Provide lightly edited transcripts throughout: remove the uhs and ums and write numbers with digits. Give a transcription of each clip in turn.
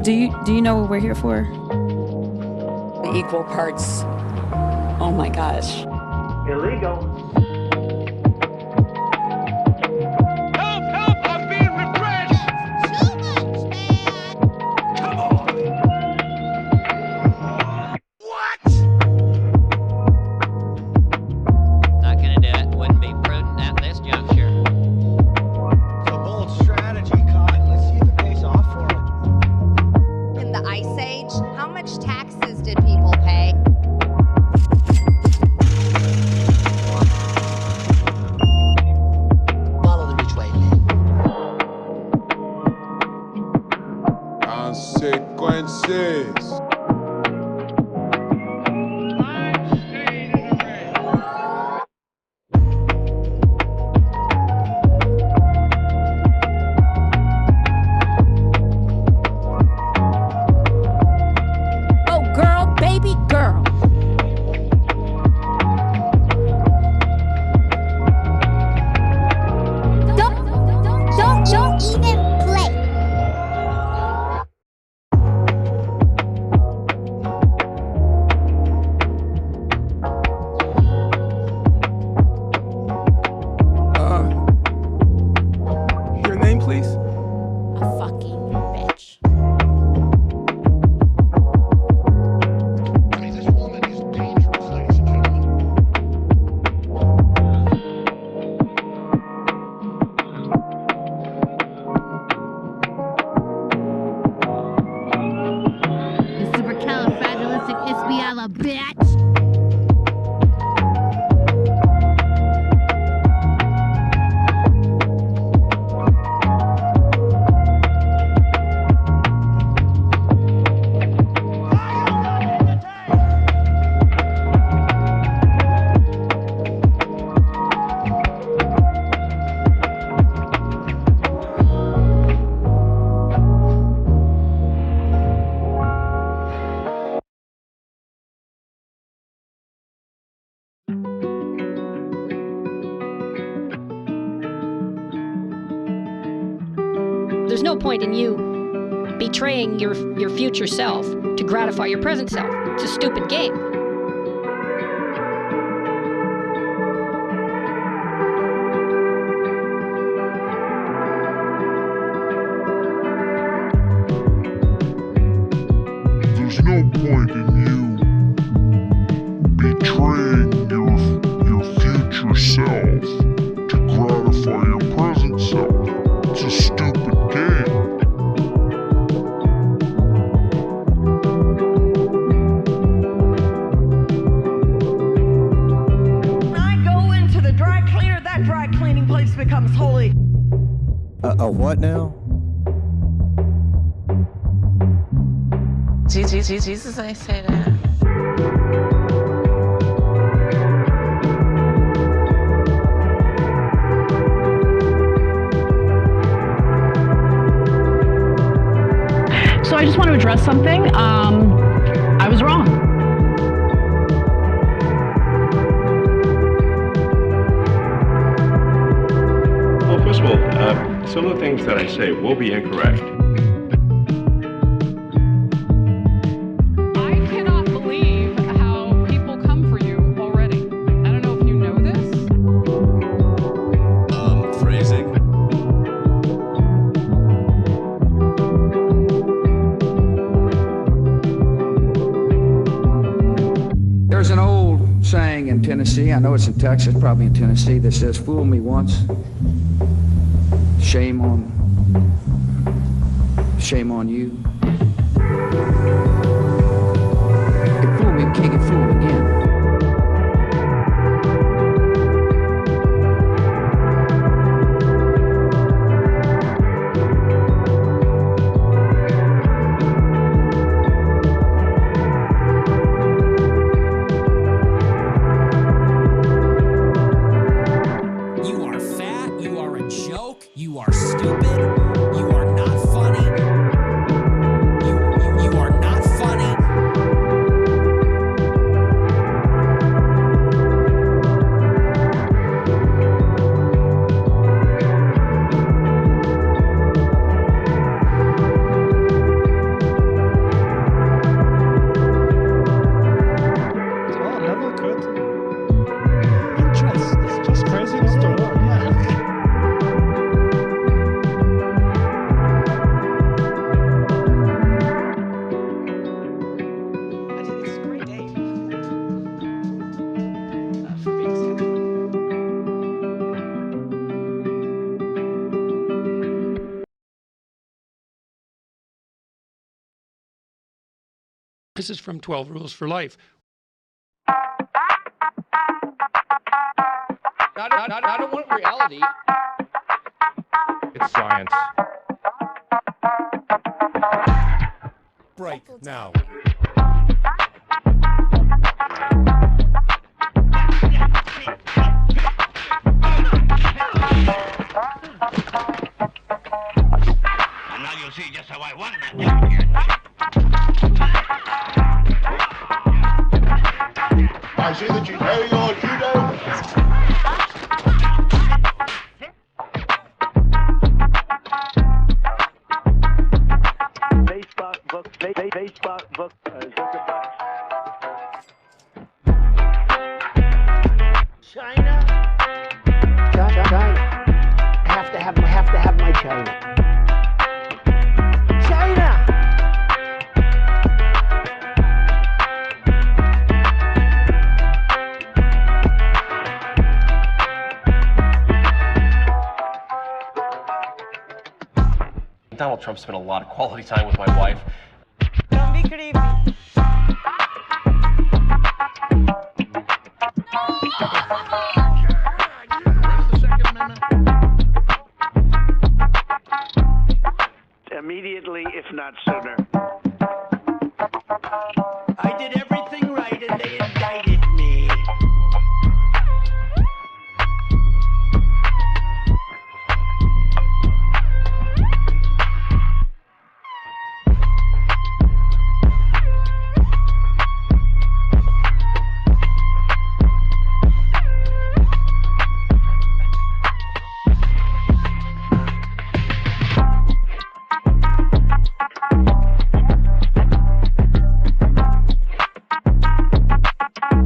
Do you know what we're here for? Equal parts. Oh my gosh. Illegal. Help! Help! I'm being repressed! Too much, man! Come on! What? Not gonna do it. Wouldn't be prudent at this juncture. It's a bold strategy, Cotton. Let's see if it pays off for it. In the Ice Age, how much taxes did people pay? Follow the rich white man. Consequences. I'm staying in the race. Oh, girl, baby girl. Don't even play. Your name, please? A fucking bitch. This woman is dangerous, ladies and gentlemen. You supercalifragilisticexpialidocious bitch. There's no point in you betraying your future self to gratify your present self. It's a stupid game. There's no point in you betraying your future self to gratify your present self. It's a stupid game. When I go into the dry cleaner, that dry cleaning place becomes holy. A what now? Jesus, I say that. So I just want to address something. I was wrong. Well, first of all, some of the things that I say will be incorrect. I cannot believe how people come for you already. I don't know if you know this. Phrasing. There's an old saying in Tennessee, I know it's in Texas, probably in Tennessee, that says, fool me once, shame on you. If fool me, can't get fooled again. You are fat, you are a joke, you are stupid, you are not funny. You are not funny. This is from 12 Rules for Life. I don't want reality. It's science. Break now. And now you'll see just how I won that game here. I see that you know your judo. Facebook book, Zuckerberg. China. I have to have my China. China. Donald Trump spent a lot of quality time with my wife. Don't be creepy. Immediately, if not sooner. I did everything right and they indicted me.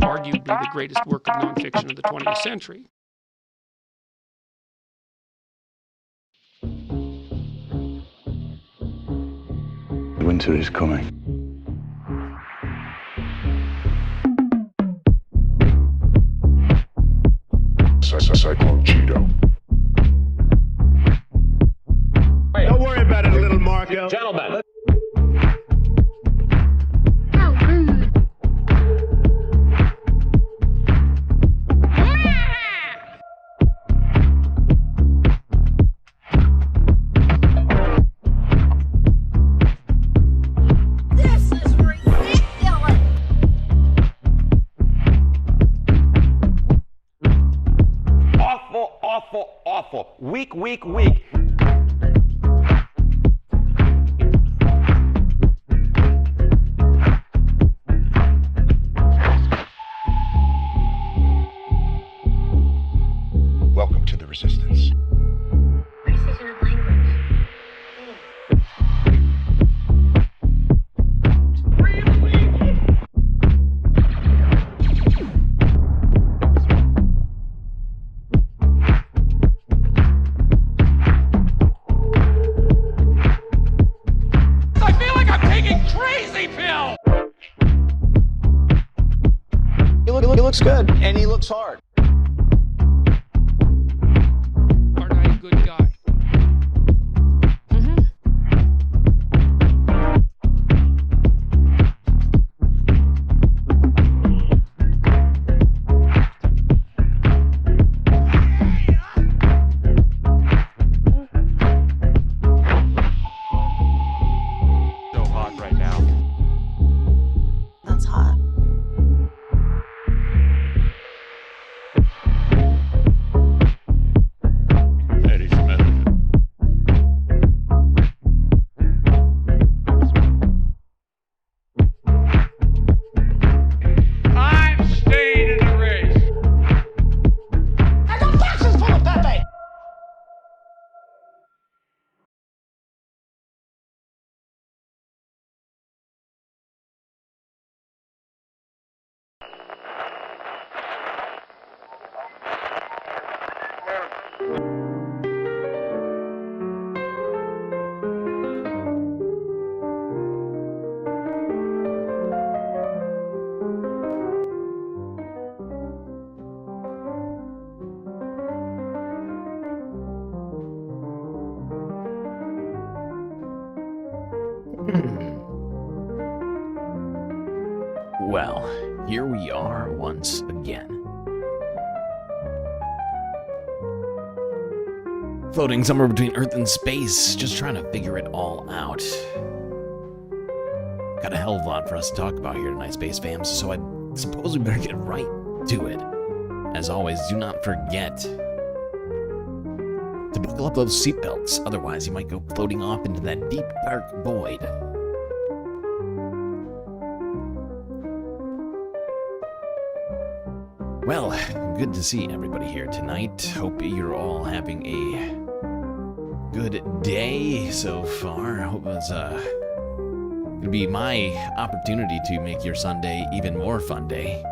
Arguably the greatest work of nonfiction of the 20th century. Winter is coming. Cyclone Cheeto. Don't worry about it, little Marco. Gentlemen. Awful. Weak. Welcome to the resistance. He looks good, and he looks hard. Aren't I a good guy? So hot right now. That's hot. here we are once again. Floating somewhere between Earth and space, just trying to figure it all out. Got a hell of a lot for us to talk about here tonight, Space Fams, so I suppose we better get right to it. As always, do not forget to buckle up those seatbelts, otherwise you might go floating off into that deep, dark void. Well, good to see everybody here tonight. Hope you're all having a good day so far. Hope it's gonna be my opportunity to make your Sunday even more fun day.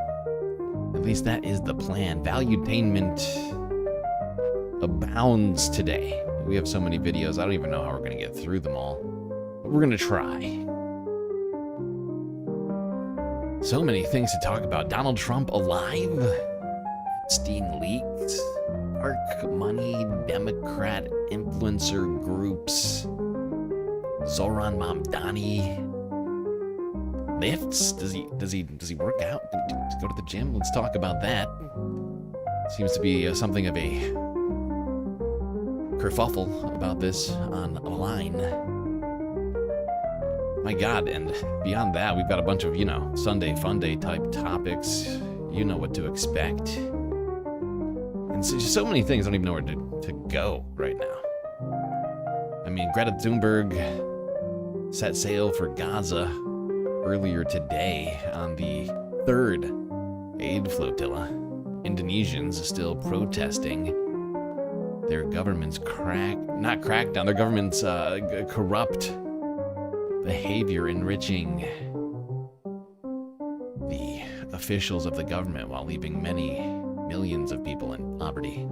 At least that is the plan. Valuetainment abounds today. We have so many videos, I don't even know how we're gonna get through them all. But we're gonna try. So many things to talk about. Donald Trump alive? Epstein leaks? Dark money, Democrat influencer groups? Zohran Mamdani? Lifts? Does he work out? Does he go to the gym? Let's talk about that. Seems to be something of a kerfuffle about this online. My God, and beyond that, we've got a bunch of, Sunday Funday type topics. You know what to expect. And so many things, I don't even know where to go right now. I mean, Greta Thunberg set sail for Gaza earlier today on the third aid flotilla. Indonesians still protesting their government's their government's corrupt behavior, enriching the officials of the government while leaving many millions of people in poverty.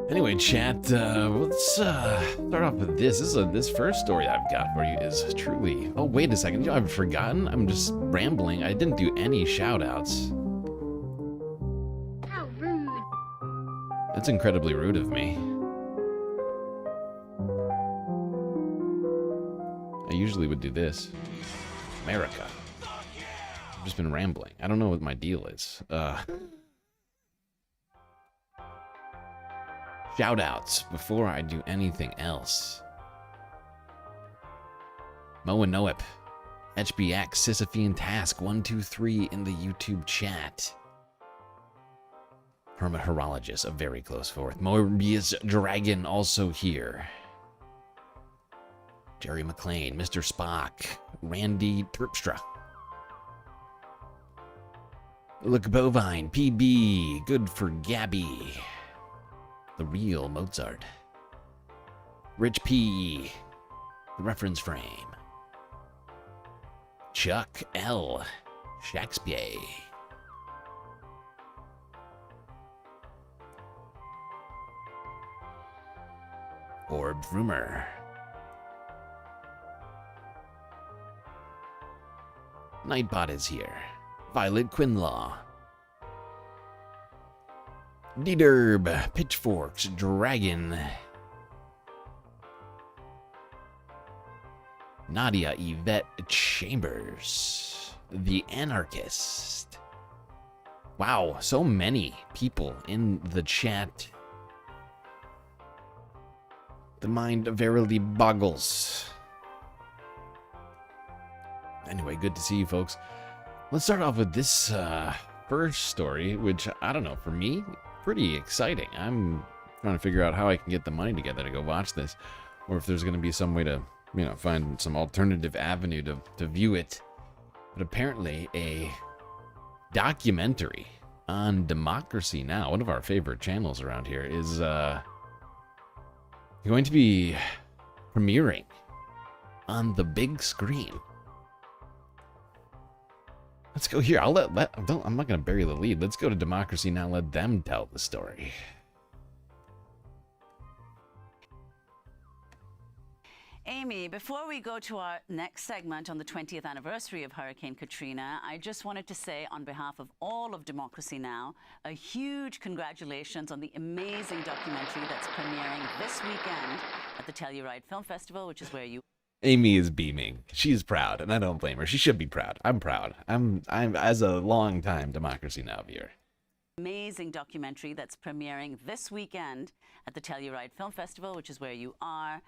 Anyway, chat, let's start off with this. This first story I've got for you is truly... Oh, wait a second. I've forgotten. I'm just rambling. I didn't do any shout-outs. How rude. That's incredibly rude of me. I usually would do this. America. I've just been rambling. I don't know what my deal is. Shoutouts before I do anything else. Moa Noep, HBX, Sisyphean Task 123 in the YouTube chat. Hermit Horologist, a very close fourth. Morbius Dragon also here. Jerry McLean, Mr. Spock, Randy Terpstra. Look Bovine, PB, Good for Gabby. The Real Mozart. Rich P, The Reference Frame. Chuck L, Shakespeare. Orb Rumor. Nightbot is here. Violet Quinlaw. D-Derb, Pitchforks, Dragon. Nadia Yvette Chambers. The Anarchist. Wow, so many people in the chat. The mind verily boggles. Anyway, good to see you folks. Let's start off with this first story, which, I don't know, for me, pretty exciting. I'm trying to figure out how I can get the money together to go watch this, or if there's going to be some way to, find some alternative avenue to view it. But apparently a documentary on Democracy Now!, one of our favorite channels around here, is going to be premiering on the big screen. Let's go here. I'm not going to bury the lead. Let's go to Democracy Now!, let them tell the story. Amy, before we go to our next segment on the 20th anniversary of Hurricane Katrina, I just wanted to say on behalf of all of Democracy Now!, a huge congratulations on the amazing documentary that's premiering this weekend at the Telluride Film Festival, which is where you Amy is beaming. She's proud, and I don't blame her. She should be proud. I'm proud. I'm as a long-time Democracy Now! Viewer. Amazing documentary that's premiering this weekend at the Telluride Film Festival, which is where you are.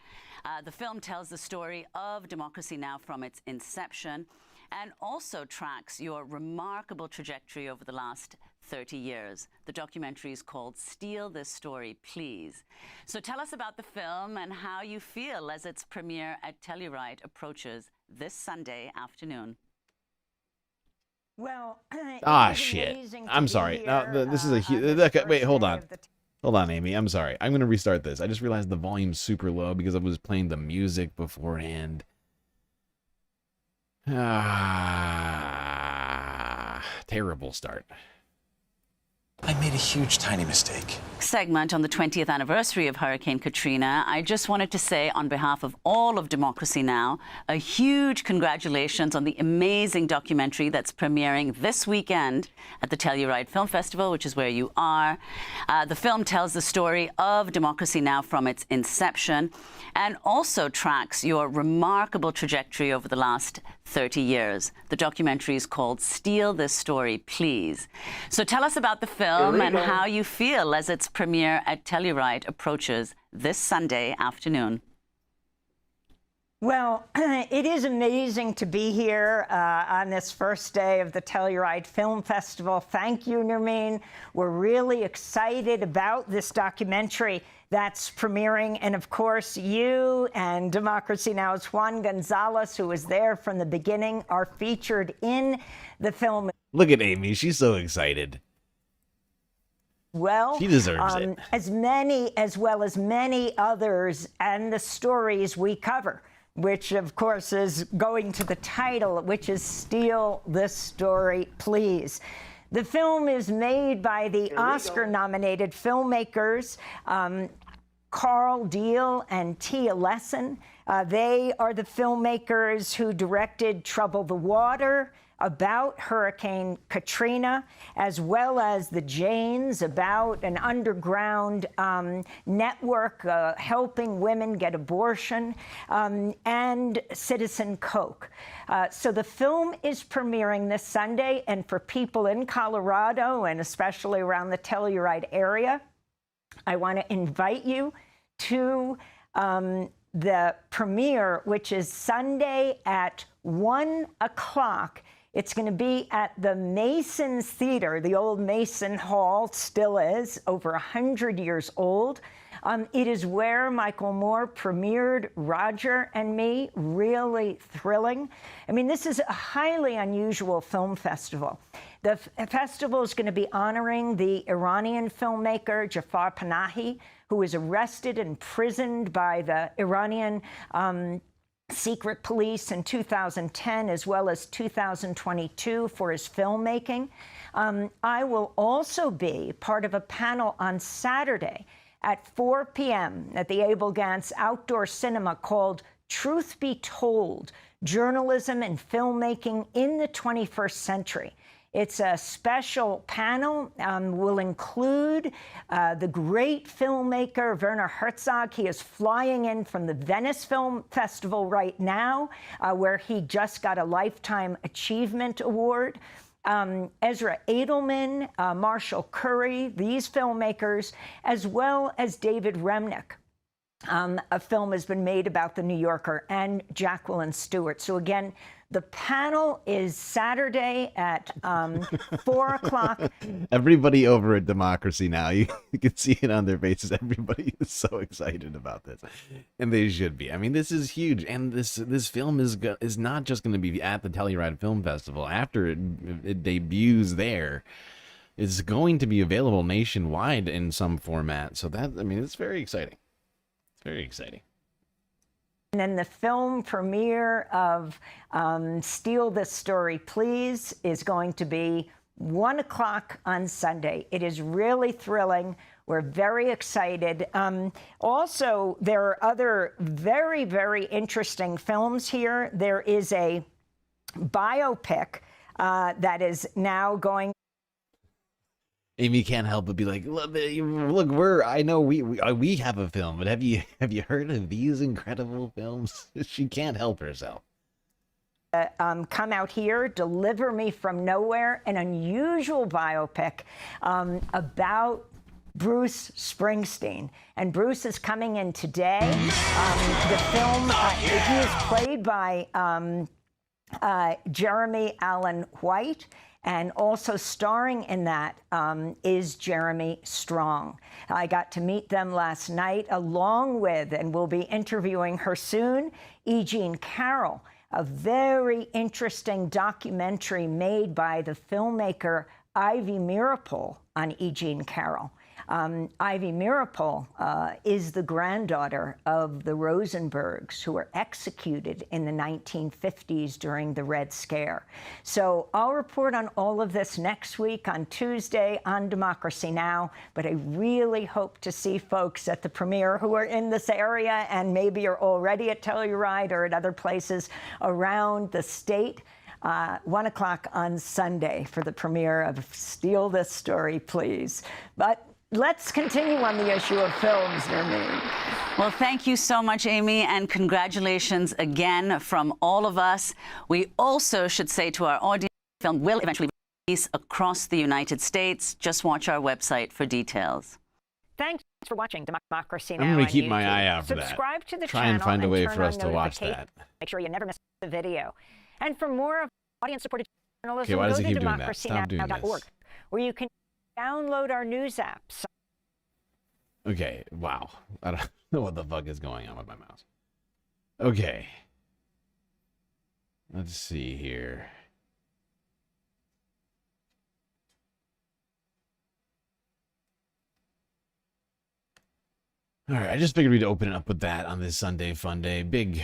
The film tells the story of Democracy Now! From its inception and also tracks your remarkable trajectory over the last 30 years. The documentary is called Steal This Story, Please. So tell us about the film and how you feel as its premiere at Telluride approaches this Sunday afternoon. Well, shit. I'm sorry. No, this is a huge... Okay, wait, hold on. Hold on, Amy. I'm sorry. I'm going to restart this. I just realized the volume's super low because I was playing the music beforehand. Terrible start. I made a huge, tiny mistake. Segment on the 20th anniversary of Hurricane Katrina. I just wanted to say on behalf of all of Democracy Now! A huge congratulations on the amazing documentary that's premiering this weekend at the Telluride Film Festival, which is where you are. The film tells the story of Democracy Now! From its inception and also tracks your remarkable trajectory over the last 30 years. The documentary is called Steal This Story, Please. So tell us about the film and how you feel as its premiere at Telluride approaches this Sunday afternoon. Well, it is amazing to be here on this first day of the Telluride Film Festival. Thank you, Nermeen. We're really excited about this documentary that's premiering. And of course, you and Democracy Now!'s Juan Gonzalez, who was there from the beginning, are featured in the film. Look at Amy. She's so excited. Well, she deserves it. As well as many others and the stories we cover, which of course is going to the title, which is Steal This Story, Please. The film is made by the Oscar-nominated filmmakers Carl Deal and Tia Lesson. They are the filmmakers who directed Trouble the Water, about Hurricane Katrina, as well as The Janes, about an underground network helping women get abortion, and Citizen Coke. So the film is premiering this Sunday, and for people in Colorado, and especially around the Telluride area, I want to invite you to the premiere, which is Sunday at 1 o'clock. It's going to be at the Masons Theater. The old Mason Hall still is, over 100 years old. It is where Michael Moore premiered Roger and Me. Really thrilling. I mean, this is a highly unusual film festival. The festival is going to be honoring the Iranian filmmaker Jafar Panahi, who was arrested and imprisoned by the Iranian secret police in 2010 as well as 2022 for his filmmaking. I will also be part of a panel on Saturday at 4 p.m. at the Abel Gance Outdoor Cinema called Truth Be Told, Journalism and Filmmaking in the 21st Century. It's a special panel. Will include the great filmmaker Werner Herzog. He is flying in from the Venice Film Festival right now, where he just got a Lifetime Achievement Award. Ezra Edelman, Marshall Curry, these filmmakers, as well as David Remnick. A film has been made about the New Yorker, and Jacqueline Stewart. So again, the panel is Saturday at 4 o'clock. Everybody over at Democracy Now! You can see it on their faces. Everybody is so excited about this, and they should be. I mean, this is huge, and this film is not just going to be at the Telluride Film Festival. After it debuts there, it's going to be available nationwide in some format. So that, I mean, it's very exciting. It's very exciting. And then the film premiere of Steal This Story, Please is going to be 1 o'clock on Sunday. It is really thrilling. We're very excited. Also, there are other very, very interesting films here. There is a biopic that is now going. Amy can't help but be like, look, I know we have a film, but have you heard of these incredible films? She can't help herself. Come out here, Deliver Me From Nowhere, an unusual biopic about Bruce Springsteen. And Bruce is coming in today. The film, he is played by Jeremy Allen White, and also starring in that is Jeremy Strong. I got to meet them last night, along with, and we'll be interviewing her soon, E. Jean Carroll, a very interesting documentary made by the filmmaker Ivy Meeropol on E. Jean Carroll. Ivy Meeropol is the granddaughter of the Rosenbergs, who were executed in the 1950s during the Red Scare. So I'll report on all of this next week on Tuesday on Democracy Now!, but I really hope to see folks at the premiere who are in this area and maybe are already at Telluride or at other places around the state. 1 o'clock on Sunday for the premiere of Steal This Story, Please. But let's continue on the issue of films, Nermeen. Well, thank you so much, Amy, and congratulations again from all of us. We also should say to our audience, the film will eventually release across the United States. Just watch our website for details. Thanks for watching Democracy Now! I'm going to keep on my YouTube. eye out for that. Subscribe to the Try channel and find a way turn for on us to watch notifications. that. Make sure you never miss a video. And for more audience-supported journalism, why does go he to keep doing that? Stop doing democracynow.org, this. where you can download our news apps. Okay, wow. I don't know what the fuck is going on with my mouse. Okay. Let's see here. All right, I just figured we'd open it up with that on this Sunday Fun Day. Big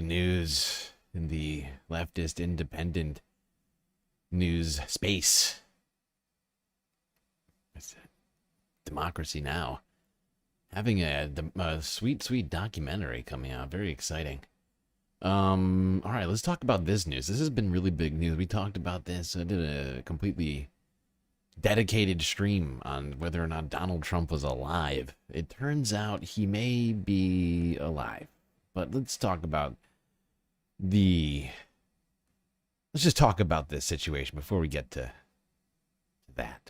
news in the leftist independent news space. It's Democracy Now! Having a sweet documentary coming out. Very exciting. All right, let's talk about this news. This has been really big news. We talked about this. I did a completely dedicated stream on whether or not Donald Trump was alive. It turns out he may be alive. But let's talk about let's just talk about this situation before we get to that.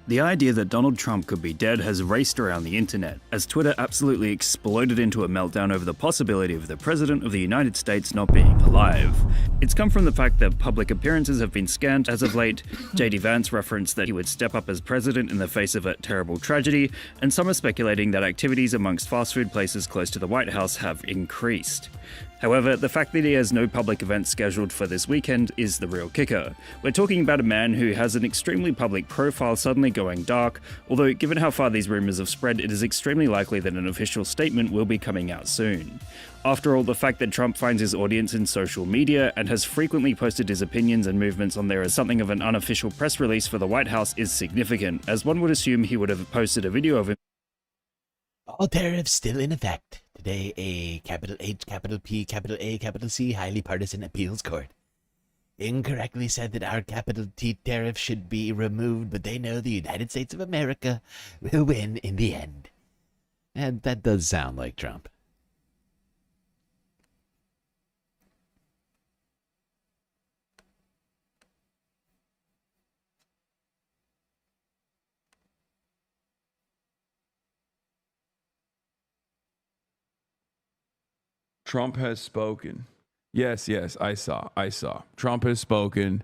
The idea that Donald Trump could be dead has raced around the internet, as Twitter absolutely exploded into a meltdown over the possibility of the President of the United States not being alive. It's come from the fact that public appearances have been scant as of late, JD Vance referenced that he would step up as president in the face of a terrible tragedy, and some are speculating that activities amongst fast food places close to the White House have increased. However, the fact that he has no public events scheduled for this weekend is the real kicker. We're talking about a man who has an extremely public profile suddenly going dark, although given how far these rumors have spread, it is extremely likely that an official statement will be coming out soon. After all, the fact that Trump finds his audience in social media and has frequently posted his opinions and movements on there as something of an unofficial press release for the White House is significant, as one would assume he would have posted a video of him. All tariffs still in effect. Today, a capital H, capital P, capital A, capital C, highly partisan appeals court incorrectly said that our capital T tariff should be removed, but they know the United States of America will win in the end. And that does sound like Trump. Trump has spoken. Yes, I saw. Trump has spoken.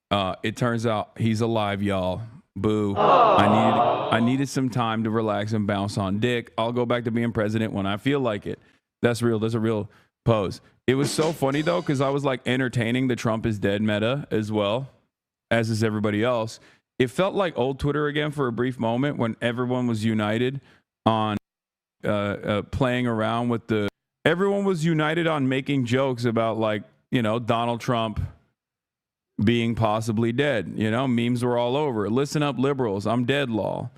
It turns out he's alive, y'all. Boo. I needed some time to relax and bounce on dick. I'll go back to being president when I feel like it. That's real. That's a real pose. It was so funny, though, because I was like entertaining the Trump is dead meta as well, as is everybody else. It felt like old Twitter again for a brief moment when everyone was united on playing around with the... Everyone was united on making jokes about, like, you know, Donald Trump being possibly dead. You know, memes were all over. Listen up, liberals. I'm dead, law.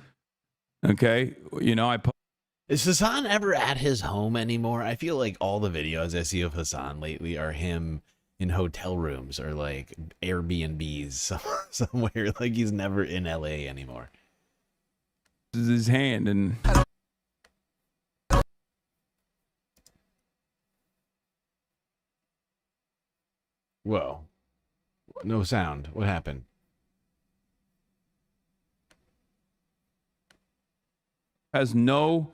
Okay? You know, Is Hassan ever at his home anymore? I feel like all the videos I see of Hassan lately are him in hotel rooms or like Airbnbs somewhere. Like he's never in LA anymore. This is his hand and. Whoa. No sound. What happened? Has no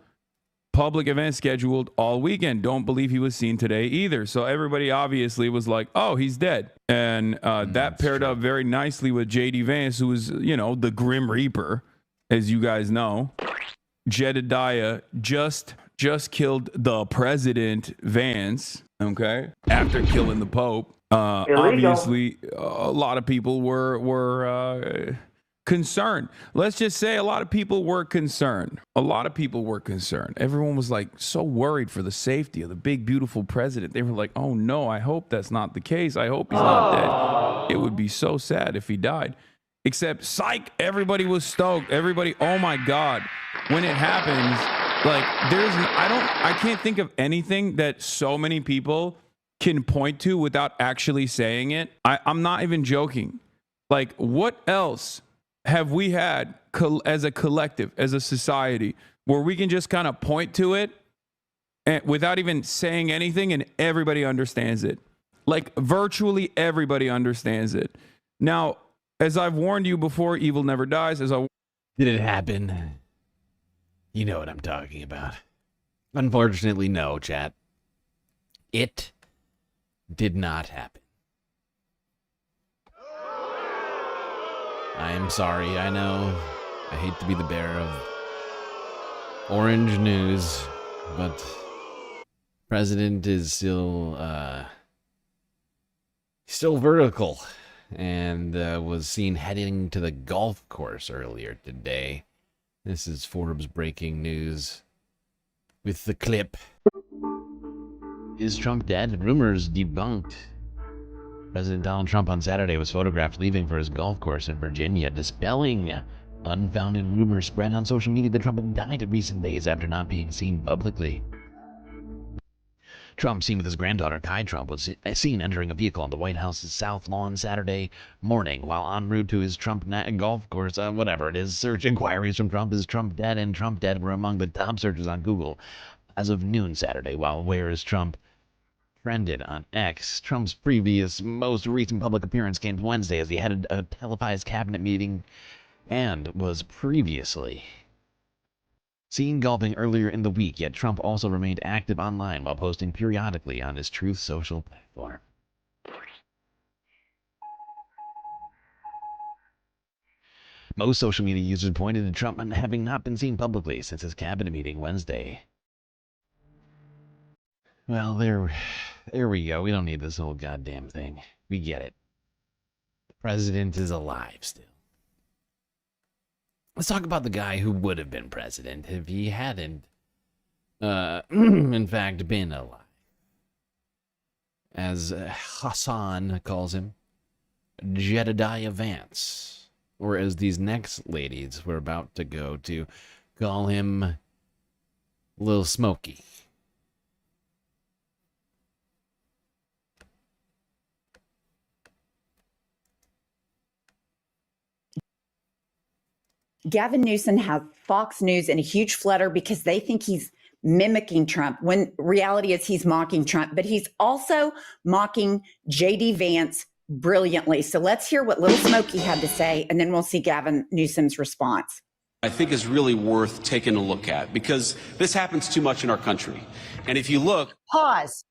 public event scheduled all weekend. Don't believe he was seen today either. So everybody obviously was like, oh, he's dead. And that paired up very nicely with J.D. Vance, who was, you know, the Grim Reaper, as you guys know. Jedediah just killed the president, Vance, okay, after killing the Pope. Obviously, a lot of people were concerned. Let's just say a lot of people were concerned. Everyone was like so worried for the safety of the big, beautiful president. They were like, oh no, I hope that's not the case. I hope he's not dead. It would be so sad if he died. Except, psych, everybody was stoked. Everybody, oh my God. When it happens, like, I can't think of anything that so many people can point to without actually saying it. I'm not even joking. Like, what else have we had as a collective, as a society, where we can just kind of point to it and without even saying anything and everybody understands it? Like, virtually everybody understands it. Now, as I've warned you before, evil never dies. Did it happen? You know what I'm talking about. Unfortunately, no, chat. It did not happen. I am sorry, I know. I hate to be the bearer of orange news, but president is still vertical and was seen heading to the golf course earlier today. This is Forbes breaking news with the clip. Is Trump dead? Rumors debunked. President Donald Trump on Saturday was photographed leaving for his golf course in Virginia, dispelling unfounded rumors spread on social media that Trump had died in recent days after not being seen publicly. Trump, seen with his granddaughter Kai Trump, was seen entering a vehicle on the White House's South Lawn Saturday morning while en route to his Trump golf course, whatever it is. Search inquiries from Trump, is Trump dead, and Trump dead were among the top searches on Google as of noon Saturday, while Where is Trump trended on X. Trump's most recent public appearance came Wednesday as he headed a televised cabinet meeting and was previously seen golfing earlier in the week, yet Trump also remained active online while posting periodically on his Truth Social platform. Most social media users pointed to Trump having not been seen publicly since his cabinet meeting Wednesday. Well, there we go. We don't need this whole goddamn thing. We get it. The president is alive still. Let's talk about the guy who would have been president if he hadn't, in fact, been alive. As Hassan calls him, Jedediah Vance. Or as these next ladies we're about to go to call him Lil Smokey. Gavin Newsom has Fox News in a huge flutter because they think he's mimicking Trump, when reality is he's mocking Trump, but he's also mocking J.D. Vance brilliantly. So let's hear what Little Smokey had to say, and then we'll see Gavin Newsom's response. I think is really worth taking a look at, because this happens too much in our country. And if you look... Pause.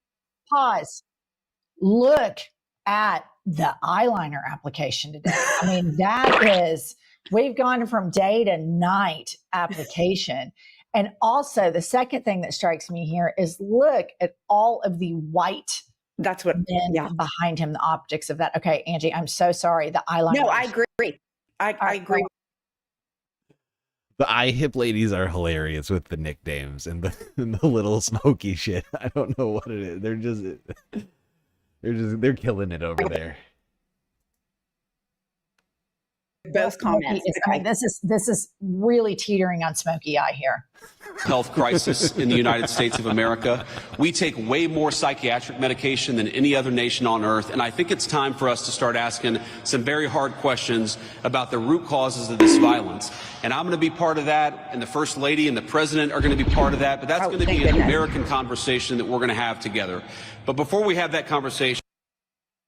Look at the eyeliner application today. I mean, that is... We've gone from day to night application. And also the second thing that strikes me here is look at all of the white men behind him, the optics of that. Okay, Angie, I'm so sorry. The eyeliner. No, I agree. I agree. The IHIP ladies are hilarious with the nicknames and the Little Smoky shit. I don't know what it is. They're killing it over there. both comments. I mean, this is really teetering on smoky eye here. Health crisis in the United States of America. We take way more psychiatric medication than any other nation on earth, and I think it's time for us to start asking some very hard questions about the root causes of this violence. And I'm going to be part of that, and the First Lady and the President are going to be part of that, but that's going to be an American conversation that we're going to have together. But before we have that conversation...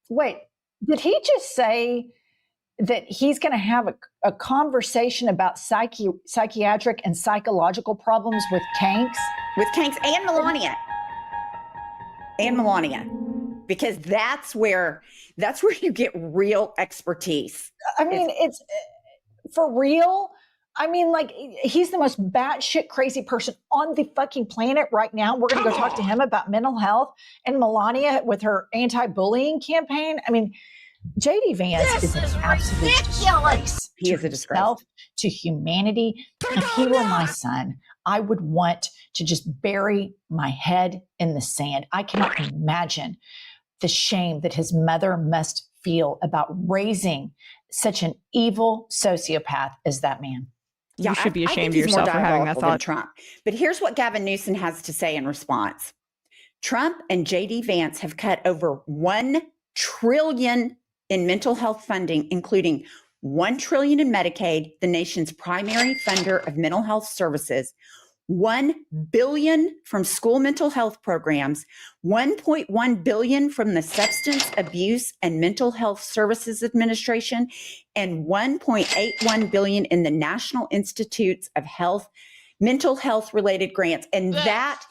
Wait, did he just say that he's going to have a conversation about psychiatric and psychological problems with Kanks? With Kanks and Melania. And Melania. Because that's where you get real expertise. I mean, it's for real. I mean, like, he's the most batshit crazy person on the fucking planet right now. We're going to go talk to him about mental health, and Melania with her anti-bullying campaign. I mean, JD Vance is an absolute disgrace. He is a disgrace to humanity. If he were my son, I would want to just bury my head in the sand. I cannot imagine the shame that his mother must feel about raising such an evil sociopath as that man. Yeah, you should be ashamed of I think he's more yourself for having that diabolical than thought. Trump. But here's what Gavin Newsom has to say in response. Trump and JD Vance have cut over $1 trillion in mental health funding, including $1 trillion in Medicaid, the nation's primary funder of mental health services, $1 billion from school mental health programs, $1.1 billion from the Substance Abuse and Mental Health Services Administration, and $1.81 billion in the National Institutes of Health mental health related grants. And that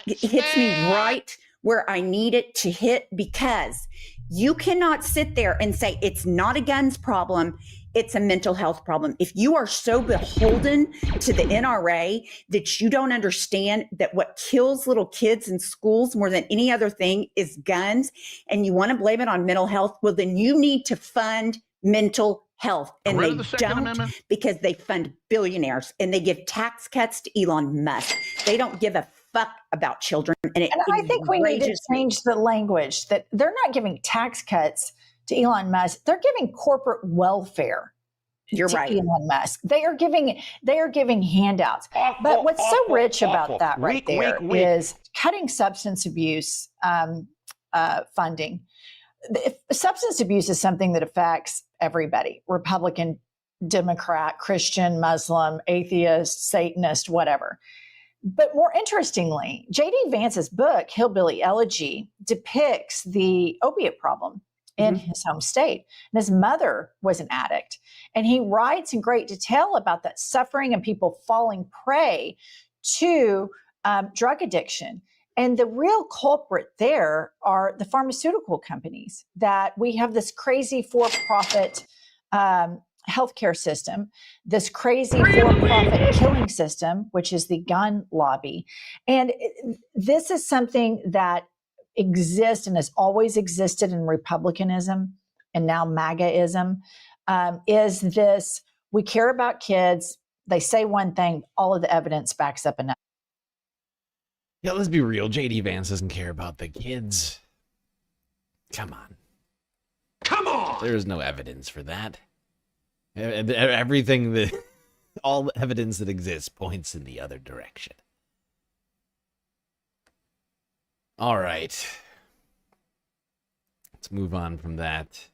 hits me right where I need it to hit, because you cannot sit there and say it's not a guns problem, it's a mental health problem. If you are so beholden to the NRA that you don't understand that what kills little kids in schools more than any other thing is guns, and you want to blame it on mental health, well, then you need to fund mental health. And they don't, because they fund billionaires and they give tax cuts to Elon Musk. They don't give a fuck about children. And I think we need to change the language that they're not giving tax cuts to Elon Musk. They're giving corporate welfare to Elon Musk. They are giving handouts. But what's so rich about that right there is cutting substance abuse funding. Substance abuse is something that affects everybody: Republican, Democrat, Christian, Muslim, atheist, Satanist, whatever. But more interestingly, J.D. Vance's book, Hillbilly Elegy, depicts the opiate problem in his home state. And his mother was an addict. And he writes in great detail about that suffering and people falling prey to drug addiction. And the real culprit there are the pharmaceutical companies, that we have this crazy for-profit healthcare system, this crazy for-profit killing system, which is the gun lobby. And this is something that exists and has always existed in Republicanism and now MAGAism, is this: we care about kids, they say one thing, all of the evidence backs up another. Yeah, let's be real. J.D. Vance doesn't care about the kids. Come on. Come on! There's no evidence for that. Everything that... all the evidence that exists points in the other direction. All right. Let's move on from that.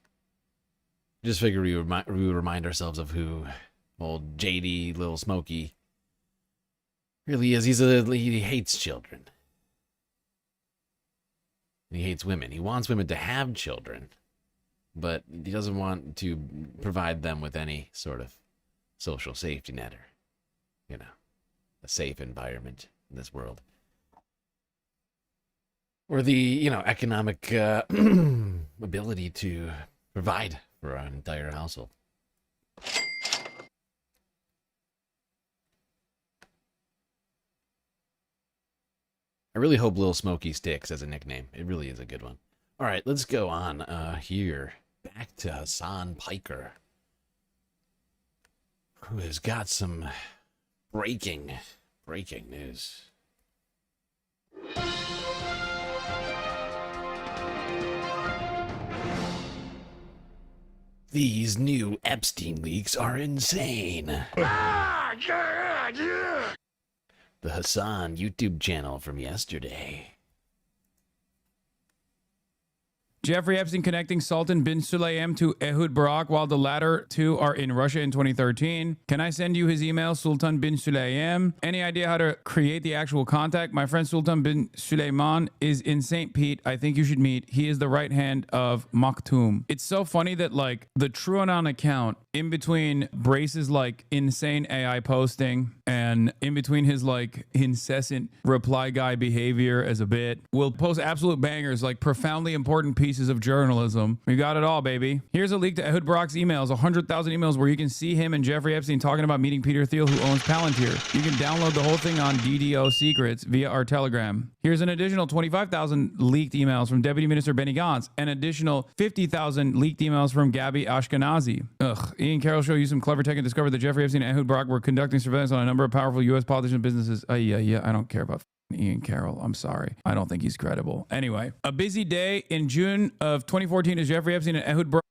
Just figure we would remind ourselves of who old J.D. Little Smokey really is. He hates children. He hates women. He wants women to have children, but he doesn't want to provide them with any sort of social safety net or, a safe environment in this world. Or the, economic ability to provide for an entire household. I really hope Lil Smokey sticks as a nickname. It really is a good one. All right, let's go on here. Back to Hassan Piker, who has got some breaking news. These new Epstein leaks are insane. The Hassan YouTube channel from yesterday. Jeffrey Epstein connecting Sultan bin Sulayem to Ehud Barak while the latter two are in Russia in 2013. Can I send you his email, Sultan bin Sulayem? Any idea how to create the actual contact? My friend Sultan bin Sulayman is in St. Pete. I think you should meet. He is the right hand of Maktoum. It's so funny that like the TrueAnon account in between braces like insane AI posting and in between his like incessant reply guy behavior as a bit will post absolute bangers like profoundly important pieces of journalism. We got it all, baby. Here's a leak to Ehud Barak's emails, 100,000 emails where you can see him and Jeffrey Epstein talking about meeting Peter Thiel, who owns Palantir. You can download the whole thing on DDO Secrets via our Telegram. Here's an additional 25,000 leaked emails from Deputy Minister Benny Gantz, an additional 50,000 leaked emails from Gabby Ashkenazi. Ugh. Ian Carroll Show used some clever tech and discovered that Jeffrey Epstein and Ehud Barak were conducting surveillance on a number of powerful U.S. politicians and businesses. Yeah, I don't care about Ian Carroll. I'm sorry. I don't think he's credible. Anyway, a busy day in June of 2014 as Jeffrey Epstein and Ehud Barak.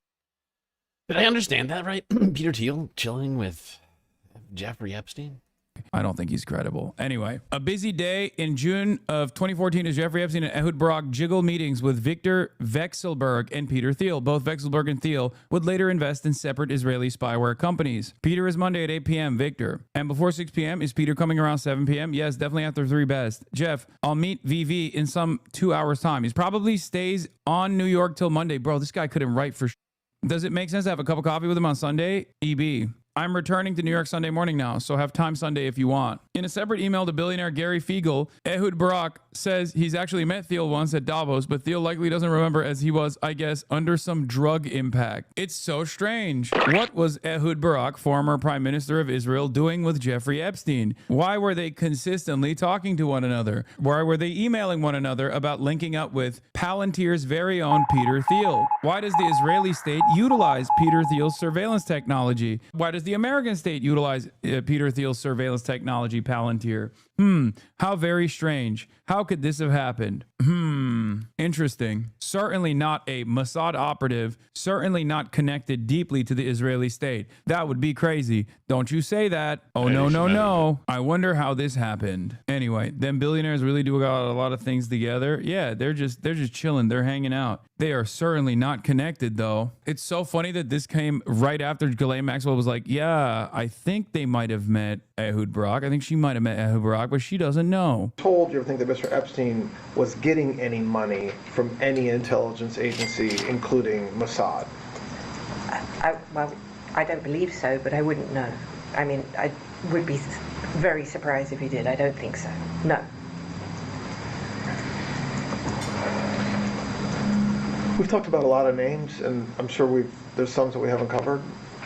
Did I understand that right? Peter Thiel chilling with Jeffrey Epstein? I don't think he's credible. Anyway, a busy day in June of 2014 as Jeffrey Epstein and Ehud Barak jiggle meetings with Victor Vekselberg and Peter Thiel. Both Vekselberg and Thiel would later invest in separate Israeli spyware companies. Peter is Monday at 8 p.m. Victor. And before 6 p.m. is Peter coming around 7 p.m.? Yes, definitely after 3 best. Jeff, I'll meet VV in some 2 hours time. He probably stays on New York till Monday. Bro, this guy couldn't write for Does it make sense to have a cup of coffee with him on Sunday? EB. I'm returning to New York Sunday morning now, so have time Sunday if you want. In a separate email to billionaire Gary Fiegel, Ehud Barak says he's actually met Thiel once at Davos, but Thiel likely doesn't remember as he was, I guess, under some drug impact. It's so strange. What was Ehud Barak, former Prime Minister of Israel, doing with Jeffrey Epstein? Why were they consistently talking to one another? Why were they emailing one another about linking up with Palantir's very own Peter Thiel? Why does the Israeli state utilize Peter Thiel's surveillance technology? Why does the American state utilize Peter Thiel's surveillance technology, Palantir? How very strange. How could this have happened? Interesting. Certainly not a Mossad operative, certainly not connected deeply to the Israeli state. That would be crazy. Don't you say that. Oh, no. I wonder how this happened. Anyway, them billionaires really do got a lot of things together. Yeah, they're just chilling. They're hanging out. They are certainly not connected, though. It's so funny that this came right after Ghislaine Maxwell was like, yeah, I think they might have met Ehud Barak. I think she might have met Ehud Barak, but she doesn't know. Told you ever think that Mr. Epstein was getting any money from any intelligence agency, including Mossad? Well, I don't believe so, but I wouldn't know. I mean, I would be very surprised if he did. I don't think so. No. We've talked about a lot of names, and I'm sure there's some that we haven't covered.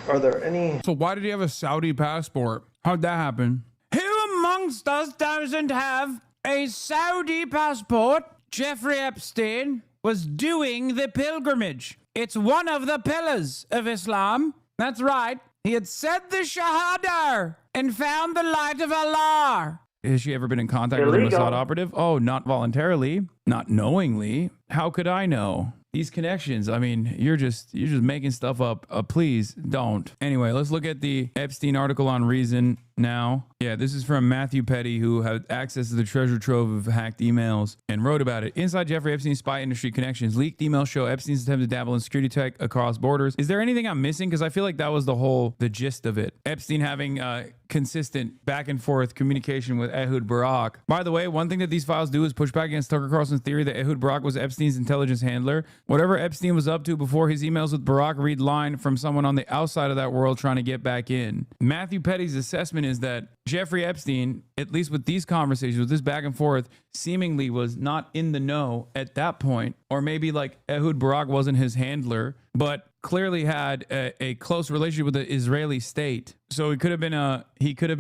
Are there any? So why did he have a Saudi passport? How'd that happen? Who amongst us doesn't have a Saudi passport? Jeffrey Epstein was doing the pilgrimage. It's one of the pillars of Islam. That's right. He had said the Shahada and found the light of Allah. Has she ever been in contact with a Mossad operative? Oh, not voluntarily, not knowingly. How could I know? These connections, I mean, you're just making stuff up. Please don't. Anyway, let's look at the Epstein article on Reason now. Yeah, this is from Matthew Petty, who had access to the treasure trove of hacked emails and wrote about it. Inside Jeffrey Epstein's spy industry connections, leaked emails show Epstein's attempt to dabble in security tech across borders. Is there anything I'm missing? Because I feel like that was the gist of it. Epstein having consistent back and forth communication with Ehud Barak. By the way, one thing that these files do is push back against Tucker Carlson's theory that Ehud Barak was Epstein's intelligence handler. Whatever Epstein was up to before his emails with Barak read line from someone on the outside of that world trying to get back in. Matthew Petty's assessment is that Jeffrey Epstein, at least with these conversations, with this back and forth, seemingly was not in the know at that point. Or maybe like Ehud Barak wasn't his handler, but clearly had a close relationship with the Israeli state. So he could have been an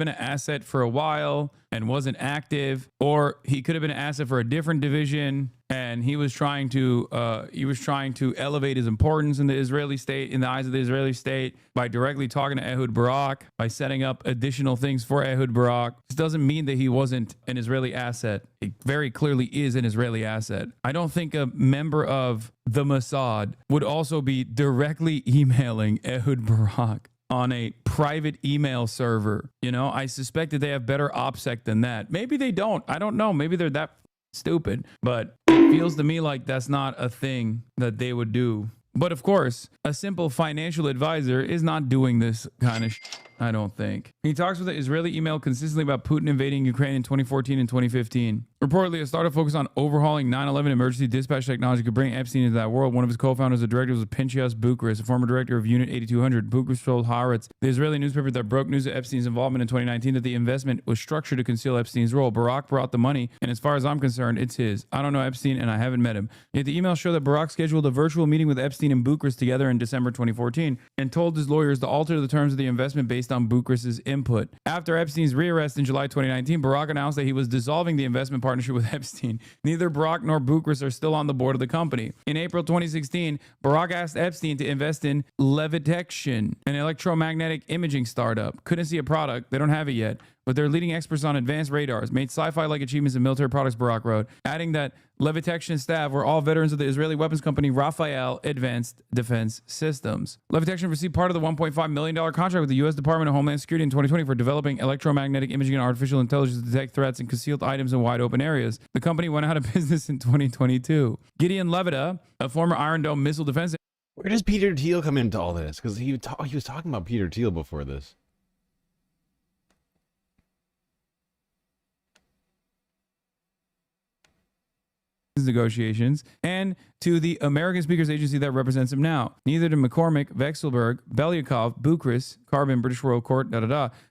asset for a while and wasn't active, or he could have been an asset for a different division, and he was trying to elevate his importance in the Israeli state, in the eyes of the Israeli state, by directly talking to Ehud Barak, by setting up additional things for Ehud Ehud Barak. This doesn't mean that he wasn't an Israeli asset. It very clearly is an Israeli asset. I don't think a member of the Mossad would also be directly emailing Ehud Barak on a private email server. You know, I suspect that they have better OPSEC than that. Maybe they don't. I don't know. Maybe they're that stupid, but it feels to me like that's not a thing that they would do. But of course, a simple financial advisor is not doing this kind of I don't think. He talks with the Israeli email consistently about Putin invading Ukraine in 2014 and 2015. Reportedly, a startup focused on overhauling 9/11 emergency dispatch technology could bring Epstein into that world. One of his co-founders and directors was Pinchas Bucharest, a former director of Unit 8200. Bucharest told Haaretz, the Israeli newspaper that broke news of Epstein's involvement in 2019, that the investment was structured to conceal Epstein's role. Barak brought the money, and as far as I'm concerned, it's his. I don't know Epstein, and I haven't met him. Yet the emails show that Barak scheduled a virtual meeting with Epstein and Bucharest together in December 2014 and told his lawyers to alter the terms of the investment based on Bucharest's input. After Epstein's rearrest in July 2019, Barak announced that he was dissolving the investment partnership with Epstein. Neither Barak nor Bucharest are still on the board of the company. In April 2016, Barak asked Epstein to invest in Levitation, an electromagnetic imaging startup. Couldn't see a product. They don't have it yet, but they're leading experts on advanced radars. Made sci-fi-like achievements in military products, Barak wrote, adding that Levitation staff were all veterans of the Israeli weapons company Rafael Advanced Defense Systems. Levitation received part of the $1.5 million contract with the U.S. Department of Homeland Security in 2020 for developing electromagnetic imaging and artificial intelligence to detect threats and concealed items in wide open areas. The company went out of business in 2022. Gideon Levita, a former Iron Dome missile defense... Where does Peter Thiel come into all this? Because he was talking about Peter Thiel before this. Negotiations, and to the American Speakers Agency that represents him now. Neither to McCormick, Vexelberg, Belyakov, Bucharest, Carbon, British Royal Court,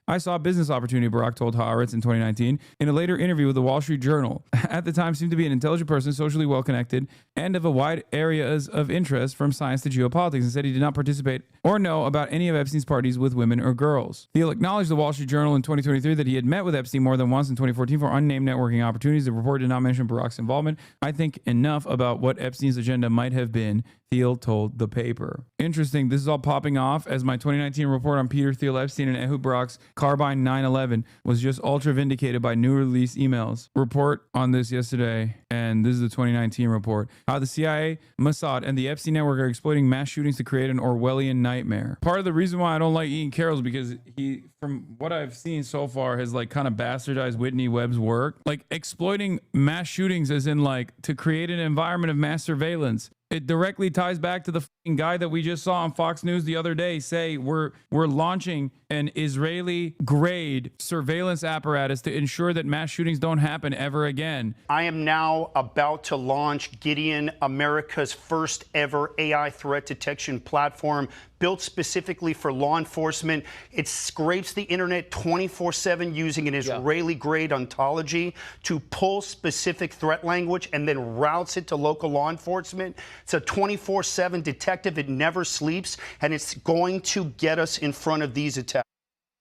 I saw a business opportunity, Barak told Haaretz in 2019 in a later interview with the Wall Street Journal. At the time, seemed to be an intelligent person, socially well-connected, and of a wide areas of interest from science to geopolitics, and said he did not participate or know about any of Epstein's parties with women or girls. Thiel acknowledged the Wall Street Journal in 2023 that he had met with Epstein more than once in 2014 for unnamed networking opportunities. The report did not mention Barak's involvement. I think enough about what Epstein's agenda might have been, Thiel told the paper. Interesting, this is all popping off as my 2019 report on Peter Thiel Epstein and Ehud Barak's Carbine 9/11 was just ultra vindicated by new release emails. Report on this yesterday, and this is the 2019 report. How the CIA, Mossad, and the Epstein network are exploiting mass shootings to create an Orwellian nightmare. Part of the reason why I don't like Ian Carroll is because he, from what I've seen so far, has like kind of bastardized Whitney Webb's work. Like exploiting mass shootings as in like to create an environment of mass surveillance. It directly ties back to the fucking guy that we just saw on Fox News the other day say we're launching an Israeli grade surveillance apparatus to ensure that mass shootings don't happen ever again. I am now about to launch Gideon, America's first ever AI threat detection platform built specifically for law enforcement. It scrapes the internet 24/7 using an Israeli-grade ontology to pull specific threat language and then routes it to local law enforcement. It's a 24/7 detective. It never sleeps, and it's going to get us in front of these attacks.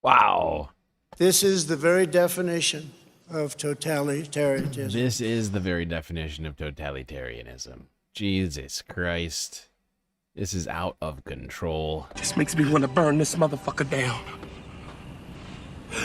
Wow. This is the very definition of totalitarianism. This is the very definition of totalitarianism. Jesus Christ. This is out of control. This makes me want to burn this motherfucker down.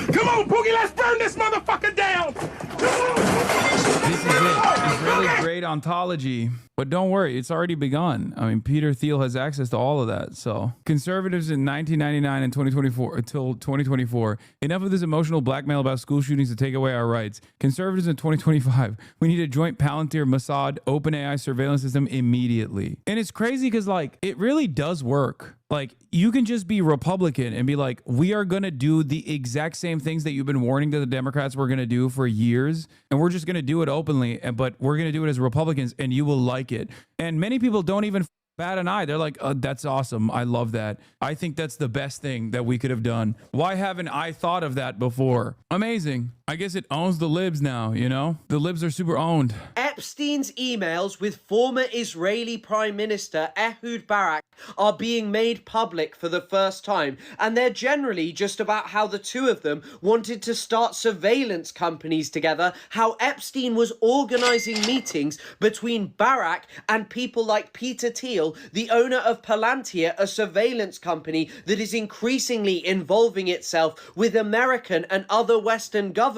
Come on, Boogie, let's burn this motherfucker down! This is it. Israeli grade ontology. But don't worry, it's already begun. I mean, Peter Thiel has access to all of that. So conservatives in 1999 and 2024 until 2024. Enough of this emotional blackmail about school shootings to take away our rights. Conservatives in 2025. We need a joint Palantir Mossad OpenAI surveillance system immediately. And it's crazy because like it really does work. Like you can just be Republican and be like, we are going to do the exact same things that you've been warning that the Democrats were going to do for years. And we're just going to do it openly. But we're going to do it as Republicans and you will like it. And many people don't even bat an eye. They're like, oh, that's awesome. I love that. I think that's the best thing that we could have done. Why haven't I thought of that before? Amazing. I guess it owns the libs now, you know? The libs are super owned. Epstein's emails with former Israeli Prime Minister Ehud Barak are being made public for the first time, and they're generally just about how the two of them wanted to start surveillance companies together, how Epstein was organizing meetings between Barak and people like Peter Thiel, the owner of Palantir, a surveillance company that is increasingly involving itself with American and other Western governments.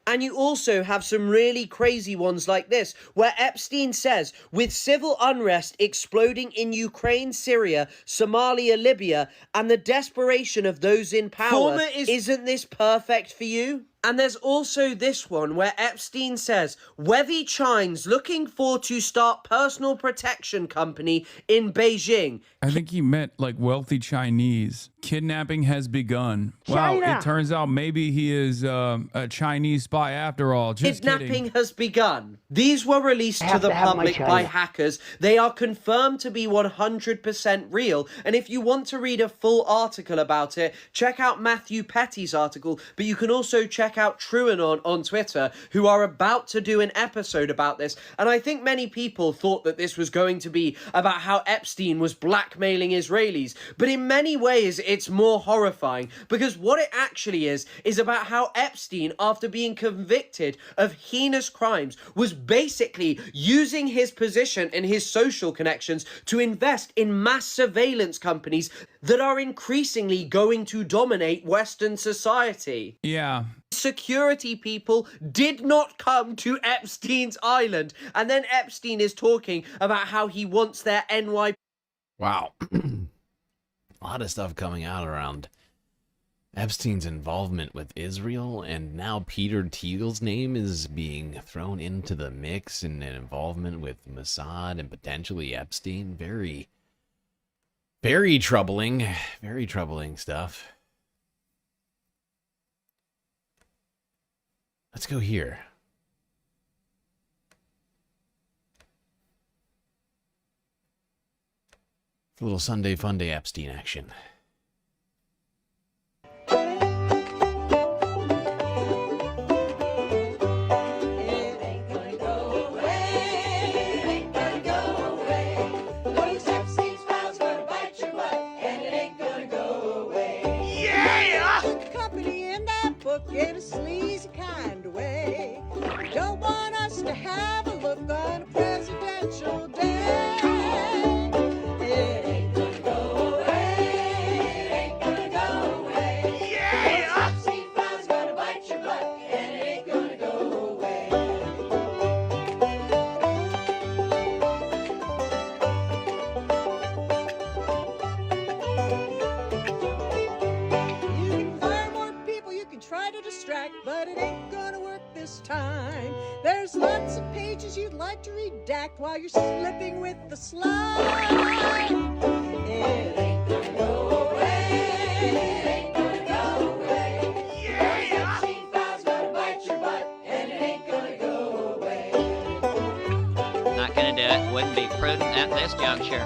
And you also have some really crazy ones like this, where Epstein says, with civil unrest exploding in Ukraine, Syria, Somalia, Libya, and the desperation of those in power, isn't this perfect for you? And there's also this one where Epstein says, Wethy Chine's looking for to start personal protection company in Beijing. I think he meant like wealthy Chinese. Kidnapping has begun. Wow, it turns out maybe he is a Chinese spy after all. Just Kidnapping kidding. has begun. These were released to the public by hackers. They are confirmed to be 100% real. And if you want to read a full article about it, check out Matthew Petty's article. But you can also check out TrueAnon on Twitter, who are about to do an episode about this. And I think many people thought that this was going to be about how Epstein was blackmailing Israelis. But in many ways, it's more horrifying, because what it actually is about how Epstein, after being convicted of heinous crimes, was basically using his position and his social connections to invest in mass surveillance companies that are increasingly going to dominate Western society. Yeah. Security people did not come to Epstein's island. And then Epstein is talking about how he wants their NY. Wow. A lot of stuff coming out around Epstein's involvement with Israel, and now Peter Thiel's name is being thrown into the mix and an involvement with Mossad and potentially Epstein. Very, very troubling stuff. Let's go here. A little Sunday Funday Epstein action. In a sleazy kind of way. Don't want us to have a look on a presidential day. It ain't gonna go away. It ain't gonna go away. Yeah! Epstein file's gonna bite your butt, and it ain't gonna go away. You can fire more people, you can try to distract, but it ain't gonna work this time. There's lots of pages you'd like to redact while you're slipping with the slide. It ain't gonna go away. It ain't gonna go away. Yeah! Epstein file's gonna bite your butt, and it ain't gonna go away. Not gonna do it. Wouldn't be prudent at this juncture.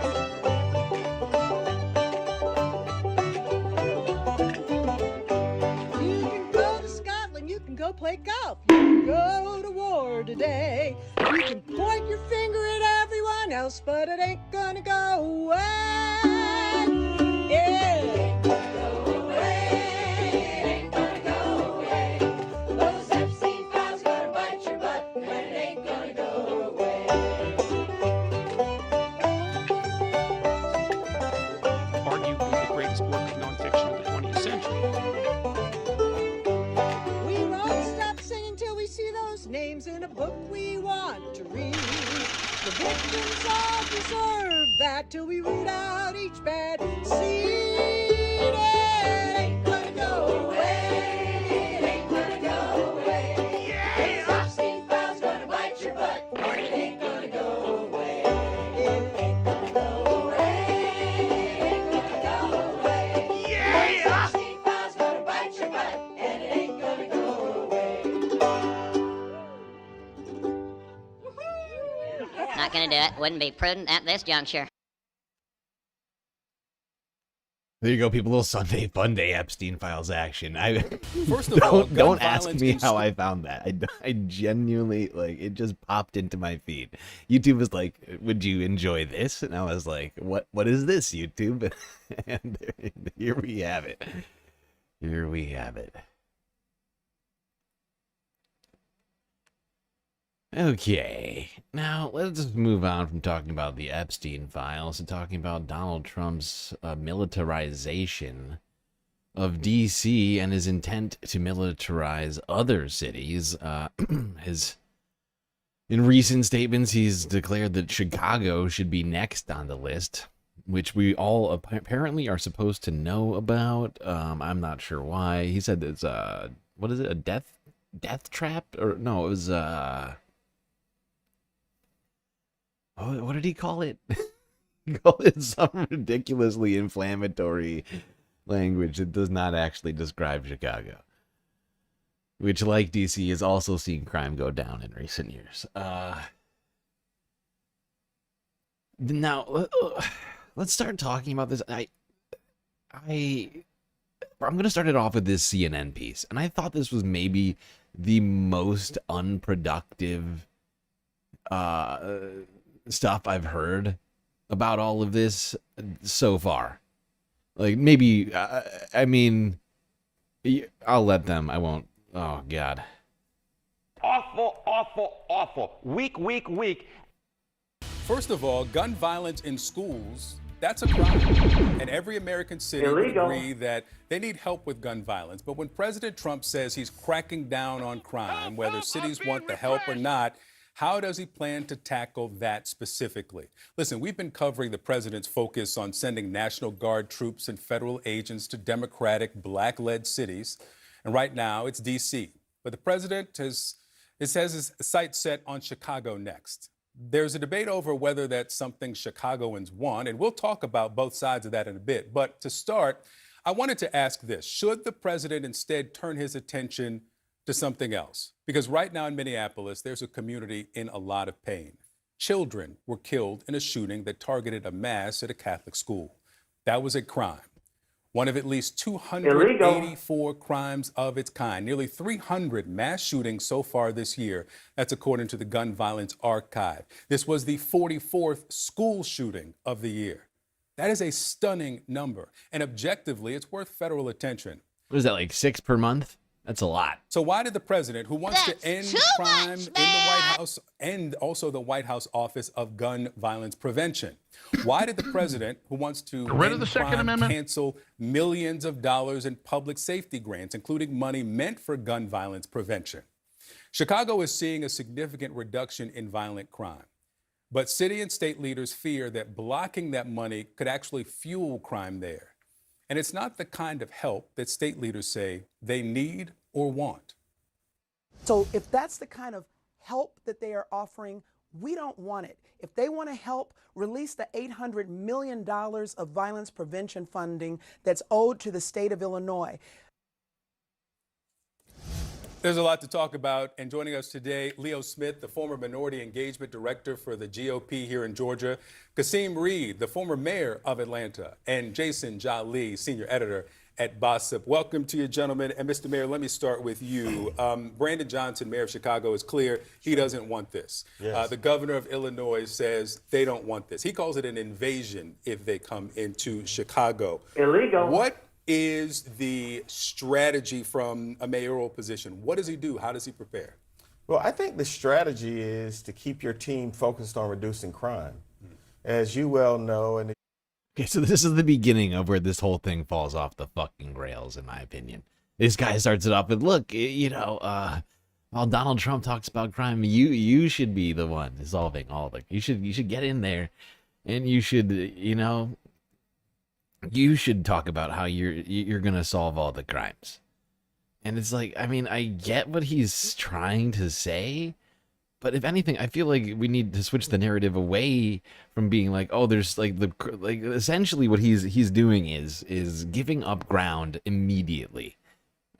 Go play golf. You can go to war today. You can point your finger at everyone else, but it ain't gonna go away. It ain't gonna go away. It ain't gonna go away. Those Epstein files gonna bite your butt, and it ain't gonna go away. Arguably the greatest work of nonfiction of the 20th century. Names in a book we want to read. The victims all deserve that till we root out each bad seed. It ain't gonna go away. It ain't gonna go away. Yeah! Those Epstein files gonna bite your butt, and it ain't gonna go away. It ain't gonna go away. It ain't gonna go away. Yeah! Those Epstein files gonna bite your butt, and it ain't gonna go away. Not gonna do it. Wouldn't be prudent at this juncture. There you go, people. Little Sunday FUNDAY Epstein files action. First of all, don't ask me how I found that. I genuinely, like, it just popped into my feed. YouTube was like, "Would you enjoy this?" And I was like, "What is this, YouTube?" And here we have it. Here we have it. Okay, now let's just move on from talking about the Epstein files to talking about Donald Trump's militarization of D.C. and his intent to militarize other cities. In recent statements, he's declared that Chicago should be next on the list, which we all apparently are supposed to know about. I'm not sure why. He said it's what is it, a death trap? Or no, it was what did he call it? He called it some ridiculously inflammatory language that does not actually describe Chicago, which, like DC, has also seen crime go down in recent years. Now, let's start talking about this. I'm going to start it off with this CNN piece, and I thought this was maybe the most unproductive stuff I've heard about all of this so far. Like, maybe, I mean, I'll let them. I won't. Oh, God. Awful, awful, awful. Weak, weak, weak. First of all, gun violence in schools, that's a crime. And every American city would agree that they need help with gun violence. But when President Trump says he's cracking down on crime, whether cities want the help or not, how does he plan to tackle that specifically? Listen, we've been covering the president's focus on sending National Guard troops and federal agents to Democratic, black-led cities. And right now, it's D.C. But the president has his sights set on Chicago next. There's a debate over whether that's something Chicagoans want, and we'll talk about both sides of that in a bit. But to start, I wanted to ask this. Should the president instead turn his attention to something else? Because right now in Minneapolis, there's a community in a lot of pain. Children were killed in a shooting that targeted a mass at a Catholic school. That was a crime. One of at least 284 crimes of its kind. Nearly 300 mass shootings so far this year. That's according to the Gun Violence Archive. This was the 44th school shooting of the year. That is a stunning number. And objectively, it's worth federal attention. What is that, like 6 per month? That's a lot. So why did the president, who wants to end crime in the White House and also the White House Office of Gun Violence Prevention, why did the president, who wants to end the Second crime, Amendment, cancel millions of dollars in public safety grants, including money meant for gun violence prevention? Chicago is seeing a significant reduction in violent crime. But city and state leaders fear that blocking that money could actually fuel crime there. And it's not the kind of help that state leaders say they need or want. So if that's the kind of help that they are offering, we don't want it. If they want to help, release the $800 million of violence prevention funding that's owed to the state of Illinois. There's a lot to talk about, and joining us today, Leo Smith, the former Minority Engagement Director for the GOP here in Georgia, Kasim Reed, the former mayor of Atlanta, and Jason Jolie, Senior Editor at Bossip. Welcome to you, gentlemen. And Mr. Mayor, let me start with you. Brandon Johnson, Mayor of Chicago, is clear he doesn't want this. Yes. The governor of Illinois says they don't want this. He calls it an invasion if they come into Chicago. Illegal. What is the strategy from a mayoral position? What does he do? How does he prepare? Well, I think the strategy is to keep your team focused on reducing crime. As you well know, and Okay, so this is the beginning of where this whole thing falls off the fucking rails, in my opinion. This guy starts it off with, look, you know, while Donald Trump talks about crime, you should be the one solving all the. You should get in there, and you should, you know, you should talk about how you're gonna solve all the crimes. And it's like, I mean, I get what he's trying to say, but if anything, I feel like we need to switch the narrative away from being like, oh, there's like essentially what he's doing is giving up ground immediately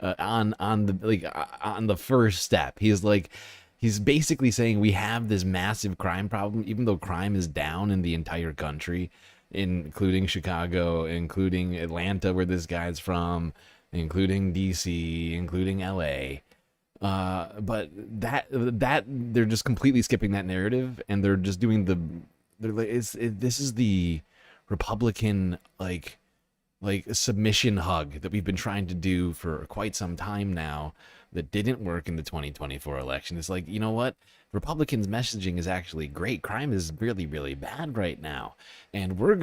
on the first step. He's basically saying we have this massive crime problem, even though crime is down in the entire country. including Chicago, including Atlanta, where this guy's from, including DC, including LA. But that they're just completely skipping that narrative, and they're just doing this is the Republican like submission hug that we've been trying to do for quite some time now that didn't work in the 2024 election. It's like, you know what? Republicans' messaging is actually great. Crime is really, really bad right now, and we're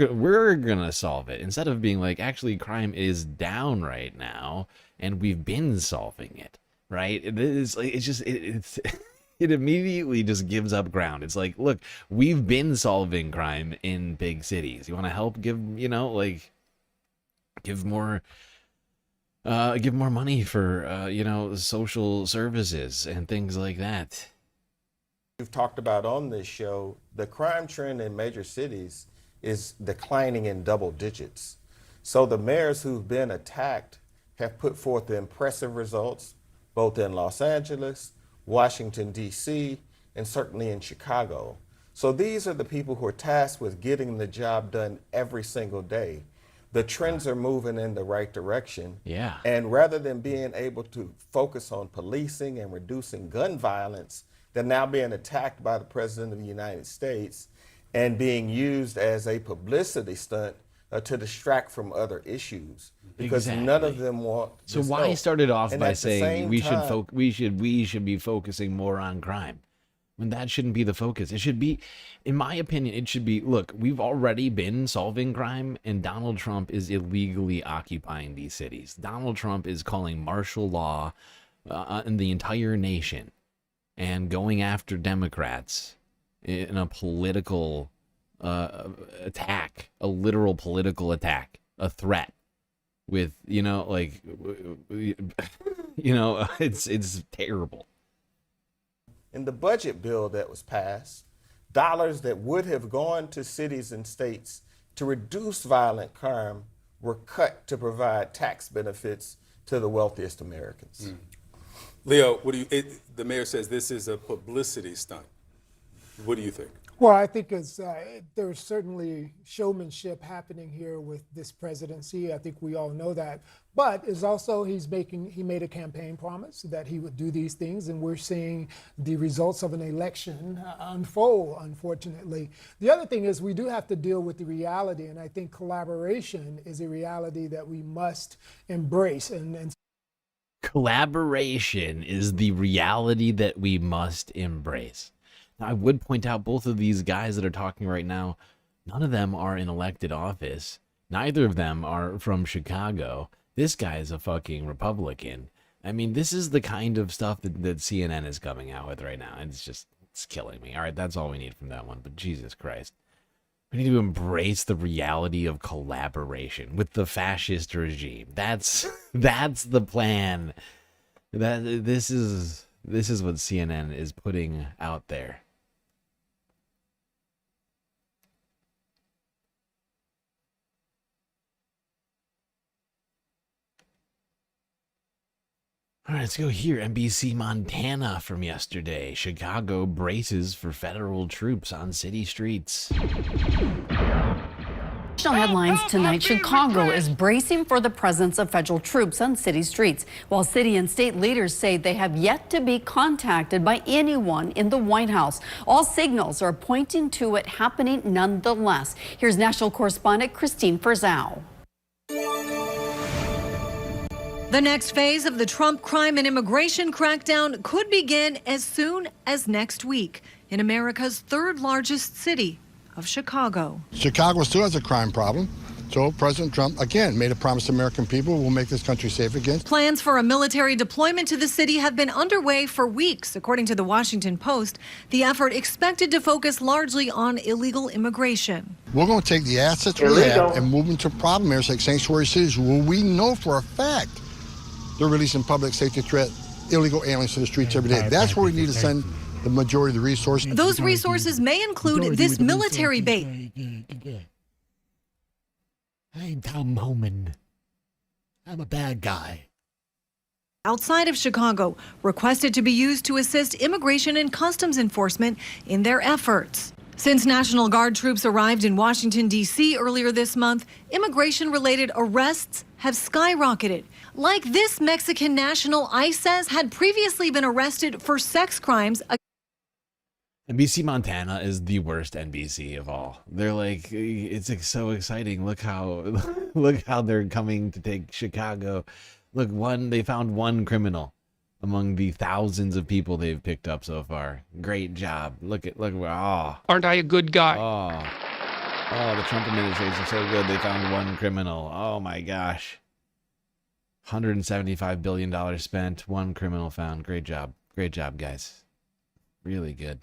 gonna solve it, instead of being like, actually, crime is down right now, and we've been solving it, right? It immediately just gives up ground. It's like, look, we've been solving crime in big cities. You want to help? Give more money for social services and things like that. We've talked about on this show, the crime trend in major cities is declining in double digits. So the mayors who've been attacked have put forth impressive results, both in Los Angeles, Washington, D.C., and certainly in Chicago. So these are the people who are tasked with getting the job done every single day. The trends are moving in the right direction. Yeah. And rather than being able to focus on policing and reducing gun violence, they're now being attacked by the President of the United States and being used as a publicity stunt to distract from other issues, because none of them want. So why help. start it off And by at the saying same we time- should be focusing more on crime, when that shouldn't be the focus? It should be, in my opinion, it should be, look, we've already been solving crime, and Donald Trump is illegally occupying these cities. Donald Trump is calling martial law in the entire nation and going after Democrats in a political attack, a literal political attack, a threat with, it's terrible. In the budget bill that was passed, dollars that would have gone to cities and states to reduce violent crime were cut to provide tax benefits to the wealthiest Americans. Leo, the mayor says this is a publicity stunt. What do you think? Well, I think there's certainly showmanship happening here with this presidency. I think we all know that. But it's also he made a campaign promise that he would do these things, and we're seeing the results of an election unfold, unfortunately. The other thing is we do have to deal with the reality, and I think collaboration is a reality that we must embrace. And Collaboration is the reality that we must embrace. Now, I would point out both of these guys that are talking right now, none of them are in elected office. Neither of them are from Chicago. This guy is a fucking Republican. I mean, this is the kind of stuff that CNN is coming out with right now. It's killing me. All right, that's all we need from that one. But Jesus Christ. We need to embrace the reality of collaboration with the fascist regime. That's the plan. This is what CNN is putting out there. All right, let's go here. NBC Montana from yesterday. Chicago braces for federal troops on city streets. National headlines tonight. Chicago is bracing for the presence of federal troops on city streets, while city and state leaders say they have yet to be contacted by anyone in the White House. All signals are pointing to it happening nonetheless. Here's national correspondent Christine Ferzau. The next phase of the Trump crime and immigration crackdown could begin as soon as next week in America's third largest city of Chicago. Chicago still has a crime problem. So President Trump, again, made a promise to American people, we'll make this country safe again. Plans for a military deployment to the city have been underway for weeks, according to the Washington Post. The effort expected to focus largely on illegal immigration. We're going to take the assets we have and move them to problem areas like sanctuary cities where we know for a fact they're releasing public safety threat, illegal aliens to the streets every day. That's where we need to send the majority of the resources. Those resources may include this military base. I'm Tom Homan. I'm a bad guy. Outside of Chicago, requested to be used to assist immigration and customs enforcement in their efforts. Since National Guard troops arrived in Washington, D.C. earlier this month, immigration-related arrests have skyrocketed. Like this Mexican national, ICE says had previously been arrested for sex crimes. NBC Montana is the worst NBC of all. They're like, it's so exciting. Look how they're coming to take Chicago. Look, they found one criminal among the thousands of people they've picked up so far. Great job. Look, Aren't I a good guy? Oh, the Trump administration is so good. They found one criminal. Oh my gosh. $175 billion spent, one criminal found. Great job. Great job, guys. Really good.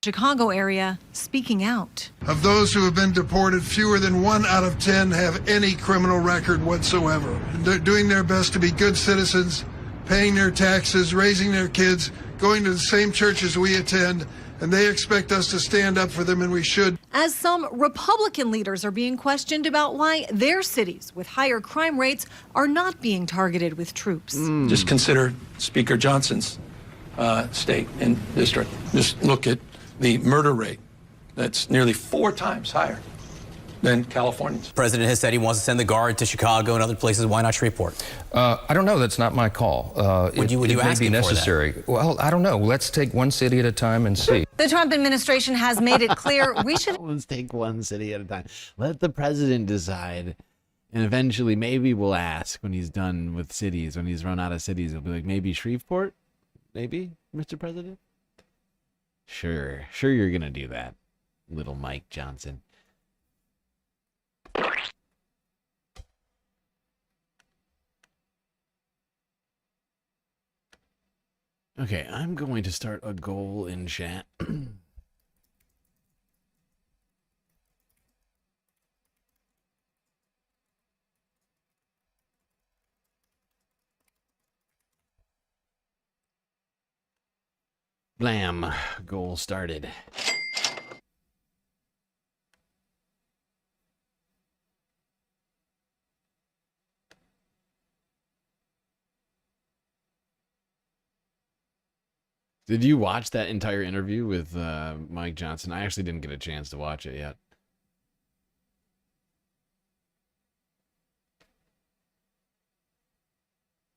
Chicago area speaking out. Of those who have been deported, fewer than 1 out of 10 have any criminal record whatsoever. They're doing their best to be good citizens, paying their taxes, raising their kids, going to the same churches we attend, and they expect us to stand up for them, and we should. As some Republican leaders are being questioned about why their cities with higher crime rates are not being targeted with troops. Just consider Speaker Johnson's state and district. Just look at the murder rate. That's nearly 4 times higher than California's. The president has said he wants to send the Guard to Chicago and other places. Why not Shreveport? I don't know. That's not my call. Would you ask may be him for necessary. that? Well, I don't know. Let's take one city at a time and see. The Trump administration has made it clear we should. Let's take one city at a time. Let the president decide. And eventually, maybe we'll ask when he's done with cities, when he's run out of cities. He'll be like, maybe Shreveport? Maybe, Mr. President? Sure you're gonna do that, little Mike Johnson. Okay, I'm going to start a goal in chat. Blam, goal started. Did you watch that entire interview with Mike Johnson? I actually didn't get a chance to watch it yet.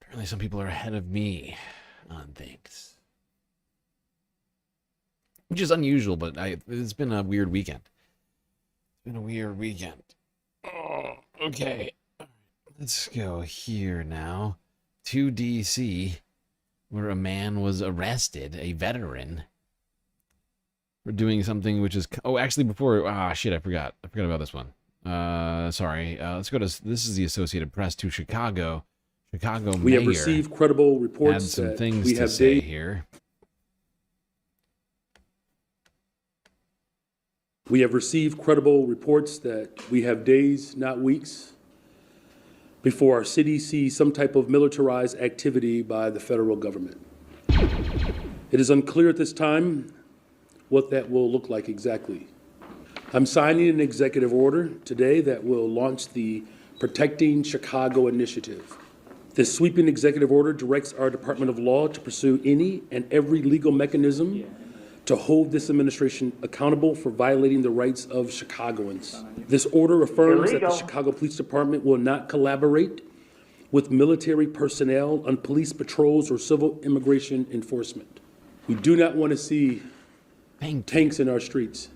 Apparently some people are ahead of me on things. Which is unusual, but it's been a weird weekend. Oh, okay. Let's go here now to DC, where a man was arrested, a veteran, for doing something which is... Oh, actually, before... shit, I forgot about this one. Sorry. Let's go to... This is the Associated Press to Chicago. Chicago We mayor have received credible reports had some that things we to have say here. We have received credible reports that we have days, not weeks, before our city sees some type of militarized activity by the federal government. It is unclear at this time what that will look like exactly. I'm signing an executive order today that will launch the Protecting Chicago Initiative. This sweeping executive order directs our Department of Law to pursue any and every legal mechanism to hold this administration accountable for violating the rights of Chicagoans. This order affirms that the Chicago Police Department will not collaborate with military personnel on police patrols or civil immigration enforcement. We do not want to see tanks in our streets.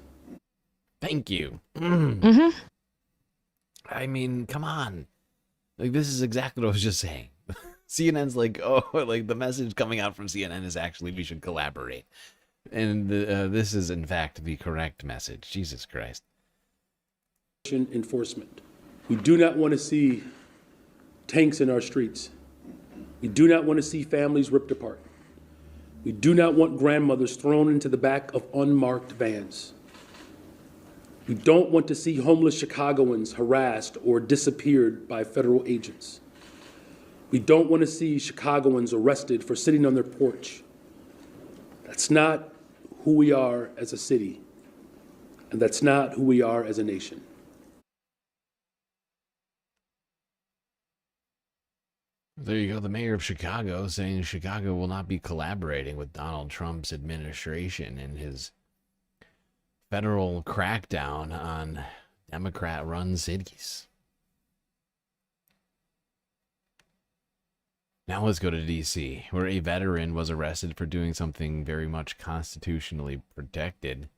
Thank you. I mean, come on. Like, this is exactly what I was just saying. CNN's like, oh, like the message coming out from CNN is actually we should collaborate. And this is, in fact, the correct message. Jesus Christ. Enforcement. We do not want to see tanks in our streets. We do not want to see families ripped apart. We do not want grandmothers thrown into the back of unmarked vans. We don't want to see homeless Chicagoans harassed or disappeared by federal agents. We don't want to see Chicagoans arrested for sitting on their porch. That's not who we are as a city. And that's not who we are as a nation. There you go. The mayor of Chicago saying Chicago will not be collaborating with Donald Trump's administration in his federal crackdown on Democrat-run cities. Now let's go to D.C., where a veteran was arrested for doing something very much constitutionally protected.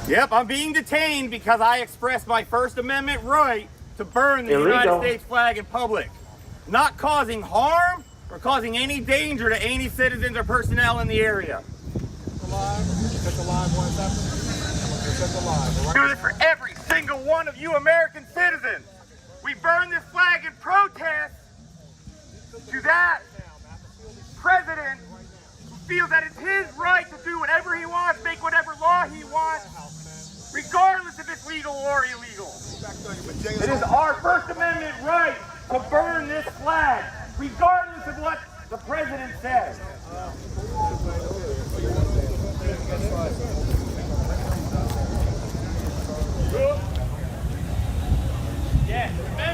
Yep, I'm being detained because I expressed my First Amendment right to burn the United States flag in public, not causing harm or causing any danger to any citizens or personnel in the area. Do this for every single one of you American citizens. We burn this flag in protest to that president who feels that it's his right to do whatever he wants, make whatever law he wants, regardless if it's legal or illegal. It is our First Amendment right to burn this flag, regardless of what the president says.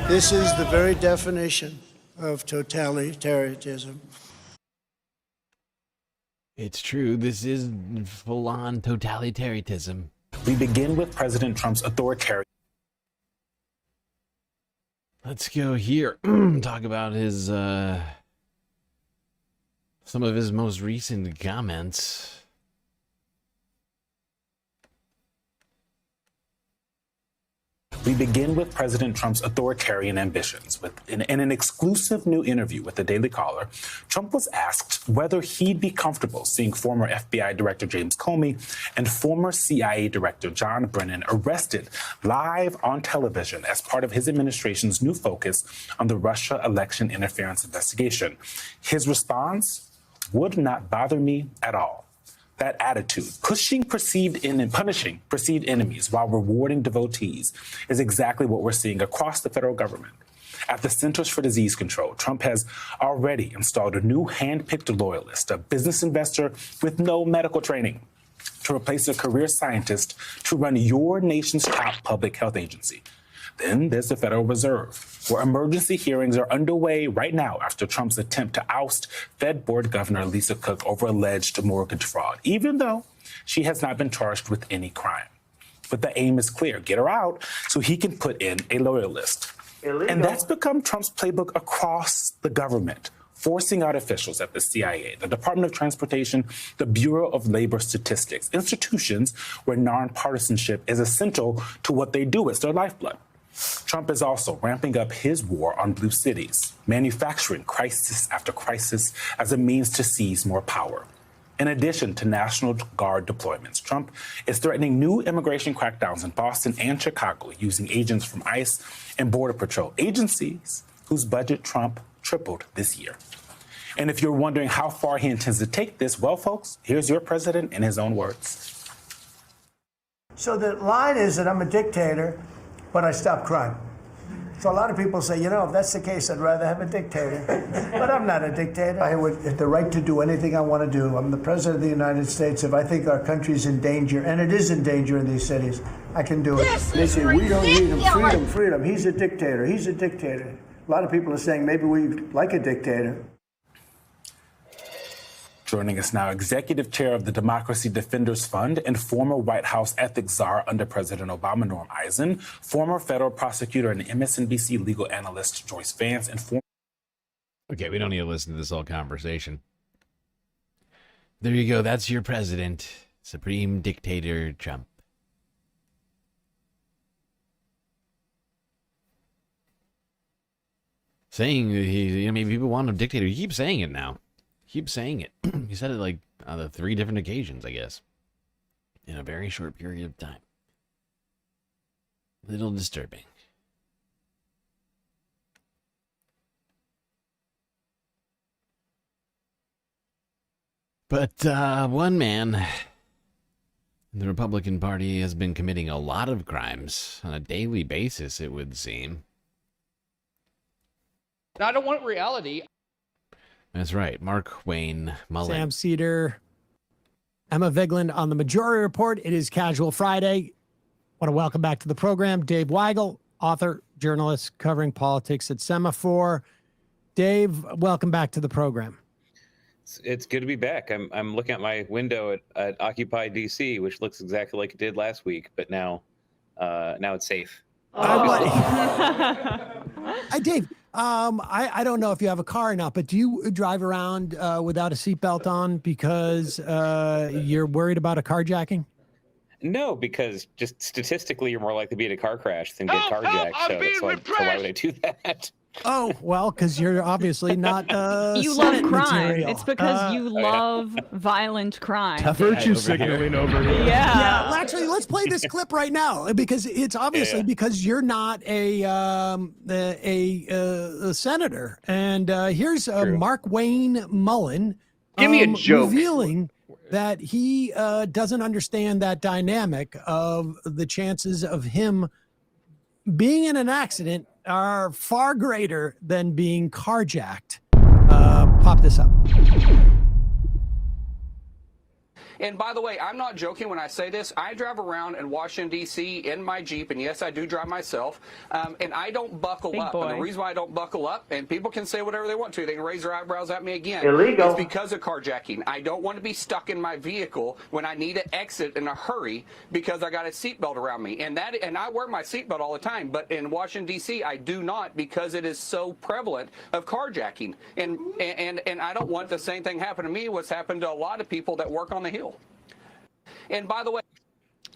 This is the very definition of totalitarianism. It's true. This is full-on totalitarianism. We begin with President Trump's authoritarian. Let's go here. Talk about his some of his most recent comments. We begin with President Trump's authoritarian ambitions. In an exclusive new interview with the Daily Caller, Trump was asked whether he'd be comfortable seeing former FBI Director James Comey and former CIA Director John Brennan arrested live on television as part of his administration's new focus on the Russia election interference investigation. His response would not bother me at all. That attitude, punishing perceived enemies while rewarding devotees, is exactly what we're seeing across the federal government. At the Centers for Disease Control, Trump has already installed a new hand-picked loyalist, a business investor with no medical training, to replace a career scientist to run your nation's top public health agency. Then there's the Federal Reserve, where emergency hearings are underway right now after Trump's attempt to oust Fed Board Governor Lisa Cook over alleged mortgage fraud, even though she has not been charged with any crime. But the aim is clear. Get her out so he can put in a loyalist. Illegal. And that's become Trump's playbook across the government, forcing out officials at the CIA, the Department of Transportation, the Bureau of Labor Statistics, institutions where nonpartisanship is essential to what they do. It's their lifeblood. Trump is also ramping up his war on blue cities, manufacturing crisis after crisis as a means to seize more power. In addition to National Guard deployments, Trump is threatening new immigration crackdowns in Boston and Chicago using agents from ICE and Border Patrol, agencies whose budget Trump tripled this year. And if you're wondering how far he intends to take this, well, folks, here's your president in his own words. So the line is that I'm a dictator, but I stop crime. So a lot of people say, you know, if that's the case, I'd rather have a dictator. But I'm not a dictator. I would have the right to do anything I want to do. I'm the president of the United States. If I think our country's in danger, and it is in danger in these cities, I can do it. They say, we don't need him. Freedom, freedom. He's a dictator. He's a dictator. A lot of people are saying maybe we like a dictator. Joining us now, Executive Chair of the Democracy Defenders Fund and former White House ethics czar under President Obama, Norm Eisen, former federal prosecutor and MSNBC legal analyst Joyce Vance, and former... Okay, we don't need to listen to this whole conversation. There you go. That's your president, Supreme Dictator Trump. Saying maybe people want a dictator. He keeps saying it now. Keep saying it. He said it like on 3 different occasions, I guess, in a very short period of time. Little disturbing. But one man in the Republican Party has been committing a lot of crimes on a daily basis, it would seem. I don't want reality. That's right. Markwayne Mullin. Sam Cedar. Emma Vigeland on the Majority Report. It is Casual Friday. Want to welcome back to the program Dave Weigel, author, journalist covering politics at Semaphore. Dave, welcome back to the program. It's good to be back. I'm looking at my window at Occupy DC, which looks exactly like it did last week, but now it's safe. Dave, I don't know if you have a car or not, but do you drive around without a seatbelt on because you're worried about a carjacking? No, because just statistically, you're more likely to be in a car crash than get carjacked. So why would I do that? Oh, well, because you're obviously not you love Senate crime. material. It's because you love violent crime. Virtue signaling over here. Yeah. Well, actually, let's play this clip right now because it's obviously because you're not a senator. And here's Markwayne Mullin. Give me a joke. Revealing that he doesn't understand that dynamic of the chances of him being in an accident are far greater than being carjacked. Pop this up. And by the way, I'm not joking when I say this. I drive around in Washington, D.C. in my Jeep, and yes, I do drive myself, and I don't buckle up. And the reason why I don't buckle up, and people can say whatever they want to, they can raise their eyebrows at me again. Illegal. It's because of carjacking. I don't want to be stuck in my vehicle when I need to exit in a hurry because I got a seatbelt around me. And I wear my seatbelt all the time, but in Washington, D.C., I do not because it is so prevalent of carjacking. And I don't want the same thing happen to me, what's happened to a lot of people that work on the Hill. And by the way,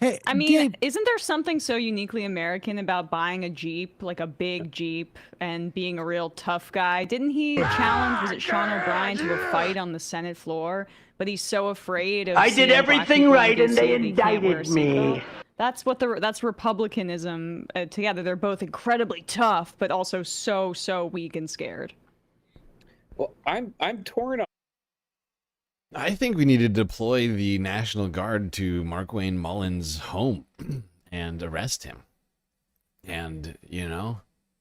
hey, I mean, isn't there something so uniquely American about buying a Jeep, like a big Jeep, and being a real tough guy? Didn't he challenge, was it Sean O'Brien, to a fight on the Senate floor? But he's so afraid of. I did everything right, and they indicted me. That's republicanism together. They're both incredibly tough, but also so weak and scared. Well, I'm torn on. I think we need to deploy the National Guard to Markwayne Mullin's home and arrest him. And,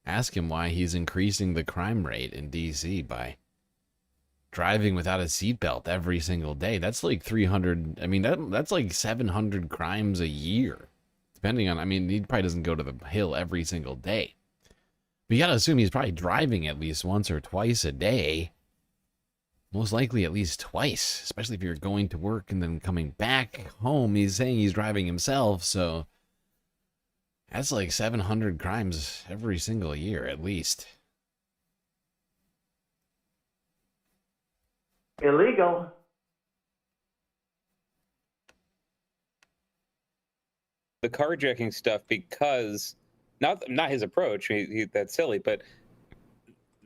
ask him why he's increasing the crime rate in D.C. by driving without a seatbelt every single day. That's like 300, that's like 700 crimes a year. Depending on, he probably doesn't go to the Hill every single day. But you gotta assume he's probably driving at least once or twice a day. Most likely at least twice, especially if you're going to work and then coming back home. He's saying he's driving himself, so that's like 700 crimes every single year at least. Illegal. The carjacking stuff because not his approach. That's silly, but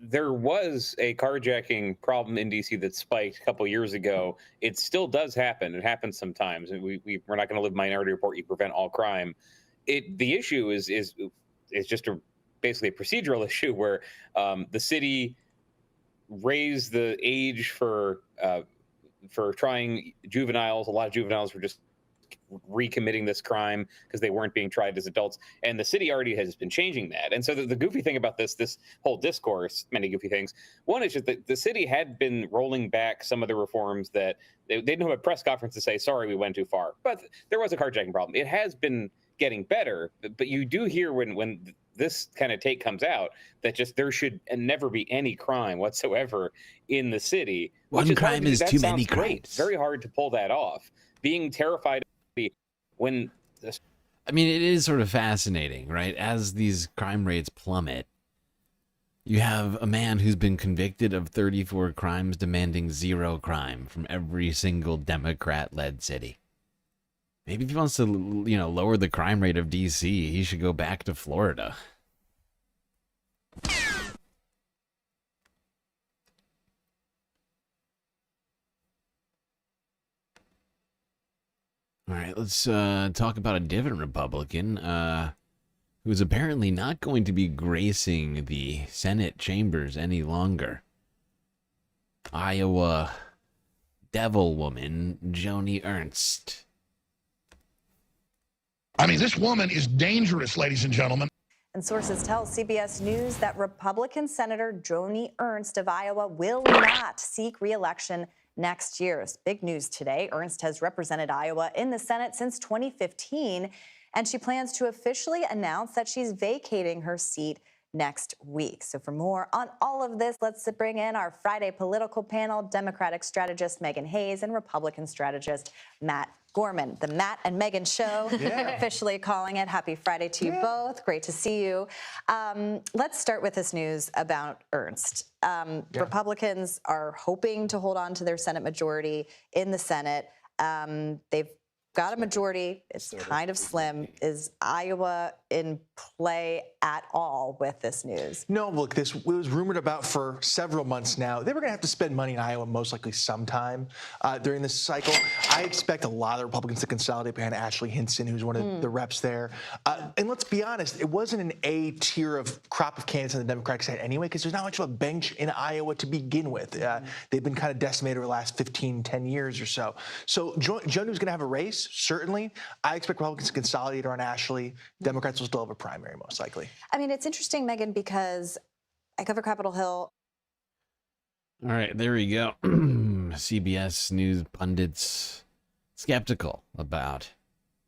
there was a carjacking problem in DC that spiked a couple years ago. It still does happen. It happens sometimes. And we're not going to live Minority Report. You prevent all crime. The issue is just basically a procedural issue where the city raised the age for trying juveniles. A lot of juveniles were just recommitting this crime because they weren't being tried as adults, and the city already has been changing that. And so the goofy thing about this whole discourse, many goofy things, one is just that the city had been rolling back some of the reforms that they didn't have a press conference to say, sorry, we went too far, but there was a carjacking problem. It has been getting better, but you do hear when this kind of take comes out that just there should never be any crime whatsoever in the city. One crime is too many crimes. Very hard to pull that off. Being terrified when this, it is sort of fascinating, right? As these crime rates plummet, you have a man who's been convicted of 34 crimes demanding 0 crime from every single Democrat-led city. Maybe if he wants to, lower the crime rate of DC, he should go back to Florida. All right, let's talk about a different Republican who's apparently not going to be gracing the Senate chambers any longer. Iowa devil woman Joanie Ernst. This woman is dangerous, ladies and gentlemen. And sources tell CBS News that Republican Senator Joanie Ernst of Iowa will not seek re-election next year. Big news today. Ernst has represented Iowa in the Senate since 2015, and she plans to officially announce that she's vacating her seat next week. So for more on all of this, let's bring in our Friday political panel, Democratic strategist Megan Hayes and Republican strategist Matt Gorman. The Matt and Megan show, officially calling it. Happy Friday to you both. Great to see you. Let's start with this news about Ernst. Republicans are hoping to hold on to their Senate majority in the Senate. They've got a majority. It's kind of slim. Is Iowa in play at all with this news? No, look, this was rumored about for several months now. They were going to have to spend money in Iowa most likely sometime during this cycle. I expect a lot of the Republicans to consolidate behind Ashley Hinson, who's one of the reps there. And let's be honest, it wasn't an A tier of crop of candidates on the Democratic side anyway, because there's not much of a bench in Iowa to begin with. They've been kind of decimated over the last 10 years or so. So Joanie's going to have a race, certainly. I expect Republicans to consolidate around Ashley. Democrats will still have a primary, most likely. I mean, it's interesting, Megan, because I cover Capitol Hill. All right, there we go. CBS News pundits skeptical about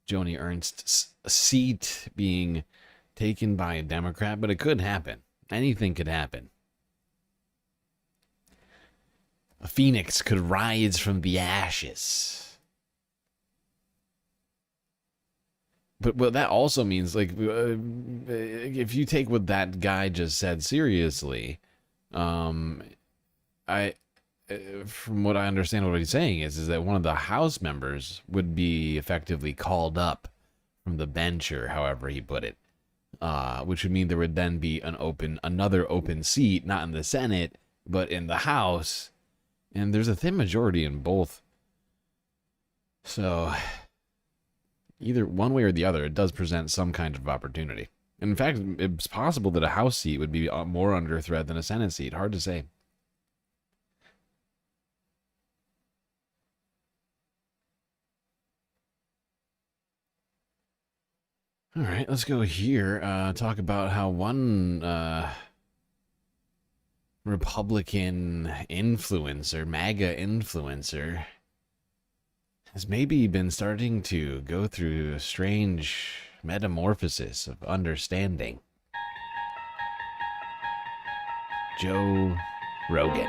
Joni Ernst's seat being taken by a Democrat, but it could happen. Anything could happen. A phoenix could rise from the ashes. But what that also means, like, if you take what that guy just said seriously, from what I understand, what he's saying is that one of the House members would be effectively called up from the bench, or however he put it, which would mean there would then be another open seat, not in the Senate, but in the House, and there's a thin majority in both. So either one way or the other, it does present some kind of opportunity. And in fact, it's possible that a House seat would be more under threat than a Senate seat. Hard to say. All right, let's go here. Talk about how one Republican influencer, MAGA influencer, has maybe been starting to go through a strange metamorphosis of understanding. Joe Rogan.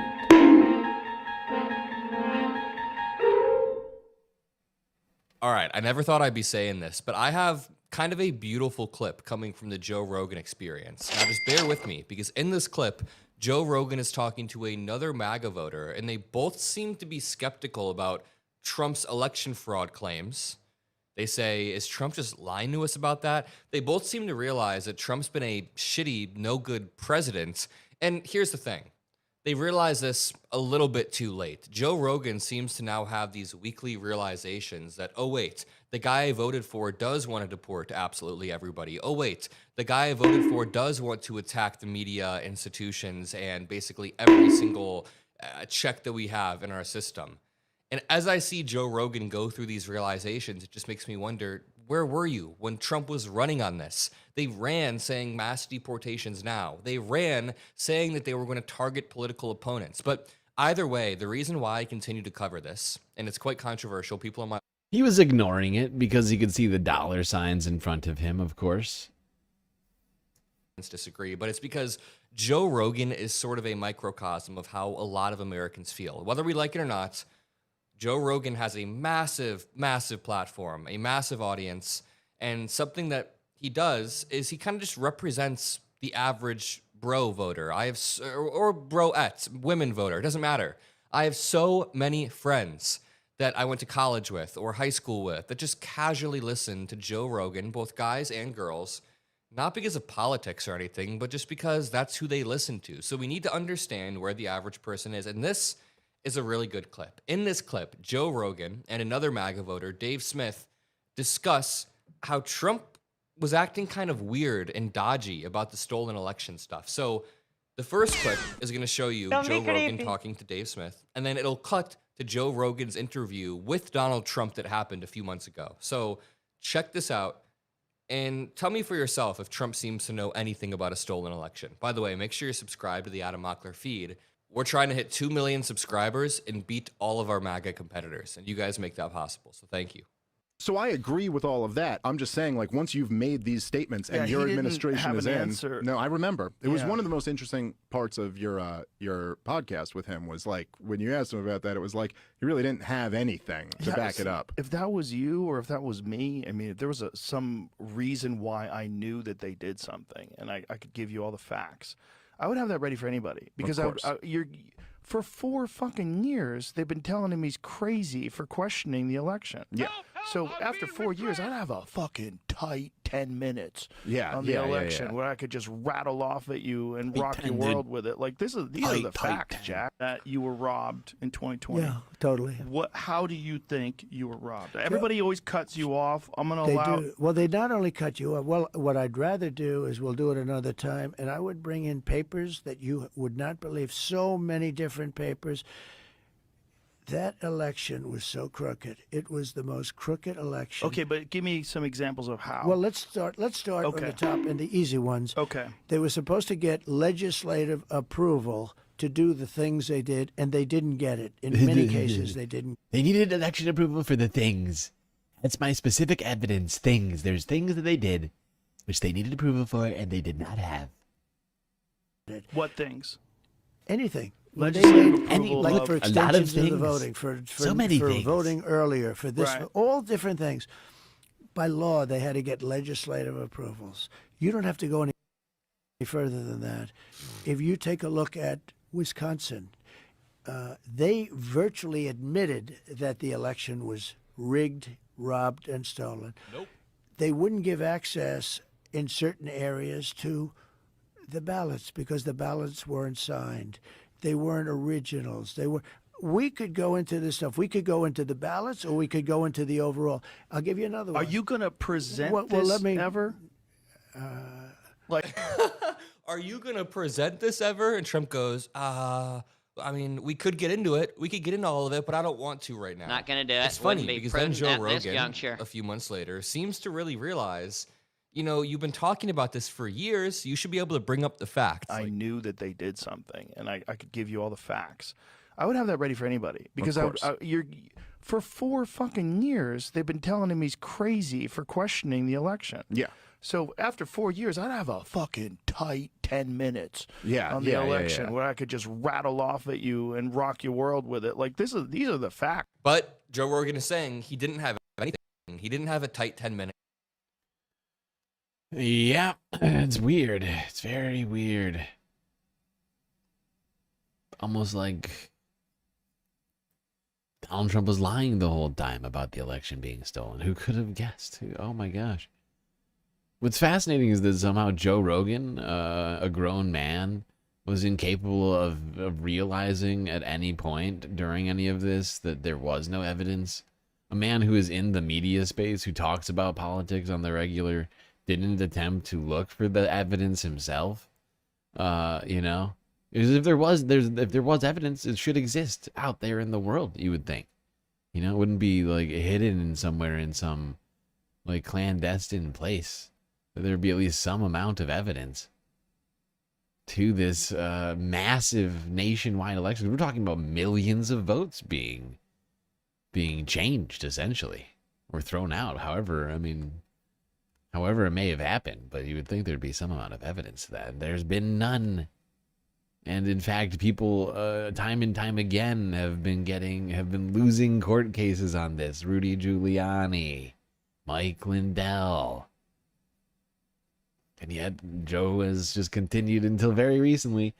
All right, I never thought I'd be saying this, but I have kind of a beautiful clip coming from the Joe Rogan Experience. Now just bear with me, because in this clip, Joe Rogan is talking to another MAGA voter, and they both seem to be skeptical about Trump's election fraud claims. They say, is Trump just lying to us about that? They both seem to realize that Trump's been a shitty, no-good president. And here's the thing. They realize this a little bit too late. Joe Rogan seems to now have these weekly realizations that, oh wait, the guy I voted for does want to deport absolutely everybody. Oh wait, the guy I voted for does want to attack the media institutions and basically every single check that we have in our system. And as I see Joe Rogan go through these realizations, it just makes me wonder, where were you when Trump was running on this? They ran saying mass deportations now. They ran saying that they were going to target political opponents. But either way, the reason why I continue to cover this, and it's quite controversial, people on my... He was ignoring it because he could see the dollar signs in front of him, of course. Disagree, but it's because Joe Rogan is sort of a microcosm of how a lot of Americans feel. Whether we like it or not, Joe Rogan has a massive, massive platform, a massive audience, and something that he does is he kind of just represents the average bro voter. Or broette, women voter, it doesn't matter. I have so many friends that I went to college with or high school with that just casually listen to Joe Rogan, both guys and girls, not because of politics or anything, but just because that's who they listen to. So we need to understand where the average person is, and this is a really good clip. In this clip, Joe Rogan and another MAGA voter, Dave Smith, discuss how Trump was acting kind of weird and dodgy about the stolen election stuff. So the first clip is going to show you Joe Rogan talking to Dave Smith, and then it'll cut to Joe Rogan's interview with Donald Trump that happened a few months ago. So check this out and tell me for yourself if Trump seems to know anything about a stolen election. By the way, make sure you're subscribed to the Adam Mockler feed. We're trying to hit 2 million subscribers and beat all of our MAGA competitors, and you guys make that possible. So thank you. So I agree with all of that. I'm just saying, like, once you've made these statements and your administration is in, no, I remember it was one of the most interesting parts of your podcast with him was like when you asked him about that, it was like he really didn't have anything to back it up. If that was you or if that was me, I mean, if there was some reason why I knew that they did something and I could give you all the facts, I would have that ready for anybody because for 4 fucking years they've been telling him he's crazy for questioning the election. Yeah. So after 4 years, I'd have a fucking tight 10 minutes on the yeah, election where I could just rattle off at you and rock your world with it. Like these are the facts, Jack, that you were robbed in 2020. Yeah, totally. How do you think you were robbed? Everybody always cuts you off. I'm going to They allow. do. Well, they not only cut you off. Well, what I'd rather do is we'll do it another time, and I would bring in papers that you would not believe. So many different papers. That election was so crooked. It was the most crooked election. Okay, but give me some examples of how. Well, let's start on the top and the easy ones. Okay. They were supposed to get legislative approval to do the things they did, and they didn't get it. In many cases, they didn't. They needed election approval for the things. That's my specific evidence. Things. There's things that they did, which they needed approval for, and they did not have. What things? Anything. Legislative Like approval for of- extensions to the voting, for So many for things. voting earlier, for this, Right. for all different things. By law, they had to get legislative approvals. You don't have to go any further than that. If you take a look at Wisconsin, they virtually admitted that the election was rigged, robbed, and stolen. Nope. They wouldn't give access in certain areas to the ballots because the ballots weren't signed. They weren't originals. We could go into this stuff. We could go into the ballots or we could go into the overall. I'll give you another one. Are you going to present Well, this let me- ever? Are you going to present this ever? And Trump goes, I mean, we could get into it. We could get into all of it, but I don't want to right now. Not gonna do it. It's funny Wouldn't be because then prudent Joe at this Rogan, juncture. a few months later, seems to really realize, you know, you've been talking about this for years. You should be able to bring up the facts. I knew that they did something, and I could give you all the facts. I would have that ready for anybody because course. for 4 fucking years they've been telling him he's crazy for questioning the election. Yeah. So after 4 years, I'd have a fucking tight 10 minutes on the yeah, election where I could just rattle off at you and rock your world with it. Like these are the facts. But Joe Rogan is saying he didn't have anything. He didn't have a tight 10 minutes. Yeah, it's weird. It's very weird. Almost like Donald Trump was lying the whole time about the election being stolen. Who could have guessed? Oh my gosh. What's fascinating is that somehow Joe Rogan, a grown man, was incapable of realizing at any point during any of this that there was no evidence. A man who is in the media space, who talks about politics on the regular, didn't attempt to look for the evidence himself. You know, if there was evidence, it should exist out there in the world. You would think, you know, it wouldn't be like hidden in somewhere in some like clandestine place. There'd be at least some amount of evidence to this massive nationwide election. We're talking about millions of votes being changed essentially or thrown out. However it may have happened, but you would think there'd be some amount of evidence to that. There's been none. And in fact, people time and time again have been losing court cases on this. Rudy Giuliani, Mike Lindell. And yet Joe has just continued until very recently.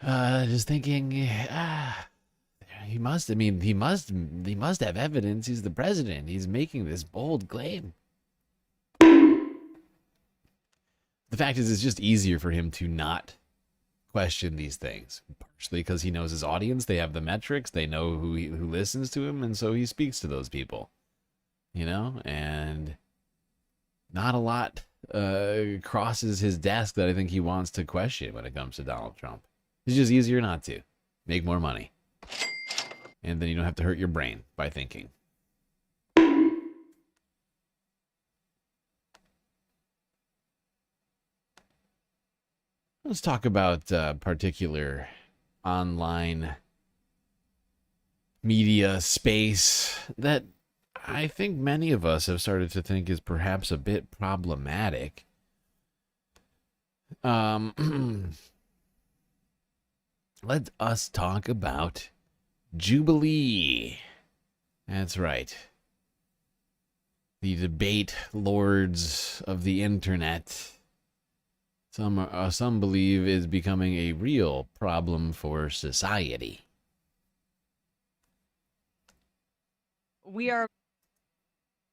Just thinking, he must have evidence. He's the president. He's making this bold claim. The fact is, it's just easier for him to not question these things, partially because he knows his audience. They have the metrics. They know who listens to him, and so he speaks to those people. You know, and not a lot crosses his desk that I think he wants to question when it comes to Donald Trump. It's just easier not to. Make more money. And then you don't have to hurt your brain by thinking. Let's talk about particular online media space that I think many of us have started to think is perhaps a bit problematic. Let us talk about Jubilee. That's right. The debate lords of the internet. Some believe is becoming a real problem for society. We are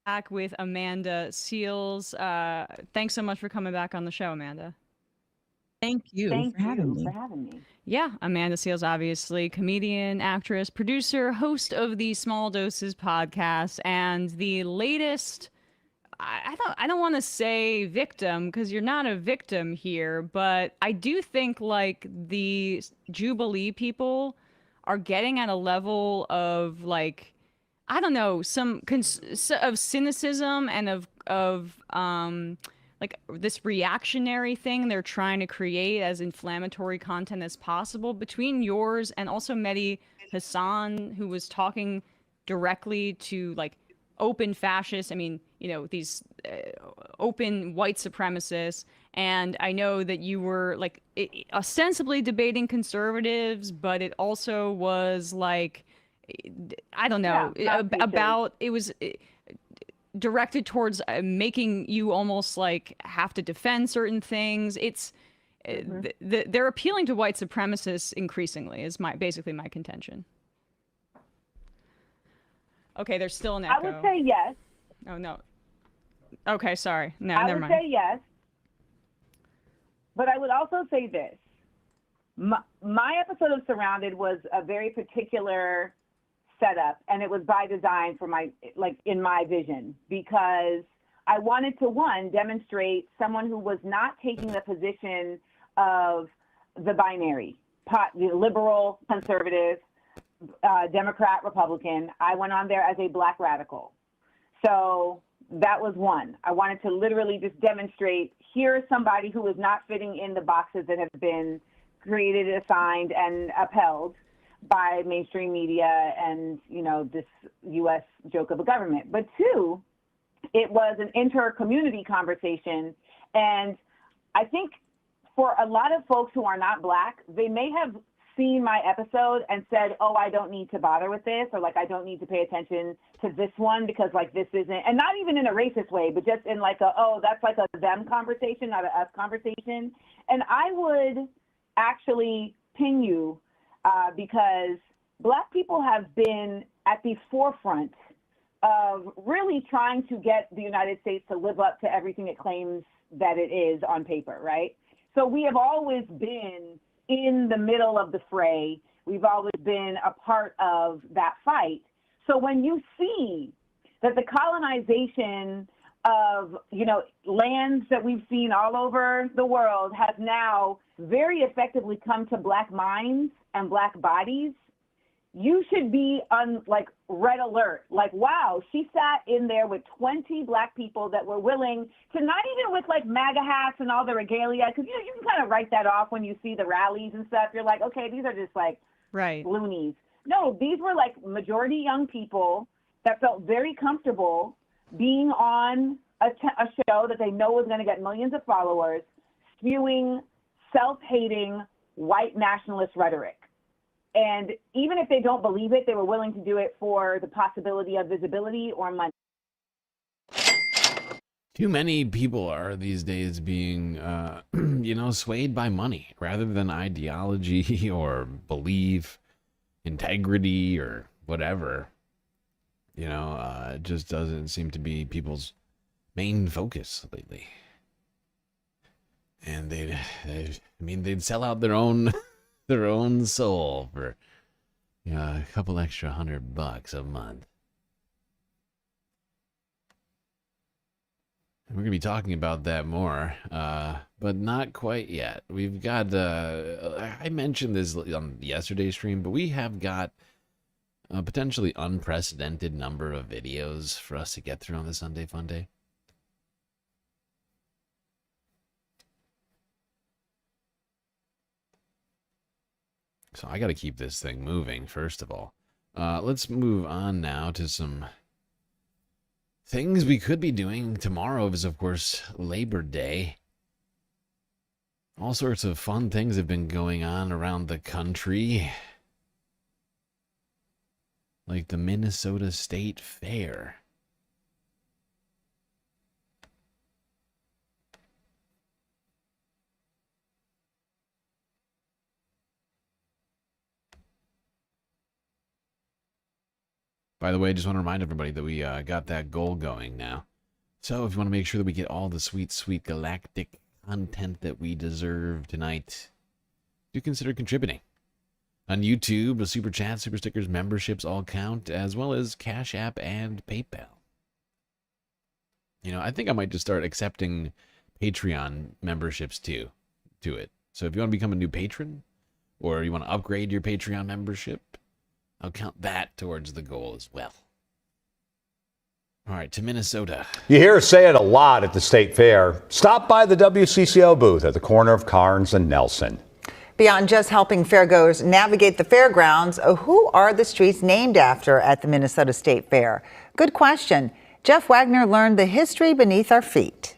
back with Amanda Seals. Thanks so much for coming back on the show, Amanda. Thank you for having me. Yeah, Amanda Seals, obviously comedian, actress, producer, host of the Small Doses podcast, and the latest. I don't want to say victim because you're not a victim here, but I do think like the Jubilee people are getting at a level of like, I don't know, some of cynicism and of like this reactionary thing they're trying to create as inflammatory content as possible between yours and also Mehdi Hassan, who was talking directly to like open fascists. I mean, you know, these open white supremacists. And I know that you were like ostensibly debating conservatives, but it also was like, I don't know, about it was directed towards making you almost like have to defend certain things. It's they're appealing to white supremacists increasingly is basically my contention. Okay, there's still an echo. I would say yes. Oh no. Okay, sorry. No, I never would mind. say yes. But I would also say this. My episode of Surrounded was a very particular setup, and it was by design for in my vision, because I wanted to, one, demonstrate someone who was not taking the position of the binary, the liberal, conservative, Democrat, Republican. I went on there as a black radical. So that was one. I wanted to literally just demonstrate, here is somebody who is not fitting in the boxes that have been created, assigned, and upheld by mainstream media and, you know, this U.S. joke of a government. But two, it was an inter-community conversation. And I think for a lot of folks who are not black, they may have seen my episode and said, oh, I don't need to bother with this, or like, I don't need to pay attention to this one because like this isn't, and not even in a racist way, but just in like that's like a them conversation, not a us conversation. And I would actually ping you because black people have been at the forefront of really trying to get the United States to live up to everything it claims that it is on paper, right? So we have always been in the middle of the fray. We've always been a part of that fight. So when you see that the colonization of, you know, lands that we've seen all over the world has now very effectively come to black minds and black bodies, you should be on like red alert. Like, wow, she sat in there with 20 black people that were willing to, not even with like MAGA hats and all the regalia, because you know, you can kind of write that off when you see the rallies and stuff. You're like, okay, these are just like loonies. No, these were like majority young people that felt very comfortable being on a show that they know is going to get millions of followers, spewing self-hating white nationalist rhetoric. And even if they don't believe it, they were willing to do it for the possibility of visibility or money. Too many people are these days being, you know, swayed by money rather than ideology or belief, integrity, or whatever. You know, it just doesn't seem to be people's main focus lately. And they'd sell out their own soul for, you know, a couple extra $100 a month. And we're gonna be talking about that more, but not quite yet. We've got I mentioned this on yesterday's stream, but we have got a potentially unprecedented number of videos for us to get through on the Sunday Funday. So I got to keep this thing moving, first of all. Let's move on now to some things we could be doing. Tomorrow is, of course, Labor Day. All sorts of fun things have been going on around the country. Like the Minnesota State Fair. By the way, I just want to remind everybody that we got that goal going now. So if you want to make sure that we get all the sweet, sweet galactic content that we deserve tonight, do consider contributing. On YouTube, Super Chat, Super Stickers, memberships all count, as well as Cash App and PayPal. You know, I think I might just start accepting Patreon memberships too, to it. So if you want to become a new patron, or you want to upgrade your Patreon membership, I'll count that towards the goal as well. All right, to Minnesota. You hear us say it a lot at the State Fair. Stop by the WCCO booth at the corner of Carnes and Nelson. Beyond just helping fairgoers navigate the fairgrounds, who are the streets named after at the Minnesota State Fair? Good question. Jeff Wagner learned the history beneath our feet.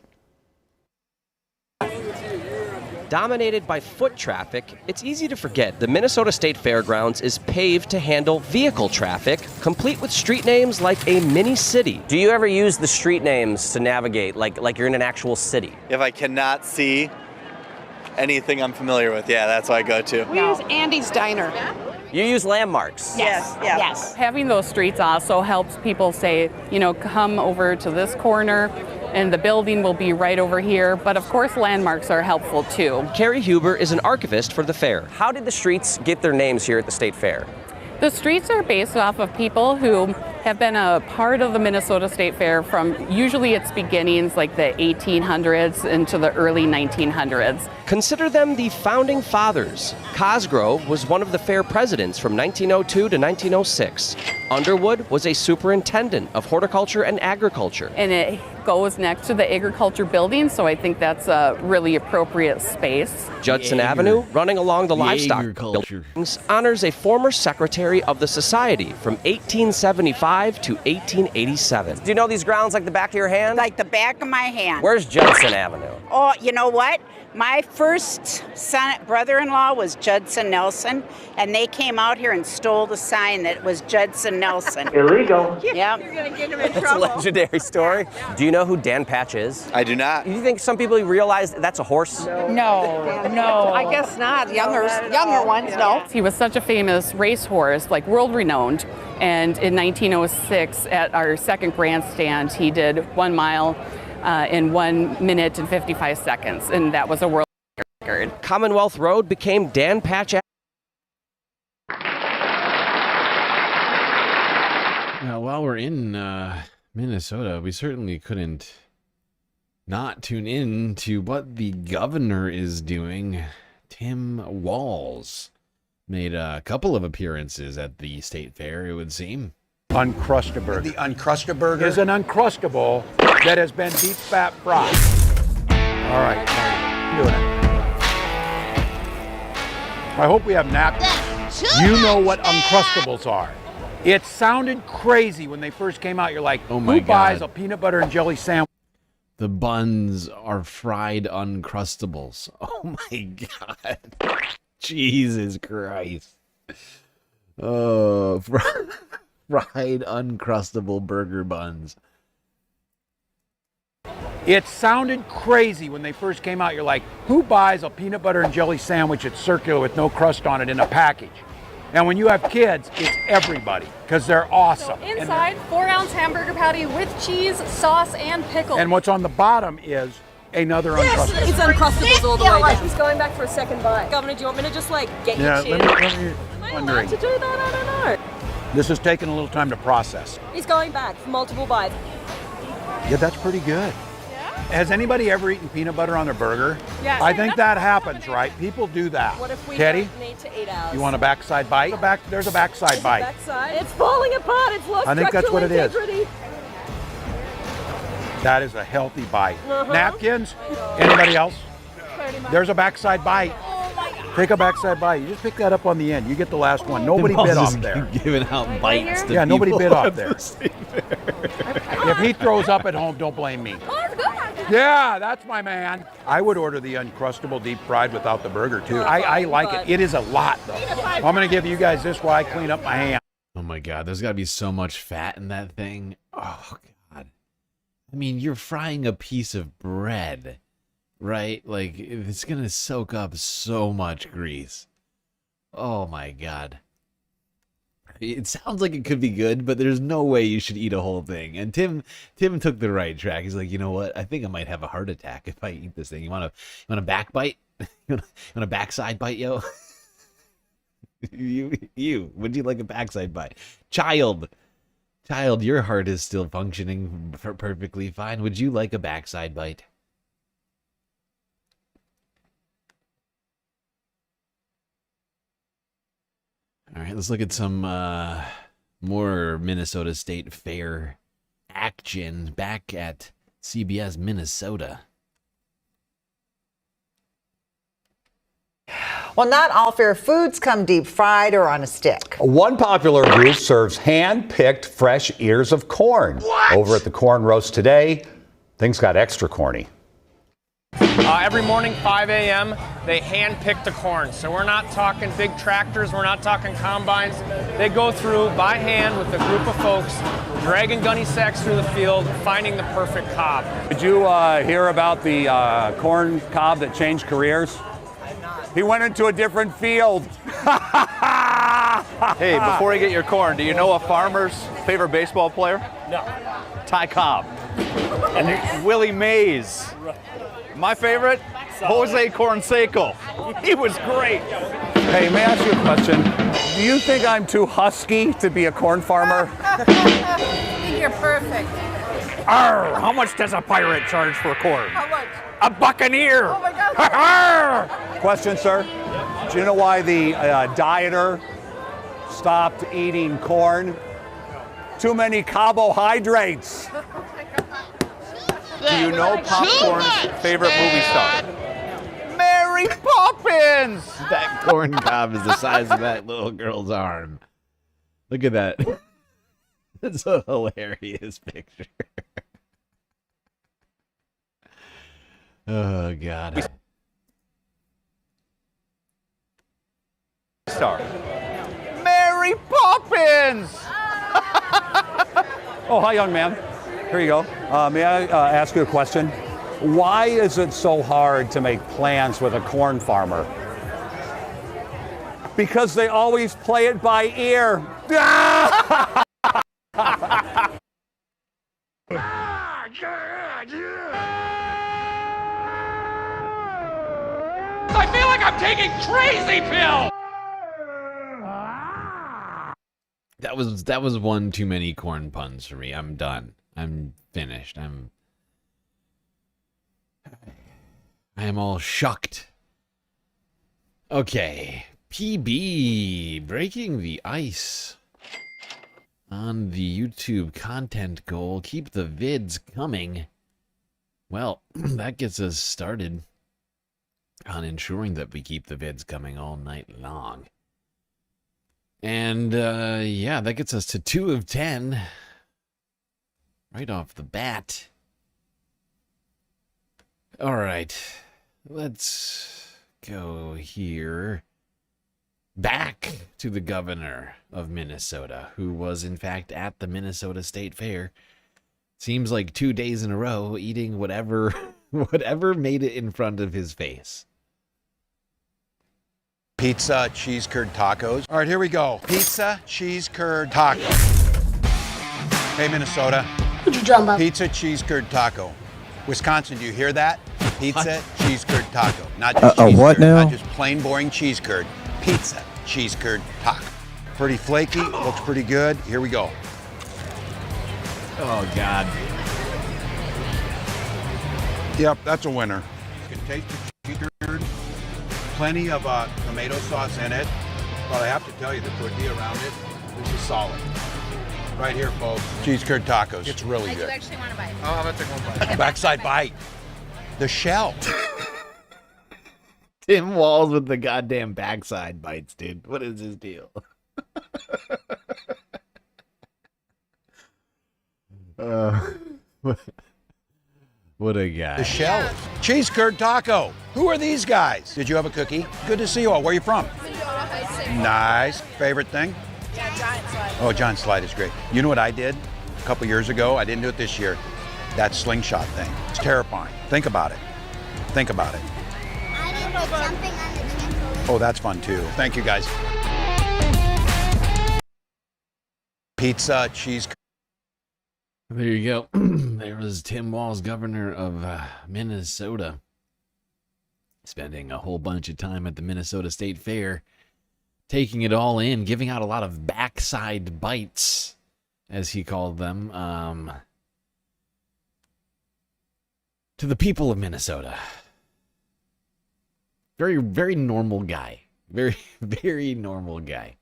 Dominated by foot traffic, it's easy to forget the Minnesota State Fairgrounds is paved to handle vehicle traffic, complete with street names like a mini city. Do you ever use the street names to navigate, like you're in an actual city? If I cannot see anything I'm familiar with, yeah, that's what I go to. We use Andy's Diner. You use landmarks? Yes. Having those streets also helps people say, come over to this corner, and the building will be right over here. But of course, landmarks are helpful too. Carrie Huber is an archivist for the fair. How did the streets get their names here at the State Fair? The streets are based off of people who have been a part of the Minnesota State Fair from usually its beginnings, like the 1800s into the early 1900s. Consider them the founding fathers. Cosgrove was one of the fair presidents from 1902 to 1906. Underwood was a superintendent of horticulture and agriculture. And it goes next to the agriculture building, so I think that's a really appropriate space. Judson Avenue, running along the livestock buildings, honors a former secretary of the society from 1875 to 1887. Do you know these grounds like the back of your hand? Like the back of my hand. Where's Judson Avenue? Oh, you know what? My first brother-in-law was Judson Nelson, and they came out here and stole the sign that was Judson Nelson. Illegal. Yeah. You're going to get him in That's trouble. a legendary story. Do you know who Dan Patch is? I do not. Do you think some people realize that's a horse? No. I guess not. Younger ones, no. He was such a famous racehorse, like world-renowned. And in 1906, at our second grandstand, he did 1 mile in 1 minute and 55 seconds, and that was a world record. Commonwealth Road became Dan Patch. Now, while we're in Minnesota, we certainly couldn't not tune in to what the governor is doing. Tim Walz made a couple of appearances at the state fair, it would seem. Uncrustable. The Uncrustable is an Uncrustable that has been deep fat fried. All right, doing it. I hope we have napkins. You know what Uncrustables are. It sounded crazy when they first came out. You're like, oh my who buys God. a peanut butter and jelly sandwich? The buns are fried Uncrustables. Oh my God. Jesus Christ. Oh, fried Uncrustable burger buns. It sounded crazy when they first came out. You're like, who buys a peanut butter and jelly sandwich that's circular with no crust on it in a package? And when you have kids, it's everybody, because they're awesome. So inside, 4-ounce hamburger patty with cheese, sauce, and pickles. And what's on the bottom is another Uncrustable. It's Uncrustables all the way down. He's going back for a second bite. Governor, do you want me to just get you let cheese? me Am I wondering. allowed to do that? I don't know. This is taking a little time to process. He's going back for multiple bites. Yeah, that's pretty good. Has anybody ever eaten peanut butter on their burger? Yes. I think that happens, right? People do that. What if we Teddy, don't need to eat ours? you want a backside bite? There's a backside bite. Backside? It's falling apart. It's lost I think that's what it is. integrity. That is a healthy bite. Uh-huh. Napkins? Anybody else? There's a backside bite. Oh my God. Take a backside bite. You just pick that up on the end. You get the last one. Nobody bit off there. Giving out bites to yeah, nobody people bit off at there. the state fair. If he throws up at home, don't blame me. Yeah, that's my man. I would order the Uncrustable deep fried without the burger, too. I like it. It is a lot, though. I'm going to give you guys this while I clean up my hand. Oh my God, there's got to be so much fat in that thing. Oh God. I mean, you're frying a piece of bread, right? Like, it's going to soak up so much grease. Oh my God. It sounds like it could be good, but there's no way you should eat a whole thing. And Tim took the right track. He's like, you know what? I think I might have a heart attack if I eat this thing. You want a back bite? You want a backside bite, yo? Would you like a backside bite? Child, your heart is still functioning perfectly fine. Would you like a backside bite? All right, let's look at some more Minnesota State Fair action back at CBS Minnesota. Well, not all fair foods come deep fried or on a stick. One popular group serves hand-picked fresh ears of corn. What? Over at the Corn Roast today, things got extra corny. Every morning, 5 a.m., they hand-pick the corn. So we're not talking big tractors, we're not talking combines. They go through by hand with a group of folks, dragging gunny sacks through the field, finding the perfect cob. Did you hear about the corn cob that changed careers? He went into a different field. Hey, before you get your corn, do you know a farmer's favorite baseball player? No. Ty Cobb. And Willie Mays. My favorite, Jose Canseco. He was great. Hey, may I ask you a question? Do you think I'm too husky to be a corn farmer? I think you're perfect. Arr, how much does a pirate charge for corn? How much? A buccaneer. Oh my God. Question, sir. Do you know why the dieter stopped eating corn? Too many carbohydrates. Do you know Popcorn's favorite movie star? Mary Poppins! That corn cob is the size of that little girl's arm. Look at that. That's a hilarious picture. Oh, God. Star. Mary Poppins! Oh, hi, young man. Here you go. May I ask you a question? Why is it so hard to make plans with a corn farmer? Because they always play it by ear. I feel like I'm taking crazy pills. That was one too many corn puns for me. I'm done. I'm finished. I am all shucked. Okay. PB breaking the ice on the YouTube content goal. Keep the vids coming. Well, that gets us started on ensuring that we keep the vids coming all night long. And yeah, that gets us to 2 of 10 right off the bat. All right, let's go here. Back to the governor of Minnesota, who was in fact at the Minnesota State Fair. Seems like 2 days in a row eating whatever made it in front of his face. Pizza, cheese curd tacos. All right, here we go. Pizza, cheese curd tacos. Hey, Minnesota. What you talking about? Pizza, cheese curd taco. Wisconsin, do you hear that? Pizza, cheese curd taco. Not just cheese what curd, now? not just plain boring cheese curd. Pizza, cheese curd taco. Pretty flaky, looks pretty good. Here we go. Oh, God. Yep, that's a winner. You can taste the cheese curd. Plenty of tomato sauce in it. But I have to tell you, the tortilla around it, this is solid. Right here, folks. Cheese curd tacos. It's really good. I do actually want to bite. Oh, I'm going to take one bite. Backside bite. The shell. Tim Walz with the goddamn backside bites, dude. What is his deal? What a guy. The shell. Cheese curd taco. Who are these guys? Did you have a cookie? Good to see you all. Where are you from? Nice. Favorite thing? Yeah, giant slide. Oh, giant slide is great. You know what I did a couple years ago? I didn't do it this year. That slingshot thing. It's terrifying. Think about it. Think about it. I didn't know jumping on the trampoline. Oh, that's fun too. Thank you, guys. Pizza, cheese. There you go. There was Tim Walz, governor of Minnesota, spending a whole bunch of time at the Minnesota State Fair, taking it all in, giving out a lot of backside bites, as he called them, to the people of Minnesota. Very, very normal guy. Very, very normal guy.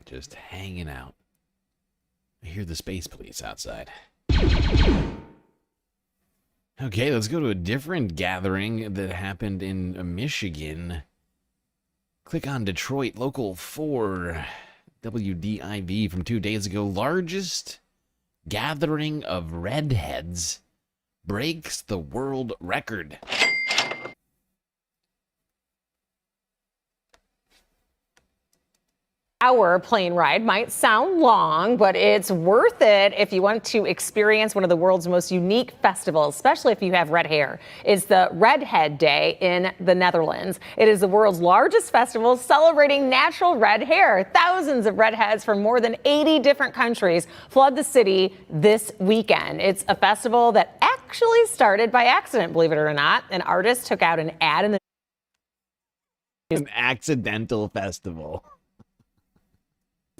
Just hanging out. I hear the space police outside. Okay, let's go to a different gathering that happened in Michigan. Click on Detroit, Local 4, WDIV from 2 days ago. Largest gathering of redheads breaks the world record. Our plane ride might sound long, but it's worth it if you want to experience one of the world's most unique festivals, especially if you have red hair. It's the Redhead Day in the Netherlands. It is the world's largest festival celebrating natural red hair. Thousands of redheads from more than 80 different countries flood the city this weekend. It's a festival that actually started by accident, believe it or not. An artist took out an ad in the... An accidental festival.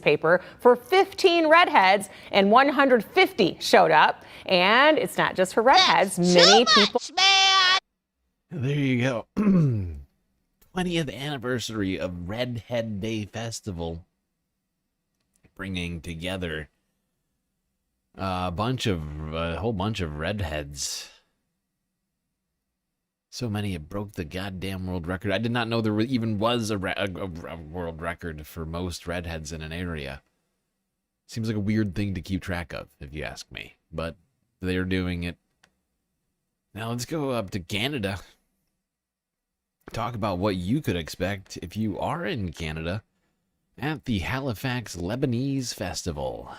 Paper for 15 redheads, and 150 showed up. And it's not just for redheads. Many people. There you go. 20th anniversary of Redhead Day Festival, bringing together a whole bunch of redheads. So many it broke the goddamn world record. I did not know there even was a world record for most redheads in an area. Seems like a weird thing to keep track of, if you ask me. But they're doing it. Now let's go up to Canada. Talk about what you could expect if you are in Canada at the Halifax Lebanese Festival.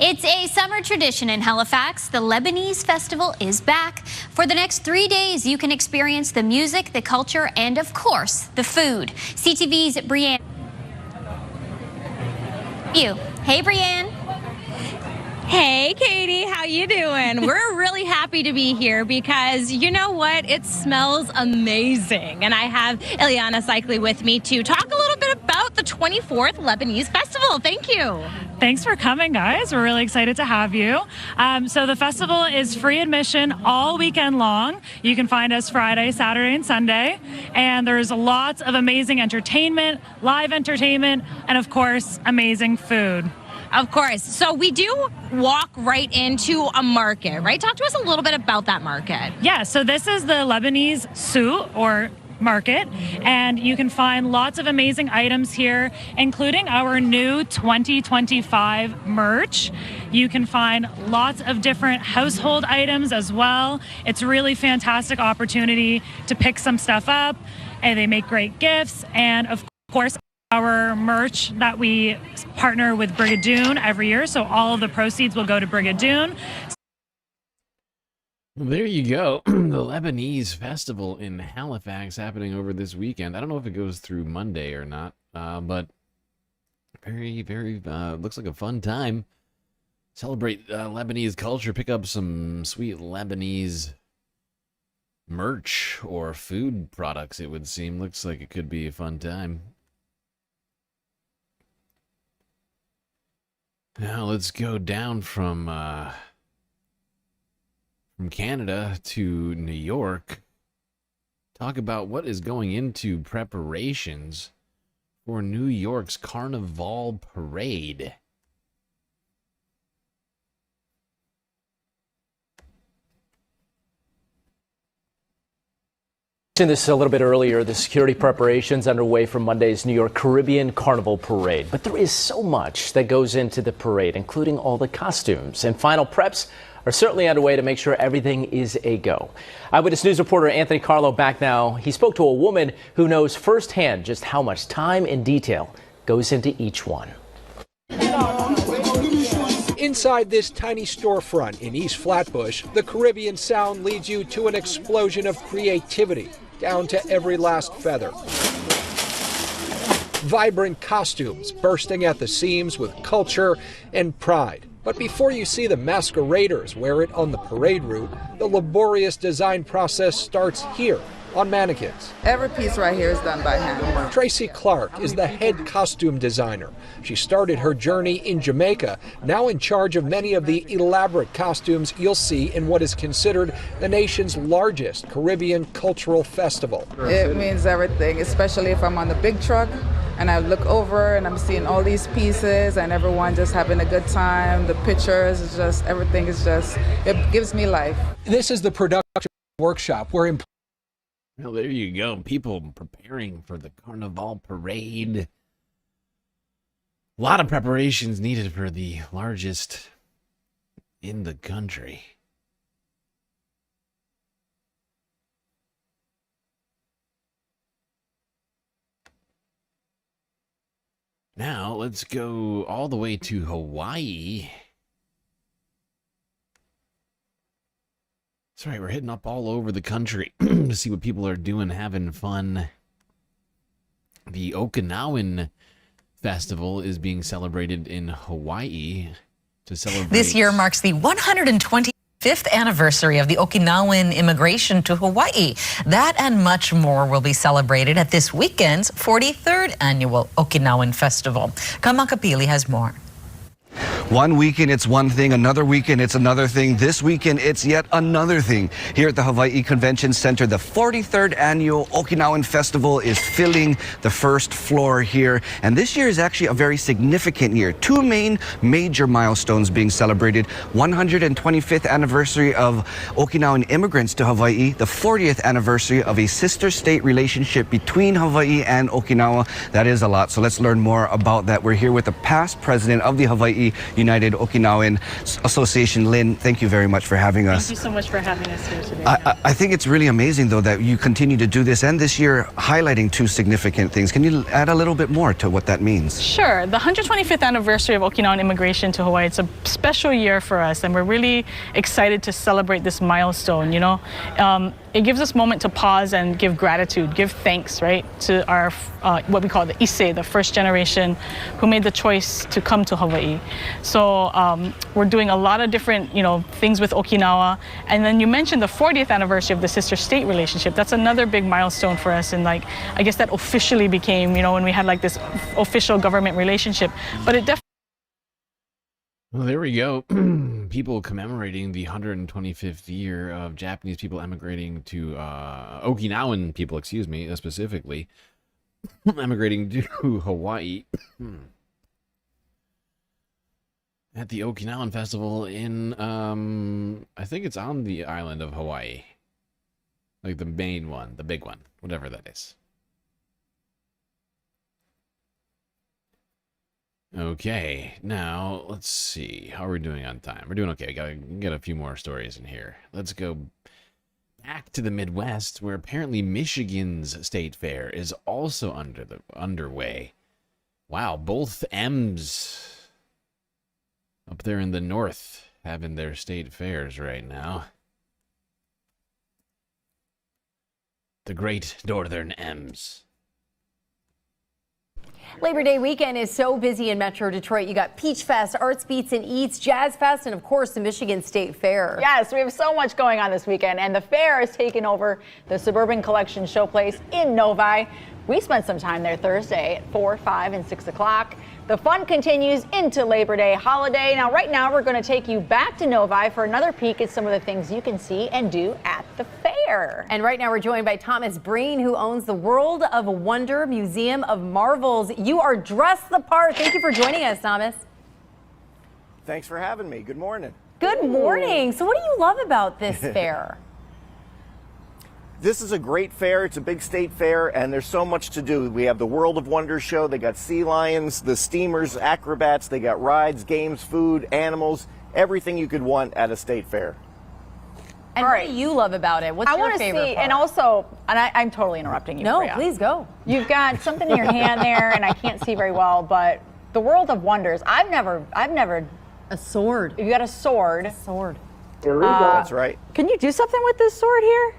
It's a summer tradition in Halifax. The Lebanese Festival is back. For the next 3 days, you can experience the music, the culture, and of course, the food. CTV's Brianne. Hey, Brianne. Hey, Katie, how you doing? We're really happy to be here because you know what? It smells amazing. And I have Ilyana Cycli with me to talk a little bit about the 24th Lebanese Festival. Thank you. Thanks for coming, guys. We're really excited to have you. So the festival is free admission all weekend long. You can find us Friday, Saturday, and Sunday. And there's lots of amazing entertainment, live entertainment, and of course, amazing food. Of course. So we do walk right into a market, right? Talk to us a little bit about that market. Yeah, so this is the Lebanese souk, or market, and you can find lots of amazing items here, including our new 2025 merch. You can find lots of different household items as well. It's a really fantastic opportunity to pick some stuff up, and they make great gifts. And of course, our merch that we partner with Brigadoon every year, so all of the proceeds will go to Brigadoon. Well, there you go. The Lebanese Festival in Halifax happening over this weekend. I don't know if it goes through Monday or not, but very, very, looks like a fun time. Celebrate Lebanese culture. Pick up some sweet Lebanese merch or food products, it would seem. Looks like it could be a fun time. Now let's go down from Canada to New York. Talk about what is going into preparations for New York's Carnival Parade. This a little bit earlier, the security preparations underway for Monday's New York Caribbean Carnival Parade. But there is so much that goes into the parade, including all the costumes. And final preps are certainly underway to make sure everything is a go. Eyewitness News reporter Anthony Carlo back now. He spoke to a woman who knows firsthand just how much time and detail goes into each one. Inside this tiny storefront in East Flatbush, the Caribbean sound leads you to an explosion of creativity, down to every last feather. Vibrant costumes bursting at the seams with culture and pride. But before you see the masqueraders wear it on the parade route, the laborious design process starts here on mannequins. Every piece right here is done by hand. Tracy Clark is the head costume designer. She started her journey in Jamaica, now in charge of many of the elaborate costumes you'll see in what is considered the nation's largest Caribbean cultural festival. It means everything, especially if I'm on the big truck and I look over and I'm seeing all these pieces and everyone just having a good time. The pictures, is just everything is just, it gives me life. This is the production workshop where well, there you go. People preparing for the Carnival Parade. A lot of preparations needed for the largest in the country. Now, let's go all the way to Hawaii. That's right, we're hitting up all over the country to see what people are doing, having fun. The Okinawan Festival is being celebrated in Hawaii to celebrate. This year marks the 125th anniversary of the Okinawan immigration to Hawaii. That and much more will be celebrated at this weekend's 43rd annual Okinawan Festival. Kamakapili has more. One weekend it's one thing, another weekend it's another thing. This weekend it's yet another thing. Here at the Hawaii Convention Center, the 43rd annual Okinawan Festival is filling the first floor here. And this year is actually a very significant year. Two major milestones being celebrated. 125th anniversary of Okinawan immigrants to Hawaii. The 40th anniversary of a sister state relationship between Hawaii and Okinawa. That is a lot. So let's learn more about that. We're here with the past president of the Hawaii United Okinawan Association. Lynn, thank you very much for having us. Thank you so much for having us here today. I think it's really amazing, though, that you continue to do this, and this year highlighting two significant things. Can you add a little bit more to what that means? Sure. The 125th anniversary of Okinawan immigration to Hawaii, it's a special year for us, and we're really excited to celebrate this milestone, you know. It gives us a moment to pause and give gratitude, give thanks, right, to our, what we call the Issei, the first generation who made the choice to come to Hawaii. So we're doing a lot of different, you know, things with Okinawa. And then you mentioned the 40th anniversary of the sister state relationship. That's another big milestone for us. And like, I guess that officially became, you know, when we had like this official government relationship. But it definitely. Well, there we go. People commemorating the 125th year of Japanese people emigrating to Okinawan people, excuse me, specifically emigrating to Hawaii at the Okinawan Festival in I think it's on the island of Hawaii, like the main one, the big one, whatever that is. Okay, now let's see. How are we doing on time? We're doing okay. We gotta get a few more stories in here. Let's go back to the Midwest, where apparently Michigan's state fair is also underway. Wow, both M's up there in the north having their state fairs right now. The great northern M's. Labor Day weekend is so busy in Metro Detroit. You got Peach Fest, Arts Beats and Eats, Jazz Fest, and of course the Michigan State Fair. Yes, we have so much going on this weekend, and the fair is taking over the Suburban Collection Showplace in Novi. We spent some time there Thursday at 4, 5, and 6 o'clock. The fun continues into Labor Day holiday. Now, right now, we're going to take you back to Novi for another peek at some of the things you can see and do at the fair. And right now, we're joined by Thomas Breen, who owns the World of Wonder Museum of Marvels. You are dressed the part. Thank you for joining us, Thomas. Thanks for having me. Good morning. Good morning. So what do you love about this fair? This is a great fair. It's a big state fair, and there's so much to do. We have the World of Wonders show. They got sea lions, the steamers, acrobats. They got rides, games, food, animals, everything you could want at a state fair. And what do you love about it? What's I your want to favorite see, part? and also, and I'm totally interrupting you. No, Freya. please go. You've got something in your hand there, and I can't see very well, but the World of Wonders. I've never. A sword. You got a sword. A sword. That's right. Can you do something with this sword here?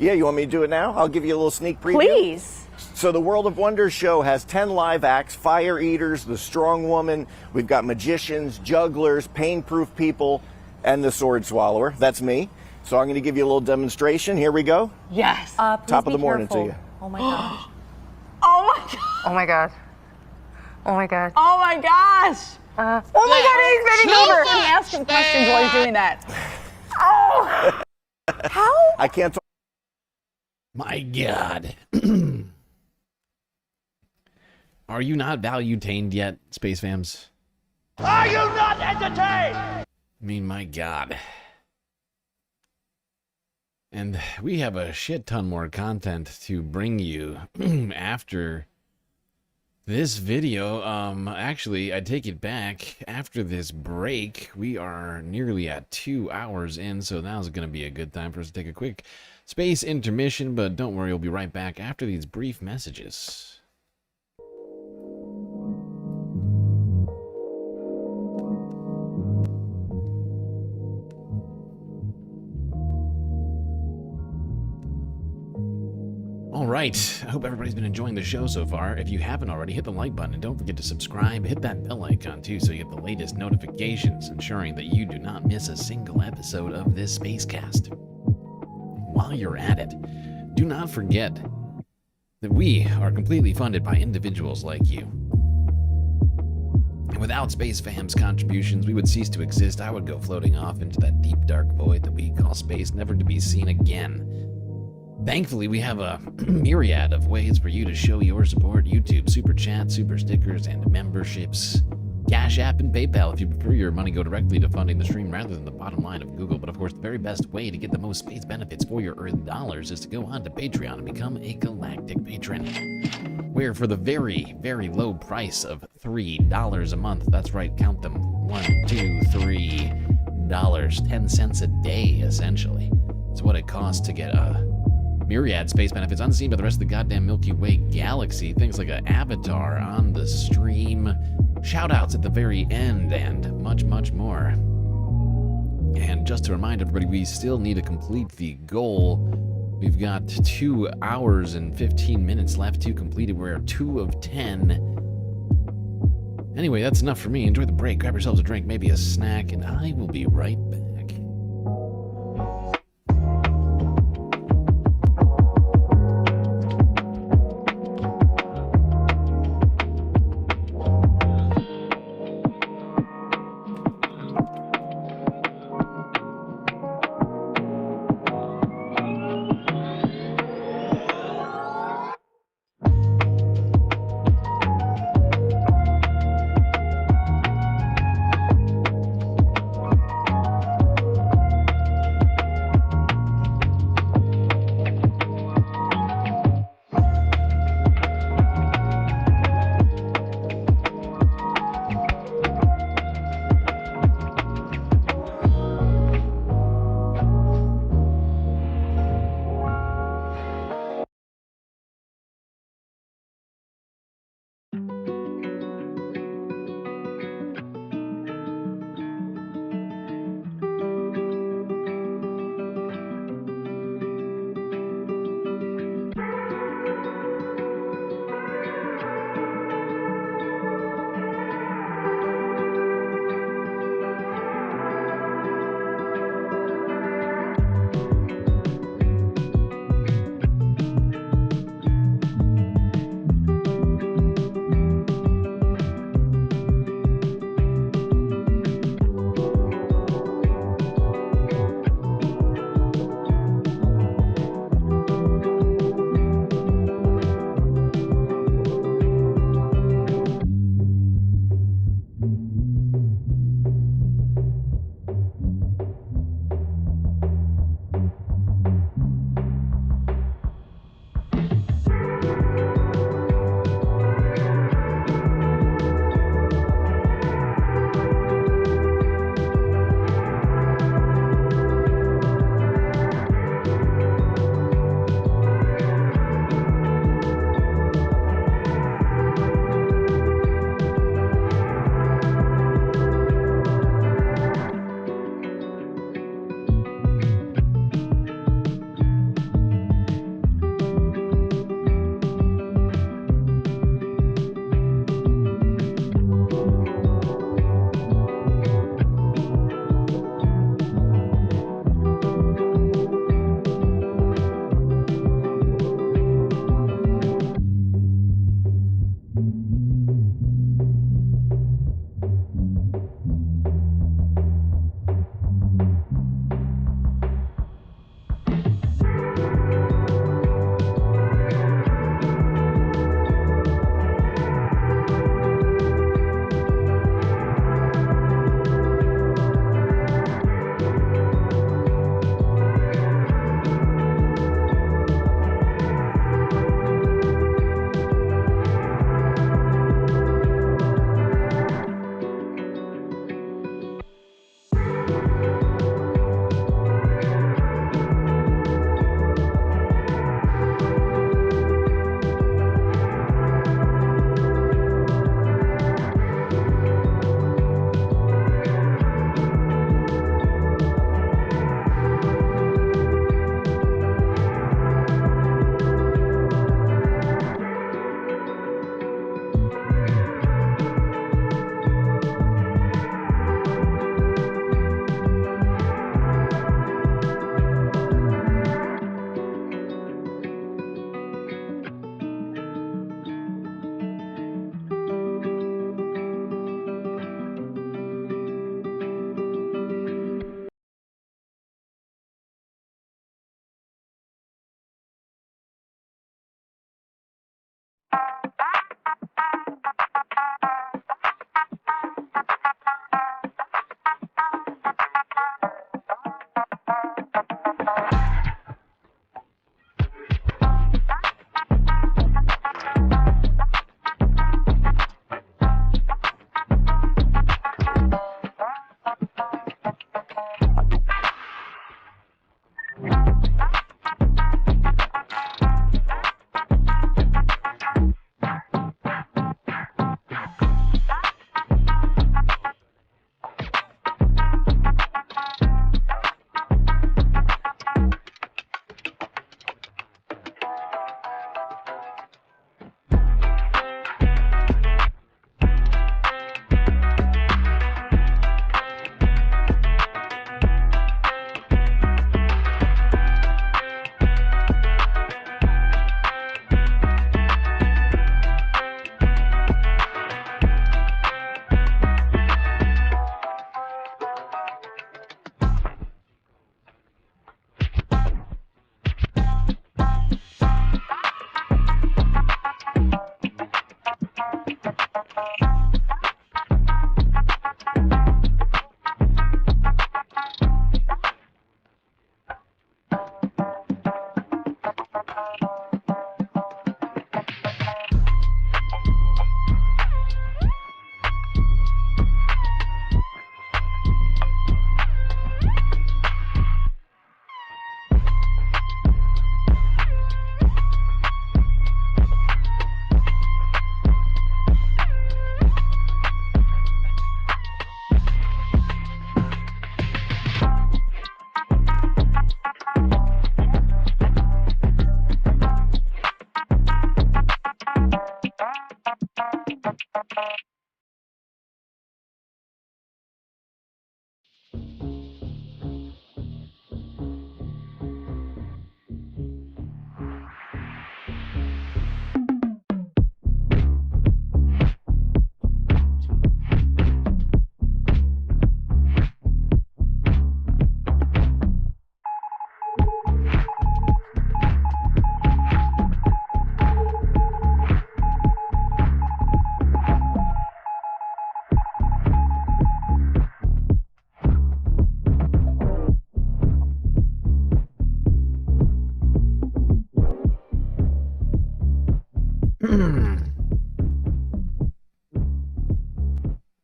Yeah, you want me to do it now? I'll give you a little sneak preview. Please. So the World of Wonders show has 10 live acts, fire eaters, the strong woman. We've got magicians, jugglers, pain-proof people, and the sword swallower. That's me. So I'm going to give you a little demonstration. Here we go. Yes. Top of the morning to you. Oh my gosh. Oh my god. Oh my god. Oh my god. Oh my gosh. Oh my god, he's bending over. Can you ask him questions while he's doing that? Oh. How? I can't talk. My God. Are you not value-tained yet, Space Fams? Are you not entertained? I mean, my God. And we have a shit ton more content to bring you after this video. Actually, I take it back. After this break, we are nearly at 2 hours in, so now's going to be a good time for us to take a quick space intermission, but don't worry, we'll be right back after these brief messages. All right, I hope everybody's been enjoying the show so far. If you haven't already, hit the like button and don't forget to subscribe. Hit that bell icon too so you get the latest notifications, ensuring that you do not miss a single episode of this Spacecast. While you're at it, do not forget that we are completely funded by individuals like you. And without Space Fam's contributions, we would cease to exist. I would go floating off into that deep, dark void that we call space, never to be seen again. Thankfully, we have a myriad of ways for you to show your support: YouTube, Super Chat, Super Stickers, and memberships. Cash App and PayPal if you prefer your money go directly to funding the stream rather than the bottom line of Google. But of course, the very best way to get the most space benefits for your earned dollars is to go on to Patreon and become a Galactic Patron, where for the very, very low price of $3 a month, that's right, count them, $3, 10 cents a day, essentially. It's what it costs to get a myriad space benefits unseen by the rest of the goddamn Milky Way galaxy. Things like an avatar on the stream, shout-outs at the very end, and much, much more. And just to remind everybody, we still need to complete the goal. We've got 2 hours and 15 minutes left to complete it. We're at 2 of 10. Anyway, that's enough for me. Enjoy the break, grab yourselves a drink, maybe a snack, and I will be right back.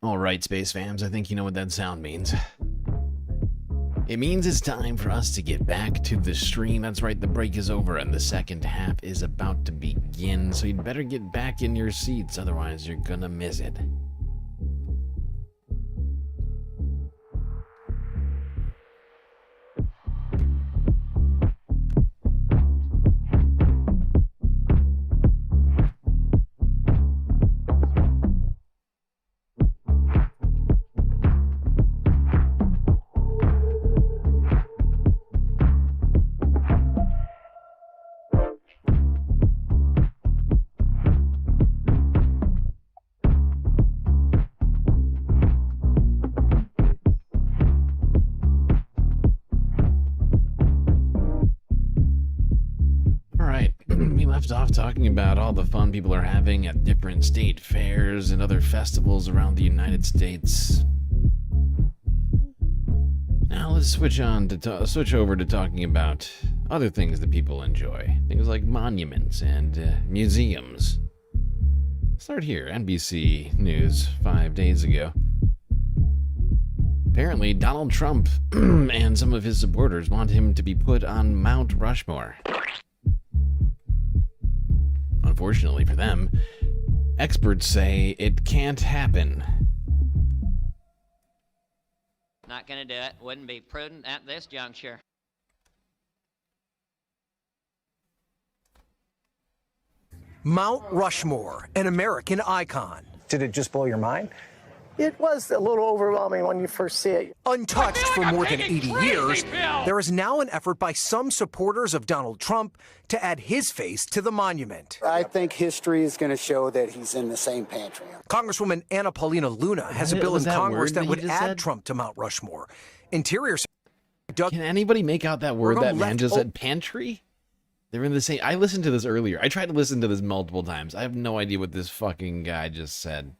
All right, Space Fams, I think you know what that sound means. It means it's time for us to get back to the stream. That's right, the break is over and the second half is about to begin, so you'd better get back in your seats, otherwise you're gonna miss it. left off talking about all the fun people are having at different state fairs and other festivals around the United States. Now let's switch over to talking about other things that people enjoy. Things like monuments and museums. Start here. NBC News 5 days ago. Apparently, Donald Trump and some of his supporters want him to be put on Mount Rushmore. Unfortunately for them, experts say it can't happen. Not gonna do it. Wouldn't be prudent at this juncture. Mount Rushmore, an American icon. Did it just blow your mind? It was a little overwhelming when you first see it. Untouched for more than 80 years, there is now an effort by some supporters of Donald Trump to add his face to the monument. I think history is going to show that he's in the same pantry. Congresswoman Anna Paulina Luna has a bill in Congress that would add Trump to Mount Rushmore. Interior Secretary Can anybody make out that word that man just said? Pantry? They're in the same... I listened to this earlier. I tried to listen to this multiple times. I have no idea what this fucking guy just said.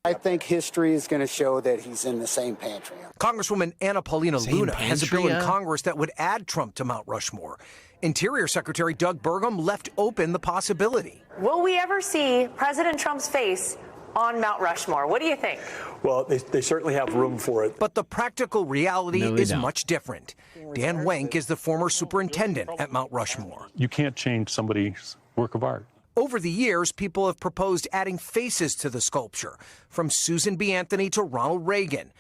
I think history is going to show that he's in the same pantry. Congresswoman Anna Paulina Luna has a bill in Congress that would add Trump to Mount Rushmore. Interior Secretary Doug Burgum left open the possibility. Will we ever see President Trump's face on Mount Rushmore? What do you think? Well, they certainly have room for it. But the practical reality is much different. Dan Wenk is the former superintendent at Mount Rushmore. You can't change somebody's work of art. Over the years, people have proposed adding faces to the sculpture, from Susan B. Anthony to Ronald Reagan.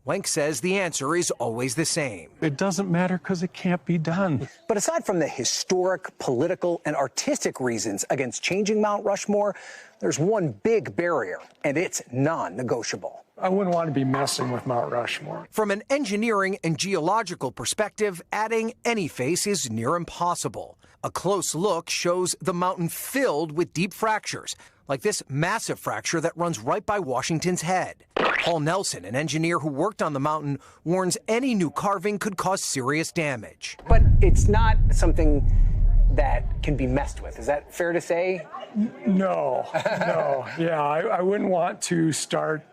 Wenk says the answer is always the same. It doesn't matter because it can't be done. But aside from the historic, political, and artistic reasons against changing Mount Rushmore, there's one big barrier, and it's non-negotiable. I wouldn't want to be messing with Mount Rushmore. From an engineering and geological perspective, adding any face is near impossible. A close look shows the mountain filled with deep fractures, like this massive fracture that runs right by Washington's head. Paul Nelson, an engineer who worked on the mountain, warns any new carving could cause serious damage. But it's not something that can be messed with. Is that fair to say? No. Yeah, I wouldn't want to start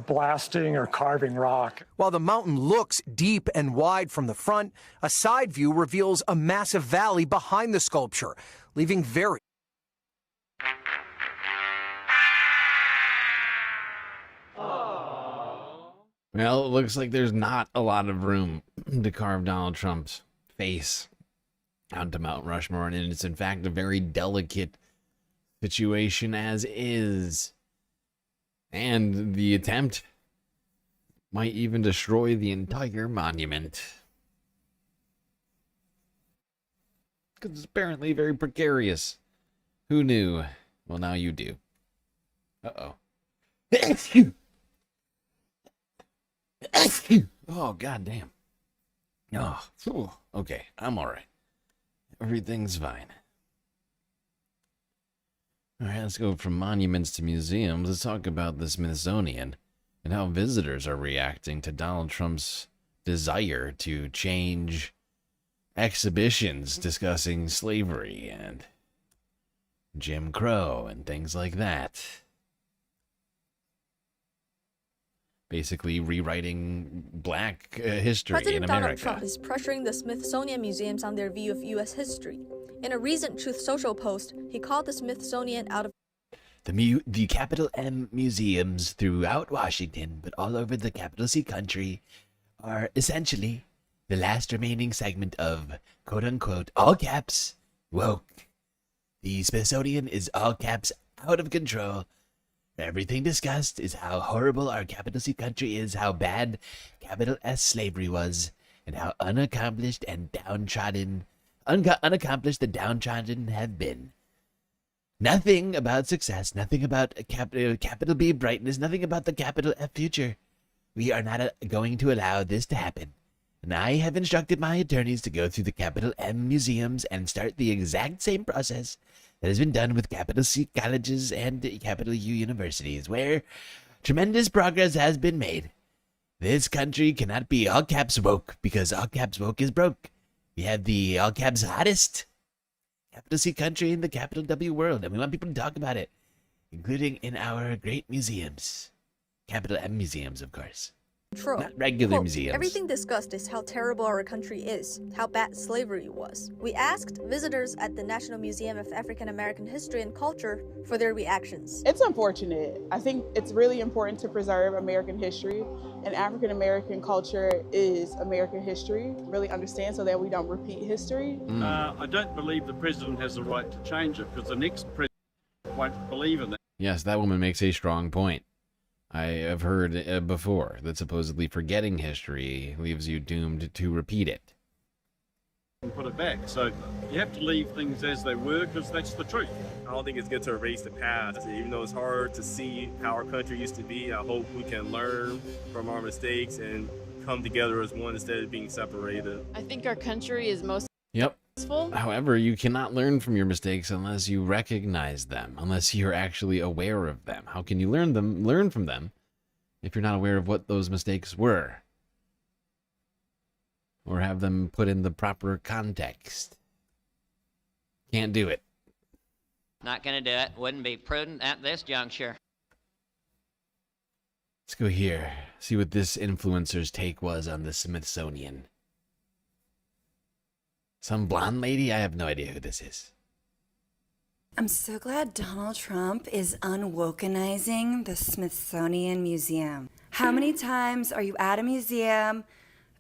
blasting or carving rock. While the mountain looks deep and wide from the front, a side view reveals a massive valley behind the sculpture, leaving very... Well, it looks like there's not a lot of room to carve Donald Trump's face onto Mount Rushmore, and it's in fact a very delicate situation as is. And the attempt might even destroy the entire monument. Because it's apparently very precarious. Who knew? Well, now you do. Uh-oh. Oh, goddamn. Oh, okay, I'm all right. Everything's fine. All right, let's go from monuments to museums. Let's talk about the Smithsonian and how visitors are reacting to Donald Trump's desire to change exhibitions discussing slavery and Jim Crow and things like that. Basically rewriting black history in America. President Donald Trump is pressuring the Smithsonian museums on their view of U.S. history. In a recent Truth Social post, he called the Smithsonian out of the capital M museums throughout Washington, but all over the capital C country, are essentially the last remaining segment of quote-unquote all caps woke. The Smithsonian is all caps out of control. Everything discussed is how horrible our capital C country is, how bad capital S slavery was, and how unaccomplished and downtrodden unaccomplished the downtrodden have been. Nothing about success, nothing about capital B brightness, nothing about the capital F future. We are not going to allow this to happen. And I have instructed my attorneys to go through the capital M museums and start the exact same process that has been done with capital C colleges and capital U universities, where tremendous progress has been made. This country cannot be all caps woke because all caps woke is broke. We have the all caps hottest capital C country in the capital W world, and we want people to talk about it, including in our great museums. Capital M museums, of course. Not regular museums. Everything discussed is how terrible our country is, how bad slavery was. We asked visitors at the National Museum of African American History and Culture for their reactions. It's unfortunate. I think it's really important to preserve American history, and African American culture is American history. Really understand so that we don't repeat history. I don't believe the president has the right to change it because the next president won't believe in that. Yes, that woman makes a strong point. I have heard before that supposedly forgetting history leaves you doomed to repeat it. And put it back. So you have to leave things as they were because that's the truth. I don't think it's good to erase the past. Even though it's hard to see how our country used to be, I hope we can learn from our mistakes and come together as one instead of being separated. I think our country is most Yep. successful. However, you cannot learn from your mistakes unless you recognize them, unless you're actually aware of them. How can you learn from them if you're not aware of what those mistakes were? Or have them put in the proper context? Can't do it. Not gonna do it. Wouldn't be prudent at this juncture. Let's go here. See what this influencer's take was on the Smithsonian. Some blonde lady? I have no idea who this is. I'm so glad Donald Trump is unwokenizing the Smithsonian Museum. How many times are you at a museum,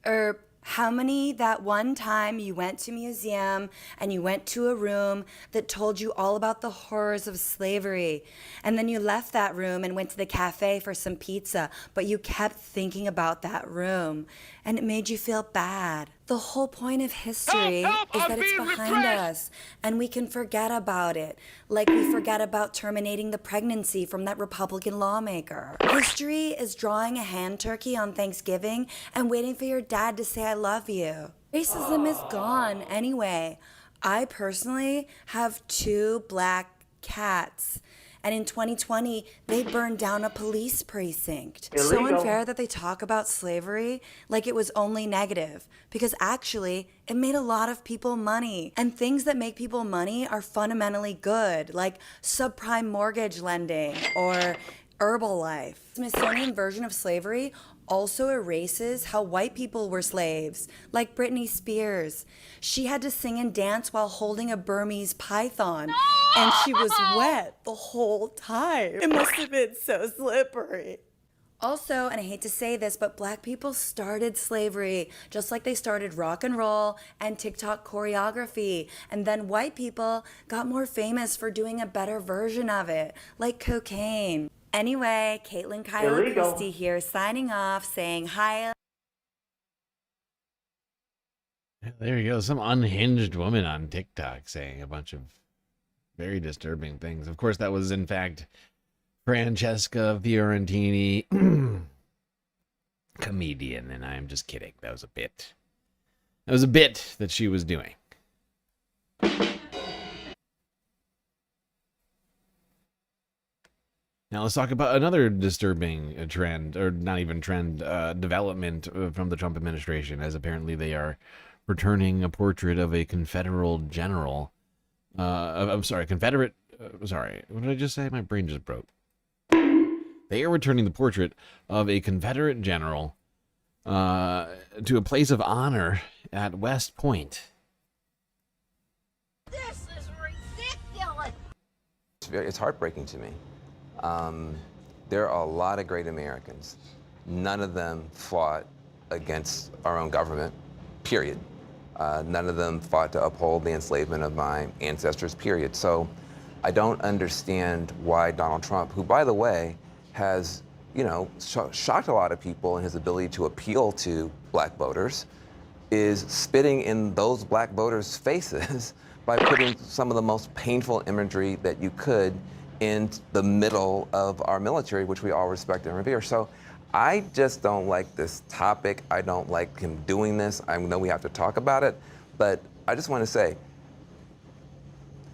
or how many that one time you went to a museum and you went to a room that told you all about the horrors of slavery, and then you left that room and went to the cafe for some pizza, but you kept thinking about that room and it made you feel bad? The whole point of history is that it's behind us and we can forget about it, like we forget about terminating the pregnancy from that Republican lawmaker. History is drawing a hand turkey on Thanksgiving and waiting for your dad to say I love you. Racism is gone anyway. I personally have 2 black cats. And in 2020, they burned down a police precinct. Illegal. So unfair that they talk about slavery like it was only negative, because actually, it made a lot of people money. And things that make people money are fundamentally good, like subprime mortgage lending or Herbalife. Smithsonian version of slavery also erases how white people were slaves, like Britney Spears. She had to sing and dance while holding a Burmese python, and she was wet the whole time. It must have been so slippery. Also, and I hate to say this, but black people started slavery, just like they started rock and roll and TikTok choreography. And then white people got more famous for doing a better version of it, like cocaine. Anyway, Caitlin Kyla Christie here, signing off, saying hi. There you go. Some unhinged woman on TikTok saying a bunch of very disturbing things. Of course, that was, in fact, Francesca Fiorentini, comedian, and I'm just kidding. That was a bit. That was a bit that she was doing. Now let's talk about another disturbing trend, or not even trend, development from the Trump administration, as apparently they are returning a portrait of a Confederate general. Confederate, sorry, what did I just say? My brain just broke. They are returning the portrait of a Confederate general to a place of honor at West Point. This is ridiculous. It's heartbreaking to me. There are a lot of great Americans. None of them fought against our own government, period. None of them fought to uphold the enslavement of my ancestors, period. So I don't understand why Donald Trump, who, by the way, has, shocked a lot of people in his ability to appeal to black voters, is spitting in those black voters' faces by putting some of the most painful imagery that you could in the middle of our military, which we all respect and revere. So I just don't like this topic. I don't like him doing this. I know we have to talk about it, but I just want to say,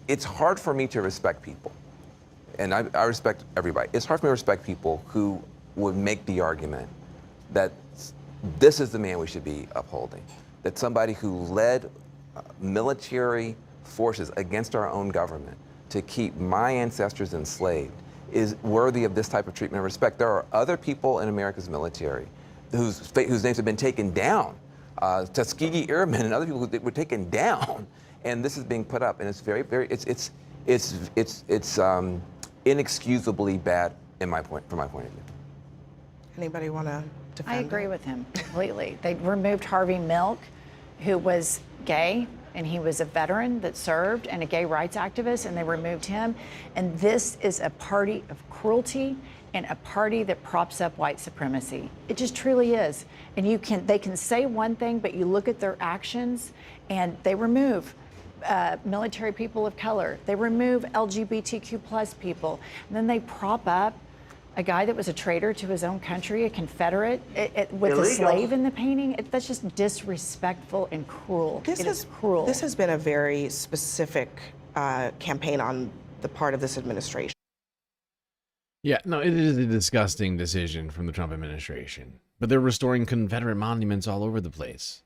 it's hard for me to respect people. And I respect everybody. It's hard for me to respect people who would make the argument that this is the man we should be upholding. That somebody who led military forces against our own government to keep my ancestors enslaved is worthy of this type of treatment and respect. There are other people in America's military whose names have been taken down. Tuskegee Airmen and other people who were taken down, and this is being put up, and it's very, very, it's inexcusably bad from my point of view. Anybody want to defend? I agree with him completely. They removed Harvey Milk, who was gay, and he was a veteran that served and a gay rights activist, and they removed him. And this is a party of cruelty and a party that props up white supremacy. It just truly is. And they can say one thing, but you look at their actions, and they remove military people of color. They remove LGBTQ+ people. And then they prop up a guy that was a traitor to his own country, a Confederate, with a slave in the painting. That's just disrespectful and cruel. It is cruel. This has been a very specific campaign on the part of this administration. Yeah, no, it is a disgusting decision from the Trump administration. But they're restoring Confederate monuments all over the place.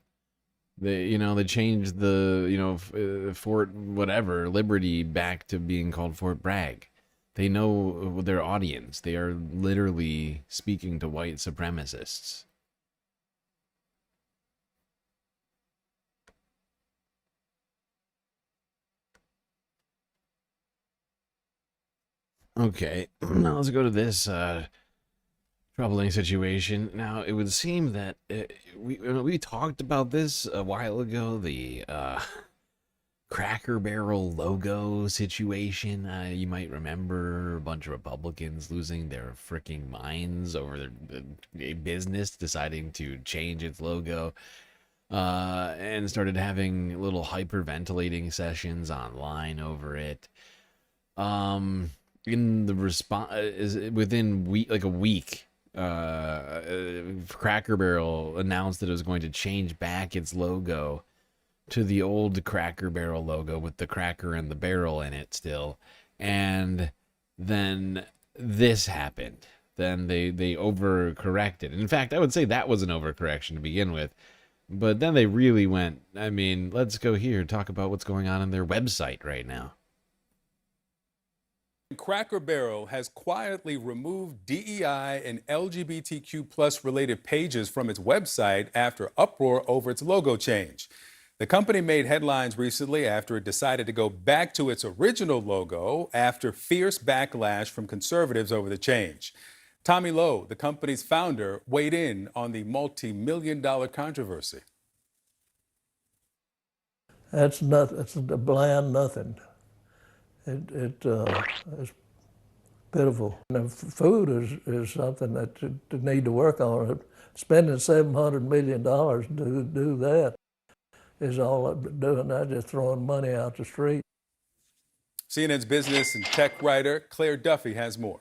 They changed the, Fort whatever, Liberty back to being called Fort Bragg. They know their audience. They are literally speaking to white supremacists. Okay, now let's go to this troubling situation. Now, it would seem that we talked about this a while ago, the Cracker Barrel logo situation. You might remember a bunch of Republicans losing their freaking minds over a business deciding to change its logo and started having little hyperventilating sessions online over it. In the response, within a week, Cracker Barrel announced that it was going to change back its logo to the old Cracker Barrel logo with the cracker and the barrel in it still. And then this happened. Then they overcorrected. In fact, I would say that was an overcorrection to begin with. But then they really went, let's go here, talk about what's going on their website right now. Cracker Barrel has quietly removed DEI and LGBTQ+ related pages from its website after uproar over its logo change. The company made headlines recently after it decided to go back to its original logo after fierce backlash from conservatives over the change. Tommy Lowe, the company's founder, weighed in on the multi-million-dollar controversy. That's nothing. It's a bland nothing. It's pitiful. And food is something that you need to work on. Spending $700 million to do that is all I'm doing. I'm just throwing money out the street. CNN's business and tech writer Claire Duffy has more.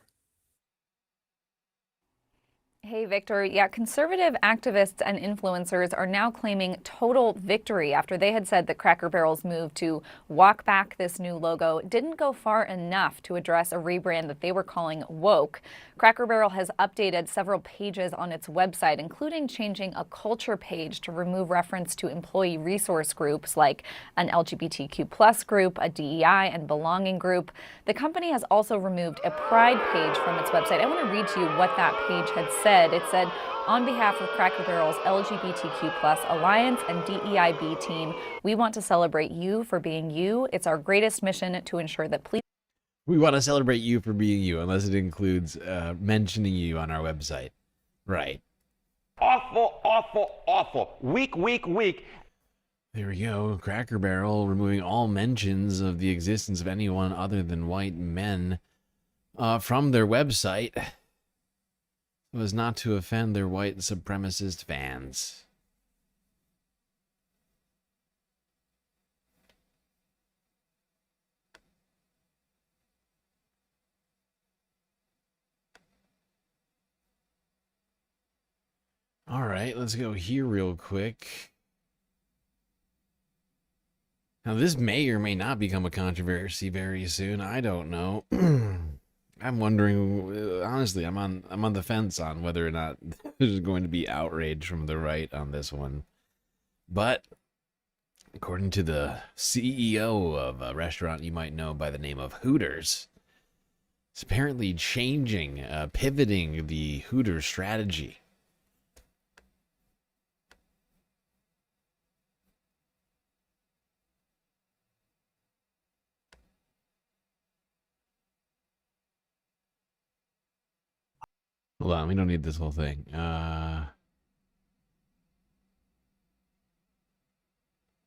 Hey, Victor. Yeah, conservative activists and influencers are now claiming total victory after they had said that Cracker Barrel's move to walk back this new logo didn't go far enough to address a rebrand that they were calling woke. Cracker Barrel has updated several pages on its website, including changing a culture page to remove reference to employee resource groups like an LGBTQ+ group, a DEI and belonging group. The company has also removed a pride page from its website. I want to read to you what that page had said. It said, on behalf of Cracker Barrel's LGBTQ+ Alliance and DEIB team, we want to celebrate you for being you. It's our greatest mission to ensure that we want to celebrate you for being you, unless it includes mentioning you on our website. Right. Awful, awful, awful. Weak, weak, weak. There we go. Cracker Barrel removing all mentions of the existence of anyone other than white men from their website. So as not to offend their white supremacist fans. All right, let's go here real quick. Now, this may or may not become a controversy very soon. I don't know. I'm wondering, honestly, I'm on the fence on whether or not there's going to be outrage from the right on this one. But according to the CEO of a restaurant you might know by the name of Hooters, it's apparently changing, pivoting the Hooters strategy. Hold on, we don't need this whole thing.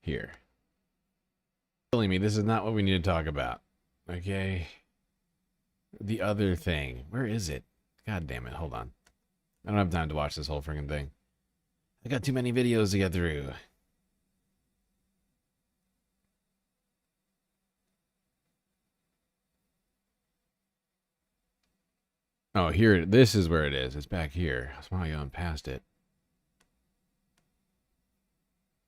Here. Telling me this is not what we need to talk about. Okay. The other thing. Where is it? God damn it. Hold on. I don't have time to watch this whole freaking thing. I got too many videos to get through. Oh, here. This is where it is. It's back here. I was probably going past it.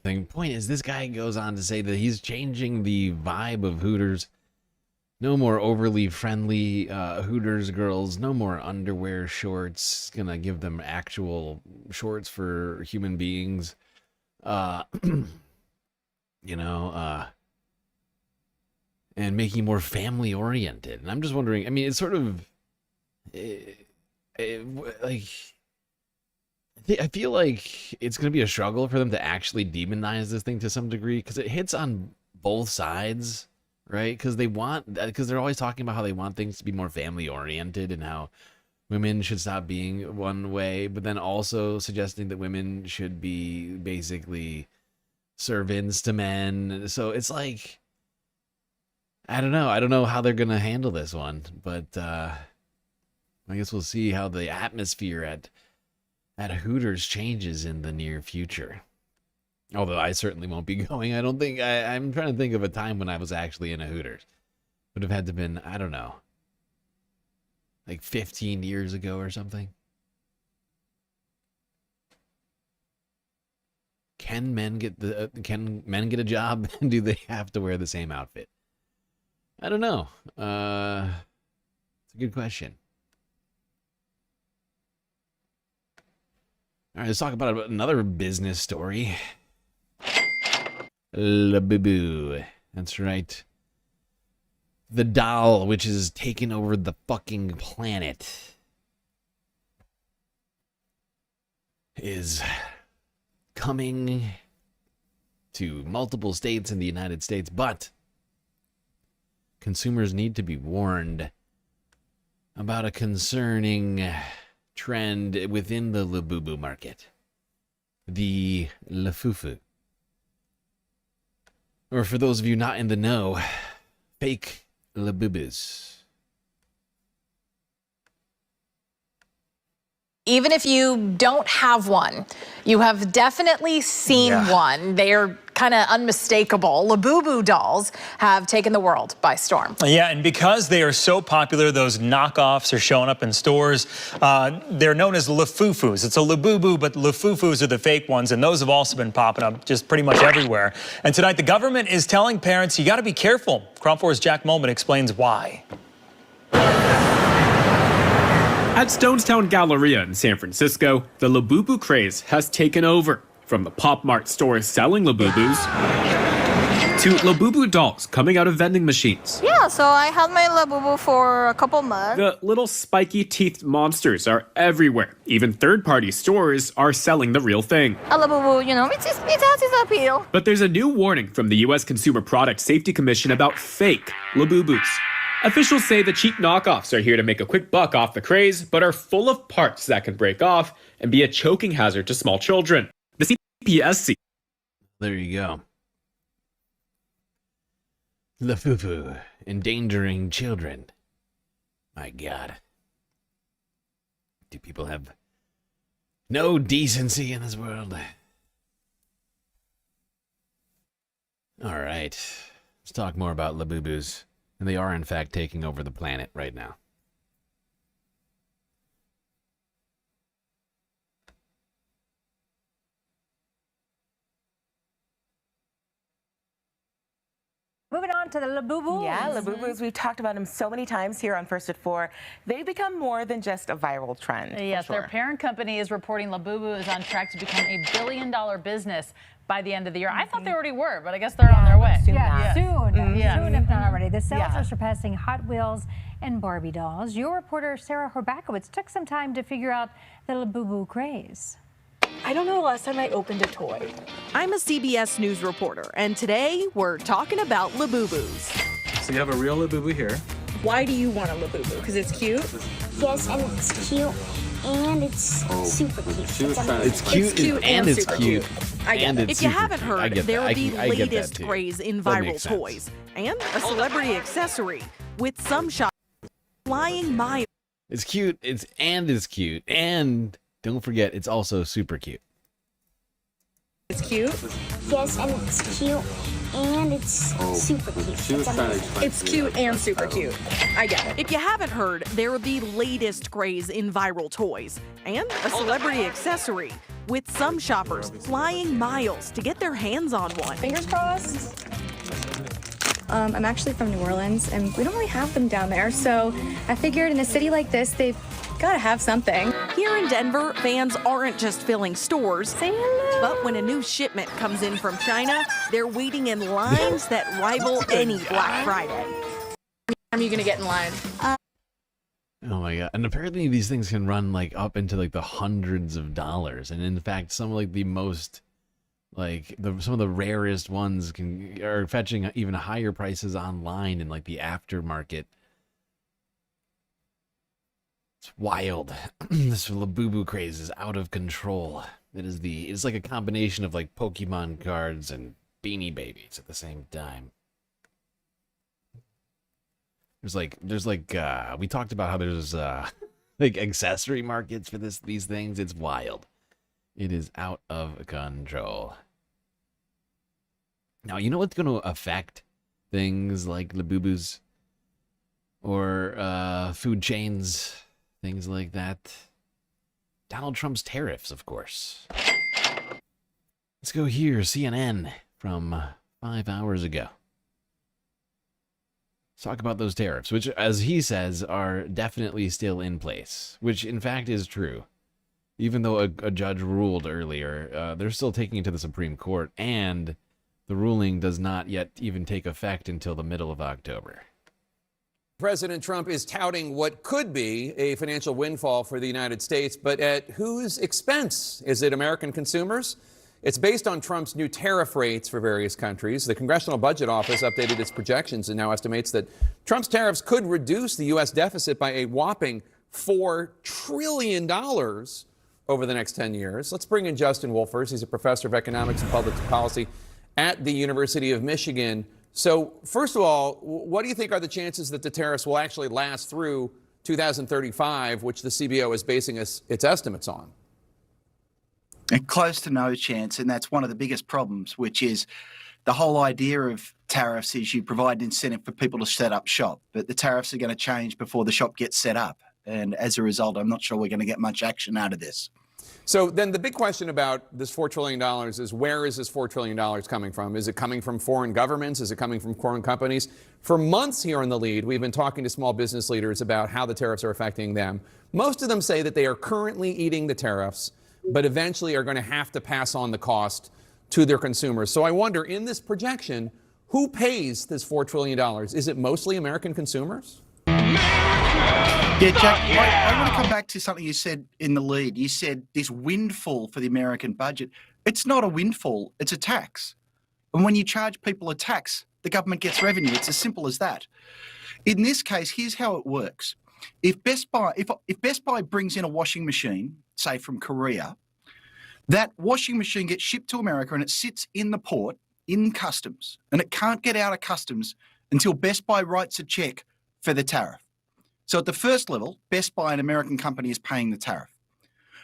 The point is, this guy goes on to say that he's changing the vibe of Hooters. No more overly friendly Hooters girls. No more underwear shorts. It's gonna give them actual shorts for human beings. You know, and making more family oriented. And I'm just wondering, I mean, it's sort of like, I feel like it's going to be a struggle for them to actually demonize this thing to some degree, because it hits on both sides, right? Because they're always talking about how they want things to be more family oriented and how women should stop being one way, but then also suggesting that women should be basically servants to men. So it's like, I don't know how they're going to handle this one, but I guess we'll see how the atmosphere at Hooters changes in the near future. Although I certainly won't be going. I don't think I'm trying to think of a time when I was actually in a Hooters. Would have had to been, I don't know, like 15 years ago or something. Can men get a job? Do they have to wear the same outfit? I don't know. It's a good question. All right, let's talk about another business story. Labubu. That's right. The doll, which is taking over the fucking planet, is coming to multiple states in the United States, but consumers need to be warned about a concerning trend within the Labubu market. The Lafufu. Or for those of you not in the know, fake Labubus. Even if you don't have one, you have definitely seen one. They are kind of unmistakable. Labubu dolls have taken the world by storm. Yeah, and because they are so popular, those knockoffs are showing up in stores. They're known as Lafufus. It's a Labubu, but Lafufus are the fake ones, and those have also been popping up just pretty much everywhere. And tonight, the government is telling parents, you got to be careful. Crop 4's Jack Mulman explains why. At Stonestown Galleria in San Francisco, the Labubu craze has taken over. From the Pop Mart stores selling Labubus to Labubu dolls coming out of vending machines. Yeah, so I had my Labubu for a couple months. The little spiky teethed monsters are everywhere. Even third-party stores are selling the real thing. A Labubu, you know, it has its appeal. But there's a new warning from the U.S. Consumer Product Safety Commission about fake Labubus. Officials say the cheap knockoffs are here to make a quick buck off the craze, but are full of parts that can break off and be a choking hazard to small children. The CPSC. There you go. Lafufu, endangering children. My God. Do people have no decency in this world? All right. Let's talk more about Labubus. And they are, in fact, taking over the planet right now. Moving on to the Labubus. Yeah, Labubus. We've talked about them so many times here on First at 4. They've become more than just a viral trend. Yes, for sure. their parent company is reporting Labubu is on track to become a $1 billion business by the end of the year. I thought they already were, but I guess they're on their way. Soon, Yeah. if not already. The sales are surpassing Hot Wheels and Barbie dolls. Your reporter, Sarah Horbakowitz, took some time to figure out the Labubu craze. I don't know the last time I opened a toy. I'm a CBS News reporter, and today we're talking about Labubus. So you have a real Labubu here. Why do you want a Labubu? Because it's cute? Yes, and it's cute, and it's super cute. It's cute and it's super cute. I get And it. it's If you super haven't cute. heard, I get they're that. the I get that latest too. craze in That viral makes sense. toys. And a celebrity accessory, with some shots flying miles. It's cute. It's cute. And don't forget, it's also super cute. It's cute? Yes, and it's cute, and it's super cute. It's cute and super cute. I get it. If you haven't heard, they're the latest craze in viral toys and a celebrity accessory, with some shoppers flying miles to get their hands on one. Fingers crossed. I'm actually from New Orleans, and we don't really have them down there, so I figured in a city like this, they've got to have something. Here in Denver, fans aren't just filling stores, but when a new shipment comes in from China, they're waiting in lines that rival any Black Friday. Are you going to get in line? Oh my god! And apparently these things can run like up into like the hundreds of dollars, and in fact, some of like the most some of the rarest ones are fetching even higher prices online in like the aftermarket. It's wild. This Labubu craze is out of control. It's like a combination of like Pokemon cards and Beanie Babies at the same time. There's like we talked about how there's like accessory markets for these things. It's wild. It is out of control. Now, you know what's going to affect things like Labubus or food chains, things like that? Donald Trump's tariffs, of course. Let's go here, CNN from 5 hours ago. Let's talk about those tariffs, which, as he says, are definitely still in place, which in fact is true. Even though a judge ruled earlier, they're still taking it to the Supreme Court, and the ruling does not yet even take effect until the middle of October. President Trump is touting what could be a financial windfall for the United States, but at whose expense? Is it American consumers? It's based on Trump's new tariff rates for various countries. The Congressional Budget Office updated its projections and now estimates that Trump's tariffs could reduce the U.S. deficit by a whopping $4 trillion over the next 10 years. Let's bring in Justin Wolfers. He's a professor of economics and public policy at the University of Michigan. So, first of all, what do you think are the chances that the tariffs will actually last through 2035, which the CBO is basing its estimates on? Close to no chance, and that's one of the biggest problems, which is the whole idea of tariffs is you provide an incentive for people to set up shop, but the tariffs are going to change before the shop gets set up. And as a result, I'm not sure we're going to get much action out of this. So then the big question about this $4 trillion is, where is this $4 trillion coming from? Is it coming from foreign governments? Is it coming from foreign companies? For months here on The Lead, we've been talking to small business leaders about how the tariffs are affecting them. Most of them say that they are currently eating the tariffs, but eventually are going to have to pass on the cost to their consumers. So I wonder, in this projection, who pays this $4 trillion? Is it mostly American consumers? Yeah, Jack, I want to come back to something you said in The Lead. You said this windfall for the American budget. It's not a windfall, it's a tax. And when you charge people a tax, the government gets revenue. It's as simple as that. In this case, here's how it works. If Best Buy brings in a washing machine, say from Korea, that washing machine gets shipped to America and it sits in the port in customs, and it can't get out of customs until Best Buy writes a check for the tariff. So at the first level, Best Buy, an American company, is paying the tariff.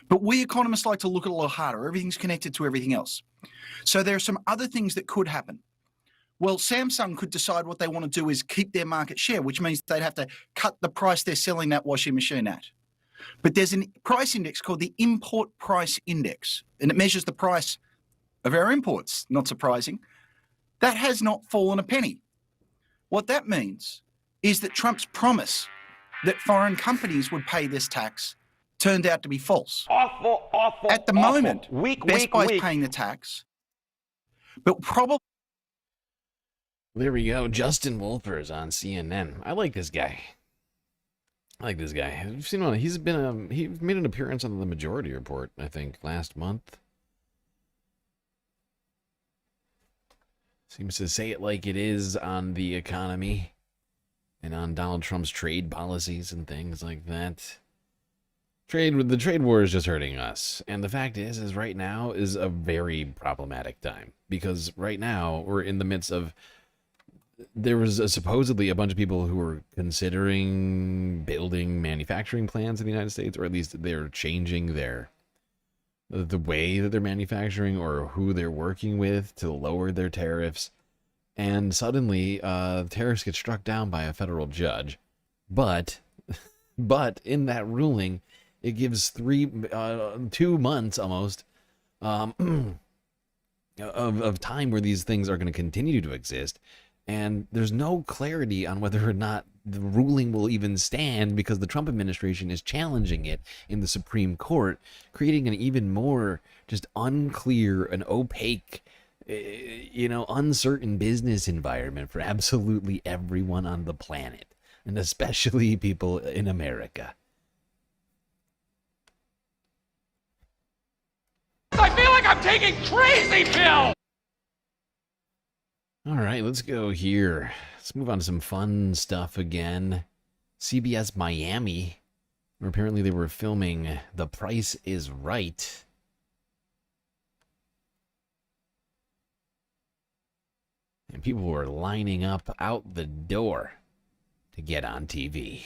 But we economists like to look at it a little harder. Everything's connected to everything else. So there are some other things that could happen. Well, Samsung could decide what they want to do is keep their market share, which means they'd have to cut the price they're selling that washing machine at. But there's a price index called the Import Price Index, and it measures the price of our imports, not surprising. That has not fallen a penny. What that means is that Trump's promise that foreign companies would pay this tax turned out to be false. Awful, awful, At the awful. moment, Best Buy's paying the tax, but probably... There we go. Justin Wolfers on CNN. I like this guy. I've seen him. He made an appearance on the Majority Report, I think, last month. Seems to say it like it is on the economy and on Donald Trump's trade policies and things like that. The trade war is just hurting us. And the fact is right now is a very problematic time, because right now we're in the midst of, there was supposedly a bunch of people who were considering building manufacturing plants in the United States, or at least they're changing the way that they're manufacturing or who they're working with to lower their tariffs. And suddenly tariffs get struck down by a federal judge. But in that ruling, it gives 2 months almost of time where these things are going to continue to exist. And there's no clarity on whether or not the ruling will even stand, because the Trump administration is challenging it in the Supreme Court, creating an even more just unclear and opaque, uncertain business environment for absolutely everyone on the planet, and especially people in America. I feel like I'm taking crazy pills! All right, let's go here. Let's move on to some fun stuff again. CBS Miami, where apparently they were filming The Price is Right. And people were lining up out the door to get on TV.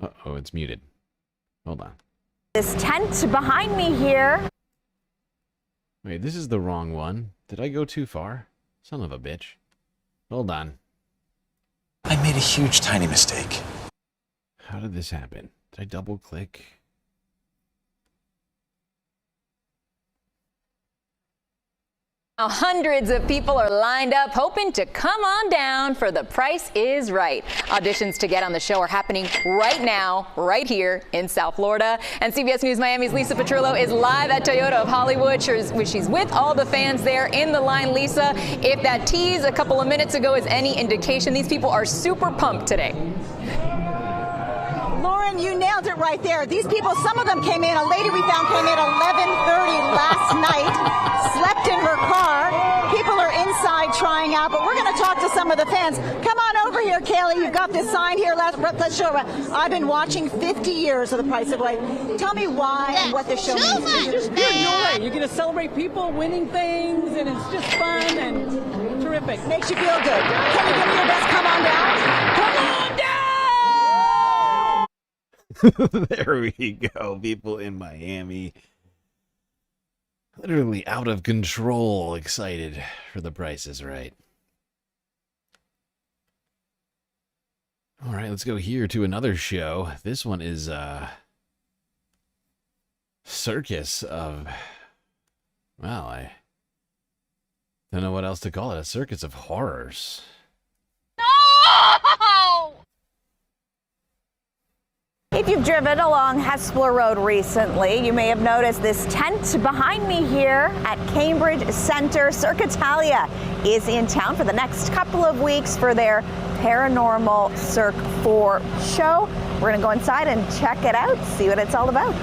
Uh-oh, it's muted. Hold on. This tent behind me here. Wait, this is the wrong one. Did I go too far? Son of a bitch. Hold on. I made a huge, tiny mistake. How did this happen? Did I double click? Hundreds of people are lined up hoping to come on down for The Price is Right. Auditions to get on the show are happening right now, right here in South Florida. And CBS News Miami's Lisa Petrillo is live at Toyota of Hollywood. She's with all the fans there in the line. Lisa, if that tease a couple of minutes ago is any indication, these people are super pumped today. Lauren, you nailed it right there. These people, some of them came in, a lady we found came in 11:30 last night, slept in her car. People are inside trying out, but we're going to talk to some of the fans. Come on over here, Kaylee. You've got this sign here. Let's show it. I've been watching 50 years of The Price is Right. Tell me why and what this show means. It's just pure joy. You get to celebrate people winning things, and it's just fun and terrific. Makes you feel good. Can you give me your best come on down? Come on down! There we go. People in Miami. Literally out of control, excited for The Price is Right. All right, let's go here to another show. This one is a circus of, well, I don't know what else to call it. A circus of horrors. No! If you've driven along Hespeler Road recently, you may have noticed this tent behind me here at Cambridge Center. Cirque Italia is in town for the next couple of weeks for their Paranormal Cirque 4 show. We're going to go inside and check it out, see what it's all about.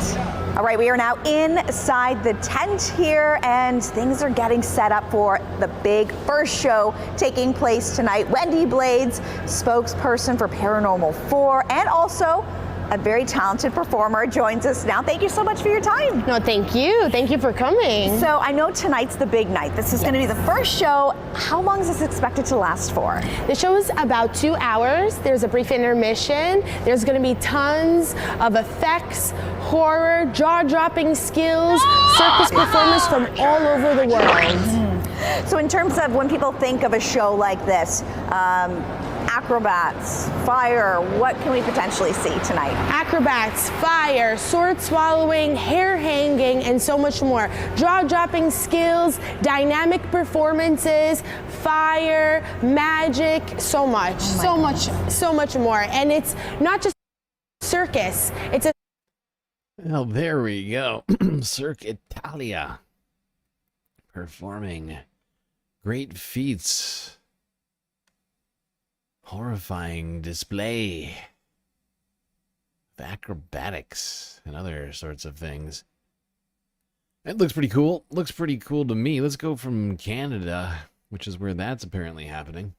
All right, we are now inside the tent here, and things are getting set up for the big first show taking place tonight. Wendy Blades, spokesperson for Paranormal 4, and also a very talented performer, joins us now. Thank you so much for your time. No, thank you. Thank you for coming. So I know tonight's the big night. This is going to be the first show. How long is this expected to last for? The show is about 2 hours. There's a brief intermission. There's going to be tons of effects, horror, jaw-dropping skills, circus performers from all over the world. So in terms of when people think of a show like this, acrobats, fire. What can we potentially see tonight? Acrobats, fire, sword swallowing, hair hanging, and so much more. Jaw-dropping skills, dynamic performances, fire, magic, so much, so much more. And it's not just circus, it's a... Well, there we go. Cirque Italia performing great feats. Horrifying display of acrobatics and other sorts of things. It looks pretty cool. Looks pretty cool to me. Let's go from Canada, which is where that's apparently happening,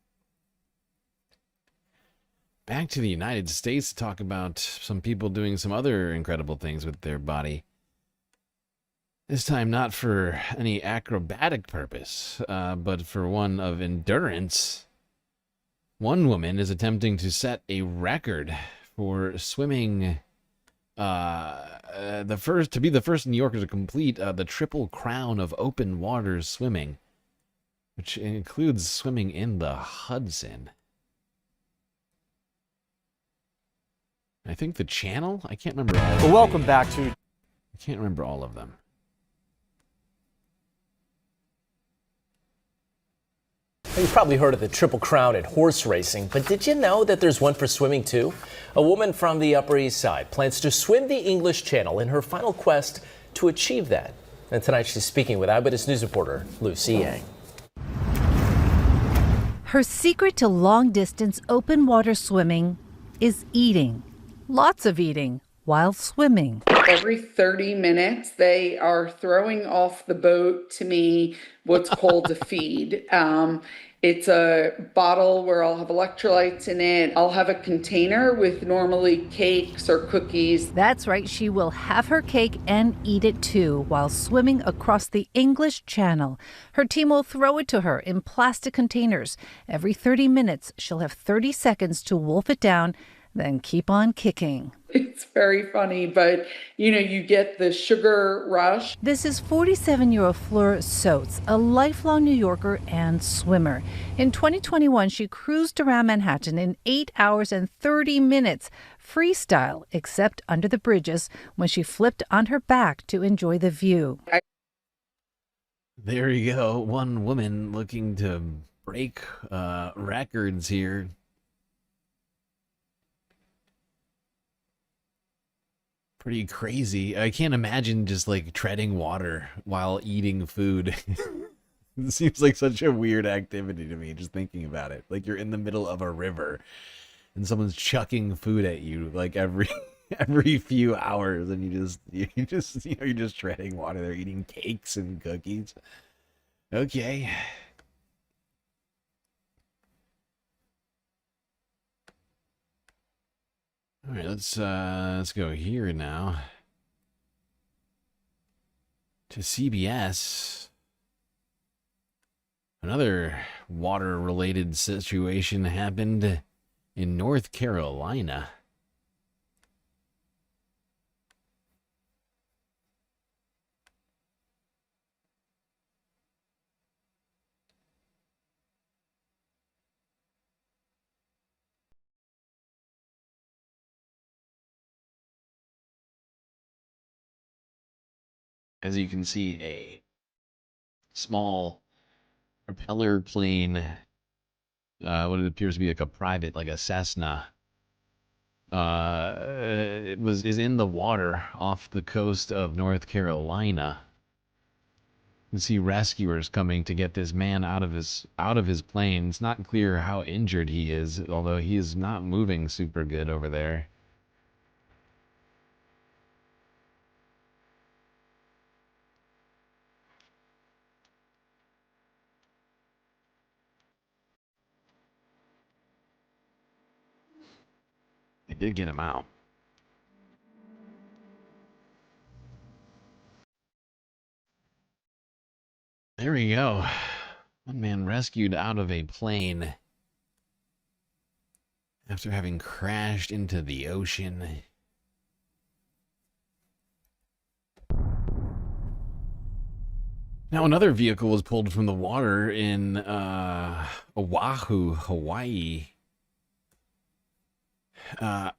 back to the United States to talk about some people doing some other incredible things with their body. This time not for any acrobatic purpose, but for one of endurance. One woman is attempting to set a record for swimming, the first New Yorker to complete the Triple Crown of open water swimming, which includes swimming in the Hudson. I think the Channel? I can't remember all of them. Welcome back to... I can't remember all of them. You've probably heard of the Triple Crown at horse racing, but did you know that there's one for swimming too? A woman from the Upper East Side plans to swim the English Channel in her final quest to achieve that. And tonight she's speaking with Eyewitness News reporter Lucy Yang. Her secret to long-distance open water swimming is eating. Lots of eating while swimming. Every 30 minutes, they are throwing off the boat to me what's called a feed. It's a bottle where I'll have electrolytes in it. I'll have a container with normally cakes or cookies. That's right, she will have her cake and eat it too while swimming across the English Channel. Her team will throw it to her in plastic containers. Every 30 minutes, she'll have 30 seconds to wolf it down, then keep on kicking. It's very funny, but you get the sugar rush. This is 47-year-old Fleur Soates, a lifelong New Yorker and swimmer. In 2021, she cruised around Manhattan in 8 hours and 30 minutes, freestyle, except under the bridges when she flipped on her back to enjoy the view. There you go. One woman looking to break records here. Pretty crazy. I can't imagine just like treading water while eating food. It seems like such a weird activity to me, just thinking about it. Like you're in the middle of a river and someone's chucking food at you like every few hours, and you're just treading water. They're eating cakes and cookies. Okay. All right, let's go here now to CBS. Another water-related situation happened in North Carolina. As you can see, a small propeller plane, what it appears to be like a private, like a Cessna, is in the water off the coast of North Carolina. You can see rescuers coming to get this man out of his plane. It's not clear how injured he is, although he is not moving super good over there. They did get him out. There we go. One man rescued out of a plane after having crashed into the ocean. Now another vehicle was pulled from the water in Oahu, Hawaii.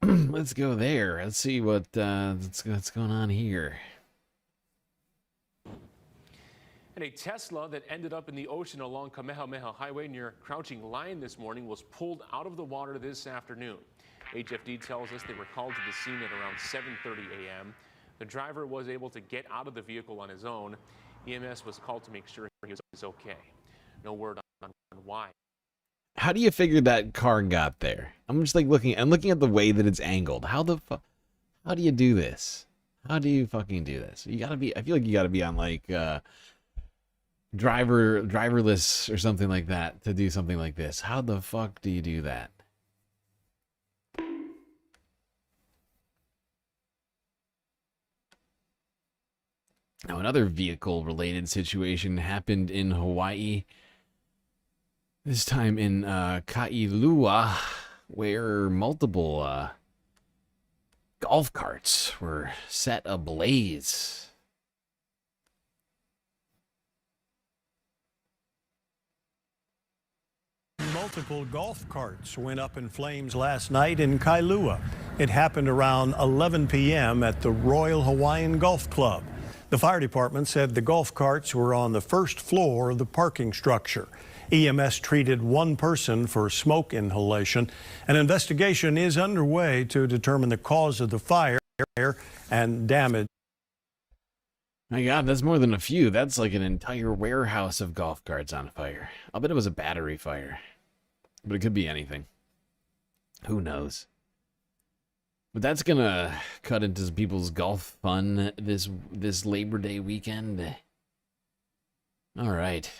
Let's go there. Let's see what's going on here. And a Tesla that ended up in the ocean along Kamehameha Highway near Crouching Lion this morning was pulled out of the water this afternoon. HFD tells us they were called to the scene at around 7:30 a.m. The driver was able to get out of the vehicle on his own. EMS was called to make sure he was okay. No word on why. How do you figure that car got there? I'm just like looking at the way that it's angled. How do you do this? How do you fucking do this? You gotta be, I feel like you gotta be on like driverless or something like that to do something like this. How the fuck do you do that? Now, another vehicle-related situation happened in Hawaii. This time in Kailua, where multiple golf carts were set ablaze. Multiple golf carts went up in flames last night in Kailua. It happened around 11 p.m. at the Royal Hawaiian Golf Club. The fire department said the golf carts were on the first floor of the parking structure. EMS treated one person for smoke inhalation. An investigation is underway to determine the cause of the fire and damage. My God, that's more than a few. That's like an entire warehouse of golf carts on fire. I'll bet it was a battery fire. But it could be anything. Who knows? But that's gonna cut into people's golf fun this Labor Day weekend. All right.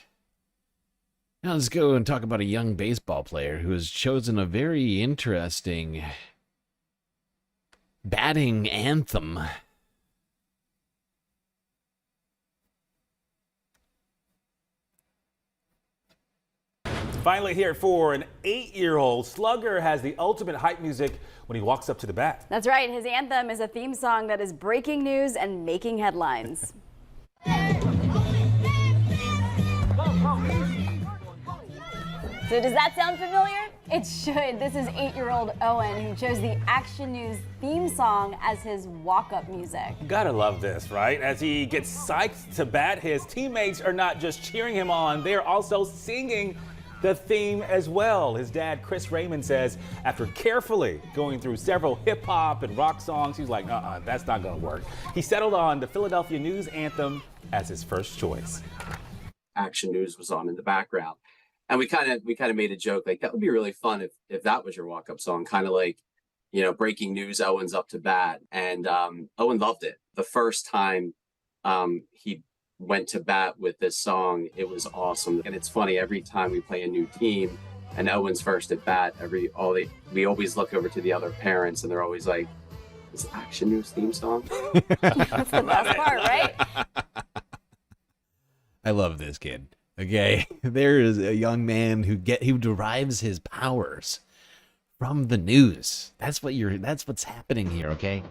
Now let's go and talk about a young baseball player who has chosen a very interesting batting anthem. Finally here for an 8-year-old, Slugger has the ultimate hype music when he walks up to the bat. That's right. His anthem is a theme song that is breaking news and making headlines. So does that sound familiar? It should. This is 8-year-old Owen, who chose the Action News theme song as his walk-up music. Gotta love this, right? As he gets psyched to bat, his teammates are not just cheering him on, they're also singing the theme as well. His dad, Chris Raymond, says after carefully going through several hip-hop and rock songs, he's like, that's not gonna work. He settled on the Philadelphia News anthem as his first choice. Action News was on in the background. And we kind of made a joke, like that would be really fun if that was your walk-up song, kind of like, you know, breaking news, Owen's up to bat. And Owen loved it. The first time he went to bat with this song, it was awesome. And it's funny, every time we play a new team and Owen's first at bat, we always look over to the other parents and they're always like, is Action News theme song? That's the best part, right? I love this kid. Okay, there is a young man who derives his powers from the news. That's what's happening here, okay?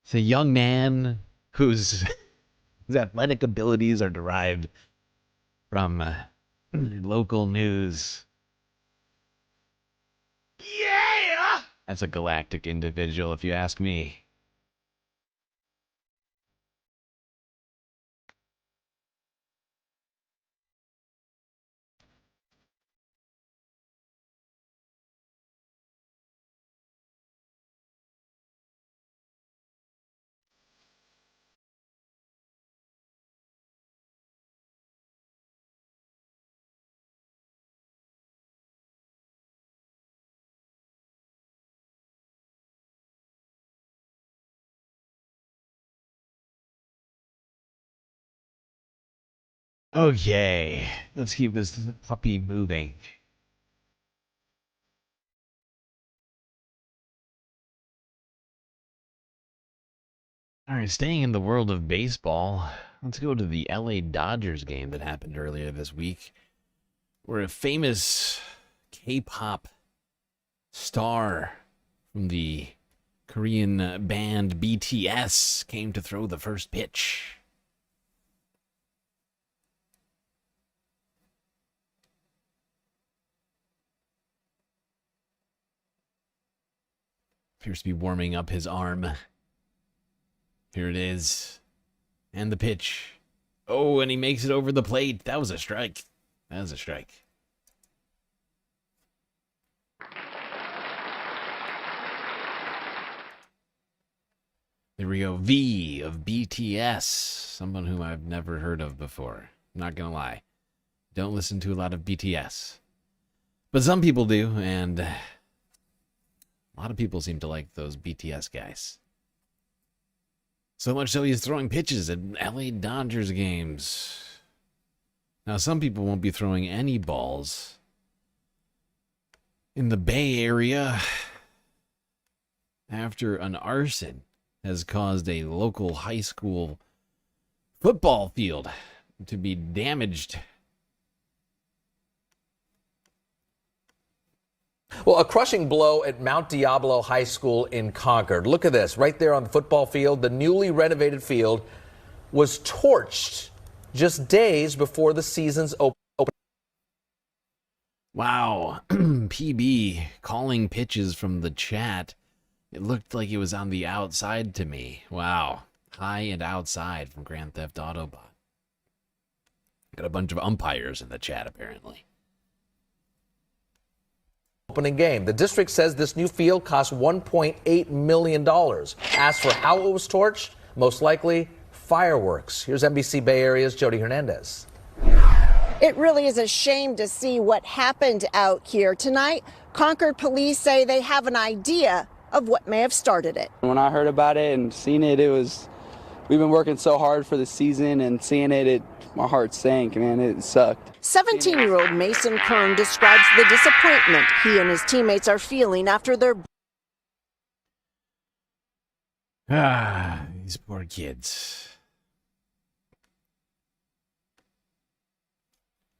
It's a young man whose athletic abilities are derived from local news. Yeah! That's a galactic individual, if you ask me. Okay, let's keep this puppy moving. All right, staying in the world of baseball, let's go to the LA Dodgers game that happened earlier this week, where a famous K-pop star from the Korean band BTS came to throw the first pitch. Appears to be warming up his arm. Here it is. And the pitch. Oh, and he makes it over the plate. That was a strike. That was a strike. There we go. V of BTS. Someone who I've never heard of before. I'm not going to lie. Don't listen to a lot of BTS. But some people do, and a lot of people seem to like those BTS guys. So much so he's throwing pitches at LA Dodgers games. Now, some people won't be throwing any balls in the Bay Area after an arson has caused a local high school football field to be damaged. Well, a crushing blow at Mount Diablo High School in Concord. Look at this. Right there on the football field, the newly renovated field was torched just days before the season's open. Wow. PB calling pitches from the chat. It looked like it was on the outside to me. Wow. High and outside from Grand Theft Autobot. Got a bunch of umpires in the chat, apparently. Opening game. The district says this new field cost $1.8 million. As for how it was torched, most likely fireworks. Here's NBC Bay Area's Jody Hernandez. It really is a shame to see what happened out here tonight. Concord police say they have an idea of what may have started it. When I heard about it and seen it, we've been working so hard for the season, and seeing it, my heart sank, man. It sucked. 17-year-old Mason Kern describes the disappointment he and his teammates are feeling after their... These poor kids.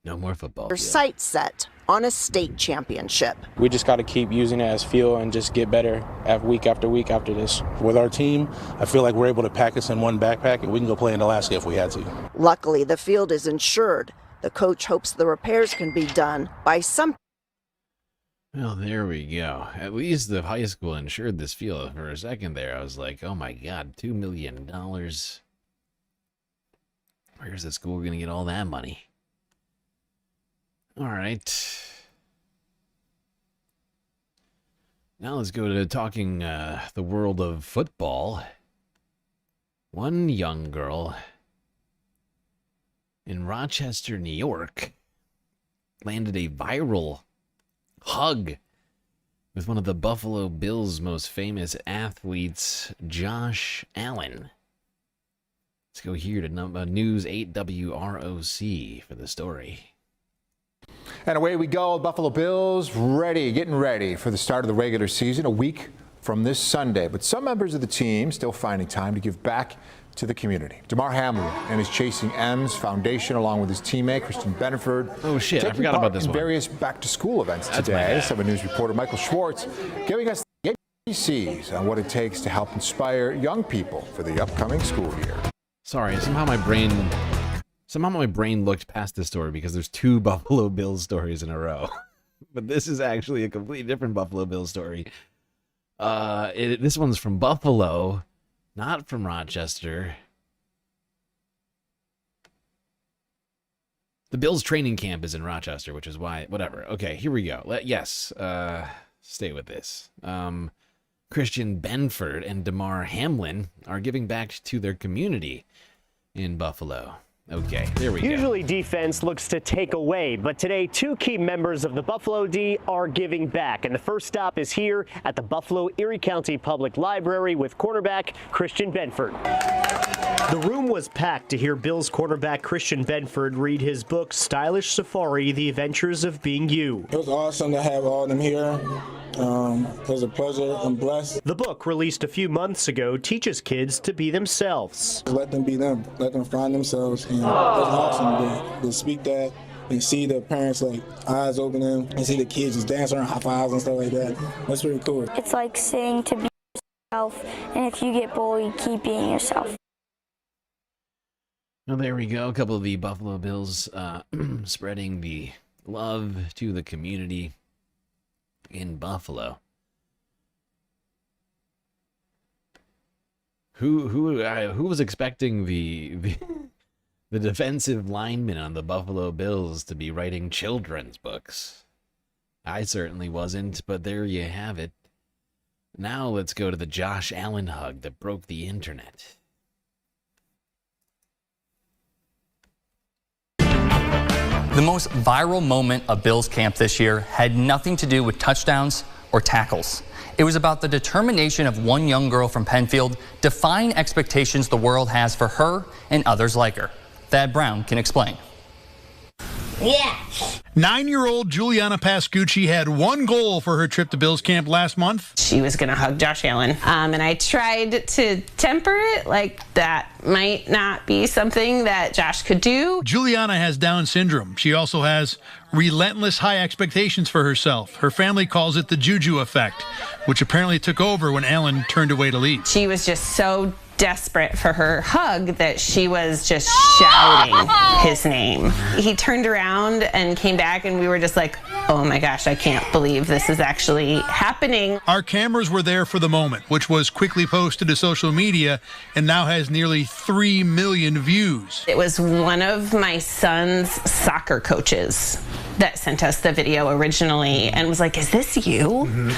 No more football. Their sights set on a state championship. We just got to keep using it as fuel and just get better week after week after this. With our team, I feel like we're able to pack us in one backpack and we can go play in Alaska if we had to. Luckily, the field is insured. The coach hopes the repairs can be done by some... Well, there we go. At least the high school insured this field. For a second there, I was like, oh my God, $2 million. Where's the school going to get all that money? All right. Now let's go to talking the world of football. One young girl in Rochester, New York, landed a viral hug with one of the Buffalo Bills' most famous athletes, Josh Allen. Let's go here to News 8 WROC for the story. And away we go. Buffalo Bills getting ready for the start of the regular season a week from this Sunday. But some members of the team still finding time to give back to the community. Damar Hamlin and his Chasing M's Foundation, along with his teammate Christian Benford. Oh shit, I forgot about this one. Various back-to-school events today. 7 News reporter Michael Schwartz giving us the ABCs on what it takes to help inspire young people for the upcoming school year. Sorry, somehow my brain looked past this story because there's 2 Buffalo Bills stories in a row. But this is actually a completely different Buffalo Bills story. This one's from Buffalo, not from Rochester. The Bills training camp is in Rochester, which is why, whatever. Okay, here we go. Stay with this. Christian Benford and Damar Hamlin are giving back to their community in Buffalo. Okay, there we go. Usually defense looks to take away, but today 2 key members of the Buffalo D are giving back. And the first stop is here at the Buffalo Erie County Public Library with cornerback Christian Benford. The room was packed to hear Bills cornerback Christian Benford read his book, Stylish Safari, The Adventures of Being You. It was awesome to have all of them here. It was a pleasure. I'm blessed. The book, released a few months ago, teaches kids to be themselves. Let them be them. Let them find themselves. And it was awesome to speak that and see the parents' eyes opening and see the kids just dancing around, high fives and stuff like that. That's pretty cool. It's like saying to be yourself, and if you get bullied, keep being yourself. Well, there we go. A couple of the Buffalo Bills spreading the love to the community in Buffalo. Who was expecting the defensive lineman on the Buffalo Bills to be writing children's books? I certainly wasn't, but there you have it. Now let's go to the Josh Allen hug that broke the internet. The most viral moment of Bills camp this year had nothing to do with touchdowns or tackles. It was about the determination of one young girl from Penfield defying expectations the world has for her and others like her. Thad Brown can explain. Yeah. 9-year-old Juliana Pascucci had one goal for her trip to Bills camp last month. She was going to hug Josh Allen, and I tried to temper it like that might not be something that Josh could do. Juliana has Down syndrome. She also has relentless high expectations for herself. Her family calls it the juju effect, which apparently took over when Allen turned away to leave. She was just so desperate for her hug that she was just shouting his name. He turned around and came back, and we were just like, oh my gosh, I can't believe this is actually happening. Our cameras were there for the moment, which was quickly posted to social media and now has nearly 3 million views. It was one of my son's soccer coaches that sent us the video originally and was like, is this you?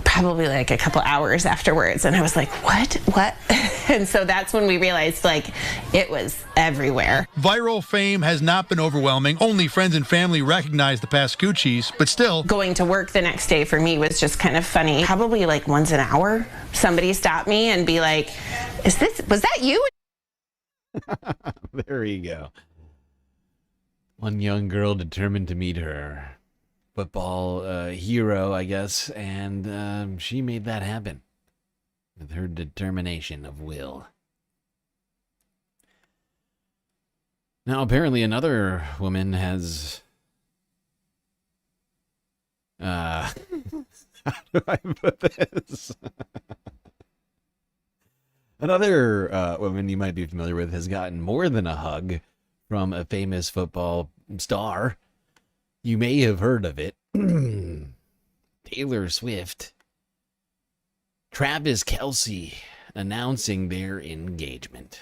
Probably like a couple hours afterwards, and I was like, what? And so that's when we realized, like, it was everywhere. Viral fame has not been overwhelming. Only friends and family recognize the Pascuccis, but still. Going to work the next day for me was just kind of funny. Probably like once an hour, somebody stopped me and be like, was that you? There you go. One young girl determined to meet her football hero, I guess, and she made that happen with her determination of will. Now, apparently another woman has... how do I put this? Another woman you might be familiar with has gotten more than a hug from a famous football star. You may have heard of it. Taylor Swift. Travis Kelce announcing their engagement.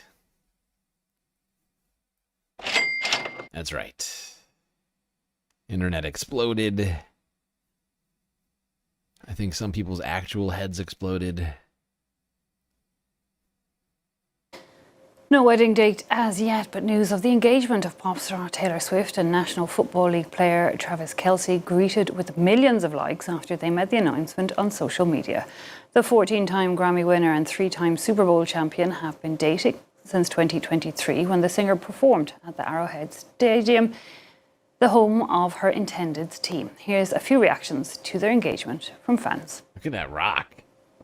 That's right. Internet exploded. I think some people's actual heads exploded. No wedding date as yet, but news of the engagement of pop star Taylor Swift and National Football League player Travis Kelce greeted with millions of likes after they made the announcement on social media. The 14-time Grammy winner and 3-time Super Bowl champion have been dating since 2023 when the singer performed at the Arrowhead Stadium, the home of her intended team. Here's a few reactions to their engagement from fans. Look at that rock.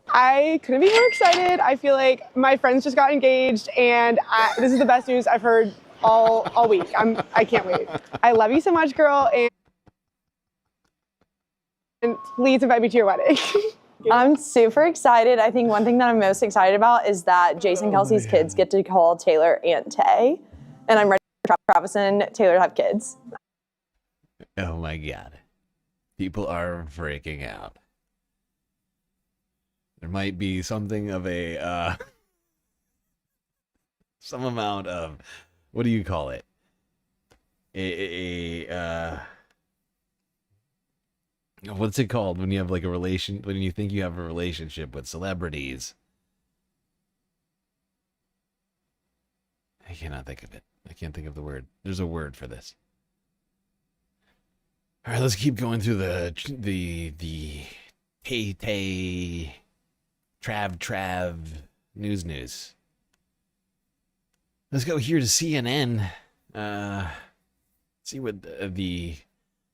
I couldn't be more excited. I feel like my friends just got engaged, and this is the best news I've heard all week. I can't wait. I love you so much, girl, and please invite me to your wedding. I'm super excited. I think one thing that I'm most excited about is that Jason Kelce's kids get to call Taylor Aunt Tay, and I'm ready for Travis and Taylor to have kids. Oh my God. People are freaking out. There might be something of a, some amount of, what do you call it? What's it called when you have like a relation, when you think you have a relationship with celebrities? I cannot think of it. I can't think of the word. There's a word for this. All right, let's keep going through the Trav news. Let's go here to CNN. See what the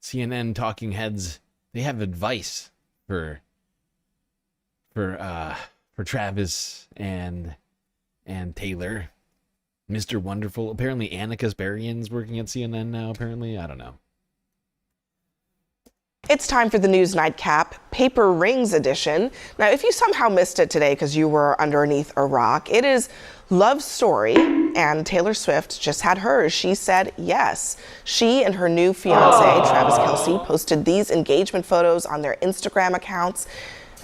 CNN talking heads, they have advice for Travis and Taylor. Mr. Wonderful. Apparently Anna Kasparian's working at CNN now, apparently. I don't know. It's time for the News Nightcap, Paper Rings edition. Now, if you somehow missed it today because you were underneath a rock, it is Love's story, and Taylor Swift just had hers. She said yes. She and her new fiancé, Travis Kelce, posted these engagement photos on their Instagram accounts,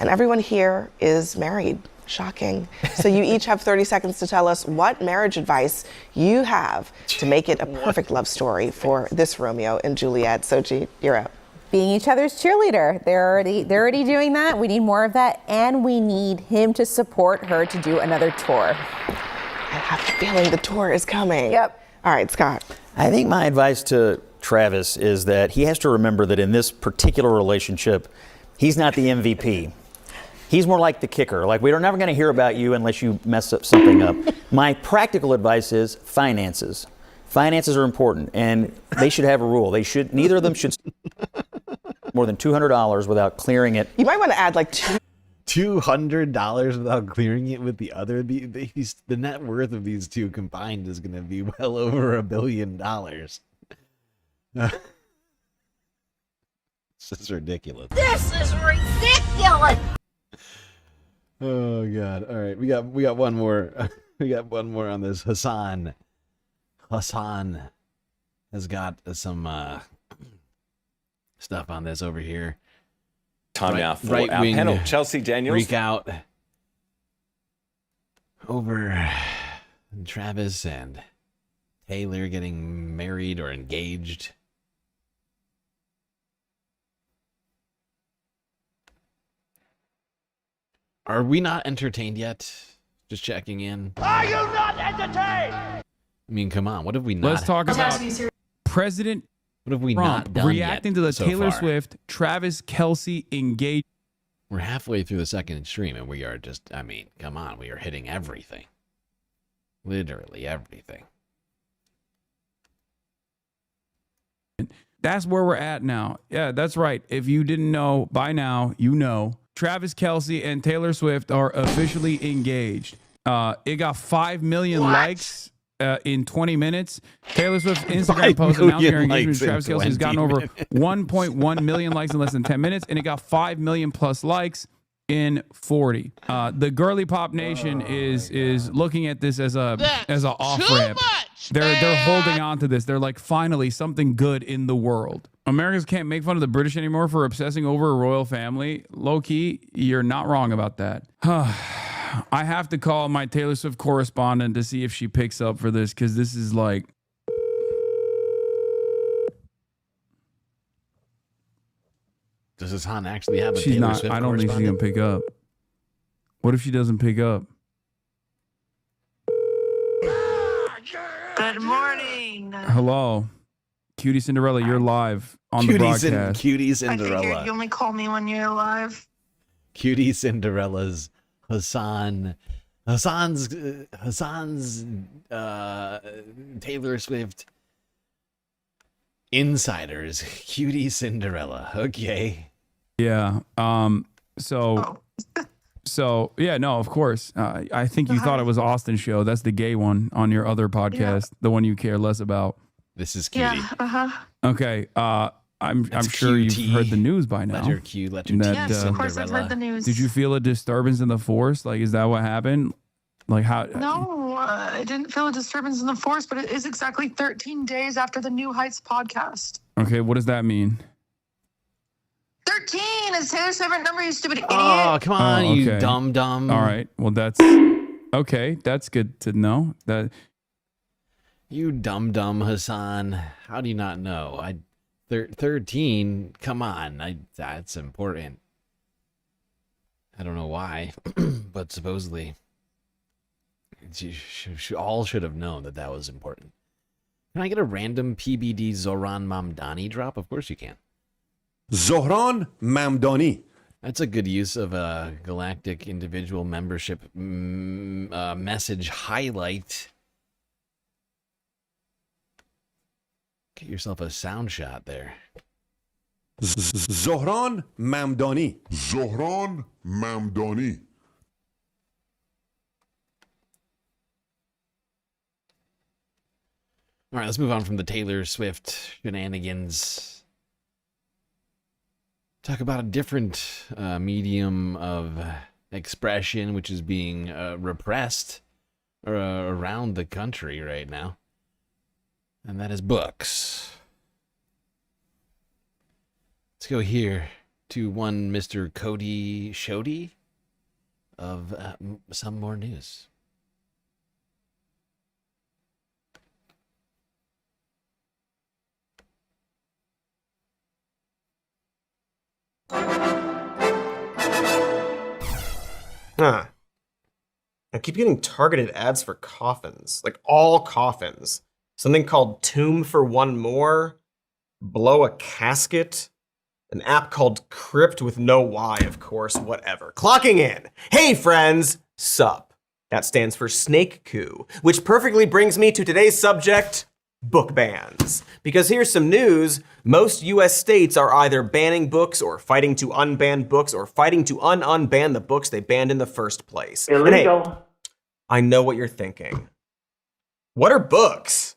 and everyone here is married. Shocking. So you each have 30 seconds to tell us what marriage advice you have to make it a perfect love story for this Romeo and Juliet. Sochi, you're up. Being each other's cheerleader. They're already doing that. We need more of that, and we need him to support her to do another tour. I have a feeling the tour is coming. Yep. All right, Scott. I think my advice to Travis is that he has to remember that in this particular relationship, he's not the MVP. He's more like the kicker. Like, we're never going to hear about you unless you mess up something up. My practical advice is finances. Finances are important, and they should have a rule. Neither of them should more than $200 without clearing it. You might want to add like $200 without clearing it with the other. The net worth of these two combined is going to be well over $1 billion. This is ridiculous. This is ridiculous. Oh God! All right, we got one more. We got one more on this. Hassan has got some stuff on this over here. Time now for right our wing panel. Chelsea Daniels. Freak out over Travis and Taylor getting married or engaged. Are we not entertained yet? Just checking in. Are you not entertained? I mean, come on. What have we not? Let's talk about President What have we Trump not done reacting yet to the so Taylor far? Swift, Travis Kelce engagement. We're halfway through the second stream, and we are just, I mean, come on. We are hitting everything. Literally everything. That's where we're at now. Yeah, that's right. If you didn't know by now, you know. Travis Kelce and Taylor Swift are officially engaged. It got 5 million likes in 20 minutes. Taylor Swift's Instagram post announcing her engagement with Travis Kelce has gotten over 1.1 million likes in less than 10 minutes, and it got 5 million plus likes in 40. The girly pop nation is looking at this as a off ramp. They're holding on to this. They're like, finally, something good in the world. Americans can't make fun of the British anymore for obsessing over a royal family. Low key, you're not wrong about that. I have to call my Taylor Swift correspondent to see if she picks up for this, because this is like. Does Hassan actually have a She's Taylor not. Swift I don't think she's gonna pick up. What if she doesn't pick up? Good morning. Hello, Cutie Cinderella. You're live on the broadcast. Cutie I figured Cinderella. you only call me when you're live. Cutie Cinderella's Hassan's Taylor Swift insiders. Cutie Cinderella. Okay. Yeah. So yeah, no, of course. I think you thought it was Austin's show. That's the gay one on your other podcast, the one you care less about. This is Cutie. Yeah. Okay. I'm sure QT. you've heard the news by now. Letter Q, letter T. Yes, of course I've heard the news. Did you feel a disturbance in the force? Like, is that what happened? Like how? No, I didn't feel a disturbance in the force, but it is exactly 13 days after the New Heights podcast. Okay, what does that mean? 13 is Taylor's favorite number, you stupid idiot. Oh, come on, Oh, you okay. dumb. All right. Well, that's okay. That's good to know. That You dumb Hassan. How do you not know? 13. Come on, that's important. I don't know why, but supposedly, you all should have known that was important. Can I get a random PBD Zohran Mamdani drop? Of course you can. Zohran Mamdani. That's a good use of a galactic individual membership message highlight. Get yourself a sound shot there. Zohran Mamdani. Zohran Mamdani. All right, let's move on from the Taylor Swift shenanigans. Talk about a different medium of expression which is being repressed around the country right now. And that is books. Let's go here to one Mr. Cody Shoddy. of some more news. Huh. I keep getting targeted ads for coffins, like all coffins. Something called Tomb for One More, Blow a Casket, an app called Crypt with no Y, of course, whatever. Clocking in. Hey friends, sup. That stands for Snake Coup, which perfectly brings me to today's subject, book bans. Because here's some news. Most US states are either banning books or fighting to unban books or fighting to unban the books they banned in the first place. Illegal. And hey, I know what you're thinking. What are books?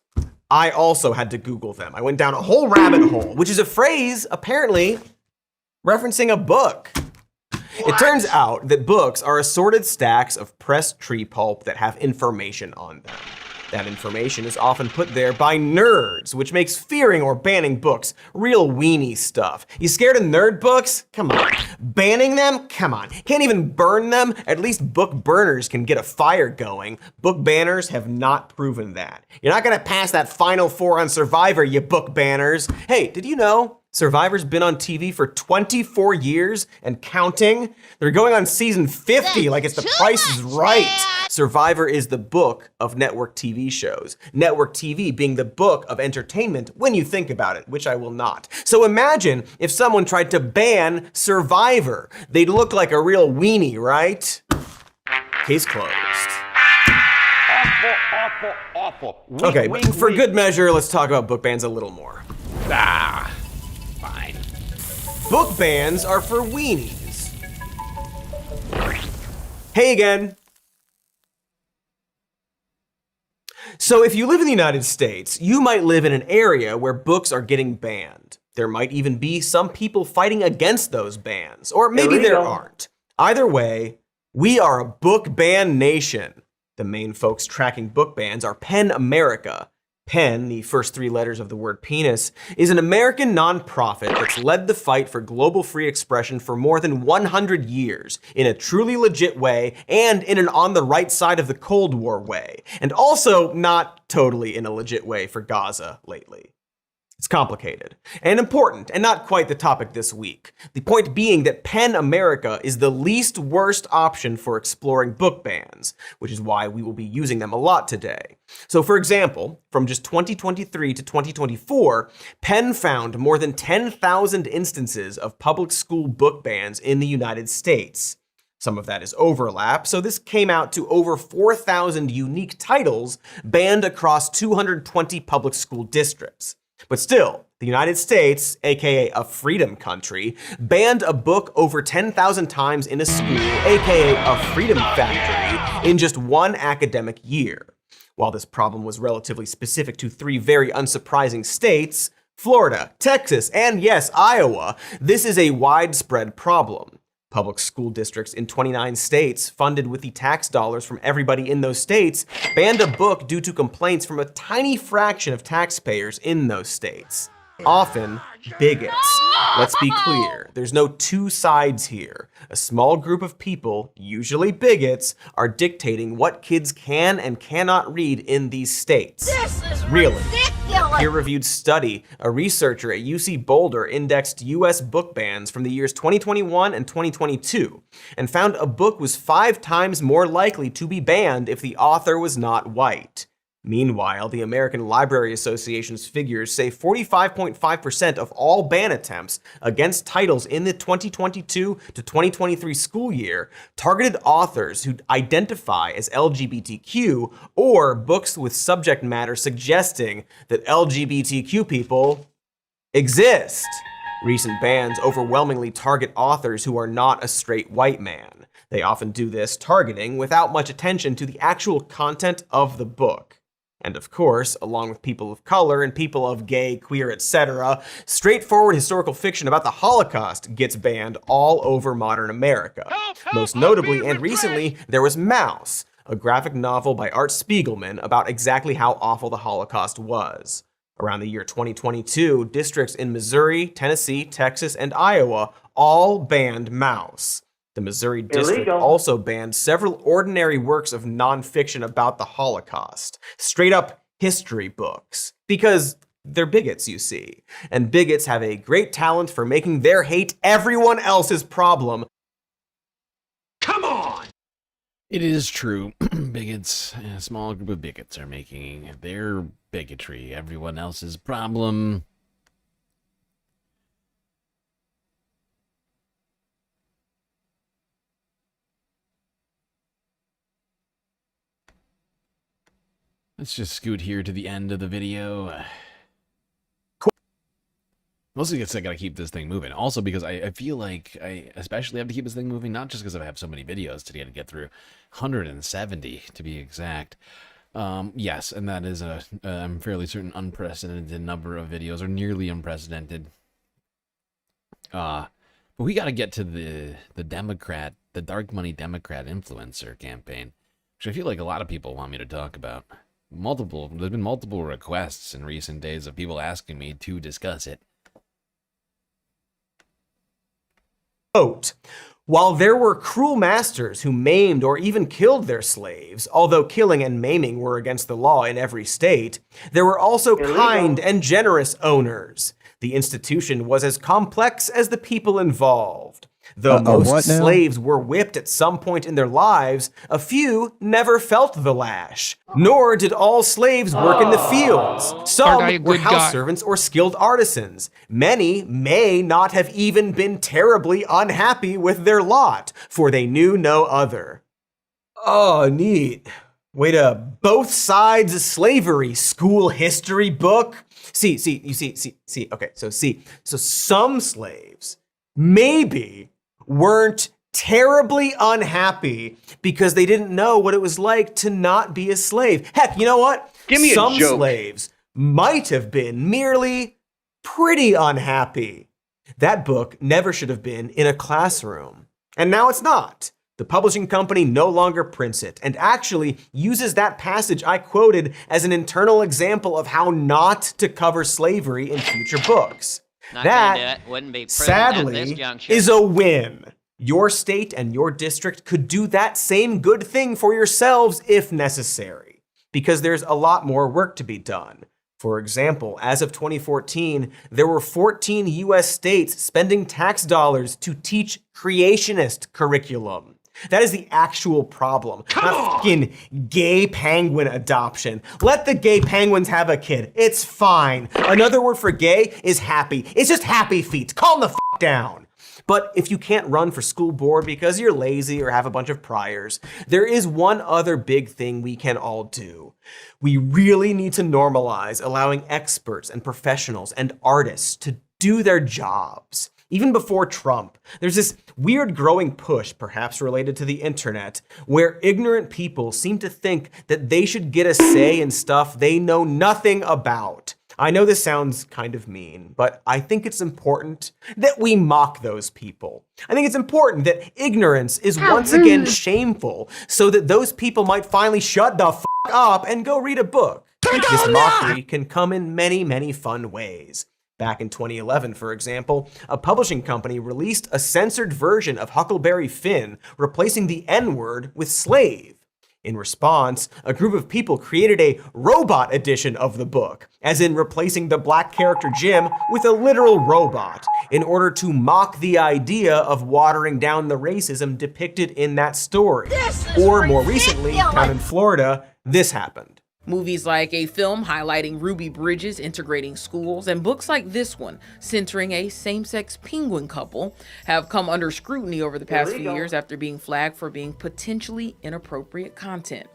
I also had to Google them. I went down a whole rabbit hole, which is a phrase apparently referencing a book. It turns out that books are assorted stacks of pressed tree pulp that have information on them. That information is often put there by nerds, which makes fearing or banning books real weenie stuff. You scared of nerd books? Come on. Banning them? Come on. Can't even burn them? At least book burners can get a fire going. Book banners have not proven that. You're not gonna pass that Final Four on Survivor, you book banners. Hey, did you know Survivor's been on TV for 24 years and counting? They're going on season 50 like it's The Price is Right. Survivor is the book of network TV shows. Network TV being the book of entertainment when you think about it, which I will not. So imagine if someone tried to ban Survivor. They'd look like a real weenie, right? Case closed. Awful. Okay, but for good measure, let's talk about book bans a little more. Fine. Book bans are for weenies. Hey again. So if you live in the United States, you might live in an area where books are getting banned. There might even be some people fighting against those bans, or maybe there aren't. Either way, we are a book ban nation. The main folks tracking book bans are PEN America. PEN, the first three letters of the word penis, is an American nonprofit that's led the fight for global free expression for more than 100 years in a truly legit way and in an on the right side of the Cold War way, and also not totally in a legit way for Gaza lately. It's complicated and important and not quite the topic this week. The point being that PEN America is the least worst option for exploring book bans, which is why we will be using them a lot today. So for example, from just 2023 to 2024, PEN found more than 10,000 instances of public school book bans in the United States. Some of that is overlap, so this came out to over 4,000 unique titles banned across 220 public school districts. But still, the United States, aka a freedom country, banned a book over 10,000 times in a school, aka a freedom factory, in just one academic year. While this problem was relatively specific to three very unsurprising states, Florida, Texas, and yes, Iowa, this is a widespread problem. Public school districts in 29 states, funded with the tax dollars from everybody in those states, banned a book due to complaints from a tiny fraction of taxpayers in those states. Often bigots. Let's be clear, there's no two sides here. A small group of people, usually bigots, are dictating what kids can and cannot read in these states. This is really ridiculous. Peer-reviewed study, a researcher at UC Boulder indexed US book bans from the years 2021 and 2022 and found a book was 5 times more likely to be banned if the author was not white. Meanwhile, the American Library Association's figures say 45.5% of all ban attempts against titles in the 2022 to 2023 school year targeted authors who identify as LGBTQ or books with subject matter suggesting that LGBTQ people exist. Recent bans overwhelmingly target authors who are not a straight white man. They often do this targeting without much attention to the actual content of the book. And of course, along with people of color and people of gay, queer, etc., straightforward historical fiction about the Holocaust gets banned all over modern America. Most notably and recently, there was Mouse, a graphic novel by Art Spiegelman about exactly how awful the Holocaust was. Around the year 2022, districts in Missouri, Tennessee, Texas, and Iowa all banned Mouse. The Missouri district also banned several ordinary works of nonfiction about the Holocaust, straight up history books, because they're bigots, you see. And bigots have a great talent for making their hate everyone else's problem. Come on! It is true. Bigots, a small group of bigots are making their bigotry everyone else's problem. Let's just scoot here to the end of the video. Mostly because I gotta keep this thing moving. Also because I feel like I especially have to keep this thing moving, not just because I have so many videos to get through. 170 to be exact. Yes, and that is I'm fairly certain unprecedented number of videos, or nearly unprecedented. But we gotta get to the Democrat, the dark money Democrat influencer campaign, which I feel like a lot of people want me to talk about. There's been multiple requests in recent days of people asking me to discuss it. Quote, while there were cruel masters who maimed or even killed their slaves, although killing and maiming were against the law in every state, there were also kind and generous owners. The institution was as complex as the people involved. Though most slaves were whipped at some point in their lives, a few never felt the lash. Nor did all slaves work in the fields. Some were house servants or skilled artisans. Many may not have even been terribly unhappy with their lot, for they knew no other. Oh, neat. Way to both sides of slavery, school history book. See, okay, so some slaves maybe weren't terribly unhappy because they didn't know what it was like to not be a slave. Heck, you know what? Some slaves might have been merely pretty unhappy. That book never should have been in a classroom. And now it's not. The publishing company no longer prints it and actually uses that passage I quoted as an internal example of how not to cover slavery in future books. That, sadly, is a win. Your state and your district could do that same good thing for yourselves if necessary, because there's a lot more work to be done. For example, as of 2014, there were 14 US states spending tax dollars to teach creationist curriculum. That is the actual problem, not fucking gay penguin adoption. Let the gay penguins have a kid. It's fine. Another word for gay is happy. It's just happy feet. Calm the fuck down. But if you can't run for school board because you're lazy or have a bunch of priors, there is one other big thing we can all do. We really need to normalize allowing experts and professionals and artists to do their jobs. Even before Trump, there's this weird growing push, perhaps related to the internet, where ignorant people seem to think that they should get a say in stuff they know nothing about. I know this sounds kind of mean, but I think it's important that we mock those people. I think it's important that ignorance is once again shameful, so that those people might finally shut the f*** up and go read a book. This mockery can come in many, many fun ways. Back in 2011, for example, a publishing company released a censored version of Huckleberry Finn, replacing the N-word with slave. In response, a group of people created a robot edition of the book, as in replacing the black character Jim with a literal robot, in order to mock the idea of watering down the racism depicted in that story. Or more recently, down in Florida, this happened. Movies like a film highlighting Ruby Bridges integrating schools and books like this one centering a same-sex penguin couple have come under scrutiny over the past few years after being flagged for being potentially inappropriate content.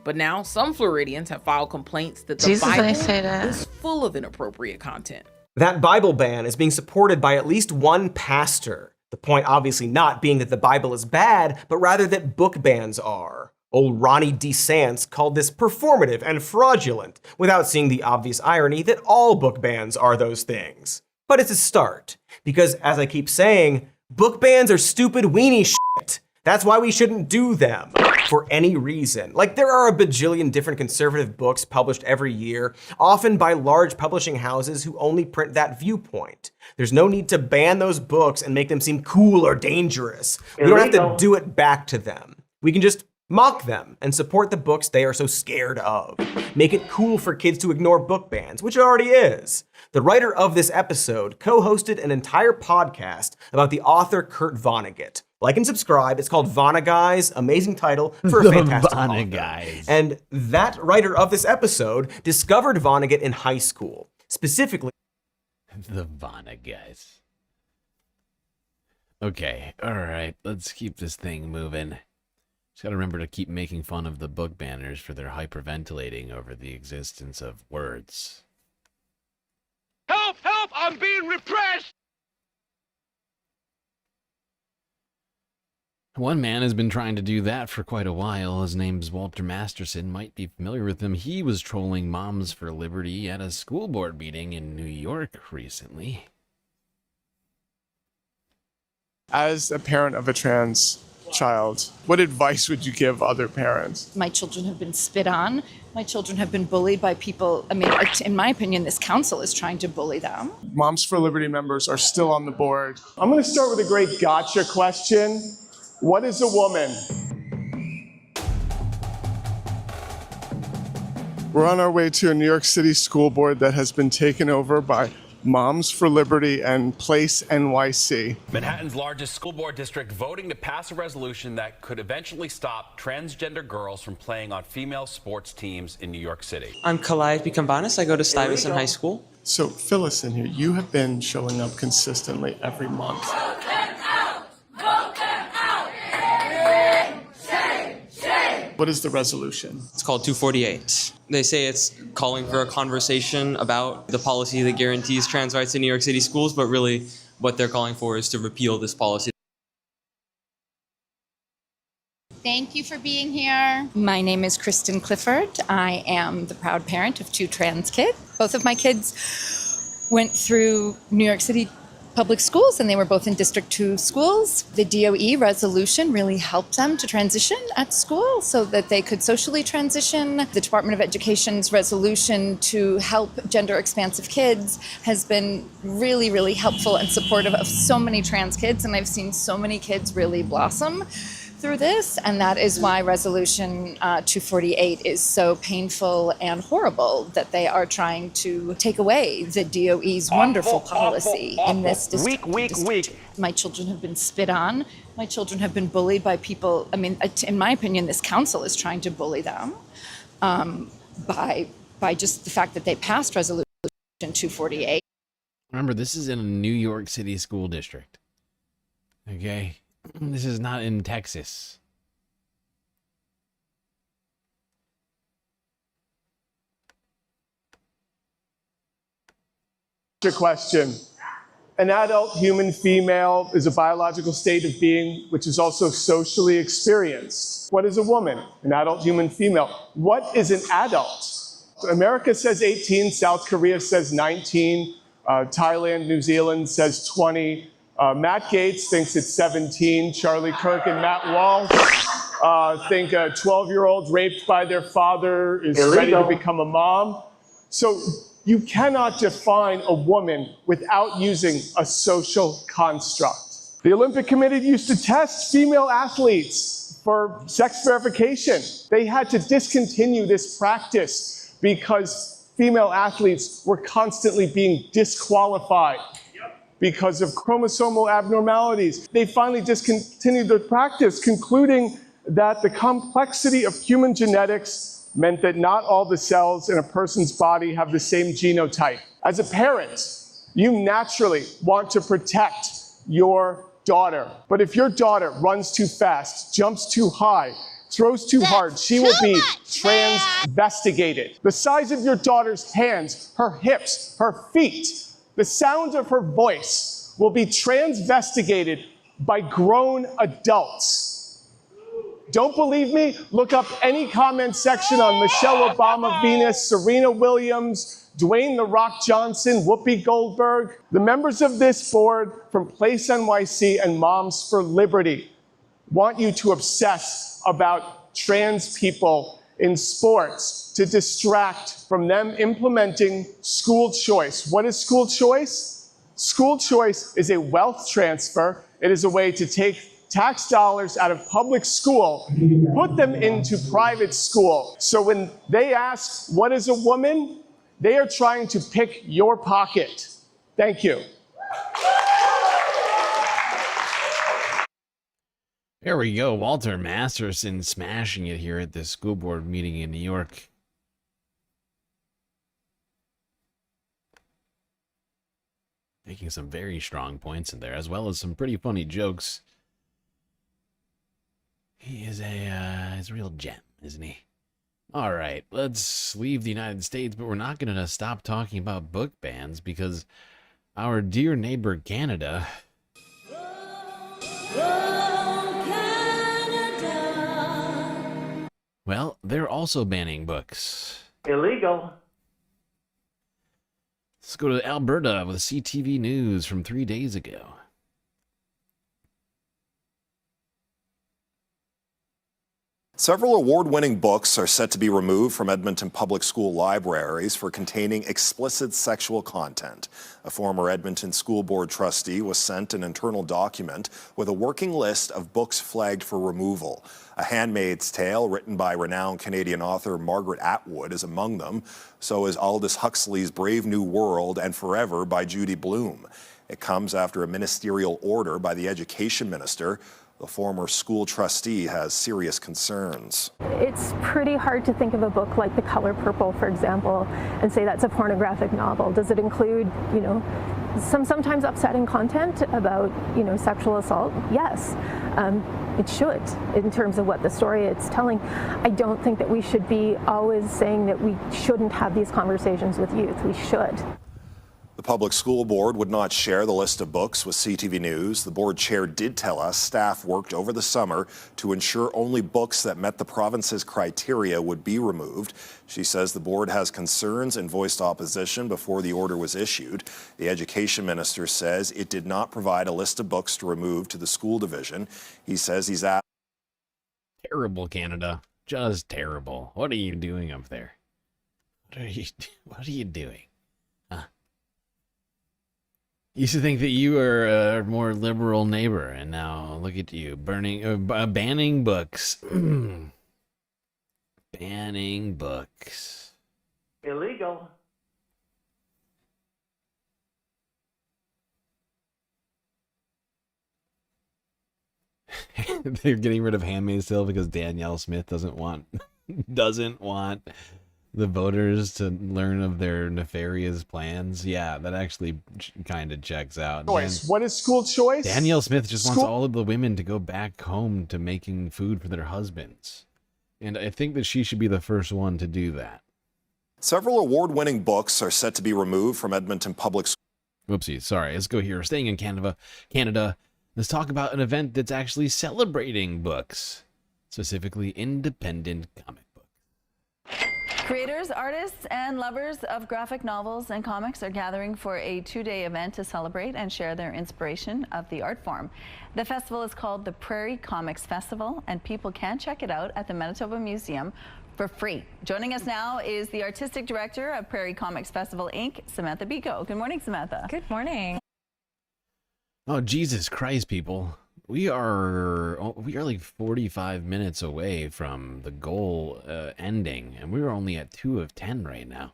But now some Floridians have filed complaints that the Bible is full of inappropriate content. That Bible ban is being supported by at least one pastor. The point obviously not being that the Bible is bad, but rather that book bans are. Old Ronnie DeSantis called this performative and fraudulent, without seeing the obvious irony that all book bans are those things. But it's a start, because as I keep saying, book bans are stupid weenie shit. That's why we shouldn't do them. for any reason. Like, there are a bajillion different conservative books published every year, often by large publishing houses who only print that viewpoint. There's no need to ban those books and make them seem cool or dangerous. We don't have to do it back to them. We can just mock them and support the books they are so scared of. Make it cool for kids to ignore book bans, which it already is. The writer of this episode co-hosted an entire podcast about the author Kurt Vonnegut. Like and subscribe. It's called Vonneguys. Amazing title for a fantastic author. And that writer of this episode discovered Vonnegut in high school. Specifically, the Vonneguys. Okay, all right. Let's keep this thing moving. Just gotta remember to keep making fun of the book banners for their hyperventilating over the existence of words. Help! Help! I'm being repressed! One man has been trying to do that for quite a while. His name's Walter Masterson. Might be familiar with him. He was trolling Moms for Liberty at a school board meeting in New York recently. As a parent of a trans child, what advice would you give other parents? My children have been spit on. My children have been bullied by people. I mean, in my opinion, this council is trying to bully them. Moms for Liberty members are still on the board. I'm going to start with a great gotcha question. What is a woman? We're on our way to a New York City school board that has been taken over by Moms for Liberty and Place NYC. Manhattan's largest school board district voting to pass a resolution that could eventually stop transgender girls from playing on female sports teams in New York City. I'm Calliope Cambanis. I go to Stuyvesant High School. So fill us in here. You have been showing up consistently every month. What is the resolution? It's called 248. They say it's calling for a conversation about the policy that guarantees trans rights in New York City schools, but really what they're calling for is to repeal this policy. Thank you for being here. My name is Kristen Clifford. I am the proud parent of 2 trans kids. Both of my kids went through New York City public schools, and they were both in District 2 schools. The DOE resolution really helped them to transition at school so that they could socially transition. The Department of Education's resolution to help gender expansive kids has been really, really helpful and supportive of so many trans kids, and I've seen so many kids really blossom through this, and that is why Resolution 248 is so painful and horrible, that they are trying to take away the DOE's wonderful policy in this district. Weak. My children have been spit on. My children have been bullied by people. I mean, in my opinion, this council is trying to bully them by just the fact that they passed Resolution 248. Remember, this is in a New York City school district. Okay? This is not in Texas. Your question. An adult human female is a biological state of being which is also socially experienced. What is a woman? An adult human female. What is an adult? America says 18, South Korea says 19, Thailand, New Zealand says 20. Matt Gaetz thinks it's 17. Charlie Kirk and Matt Walsh think a 12-year-old raped by their father is ready to become a mom. So you cannot define a woman without using a social construct. The Olympic Committee used to test female athletes for sex verification. They had to discontinue this practice because female athletes were constantly being disqualified because of chromosomal abnormalities. They finally discontinued the practice, concluding that the complexity of human genetics meant that not all the cells in a person's body have the same genotype. As a parent, you naturally want to protect your daughter. But if your daughter runs too fast, jumps too high, throws too hard, she will be transvestigated. The size of your daughter's hands, her hips, her feet, the sound of her voice will be transvestigated by grown adults. Don't believe me? Look up any comment section on Michelle Obama, Venus, Serena Williams, Dwayne "The Rock" Johnson, Whoopi Goldberg. The members of this board from Place NYC and Moms for Liberty want you to obsess about trans people in sports to distract from them implementing school choice. What is school choice? School choice is a wealth transfer. It is a way to take tax dollars out of public school, put them into private school. So when they ask, what is a woman? They are trying to pick your pocket. Thank you. There we go. Walter Masterson smashing it here at the school board meeting in New York. Making some very strong points in there, as well as some pretty funny jokes. He is he's a real gem, isn't he? All right, let's leave the United States, but we're not going to stop talking about book bans because our dear neighbor Canada... well, they're also banning books. Illegal. Let's go to Alberta with CTV News from 3 days ago. Several award-winning books are set to be removed from Edmonton public school libraries for containing explicit sexual content. A former Edmonton School Board trustee was sent an internal document with a working list of books flagged for removal. A Handmaid's Tale, written by renowned Canadian author Margaret Atwood, is among them. So is Aldous Huxley's Brave New World and Forever by Judy Blume. It comes after a ministerial order by the education minister. The former school trustee has serious concerns. It's pretty hard to think of a book like The Color Purple, for example, and say that's a pornographic novel. Does it include, sometimes upsetting content about, sexual assault? Yes, it should, in terms of what the story it's telling. I don't think that we should be always saying that we shouldn't have these conversations with youth. We should. The Public School Board would not share the list of books with CTV News. The board chair did tell us staff worked over the summer to ensure only books that met the province's criteria would be removed. She says the board has concerns and voiced opposition before the order was issued. The education minister says it did not provide a list of books to remove to the school division. He says he's at... Terrible, Canada. Just terrible. What are you doing up there? What are you doing? Used to think that you were a more liberal neighbor, and now look at you, banning books. Banning books. Illegal. They're getting rid of Handmaid's Tale because Danielle Smith doesn't want the voters to learn of their nefarious plans. Yeah, that actually kind of checks out. Choice. What is school choice? Danielle Smith just wants all of the women to go back home to making food for their husbands. And I think that she should be the first one to do that. Several award-winning books are set to be removed from Edmonton public schools. Whoopsie, sorry. Let's go here. Staying in Canada, let's talk about an event that's actually celebrating books, specifically independent comic. Creators, artists, and lovers of graphic novels and comics are gathering for a two-day event to celebrate and share their inspiration of the art form. The festival is called the Prairie Comics Festival, and people can check it out at the Manitoba Museum for free. Joining us now is the artistic director of Prairie Comics Festival, Inc., Samantha Biko. Good morning, Samantha. Good morning. Oh, Jesus Christ, people. We are like 45 minutes away from the goal ending, and we're only at 2 of 10 right now.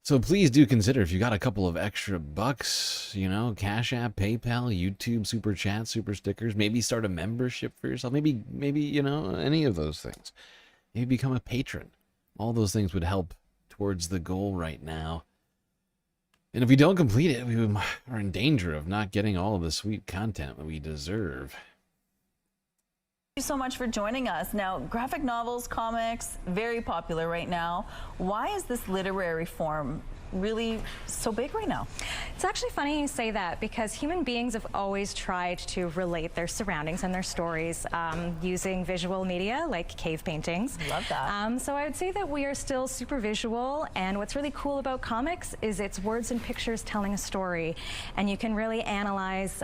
So please do consider, if you got a couple of extra bucks, Cash App, PayPal, YouTube, Super Chat, Super Stickers, maybe start a membership for yourself, maybe any of those things. Maybe become a patron. All those things would help towards the goal right now. And if we don't complete it, we are in danger of not getting all of the sweet content that we deserve. Thank you so much for joining us. Now, graphic novels, comics, very popular right now. Why is this literary form really so big right now? It's actually funny you say that, because human beings have always tried to relate their surroundings and their stories using visual media like cave paintings. Love that. So I would say that we are still super visual, and what's really cool about comics is it's words and pictures telling a story, and you can really analyze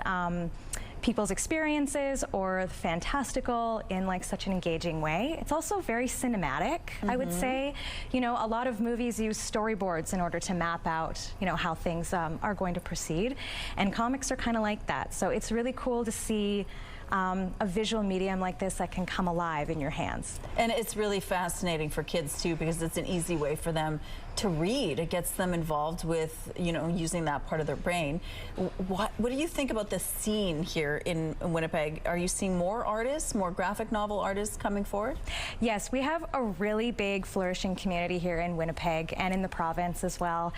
people's experiences or fantastical in like such an engaging way. It's also very cinematic, I would say. You know, a lot of movies use storyboards in order to map out, you know, how things are going to proceed, and comics are kind of like that. So it's really cool to see a visual medium like this that can come alive in your hands. And it's really fascinating for kids too, because it's an easy way for them to read. It gets them involved with, you know, using that part of their brain. What do you think about the scene here in Winnipeg? Are you seeing more artists, more graphic novel artists coming forward? Yes, we have a really big flourishing community here in Winnipeg and in the province as well.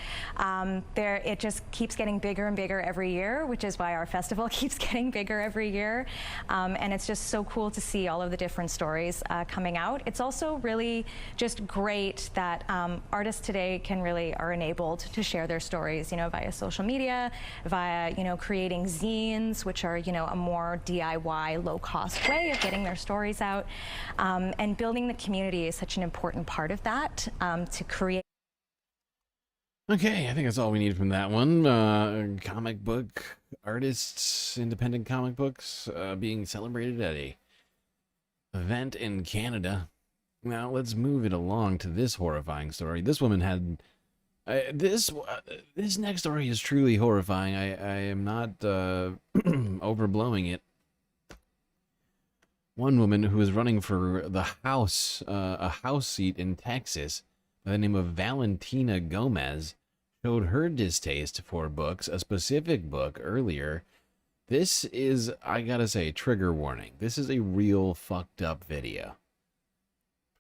It just keeps getting bigger and bigger every year, which is why our festival keeps getting bigger every year. And it's just so cool to see all of the different stories coming out. It's also really just great that artists today are enabled to share their stories, you know, via social media, via, you know, creating zines, which are, you know, a more DIY, low-cost way of getting their stories out. And building the community is such an important part of that, to create. Okay, I think that's all we need from that one. Comic book artists, independent comic books being celebrated at a event in Canada. Now let's move it along to this horrifying story. This woman had this next story is truly horrifying. I am not overblowing it. One woman who is running for the House, a House seat in Texas, by the name of Valentina Gomez, showed her distaste for books, a specific book earlier. This is, I gotta say, trigger warning. This is a real fucked up video.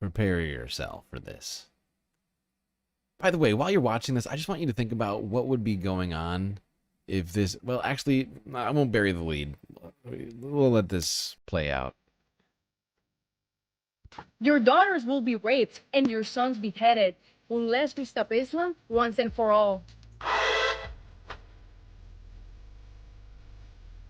Prepare yourself for this. By the way, while you're watching this, I just want you to think about what would be going on if this... Well, actually, I won't bury the lead. We'll let this play out. Your daughters will be raped and your sons beheaded unless we stop Islam once and for all.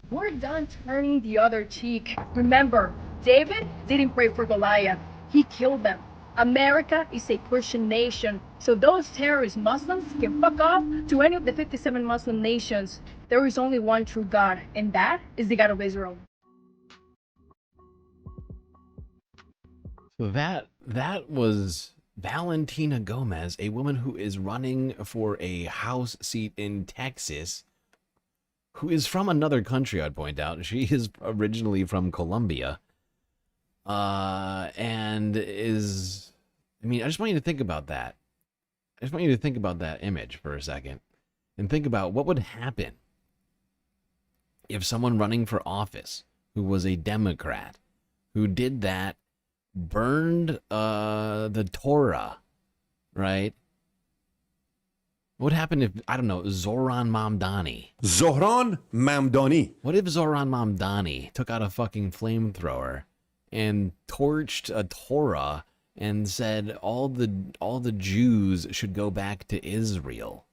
We're done turning the other cheek. Remember, David didn't pray for Goliath. He killed them. America is a Christian nation, so those terrorist Muslims can fuck off to any of the 57 Muslim nations. There is only one true God, and that is the God of Israel. So that was Valentina Gomez, a woman who is running for a House seat in Texas, who is from another country, I'd point out. She is originally from Colombia. And is, I mean, I just want you to think about that. I just want you to think about that image for a second and think about what would happen if someone running for office who was a Democrat, who did that, burned the Torah, right? What would happen if, I don't know, Zohran Mamdani? Zohran Mamdani. What if Zohran Mamdani took out a fucking flamethrower and torched a Torah and said all the Jews should go back to Israel?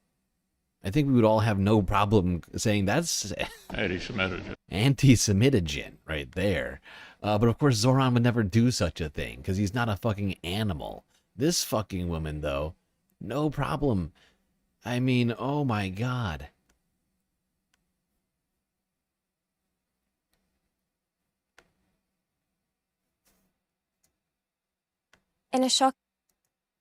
I think we would all have no problem saying that's anti-Semitogen right there. But of course, Zohran would never do such a thing because he's not a fucking animal. This fucking woman, though, no problem. I mean, oh my God. In a shocking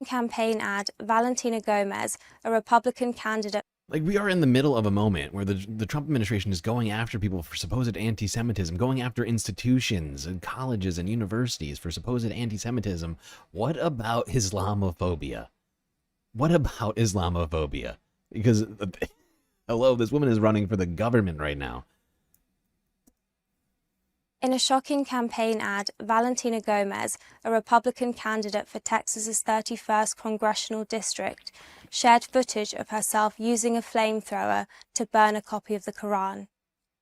campaign ad, Valentina Gomez, a Republican candidate... Like, we are in the middle of a moment where the Trump administration is going after people for supposed anti-Semitism, going after institutions and colleges and universities for supposed anti-Semitism. What about Islamophobia? What about Islamophobia? Because, hello, this woman is running for the government right now. In a shocking campaign ad, Valentina Gomez, a Republican candidate for Texas's 31st congressional district, shared footage of herself using a flamethrower to burn a copy of the Quran.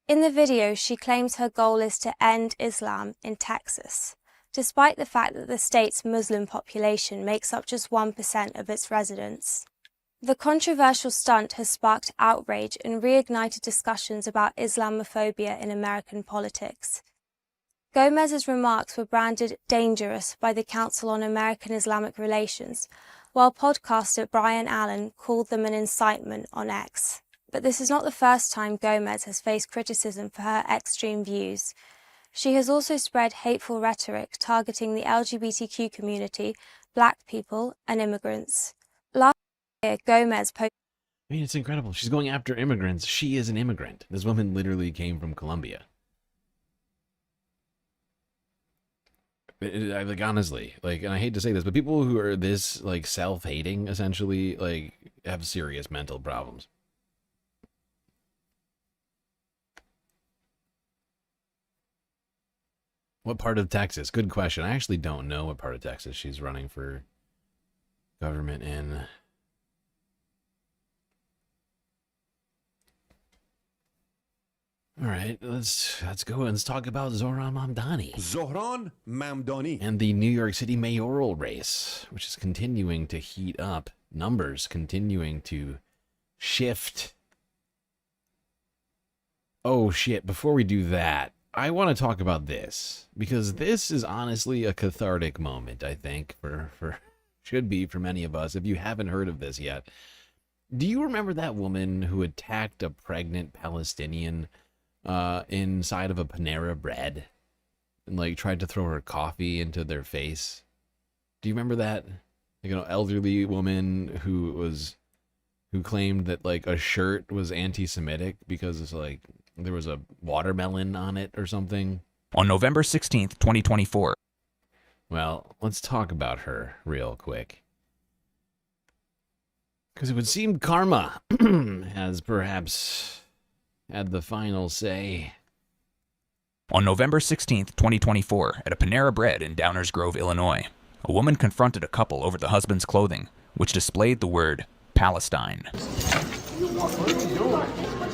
In the video, she claims her goal is to end Islam in Texas, despite the fact that the state's Muslim population makes up just 1% of its residents. The controversial stunt has sparked outrage and reignited discussions about Islamophobia in American politics. Gomez's remarks were branded dangerous by the Council on American Islamic Relations, while podcaster Brian Allen called them an incitement on X. But this is not the first time Gomez has faced criticism for her extreme views. She has also spread hateful rhetoric targeting the LGBTQ community, black people, and immigrants. Last year, Gomez posted... I mean, it's incredible. She's going after immigrants. She is an immigrant. This woman literally came from Colombia. Like, honestly, like, and I hate to say this, but people who are this, like, self-hating, essentially, like, have serious mental problems. What part of Texas? Good question. I actually don't know what part of Texas she's running for government in. All right, let's go. Let's talk about Zohran Mamdani. Zohran Mamdani. And the New York City mayoral race, which is continuing to heat up. Numbers continuing to shift. Oh, shit. Before we do that, I want to talk about this, because this is honestly a cathartic moment, I think, should be for many of us, if you haven't heard of this yet. Do you remember that woman who attacked a pregnant Palestinian inside of a Panera Bread and, like, tried to throw her coffee into their face? Do you remember that? Like, an elderly woman who claimed that, like, a shirt was anti-Semitic because it's like there was a watermelon on it or something. On November 16th, 2024. Well, let's talk about her real quick. Because it would seem karma has perhaps had the final say. On November 16th, 2024, at a Panera Bread in Downers Grove, Illinois, a woman confronted a couple over the husband's clothing, which displayed the word Palestine. What are you doing?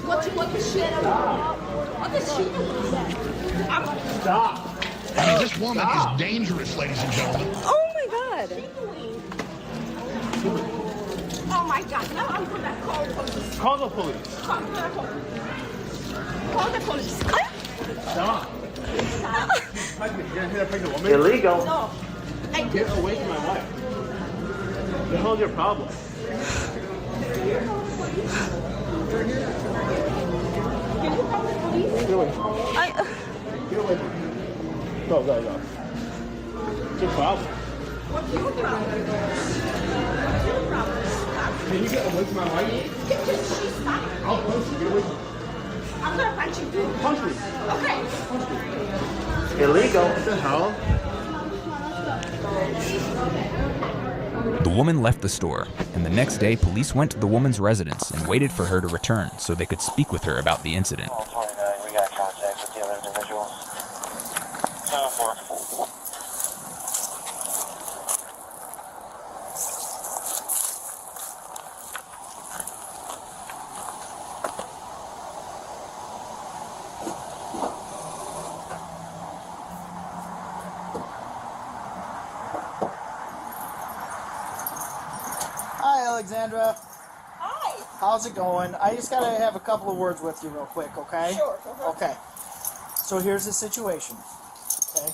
What the shit? What the shit? Stop. Hey, this woman is dangerous, ladies and gentlemen. Oh my god. Oh my god. Now I'm gonna call the police. Call the police. Call the police. Call the police. Stop. Stop. Illegal. No. Get away from my wife. What the hell's your problem? Get away. Get away from me. Go. What's your problem? What's your problem? What's your problem? Can you get away from my wife? Stop. I'll punch you. Get away from me. I'm gonna punch you too. Punch me. Okay. Punch me. Illegal. What the hell? The woman left the store, and the next day police went to the woman's residence and waited for her to return so they could speak with her about the incident. We got contact with the other individuals. 7-4. Hi, Alexandra. Hi. How's it going? I just gotta have a couple of words with you real quick, okay? Sure. Okay. So here's the situation. Okay.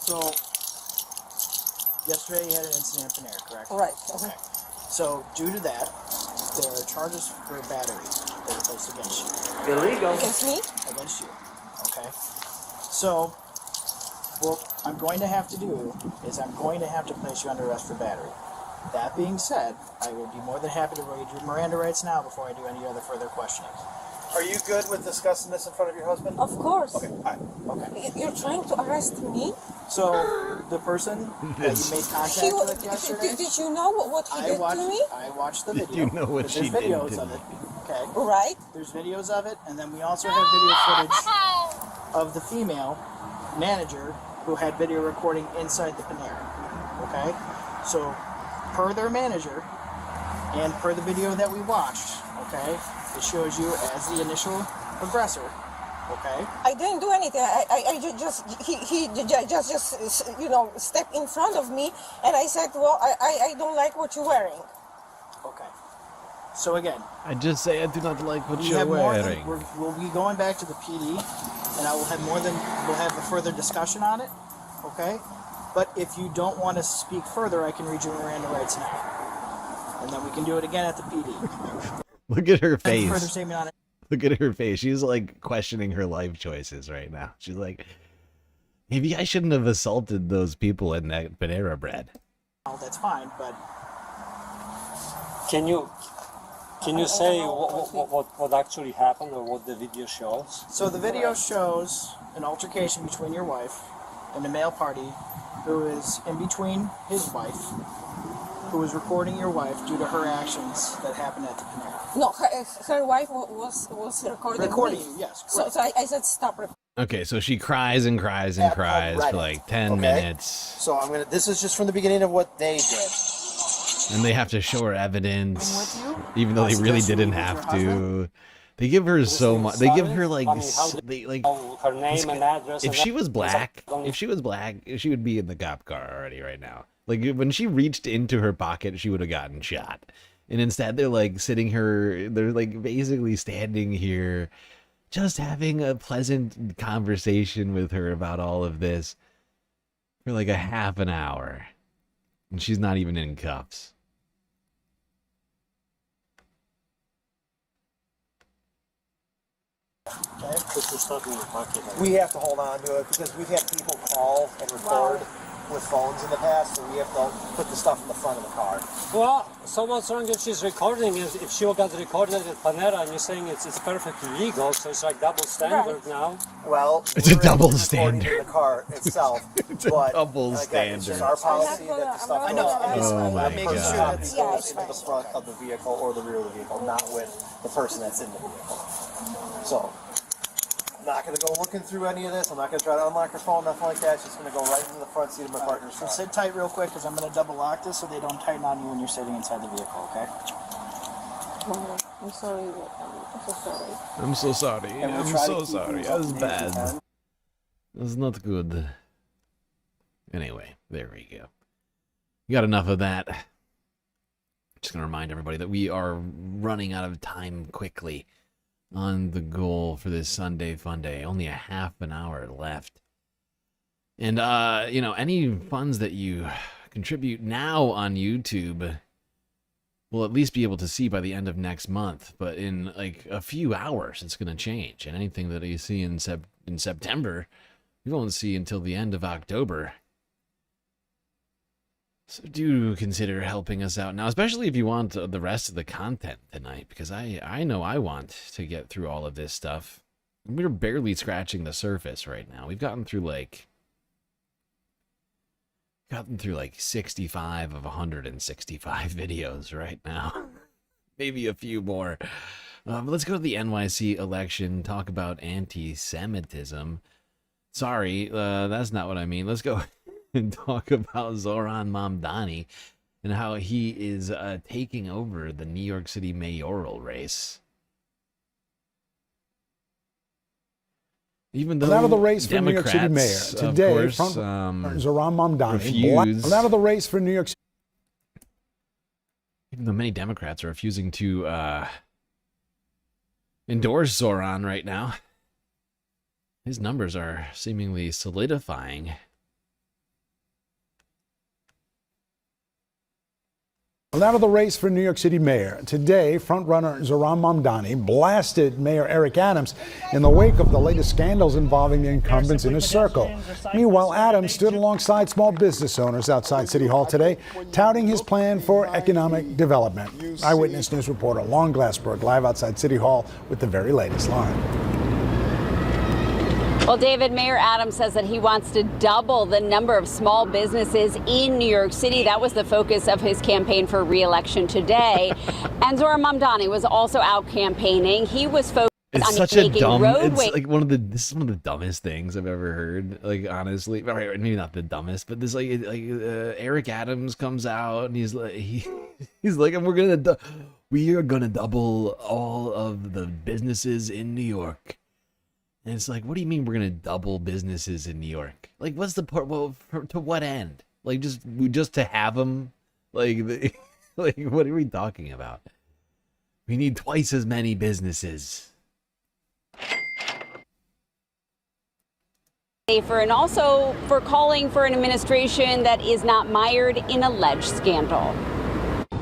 So yesterday you had an incident in Panera, correct? Right. Okay. So due to that, there are charges for battery that are placed against you. Illegal. Against me? Against you. Okay. So what I'm going to have to do is I'm going to have to place you under arrest for battery. That being said, I will be more than happy to read your Miranda rights now before I do any other further questioning. Are you good with discussing this in front of your husband? Of course. Okay, all right, okay. You're trying to arrest me? So, the person that you made contact with yesterday... Did you know what he did to me? I watched the video. You know what she did to There's videos of me. it, okay? Right. There's videos of it, and then we also have video footage of the female manager who had video recording inside the Panera, okay? So, per their manager, and per the video that we watched, okay, it shows you as the initial aggressor, okay? I didn't do anything. He just you know, stepped in front of me, and I said, well, I don't like what you're wearing. Okay. So again, I just say I do not like what we you're have wearing. We'll be going back to the PD, and we'll have a further discussion on it, okay? But if you don't want to speak further, I can read your Miranda rights now. And then we can do it again at the PD. Look at her And further face. statement on it. Look at her face. She's like questioning her life choices right now. She's like, maybe I shouldn't have assaulted those people in that Panera Bread. Oh, that's fine, but Can you say what actually happened or what the video shows? so the video shows an altercation between your wife and a male party who is in between his wife, who is recording your wife due to her actions that happened at the Panera. No, her wife was recording me. You, yes. So I said stop recording. Okay, so she cries and cries and cries for like 10 minutes. So this is just from the beginning of what they did. And they have to show her evidence, even though they really didn't have to. They give her so much. They give her like, Her name and address. if she was black, she would be in the cop car already right now. Like when she reached into her pocket, she would have gotten shot. And instead, they're like they're like basically standing here, just having a pleasant conversation with her about all of this for like a half an hour. And she's not even in cuffs. Okay. We have to hold on to it because we've had people call and record with phones in the past, so we have to put the stuff in the front of the car. Well, so what's wrong if she's recording? If she got recorded at Panera and you're saying it's perfectly legal, so it's like double standard now. Well, It's a double recording standard. in the car itself. It's a but, double again, It's just standard. our policy that the stuff Oh my making sure God. that it goes into the front of the vehicle or the rear of the vehicle, not with the person that's in the vehicle. So, I'm not going to go looking through any of this. I'm not going to try to unlock her phone, nothing like that. It's just going to go right into the front seat of my partner's So car. sit tight real quick because I'm going to double lock this so they don't tighten on you when you're sitting inside the vehicle, okay? I'm sorry. I'm so sorry. I'm so sorry. And we'll I'm try to so keep sorry. things That was up to date as we bad. can. That's not good. Anyway, there we go. We got enough of that. Just going to remind everybody that we are running out of time quickly on the goal for this Sunday Funday. Only a half an hour left. And, any funds that you contribute now on YouTube will at least be able to see by the end of next month. But in, like, a few hours, it's going to change. And anything that you see in September, you won't see until the end of October. So do consider helping us out now, especially if you want the rest of the content tonight, because I know I want to get through all of this stuff. We're barely scratching the surface right now. We've gotten through like 65 of 165 videos right now. Maybe a few more. But let's go to the NYC election, talk about anti-Semitism. Sorry, that's not what I mean. Let's go and talk about Zohran Mamdani and how he is taking over the New York City mayoral race. Even though out of the race for New York City mayor Democrats, today, of course, Zohran Mamdani refuse. out of the race for New York City. Even though many Democrats are refusing to endorse Zohran right now, his numbers are seemingly solidifying. Out of the race for New York City mayor today, frontrunner Zohran Mamdani blasted Mayor Eric Adams in the wake of the latest scandals involving the incumbents in his circle. Meanwhile, Adams stood alongside small business owners outside City Hall today, touting his plan for economic development. Eyewitness News reporter Lauren Glassberg live outside City Hall with the very latest. Lauren. Well, David, Mayor Adams says that he wants to double the number of small businesses in New York City. That was the focus of his campaign for re-election today. And Zohran Mamdani was also out campaigning. He was focused It's on such a making dumb. roadway. It's like this is one of the dumbest things I've ever heard. Like honestly, all right, maybe not the dumbest, but this Eric Adams comes out and he's like he's like, and we are gonna double all of the businesses in New York. And it's like, what do you mean we're gonna double businesses in New York? Like, what's the part? Well, to what end? Like, just to have them? Like, like, what are we talking about? We need twice as many businesses. Safer, and also for calling for an administration that is not mired in alleged scandal.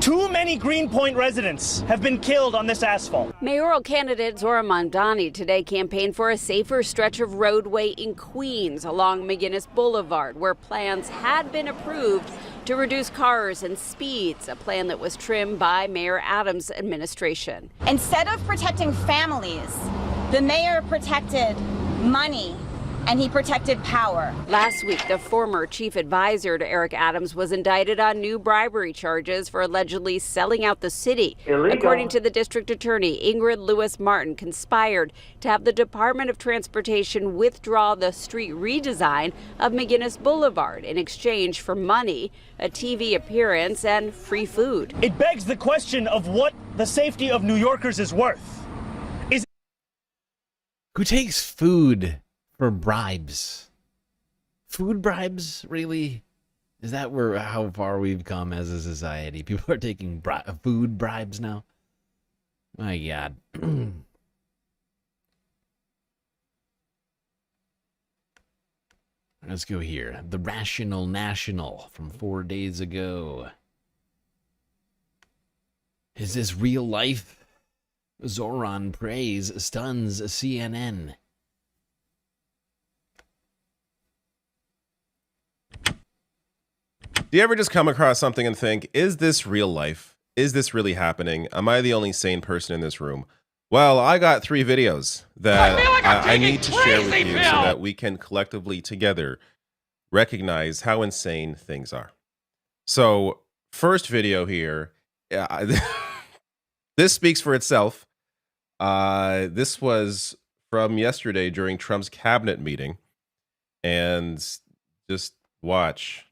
Too many Greenpoint residents have been killed on this asphalt. Mayoral candidate Zohran Mamdani today campaigned for a safer stretch of roadway in Queens along McGinnis Boulevard, where plans had been approved to reduce cars and speeds, a plan that was trimmed by Mayor Adams' administration. Instead of protecting families, the mayor protected money. And he protected power. Last week, the former chief advisor to Eric Adams was indicted on new bribery charges for allegedly selling out the city. Illegal. According to the district attorney, Ingrid Lewis Martin conspired to have the Department of Transportation withdraw the street redesign of McGinnis Boulevard in exchange for money, a TV appearance, and free food. It begs the question of what the safety of New Yorkers is worth. Who takes food for bribes? Food bribes, really? Is that how far we've come as a society? People are taking food bribes now? My God. Let's go here. The Rational National from 4 days ago. Is this real life? Zohran prays, stuns CNN. Do you ever just come across something and think, is this real life? Is this really happening? Am I the only sane person in this room? Well, I got 3 videos that I need to share with you so that we can collectively together recognize how insane things are. So, first video here, this speaks for itself. This was from yesterday during Trump's cabinet meeting, and just watch.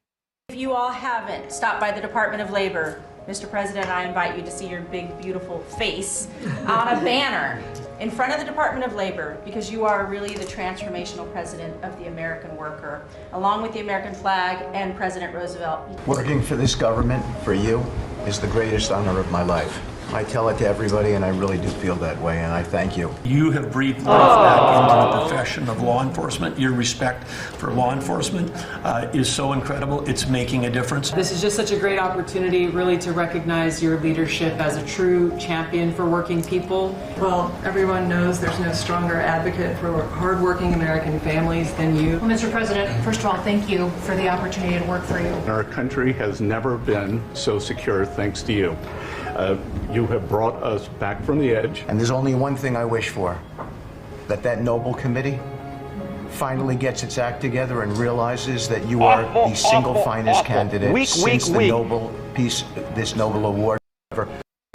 If you all haven't stopped by the Department of Labor, Mr. President, I invite you to see your big, beautiful face on a banner in front of the Department of Labor, because you are really the transformational president of the American worker, along with the American flag and President Roosevelt. Working for this government, for you, is the greatest honor of my life. I tell it to everybody, and I really do feel that way, and I thank you. You have breathed life back into the profession of law enforcement. Your respect for law enforcement is so incredible. It's making a difference. This is just such a great opportunity, really, to recognize your leadership as a true champion for working people. Well, everyone knows there's no stronger advocate for hardworking American families than you. Well, Mr. President, first of all, thank you for the opportunity to work for you. Our country has never been so secure thanks to you. You have brought us back from the edge. And there's only one thing I wish for, that noble committee finally gets its act together and realizes that you are the single finest candidate since this Nobel Award ever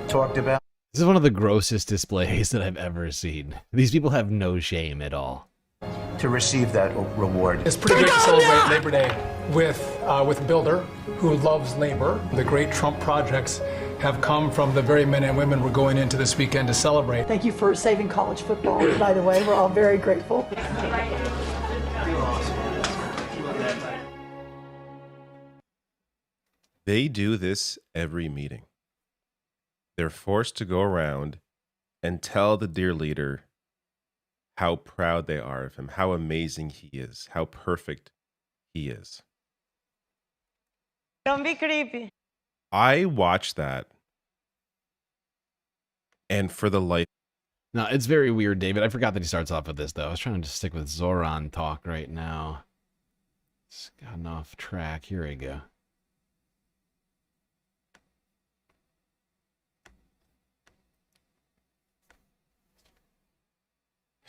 talked about. This is one of the grossest displays that I've ever seen. These people have no shame at all. To receive that reward. It's pretty great to celebrate Labor Day with a builder who loves labor. The great Trump projects have come from the very men and women we're going into this weekend to celebrate. Thank you for saving college football, by the way. We're all very grateful. They do this every meeting. They're forced to go around and tell the dear leader how proud they are of him, how amazing he is, how perfect he is. Don't be creepy. I watched that, and for the life. No, it's very weird, David. I forgot that he starts off with this, though. I was trying to just stick with Zohran talk right now. It's gotten off track. Here we go.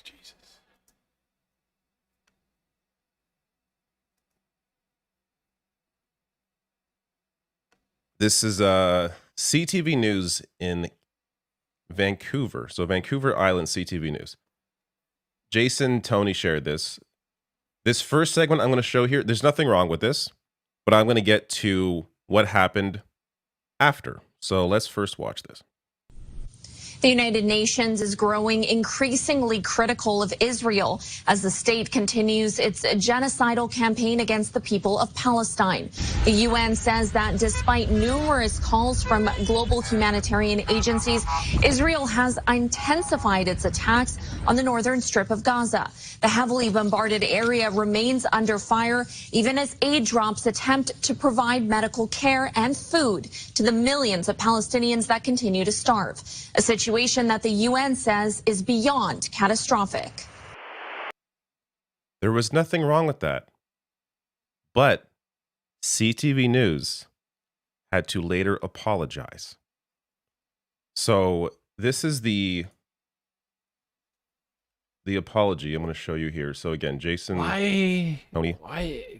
Jesus. This is CTV News in Vancouver. So Vancouver Island CTV News. Jason Tony shared this. This first segment I'm going to show here, there's nothing wrong with this, but I'm going to get to what happened after. So let's first watch this. The United Nations is growing increasingly critical of Israel as the state continues its genocidal campaign against the people of Palestine. The UN says that despite numerous calls from global humanitarian agencies, Israel has intensified its attacks on the northern strip of Gaza. The heavily bombarded area remains under fire, even as aid drops attempt to provide medical care and food to the millions of Palestinians that continue to starve, a situation that the UN says is beyond catastrophic. There was nothing wrong with that. But CTV News had to later apologize. So this is the apology I'm going to show you here. So again, Jason, Tony, I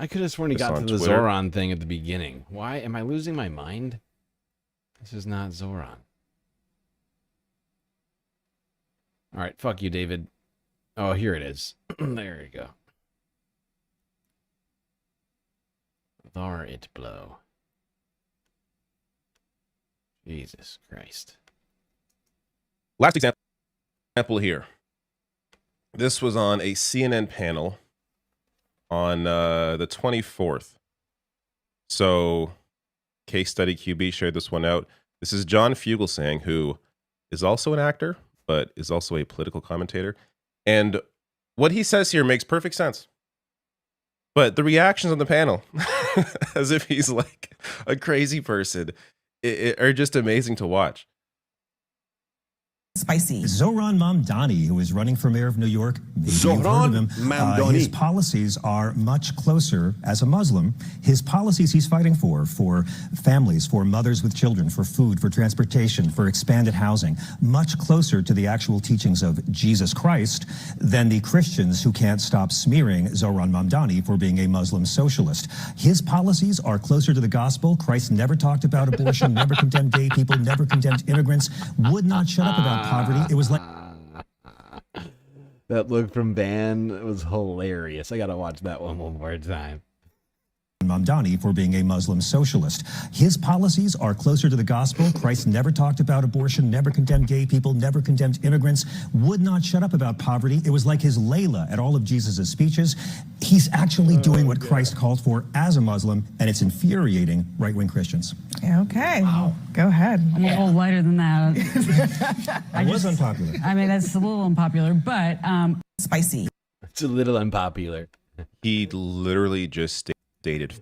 could have sworn he got to the Zohran thing at the beginning. Why am I losing my mind? This is not Zohran. All right, fuck you, David. Oh, here it is. There you go. Thar it blow. Jesus Christ. Last example here. This was on a CNN panel on the 24th. So, Case Study QB shared this one out. This is John Fugelsang, who is also an actor, but is also a political commentator. And what he says here makes perfect sense. But the reactions on the panel, as if he's like a crazy person, are just amazing to watch. Spicy. Zohran Mamdani, who is running for mayor of New York, Zohran Mamdani. His policies are much closer, as a Muslim, his policies he's fighting for families, for mothers with children, for food, for transportation, for expanded housing, much closer to the actual teachings of Jesus Christ than the Christians who can't stop smearing Zohran Mamdani for being a Muslim socialist. His policies are closer to the gospel. Christ never talked about abortion, never condemned gay people, never condemned immigrants, would not shut up about poverty. It was like that look from Van was hilarious. I gotta watch that one more time. Mamdani for being a Muslim socialist. His policies are closer to the gospel. Christ never talked about abortion, never condemned gay people, never condemned immigrants, would not shut up about poverty. It was like his Layla at all of Jesus' speeches. He's actually doing what Christ called for as a Muslim, and it's infuriating right-wing Christians. Okay, go ahead. I'm a little lighter than that. I was unpopular. I mean, that's a little unpopular, but spicy. It's a little unpopular. He literally just stated,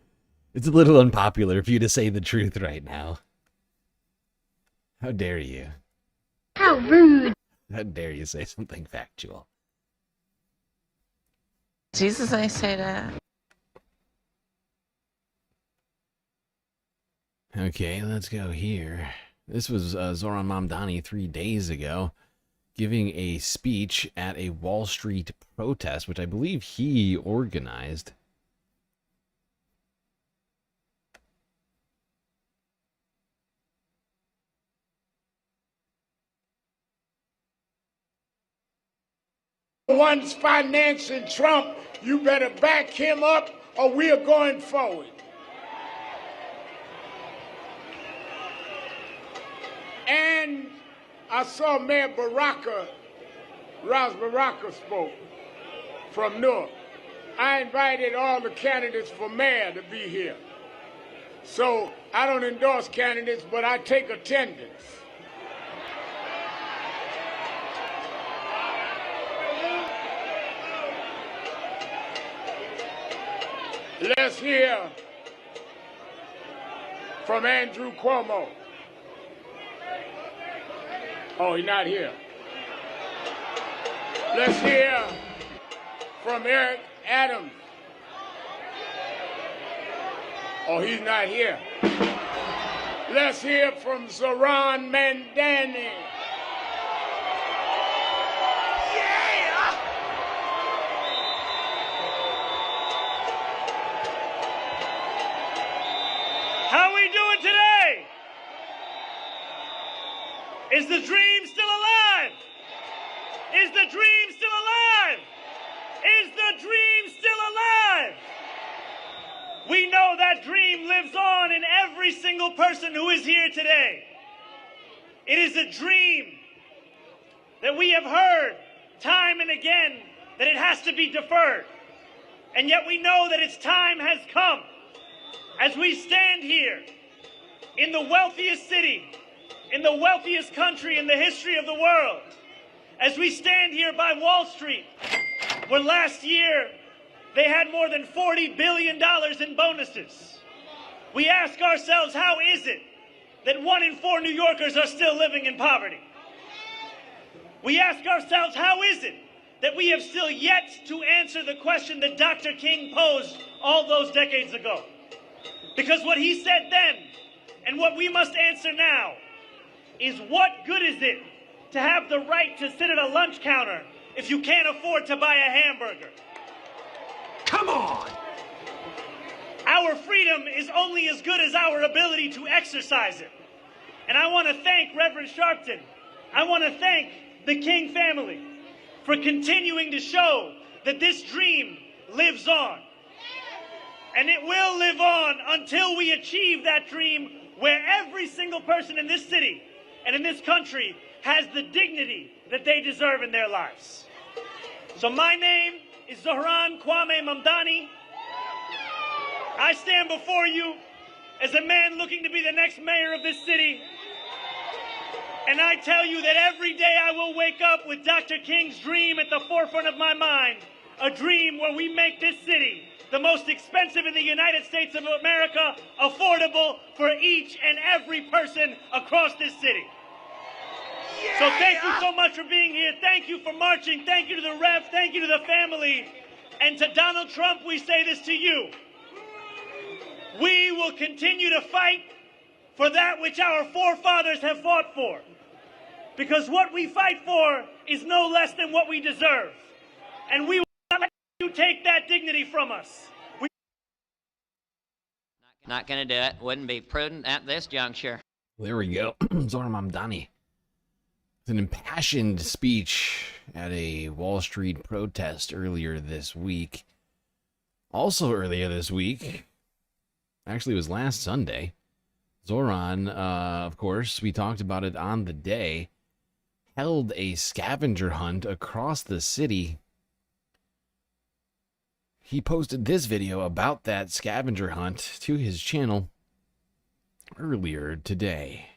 it's a little unpopular for you to say the truth right now. How dare you? How rude. How dare you say something factual? Jesus, I say that. Okay, let's go here. This was Zohran Mamdani 3 days ago, giving a speech at a Wall Street protest, which I believe he organized. One's financing Trump, you better back him up or we're going forward. And I saw Mayor Ras Baraka spoke from Newark. I invited all the candidates for mayor to be here. So I don't endorse candidates, but I take attendance. Let's hear from Andrew Cuomo. Oh, he's not here. Let's hear from Eric Adams. Oh, he's not here. Let's hear from Zohran Mamdani. How are we doing today? Is the dream still alive? Is the dream still alive? Is the dream still alive? We know that dream lives on in every single person who is here today. It is a dream that we have heard time and again that it has to be deferred. And yet we know that its time has come as we stand here in the wealthiest city, in the wealthiest country in the history of the world, as we stand here by Wall Street, where last year they had more than $40 billion in bonuses. We ask ourselves, how is it that 1 in 4 New Yorkers are still living in poverty? We ask ourselves, how is it that we have still yet to answer the question that Dr. King posed all those decades ago? Because what he said then and what we must answer now is, what good is it to have the right to sit at a lunch counter if you can't afford to buy a hamburger? Come on! Our freedom is only as good as our ability to exercise it. And I want to thank Reverend Sharpton. I want to thank the King family for continuing to show that this dream lives on. And it will live on until we achieve that dream, where every single person in this city and in this country has the dignity that they deserve in their lives. So my name is Zohran Kwame Mamdani. I stand before you as a man looking to be the next mayor of this city. And I tell you that every day I will wake up with Dr. King's dream at the forefront of my mind, a dream where we make this city, the most expensive in the United States of America, affordable for each and every person across this city. So thank you so much for being here. Thank you for marching. Thank you to the Rev. Thank you to the family. And to Donald Trump, we say this to you. We will continue to fight for that which our forefathers have fought for. Because what we fight for is no less than what we deserve. And we will not let you take that dignity from us. Not going to do it. Wouldn't be prudent at this juncture. There we go. Zohran Mamdani. It's an impassioned speech at a Wall Street protest earlier this week. Also earlier this week, actually it was last Sunday, Zohran, of course, we talked about it on the day, held a scavenger hunt across the city. He posted this video about that scavenger hunt to his channel earlier today.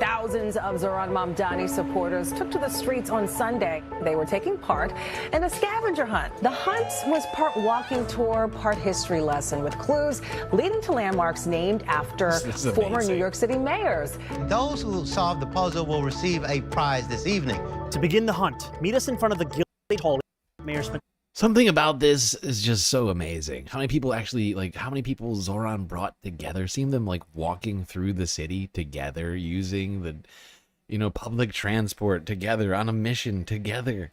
Thousands of Zohran Mamdani supporters took to the streets on Sunday. They were taking part in a scavenger hunt. The hunt was part walking tour, part history lesson, with clues leading to landmarks named after former New York City mayors. Those who solve the puzzle will receive a prize this evening. To begin the hunt, meet us in front of the Gilded Hall. Mayor Smith. Something about this is just so amazing. How many people actually, how many people Zohran brought together? Seeing them, walking through the city together, using the, public transport together, on a mission together.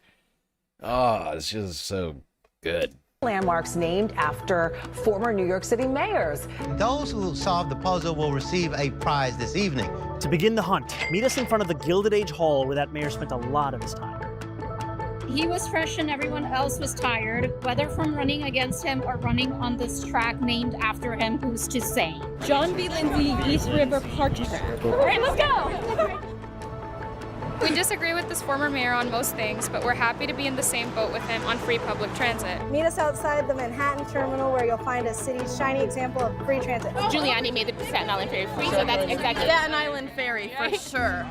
Oh, it's just so good. Landmarks named after former New York City mayors. Those who solve the puzzle will receive a prize this evening. To begin the hunt, meet us in front of the Gilded Age Hall, where that mayor spent a lot of his time. He was fresh and everyone else was tired, whether from running against him or running on this track named after him, who's to say? John B. Lindsay, East River Park Track. All right, let's go. We disagree with this former mayor on most things, but we're happy to be in the same boat with him on free public transit. Meet us outside the Manhattan terminal, where you'll find a city's shiny example of free transit. Giuliani made the Staten Island Ferry free, so that's exactly Staten Island Ferry, for sure.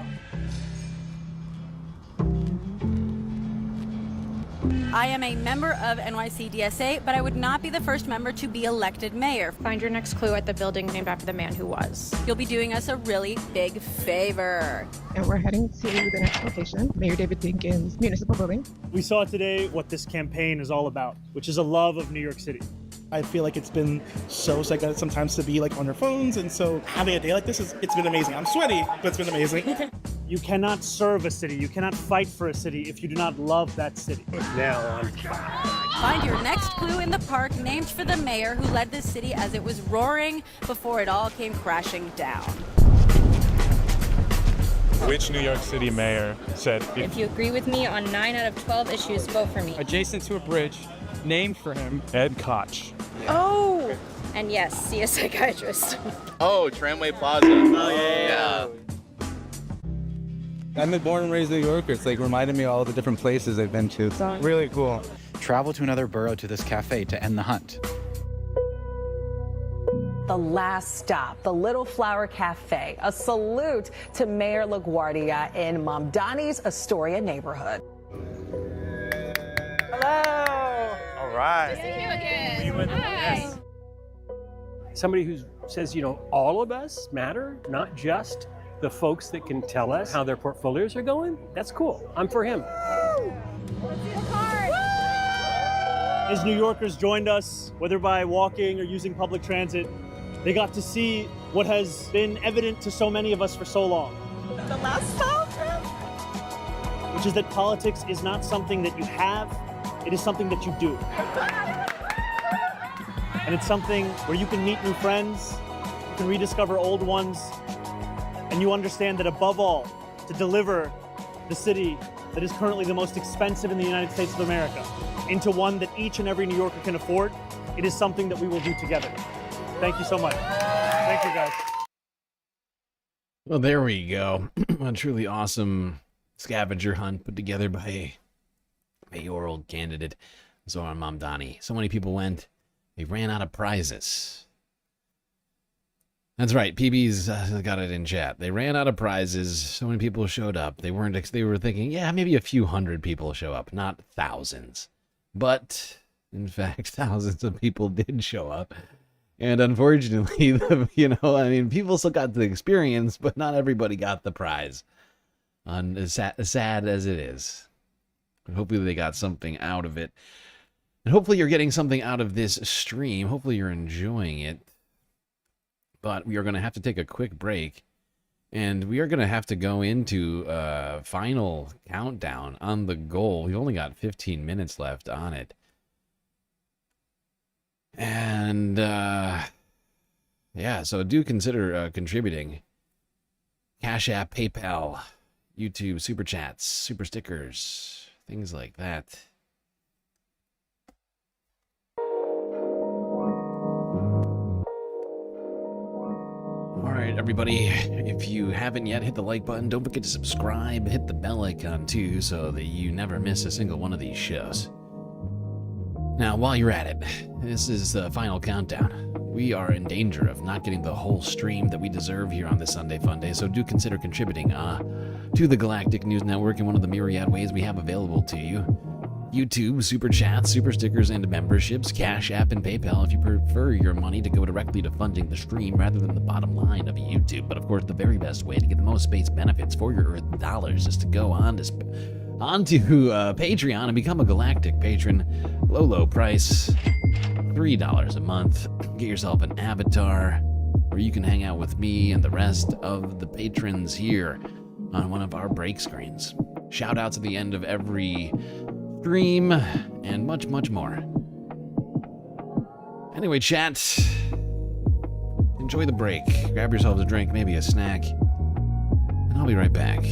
I am a member of NYCDSA, but I would not be the first member to be elected mayor. Find your next clue at the building named after the man who was. You'll be doing us a really big favor. And we're heading to the next location, Mayor David Dinkins Municipal Building. We saw today what this campaign is all about, which is a love of New York City. I feel like it's been so psycho sometimes to be on their phones, and so having a day like this it's been amazing. I'm sweaty, but it's been amazing. You cannot serve a city, you cannot fight for a city if you do not love that city. Now on. Find your next clue in the park named for the mayor who led this city as it was roaring before it all came crashing down. Which New York City mayor said, If you agree with me on 9 out of 12 issues, vote for me. adjacent to a bridge named for him, Ed Koch? Oh! And yes, see a psychiatrist. Oh, Tramway Plaza. Oh, yeah. I'm a born and raised New Yorker. It's like reminded me of all the different places I've been to. Really cool. Travel to another borough to this cafe to end the hunt. The last stop, the Little Flower Cafe, a salute to Mayor LaGuardia in Mamdani's Astoria neighborhood. Hello. All right. Nice to meet you again. Yes. Somebody who says, you know, all of us matter, not just the folks that can tell us how their portfolios are going. That's cool. I'm for him. As New Yorkers joined us, whether by walking or using public transit, they got to see what has been evident to so many of us for so long. The last stop. Which is that politics is not something that you have, it is something that you do. And it's something where you can meet new friends, you can rediscover old ones, and you understand that above all, to deliver the city that is currently the most expensive in the United States of America into one that each and every New Yorker can afford, it is something that we will do together. Thank you so much. Thank you, guys. Well, there we go. A truly awesome scavenger hunt put together by a mayoral candidate, Zohran Mamdani. So many people went, they ran out of prizes. That's right, PB's got it in chat. They ran out of prizes. So many people showed up. They were thinking, yeah, maybe a few hundred people show up, not thousands. But in fact, thousands of people did show up. And unfortunately, people still got the experience, but not everybody got the prize. As sad as it is. But hopefully they got something out of it. And hopefully you're getting something out of this stream. Hopefully you're enjoying it. But we are going to have to take a quick break. And we are going to have to go into a final countdown on the goal. We've only got 15 minutes left on it. And, yeah, so do consider contributing. Cash App, PayPal, YouTube, Super Chats, Super Stickers, things like that. All right, everybody, if you haven't yet, hit the like button. Don't forget to subscribe. Hit the bell icon, too, so that you never miss a single one of these shows. Now, while you're at it, this is the final countdown. We are in danger of not getting the whole stream that we deserve here on this Sunday Funday, so do consider contributing to the Galactic News Network in one of the myriad ways we have available to you. YouTube, Super Chats, Super Stickers, and memberships, Cash App, and PayPal if you prefer your money to go directly to funding the stream rather than the bottom line of YouTube. But of course, the very best way to get the most space benefits for your Earth dollars is to go onto Patreon and become a Galactic patron. Low price, $3 a month. Get yourself an avatar where you can hang out with me and the rest of the patrons here on one of our break screens. Shout outs at the end of every stream, and much, much more. Anyway, chat, enjoy the break. Grab yourselves a drink, maybe a snack, and I'll be right back.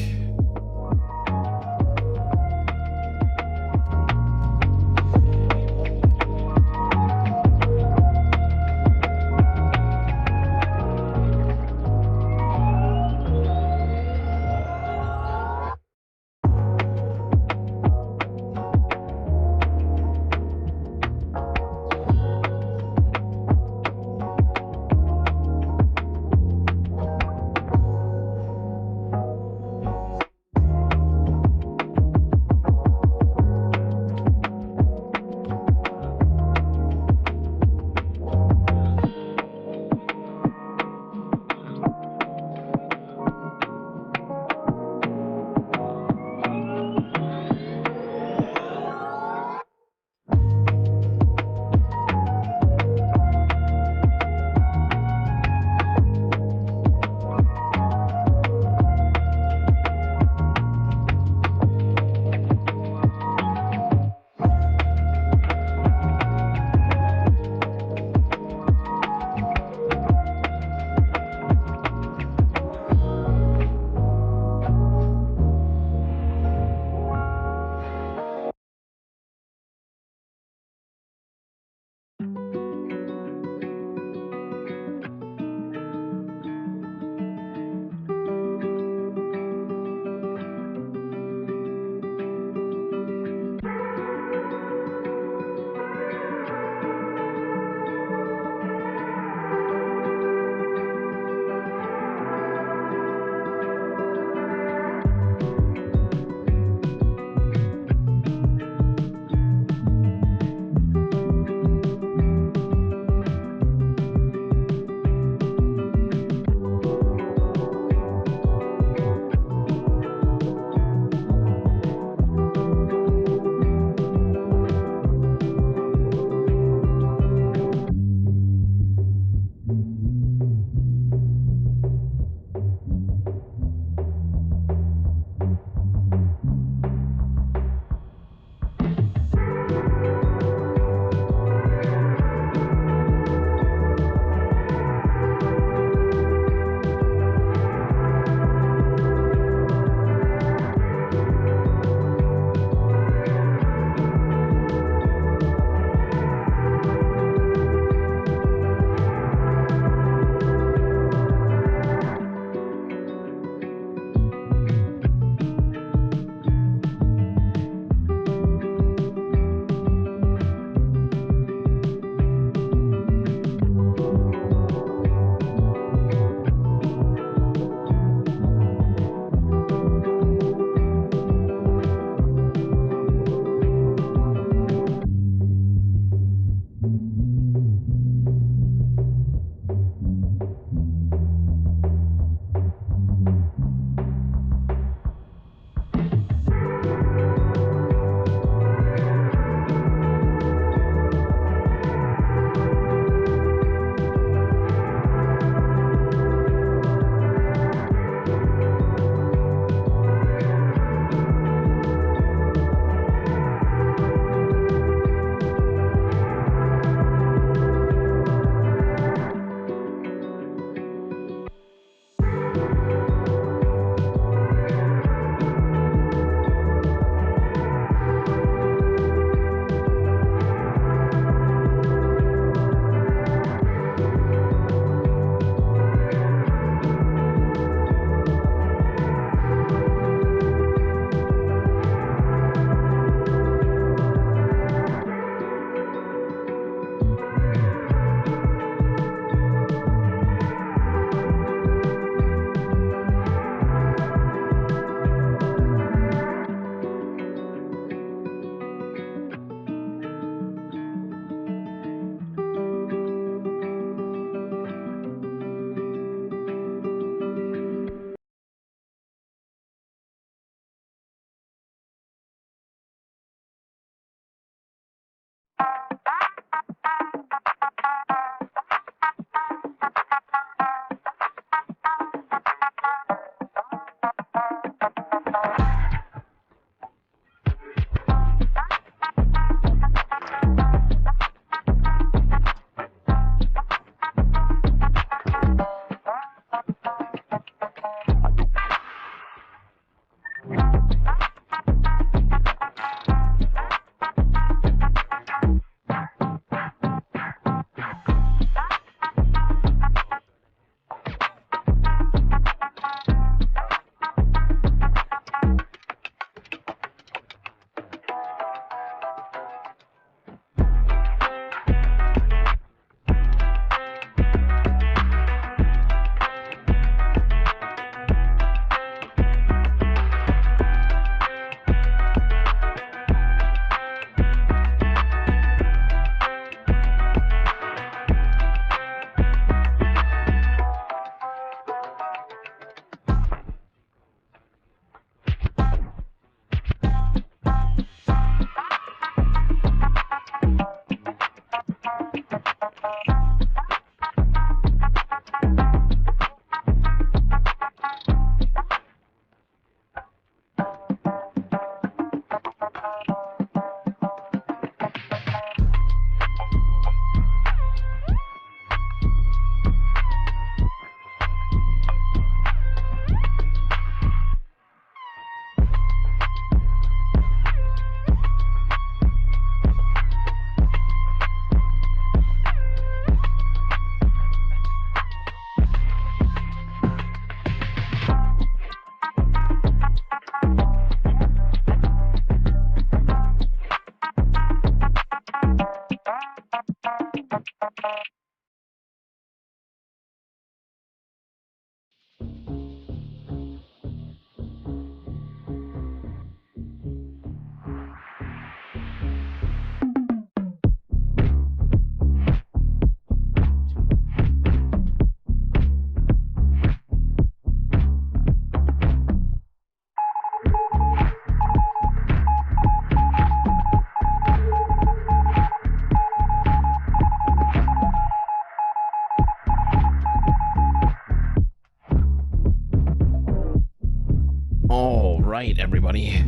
right, everybody.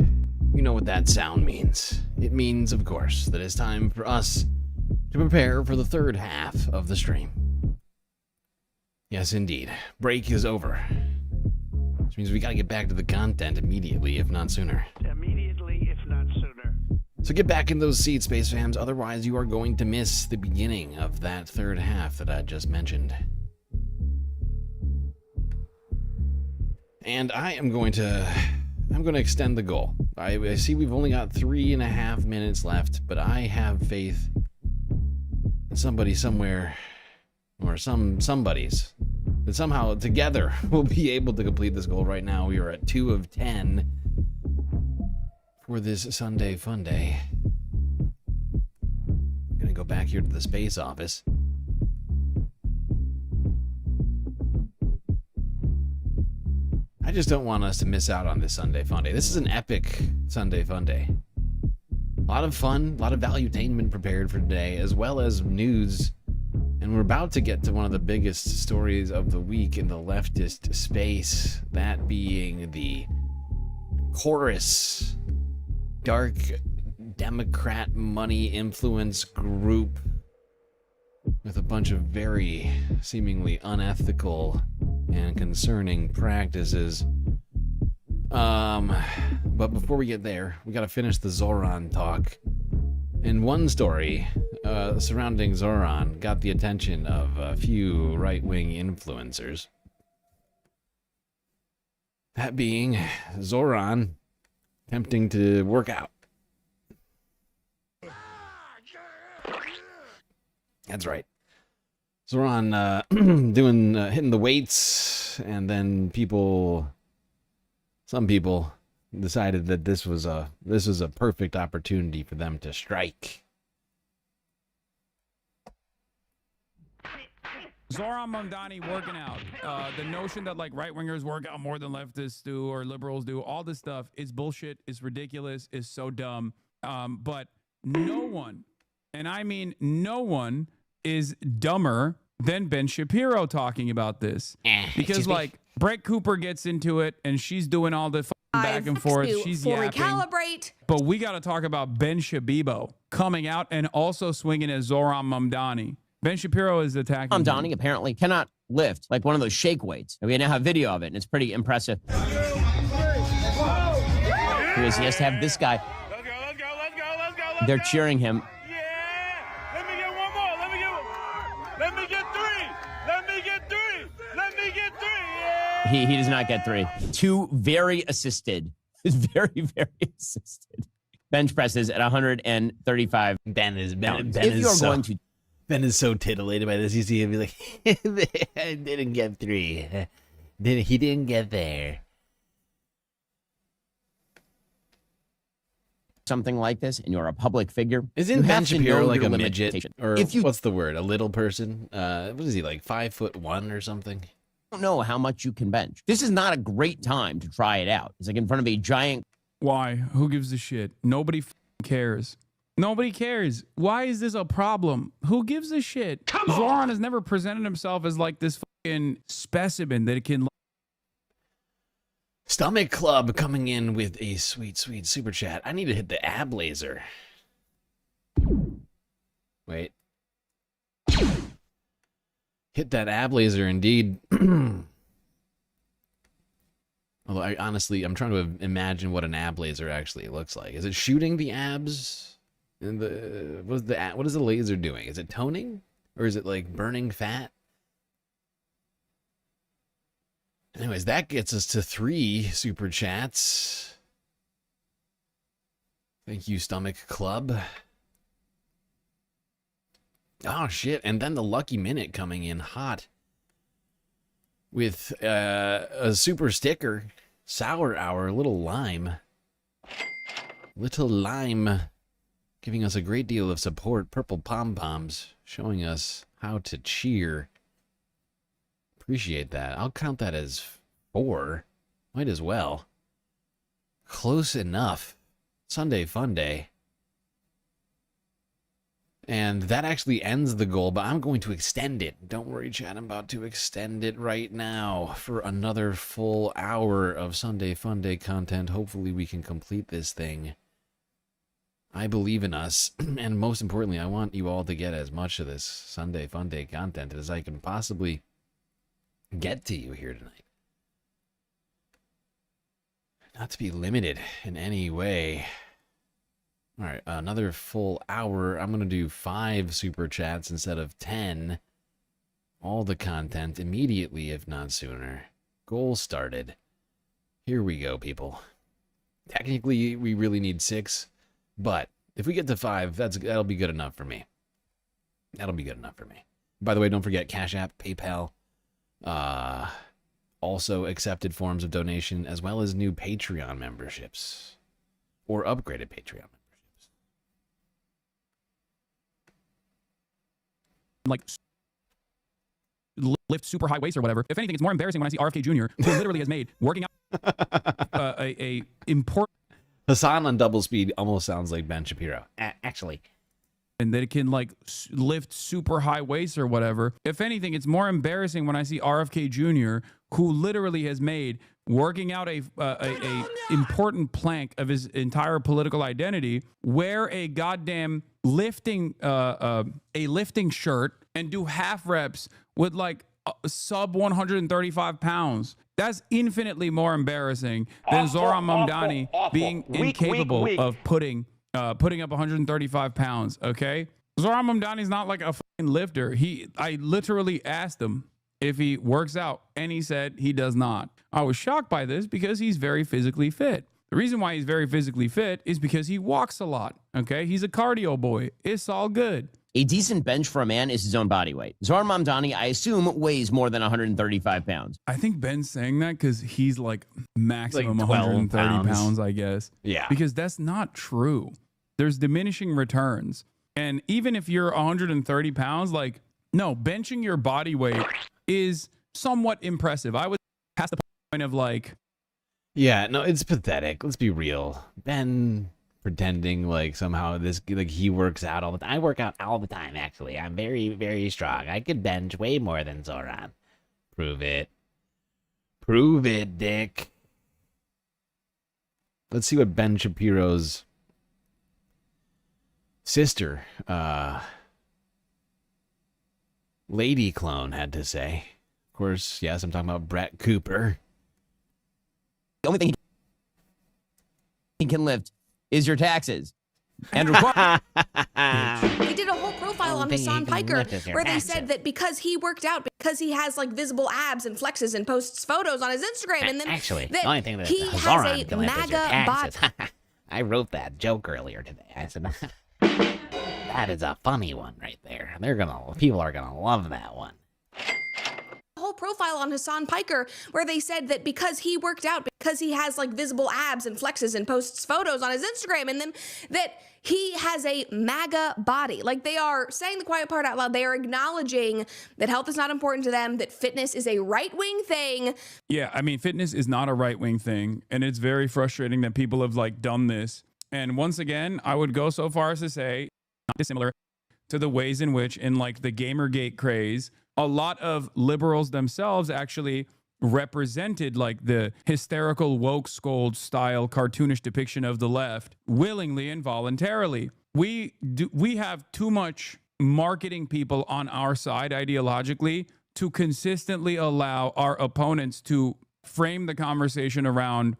You know what that sound means. It means, of course, that it's time for us to prepare for the third half of the stream. Yes, indeed. Break is over. Which means we gotta get back to the content immediately, if not sooner. Immediately, if not sooner. So get back in those seats, Space Fams, otherwise you are going to miss the beginning of that third half that I just mentioned. And I'm going to extend the goal. I see we've only got 3.5 minutes left, but I have faith that somebody somewhere, or somebodies, that somehow together we'll be able to complete this goal. Right now we are at 2 of 10 for this Sunday fun day. I'm gonna go back here to the space office. I just don't want us to miss out on this Sunday fun day. This is an epic Sunday fun day. A lot of fun, a lot of valuetainment prepared for today, as well as news. And we're about to get to one of the biggest stories of the week in the leftist space, that being the chorus dark Democrat money influence group with a bunch of very seemingly unethical and concerning practices. But before we get there, we gotta finish the Zohran talk. And one story surrounding Zohran got the attention of a few right-wing influencers. That being Zohran attempting to work out. That's right. Zohran hitting the weights, and then some people decided that this was a perfect opportunity for them to strike. Zohran Mamdani working out. The notion that like right-wingers work out more than leftists do or liberals do, all this stuff is bullshit, is ridiculous, is so dumb. But no one, and I mean no one, is dumber than Ben Shapiro talking about this. Because like Brett Cooper gets into it and she's doing all the back and forth. She's yapping. Recalibrate. But we got to talk about Ben Shabibo coming out and also swinging at Zohran Mamdani. Ben Shapiro is attacking Mamdani apparently cannot lift like one of those shake weights. And we now have video of it, and it's pretty impressive. Because he has to have this guy. They're cheering him. Let me get one more. Let me get three. Let me get three. Yeah. He does not get 3. 2 very assisted. Very, very assisted. Bench presses at 135. Ben is so titillated by this. You see him be like, I didn't get 3. He didn't get there. Something like this, and you're a public figure. Isn't Ben Shapiro like a midget? Or what's the word? A little person? What is he, like 5'1" or something? I don't know how much you can bench. This is not a great time to try it out. It's like in front of a giant. Why? Who gives a shit? Nobody cares. Nobody cares. Why is this a problem? Who gives a shit? Come on! Zohran has never presented himself as like this fucking specimen that it can. Stomach Club coming in with a sweet, sweet super chat. I need to hit the ab laser. Wait. Hit that ab laser indeed. Although I'm trying to imagine what an ab laser actually looks like. Is it shooting the abs? And what is the laser doing? Is it toning? Or is it like burning fat? Anyways, that gets us to 3 super chats. Thank you, Stomach Club. Oh, shit. And then the Lucky Minute coming in hot with a super sticker. Sour Hour, Little Lime. Little Lime giving us a great deal of support. Purple pom-poms showing us how to cheer. Appreciate that. I'll count that as 4. Might as well. Close enough. Sunday fun day. And that actually ends the goal, but I'm going to extend it. Don't worry, Chad, I'm about to extend it right now for another full hour of Sunday Funday content. Hopefully we can complete this thing. I believe in us, and most importantly, I want you all to get as much of this Sunday Funday content as I can possibly get to you here tonight. Not to be limited in any way. All right, another full hour. I'm going to do 5 super chats instead of 10. All the content immediately, if not sooner. Goal started. Here we go, people. Technically, we really need 6, but if we get to 5, that'll be good enough for me. That'll be good enough for me. By the way, don't forget Cash App, PayPal, also accepted forms of donation, as well as new Patreon memberships or upgraded Patreon memberships. Like lift super high weights or whatever. If anything, it's more embarrassing when I see RFK Jr., who literally has made working out a important. Hassan on double speed almost sounds like Ben Shapiro. Actually. And that it can like lift super high weights or whatever. If anything, it's more embarrassing when I see RFK Jr., who literally has made working out a important plank of his entire political identity, wear a goddamn lifting shirt and do half reps with like sub 135 pounds. That's infinitely more embarrassing than Zohran Mamdani being incapable of putting up 135 pounds. Okay, Zohran Mamdani's not like a fucking lifter. I literally asked him if he works out, and he said he does not. I was shocked by this because he's very physically fit. The reason why he's very physically fit is because he walks a lot. Okay, he's a cardio boy. It's all good. A decent bench for a man is his own body weight. Zohran Mamdani, I assume, weighs more than 135 pounds. I think Ben's saying that because he's like maximum like 130 pounds, I guess. Yeah. Because that's not true. There's diminishing returns. And even if you're 130 pounds, like, no, benching your body weight is somewhat impressive. I would pass the point of like... Yeah, no, it's pathetic. Let's be real. Ben pretending like somehow he works out all the time. I work out all the time, actually. I'm very, very strong. I could bench way more than Zohran. Prove it. Prove it, Dick. Let's see what Ben Shapiro's sister, Lady Clone, had to say. Of course, yes, I'm talking about Brett Cooper. The only thing he can lift is your taxes. And They did a whole profile on Hassan Piker where they said that because he worked out, because he has like visible abs and flexes and posts photos on his Instagram, and then Actually, that the only thing that he has Zohran a can lift is your MAGA body. taxes. I wrote that joke earlier today. I said that is a funny one right there. People are gonna love that one. Whole profile on Hassan Piker where they said that because he worked out, because he has like visible abs and flexes and posts photos on his Instagram, and then that he has a MAGA body. Like, they are saying the quiet part out loud. They are acknowledging that health is not important to them, that fitness is a right-wing thing. Yeah, I mean, fitness is not a right-wing thing, and it's very frustrating that people have like done this. And once again, I would go so far as to say, not dissimilar to the ways in which in like the Gamergate craze, a lot of liberals themselves actually represented like the hysterical woke scold style cartoonish depiction of the left willingly and voluntarily. We have too much marketing people on our side ideologically to consistently allow our opponents to frame the conversation around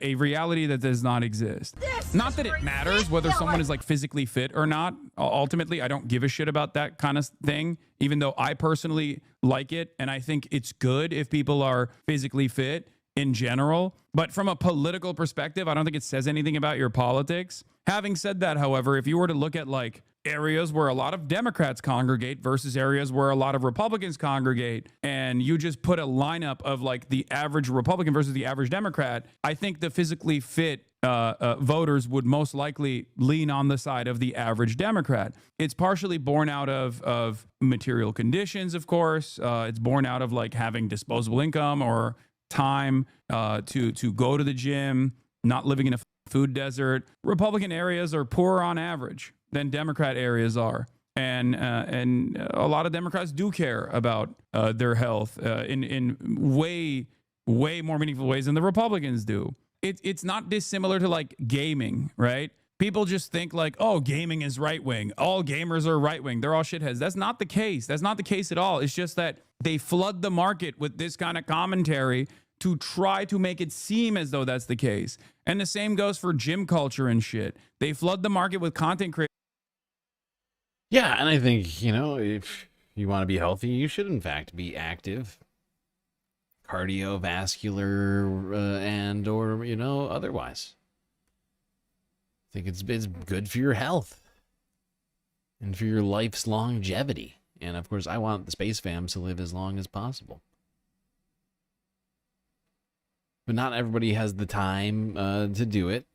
a reality that does not exist. Not that it matters whether someone is like physically fit or not. Ultimately, I don't give a shit about that kind of thing, even though I personally like it. And I think it's good if people are physically fit in general. But from a political perspective, I don't think it says anything about your politics. Having said that, however, if you were to look at like areas where a lot of Democrats congregate versus areas where a lot of Republicans congregate, and you just put a lineup of like the average Republican versus the average Democrat, I think the physically fit voters would most likely lean on the side of the average Democrat. It's partially born out of material conditions, of course. It's born out of like having disposable income or time to go to the gym, not living in a food desert. Republican areas are poorer on average than Democrat areas are. and a lot of Democrats do care about their health in way more meaningful ways than the Republicans do. It's not dissimilar to like gaming, right? People just think like, oh, gaming is right wing. All gamers are right wing. They're all shitheads. That's not the case. That's not the case at all. It's just that they flood the market with this kind of commentary to try to make it seem as though that's the case. And the same goes for gym culture and shit. They flood the market with content creators. Yeah, and I think, you know, if you want to be healthy, you should in fact be active. Cardiovascular and or, you know, otherwise. I think it's good for your health and for your life's longevity. And of course, I want the space fams to live as long as possible. But not everybody has the time to do it.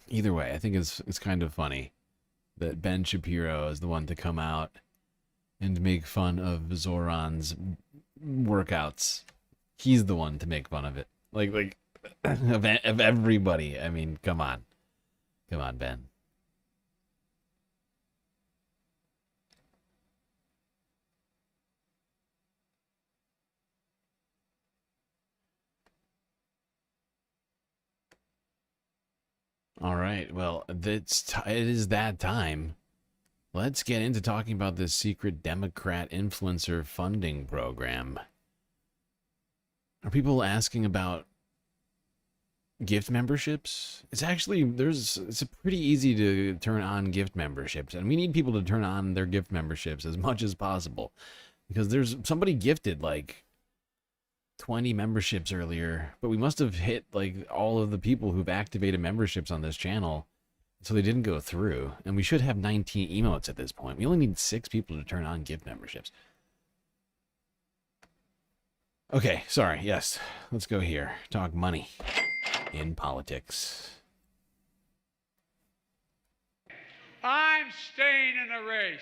Either way, I think it's kind of funny that Ben Shapiro is the one to come out and make fun of Zohran's workouts. He's the one to make fun of it. Like of everybody. I mean, come on. Come on, Ben. All right, well, it is that time. Let's get into talking about this secret Democrat influencer funding program. Are people asking about gift memberships? It's actually, it's pretty easy to turn on gift memberships, and we need people to turn on their gift memberships as much as possible, because there's somebody gifted like 20 memberships earlier, but we must have hit like all of the people who've activated memberships on this channel, so they didn't go through. And we should have 19 emotes at this point. We only need 6 people to turn on gift memberships. Okay, sorry, yes. Let's go here. Talk money in politics. I'm staying in the race.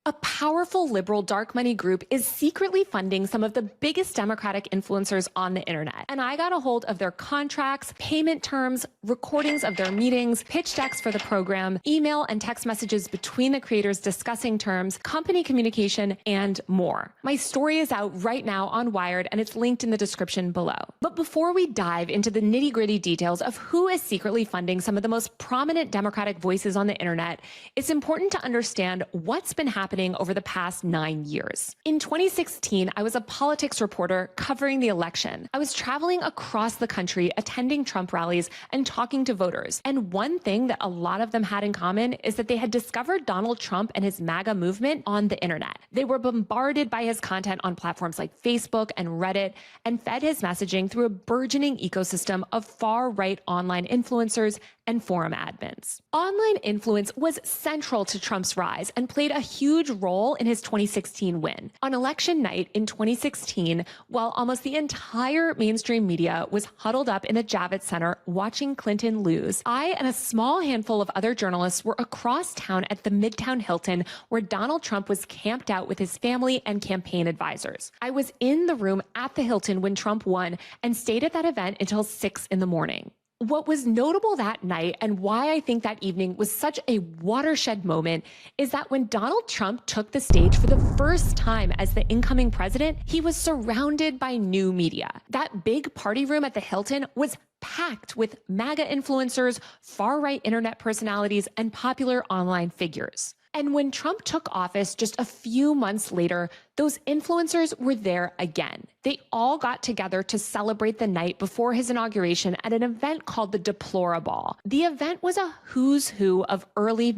A powerful liberal dark money group is secretly funding some of the biggest Democratic influencers on the internet. And I got a hold of their contracts, payment terms, recordings of their meetings, pitch decks for the program, email and text messages between the creators discussing terms, company communication, and more. My story is out right now on Wired, and it's linked in the description below. But before we dive into the nitty-gritty details of who is secretly funding some of the most prominent Democratic voices on the internet, it's important to understand what's been happening over the past 9 years. In 2016, I was a politics reporter covering the election. I was traveling across the country, attending Trump rallies and talking to voters. And one thing that a lot of them had in common is that they had discovered Donald Trump and his MAGA movement on the internet. They were bombarded by his content on platforms like Facebook and Reddit, and fed his messaging through a burgeoning ecosystem of far-right online influencers and forum admins. Online influence was central to Trump's rise and played a huge role in his 2016 win. On election night in 2016, while almost the entire mainstream media was huddled up in the Javits Center watching Clinton lose, I and a small handful of other journalists were across town at the Midtown Hilton, where Donald Trump was camped out with his family and campaign advisors. I was in the room at the Hilton when Trump won and stayed at that event until 6 in the morning. What was notable that night, and why I think that evening was such a watershed moment, is that when Donald Trump took the stage for the first time as the incoming president, he was surrounded by new media. That big party room at the Hilton was packed with MAGA influencers, far-right internet personalities, and popular online figures. And when Trump took office just a few months later, those influencers were there again. They all got together to celebrate the night before his inauguration at an event called the Deplorable. The event was a who's who of early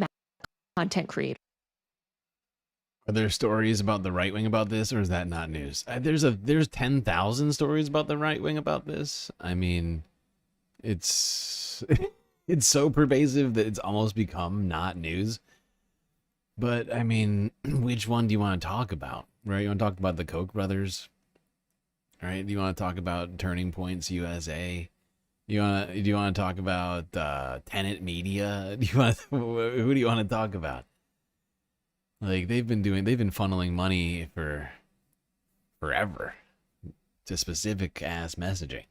content creators. Are there stories about the right wing about this, or is that not news? There's 10,000 stories about the right wing about this. I mean, it's it's so pervasive that it's almost become not news. But I mean, which one do you want to talk about? Right? You want to talk about the Koch brothers? Right? Do you want to talk about Turning Points USA? Do you want to talk about Tenet Media? Who do you want to talk about? Like they've been funneling money for forever to specific ass messaging.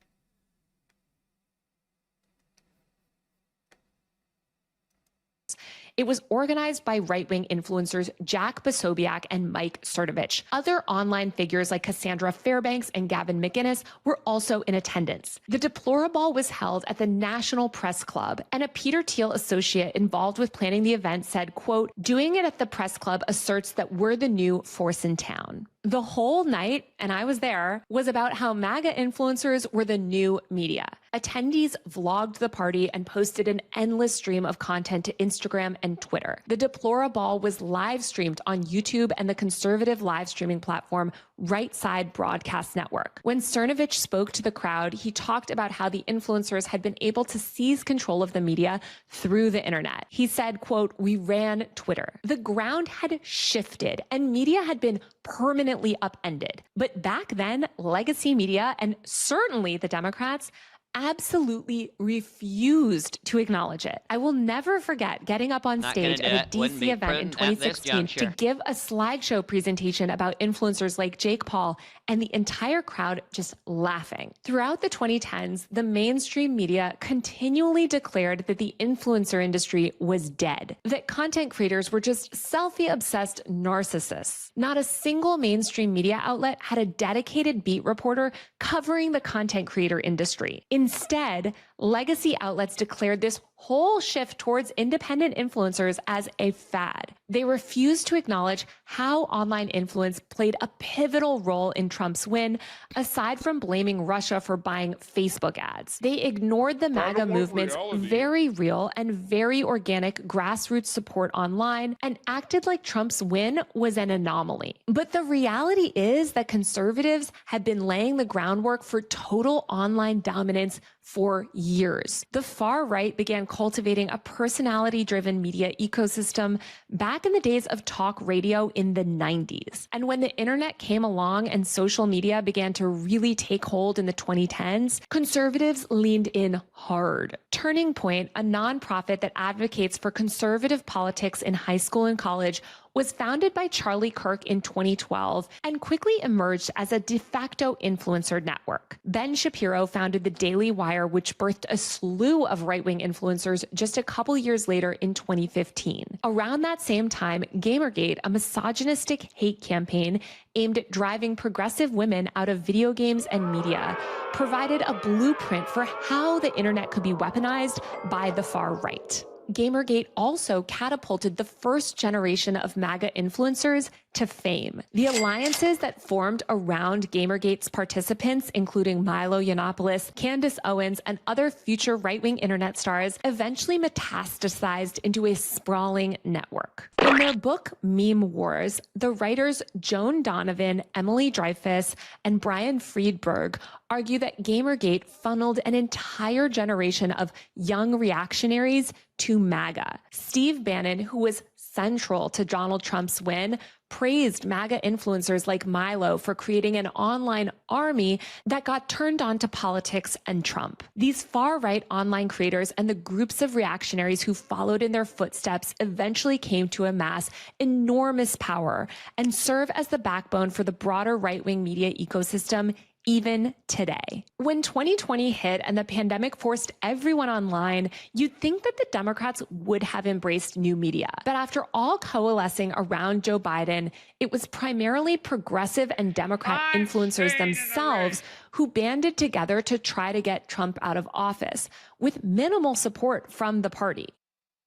It was organized by right-wing influencers Jack Posobiec and Mike Cernovich. Other online figures like Cassandra Fairbanks and Gavin McInnes were also in attendance. The Deplorable was held at the National Press Club, and a Peter Thiel associate involved with planning the event said, quote, "Doing it at the press club asserts that we're the new force in town." The whole night, and I was there, was about how MAGA influencers were the new media. Attendees vlogged the party and posted an endless stream of content to Instagram and Twitter. The Deplorable was live streamed on YouTube and the conservative live streaming platform Right Side Broadcast Network. When Cernovich spoke to the crowd, he talked about how the influencers had been able to seize control of the media through the internet. He said, quote, "We ran Twitter. The ground had shifted and media had been permanently upended. But back then, legacy media, and certainly the Democrats, absolutely refused to acknowledge it. I will never forget getting up on stage at a DC event in 2016 to give a slideshow presentation about influencers like Jake Paul and the entire crowd just laughing. Throughout the 2010s, the mainstream media continually declared that the influencer industry was dead, that content creators were just selfie-obsessed narcissists. Not a single mainstream media outlet had a dedicated beat reporter covering the content creator industry. Instead, legacy outlets declared this whole shift towards independent influencers as a fad. They refused to acknowledge how online influence played a pivotal role in Trump's win, aside from blaming Russia for buying Facebook ads. They ignored the MAGA movement's very real and very organic grassroots support online and acted like Trump's win was an anomaly. But the reality is that conservatives have been laying the groundwork for total online dominance for years. The far right began cultivating a personality-driven media ecosystem back in the days of talk radio in the 90s. And when the internet came along and social media began to really take hold in the 2010s, conservatives leaned in hard. Turning Point, a nonprofit that advocates for conservative politics in high school and college, was founded by Charlie Kirk in 2012 and quickly emerged as a de facto influencer network. Ben Shapiro founded the Daily Wire, which birthed a slew of right-wing influencers just a couple years later in 2015. Around that same time, Gamergate, a misogynistic hate campaign aimed at driving progressive women out of video games and media, provided a blueprint for how the internet could be weaponized by the far right. Gamergate also catapulted the first generation of MAGA influencers to fame. The alliances that formed around Gamergate's participants, including Milo Yiannopoulos, Candace Owens, and other future right-wing internet stars, eventually metastasized into a sprawling network. In their book, Meme Wars, the writers Joan Donovan, Emily Dreyfus, and Brian Friedberg argue that Gamergate funneled an entire generation of young reactionaries to MAGA. Steve Bannon, who was central to Donald Trump's win, praised MAGA influencers like Milo for creating an online army that got turned on to politics and Trump. These far-right online creators and the groups of reactionaries who followed in their footsteps eventually came to amass enormous power and serve as the backbone for the broader right-wing media ecosystem even today. When 2020 hit and the pandemic forced everyone online, you'd think that the Democrats would have embraced new media. But after all coalescing around Joe Biden, it was primarily progressive and Democrat influencers themselves who banded together to try to get Trump out of office, with minimal support from the party.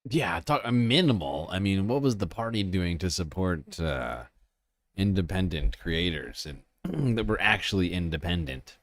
Yeah, minimal. I mean, what was the party doing to support independent creators and that were actually independent,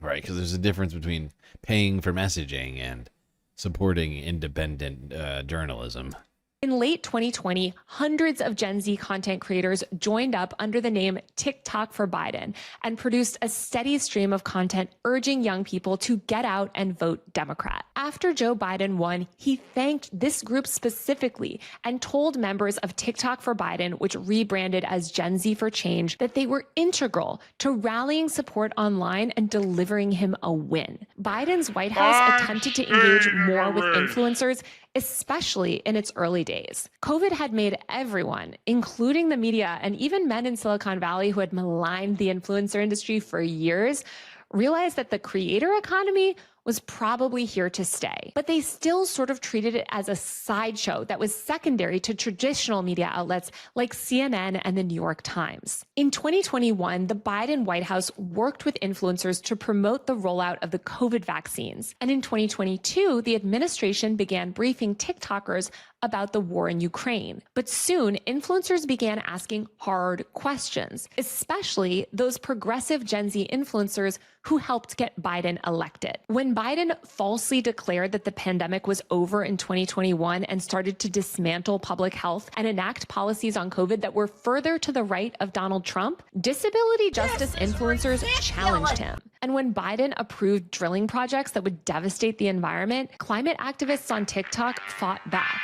right? Because there's a difference between paying for messaging and supporting independent journalism. In late 2020, hundreds of Gen Z content creators joined up under the name TikTok for Biden and produced a steady stream of content urging young people to get out and vote Democrat. After Joe Biden won, he thanked this group specifically and told members of TikTok for Biden, which rebranded as Gen Z for Change, that they were integral to rallying support online and delivering him a win. Biden's White House attempted to engage more with influencers, especially in its early days. COVID had made everyone, including the media and even men in Silicon Valley who had maligned the influencer industry for years, realize that the creator economy was probably here to stay. But they still sort of treated it as a sideshow that was secondary to traditional media outlets like CNN and the New York Times. In 2021, the Biden White House worked with influencers to promote the rollout of the COVID vaccines. And in 2022, the administration began briefing TikTokers about the war in Ukraine. But soon, influencers began asking hard questions, especially those progressive Gen Z influencers who helped get Biden elected. When Biden falsely declared that the pandemic was over in 2021 and started to dismantle public health and enact policies on COVID that were further to the right of Donald Trump, disability justice influencers challenged him. And when Biden approved drilling projects that would devastate the environment, climate activists on TikTok fought back.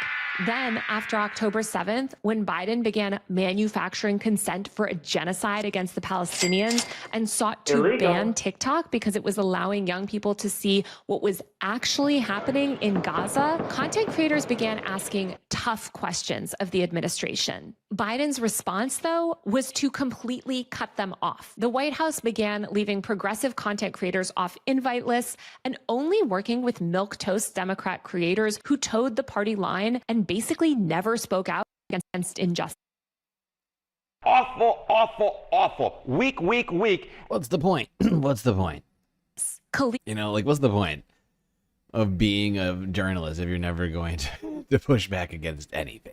Then, after October 7th, when Biden began manufacturing consent for a genocide against the Palestinians and sought to ban TikTok because it was allowing young people to see what was actually happening in Gaza, content creators began asking tough questions of the administration. Biden's response, though, was to completely cut them off. The White House began leaving progressive content creators off invite lists and only working with milquetoast Democrat creators who towed the party line and basically never spoke out against injustice. Awful, awful, awful. Weak. What's the point? What's the point? You know, like, what's the point of being a journalist if you're never going to push back against anything?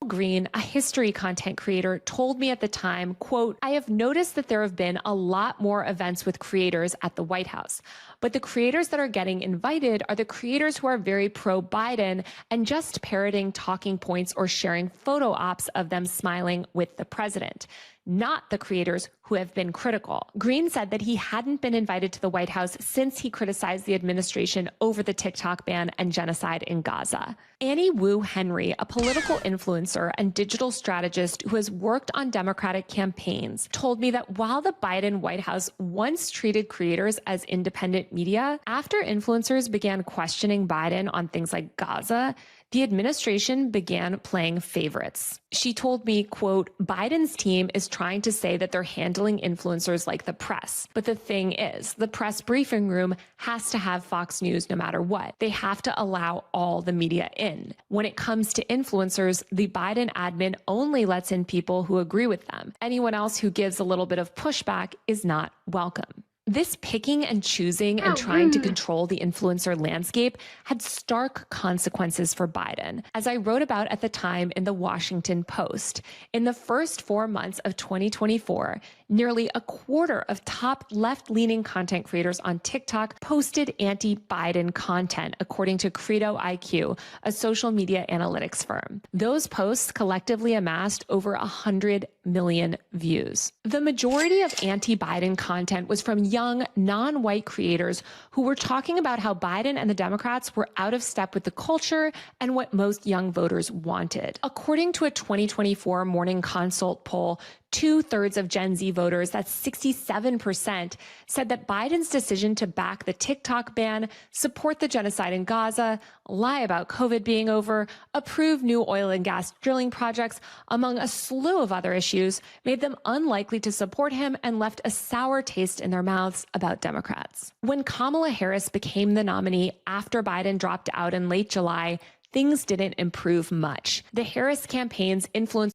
Green, a history content creator, told me at the time, quote, "I have noticed that there have been a lot more events with creators at the White House, but the creators that are getting invited are the creators who are very pro-Biden and just parroting talking points or sharing photo ops of them smiling with the president, not the creators who have been critical." Green said that he hadn't been invited to the White House since he criticized the administration over the TikTok ban and genocide in Gaza. Annie Wu Henry, a political influencer and digital strategist who has worked on Democratic campaigns, told me that while the Biden White House once treated creators as independent media, after influencers began questioning Biden on things like Gaza, the administration began playing favorites. She told me, quote, "Biden's team is trying to say that they're handling influencers like the press. But the thing is, the press briefing room has to have Fox News no matter what. They have to allow all the media in. When it comes to influencers, the Biden admin only lets in people who agree with them. Anyone else who gives a little bit of pushback is not welcome." This picking and choosing and trying to control the influencer landscape had stark consequences for Biden, as I wrote about at the time in the Washington Post. In the first 4 months of 2024, nearly a quarter of top left-leaning content creators on TikTok posted anti-Biden content, according to Credo IQ, a social media analytics firm. Those posts collectively amassed over 100 million views. The majority of anti-Biden content was from young, non-white creators who were talking about how Biden and the Democrats were out of step with the culture and what most young voters wanted. According to a 2024 Morning Consult poll, 2/3 of Gen Z voters, that's 67%, said that Biden's decision to back the TikTok ban, support the genocide in Gaza, lie about COVID being over, approve new oil and gas drilling projects, among a slew of other issues, made them unlikely to support him and left a sour taste in their mouths about Democrats. When Kamala Harris became the nominee after Biden dropped out in late July, things didn't improve much. The Harris campaign's influence.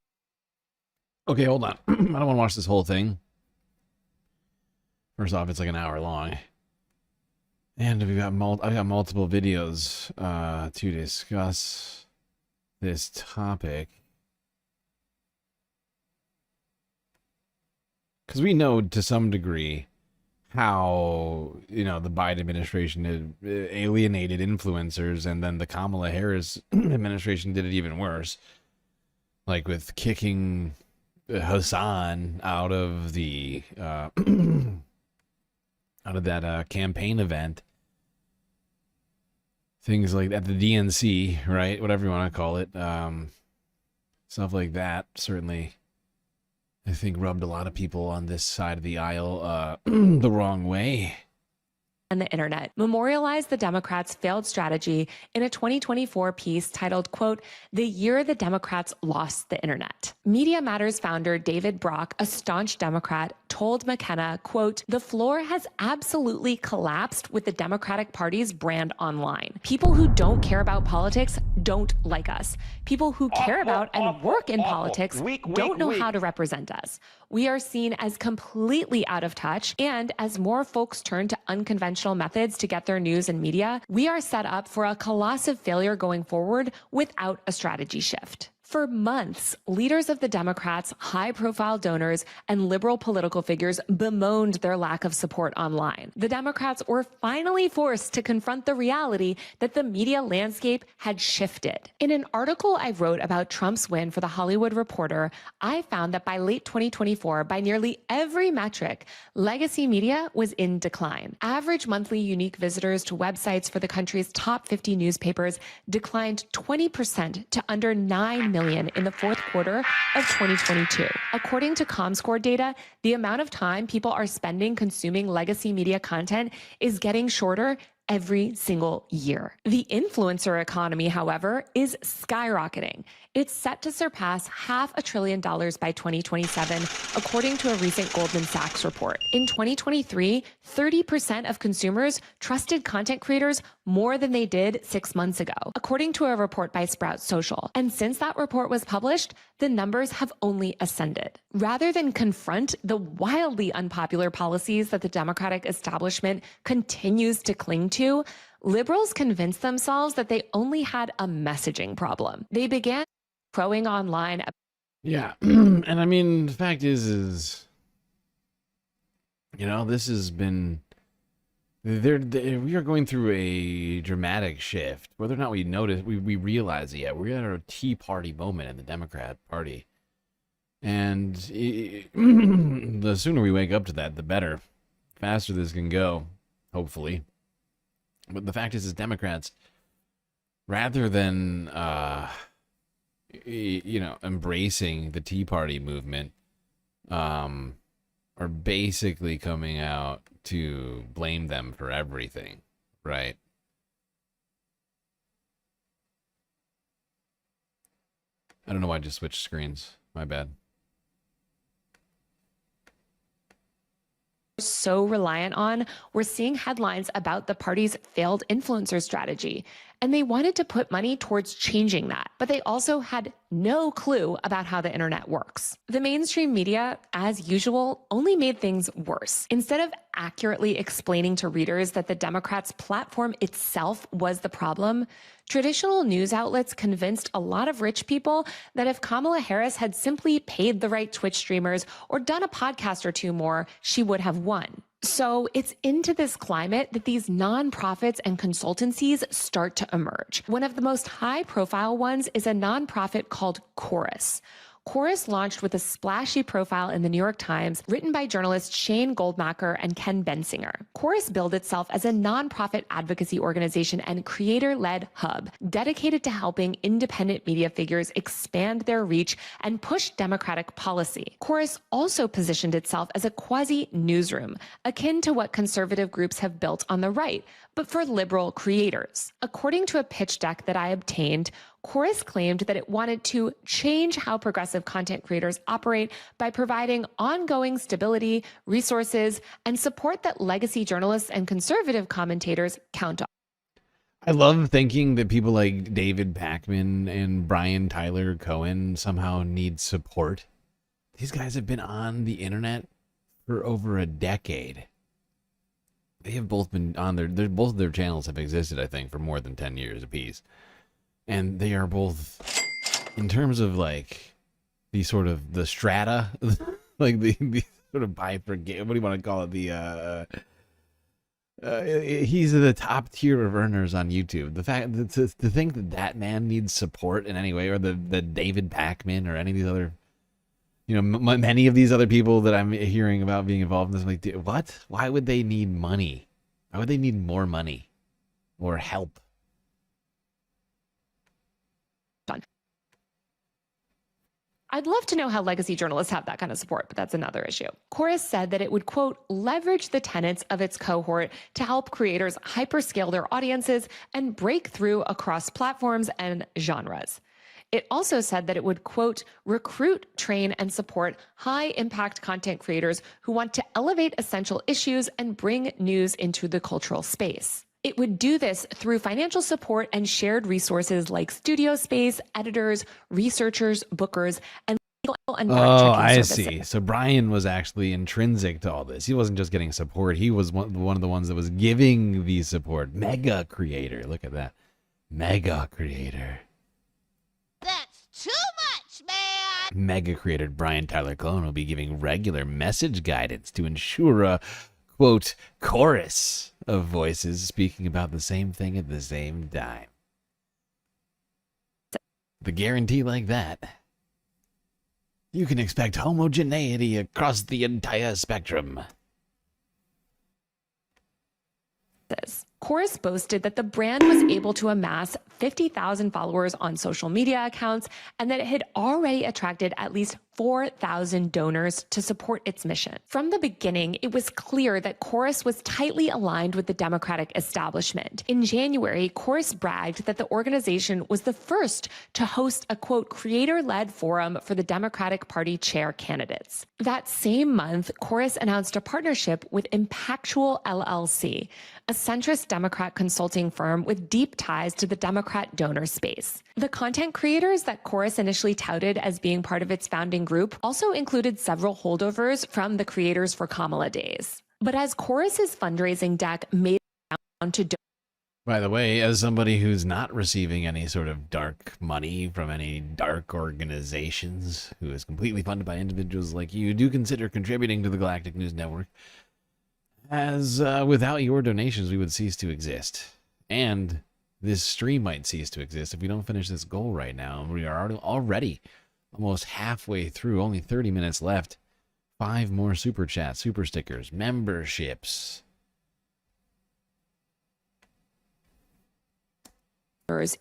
Okay, hold on. I don't want to watch this whole thing. First off, it's like an hour long. And I've got multiple videos to discuss this topic. Because we know to some degree how, you know, the Biden administration had alienated influencers, and then the Kamala Harris administration did it even worse. Like with kicking Hassan out of the out of that campaign event, things like at the DNC, right, whatever you want to call it, stuff like that certainly I think rubbed a lot of people on this side of the aisle the wrong way. on the internet memorialized the Democrats' failed strategy in a 2024 piece titled, quote, "The Year the Democrats Lost the Internet." Media Matters founder David Brock, a staunch Democrat, told McKenna, quote, "The floor has absolutely collapsed with the Democratic Party's brand online. People who don't care about politics don't like us. People who care about and work in politics don't know how to represent us. We are seen as completely out of touch, and as more folks turn to unconventional methods to get their news and media, we are set up for a colossal failure going forward without a strategy shift." For months, leaders of the Democrats, high-profile donors, and liberal political figures bemoaned their lack of support online. The Democrats were finally forced to confront the reality that the media landscape had shifted. In an article I wrote about Trump's win for The Hollywood Reporter, I found that by late 2024, by nearly every metric, legacy media was in decline. Average monthly unique visitors to websites for the country's top 50 newspapers declined 20% to under 9 million in the fourth quarter of 2022. According to ComScore data, the amount of time people are spending consuming legacy media content is getting shorter every single year. The influencer economy, however, is skyrocketing. It's set to surpass $500 billion by 2027, according to a recent Goldman Sachs report. In 2023, 30% of consumers trusted content creators more than they did 6 months ago, according to a report by Sprout Social. And since that report was published, the numbers have only ascended. Rather than confront the wildly unpopular policies that the Democratic establishment continues to cling to, liberals convinced themselves that they only had a messaging problem. They began crowing online. Yeah. And I mean, the fact is, you know, this has been, we are going through a dramatic shift. Whether or not we notice, we realize it yet, we're at a Tea Party moment in the Democrat Party. And the sooner we wake up to that, the better. Faster this can go, hopefully. But the fact is Democrats, rather than, you know, embracing the Tea Party movement, are basically coming out to blame them for everything, right? I don't know why I just switched screens. My bad. So reliant on, we're seeing headlines about the party's failed influencer strategy, and they wanted to put money towards changing that, but they also had no clue about how the internet works. The mainstream media, as usual, only made things worse. Instead of accurately explaining to readers that the Democrats' platform itself was the problem, traditional news outlets convinced a lot of rich people that if Kamala Harris had simply paid the right Twitch streamers or done a podcast or two more, she would have won. So it's into this climate that these nonprofits and consultancies start to emerge. One of the most high-profile ones is a nonprofit called Chorus. Chorus launched with a splashy profile in the New York Times written by journalists Shane Goldmacher and Ken Bensinger. Chorus billed itself as a nonprofit advocacy organization and creator-led hub dedicated to helping independent media figures expand their reach and push democratic policy. Chorus also positioned itself as a quasi-newsroom, akin to what conservative groups have built on the right, but for liberal creators. According to a pitch deck that I obtained, Chorus claimed that it wanted to change how progressive content creators operate by providing ongoing stability, resources, and support that legacy journalists and conservative commentators count on. I love thinking that people like David Pakman and Brian Tyler Cohen somehow need support. These guys have been on the internet for over a decade. They have both been on both of their channels have existed, I think, for more than 10 years apiece. And they are both, in terms of like the sort of the strata, like the sort of bifurcate, what do you want to call it? He's the top tier of earners on YouTube. The fact that to think that man needs support in any way, or the David Pakman or any of these other, you know, many of these other people that I'm hearing about being involved in this, like, what? Why would they need money? Why would they need more money or help? I'd love to know how legacy journalists have that kind of support, but that's another issue. Chorus said that it would, quote, leverage the tenets of its cohort to help creators hyperscale their audiences and break through across platforms and genres. It also said that it would, quote, recruit, train, and support high-impact content creators who want to elevate essential issues and bring news into the cultural space. It would do this through financial support and shared resources like studio space, editors, researchers, bookers, and legal and fact-checking services. See. So Brian was actually intrinsic to all this. He wasn't just getting support. He was one of the ones that was giving the support. Mega creator. Look at that. Mega creator. That's too much, man! Mega creator Brian Tyler Cohen will be giving regular message guidance to ensure a, quote, chorus of voices speaking about the same thing at the same time. The guarantee like that, you can expect homogeneity across the entire spectrum. Chorus boasted that the brand was able to amass 50,000 followers on social media accounts and that it had already attracted at least 4,000 donors to support its mission. From the beginning, it was clear that Chorus was tightly aligned with the Democratic establishment. In January, Chorus bragged that the organization was the first to host a, quote, creator-led forum for the Democratic Party chair candidates. That same month, Chorus announced a partnership with Impactual LLC, a centrist Democrat consulting firm with deep ties to the Democrat donor space. The content creators that Chorus initially touted as being part of its founding group also included several holdovers from the Creators for Kamala days. But as Chorus's fundraising deck made it down to By the way, as somebody who's not receiving any sort of dark money from any dark organizations, who is completely funded by individuals like you, do consider contributing to the Galactic News Network, as without your donations, we would cease to exist. And this stream might cease to exist if we don't finish this goal right now. We are already almost halfway through, only 30 minutes left. 5 more super chats, super stickers, memberships.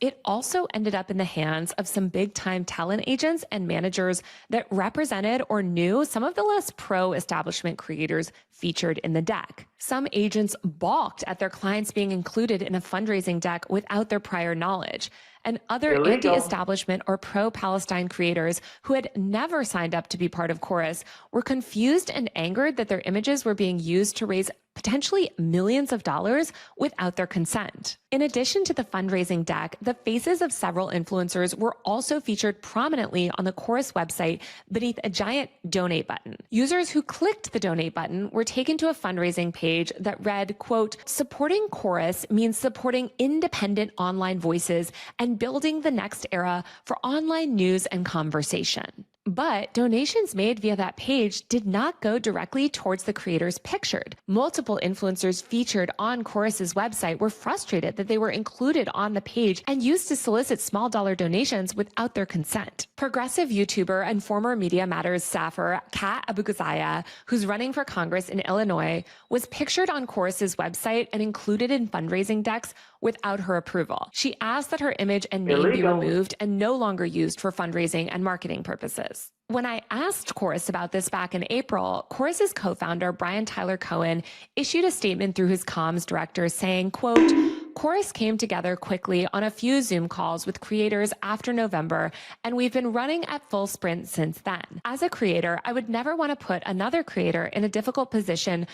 It also ended up in the hands of some big-time talent agents and managers that represented or knew some of the less pro-establishment creators featured in the deck. Some agents balked at their clients being included in a fundraising deck without their prior knowledge. And other anti-establishment or pro-Palestine creators who had never signed up to be part of Chorus were confused and angered that their images were being used to raise potentially millions of dollars without their consent. In addition to the fundraising deck, the faces of several influencers were also featured prominently on the Chorus website beneath a giant donate button. Users who clicked the donate button were taken to a fundraising page that read, quote, supporting Chorus means supporting independent online voices and building the next era for online news and conversation. But donations made via that page did not go directly towards the creators pictured. Multiple influencers featured on Chorus's website were frustrated that they were included on the page and used to solicit small dollar donations without their consent. Progressive YouTuber and former Media Matters staffer Kat Abugazaya, who's running for Congress in Illinois, was pictured on Chorus's website and included in fundraising decks without her approval. She asked that her image and name be removed and no longer used for fundraising and marketing purposes. When I asked Chorus about this back in April, Chorus's co-founder, Brian Tyler Cohen, issued a statement through his comms director saying, quote, Chorus came together quickly on a few Zoom calls with creators after November, and we've been running at full sprint since then. As a creator, I would never want to put another creator in a difficult position.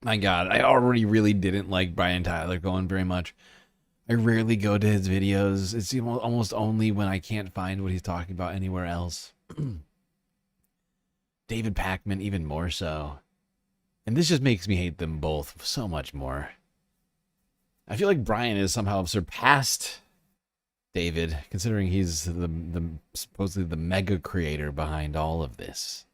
My God, I already really didn't like Brian Tyler Cohen very much. I rarely go to his videos. It's almost only when I can't find what he's talking about anywhere else. David Pakman, even more so. And this just makes me hate them both so much more. I feel like Brian has somehow surpassed David, considering he's the supposedly the mega creator behind all of this.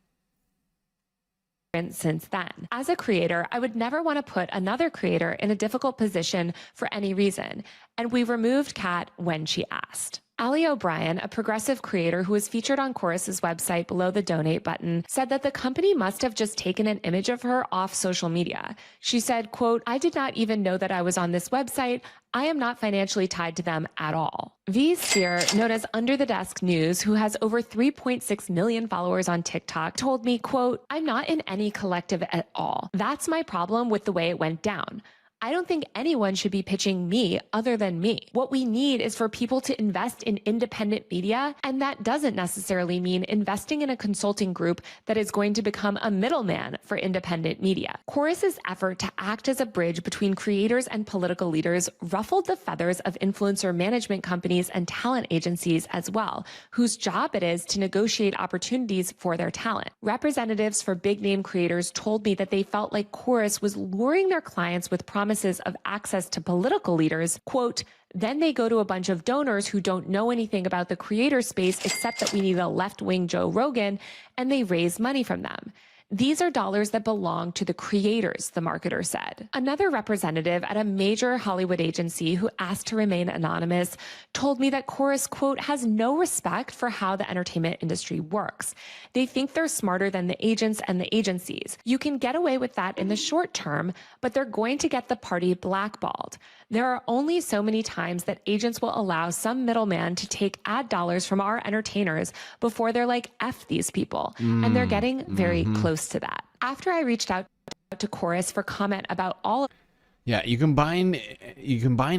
Since then. As a creator, I would never want to put another creator in a difficult position for any reason, and we removed Kat when she asked. Ali O'Brien, a progressive creator who was featured on Chorus's website below the donate button, said that the company must have just taken an image of her off social media. She said, quote, "I did not even know that I was on this website. I am not financially tied to them at all." V Sphere, known as Under the Desk News, who has over 3.6 million followers on TikTok, told me, quote, "I'm not in any collective at all. That's my problem with the way it went down. I don't think anyone should be pitching me other than me. What we need is for people to invest in independent media, and that doesn't necessarily mean investing in a consulting group that is going to become a middleman for independent media." Chorus's effort to act as a bridge between creators and political leaders ruffled the feathers of influencer management companies and talent agencies as well, whose job it is to negotiate opportunities for their talent. Representatives for big-name creators told me that they felt like Chorus was luring their clients with promises of access to political leaders, quote, "Then they go to a bunch of donors who don't know anything about the creator space except that we need a left-wing Joe Rogan, and they raise money from them. These are dollars that belong to the creators," the marketer said. Another representative at a major Hollywood agency who asked to remain anonymous told me that Chorus, quote, "has no respect for how the entertainment industry works. They think they're smarter than the agents and the agencies. You can get away with that in the short term, but they're going to get the party blackballed. There are only so many times that agents will allow some middleman to take ad dollars from our entertainers before they're like, F these people." And they're getting very close to that. After I reached out to Chorus for comment about all of Yeah, you combine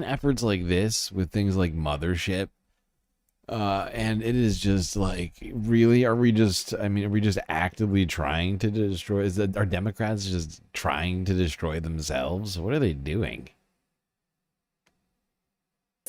efforts like this with things like Mothership, and it is just like, really, are we just actively trying to destroy? Are Democrats just trying to destroy themselves? What are they doing?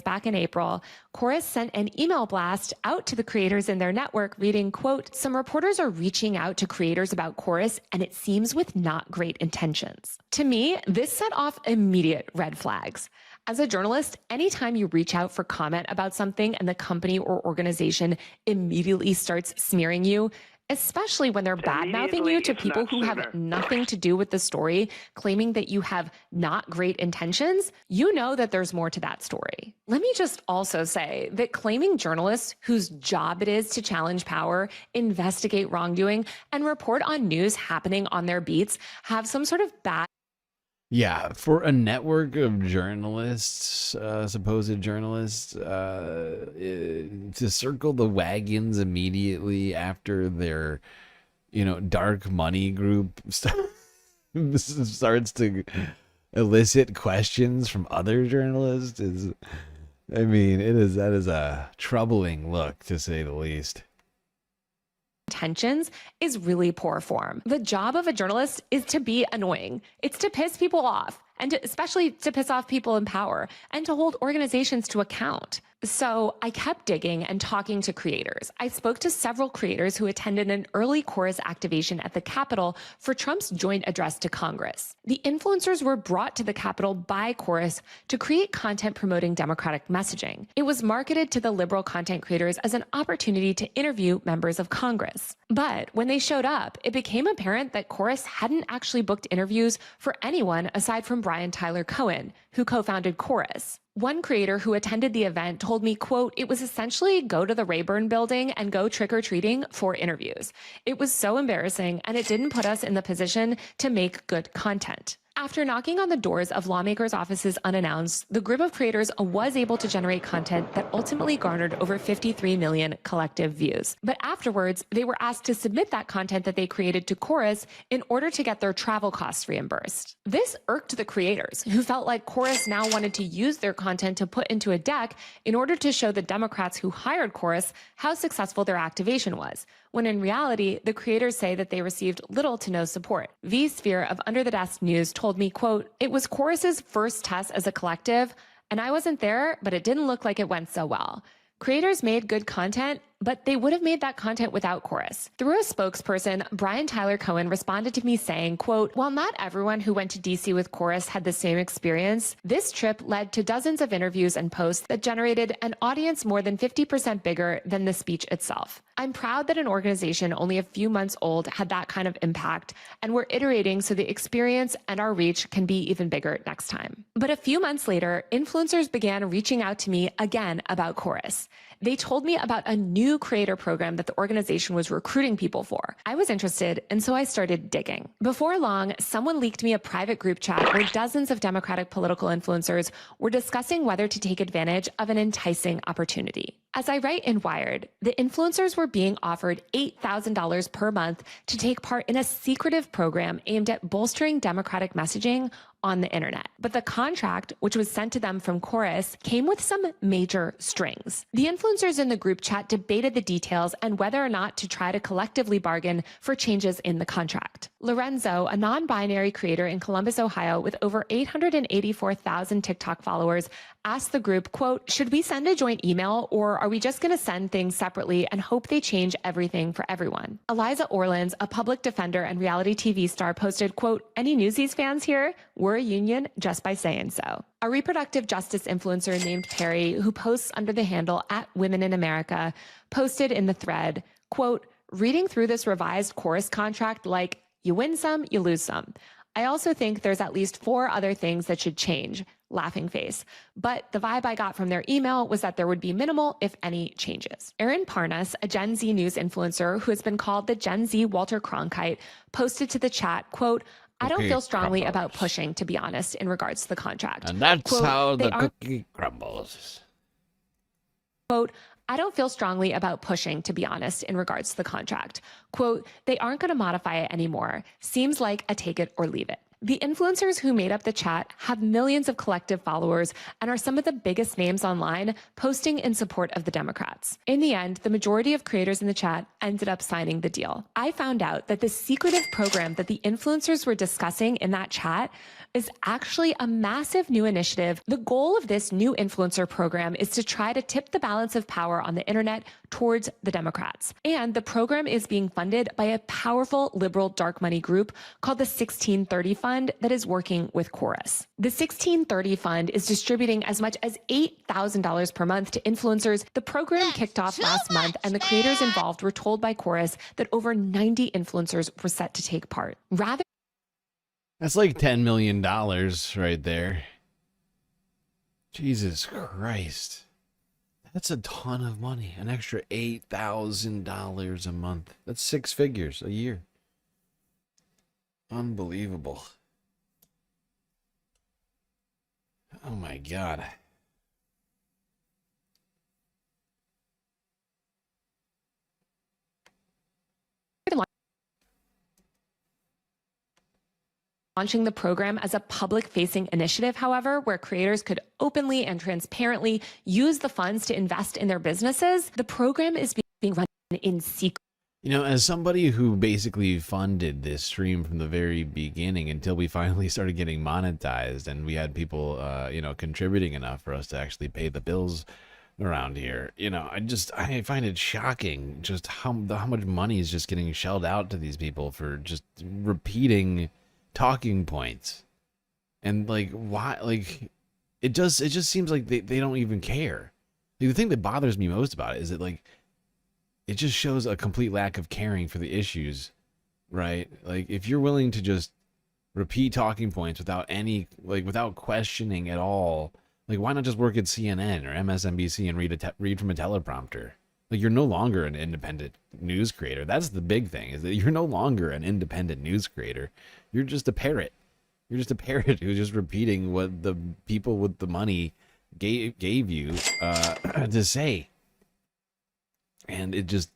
back in April, Chorus sent an email blast out to the creators in their network reading, quote, "Some reporters are reaching out to creators about Chorus, and it seems with not great intentions." To me, this set off immediate red flags. As a journalist, anytime you reach out for comment about something and the company or organization immediately starts smearing you, especially when they're bad-mouthing you to people who have nothing to do with the story, claiming that you have not great intentions, you know that there's more to that story. Let me just also say that claiming journalists whose job it is to challenge power, investigate wrongdoing, and report on news happening on their beats have some sort of bad. Yeah, for a network of journalists, supposed journalists, to circle the wagons immediately after their, dark money group starts to elicit questions from other journalists that is a troubling look, to say the least. Intentions is really poor form. The job of a journalist is to be annoying. It's to piss people off, and especially to piss off people in power, and to hold organizations to account. So I kept digging and talking to creators. I spoke to several creators who attended an early Chorus activation at the Capitol for Trump's joint address to Congress. The influencers were brought to the Capitol by Chorus to create content promoting Democratic messaging. It was marketed to the liberal content creators as an opportunity to interview members of Congress. But when they showed up, it became apparent that Chorus hadn't actually booked interviews for anyone aside from Brian Tyler Cohen, who co-founded Chorus. One creator who attended the event told me, quote, "It was essentially go to the Rayburn building and go trick-or-treating for interviews. It was so embarrassing, and it didn't put us in the position to make good content." After knocking on the doors of lawmakers' offices unannounced, the group of creators was able to generate content that ultimately garnered over 53 million collective views. But afterwards, they were asked to submit that content that they created to Chorus in order to get their travel costs reimbursed. This irked the creators, who felt like Chorus now wanted to use their content to put into a deck in order to show the Democrats who hired Chorus how successful their activation was, when in reality, the creators say that they received little to no support. V Sphere of Under the Desk News told me, quote, "It was Chorus's first test as a collective, and I wasn't there, but it didn't look like it went so well. Creators made good content, but they would have made that content without Chorus. Through a spokesperson, Brian Tyler Cohen responded to me saying, quote, while not everyone who went to DC with Chorus had the same experience, this trip led to dozens of interviews and posts that generated an audience more than 50% bigger than the speech itself. I'm proud that an organization only a few months old had that kind of impact, and we're iterating so the experience and our reach can be even bigger next time. But a few months later, influencers began reaching out to me again about Chorus. They told me about a new creator program that the organization was recruiting people for. I was interested, and so I started digging. Before long, someone leaked me a private group chat where dozens of Democratic political influencers were discussing whether to take advantage of an enticing opportunity. As I write in Wired, the influencers were being offered $8,000 per month to take part in a secretive program aimed at bolstering Democratic messaging on the internet. But the contract, which was sent to them from Chorus, came with some major strings. The influencers in the group chat debated the details and whether or not to try to collectively bargain for changes in the contract. Lorenzo, a non-binary creator in Columbus, Ohio, with over 884,000 TikTok followers, asked the group, quote, should we send a joint email or are we just going to send things separately and hope they change everything for everyone? Eliza Orlins, a public defender and reality TV star, posted, quote, any Newsies fans here? We're a union just by saying so. A reproductive justice influencer named Perry, who posts under the handle @WomenInAmerica, posted in the thread, quote, reading through this revised Chorus contract like, you win some, you lose some. I also think there's at least 4 other things that should change, laughing face. But the vibe I got from their email was that there would be minimal, if any, changes. Erin Parnas, a Gen Z news influencer who has been called the Gen Z Walter Cronkite, posted to the chat, quote, I don't feel strongly about pushing, to be honest, in regards to the contract. And that's quote, how the cookie crumbles. Quote, I don't feel strongly about pushing, to be honest, in regards to the contract. Quote, they aren't going to modify it anymore. Seems like a take it or leave it. The influencers who made up the chat have millions of collective followers and are some of the biggest names online posting in support of the Democrats. In the end, the majority of creators in the chat ended up signing the deal. I found out that the secretive program that the influencers were discussing in that chat is actually a massive new initiative. The goal of this new influencer program is to try to tip the balance of power on the internet towards the Democrats. And the program is being funded by a powerful liberal dark money group called the 1630 Fund that is working with Chorus. The 1630 Fund is distributing as much as $8,000 per month to influencers. The program kicked off last month, and the creators involved were told by Chorus that over 90 influencers were set to take part. That's like $10 million right there. Jesus Christ. That's a ton of money. An extra $8,000 a month. That's 6 figures a year. Unbelievable. Oh my God. Launching the program as a public-facing initiative, however, where creators could openly and transparently use the funds to invest in their businesses, the program is being run in secret. You know, as somebody who basically funded this stream from the very beginning until we finally started getting monetized and we had people, you know, contributing enough for us to actually pay the bills around here, you know, I find it shocking just how much money is just getting shelled out to these people for just repeating talking points. And like, why? Like, it just seems like they don't even care. Like, the thing that bothers me most about it is that, like, it just shows a complete lack of caring for the issues, right? Like, if you're willing to just repeat talking points without questioning at all, like, why not just work at CNN or MSNBC and read from a teleprompter? Like, you're no longer an independent news creator. That's the big thing, is that you're no longer an independent news creator. You're just a parrot. You're just a parrot who's just repeating what the people with the money gave you to say. And it just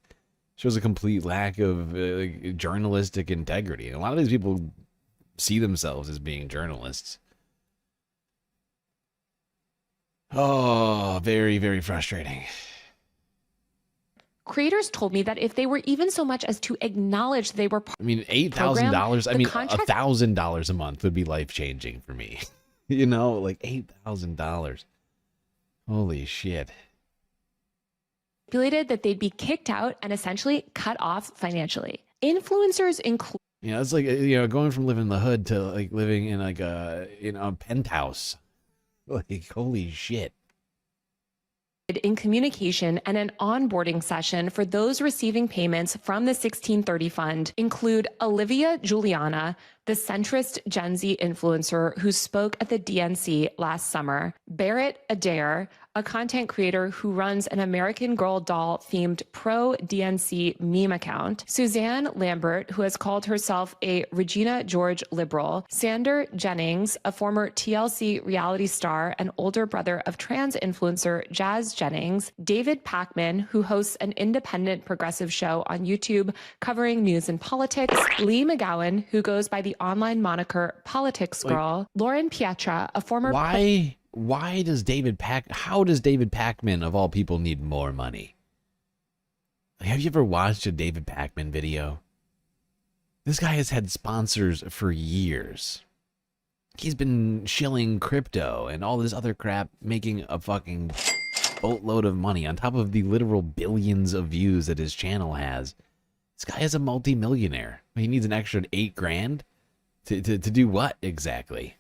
shows a complete lack of journalistic integrity. And a lot of these people see themselves as being journalists. Oh, very, very frustrating. Creators told me that if they were even so much as to acknowledge they were part I mean, $8,000. I mean, $1,000 a month would be life-changing for me. You know, like $8,000. Holy shit. stipulated that they'd be kicked out and essentially cut off financially. Influencers include it's like, going from living in the hood to like living in like a penthouse. Like, holy shit. in communication and an onboarding session for those receiving payments from the 1630 fund include Olivia Juliana, the centrist Gen Z influencer who spoke at the DNC last summer, Barrett Adair, a content creator who runs an American Girl doll themed pro-DNC meme account, Suzanne Lambert, who has called herself a Regina George liberal, Sander Jennings, a former TLC reality star and older brother of trans influencer Jazz Jennings, David Pakman, who hosts an independent progressive show on YouTube covering news and politics, Lee McGowan, who goes by the online moniker Politics Girl, Lauren Pietra, a former... How does David Pakman, of all people, need more money? Have you ever watched a David Pakman video? This guy has had sponsors for years. He's been shilling crypto and all this other crap, making a fucking boatload of money on top of the literal billions of views that his channel has. This guy is a multi-millionaire. He needs an extra $8,000 to do what exactly?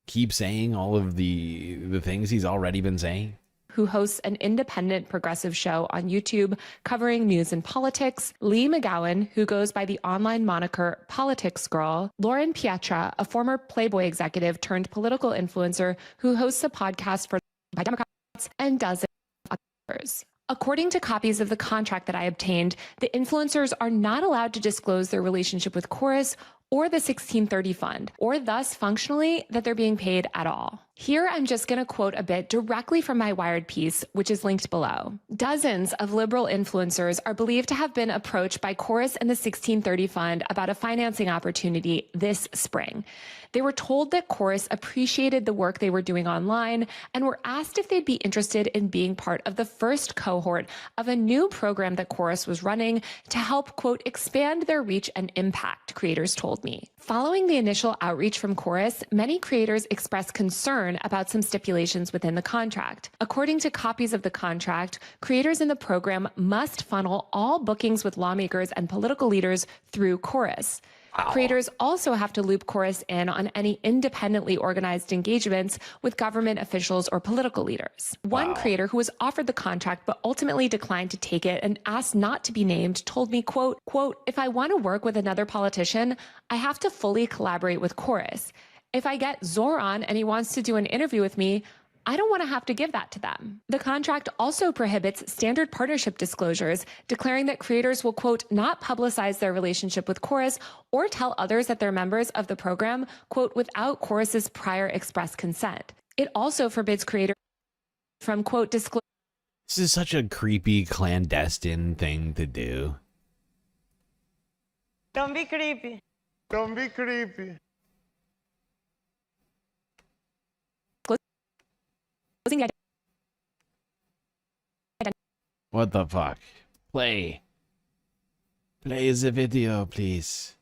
Keep saying all of the things he's already been saying? Who hosts an independent progressive show on YouTube covering news and politics, Lee McGowan, who goes by the online moniker Politics Girl, Lauren Pietra, a former Playboy executive turned political influencer who hosts a podcast by Democrats, and dozens of others. According to copies of the contract that I obtained, the influencers are not allowed to disclose their relationship with Chorus or the 1630 fund, or thus functionally that they're being paid at all. Here, I'm just going to quote a bit directly from my Wired piece, which is linked below. Dozens of liberal influencers are believed to have been approached by Chorus and the 1630 fund about a financing opportunity this spring. They were told that Chorus appreciated the work they were doing online and were asked if they'd be interested in being part of the first cohort of a new program that Chorus was running to help, quote, expand their reach and impact, creators told me. Following the initial outreach from Chorus, many creators expressed concern about some stipulations within the contract. According to copies of the contract, creators in the program must funnel all bookings with lawmakers and political leaders through Chorus. Wow. Creators also have to loop Chorus in on any independently organized engagements with government officials or political leaders. One creator who was offered the contract but ultimately declined to take it and asked not to be named told me, quote, if I want to work with another politician, I have to fully collaborate with Chorus. If I get Zohran and he wants to do an interview with me, I don't want to have to give that to them. The contract also prohibits standard partnership disclosures, declaring that creators will, quote, not publicize their relationship with Chorus or tell others that they're members of the program, quote, without Chorus's prior express consent. It also forbids creators from, quote, disclosure. This is such a creepy, clandestine thing to do. Don't be creepy. Don't be creepy. What the fuck? Play the video, please.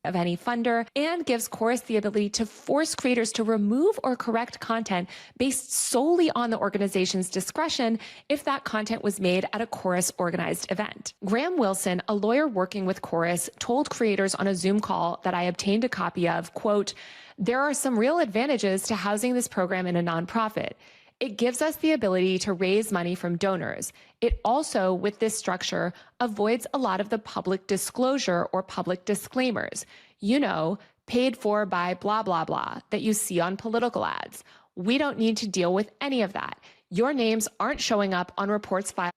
Of any funder, and gives Chorus the ability to force creators to remove or correct content based solely on the organization's discretion if that content was made at a Chorus organized event. Graham Wilson, a lawyer working with Chorus, told creators on a Zoom call that I obtained a copy of, quote, there are some real advantages to housing this program in a nonprofit. It gives us the ability to raise money from donors. It also, with this structure, avoids a lot of the public disclosure or public disclaimers. You know, paid for by blah, blah, blah, that you see on political ads. We don't need to deal with any of that. Your names aren't showing up on reports filed.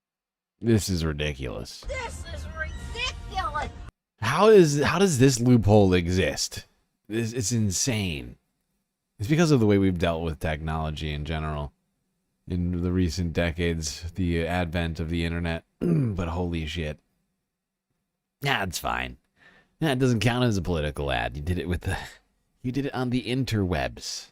This is ridiculous. This is ridiculous. How does this loophole exist? It's insane. It's because of the way we've dealt with technology in general. In the recent decades, the advent of the internet. But holy shit. Nah, it's fine. Nah, it doesn't count as a political ad. You did it on the interwebs.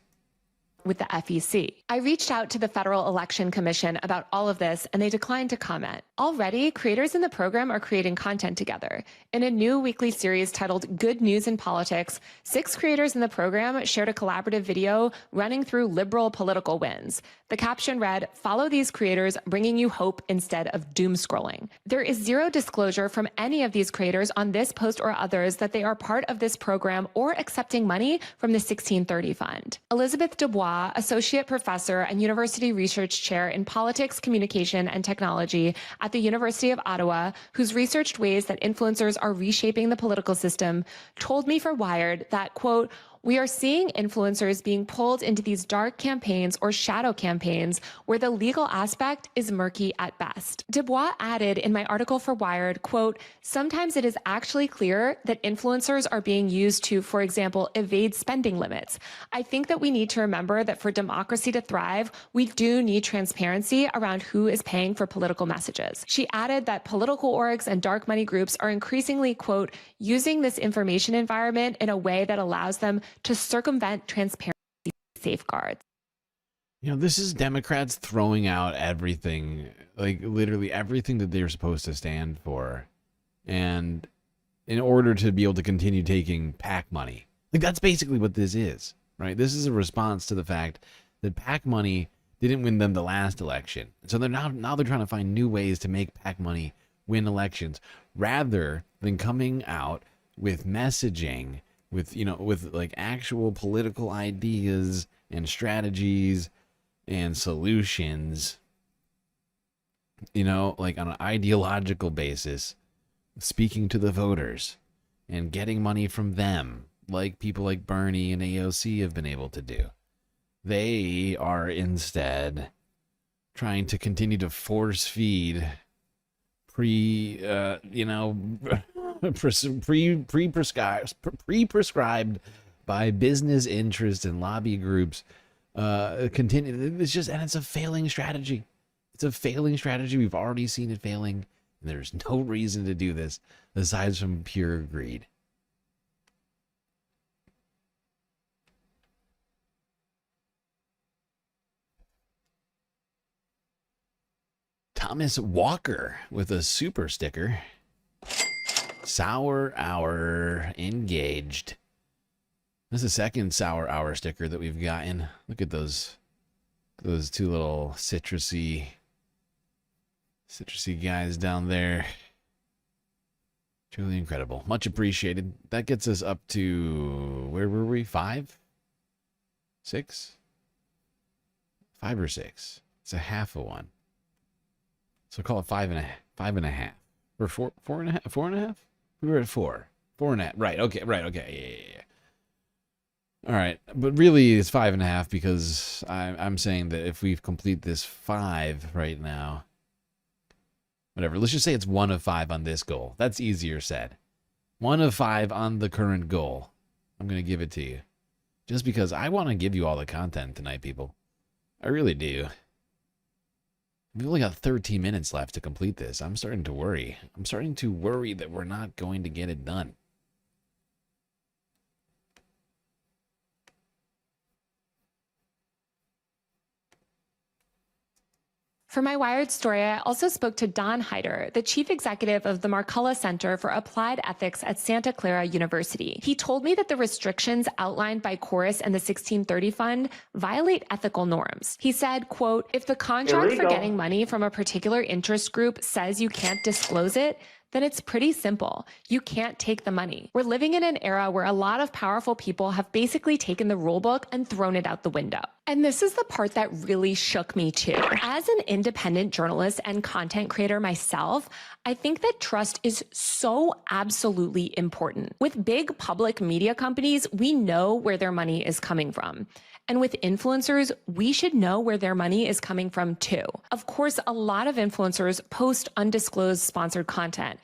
with the FEC. I reached out to the Federal Election Commission about all of this, and they declined to comment. Already, creators in the program are creating content together. In a new weekly series titled Good News in Politics, 6 creators in the program shared a collaborative video running through liberal political wins. The caption read, "Follow these creators, bringing you hope instead of doom scrolling." There is zero disclosure from any of these creators on this post or others that they are part of this program or accepting money from the 1630 Fund. Elizabeth Dubois, Associate Professor and University Research Chair in Politics, Communication, and Technology at the University of Ottawa, who's researched ways that influencers are reshaping the political system, told me for Wired that, quote, "We are seeing influencers being pulled into these dark campaigns or shadow campaigns where the legal aspect is murky at best." Dubois added in my article for Wired, quote, "Sometimes it is actually clear that influencers are being used to, for example, evade spending limits. I think that we need to remember that for democracy to thrive, we do need transparency around who is paying for political messages." She added that political orgs and dark money groups are increasingly, quote, "using this information environment in a way that allows them to circumvent transparency safeguards." You know, this is Democrats throwing out everything, like literally everything that they're supposed to stand for, and in order to be able to continue taking PAC money. Like, that's basically what this is, right? This is a response to the fact that PAC money didn't win them the last election. So they're now they're trying to find new ways to make PAC money win elections, rather than coming out with messaging, with, you know, with like actual political ideas and strategies and solutions, you know, like on an ideological basis, speaking to the voters and getting money from them, like people like Bernie and AOC have been able to do. They are instead trying to continue to force feed pre-prescribed by business interests and lobby groups. It's a failing strategy. It's a failing strategy. We've already seen it failing, and there's no reason to do this aside from pure greed. Thomas Walker with a super sticker. Sour Hour engaged. This is the second Sour Hour sticker that we've gotten. Look at those two little citrusy guys down there. Truly incredible. Much appreciated. That gets us up to, where were we? 5? 6? 5 or 6. It's a half of one. So call it 5.5. Or 4.5? 4.5? We were at 4. 4.5. Right. Okay. Yeah. All right. But really it's 5.5, because I'm saying that if we complete this 5 right now, whatever, let's just say it's 1 of 5 on this goal. That's easier said. 1 of 5 on the current goal. I'm going to give it to you. Just because I want to give you all the content tonight, people. I really do. We've only got 13 minutes left to complete this. I'm starting to worry. I'm starting to worry that we're not going to get it done. For my Wired story, I also spoke to Don Heider, the chief executive of the Marculla Center for Applied Ethics at Santa Clara University. He told me that the restrictions outlined by Chorus and the 1630 Fund violate ethical norms. He said, quote, "If the contract for getting money from a particular interest group says you can't disclose it, then it's pretty simple. You can't take the money. We're living in an era where a lot of powerful people have basically taken the rule book and thrown it out the window." And this is the part that really shook me too. As an independent journalist and content creator myself, I think that trust is so absolutely important. With big public media companies, we know where their money is coming from. And with influencers, we should know where their money is coming from too. Of course, a lot of influencers post undisclosed sponsored content.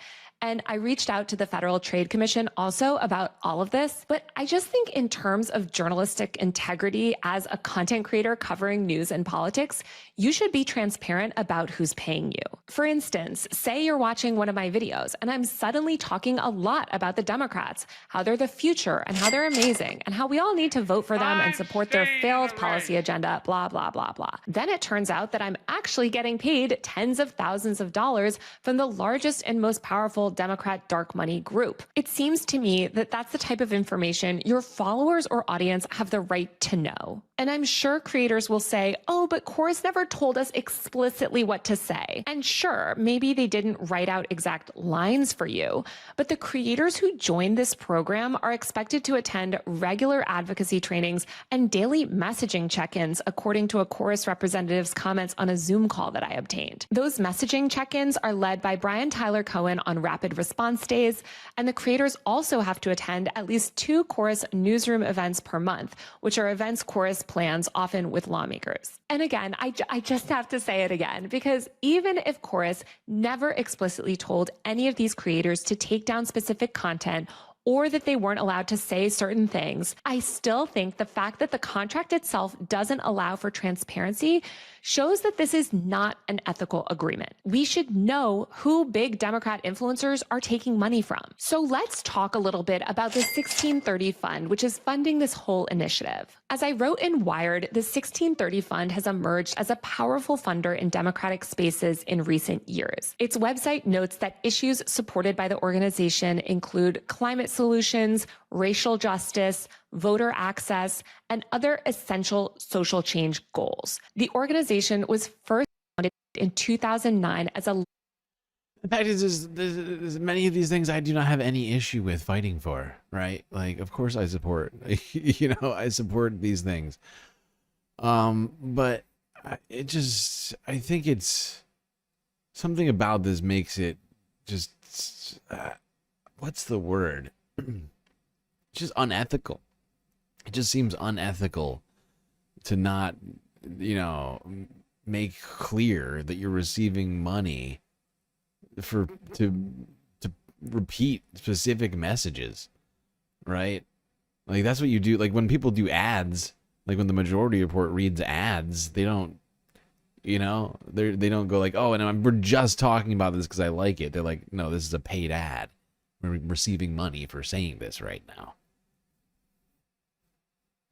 And I reached out to the Federal Trade Commission also about all of this. But I just think in terms of journalistic integrity as a content creator covering news and politics, you should be transparent about who's paying you. For instance, say you're watching one of my videos and I'm suddenly talking a lot about the Democrats, how they're the future and how they're amazing and how we all need to vote for them and support their failed policy agenda, blah, blah, blah, blah. Then it turns out that I'm actually getting paid tens of thousands of dollars from the largest and most powerful Democrat dark money group. It seems to me that that's the type of information your followers or audience have the right to know. And I'm sure creators will say, oh, but Chorus never told us explicitly what to say. And sure, maybe they didn't write out exact lines for you, but the creators who joined this program are expected to attend regular advocacy trainings and daily messaging check-ins, according to a Chorus representative's comments on a Zoom call that I obtained. Those messaging check-ins are led by Brian Tyler Cohen on rapid response days, and the creators also have to attend at least 2 Chorus newsroom events per month, which are events Chorus plans often with lawmakers. And again, I just have to say it again, because even if Chorus never explicitly told any of these creators to take down specific content or that they weren't allowed to say certain things, I still think the fact that the contract itself doesn't allow for transparency shows that this is not an ethical agreement. We should know who big Democrat influencers are taking money from. So let's talk a little bit about the 1630 Fund, which is funding this whole initiative. As I wrote in Wired, the 1630 Fund has emerged as a powerful funder in Democratic spaces in recent years. Its website notes that issues supported by the organization include climate solutions, racial justice, voter access, and other essential social change goals. The organization was first founded in 2009 as a... The fact is, there's many of these things I do not have any issue with fighting for, right? Like, of course I support, I support these things. But I think it's something about this makes it just, what's the word? Just unethical. It just seems unethical to not, make clear that you're receiving money to repeat specific messages, right? Like, that's what you do. Like, when people do ads, like when the Majority Report reads ads, they don't, they don't go like, oh, and we're just talking about this because I like it. They're like, no, this is a paid ad. We're receiving money for saying this right now.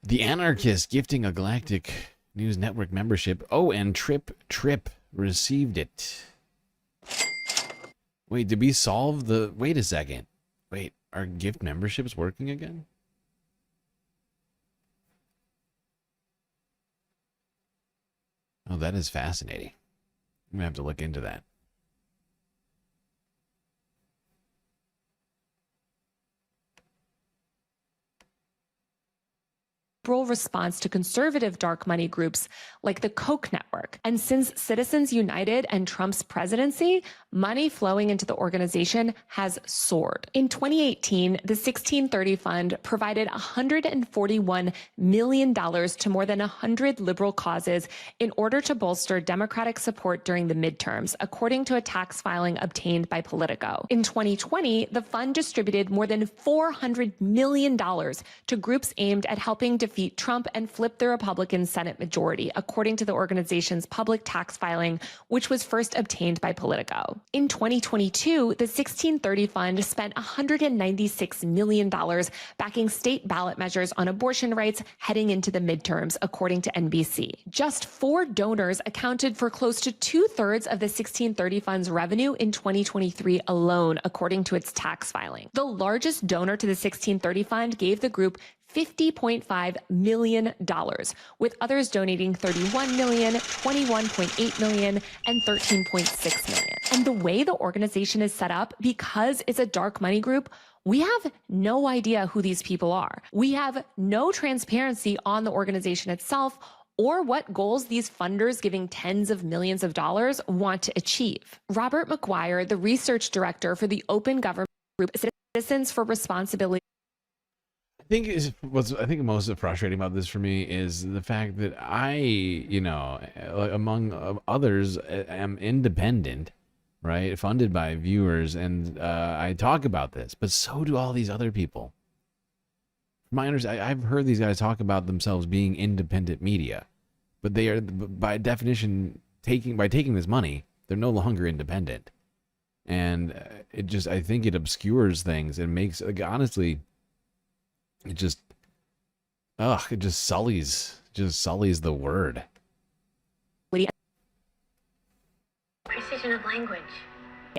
The Anarchist gifting a Galactic News Network membership. Oh, and Trip received it. Wait, did we solve the... Wait a second. Wait, are gift memberships working again? Oh, that is fascinating. I'm gonna have to look into that. Response to conservative dark money groups like the Koch network. And since Citizens United and Trump's presidency, money flowing into the organization has soared. In 2018, the 1630 Fund provided $141 million to more than 100 liberal causes in order to bolster Democratic support during the midterms, according to a tax filing obtained by Politico. In 2020, the fund distributed more than $400 million to groups aimed at helping defeat Trump and flip the Republican Senate majority, according to the organization's public tax filing, which was first obtained by Politico. In 2022, the 1630 Fund spent $196 million backing state ballot measures on abortion rights heading into the midterms, according to NBC. Just 4 donors accounted for close to 2/3 of the 1630 Fund's revenue in 2023 alone, according to its tax filing. The largest donor to the 1630 Fund gave the group $50.5 million, with others donating $31 million, $21.8 million, and $13.6 million. And the way the organization is set up, because it's a dark money group, we have no idea who these people are. We have no transparency on the organization itself or what goals these funders giving tens of millions of dollars want to achieve. Robert McGuire, the research director for the Open Government Group Citizens for Responsibility. I think most frustrating about this for me is the fact that I, among others, am independent, right? Funded by viewers, and I talk about this, but so do all these other people. My I've heard these guys talk about themselves being independent media, but they are, by definition, taking this money, they're no longer independent. And I think it obscures things and makes, like, honestly, it just sullies the word. Precision of language.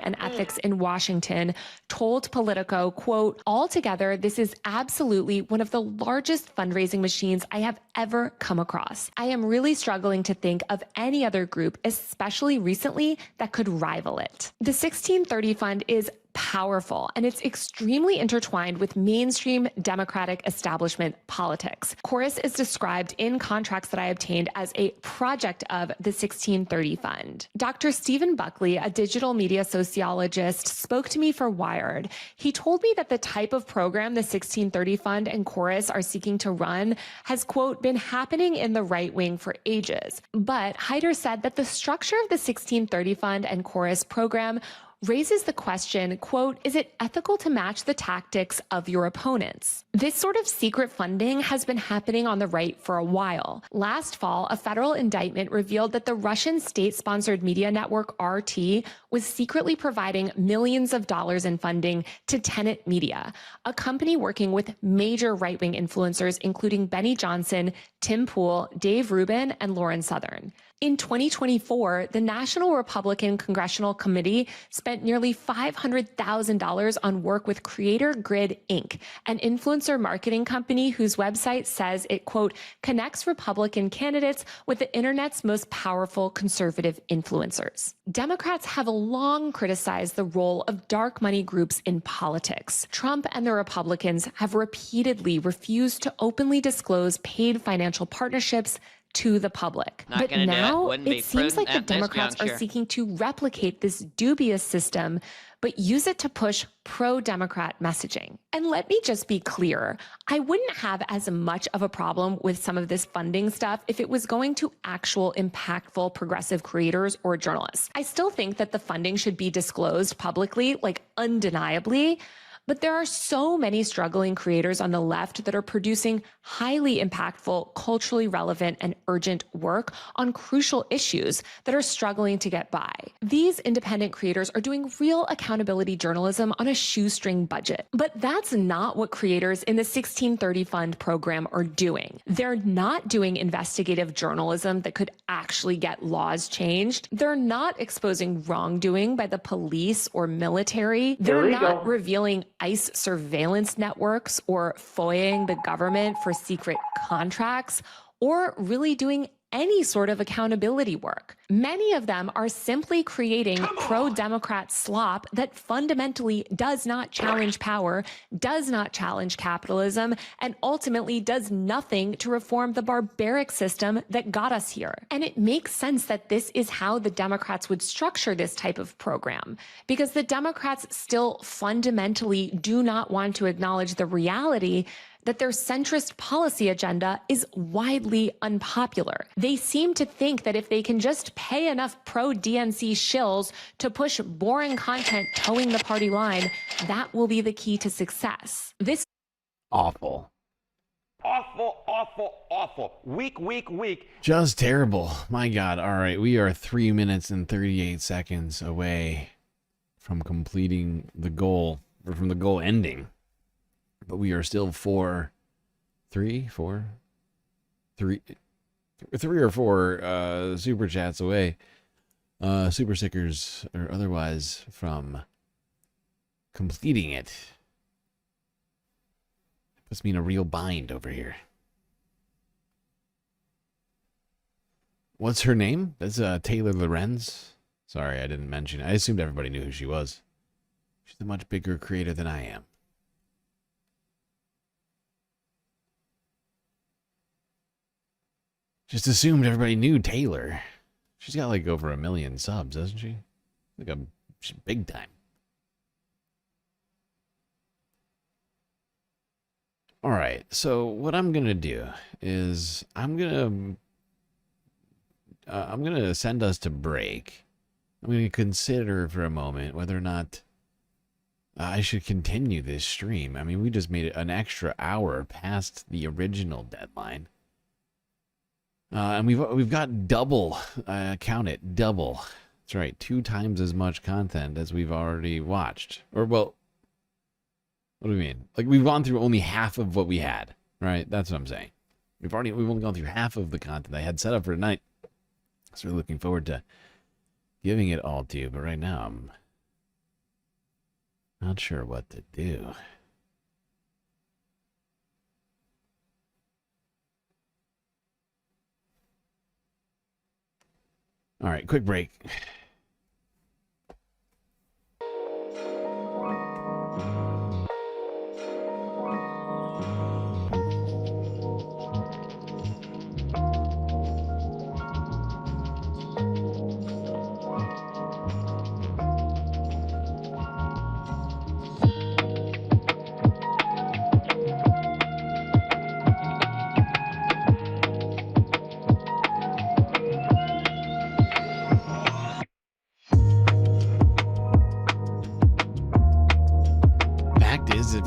And ethics in Washington told Politico, quote, altogether, this is absolutely one of the largest fundraising machines I have ever come across. I am really struggling to think of any other group, especially recently, that could rival it. The 1630 Fund is powerful, and it's extremely intertwined with mainstream Democratic establishment politics. Chorus is described in contracts that I obtained as a project of the 1630 Fund. Dr. Stephen Buckley, a digital media sociologist, spoke to me for Wired. He told me that the type of program the 1630 Fund and Chorus are seeking to run has, quote, been happening in the right wing for ages. But Hyder said that the structure of the 1630 Fund and Chorus program raises the question, quote, is it ethical to match the tactics of your opponents? This sort of secret funding has been happening on the right for a while. Last fall, a federal indictment revealed that the Russian state-sponsored media network RT was secretly providing millions of dollars in funding to Tenet Media, a company working with major right-wing influencers, including Benny Johnson, Tim Pool, Dave Rubin, and Lauren Southern. In 2024, the National Republican Congressional Committee spent nearly $500,000 on work with Creator Grid Inc., an influencer marketing company whose website says it, quote, connects Republican candidates with the internet's most powerful conservative influencers. Democrats have long criticized the role of dark money groups in politics. Trump and the Republicans have repeatedly refused to openly disclose paid financial partnerships to the public. But now it seems like the Democrats are seeking to replicate this dubious system, but use it to push pro-Democrat messaging. And let me just be clear, I wouldn't have as much of a problem with some of this funding stuff if it was going to actual impactful progressive creators or journalists. I still think that the funding should be disclosed publicly, like undeniably. But there are so many struggling creators on the left that are producing highly impactful, culturally relevant, and urgent work on crucial issues that are struggling to get by. These independent creators are doing real accountability journalism on a shoestring budget. But that's not what creators in the 1630 Fund program are doing. They're not doing investigative journalism that could actually get laws changed. They're not exposing wrongdoing by the police or military. They're not revealing ICE surveillance networks or FOIAing the government for secret contracts, or really doing any sort of accountability work. Many of them are simply creating pro-Democrat slop that fundamentally does not challenge power, does not challenge capitalism, and ultimately does nothing to reform the barbaric system that got us here. And it makes sense that this is how the Democrats would structure this type of program, because the Democrats still fundamentally do not want to acknowledge the reality that their centrist policy agenda is widely unpopular. They seem to think that if they can just pay enough pro-DNC shills to push boring content towing the party line, that will be the key to success. This awful. Awful. Weak. Just terrible. My God. All right. We are 3 minutes and 38 seconds away from completing the goal, or from the goal ending. But we are still three or four super chats away, super stickers or otherwise, from completing it. Puts me in a real bind over here. What's her name? That's Taylor Lorenz. Sorry, I didn't mention. I assumed everybody knew who she was. She's a much bigger creator than I am. Just assumed everybody knew Taylor. She's got like over 1 million subs, doesn't she? She's big time. All right, so what I'm gonna do is I'm gonna send us to break. I'm going to consider for a moment whether or not I should continue this stream. I mean, we just made it an extra hour past the original deadline. And we've got double, count it, double. That's right, 2 times as much content as we've already watched. Or, well, what do we mean? Like, we've gone through only half of what we had, right? That's what I'm saying. We've only gone through half of the content I had set up for tonight. So we're looking forward to giving it all to you. But right now, I'm not sure what to do. All right, quick break.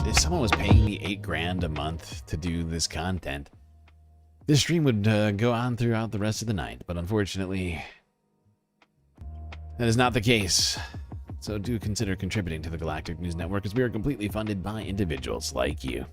If someone was paying me $8,000 a month to do this content, this stream would go on throughout the rest of the night. But unfortunately, that is not the case. So do consider contributing to the Galactic News Network, as we are completely funded by individuals like you.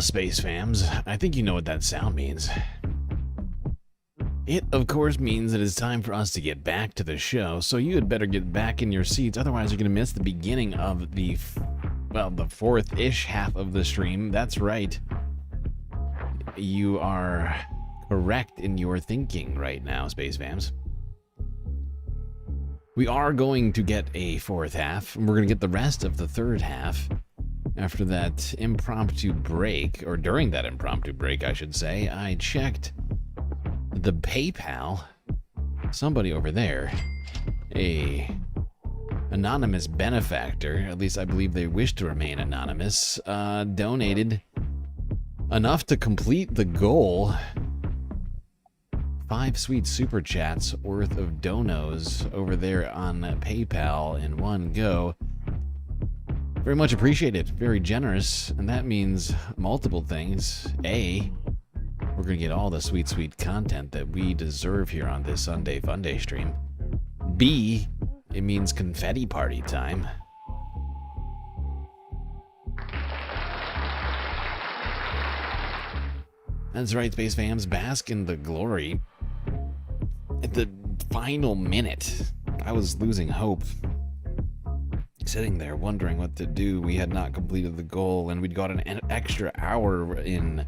Space Fams, I think you know what that sound means. It, of course, means that it's time for us to get back to the show, so you had better get back in your seats, otherwise you're going to miss the beginning of the fourth-ish half of the stream. That's right. You are correct in your thinking right now, Space Fams. We are going to get a fourth half, and we're going to get the rest of the third half after that impromptu break, or during that impromptu break, I should say. I checked the PayPal. Somebody over there, a anonymous benefactor, at least I believe they wish to remain anonymous, donated enough to complete the goal. 5 sweet super chats worth of donos over there on PayPal in one go. Very much appreciated, very generous, and that means multiple things. A, we're going to get all the sweet, sweet content that we deserve here on this Sunday FUNDAY stream. B, it means confetti party time. That's right, Space Fams, bask in the glory. At the final minute, I was losing hope. Sitting there wondering what to do. We had not completed the goal, and we'd got an extra hour in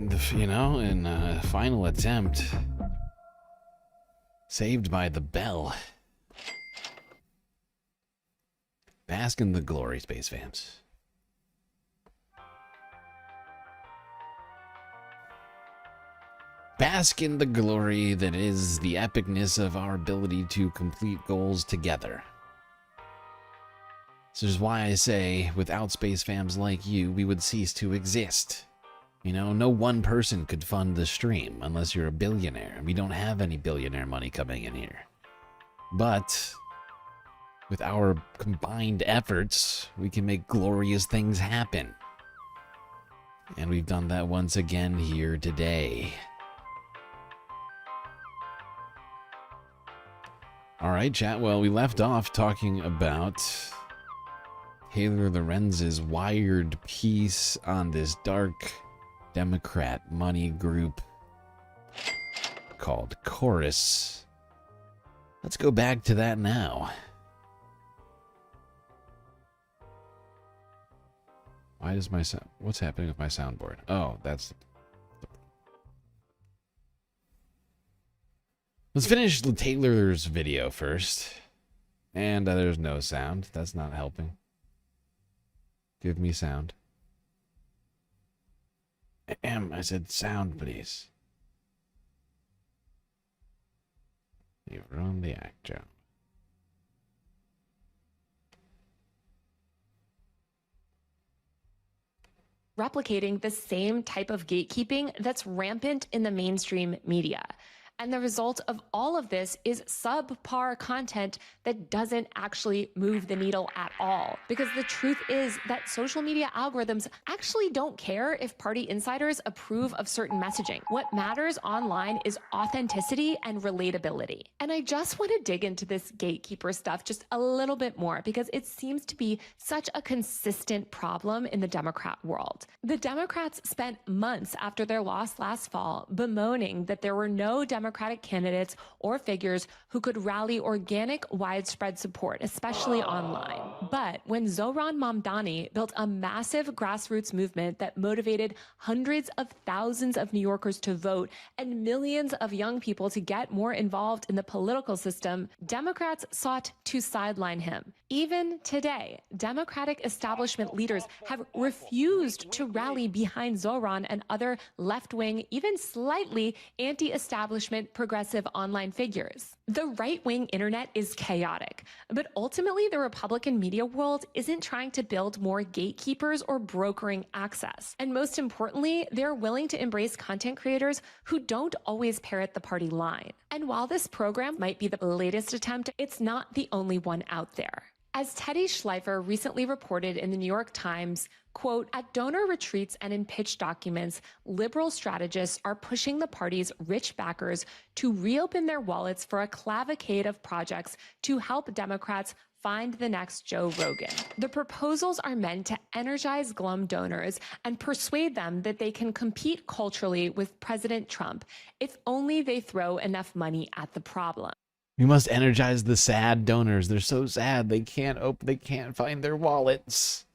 a final attempt. Saved by the bell. Bask in the glory, Space Fams. Bask in the glory that is the epicness of our ability to complete goals together. This is why I say, without Space Fams like you, we would cease to exist. You know, no one person could fund the stream unless you're a billionaire. We don't have any billionaire money coming in here. But with our combined efforts, we can make glorious things happen. And we've done that once again here today. All right, chat. Well, we left off talking about Taylor Lorenz's Wired piece on this dark Democrat money group called Chorus. Let's go back to that now. Why does my sound... What's happening with my soundboard? Oh, that's... Let's finish Taylor's video first. And there's no sound. That's not helping. Give me sound. I said sound, please. You've run the act job. Replicating the same type of gatekeeping that's rampant in the mainstream media. And the result of all of this is subpar content that doesn't actually move the needle at all. Because the truth is that social media algorithms actually don't care if party insiders approve of certain messaging. What matters online is authenticity and relatability. And I just want to dig into this gatekeeper stuff just a little bit more because it seems to be such a consistent problem in the Democrat world. The Democrats spent months after their loss last fall bemoaning that there were no Democratic candidates or figures who could rally organic, widespread support, especially online. But when Zohran Mamdani built a massive grassroots movement that motivated hundreds of thousands of New Yorkers to vote and millions of young people to get more involved in the political system, Democrats sought to sideline him. Even today, Democratic establishment leaders have refused to rally behind Zohran and other left-wing, even slightly anti-establishment progressive online figures. The right-wing internet is chaotic, but ultimately the Republican media world isn't trying to build more gatekeepers or brokering access. And most importantly, they're willing to embrace content creators who don't always parrot the party line. And while this program might be the latest attempt, it's not the only one out there. As Teddy Schleifer recently reported in the New York Times, quote, at donor retreats and in pitch documents, liberal strategists are pushing the party's rich backers to reopen their wallets for a cavalcade of projects to help Democrats find the next Joe Rogan. The proposals are meant to energize glum donors and persuade them that they can compete culturally with President Trump if only they throw enough money at the problem. We must energize the sad donors. They're so sad they can't find their wallets.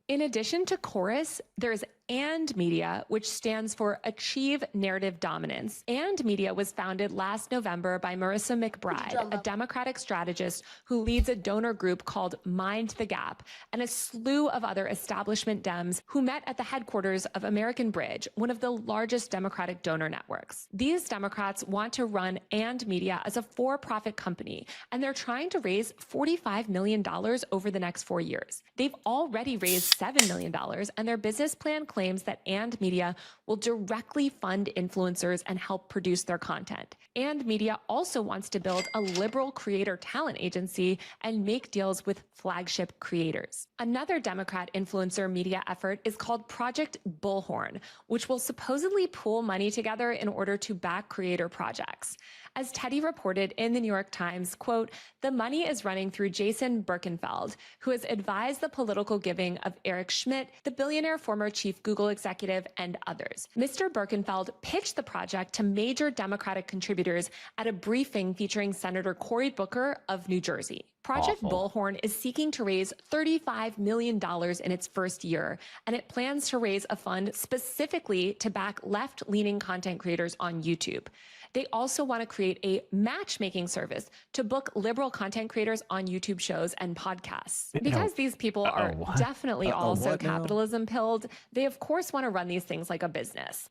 In addition to Chorus, there's AND Media, which stands for Achieve Narrative Dominance. AND Media was founded last November by Marissa McBride, a Democratic strategist who leads a donor group called Mind the Gap, and a slew of other establishment Dems who met at the headquarters of American Bridge, one of the largest Democratic donor networks. These Democrats want to run AND Media as a for-profit company, and they're trying to raise $45 million over the next 4 years. They've already raised $7 million, and their business plan claims that AND Media will directly fund influencers and help produce their content. AND Media also wants to build a liberal creator talent agency and make deals with flagship creators. Another Democrat influencer media effort is called Project Bullhorn, which will supposedly pool money together in order to back creator projects. As Teddy reported in the New York Times, quote, the money is running through Jason Birkenfeld, who has advised the political giving of Eric Schmidt, the billionaire former chief Google executive, and others. Mr. Birkenfeld pitched the project to major Democratic contributors at a briefing featuring Senator Cory Booker of New Jersey. Project Bullhorn is seeking to raise $35 million in its first year, and it plans to raise a fund specifically to back left-leaning content creators on YouTube. They also want to create a matchmaking service to book liberal content creators on YouTube shows and podcasts. Because these people are definitely also capitalism-pilled, they of course want to run these things like a business.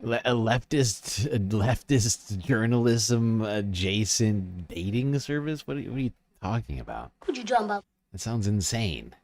A leftist journalism adjacent dating service? What are you talking about? What you talking about? That sounds insane.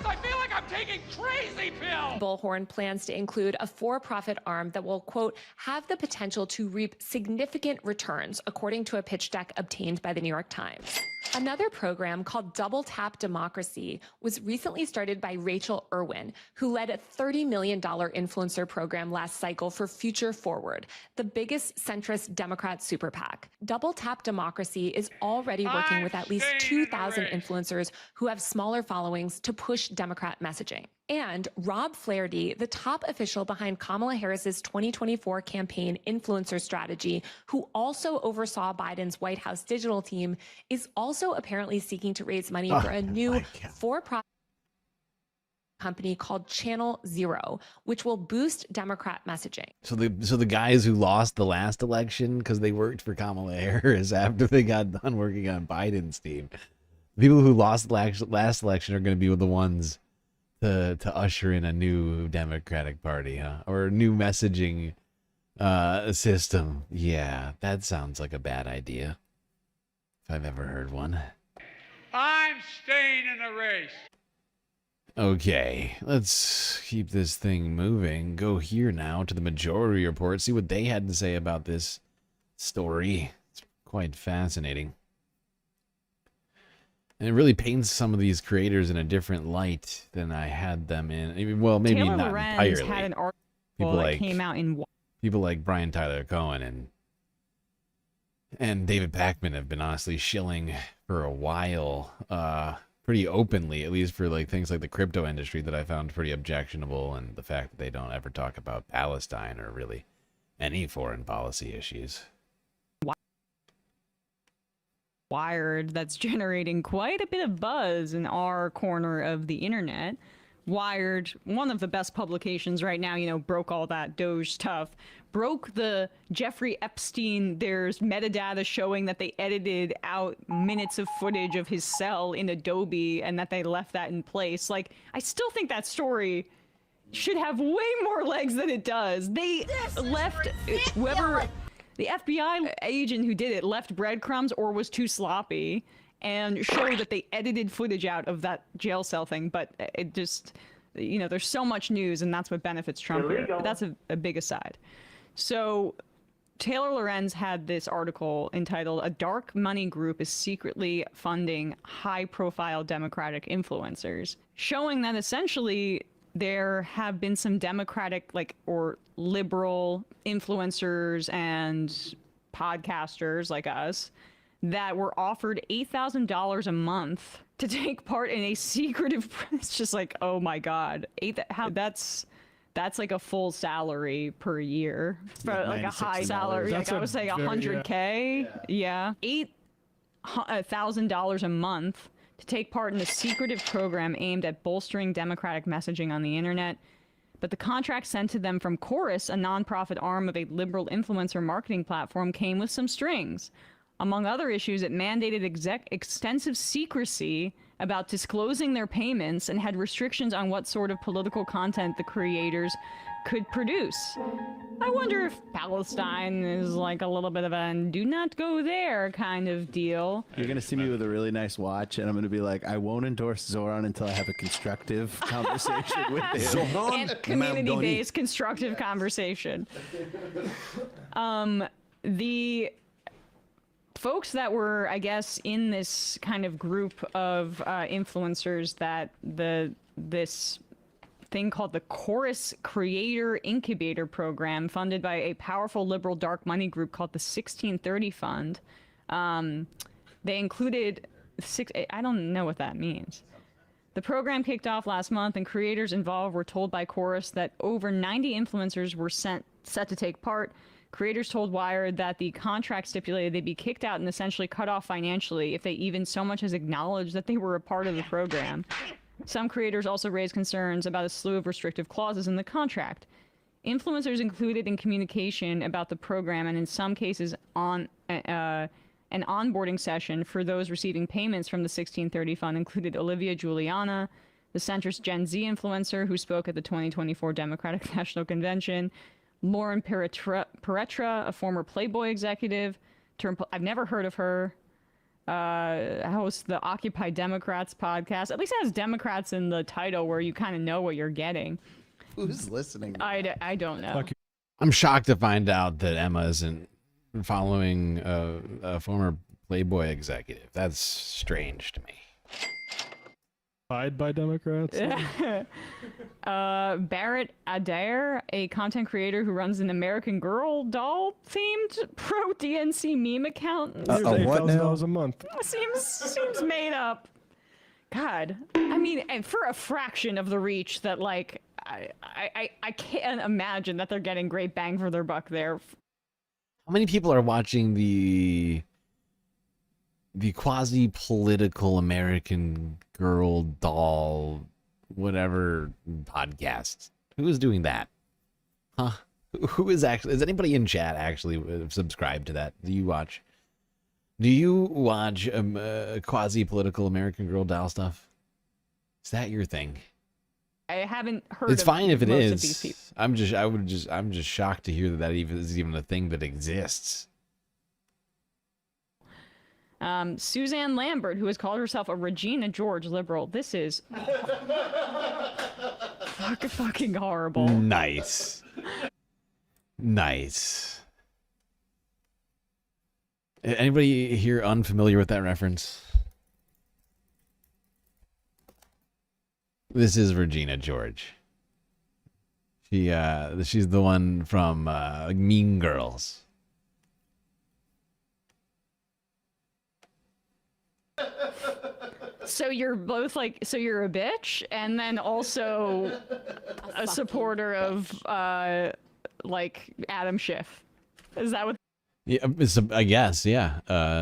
I feel like I'm taking crazy pills. Bullhorn plans to include a for-profit arm that will, quote, have the potential to reap significant returns, according to a pitch deck obtained by the New York Times. Another program called Double Tap Democracy was recently started by Rachel Irwin, who led a $30 million influencer program last cycle for Future Forward, the biggest centrist Democrat super PAC. Double Tap Democracy is already working with at least 2,000 influencers who have smaller followings to push Democrat messaging. And Rob Flaherty, the top official behind Kamala Harris's 2024 campaign influencer strategy, who also oversaw Biden's White House digital team, is also apparently seeking to raise money for a new for-profit company called Channel Zero, which will boost Democrat messaging. So the guys who lost the last election because they worked for Kamala Harris after they got done working on Biden's team, people who lost the last election are going to be the ones to usher in a new Democratic Party, huh? Or a new messaging system. Yeah, that sounds like a bad idea, if I've ever heard one. I'm staying in the race. Okay, let's keep this thing moving. Go here now to the Majority Report, see what they had to say about this story. It's quite fascinating. And it really paints some of these creators in a different light than I had them in. Well, maybe Taylor not Lorenz entirely. had an article People that like came out in people like Brian Tyler Cohen and David Pakman have been honestly shilling for a while, pretty openly, at least for like things like the crypto industry that I found pretty objectionable, and the fact that they don't ever talk about Palestine or really any foreign policy issues. Wired that's generating quite a bit of buzz in our corner of the internet. Wired, one of the best publications right now, you know, broke all that Doge stuff, broke the Jeffrey Epstein, there's metadata showing that they edited out minutes of footage of his cell in Adobe and that they left that in place. Like, I still think that story should have way more legs than it does. They left whoever... The FBI agent who did it left breadcrumbs or was too sloppy and showed that they edited footage out of that jail cell thing. But it just, you know, there's so much news and that's what benefits Trump here. But that's a big aside. So Taylor Lorenz had this article entitled "A Dark Money Group is Secretly Funding High-Profile Democratic Influencers," showing that essentially there have been some Democratic, or liberal influencers and podcasters like us that were offered $8,000 a month to take part in a secretive. It's just like, oh my God, that's like a full salary per year for like a high salary. Like I would say $100K. Yeah. $8,000 a month to take part in a secretive program aimed at bolstering democratic messaging on the internet. But the contract sent to them from Chorus, a nonprofit arm of a liberal influencer marketing platform, came with some strings. Among other issues, it mandated extensive secrecy about disclosing their payments and had restrictions on what sort of political content the creators could produce. I wonder if Palestine is like a little bit of a do not go there kind of deal. You're going to see me with a really nice watch, and I'm going to be like, I won't endorse Zohran until I have a constructive conversation with him. And community-based constructive conversation. The folks that were, I guess, in this kind of group of influencers that this thing called the Chorus Creator Incubator Program, funded by a powerful liberal dark money group called the 1630 Fund. They included I don't know what that means. The program kicked off last month, and creators involved were told by Chorus that over 90 influencers were set to take part. Creators told Wired that the contract stipulated they'd be kicked out and essentially cut off financially if they even so much as acknowledged that they were a part of the program. Some creators also raised concerns about a slew of restrictive clauses in the contract. Influencers included in communication about the program, and in some cases on an onboarding session for those receiving payments from the 1630 Fund, included Olivia Juliana, the centrist Gen Z influencer who spoke at the 2024 Democratic National Convention, Lauren Peretra, a former Playboy executive, I've never heard of her, hosts the Occupy Democrats podcast. At least it has Democrats in the title where you kind of know what you're getting. Who's listening? I don't know. I'm shocked to find out that Emma isn't following a former Playboy executive. That's strange to me. By Democrats? Barrett Adair, a content creator who runs an American Girl doll themed pro DNC meme account. $8,000 a month. Seems made up. God, I mean, and for a fraction of the reach that, like, I can't imagine that they're getting great bang for their buck there. How many people are watching the quasi-political American Girl doll whatever podcast? Who is doing that? Huh? Who is anybody in chat actually subscribed to that? Do you watch quasi-political American Girl doll stuff? Is that your thing? I haven't heard. It's fine if it most is. Of these people. I'm just shocked to hear that is even a thing that exists. Suzanne Lambert, who has called herself a Regina George liberal. This is fucking horrible. Nice. Anybody here unfamiliar with that reference? This is Regina George. She's the one from Mean Girls. So you're both like, so you're a bitch, and then also a supporter of like Adam Schiff. Is that what? Yeah, I guess. Yeah.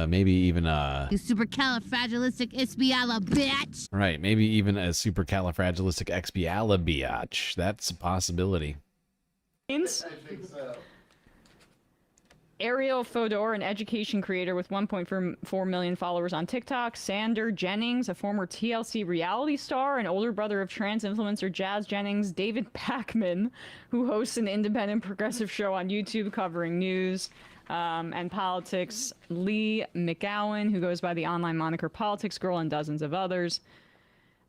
Maybe even You supercalifragilisticexpialidocious bitch. Right. Maybe even a supercalifragilisticexpialidocious. That's a possibility. I think so. Ariel Fodor, an education creator with 1.4 million followers on TikTok. Sander Jennings, a former TLC reality star, and older brother of trans influencer Jazz Jennings. David Packman, who hosts an independent progressive show on YouTube covering news and politics. Lee McGowan, who goes by the online moniker Politics Girl, and dozens of others.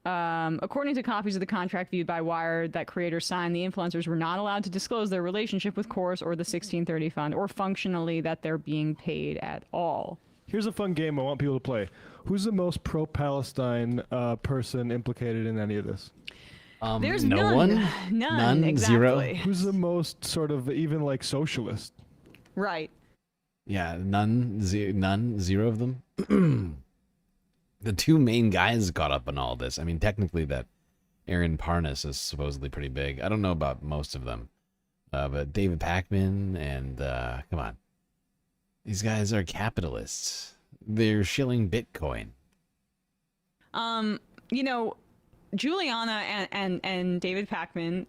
According to copies of the contract viewed by Wired that creators signed, the influencers were not allowed to disclose their relationship with Chorus or the 1630 Fund, or functionally that they're being paid at all. Here's a fun game I want people to play. Who's the most pro-Palestine person implicated in any of this? There's no none. one? None, exactly. Zero? Who's the most sort of even like socialist? Right. Yeah, none, zero of them. The two main guys caught up in all this. I mean, technically that Aaron Parnas is supposedly pretty big. I don't know about most of them. But David Pakman and, come on. These guys are capitalists. They're shilling Bitcoin. You know, Juliana and David Pakman,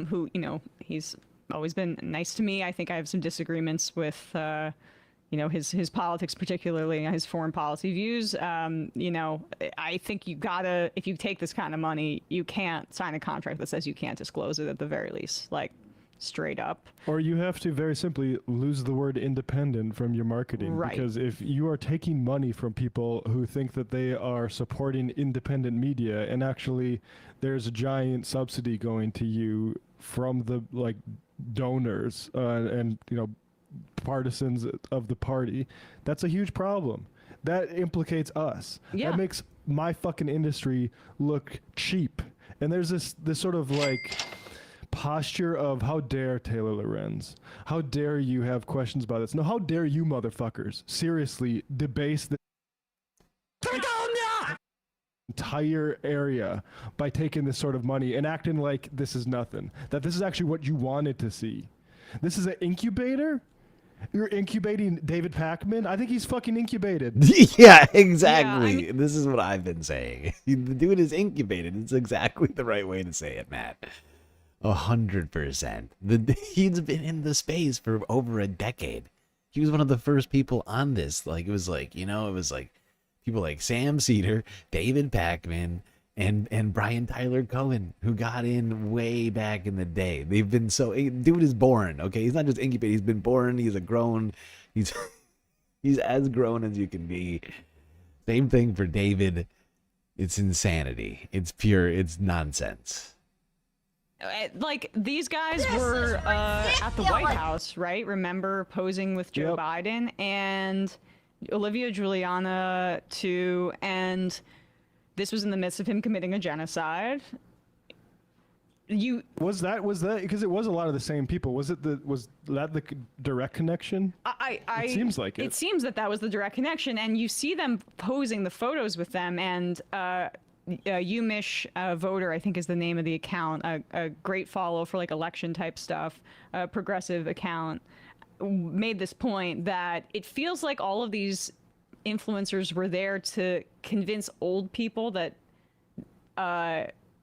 who, you know, he's always been nice to me. I think I have some disagreements with, you know, his politics, particularly his foreign policy views. You know, I think you gotta, if you take this kind of money, you can't sign a contract that says you can't disclose it at the very least, like straight up. Or you have to very simply lose the word independent from your marketing. Right. Because if you are taking money from people who think that they are supporting independent media, and actually there's a giant subsidy going to you from the like donors and, you know, partisans of the party, that's a huge problem. That implicates us. Yeah. That makes my fucking industry look cheap. And there's this sort of like posture of how dare Taylor Lorenz, how dare you have questions about this? No, how dare you motherfuckers seriously debase the entire area by taking this sort of money and acting like this is nothing, that this is actually what you wanted to see. This is an incubator. You're incubating David Pakman? I think he's fucking incubated. Yeah, exactly. Yeah, I mean, this is what I've been saying. The dude is incubated. It's exactly the right way to say it, Matt. 100%. He's been in the space for over a decade. He was one of the first people on this. Like, it was like, you know, it was like people like Sam Cedar, David Pakman, and Brian Tyler Cohen, who got in way back in the day. They've been so, dude is born, okay? He's not just incubated, he's been born, he's as grown as you can be. Same thing for David. It's insanity. It's pure, it's nonsense. Like, these guys were at the White House, right? Remember, posing with Joe Biden and Olivia Giuliana too, and this was in the midst of him committing a genocide. Was that because it was a lot of the same people? Was that the direct connection? It seems like it. It seems that was the direct connection, and you see them posing the photos with them, and Umish Voter, I think is the name of the account, a great follow for like election type stuff, a progressive account, made this point that it feels like all of these influencers were there to convince old people that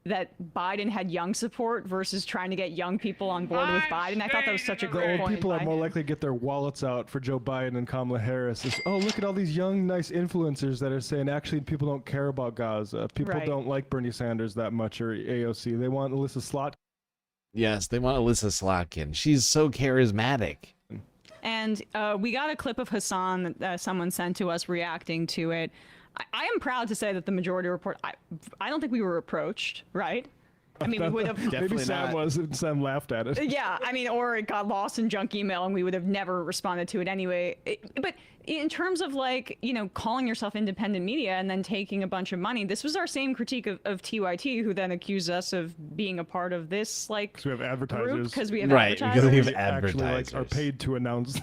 that Biden had young support versus trying to get young people on board with Biden. I thought that was such a great point. The old people are more likely to get their wallets out for Joe Biden and Kamala Harris. Oh, look at all these young, nice influencers that are saying, actually, people don't care about Gaza. People don't like Bernie Sanders that much or AOC. They want Alyssa Slotkin. Yes, they want Alyssa Slotkin. She's so charismatic. And we got a clip of Hassan that someone sent to us reacting to it. I am proud to say that the Majority Report, I don't think we were approached, right? I mean, we would have... Maybe Sam was, and Sam laughed at it. Yeah, I mean, or it got lost in junk email and we would have never responded to it anyway. But in terms of, like, you know, calling yourself independent media and then taking a bunch of money, this was our same critique of TYT, who then accused us of being a part of this, like, because we have advertisers. Because we have advertisers. Right, because we have advertisers. Actually, like, are paid to announce...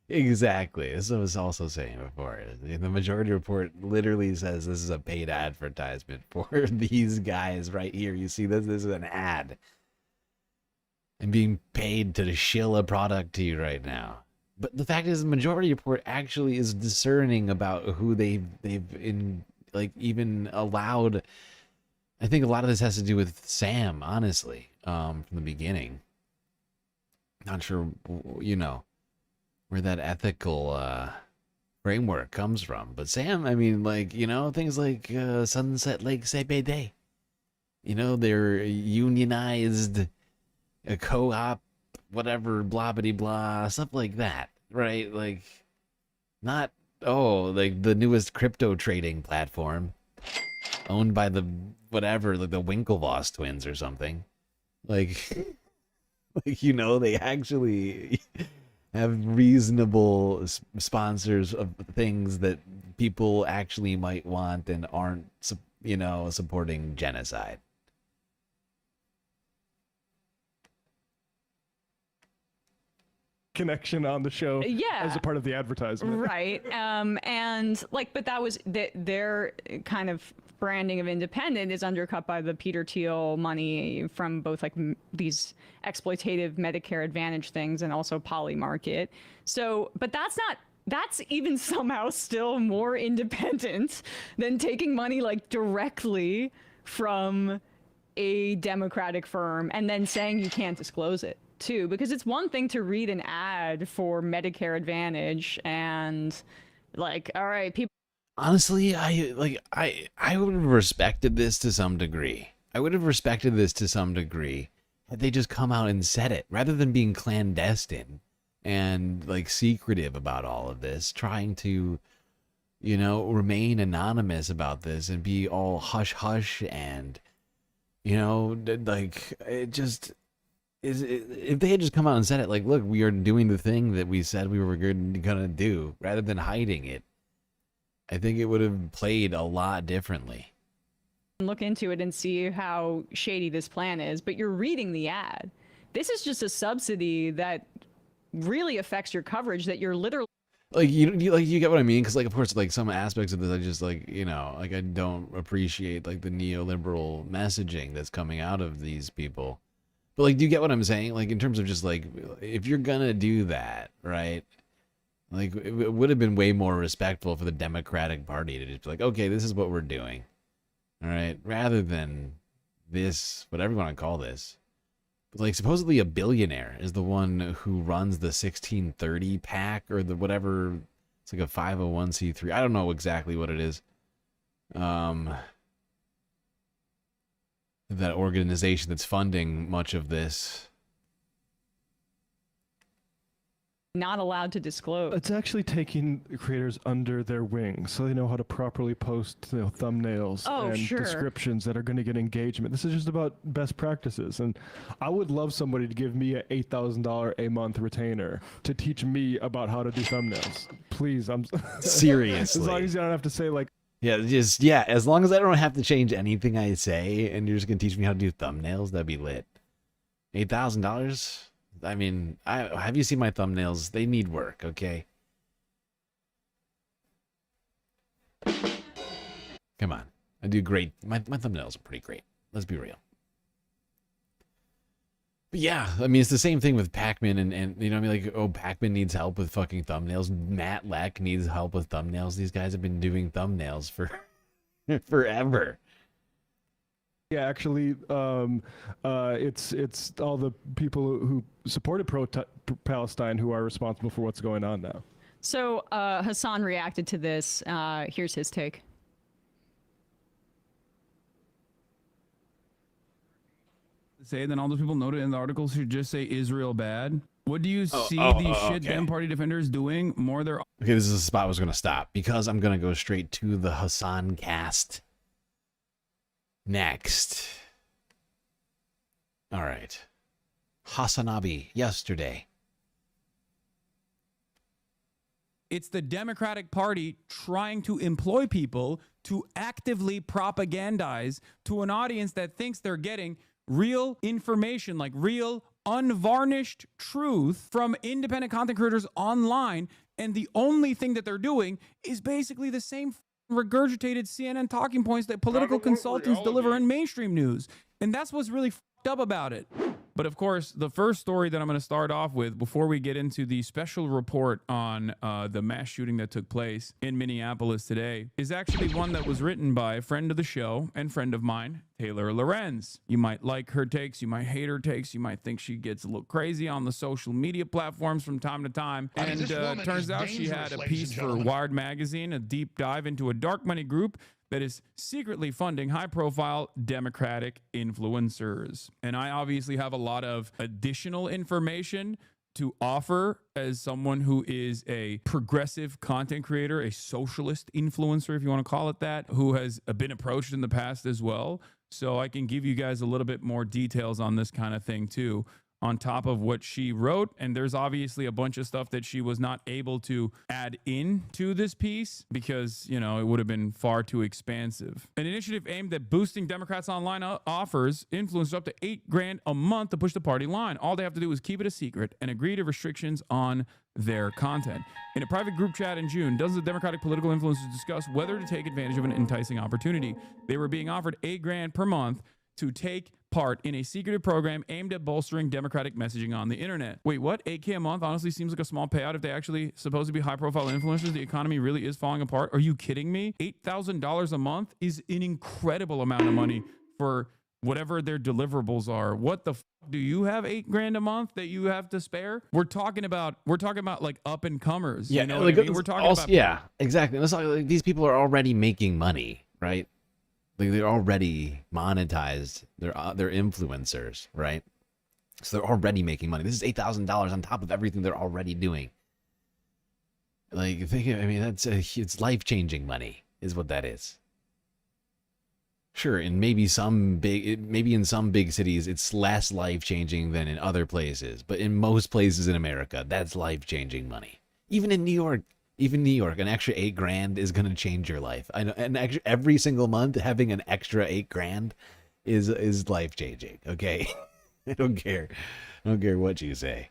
Exactly. As I was also saying before, the Majority Report literally says this is a paid advertisement for these guys right here. You see this? This is an ad. I'm being paid to shill a product to you right now. But the fact is, the Majority Report actually is discerning about who they've even allowed. I think a lot of this has to do with Sam, honestly, from the beginning. Not sure, you know, where that ethical framework comes from. But Sam, I mean, like, you know, things like Sunset Lake CBD. You know, they're unionized, a co-op, whatever, blah, blah, blah, stuff like that, right? Like, not, like the newest crypto trading platform. owned by the whatever, like the Winklevoss twins or something. Like, they actually have reasonable sponsors of things that people actually might want and aren't, supporting genocide. Connection on the show as a part of the advertisement. Right. And but that was their kind of branding of independent is undercut by the Peter Thiel money from both these exploitative Medicare Advantage things and also Poly Market. So, but that's even somehow still more independent than taking money directly from a Democratic firm and then saying you can't disclose it too, because it's one thing to read an ad for Medicare Advantage and all right, people. Honestly, I would have respected this to some degree. Had they just come out and said it rather than being clandestine and secretive about all of this, trying to, remain anonymous about this and be all hush hush and, it just. If they had just come out and said it, look, we are doing the thing that we said we were gonna do, rather than hiding it, I think it would have played a lot differently. Look into it and see how shady this plan is, but you're reading the ad. This is just a subsidy that really affects your coverage that you're literally. You get what I mean? Because of course, some aspects of this, I just I don't appreciate the neoliberal messaging that's coming out of these people. But do you get what I'm saying? In terms of just if you're gonna do that, right? It would have been way more respectful for the Democratic Party to just be okay, this is what we're doing, all right, rather than this, whatever you want to call this. But supposedly a billionaire is the one who runs the 1630 PAC or the whatever. It's a 501c3. I don't know exactly what it is. That organization that's funding much of this. Not allowed to disclose. It's actually taking creators under their wing so they know how to properly post thumbnails and descriptions that are going to get engagement. This is just about best practices. And I would love somebody to give me an $8,000 a month retainer to teach me about how to do thumbnails. Please, I'm seriously. As long as you don't have to say as long as I don't have to change anything I say and you're just going to teach me how to do thumbnails, that'd be lit. $8,000? I mean, have you seen my thumbnails? They need work, okay? Come on. I do great. My thumbnails are pretty great. Let's be real. But yeah, I mean, it's the same thing with Pac-Man and Pac-Man needs help with fucking thumbnails. Matt Leck needs help with thumbnails. These guys have been doing thumbnails for forever. Yeah, actually, it's all the people who supported Palestine who are responsible for what's going on now. So Hassan reacted to this. Here's his take. Say then all those people noted in the article should just say Israel bad. What do you see these shit Dem party defenders doing? Okay, this is the spot I was gonna stop because I'm gonna go straight to the Hassan cast next. All right, Hassanabi yesterday. It's the Democratic Party trying to employ people to actively propagandize to an audience that thinks they're getting real information, real unvarnished truth from independent content creators online. And the only thing that they're doing is basically the same regurgitated CNN talking points that political consultants deliver in mainstream news. And that's what's really fucked up about it. But of course, the first story that I'm going to start off with before we get into the special report on the mass shooting that took place in Minneapolis today is actually one that was written by a friend of the show and friend of mine, Taylor Lorenz. You might like her takes, you might hate her takes, you might think she gets a little crazy on the social media platforms from time to time. And turns out she had a piece for Wired Magazine, a deep dive into a dark money group that is secretly funding high-profile Democratic influencers. And I obviously have a lot of additional information to offer as someone who is a progressive content creator, a socialist influencer, if you want to call it that, who has been approached in the past as well. So I can give you guys a little bit more details on this kind of thing too, on top of what she wrote. And there's obviously a bunch of stuff that she was not able to add into this piece because, you know, it would have been far too expansive. An initiative aimed at boosting Democrats' online offers influencers up to $8,000 a month to push the party line. All they have to do is keep it a secret and agree to restrictions on their content. In a private group chat in June, dozens of Democratic political influencers discussed whether to take advantage of an enticing opportunity. They were being offered $8,000 per month to take part in a secretive program aimed at bolstering Democratic messaging on the internet. Wait, what? $8K a month honestly seems like a small payout if they actually supposed to be high-profile influencers. The economy really is falling apart. Are you kidding me? $8,000 a month is an incredible amount of money for whatever their deliverables are. What the do you have $8,000 a month that you have to spare? We're talking about like up and comers. Yeah, you know like, what I mean? We're talking also, about yeah, exactly. It's like these people are already making money, right? Like they're already monetized. They're influencers, right? So they're already making money. This is $8,000 on top of everything they're already doing. Like, think, I mean, it's life-changing money, is what that is. Sure, and maybe in some big cities, it's less life-changing than in other places. But in most places in America, that's life-changing money. Even in New York. An extra $8,000 is gonna change your life. I know, and every single month having an extra $8,000 is life changing. Okay, I don't care what you say.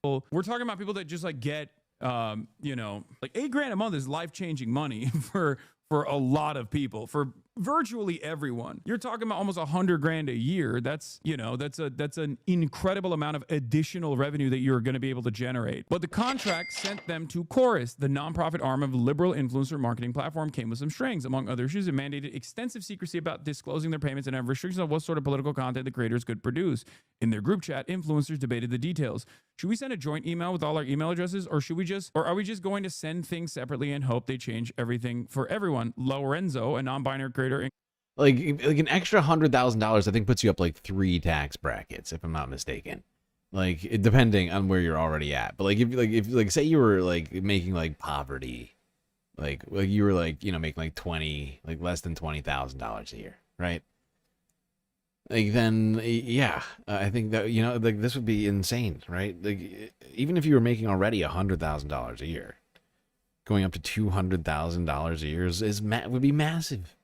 Well, we're talking about people that just like get, you know, like $8,000 a month is life changing money for a lot of people, for virtually everyone. You're talking about almost $100,000 a year. That's, you know, that's an incredible amount of additional revenue that you're going to be able to generate. But the contract sent them to Chorus, the nonprofit arm of a liberal influencer marketing platform, came with some strings. Among other issues, it mandated extensive secrecy about disclosing their payments and have restrictions on what sort of political content the creators could produce. In their group chat, influencers debated the details. Should we send a joint email with all our email addresses, or are we just going to send things separately and hope they change everything for everyone? Lorenzo, a non-binary creator, like an extra $100,000, I think puts you up like 3 tax brackets, if I'm not mistaken. Like, depending on where you're already at. But if say you were like making like poverty, like you were like, you know, making like less than $20,000 a year, right? Like, then yeah, I think that, you know, like this would be insane, right? Like, even if you were making already $100,000 a year, going up to $200,000 a year would be massive.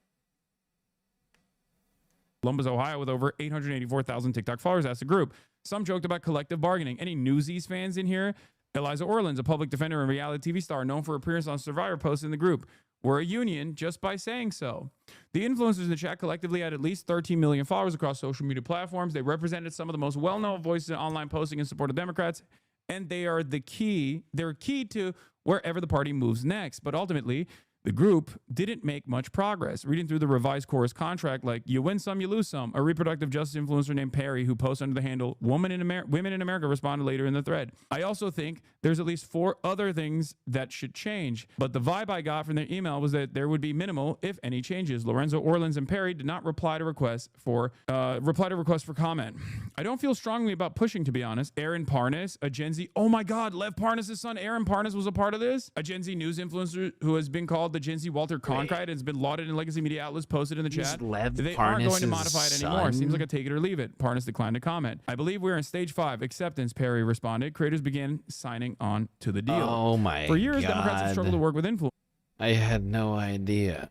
Columbus, Ohio, with over 884,000 TikTok followers, asked the group. Some joked about collective bargaining. Any Newsies fans in here? Eliza Orland's a public defender and reality TV star known for appearance on Survivor, posted in the group. We're a union just by saying so. The influencers in the chat collectively had at least 13 million followers across social media platforms. They represented some of the most well-known voices in online posting in support of Democrats, and they are key to wherever the party moves next. But ultimately, the group didn't make much progress. Reading through the revised Chorus contract, like, you win some, you lose some. A reproductive justice influencer named Perry, who posts under the handle Women in America, responded later in the thread. I also think there's at least 4 other things that should change, but the vibe I got from their email was that there would be minimal, if any, changes. Lorenzo Orleans and Perry did not reply to requests for comment. I don't feel strongly about pushing, to be honest. Aaron Parnas, a Gen Z, oh my God, Lev Parnas' son Aaron Parnas was a part of this. A Gen Z news influencer who has been called the Gen Z Walter Cronkite and has been lauded in legacy media outlets, posted in the chat. They aren't going to modify it anymore. Seems like a take it or leave it. Parnas declined to comment. I believe we're in stage 5, acceptance, Perry responded. Creators began signing on to the deal. Oh my God. For years, Democrats have struggled to work with influence. I had no idea.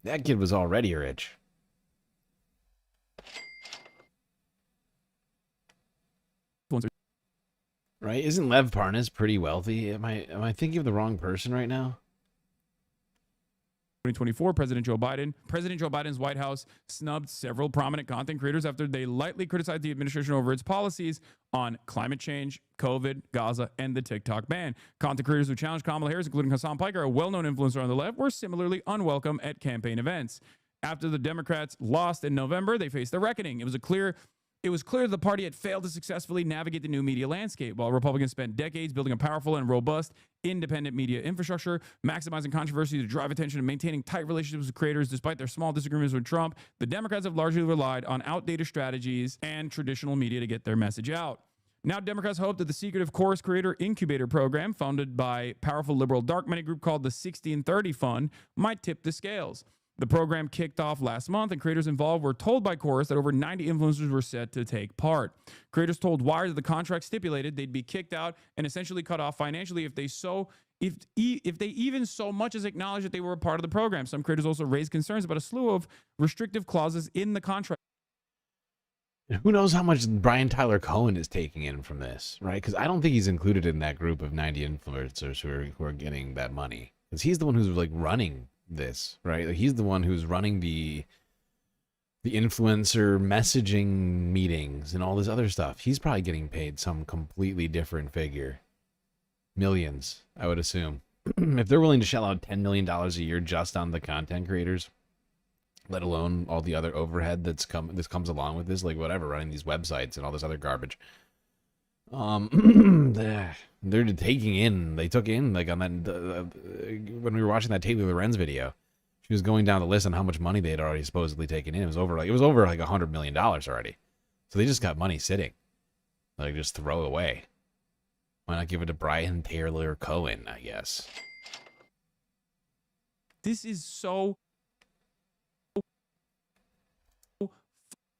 That kid was already rich. Right? Isn't Lev Parnas pretty wealthy? Am I thinking of the wrong person right now? 2024, President Joe Biden's White House snubbed several prominent content creators after they lightly criticized the administration over its policies on climate change, COVID, Gaza, and the TikTok ban. Content creators who challenged Kamala Harris, including Hassan Piker, a well-known influencer on the left, were similarly unwelcome at campaign events. After the Democrats lost in November, they faced a reckoning. It was clear the party had failed to successfully navigate the new media landscape, while Republicans spent decades building a powerful and robust independent media infrastructure, maximizing controversy to drive attention and maintaining tight relationships with creators despite their small disagreements with Trump. The Democrats have largely relied on outdated strategies and traditional media to get their message out. Now Democrats hope that the secretive course creator incubator program funded by powerful liberal dark money group called the 1630 Fund might tip the scales. The program kicked off last month, and creators involved were told by Chorus that over 90 influencers were set to take part. Creators told Wired that the contract stipulated they'd be kicked out and essentially cut off financially if they even so much as acknowledged that they were a part of the program. Some creators also raised concerns about a slew of restrictive clauses in the contract. Who knows how much Brian Tyler Cohen is taking in from this, right? Because I don't think he's included in that group of 90 influencers who are getting that money. Because he's the one who's like running this, right? Like he's the one who's running the influencer messaging meetings and all this other stuff. He's probably getting paid some completely different figure. Millions, I would assume. If they're willing to shell out $10 million a year just on the content creators, let alone all the other overhead this comes along with this, like whatever, running these websites and all this other garbage. They're taking in, they took in, like on that, when we were watching that Taylor Lorenz video, she was going down the list on how much money they had already supposedly taken in. It was over like $100 million already. So they just got money sitting, like just throw it away. Why not give it to Brian Taylor Cohen, I guess? This is so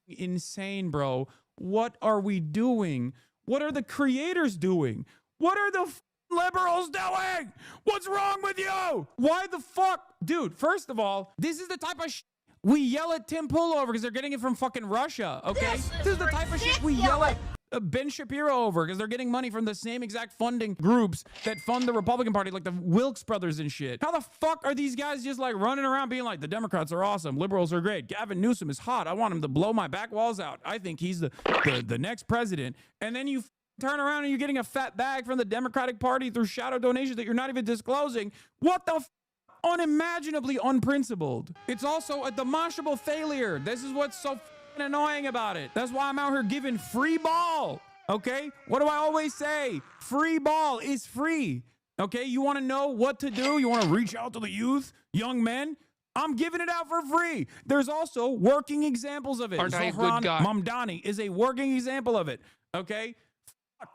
insane, bro. What are we doing? What are the creators doing? What are the liberals doing? What's wrong with you? Why the fuck? Dude, first of all, this is the type of we yell at Tim Pool over because they're getting it from fucking Russia, okay? This is the type of shit we yell at Ben Shapiro over because they're getting money from the same exact funding groups that fund the Republican Party, like the Wilkes brothers and shit. How the fuck are these guys just like running around being like, the Democrats are awesome, liberals are great, Gavin Newsom is hot, I want him to blow my back walls out, I think he's the next president, and then you turn around and you're getting a fat bag from the Democratic Party through shadow donations that you're not even disclosing? What the unimaginably unprincipled. It's also a demonstrable failure. This is what's so annoying about it. That's why I'm out here giving free ball. Okay? What do I always say? Free ball is free. Okay? You want to know what to do? You want to reach out to the youth, young men? I'm giving it out for free. There's also working examples of it. Zohran Mamdani is a working example of it. Okay?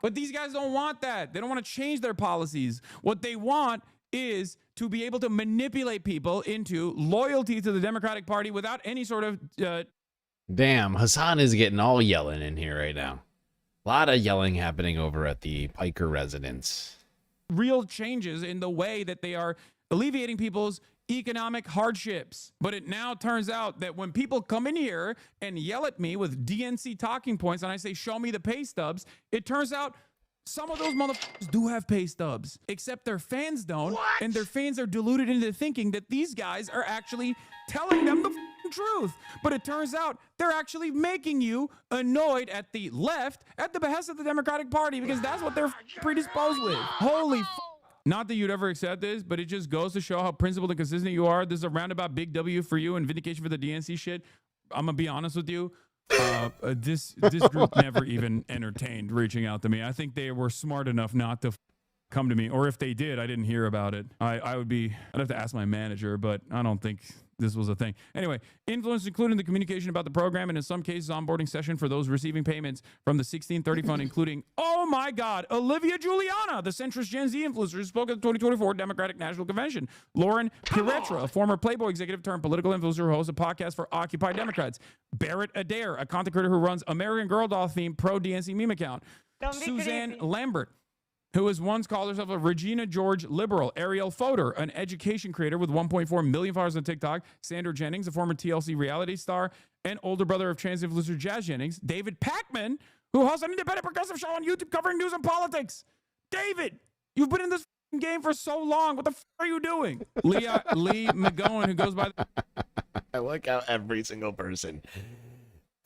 But these guys don't want that. They don't want to change their policies. What they want is to be able to manipulate people into loyalty to the Democratic Party without any sort of Damn, Hassan is getting all yelling in here right now. A lot of yelling happening over at the Piker residence. Real changes in the way that they are alleviating people's economic hardships. But it now turns out that when people come in here and yell at me with DNC talking points and I say, show me the pay stubs, it turns out some of those motherfuckers do have pay stubs, except their fans don't. What? And their fans are deluded into thinking that these guys are actually telling them the truth. But it turns out they're actually making you annoyed at the left at the behest of the Democratic Party because that's what they're predisposed with. Holy Not that you'd ever accept this, but it just goes to show how principled and consistent you are. This is a roundabout big W for you and vindication for the DNC shit. I'm gonna be honest with you. This group never even entertained reaching out to me. I think they were smart enough not to come to me, or if they did, I didn't hear about it. I'd have to ask my manager, but I don't think this was a thing. Anyway, influence including the communication about the program and in some cases onboarding session for those receiving payments from the 1630 fund, including, oh my God, Olivia Giuliana, the centrist Gen Z influencer who spoke at the 2024 Democratic National Convention. Lauren Piretra, a former Playboy executive turned political influencer who hosts a podcast for Occupy Democrats. Barrett Adair, a content creator who runs American Girl doll themed pro DNC meme account. Suzanne Lambert, who has once called herself a Regina George liberal. Ariel Fodor, an education creator with 1.4 million followers on TikTok. Sandra Jennings, a former TLC reality star and older brother of trans influencer Jazz Jennings. David Pakman, who hosts an independent progressive show on YouTube covering news and politics. David, you've been in this game for so long. What the f are you doing? Lee McGowan, who goes by... I like how every single person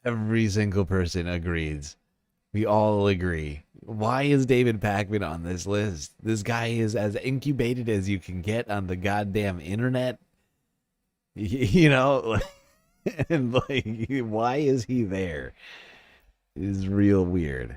agrees. We all agree. Why is David Pakman on this list? This guy is as incubated as you can get on the goddamn internet. You know? And like, why is he there? It's real weird.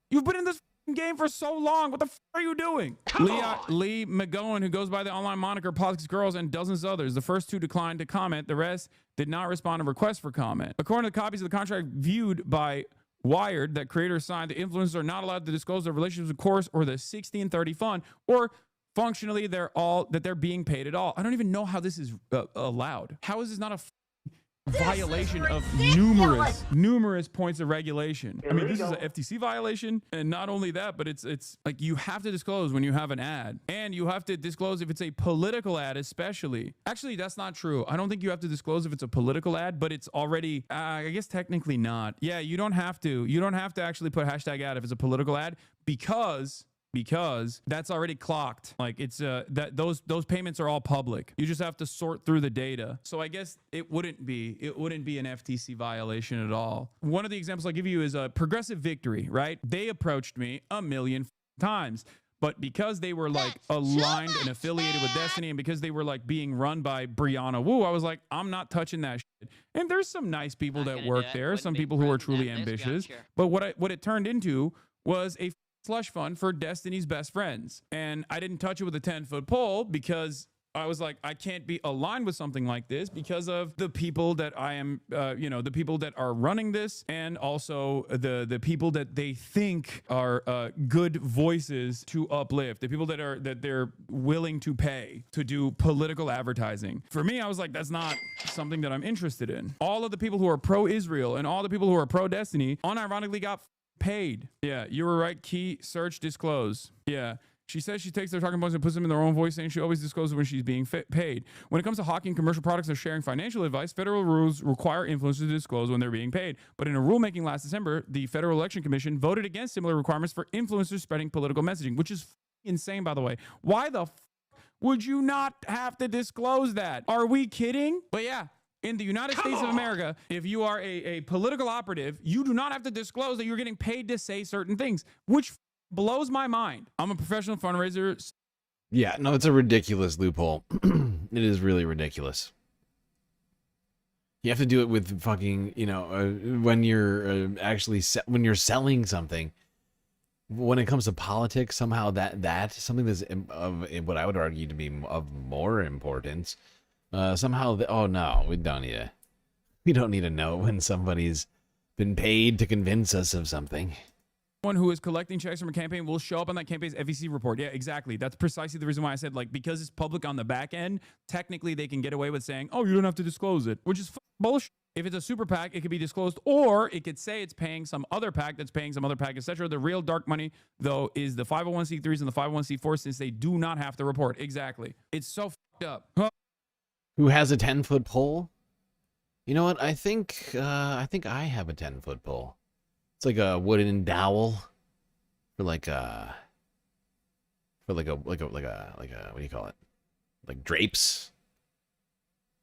You've been in this game for so long. What the f are you doing? Lee McGowan, who goes by the online moniker Politics Girls, and dozens of others. The first two declined to comment. The rest did not respond to requests for comment. According to the copies of the contract viewed by Wired that creators signed, the influencers are not allowed to disclose their relationships with Chorus or the 1630 fund, or functionally they're being paid at all. I don't even know how this is allowed. How is this not a violation of numerous points of regulation? I mean, this is an FTC violation, and not only that, but it's like you have to disclose when you have an ad, and you have to disclose if it's a political ad, especially. Actually, that's not true. I don't think you have to disclose if it's a political ad, but it's already, I guess technically not. Yeah, you don't have to. You don't have to actually put hashtag ad if it's a political ad, because that's already clocked. Like it's that those payments are all public. You just have to sort through the data. So I guess it wouldn't be an FTC violation at all. One of the examples I'll give you is a Progressive Victory, right? They approached me a million times, but because they were like aligned and affiliated with Destiny, and because they were like being run by Brianna Wu, I was like, I'm not touching that shit. And there's some nice people that work there, some people who are truly ambitious, but what it turned into was a slush fund for Destiny's best friends. And I didn't touch it with a 10-foot pole because I was like, I can't be aligned with something like this because of the people that I am, the people that are running this, and also the people that they think are good voices to uplift, the people that they're willing to pay to do political advertising. For me, I was like, that's not something that I'm interested in. All of the people who are pro-Israel and all the people who are pro-Destiny unironically got paid. Yeah, you were right. Key, search, disclose. Yeah. She says she takes their talking points and puts them in their own voice, saying she always discloses when she's being paid. When it comes to hawking commercial products or sharing financial advice, federal rules require influencers to disclose when they're being paid. But in a rulemaking last December, the Federal Election Commission voted against similar requirements for influencers spreading political messaging, which is insane, by the way. Why the would you not have to disclose that? Are we kidding? But yeah. In the United States of America, if you are a political operative, you do not have to disclose that you're getting paid to say certain things, which blows my mind. I'm a professional fundraiser. Yeah, no, it's a ridiculous loophole. It is really ridiculous. You have to do it with fucking, when you're when you're selling something. When it comes to politics, somehow that's something that's of what I would argue to be of more importance. Somehow, oh no, we don't need to know when somebody's been paid to convince us of something. Someone who is collecting checks from a campaign will show up on that campaign's FEC report. Yeah, exactly. That's precisely the reason why I said, like, because it's public on the back end, technically they can get away with saying, oh, you don't have to disclose it, which is bullshit. If it's a super PAC, it could be disclosed, or it could say it's paying some other PAC that's paying some other PAC, etc. The real dark money, though, is the 501c3s and the 501c4s, since they do not have to report. Exactly. It's so fucked up. Who has a 10-foot pole? You know what? I think I have a 10-foot pole. It's like a wooden dowel for like a what do you call it? Like drapes,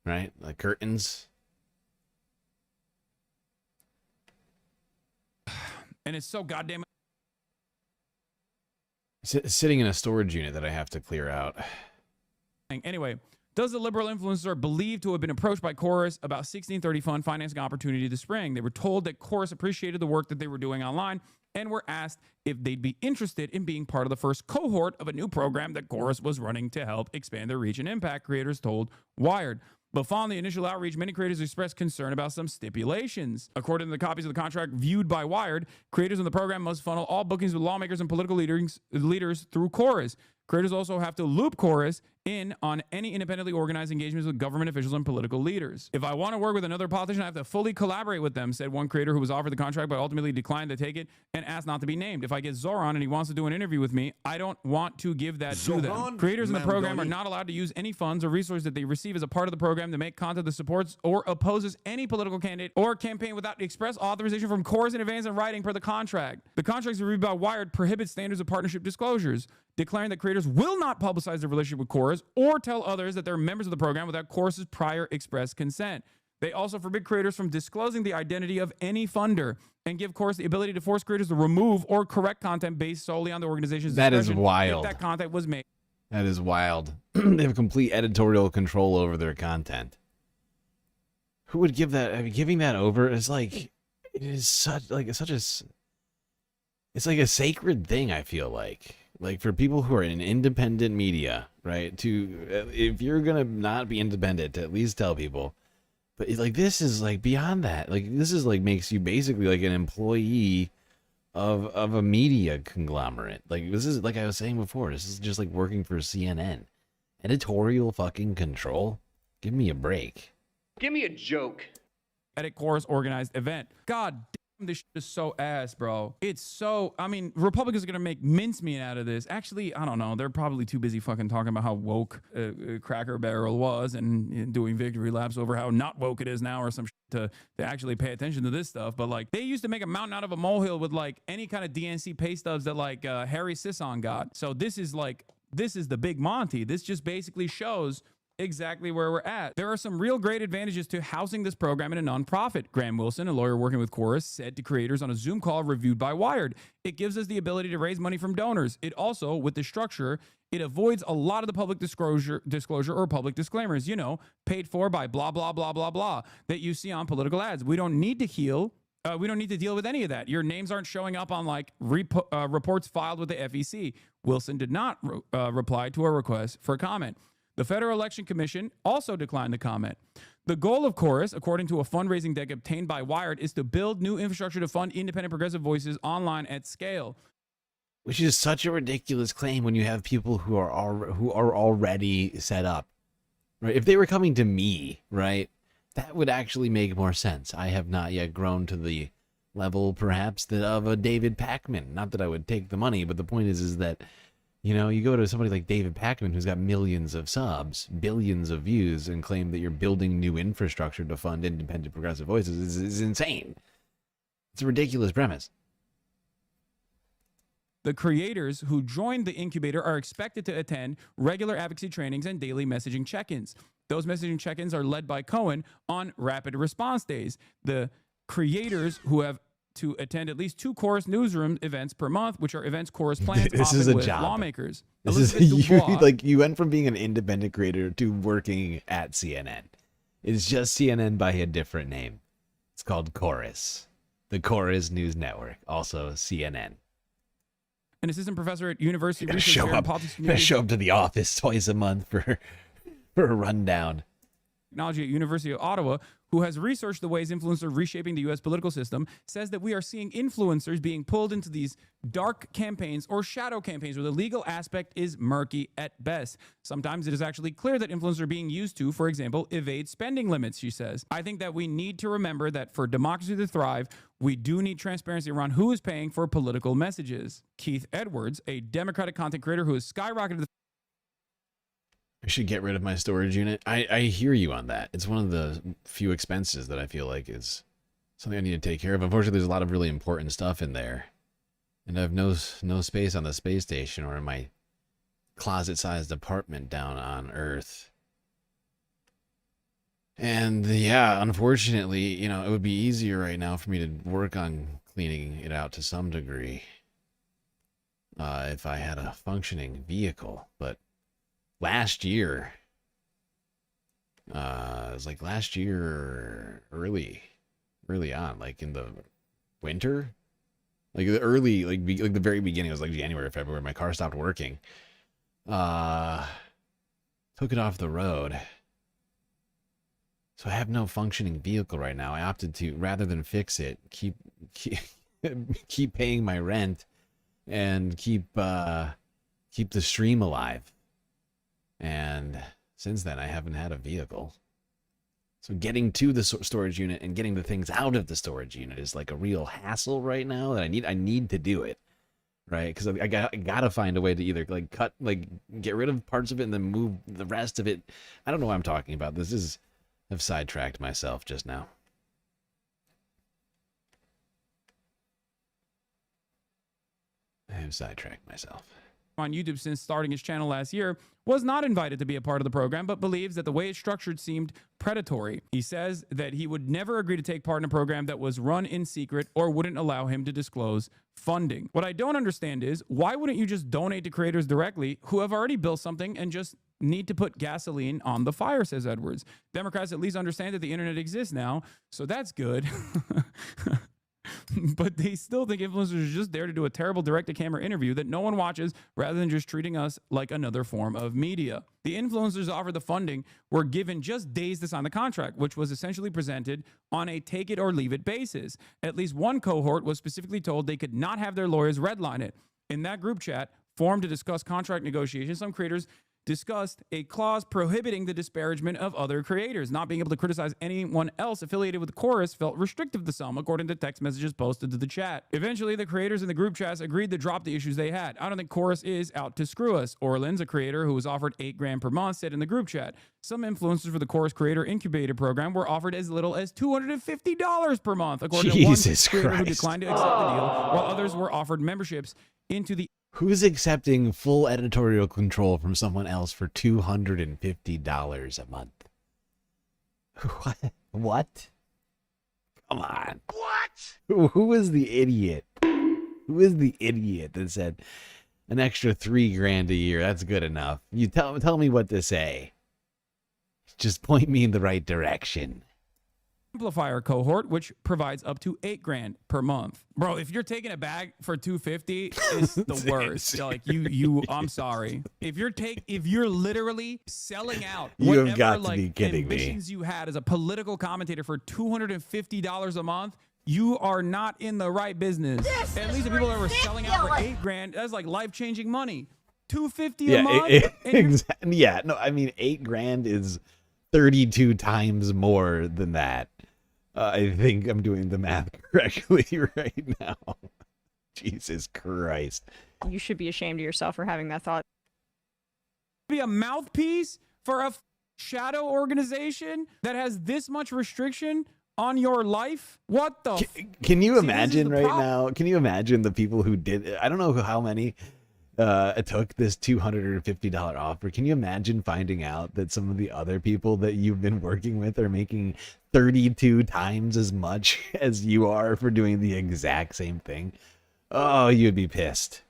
right? Like curtains. And it's so goddamn. Sitting in a storage unit that I have to clear out. Anyway. Does the liberal influencer believe to have been approached by Chorus about 1630 fund financing opportunity this spring? They were told that Chorus appreciated the work that they were doing online and were asked if they'd be interested in being part of the first cohort of a new program that Chorus was running to help expand their reach and impact, creators told Wired. But following the initial outreach, many creators expressed concern about some stipulations. According to the copies of the contract viewed by Wired, creators in the program must funnel all bookings with lawmakers and political leaders through Chorus. Creators also have to loop Chorus in on any independently organized engagements with government officials and political leaders. If I want to work with another politician, I have to fully collaborate with them, said one creator who was offered the contract but ultimately declined to take it and asked not to be named. If I get Zohran and he wants to do an interview with me, I don't want to give that to them. Creators in the program are not allowed to use any funds or resources that they receive as a part of the program to make content that supports or opposes any political candidate or campaign without express authorization from Chorus in advance in writing per the contract. The contracts reviewed by Wired prohibit standards of partnership disclosures, declaring that creators will not publicize their relationship with Chorus or tell others that they're members of the program without Chorus's prior express consent. They also forbid creators from disclosing the identity of any funder and give Chorus the ability to force creators to remove or correct content based solely on the organization's discretion. That is If wild. that content was made. That is wild. They have complete editorial control over their content. Who would give that? I mean, giving that over is like, it is such like it's like a sacred thing. I feel like for people who are in independent media, right? To if you're gonna not be independent, to at least tell people But like this is like beyond that. Like this is like makes you basically like an employee of a media conglomerate. Like this is like I was saying before. This is just like working for CNN. Editorial fucking control. Give me a break. Give me a joke. Edit Chorus organized event. God damn, this shit is so ass, bro. It's so, I mean, Republicans are going to make mincemeat out of this. Actually, I don't know. They're probably too busy fucking talking about how woke Cracker Barrel was and doing victory laps over how not woke it is now or some shit to actually pay attention to this stuff. But like, they used to make a mountain out of a molehill with like any kind of DNC pay stubs that like Harry Sisson got. So this is like, this is the big Monty. This just basically shows exactly where we're at. There are some real great advantages to housing this program in a nonprofit. Graham Wilson, a lawyer working with Chorus, said to creators on a Zoom call reviewed by Wired, "It gives us the ability to raise money from donors. It also, with the structure, it avoids a lot of the public disclosure or public disclaimers, you know, paid for by blah, blah, blah, blah, blah, that you see on political ads. We don't need to heal. We don't need to deal with any of that. Your names aren't showing up on like reports filed with the FEC." Wilson did not reply to a request for comment. The Federal Election Commission also declined to comment. The goal of Chorus, according to a fundraising deck obtained by Wired, is to build new infrastructure to fund independent progressive voices online at scale. Which is such a ridiculous claim when you have people who are already set up, right? If they were coming to me, right, that would actually make more sense. I have not yet grown to the level, perhaps, of a David Pakman. Not that I would take the money, but the point is that, you know, you go to somebody like David Pakman, who's got millions of subs, billions of views, and claim that you're building new infrastructure to fund independent progressive voices is insane. It's a ridiculous premise. The creators who joined the incubator are expected to attend regular advocacy trainings and daily messaging check-ins. Those messaging check-ins are led by Cohen on rapid response days. The creators who have to attend at least 2 Chorus newsroom events per month, which are events Chorus plans This often is a with job. lawmakers. This Elizabeth is Dubois, like you went from being an independent creator to working at CNN. It's just CNN by a different name. It's called Chorus, the Chorus News Network, also CNN. an assistant professor at University of Research Show Chair in up, Politics Community show up to the office twice a month for a rundown. Technology at University of Ottawa, who has researched the ways influencers are reshaping the U.S. political system, says that we are seeing influencers being pulled into these dark campaigns or shadow campaigns where the legal aspect is murky at best. Sometimes it is actually clear that influencers are being used to, for example, evade spending limits, she says. I think that we need to remember that for democracy to thrive, we do need transparency around who is paying for political messages. Keith Edwards, a Democratic content creator who has skyrocketed the I should get rid of my storage unit. I hear you on that. It's one of the few expenses that I feel like is something I need to take care of. Unfortunately, there's a lot of really important stuff in there. And I have no space on the space station or in my closet-sized apartment down on Earth. And yeah, unfortunately, you know, it would be easier right now for me to work on cleaning it out to some degree if I had a functioning vehicle. But last year, it was like last year early on, like in the winter, like the early, like the very beginning, it was like January, February, my car stopped working. Took it off the road. So I have no functioning vehicle right now. I opted to, rather than fix it, keep paying my rent and keep the stream alive. And since then, I haven't had a vehicle. So getting to the storage unit and getting the things out of the storage unit is like a real hassle right now. That I need to do it, right? Because I gotta find a way to either get rid of parts of it and then move the rest of it. I don't know what I'm talking about. I've sidetracked myself just now. I've sidetracked myself. On YouTube since starting his channel last year, was not invited to be a part of the program, but believes that the way it's structured seemed predatory. He says that he would never agree to take part in a program that was run in secret or wouldn't allow him to disclose funding. What I don't understand is, why wouldn't you just donate to creators directly who have already built something and just need to put gasoline on the fire, says Edwards. Democrats at least understand that the internet exists now, so that's good. but they still think influencers are just there to do a terrible direct-to-camera interview that no one watches rather than just treating us like another form of media. The influencers offered the funding were given just days to sign the contract, which was essentially presented on a take-it-or-leave-it basis. At least one cohort was specifically told they could not have their lawyers redline it. In that group chat, formed to discuss contract negotiations, some creators discussed a clause prohibiting the disparagement of other creators. Not being able to criticize anyone else affiliated with the chorus felt restrictive to some, according to text messages posted to the chat. Eventually, the creators in the group chats agreed to drop the issues they had. I don't think chorus is out to screw us. Orleans, a creator who was offered $8,000 per month, said in the group chat. Some influencers for the chorus creator incubator program were offered as little as $250 per month, according to one creator who declined to accept the deal, while others were offered memberships into the... Who's accepting full editorial control from someone else for $250 a month? What? Come on. What? Who is the idiot? Who is the idiot that said an extra $3,000 a year? That's good enough. You tell me what to say. Just point me in the right direction. Amplifier cohort, which provides up to $8,000 per month. Bro, if you're taking a bag for $250, it's the worst. Like I'm sorry. If you're literally selling out You whatever have got to be kidding me. ambitions you had as a political commentator for $250 a month, you are not in the right business. At least the people that were selling out for $8,000, that's like life-changing money. $250 a month? Yeah, no, I mean $8,000 is 32 times more than that. I think I'm doing the math correctly right now. Jesus Christ. You should be ashamed of yourself for having that thought. Be a mouthpiece for a shadow organization that has this much restriction on your life? What the? Can you imagine right now? Can you imagine the people who did? I don't know how many took this $250 offer. Can you imagine finding out that some of the other people that you've been working with are making 32 times as much as you are for doing the exact same thing? Oh, you'd be pissed.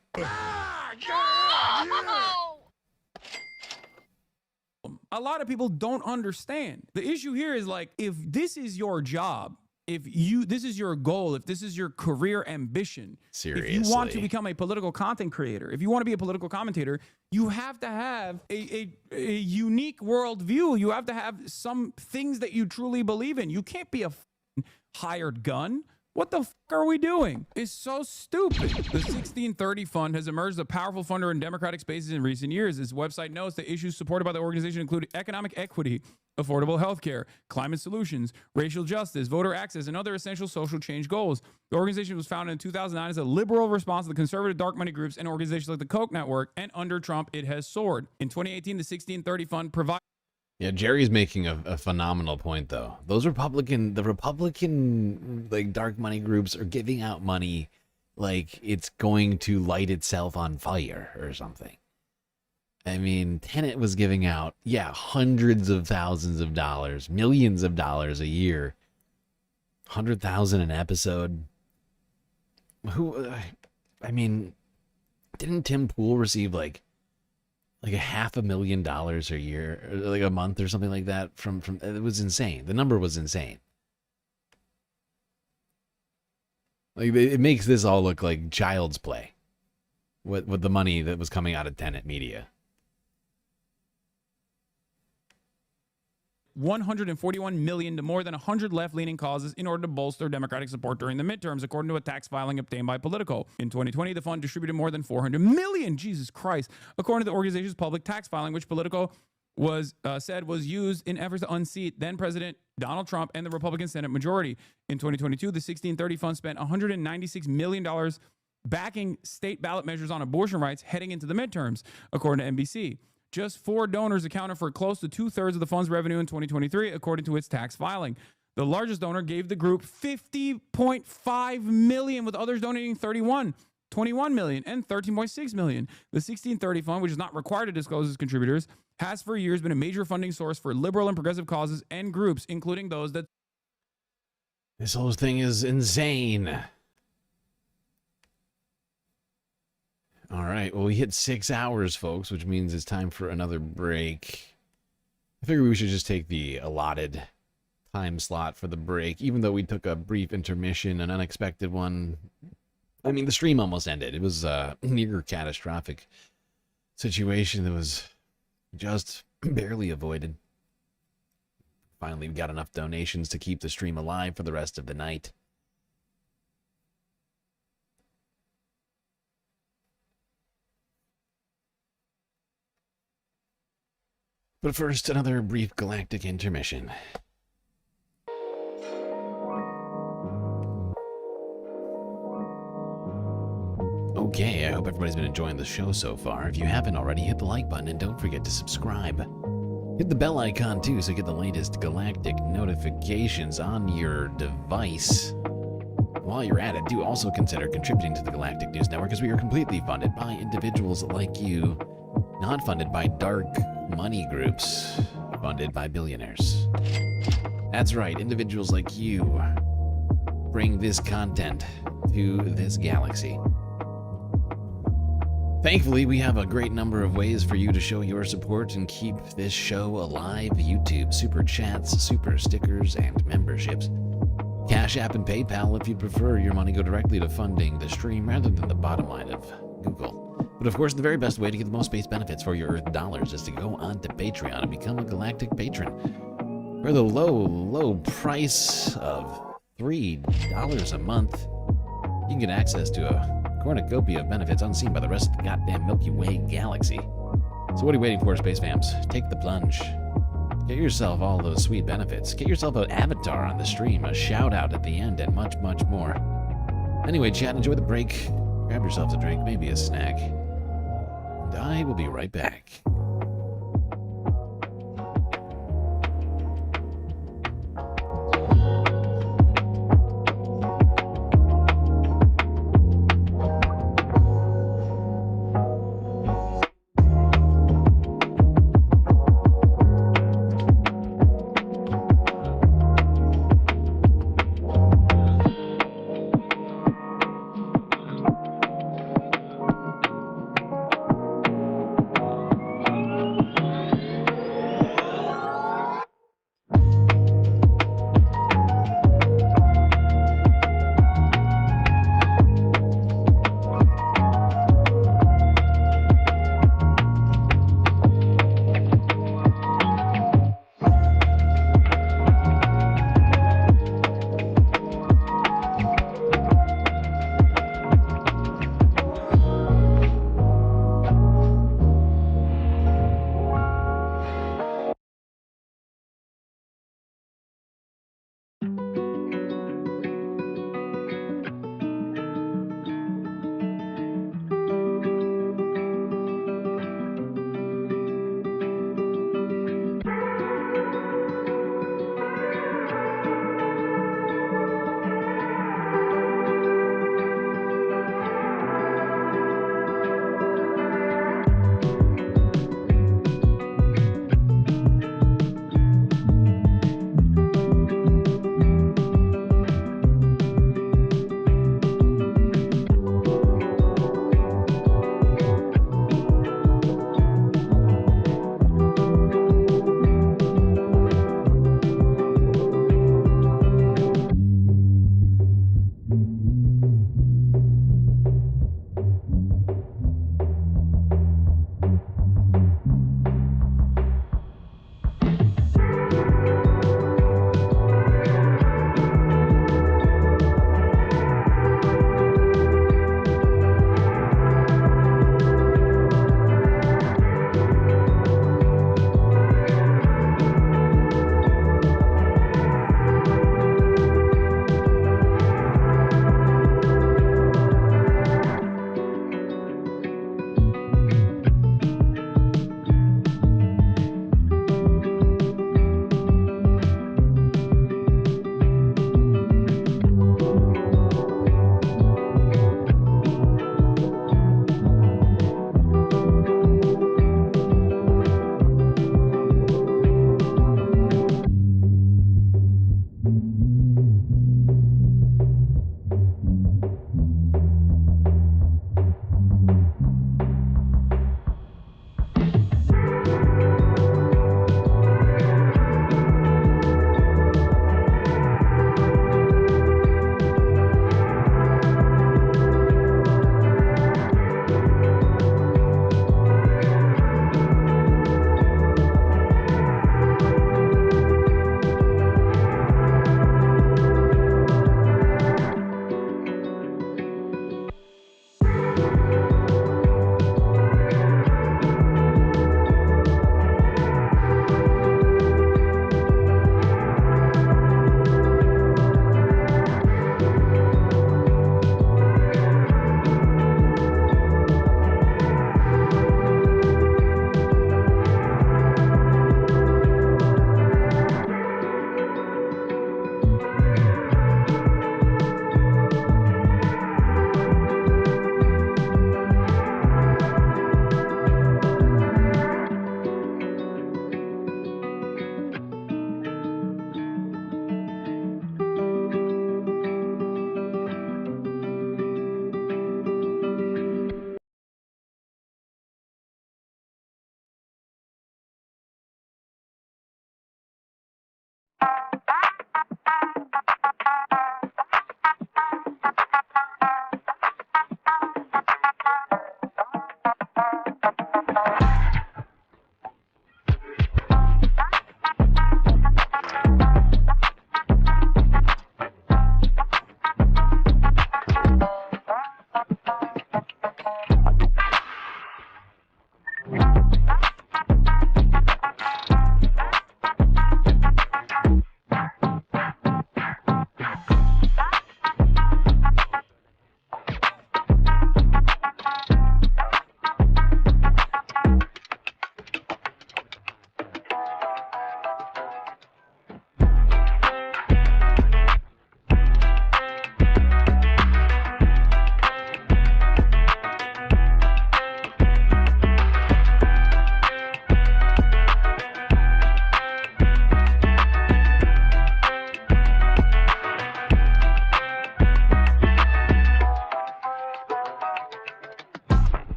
A lot of people don't understand. The issue here is like, if this is your job, this is your goal, if this is your career ambition, seriously, if you want to become a political content creator, if you want to be a political commentator, you have to have a unique worldview. You have to have some things that you truly believe in. You can't be a hired gun. What the fuck are we doing? It's so stupid. The 1630 Fund has emerged as a powerful funder in democratic spaces in recent years. Its website notes that issues supported by the organization include economic equity, affordable health care, climate solutions, racial justice, voter access, and other essential social change goals. The organization was founded in 2009 as a liberal response to the conservative dark money groups and organizations like the Koch network, and under Trump, it has soared. In 2018, the 1630 Fund provided... Yeah, Jerry's making a phenomenal point, though. The Republican like dark money groups are giving out money like it's going to light itself on fire or something. I mean, Tenet was giving out, hundreds of thousands of dollars, millions of dollars a year, 100,000 an episode. I mean, didn't Tim Pool receive like $500,000 a year, or like a month or something like that from it was insane. The number was insane. Like, it makes this all look like child's play with the money that was coming out of Tenet Media. $141 million to more than 100 left-leaning causes in order to bolster Democratic support during the midterms, according to a tax filing obtained by Politico. In 2020, the fund distributed more than $400 million, Jesus Christ, according to the organization's public tax filing, which Politico said was used in efforts to unseat then-President Donald Trump and the Republican Senate majority. In 2022, the 1630 Fund spent $196 million backing state ballot measures on abortion rights heading into the midterms, according to NBC. Just 4 donors accounted for close to 2/3 of the fund's revenue in 2023, according to its tax filing. The largest donor gave the group $50.5 million, with others donating $21 million, and $13.6 million. The 1630 Fund, which is not required to disclose its contributors, has for years been a major funding source for liberal and progressive causes and groups, including those that... This whole thing is insane. All right, well, we hit 6 hours, folks, which means it's time for another break. I figure we should just take the allotted time slot for the break, even though we took a brief intermission, an unexpected one. I mean, the stream almost ended. It was a near catastrophic situation that was just barely avoided. Finally, we got enough donations to keep the stream alive for the rest of the night. But first, another brief galactic intermission. Okay, I hope everybody's been enjoying the show so far. If you haven't already, hit the like button and don't forget to subscribe. Hit the bell icon too so you get the latest galactic notifications on your device. While you're at it, do also consider contributing to the Galactic News Network, as we are completely funded by individuals like you, not funded by dark money groups, funded by billionaires. That's right, individuals like you bring this content to this galaxy. Thankfully, we have a great number of ways for you to show your support and keep this show alive: YouTube, super chats, super stickers, and memberships. Cash App and PayPal if you prefer your money go directly to funding the stream rather than the bottom line of Google. But of course, the very best way to get the most space benefits for your Earth dollars is to go on to Patreon and become a galactic patron. For the low price of $3 a month, you can get access to a cornucopia of benefits unseen by the rest of the goddamn Milky Way galaxy. So what are you waiting for, Space Fams? Take the plunge. Get yourself all those sweet benefits. Get yourself an avatar on the stream, a shout out at the end, and much, much more. Anyway, chat, enjoy the break. Grab yourselves a drink, maybe a snack. And I will be right back.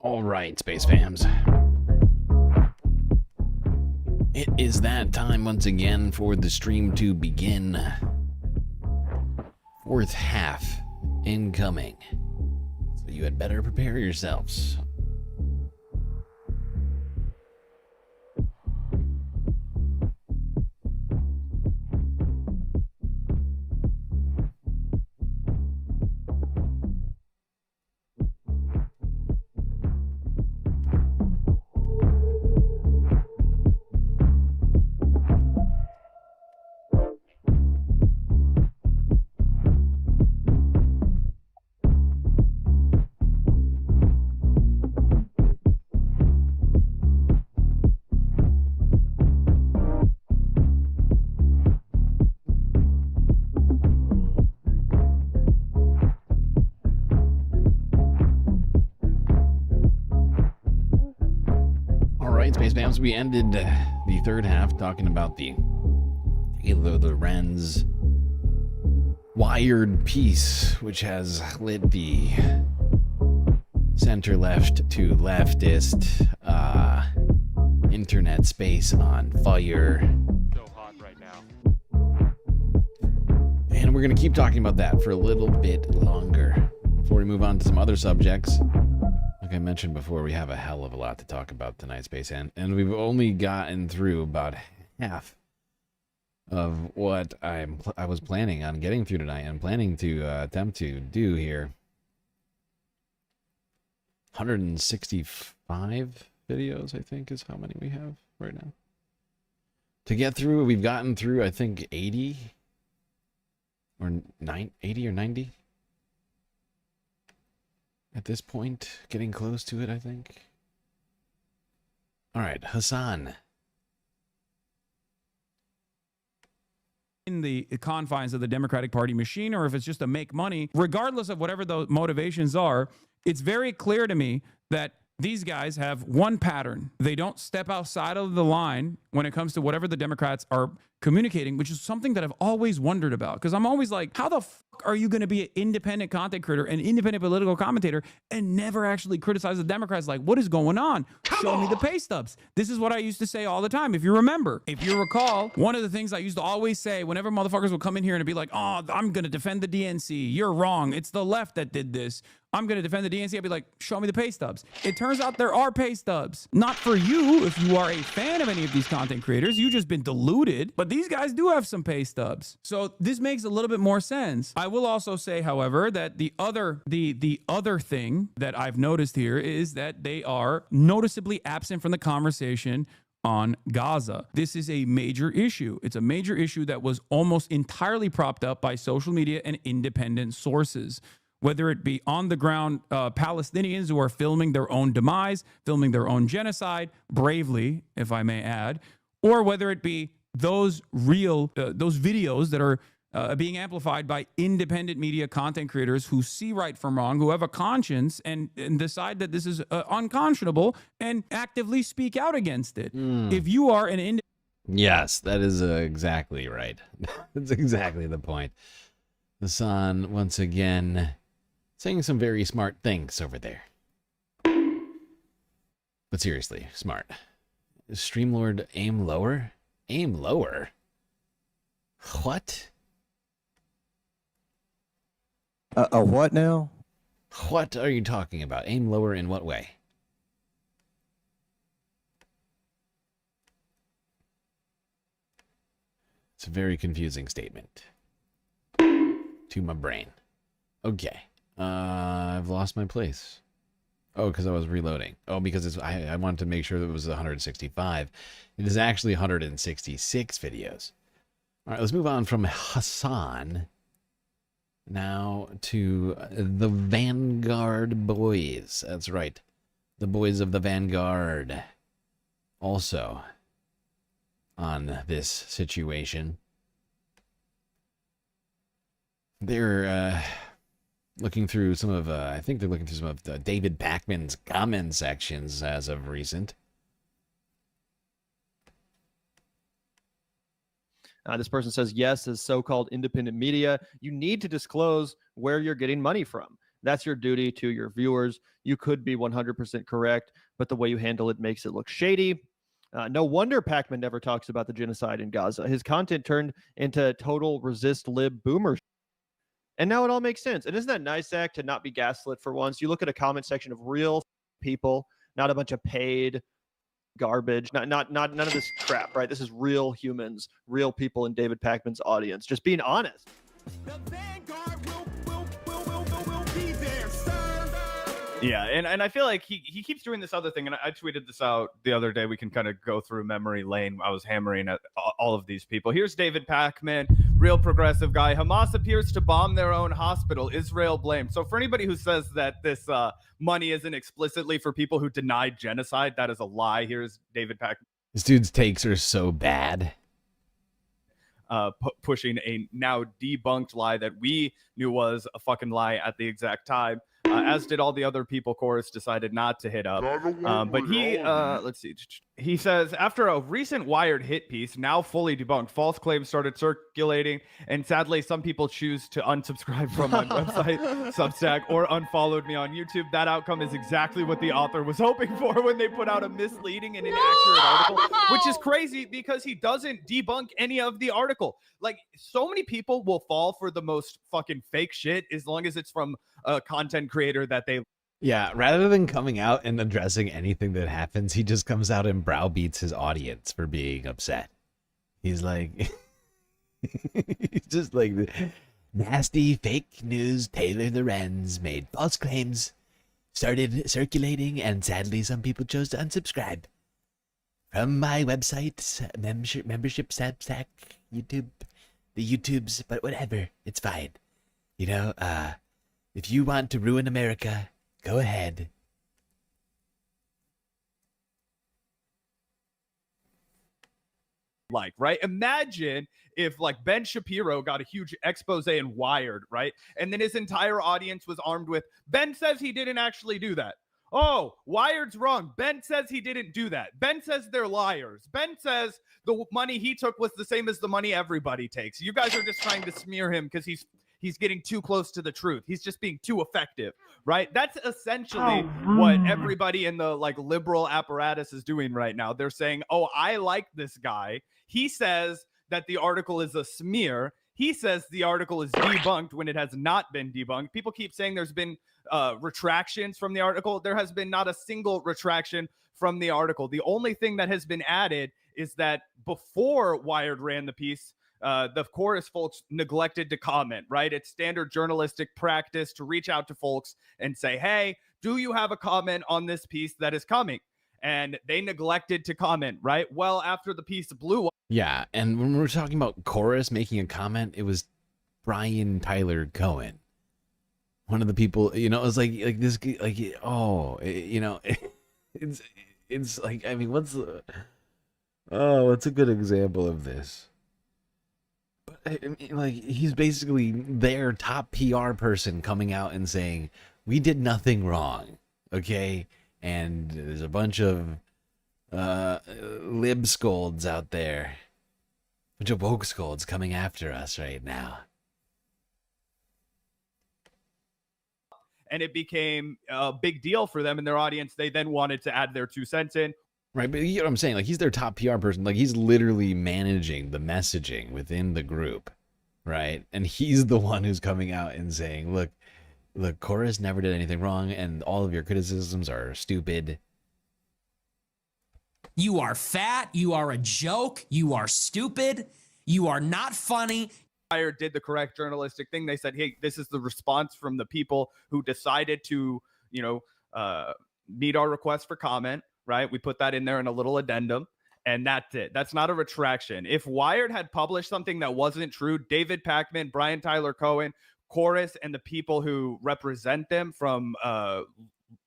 All right, Space Fams. It is that time once again for the stream to begin. Fourth half incoming. So you had better prepare yourselves. We ended the third half talking about the Lorenz wired piece, which has lit the center-left to leftist internet space on fire. So hot right now. And we're going to keep talking about that for a little bit longer before we move on to some other subjects. Like I mentioned before, we have a hell of a lot to talk about tonight, Space, and we've only gotten through about half of what I was planning on getting through tonight and planning to attempt to do here. 165 videos, I think, is how many we have right now. To get through, we've gotten through, I think, 80 or 90. At this point, getting close to it, I think. All right, Hassan. In the confines of the Democratic Party machine, or if it's just to make money, regardless of whatever the motivations are, it's very clear to me that these guys have one pattern. They don't step outside of the line when it comes to whatever the Democrats are communicating, which is something that I've always wondered about. Because I'm always like, how the fuck are you going to be an independent content creator, an independent political commentator, and never actually criticize the Democrats? Like, what is going on? Show me the pay stubs. This is what I used to say all the time. If you remember, if you recall, one of the things I used to always say whenever motherfuckers would come in here and be like, oh, I'm going to defend the DNC. You're wrong. It's the left that did this. I'm going to defend the DNC. I'd be like, show me the pay stubs. It turns out there are pay stubs. Not for you if you are a fan of any of these content creators. You've just been deluded. But these guys do have some pay stubs. So this makes a little bit more sense. I will also say, however, that the other thing that I've noticed here is that they are noticeably absent from the conversation on Gaza. This is a major issue. It's a major issue that was almost entirely propped up by social media and independent sources. Whether it be on the ground Palestinians who are filming their own demise, filming their own genocide, bravely, if I may add, or whether it be those videos that are being amplified by independent media content creators who see right from wrong, who have a conscience and decide that this is unconscionable and actively speak out against it. If you are an Yes, that is exactly right. That's exactly the point. Hassan, once again, saying some very smart things over there. But seriously, smart. Is StreamLord aim lower? Aim lower? What? A what now? What are you talking about? Aim lower in what way? It's a very confusing statement to my brain. Okay. I've lost my place. Oh, because I was reloading. Oh, because I wanted to make sure that it was 165. It is actually 166 videos. All right, let's move on from Hassan now to the Vanguard boys. That's right. The boys of the Vanguard also on this situation. They're looking through some of, I think they're looking through some of David Pakman's comment sections as of recent. This person says, yes, as so-called independent media, you need to disclose where you're getting money from. That's your duty to your viewers. You could be 100% correct, but the way you handle it makes it look shady. No wonder Pakman never talks about the genocide in Gaza. His content turned into total resist lib boomer. And now it all makes sense. And isn't that nice, Zach, to not be gaslit for once? You look at a comment section of real people, not a bunch of paid garbage, not none of this crap, right? This is real humans, real people in David Pakman's audience, just being honest. Yeah, and I feel like he keeps doing this other thing, and I tweeted this out the other day. We can kind of go through memory lane. I was hammering at all of these people. Here's David Pakman, real progressive guy. Hamas appears to bomb their own hospital. Israel blamed. So for anybody who says that this money isn't explicitly for people who denied genocide, that is a lie. Here's David Pakman. This dude's takes are so bad. Pushing a now debunked lie that we knew was a fucking lie at the exact time. As did all the other people Chorus decided not to hit up. But he, let's see. He says, after a recent Wired hit piece, now fully debunked, false claims started circulating, and sadly, some people choose to unsubscribe from my website, Substack, or unfollowed me on YouTube. That outcome is exactly what the author was hoping for when they put out a misleading and inaccurate article, which is crazy because he doesn't debunk any of the article. Like, so many people will fall for the most fucking fake shit as long as it's from a content creator that they... Yeah, rather than coming out and addressing anything that happens, he just comes out and browbeats his audience for being upset. He's like... he's just like... Nasty fake news Taylor Lorenz made false claims, started circulating, and sadly some people chose to unsubscribe. From my website, membership, Substack, YouTube, the YouTubes, but whatever, it's fine. You know, if you want to ruin America, go ahead. Like, right? Imagine if like Ben Shapiro got a huge expose in Wired, right? And then his entire audience was armed with, Ben says he didn't actually do that. Oh, Wired's wrong. Ben says he didn't do that. Ben says they're liars. Ben says the money he took was the same as the money everybody takes. You guys are just trying to smear him because he's getting too close to the truth. He's just being too effective, right? That's essentially what everybody in the like liberal apparatus is doing right now. They're saying, oh, I like this guy. He says that the article is a smear. He says the article is debunked when it has not been debunked. People keep saying there's been retractions from the article. There has been not a single retraction from the article. The only thing that has been added is that before Wired ran the piece, the Chorus folks neglected to comment, right? It's standard journalistic practice to reach out to folks and say, hey, do you have a comment on this piece that is coming? And they neglected to comment, right? Well, after the piece blew up. Yeah, and when we're talking about Chorus making a comment, it was Brian Tyler Cohen. One of the people, you know, it was like this, like, oh, you know, it's like, I mean, what's a good example of this? I mean, like, he's basically their top PR person coming out and saying, we did nothing wrong, okay? And there's a bunch of lib scolds out there, a bunch of woke scolds coming after us right now. And it became a big deal for them and their audience. They then wanted to add their 2 cents in. Right, but you know what I'm saying? Like, he's their top PR person. Like, he's literally managing the messaging within the group, right? And he's the one who's coming out and saying, look, Chorus never did anything wrong, and all of your criticisms are stupid. You are fat. You are a joke. You are stupid. You are not funny. Wired did the correct journalistic thing. They said, hey, this is the response from the people who decided to, meet our request for comment, right? We put that in there in a little addendum, and that's it. That's not a retraction. If Wired had published something that wasn't true, David Pakman, Brian Tyler Cohen, Chorus, and the people who represent them from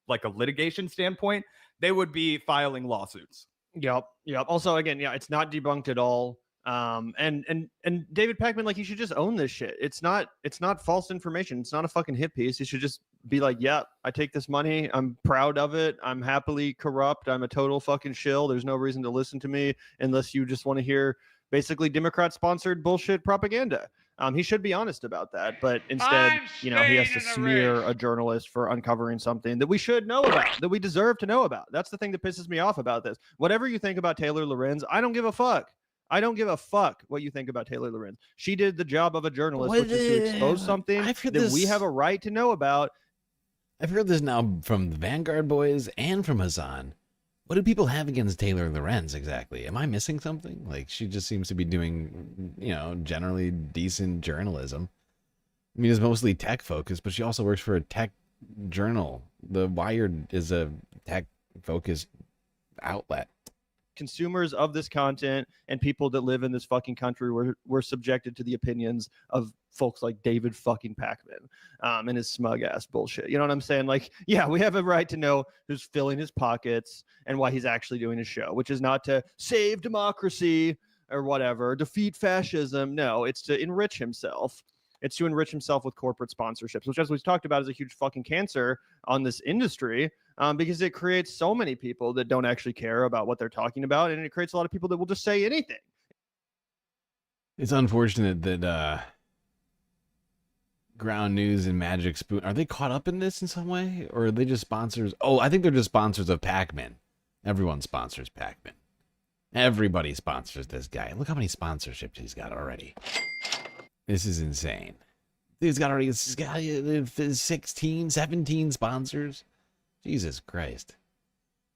like a litigation standpoint, they would be filing lawsuits. Yep. Also, again, it's not debunked at all. And David Pakman, like, he should just own this shit. It's not false information. It's not a fucking hit piece. He should just be like, yeah, I take this money. I'm proud of it. I'm happily corrupt. I'm a total fucking shill. There's no reason to listen to me unless you just want to hear basically Democrat sponsored bullshit propaganda. He should be honest about that, but instead, he has to smear a journalist for uncovering something that we should know about, that we deserve to know about. That's the thing that pisses me off about this. Whatever you think about Taylor Lorenz, I don't give a fuck. I don't give a fuck what you think about Taylor Lorenz. She did the job of a journalist, which is to expose something that we have a right to know about. I've heard this now from the Vanguard boys and from Hassan. What do people have against Taylor Lorenz exactly? Am I missing something? Like, she just seems to be doing, generally decent journalism. I mean, it's mostly tech focused, but she also works for a tech journal. The Wired is a tech focused outlet. Consumers of this content and people that live in this fucking country were subjected to the opinions of folks like David fucking Pakman and his smug ass bullshit. You know what I'm saying? Like, yeah, we have a right to know who's filling his pockets and why he's actually doing his show, which is not to save democracy or whatever, defeat fascism. No, it's to enrich himself. It's to enrich himself with corporate sponsorships, which, as we've talked about, is a huge fucking cancer on this industry because it creates so many people that don't actually care about what they're talking about, and it creates a lot of people that will just say anything. It's unfortunate that Ground News and Magic Spoon, are they caught up in this in some way, or are they just sponsors? Oh, I think they're just sponsors of Pac-Man. Everyone sponsors Pac-Man. Everybody sponsors this guy. Look how many sponsorships he's got already. This is insane. He's got 16, 17 sponsors. Jesus Christ.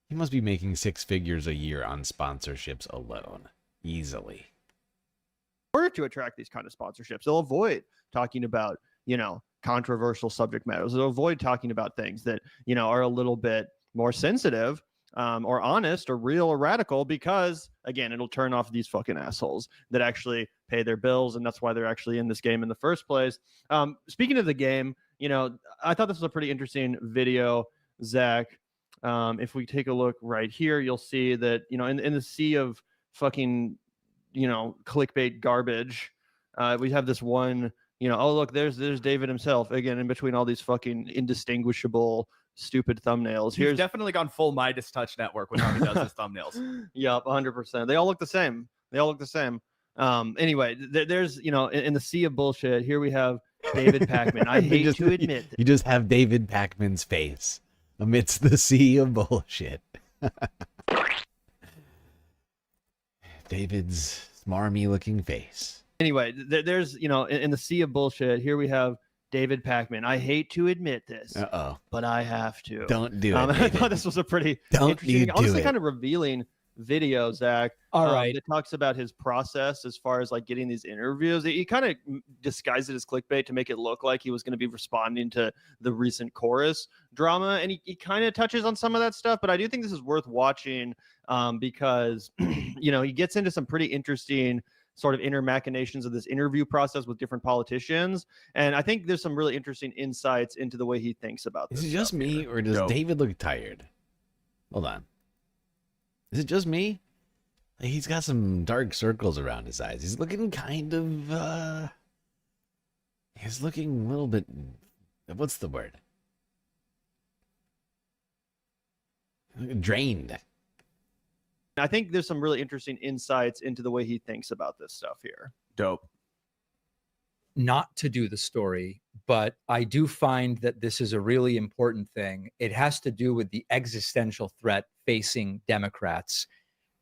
He must be making 6 figures a year on sponsorships alone. Easily. In order to attract these kind of sponsorships, they'll avoid talking about, controversial subject matters. They'll avoid talking about things that, are a little bit more sensitive or honest or real or radical, because, again, it'll turn off these fucking assholes that actually pay their bills, and that's why they're actually in this game in the first place. Speaking of the game, I thought this was a pretty interesting video, Zach. If we take a look right here, you'll see that, in the sea of fucking, clickbait garbage, we have this one, oh, look, there's David himself, again, in between all these fucking indistinguishable stupid thumbnails. He's definitely gone full Midas Touch Network with how he does his thumbnails. Yep, 100%. They all look the same. Anyway, there's, in the sea of bullshit, here we have David Pakman. I hate to admit you just have David Pakman's face amidst the sea of bullshit. David's smarmy looking face. Anyway, there's, in the sea of bullshit, here we have David Pakman. I hate to admit this, but I have to. Don't do it. I thought this was a pretty interesting, honestly, kind of revealing video, Zach. All right. That talks about his process as far as like getting these interviews. He kind of disguised it as clickbait to make it look like he was going to be responding to the recent chorus drama, and he kind of touches on some of that stuff. But I do think this is worth watching because he gets into some pretty interesting sort of inner machinations of this interview process with different politicians, and I think there's some really interesting insights into the way he thinks about this. Is it just me, or does David look tired? Hold on. Is it just me? He's got some dark circles around his eyes. He's looking kind of, he's looking a little bit, what's the word? Drained. I think there's some really interesting insights into the way he thinks about this stuff here. Dope. Not to do the story, but I do find that this is a really important thing. It has to do with the existential threat facing Democrats.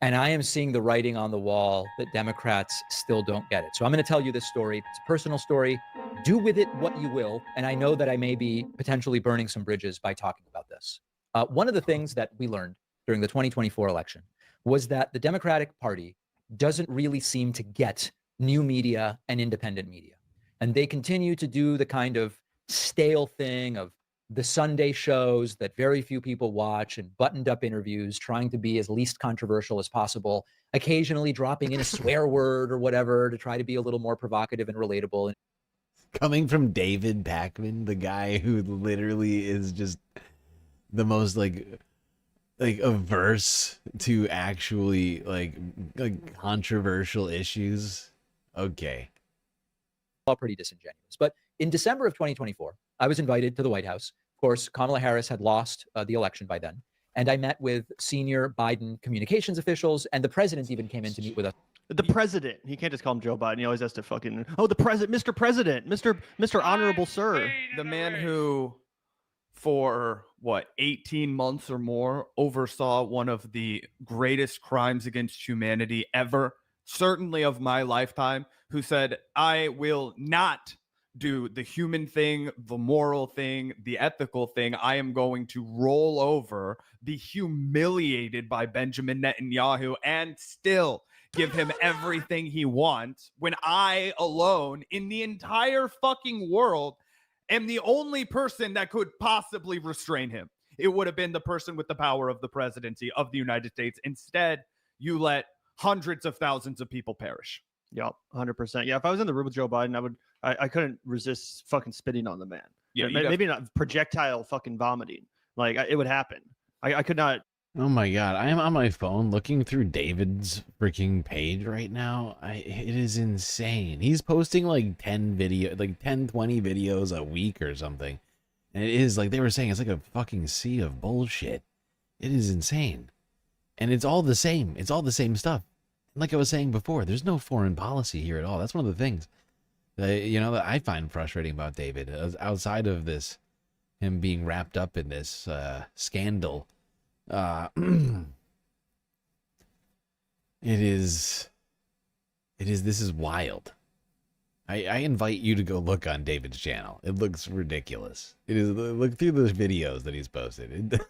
And I am seeing the writing on the wall that Democrats still don't get it. So I'm going to tell you this story. It's a personal story. Do with it what you will. And I know that I may be potentially burning some bridges by talking about this. One of the things that we learned during the 2024 election was that the Democratic Party doesn't really seem to get new media and independent media. And they continue to do the kind of stale thing of the Sunday shows that very few people watch and buttoned up interviews, trying to be as least controversial as possible, occasionally dropping in a swear word or whatever to try to be a little more provocative and relatable. Coming from David Pakman, the guy who literally is just the most like averse to actually like controversial issues. Okay. All pretty disingenuous. But in December of 2024, I was invited to the White House. Of course, Kamala Harris had lost the election by then. And I met with senior Biden communications officials, and the president even came in to meet with us. The president. He can't just call him Joe Biden. He always has to fucking, oh, the president, Mr. President, Mr. Honorable Sir. The man who, for what, 18 months or more, oversaw one of the greatest crimes against humanity ever, certainly of my lifetime, who said, I will not do the human thing, the moral thing, the ethical thing. I am going to roll over, be humiliated by Benjamin Netanyahu, and still give him everything he wants, when I alone in the entire fucking world am the only person that could possibly restrain him. It would have been the person with the power of the presidency of the United States. Instead, you let hundreds of thousands of people perish. Yep, 100%. Yeah, if I was in the room with Joe Biden, I couldn't resist fucking spitting on the man. Yeah, maybe not projectile fucking vomiting. Like it would happen. I could not. Oh my God, I am on my phone looking through David's freaking page right now. It is insane. He's posting like 10, 20 videos a week or something. And it is like they were saying, it's like a fucking sea of bullshit. It is insane. And it's all the same. It's all the same stuff. Like I was saying before, there's no foreign policy here at all. That's one of the things that I find frustrating about David, outside of this, him being wrapped up in this scandal. This is wild. I invite you to go look on David's channel. It looks ridiculous. Look through those videos that he's posted.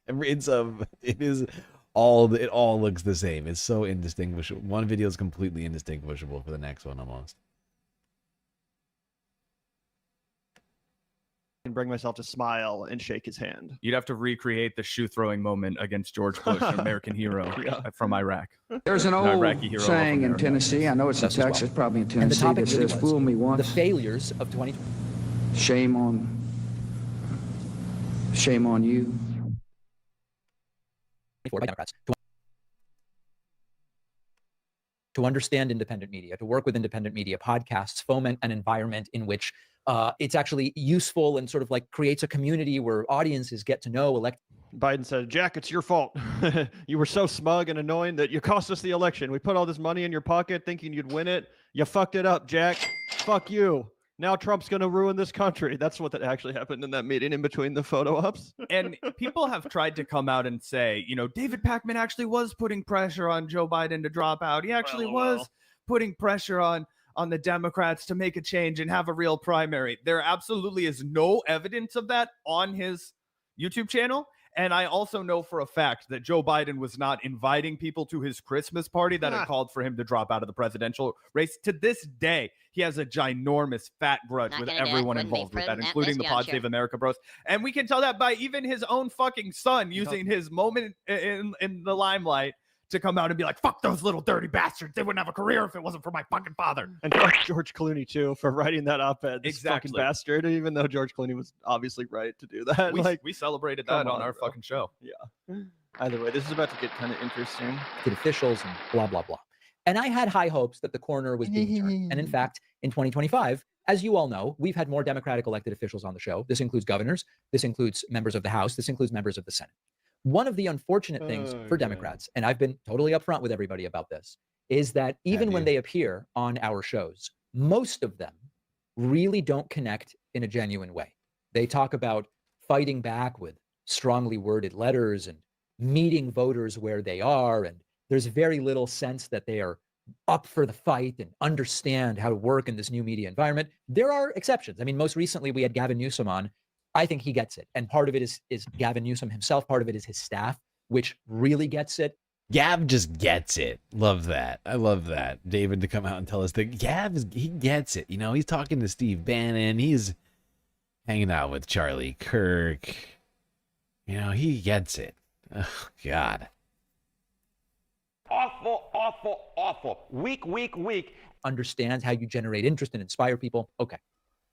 It all looks the same. It's so indistinguishable. One video is completely indistinguishable for the next one almost. And bring myself to smile and shake his hand. You'd have to recreate the shoe throwing moment against George Bush, an American hero from Iraq. There's an old saying in Tennessee. I know it's in Texas, probably in Tennessee, that says, "Fool me once." The failures of 2020. Shame on you. By Democrats to understand independent media, to work with independent media, podcasts foment an environment in which it's actually useful and sort of like creates a community where audiences get to know Biden said, Jack, it's your fault. You were so smug and annoying that you cost us the election. We put all this money in your pocket thinking you'd win it. You fucked it up, Jack. Fuck you. Now Trump's going to ruin this country. That's what actually happened in that meeting in between the photo ops. And people have tried to come out and say, David Pakman actually was putting pressure on Joe Biden to drop out. He actually was putting pressure on the Democrats to make a change and have a real primary. There absolutely is no evidence of that on his YouTube channel. And I also know for a fact that Joe Biden was not inviting people to his Christmas party that had called for him to drop out of the presidential race. To this day, he has a ginormous fat grudge with everyone involved with that, including the Pod Save America bros. And we can tell that by even his own fucking son using his moment in the limelight to come out and be like, fuck those little dirty bastards. They wouldn't have a career if it wasn't for my fucking father. And fuck George Clooney, too, for writing that op-ed. This fucking bastard, even though George Clooney was obviously right to do that. We celebrated that on our fucking show. Yeah. Either way, this is about to get kind of interesting. Officials and blah, blah, blah. And I had high hopes that the corner was being turned. And in fact, in 2025, as you all know, we've had more Democratic elected officials on the show. This includes governors. This includes members of the House. This includes members of the Senate. One of the unfortunate things for Democrats, and I've been totally upfront with everybody about this, is that even when they appear on our shows, most of them really don't connect in a genuine way. They talk about fighting back with strongly worded letters and meeting voters where they are, and there's very little sense that they are up for the fight and understand how to work in this new media environment. There are exceptions. I mean, most recently we had Gavin Newsom on. I think he gets it. And part of it is Gavin Newsom himself. Part of it is his staff, which really gets it. Gav just gets it. Love that. I love that. David to come out and tell us that he gets it. You know, he's talking to Steve Bannon. He's hanging out with Charlie Kirk. You know, he gets it. Oh, God. Awful, awful, awful. Weak. Understands how you generate interest and inspire people. Okay.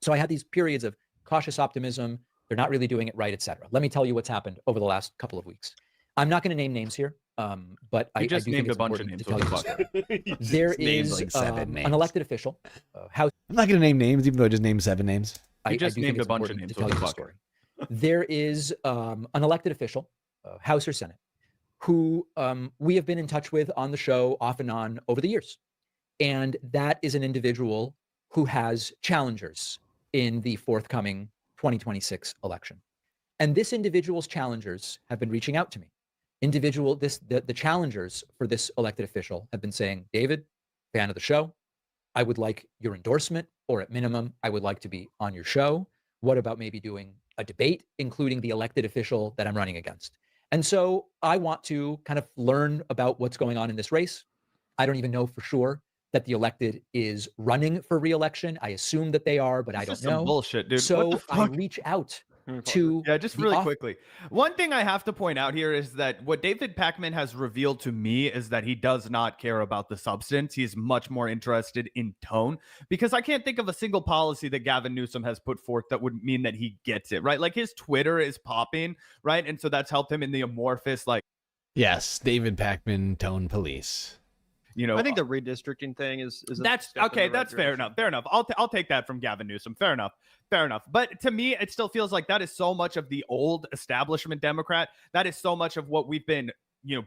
So I had these periods of cautious optimism. They're not really doing it right, etc. Let me tell you what's happened over the last couple of weeks. I'm not going to name names here, but I do think it's important to tell you the story. There is like 7 names. an elected official. I'm not going to name names, even though I just named 7 names. I do think it's important to tell you the story. There is an elected official, House or Senate, who we have been in touch with on the show off and on over the years. And that is an individual who has challengers in the forthcoming 2026 election. And this individual's challengers have been reaching out to me. The challengers for this elected official have been saying, David, fan of the show, I would like your endorsement, or at minimum, I would like to be on your show. What about maybe doing a debate, including the elected official that I'm running against? And so I want to kind of learn about what's going on in this race. I don't even know for sure that the elected is running for re-election. I assume that they are, but I don't know. Some bullshit, dude. So What the I fuck? reach out to just really quickly. One thing I have to point out here is that what David Pakman has revealed to me is that he does not care about the substance. He's much more interested in tone, because I can't think of a single policy that Gavin Newsom has put forth that would mean that he gets it, right? Like his Twitter is popping, right? And so that's helped him in the amorphous, like, yes, David Pakman, tone police. You know, I think the redistricting thing is that's okay. That's fair enough. Fair enough. I'll take that from Gavin Newsom. Fair enough. Fair enough. But to me, it still feels like that is so much of the old establishment Democrat. That is so much of what we've been,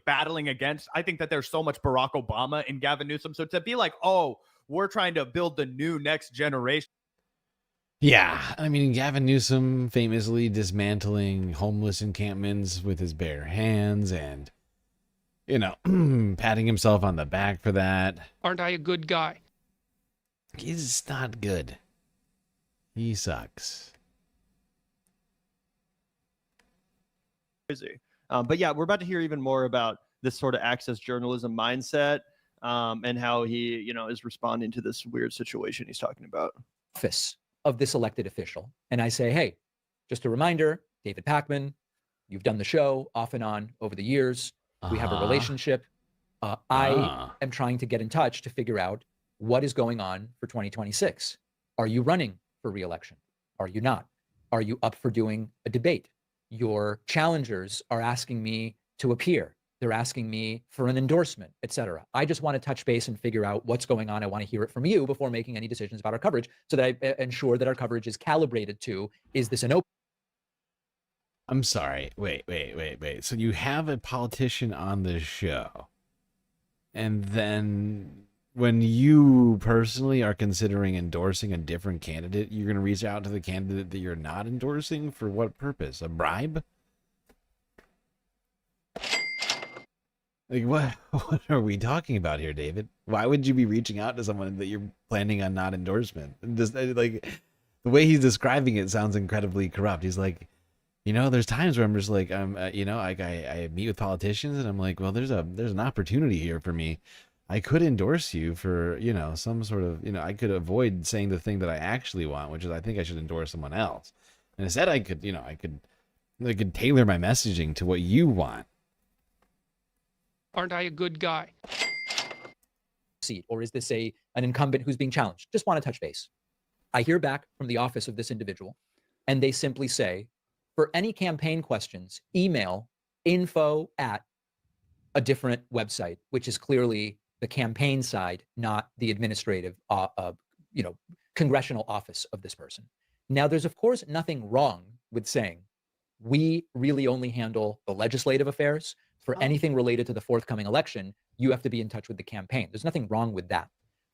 battling against. I think that there's so much Barack Obama in Gavin Newsom. So to be like, oh, we're trying to build the new next generation. Yeah, I mean, Gavin Newsom famously dismantling homeless encampments with his bare hands and, patting himself on the back for that. Aren't I a good guy? He's not good. He sucks. Crazy. But yeah, we're about to hear even more about this sort of access journalism mindset and how he, is responding to this weird situation he's talking about. Office of this elected official. And I say, hey, just a reminder, David Pakman, you've done the show off and on over the years. We have a relationship. I am trying to get in touch to figure out what is going on for 2026. Are you running for re-election? Are you not? Are you up for doing a debate? Your challengers are asking me to appear. They're asking me for an endorsement, etc. I just want to touch base and figure out what's going on. I want to hear it from you before making any decisions about our coverage, so that I ensure that our coverage is calibrated to, is this an open? I'm sorry. Wait. So you have a politician on the show, and then when you personally are considering endorsing a different candidate, you're going to reach out to the candidate that you're not endorsing for what purpose? A bribe? Like, what are we talking about here, David? Why would you be reaching out to someone that you're planning on not endorsement? Just like the way he's describing it sounds incredibly corrupt. He's like, there's times where I'm just like, I meet with politicians and I'm like, well, there's an opportunity here for me. I could endorse you for, some sort of, I could avoid saying the thing that I actually want, which is I think I should endorse someone else. And instead I could, I could tailor my messaging to what you want. Aren't I a good guy? Seat, or is this an incumbent who's being challenged? Just want to touch base. I hear back from the office of this individual, and they simply say, for any campaign questions, email info at a different website, which is clearly the campaign side, not the administrative, congressional office of this person. Now, there's of course nothing wrong with saying we really only handle the legislative affairs. For anything related to the forthcoming election, you have to be in touch with the campaign. There's nothing wrong with that.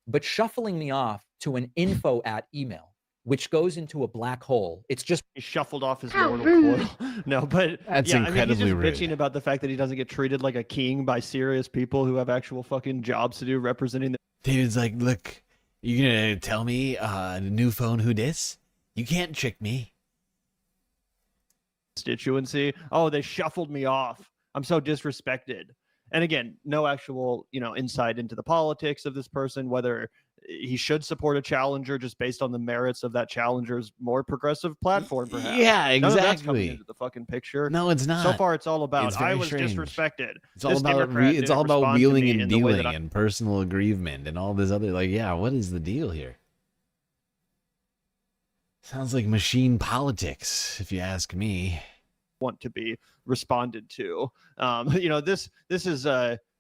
But shuffling me off to an info at email, which goes into a black hole, it's just he shuffled off his mortal coil. No, but that's he's incredibly just rude. bitching about the fact that he doesn't get treated like a king by serious people who have actual fucking jobs to do representing the David's like, look, you gonna tell me new phone who dis? You can't trick me. constituency. Oh, they shuffled me off. I'm so disrespected. And again, no actual, insight into the politics of this person, whether he should support a challenger just based on the merits of that challenger's more progressive platform, perhaps. Yeah, None of that's coming exactly. into the fucking picture. No, it's not. So far, it's all about It's very I was strange. disrespected. It's all about it's all about wheeling and dealing and personal aggrievement and all this other what is the deal here? Sounds like machine politics, if you ask me. Want to be responded to.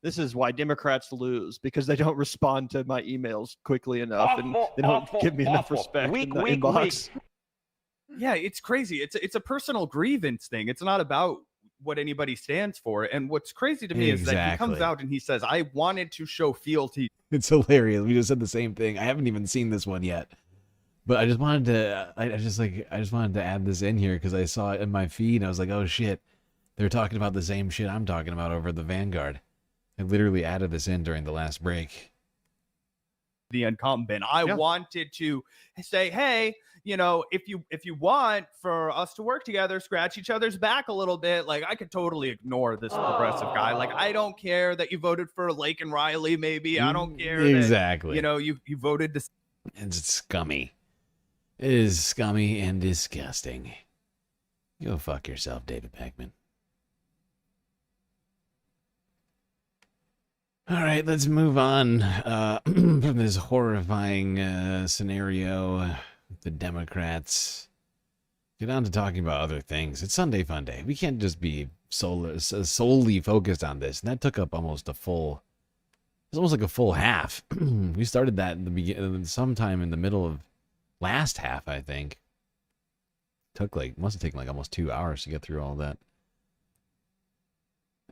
This is why Democrats lose, because they don't respond to my emails quickly enough, and they don't give me enough respect in the inbox. Yeah, it's crazy. It's a personal grievance thing. It's not about what anybody stands for. And what's crazy to me is that he comes out and he says, "I wanted to show fealty." It's hilarious. We just said the same thing. I haven't even seen this one yet, but I just wanted to. I just wanted to add this in here because I saw it in my feed. And I was like, "Oh shit, they're talking about the same shit I'm talking about over the Vanguard." I literally added this in during the last break. The incumbent. I wanted to say, hey, if you want for us to work together, scratch each other's back a little bit, like I could totally ignore this progressive guy. Like I don't care that you voted for Lake and Riley, maybe. I don't care exactly. That, you voted to. It's scummy. It is scummy and disgusting. Go fuck yourself, David Peckman. All right, let's move on from this horrifying scenario with the Democrats. Get on to talking about other things. It's Sunday Funday. We can't just be solely focused on this. And that took up almost a full... It's almost like a full half. We started that in the beginning, sometime in the middle of last half, I think. Must have taken almost 2 hours to get through all that.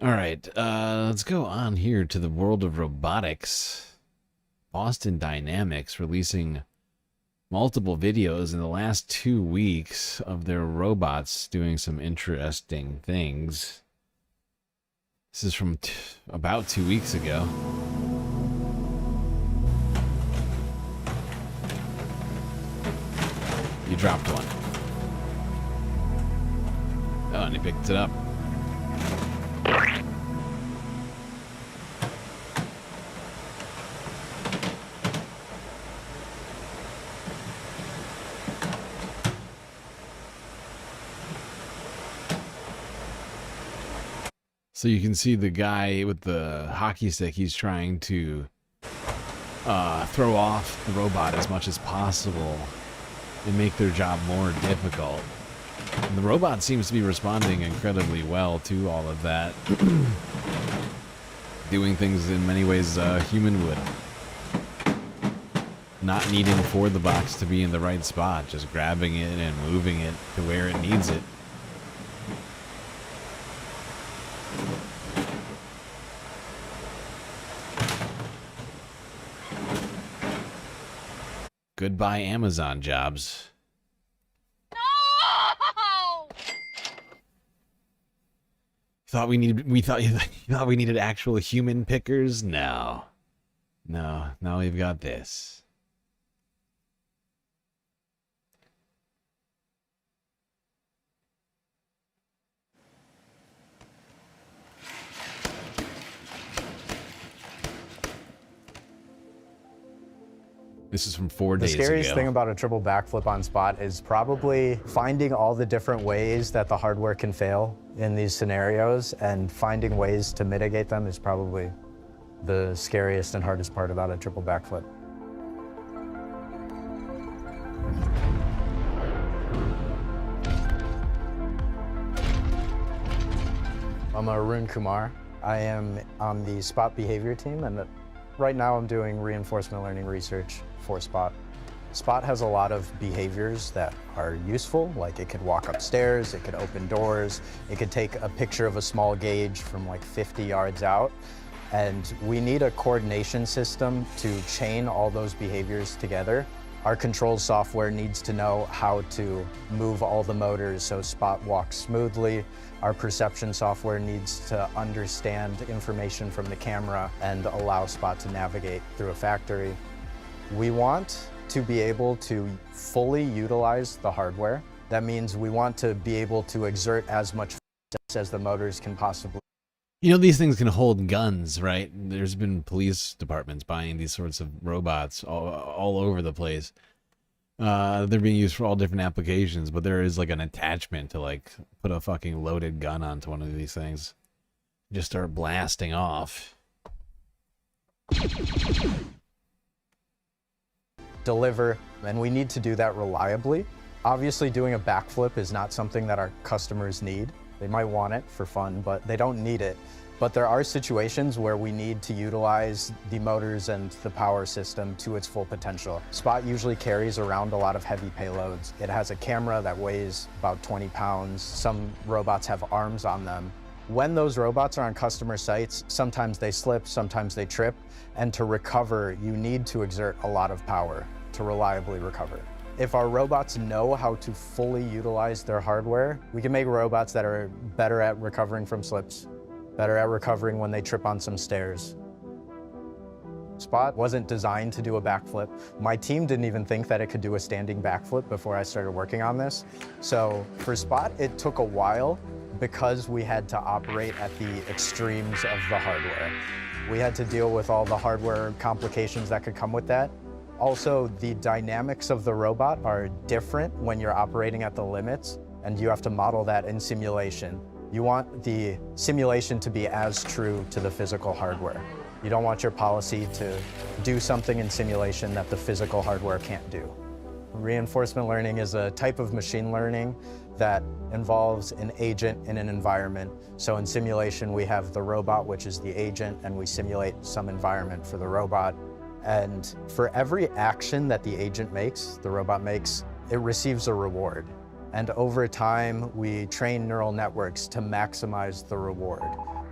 All right, let's go on here to the world of robotics. Boston Dynamics releasing multiple videos in the last 2 weeks of their robots doing some interesting things. This is from about 2 weeks ago. You dropped one. Oh, and he picked it up. So you can see the guy with the hockey stick, he's trying to throw off the robot as much as possible and make their job more difficult. And the robot seems to be responding incredibly well to all of that. Doing things in many ways a human would. Not needing for the box to be in the right spot, just grabbing it and moving it to where it needs it. Goodbye, Amazon jobs. No! Thought we needed actual human pickers? No. No, now we've got this. This is from 4 days ago. The scariest thing about a triple backflip on spot is probably finding all the different ways that the hardware can fail in these scenarios, and finding ways to mitigate them is probably the scariest and hardest part about a triple backflip. I'm Arun Kumar. I am on the Spot behavior team, and right now I'm doing reinforcement learning research for Spot. Spot has a lot of behaviors that are useful, like it could walk upstairs, it could open doors, it could take a picture of a small gauge from like 50 yards out. And we need a coordination system to chain all those behaviors together. Our controls software needs to know how to move all the motors so Spot walks smoothly. Our perception software needs to understand information from the camera and allow Spot to navigate through a factory. We want to be able to fully utilize the hardware. That means we want to be able to exert as much force as the motors can possibly. You know, these things can hold guns, right? There's been police departments buying these sorts of robots all over the place. They're being used for all different applications, but there is like an attachment to like put a fucking loaded gun onto one of these things. Just start blasting off. Deliver, and we need to do that reliably. Obviously, doing a backflip is not something that our customers need. They might want it for fun, but they don't need it. But there are situations where we need to utilize the motors and the power system to its full potential. Spot usually carries around a lot of heavy payloads. It has a camera that weighs about 20 pounds. Some robots have arms on them. When those robots are on customer sites, sometimes they slip, sometimes they trip, and to recover, you need to exert a lot of power to reliably recover. If our robots know how to fully utilize their hardware, we can make robots that are better at recovering from slips, better at recovering when they trip on some stairs. Spot wasn't designed to do a backflip. My team didn't even think that it could do a standing backflip before I started working on this. So for Spot, it took a while because we had to operate at the extremes of the hardware. We had to deal with all the hardware complications that could come with that. Also, the dynamics of the robot are different when you're operating at the limits, and you have to model that in simulation. You want the simulation to be as true to the physical hardware. You don't want your policy to do something in simulation that the physical hardware can't do. Reinforcement learning is a type of machine learning that involves an agent in an environment. So in simulation, we have the robot, which is the agent, and we simulate some environment for the robot. And for every action that the agent makes, the robot makes, it receives a reward. And over time, we train neural networks to maximize the reward.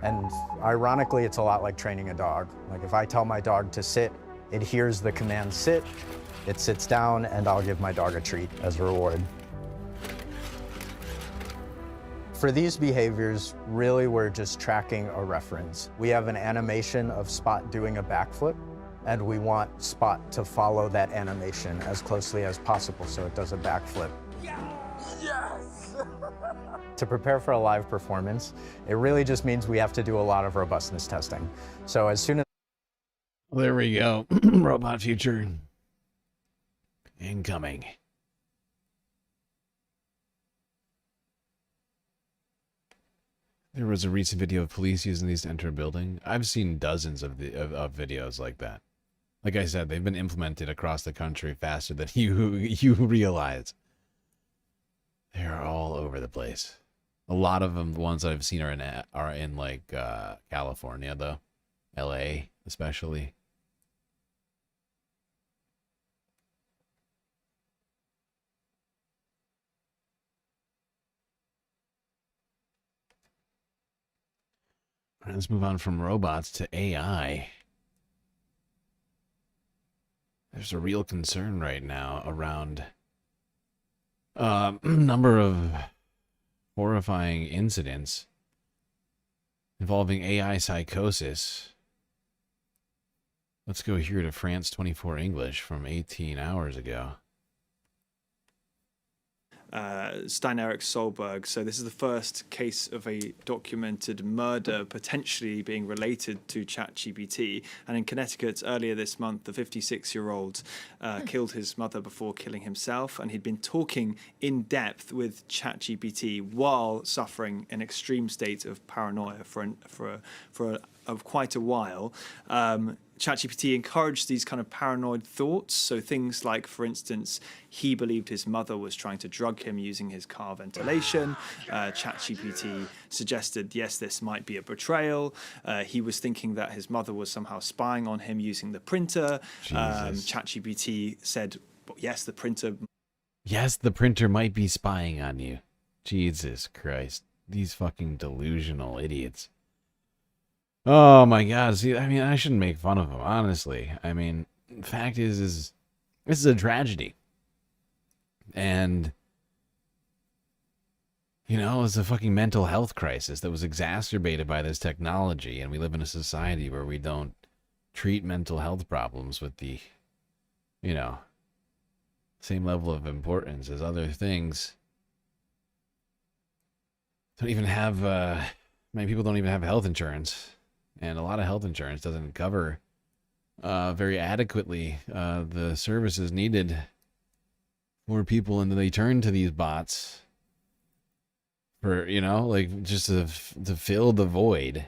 And ironically, it's a lot like training a dog. Like if I tell my dog to sit, it hears the command sit, it sits down, and I'll give my dog a treat as a reward. For these behaviors, really we're just tracking a reference. We have an animation of Spot doing a backflip, and we want Spot to follow that animation as closely as possible so it does a backflip. Yes! To prepare for a live performance, it really just means we have to do a lot of robustness testing. So as soon as... Well, there we go. Robot future incoming. There was a recent video of police using these to enter a building. I've seen dozens of videos like that. Like I said, they've been implemented across the country faster than you realize. They're all over the place. A lot of them, the ones that I've seen are in like California, though, LA especially. All right, let's move on from robots to AI. There's a real concern right now around a number of horrifying incidents involving AI psychosis. Let's go here to France 24 English from 18 hours ago. Stein Erik Solberg. So this is the first case of a documented murder potentially being related to ChatGPT. And in Connecticut earlier this month, the 56-year-old killed his mother before killing himself. And he'd been talking in depth with ChatGPT while suffering an extreme state of paranoia for quite a while. ChatGPT encouraged these kind of paranoid thoughts. So things like, for instance, he believed his mother was trying to drug him using his car ventilation. ChatGPT suggested, yes, this might be a betrayal. He was thinking that his mother was somehow spying on him using the printer. ChatGPT said, yes, the printer. Yes, the printer might be spying on you. Jesus Christ. These fucking delusional idiots. Oh my God. See, I mean, I shouldn't make fun of them, honestly. I mean, the fact is this is a tragedy. And, you know, it's a fucking mental health crisis that was exacerbated by this technology. And we live in a society where we don't treat mental health problems with the, you know, same level of importance as other things. Don't even have Many people don't even have health insurance, and a lot of health insurance doesn't cover very adequately the services needed for people, and they turn to these bots for, you know, like just to fill the void.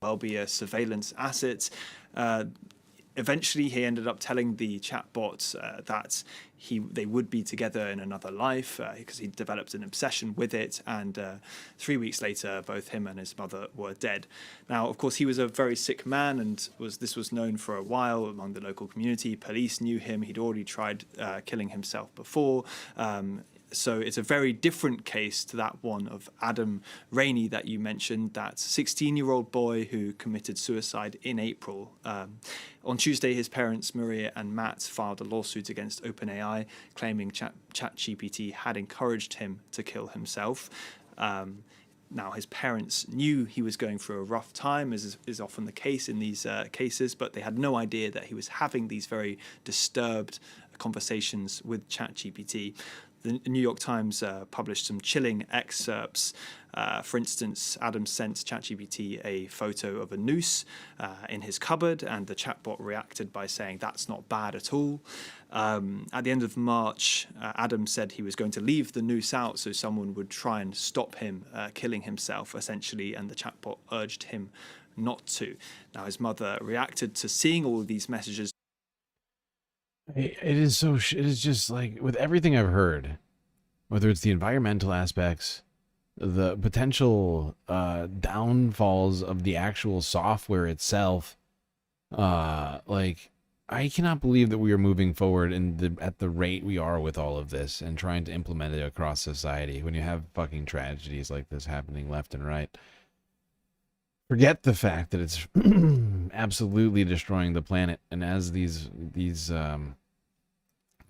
Well, be a surveillance asset. Eventually, he ended up telling the chatbot that they would be together in another life because he developed an obsession with it. And 3 weeks later, both him and his mother were dead. Now, of course, he was a very sick man, and this was known for a while among the local community. Police knew him. He'd already tried killing himself before. So it's a very different case to that one of Adam Rainey that you mentioned, that 16-year-old boy who committed suicide in April. On Tuesday, his parents, Maria and Matt, filed a lawsuit against OpenAI, claiming ChatGPT had encouraged him to kill himself. Now, his parents knew he was going through a rough time, as is often the case in these cases, but they had no idea that he was having these very disturbed conversations with ChatGPT. The New York Times published some chilling excerpts. For instance, Adam sent ChatGPT a photo of a noose in his cupboard, and the chatbot reacted by saying, "That's not bad at all." At the end of March, Adam said he was going to leave the noose out so someone would try and stop him killing himself, essentially, and the chatbot urged him not to. Now, his mother reacted to seeing all of these messages. It is just like, with everything I've heard, whether it's the environmental aspects, the potential downfalls of the actual software itself, like, I cannot believe that we are moving forward at the rate we are with all of this and trying to implement it across society when you have fucking tragedies like this happening left and right. Forget the fact that it's absolutely destroying the planet, and as these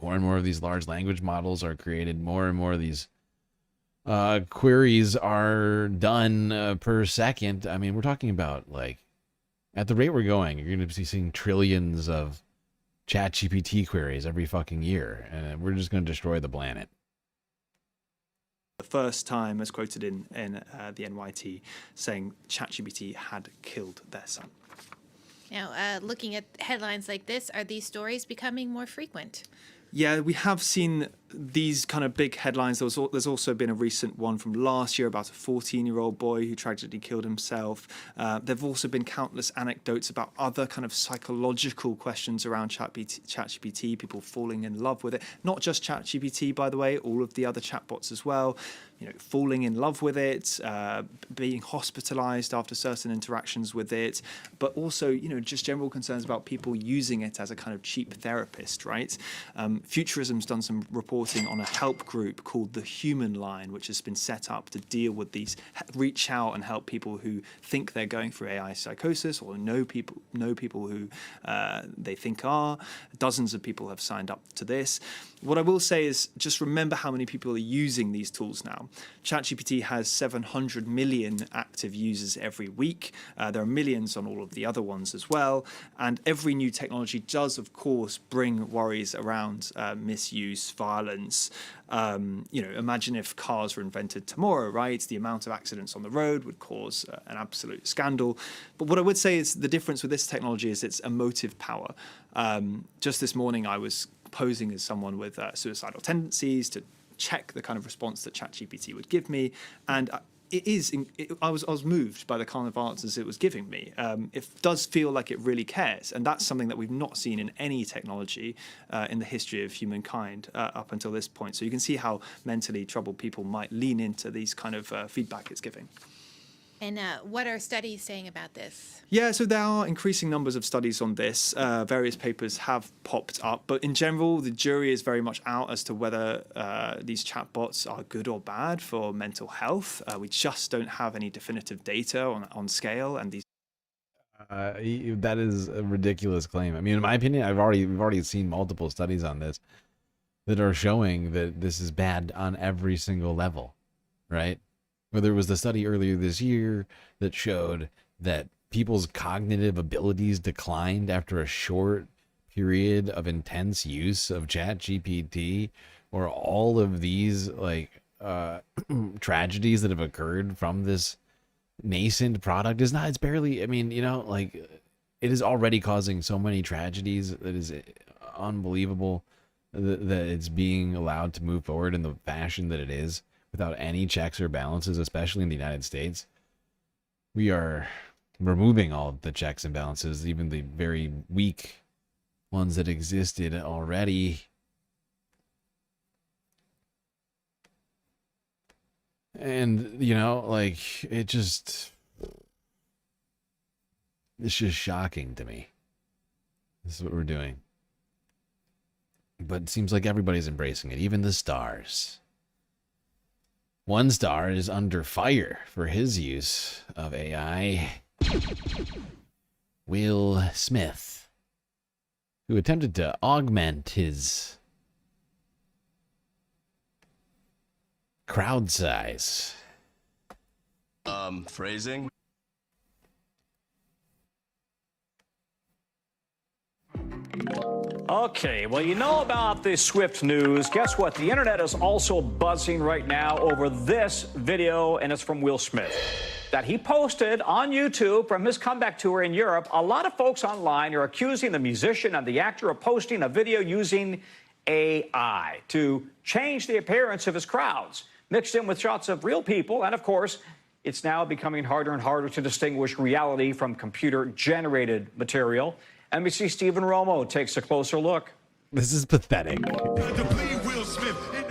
more and more of these large language models are created, more and more of these queries are done per second. I mean, we're talking about, like, at the rate we're going, you're going to be seeing trillions of ChatGPT queries every fucking year, and we're just going to destroy the planet. The first time, as quoted in the NYT, saying ChatGPT had killed their son. Now, looking at headlines like this, are these stories becoming more frequent? Yeah, we have seen these kind of big headlines. There's also been a recent one from last year about a 14-year-old boy who tragically killed himself. There've also been countless anecdotes about other kind of psychological questions around ChatGPT, people falling in love with it. Not just ChatGPT, by the way, all of the other chatbots as well. You know, falling in love with it, being hospitalized after certain interactions with it, but also, you know, just general concerns about people using it as a kind of cheap therapist, right? Futurism's done some reporting on a help group called the Human Line, which has been set up to deal with these, reach out and help people who think they're going through AI psychosis or know people who they think are. Dozens of people have signed up to this. What I will say is just remember how many people are using these tools now. ChatGPT has 700 million active users every week. There are millions on all of the other ones as well. And every new technology does, of course, bring worries around misuse, violence. You know, imagine if cars were invented tomorrow, right? The amount of accidents on the road would cause an absolute scandal. But what I would say is the difference with this technology is its emotive power. Just this morning, I was posing as someone with suicidal tendencies to check the kind of response that ChatGPT would give me, and I was moved by the kind of answers it was giving me. It does feel like it really cares, and that's something that we've not seen in any technology in the history of humankind up until this point. So you can see how mentally troubled people might lean into these kind of feedback it's giving. And what are studies saying about this? Yeah, so there are increasing numbers of studies on this. Various papers have popped up, but in general, the jury is very much out as to whether these chatbots are good or bad for mental health. We just don't have any definitive data on scale, and these. That is a ridiculous claim. I mean, in my opinion, we've already seen multiple studies on this that are showing that this is bad on every single level, right? Whether it was the study earlier this year that showed that people's cognitive abilities declined after a short period of intense use of ChatGPT, or all of these like tragedies that have occurred from this nascent product is not, it's barely, I mean, you know, like, it is already causing so many tragedies that is unbelievable that it's being allowed to move forward in the fashion that it is without any checks or balances, especially in the United States. We are removing all the checks and balances, even the very weak ones that existed already. And, you know, like, it's just shocking to me. This is what we're doing. But it seems like everybody's embracing it, even the stars. One star is under fire for his use of AI. Will Smith, who attempted to augment his crowd size. Phrasing. Okay, well, you know about the Swift news. Guess what? The internet is also buzzing right now over this video, and it's from Will Smith, that he posted on YouTube from his comeback tour in Europe. A lot of folks online are accusing the musician and the actor of posting a video using AI to change the appearance of his crowds, mixed in with shots of real people. And of course, it's now becoming harder and harder to distinguish reality from computer-generated material. NBC Stephen Romo takes a closer look. This is pathetic.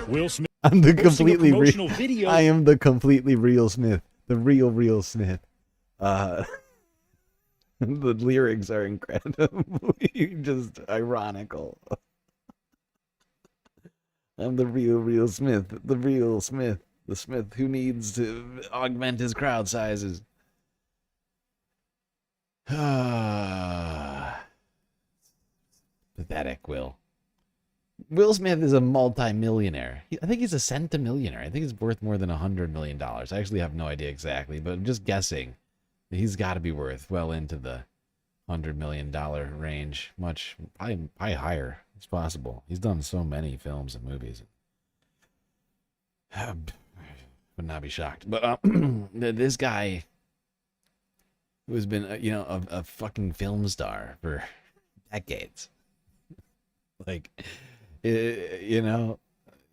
Will Smith. I'm the completely promotional video. I am the completely real Smith. The real Smith. The lyrics are incredibly just ironical. I'm the real Smith. The real Smith. The Smith who needs to augment his crowd sizes. Pathetic, Will. Will Smith is a multi-millionaire. I think he's a centimillionaire. I think he's worth more than $100 million. I actually have no idea exactly, but I'm just guessing. He's got to be worth well into the $100 million range. Much, probably higher. It's possible. He's done so many films and movies. Would not be shocked. But this guy who has been, you know, a fucking film star for decades. Like, you know,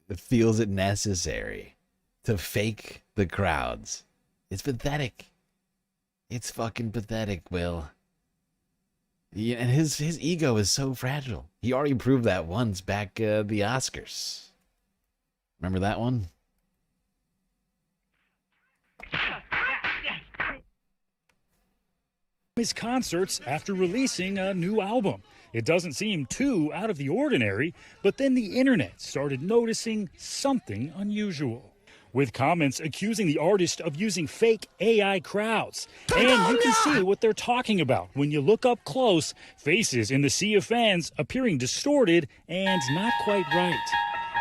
it feels it necessary to fake the crowds. It's pathetic. It's fucking pathetic, Will. Yeah, and his ego is so fragile. He already proved that once back the Oscars. Remember that one? His concerts after releasing a new album. It doesn't seem too out of the ordinary, but then the internet started noticing something unusual, with comments accusing the artist of using fake AI crowds. And you can see what they're talking about when you look up close, faces in the sea of fans appearing distorted and not quite right.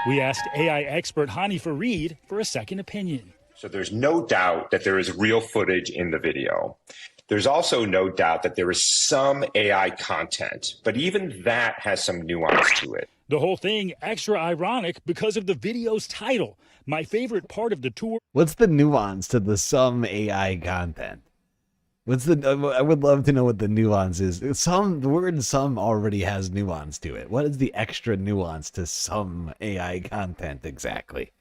We asked AI expert Hani Farid for a second opinion. So there's no doubt that there is real footage in the video. There's also no doubt that there is some AI content, but even that has some nuance to it. The whole thing extra ironic because of the video's title. My favorite part of the tour. What's the nuance to the some AI content? What's the? I would love to know what the nuance is. The word "some" already has nuance to it. What is the extra nuance to some AI content exactly?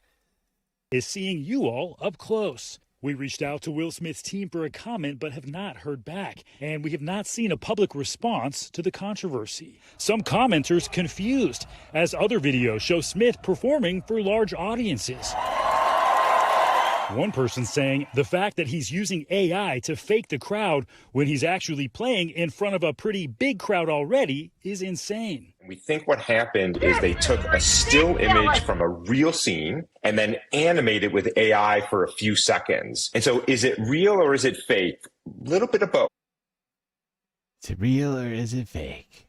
Is seeing you all up close. We reached out to Will Smith's team for a comment, but have not heard back, and we have not seen a public response to the controversy. Some commenters confused, as other videos show Smith performing for large audiences. One person saying the fact that he's using AI to fake the crowd when he's actually playing in front of a pretty big crowd already is insane. We think what happened is they took a still image from a real scene and then animated with AI for a few seconds. And so is it real or is it fake? A little bit of both. Is it real or is it fake?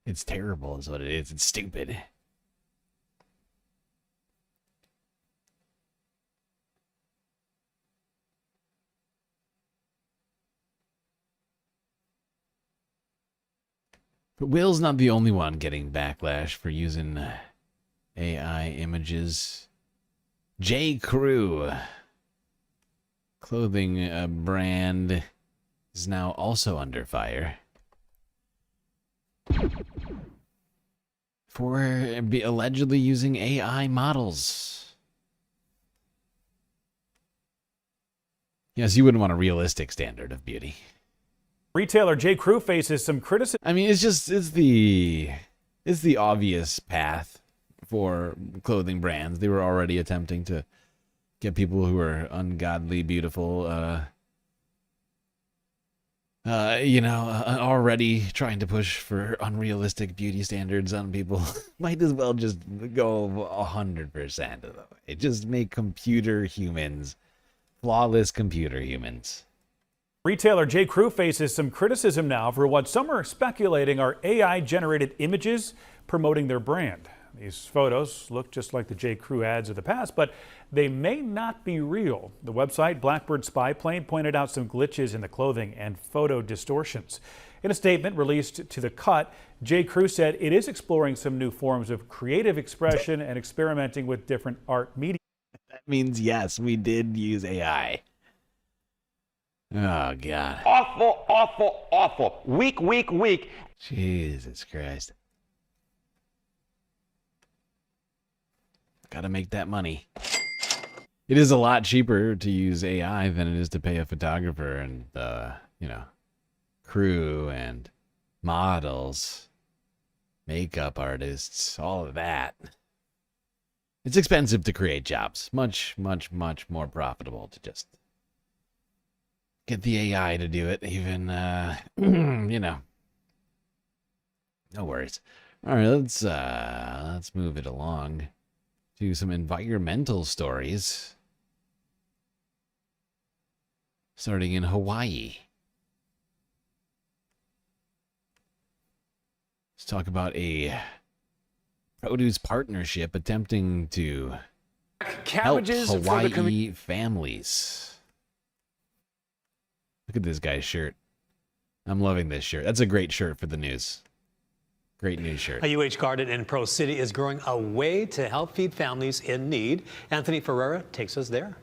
It's terrible is what it is. It's stupid. But Will's not the only one getting backlash for using AI images J. Crew clothing brand is now also under fire for allegedly using AI models. Yes, you wouldn't want a realistic standard of beauty. Retailer J. Crew faces some criticism. I mean, it's the obvious path for clothing brands. They were already attempting to get people who are ungodly beautiful, already trying to push for unrealistic beauty standards on people. Might as well just go 100% of the way. Just make computer humans, flawless computer humans. Retailer J. Crew faces some criticism now for what some are speculating are AI-generated images promoting their brand. These photos look just like the J. Crew ads of the past, but they may not be real. The website Blackbird Spy Plane pointed out some glitches in the clothing and photo distortions. In a statement released to The Cut, J. Crew said it is exploring some new forms of creative expression and experimenting with different art media. That means, yes, we did use AI. Oh, God. Awful, awful, awful. Weak, weak, weak. Jesus Christ. Gotta make that money. It is a lot cheaper to use AI than it is to pay a photographer and, crew and models, makeup artists, all of that. It's expensive to create jobs. Much, much, much more profitable to just get the AI to do it, even, no worries. All right, let's move it along to some environmental stories. Starting in Hawaii. Let's talk about a produce partnership attempting to help Hawaii families. Look at this guy's shirt. I'm loving this shirt. That's a great shirt for the news. Great news shirt. A UH garden in Pro City is growing a way to help feed families in need. Anthony Ferreira takes us there.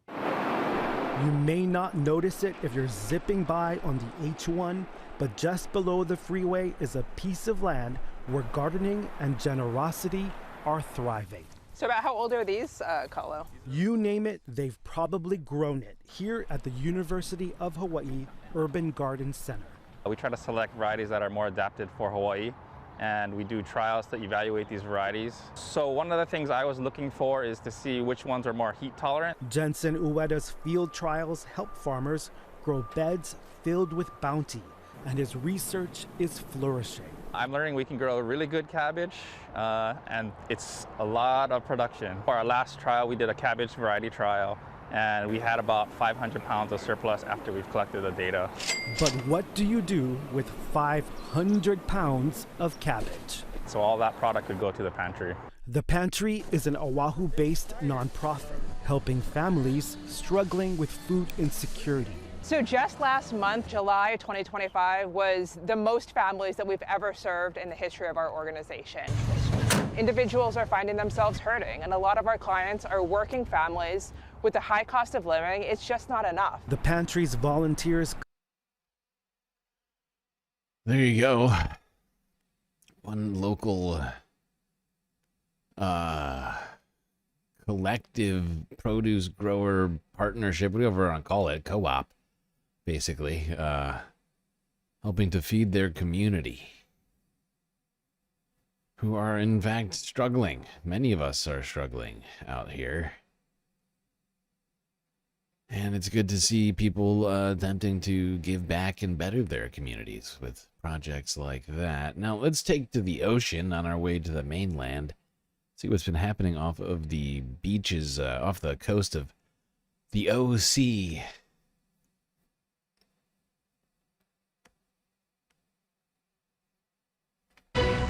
You may not notice it if you're zipping by on the H1, but just below the freeway is a piece of land where gardening and generosity are thriving. So about how old are these, Kahlo? You name it, they've probably grown it here at the University of Hawaii Urban Garden Center. We try to select varieties that are more adapted for Hawaii, and we do trials to evaluate these varieties. So one of the things I was looking for is to see which ones are more heat tolerant. Jensen Ueda's field trials help farmers grow beds filled with bounty, and his research is flourishing. I'm learning we can grow really good cabbage, and it's a lot of production. For our last trial, we did a cabbage variety trial, and we had about 500 pounds of surplus after we've collected the data. But what do you do with 500 pounds of cabbage? So all that product could go to the pantry. The Pantry is an Oahu-based nonprofit helping families struggling with food insecurity. So just last month, July 2025, was the most families that we've ever served in the history of our organization. Individuals are finding themselves hurting, and a lot of our clients are working families with the high cost of living. It's just not enough. The Pantry's volunteers. There you go. One local collective produce grower partnership, whatever you want to call it, co-op, basically, helping to feed their community, who are in fact struggling. Many of us are struggling out here. And it's good to see people attempting to give back and better their communities with projects like that. Now, let's take to the ocean on our way to the mainland. See what's been happening off of the beaches, off the coast of the OC.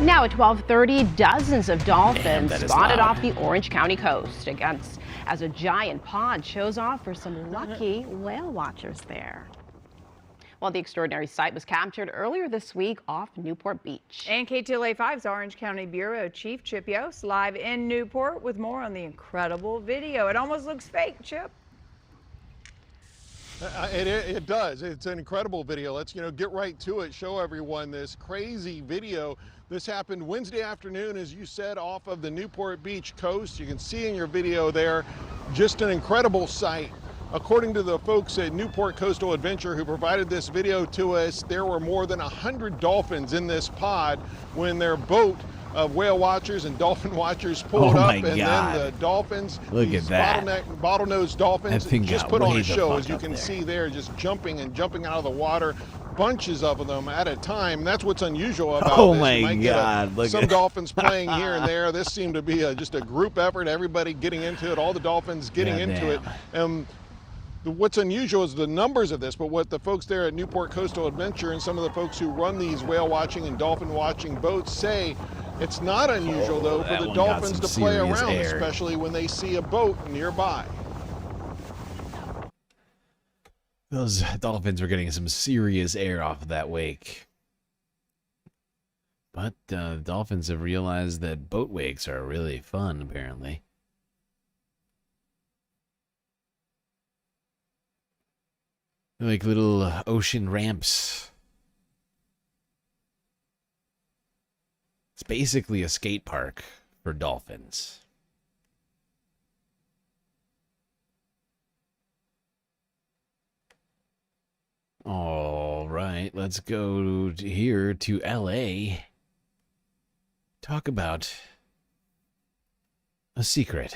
Now at 12:30, dozens of dolphins spotted off the Orange County coast as a giant pond shows off for some lucky whale watchers there. Well, the extraordinary sight was captured earlier this week off Newport Beach. And KTLA5's Orange County Bureau Chief Chip Yost live in Newport with more on the incredible video. It almost looks fake, Chip. It does. It's an incredible video. Let's get right to it. Show everyone this crazy video. This happened Wednesday afternoon, as you said, off of the Newport Beach coast. You can see in your video there, just an incredible sight. According to the folks at Newport Coastal Adventure who provided this video to us, there were more than 100 dolphins in this pod when their boat of whale watchers and dolphin watchers pulled up, and then the dolphins, look at that bottlenose dolphins, just put on a show, as you can see there, just jumping and jumping out of the water, bunches of them at a time. That's what's unusual about oh this. My God! Look Some at dolphins playing here and there. This seemed to be just a group effort. Everybody getting into it. All the dolphins getting into it. What's unusual is the numbers of this, but what the folks there at Newport Coastal Adventure and some of the folks who run these whale watching and dolphin watching boats say it's not unusual, though, for the dolphins to play around, especially when they see a boat nearby. Those dolphins were getting some serious air off of that wake. But dolphins have realized that boat wakes are really fun, apparently. Like little ocean ramps. It's basically a skate park for dolphins. All right, let's go here to LA. Talk about a secret.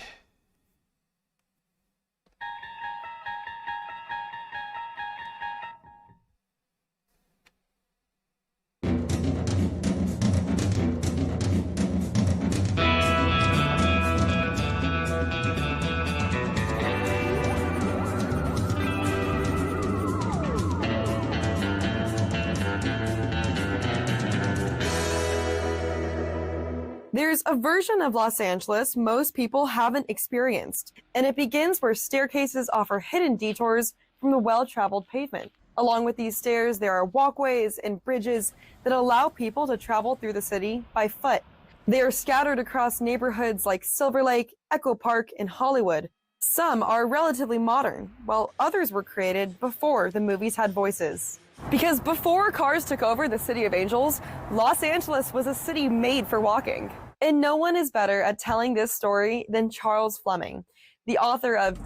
There's a version of Los Angeles most people haven't experienced, and it begins where staircases offer hidden detours from the well-traveled pavement. Along with these stairs, there are walkways and bridges that allow people to travel through the city by foot. They are scattered across neighborhoods like Silver Lake, Echo Park, and Hollywood. Some are relatively modern, while others were created before the movies had voices. Because before cars took over the City of Angels, Los Angeles was a city made for walking. And no one is better at telling this story than Charles Fleming, the author of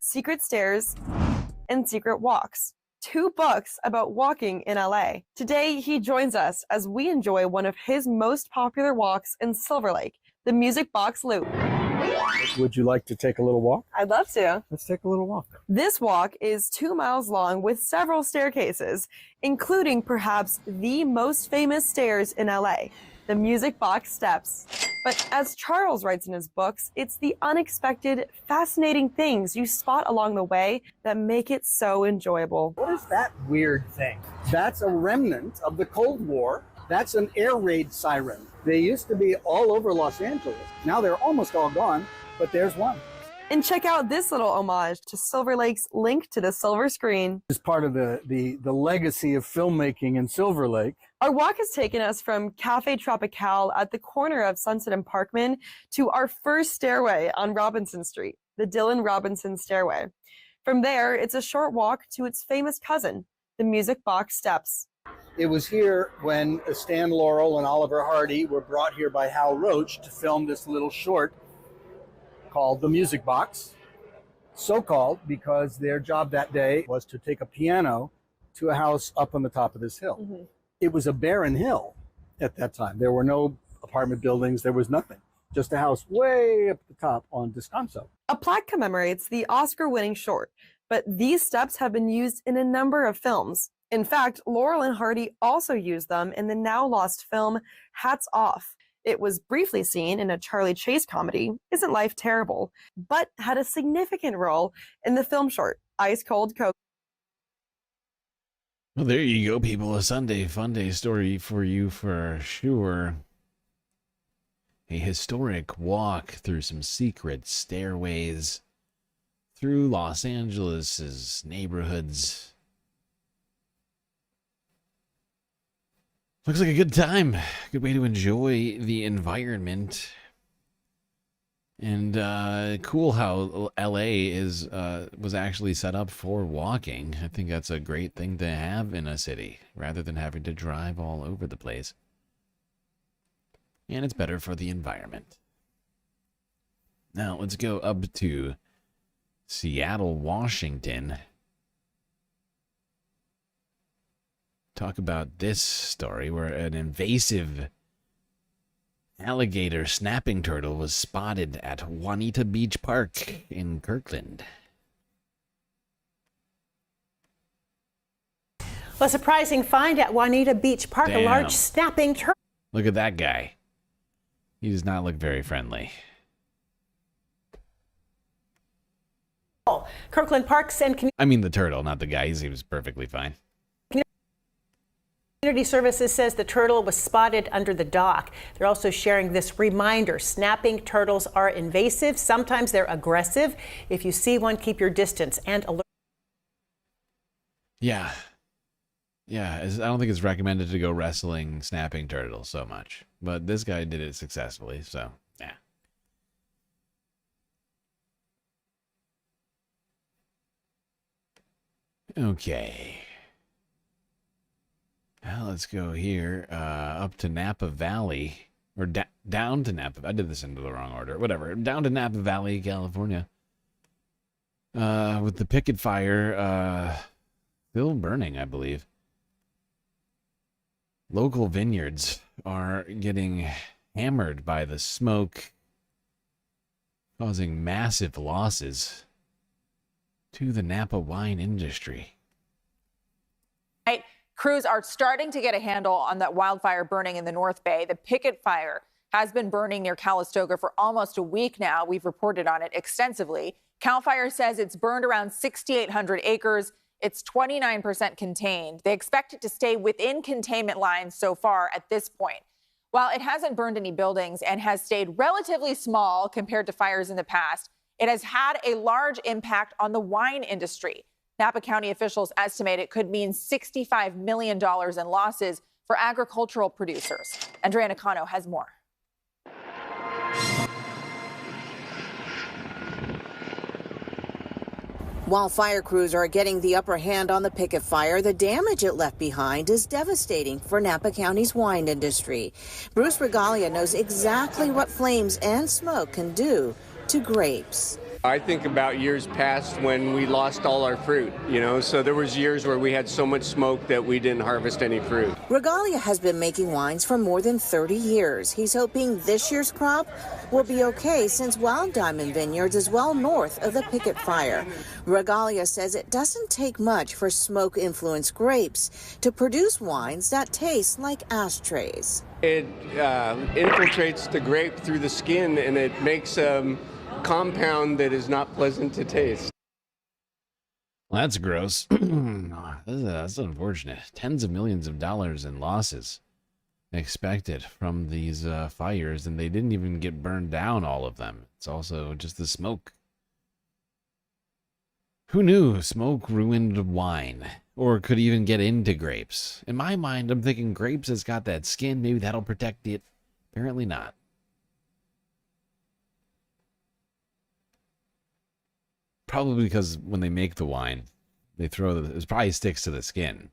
Secret Stairs and Secret Walks, 2 books about walking in LA. Today, he joins us as we enjoy one of his most popular walks in Silver Lake, the Music Box Loop. Would you like to take a little walk? I'd love to. Let's take a little walk. This walk is 2 miles long with several staircases, including perhaps the most famous stairs in LA, the Music Box Steps. But as Charles writes in his books, it's the unexpected, fascinating things you spot along the way that make it so enjoyable. What is that weird thing? That's a remnant of the Cold War. That's an air raid siren. They used to be all over Los Angeles. Now they're almost all gone, but there's one. And check out this little homage to Silver Lake's Link to the Silver Screen. It's part of the legacy of filmmaking in Silver Lake. Our walk has taken us from Cafe Tropical at the corner of Sunset and Parkman to our first stairway on Robinson Street, the Dylan Robinson Stairway. From there, it's a short walk to its famous cousin, the Music Box Steps. It was here when Stan Laurel and Oliver Hardy were brought here by Hal Roach to film this little short called The Music Box, so-called because their job that day was to take a piano to a house up on the top of this hill. Mm-hmm. It was a barren hill at that time. There were no apartment buildings. There was nothing. Just a house way up the top on Descanso. A plaque commemorates the Oscar-winning short, but these steps have been used in a number of films. In fact, Laurel and Hardy also used them in the now-lost film Hats Off. It was briefly seen in a Charlie Chase comedy, Isn't Life Terrible?, but had a significant role in the film short, Ice Cold Coke. Well, there you go, people. A Sunday FUNDAY story for you for sure. A historic walk through some secret stairways through Los Angeles's neighborhoods. Looks like a good time. Good way to enjoy the environment. And cool how LA was actually set up for walking. I think that's a great thing to have in a city, rather than having to drive all over the place. And it's better for the environment. Now, let's go up to Seattle, Washington. Talk about this story where an invasive alligator snapping turtle was spotted at Juanita Beach Park in Kirkland. A surprising find at Juanita Beach Park, Damn. a large snapping turtle. Look at that guy. He does not look very friendly. Kirkland Parks and I mean the turtle, not the guy. He seems perfectly fine. Community Services says the turtle was spotted under the dock. They're also sharing this reminder. Snapping turtles are invasive. Sometimes they're aggressive. If you see one, keep your distance and alert. Yeah. Yeah, I don't think it's recommended to go wrestling snapping turtles so much. But this guy did it successfully, so yeah. Okay. Well, let's go here up to Napa Valley, or down to Napa. I did this into the wrong order. Whatever. Down to Napa Valley, California. With the picket fire still burning, I believe. Local vineyards are getting hammered by the smoke, causing massive losses to the Napa wine industry. Crews are starting to get a handle on that wildfire burning in the North Bay. The picket fire has been burning near Calistoga for almost a week now. We've reported on it extensively. CAL FIRE says it's burned around 6,800 acres. It's 29% contained. They expect it to stay within containment lines so far at this point. While it hasn't burned any buildings and has stayed relatively small compared to fires in the past, it has had a large impact on the wine industry. Napa County officials estimate it could mean $65 million in losses for agricultural producers. Andrea Nakano has more. While fire crews are getting the upper hand on the picket fire, the damage it left behind is devastating for Napa County's wine industry. Bruce Regalia knows exactly what flames and smoke can do to grapes. I think about years past when we lost all our fruit, so there was years where we had so much smoke that we didn't harvest any fruit. Regalia has been making wines for more than 30 years. He's hoping this year's crop will be okay since Wild Diamond Vineyards is well north of the picket fire. Regalia says it doesn't take much for smoke-influenced grapes to produce wines that taste like ashtrays. It infiltrates the grape through the skin and it makes compound that is not pleasant to taste. Well, that's gross. That's unfortunate. Tens of millions of dollars in losses expected from these fires, and they didn't even get burned down, all of them. It's also just the smoke. Who knew smoke ruined wine, or could even get into grapes? In my mind, I'm thinking grapes has got that skin, maybe that'll protect it. Apparently not. Probably because when they make the wine, they throw it probably sticks to the skin.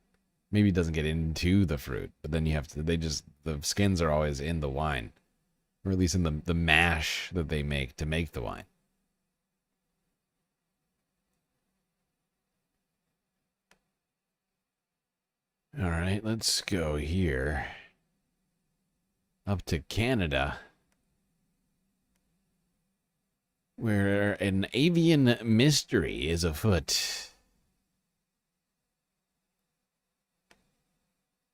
Maybe it doesn't get into the fruit, but then you have to, the skins are always in the wine, or at least in the mash that they make to make the wine. All right, let's go here up to Canada, where an avian mystery is afoot.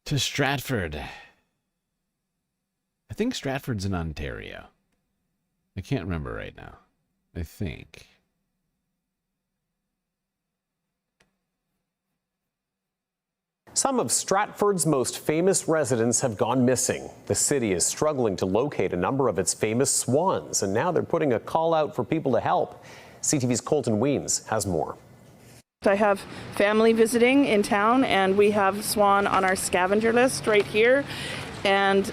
To Stratford. I think Stratford's in Ontario. I can't remember right now. I think. Some of Stratford's most famous residents have gone missing. The city is struggling to locate a number of its famous swans, and now they're putting a call out for people to help. CTV's Colton Weems has more. I have family visiting in town, and we have swan on our scavenger list right here. And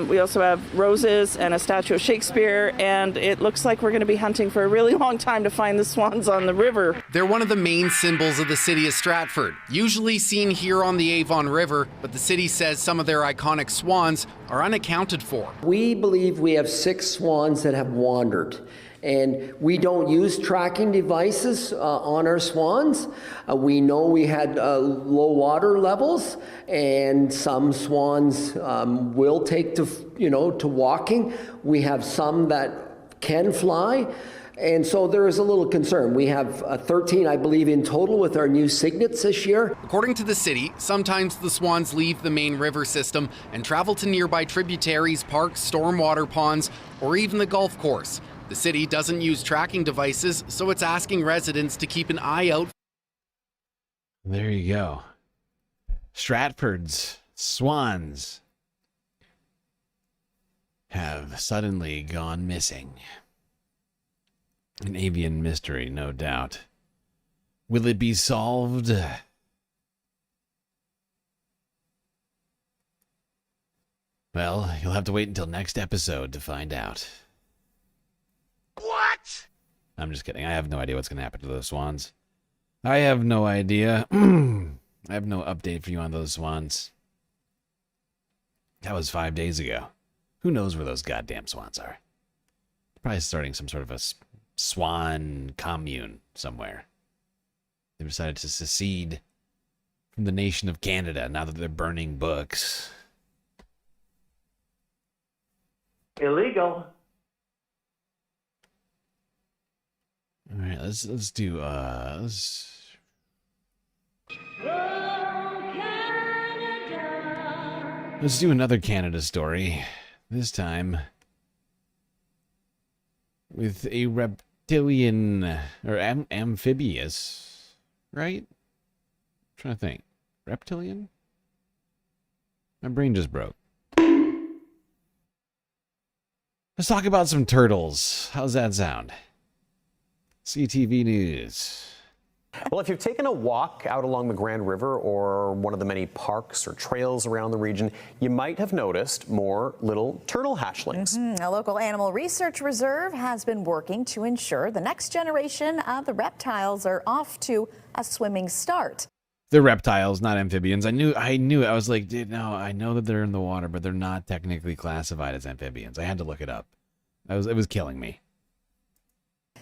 we also have roses and a statue of Shakespeare, and it looks like we're going to be hunting for a really long time to find the swans on the river. They're one of the main symbols of the city of Stratford, usually seen here on the Avon River, but the city says some of their iconic swans are unaccounted for. We believe we have 6 swans that have wandered. And we don't use tracking devices on our swans. We know we had low water levels, and some swans will take to walking. We have some that can fly, and so there is a little concern. We have 13, I believe, in total with our new cygnets this year. According to the city, sometimes the swans leave the main river system and travel to nearby tributaries, parks, stormwater ponds, or even the golf course. The city doesn't use tracking devices, so it's asking residents to keep an eye out. There you go. Stratford's swans have suddenly gone missing. An avian mystery, no doubt. Will it be solved? Well, you'll have to wait until next episode to find out. What? I'm just kidding. I have no idea what's going to happen to those swans. I have no idea. I have no update for you on those swans. That was 5 days ago. Who knows where those goddamn swans are? Probably starting some sort of a swan commune somewhere. They decided to secede from the nation of Canada now that they're burning books. Illegal. All right, let's do let's do another Canada story. This time with a reptilian or amphibious, right? I'm trying to think. Reptilian? My brain just broke. Let's talk about some turtles. How's that sound? CTV News. Well, if you've taken a walk out along the Grand River or one of the many parks or trails around the region, you might have noticed more little turtle hatchlings. A local animal research reserve has been working to ensure the next generation of the reptiles are off to a swimming start. They're reptiles, not amphibians. I knew it. I was like, dude, no, I know that they're in the water, but they're not technically classified as amphibians. I had to look it up. It was killing me.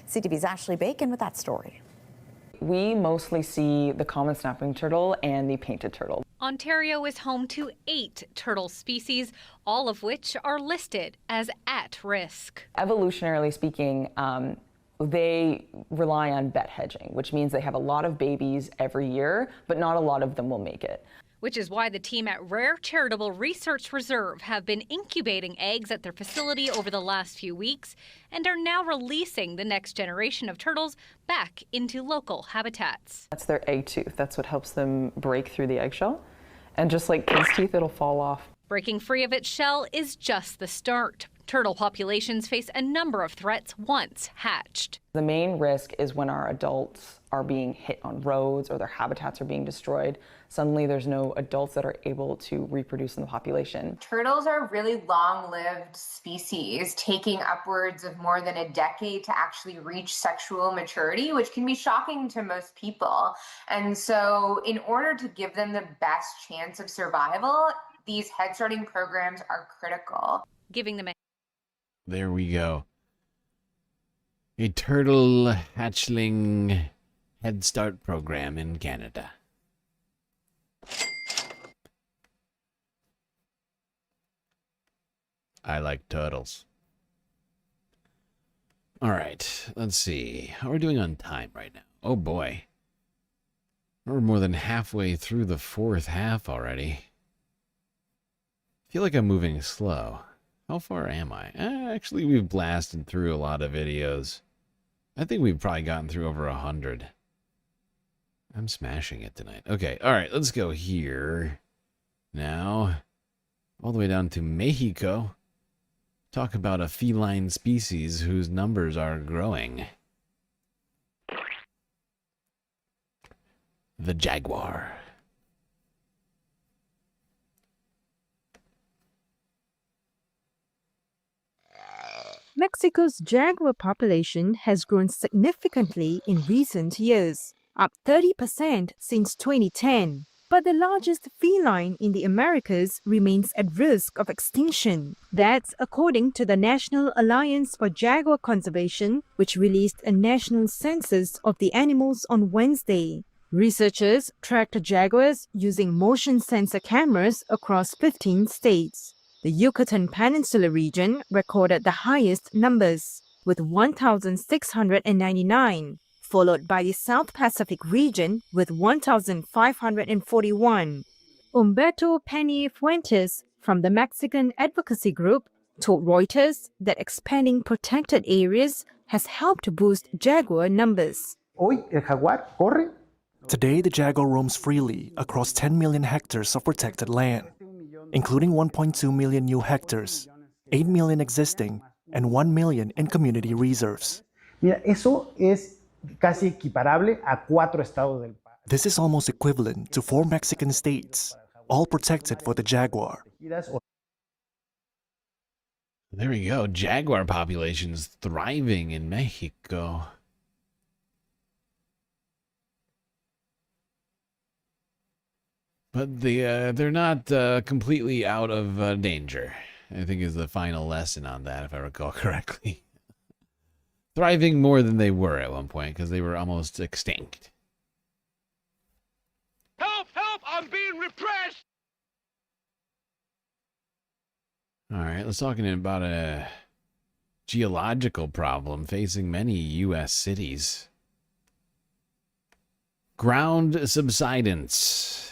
CTV's Ashley Bacon with that story. We mostly see the common snapping turtle and the painted turtle. Ontario is home to 8 turtle species, all of which are listed as at risk. Evolutionarily speaking, they rely on bet hedging, which means they have a lot of babies every year, but not a lot of them will make it. Which is why the team at Rare Charitable Research Reserve have been incubating eggs at their facility over the last few weeks and are now releasing the next generation of turtles back into local habitats. That's their egg tooth. That's what helps them break through the eggshell. And just like kids' teeth, it'll fall off. Breaking free of its shell is just the start. Turtle populations face a number of threats once hatched. The main risk is when our adults are being hit on roads or their habitats are being destroyed. Suddenly there's no adults that are able to reproduce in the population. Turtles are really long-lived species, taking upwards of more than a decade to actually reach sexual maturity, which can be shocking to most people. And so in order to give them the best chance of survival, these head starting programs are critical. Giving them a There we go. A turtle hatchling Head Start program in Canada. I like turtles. All right, let's see. How are we doing on time right now? Oh boy. We're more than halfway through the 4th half already. I feel like I'm moving slow. How far am I? Actually, we've blasted through a lot of videos. I think we've probably gotten through over 100. I'm smashing it tonight. Okay, all right, let's go here. Now, all the way down to Mexico. Talk about a feline species whose numbers are growing. the jaguar. Mexico's jaguar population has grown significantly in recent years, up 30% since 2010. But the largest feline in the Americas remains at risk of extinction. That's according to the National Alliance for Jaguar Conservation, which released a national census of the animals on Wednesday. Researchers tracked jaguars using motion sensor cameras across 15 states. The Yucatan Peninsula region recorded the highest numbers, with 1,699, followed by the South Pacific region with 1,541. Humberto Fuentes from the Mexican advocacy group told Reuters that expanding protected areas has helped boost jaguar numbers. Today, the jaguar roams freely across 10 million hectares of protected land, including 1.2 million new hectares, 8 million existing, and 1 million in community reserves. This is almost equivalent to 4 Mexican states, all protected for the jaguar. There we go. Jaguar populations thriving in Mexico. But they're not completely out of danger, I think is the final lesson on that, if I recall correctly. Thriving more than they were at one point, because they were almost extinct. Help! Help! I'm being repressed! All right, let's talk about a geological problem facing many U.S. cities. Ground subsidence.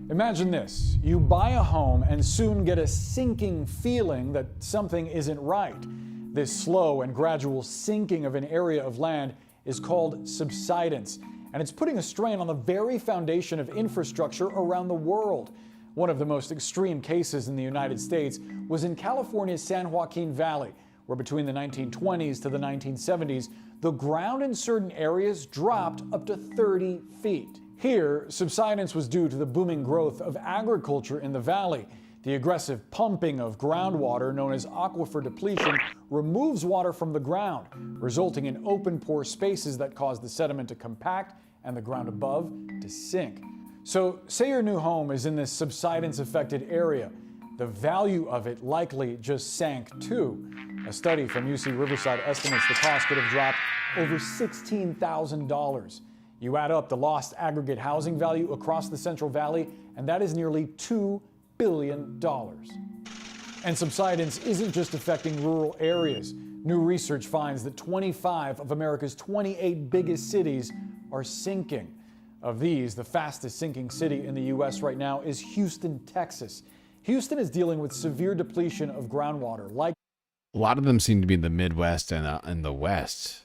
Imagine this. You buy a home and soon get a sinking feeling that something isn't right. This slow and gradual sinking of an area of land is called subsidence, and it's putting a strain on the very foundation of infrastructure around the world. One of the most extreme cases in the United States was in California's San Joaquin Valley, where between the 1920s to the 1970s, the ground in certain areas dropped up to 30 feet. Here, subsidence was due to the booming growth of agriculture in the valley. The aggressive pumping of groundwater, known as aquifer depletion, removes water from the ground, resulting in open pore spaces that cause the sediment to compact and the ground above to sink. So, say your new home is in this subsidence-affected area. The value of it likely just sank too. A study from UC Riverside estimates the cost could have dropped over $16,000. You add up the lost aggregate housing value across the Central Valley, and that is nearly $2 billion. And subsidence isn't just affecting rural areas. New research finds that 25 of America's 28 biggest cities are sinking. Of these, the fastest sinking city in the U.S. right now is Houston, Texas. Houston is dealing with severe depletion of groundwater. Like a lot of them seem to be in the Midwest and the West.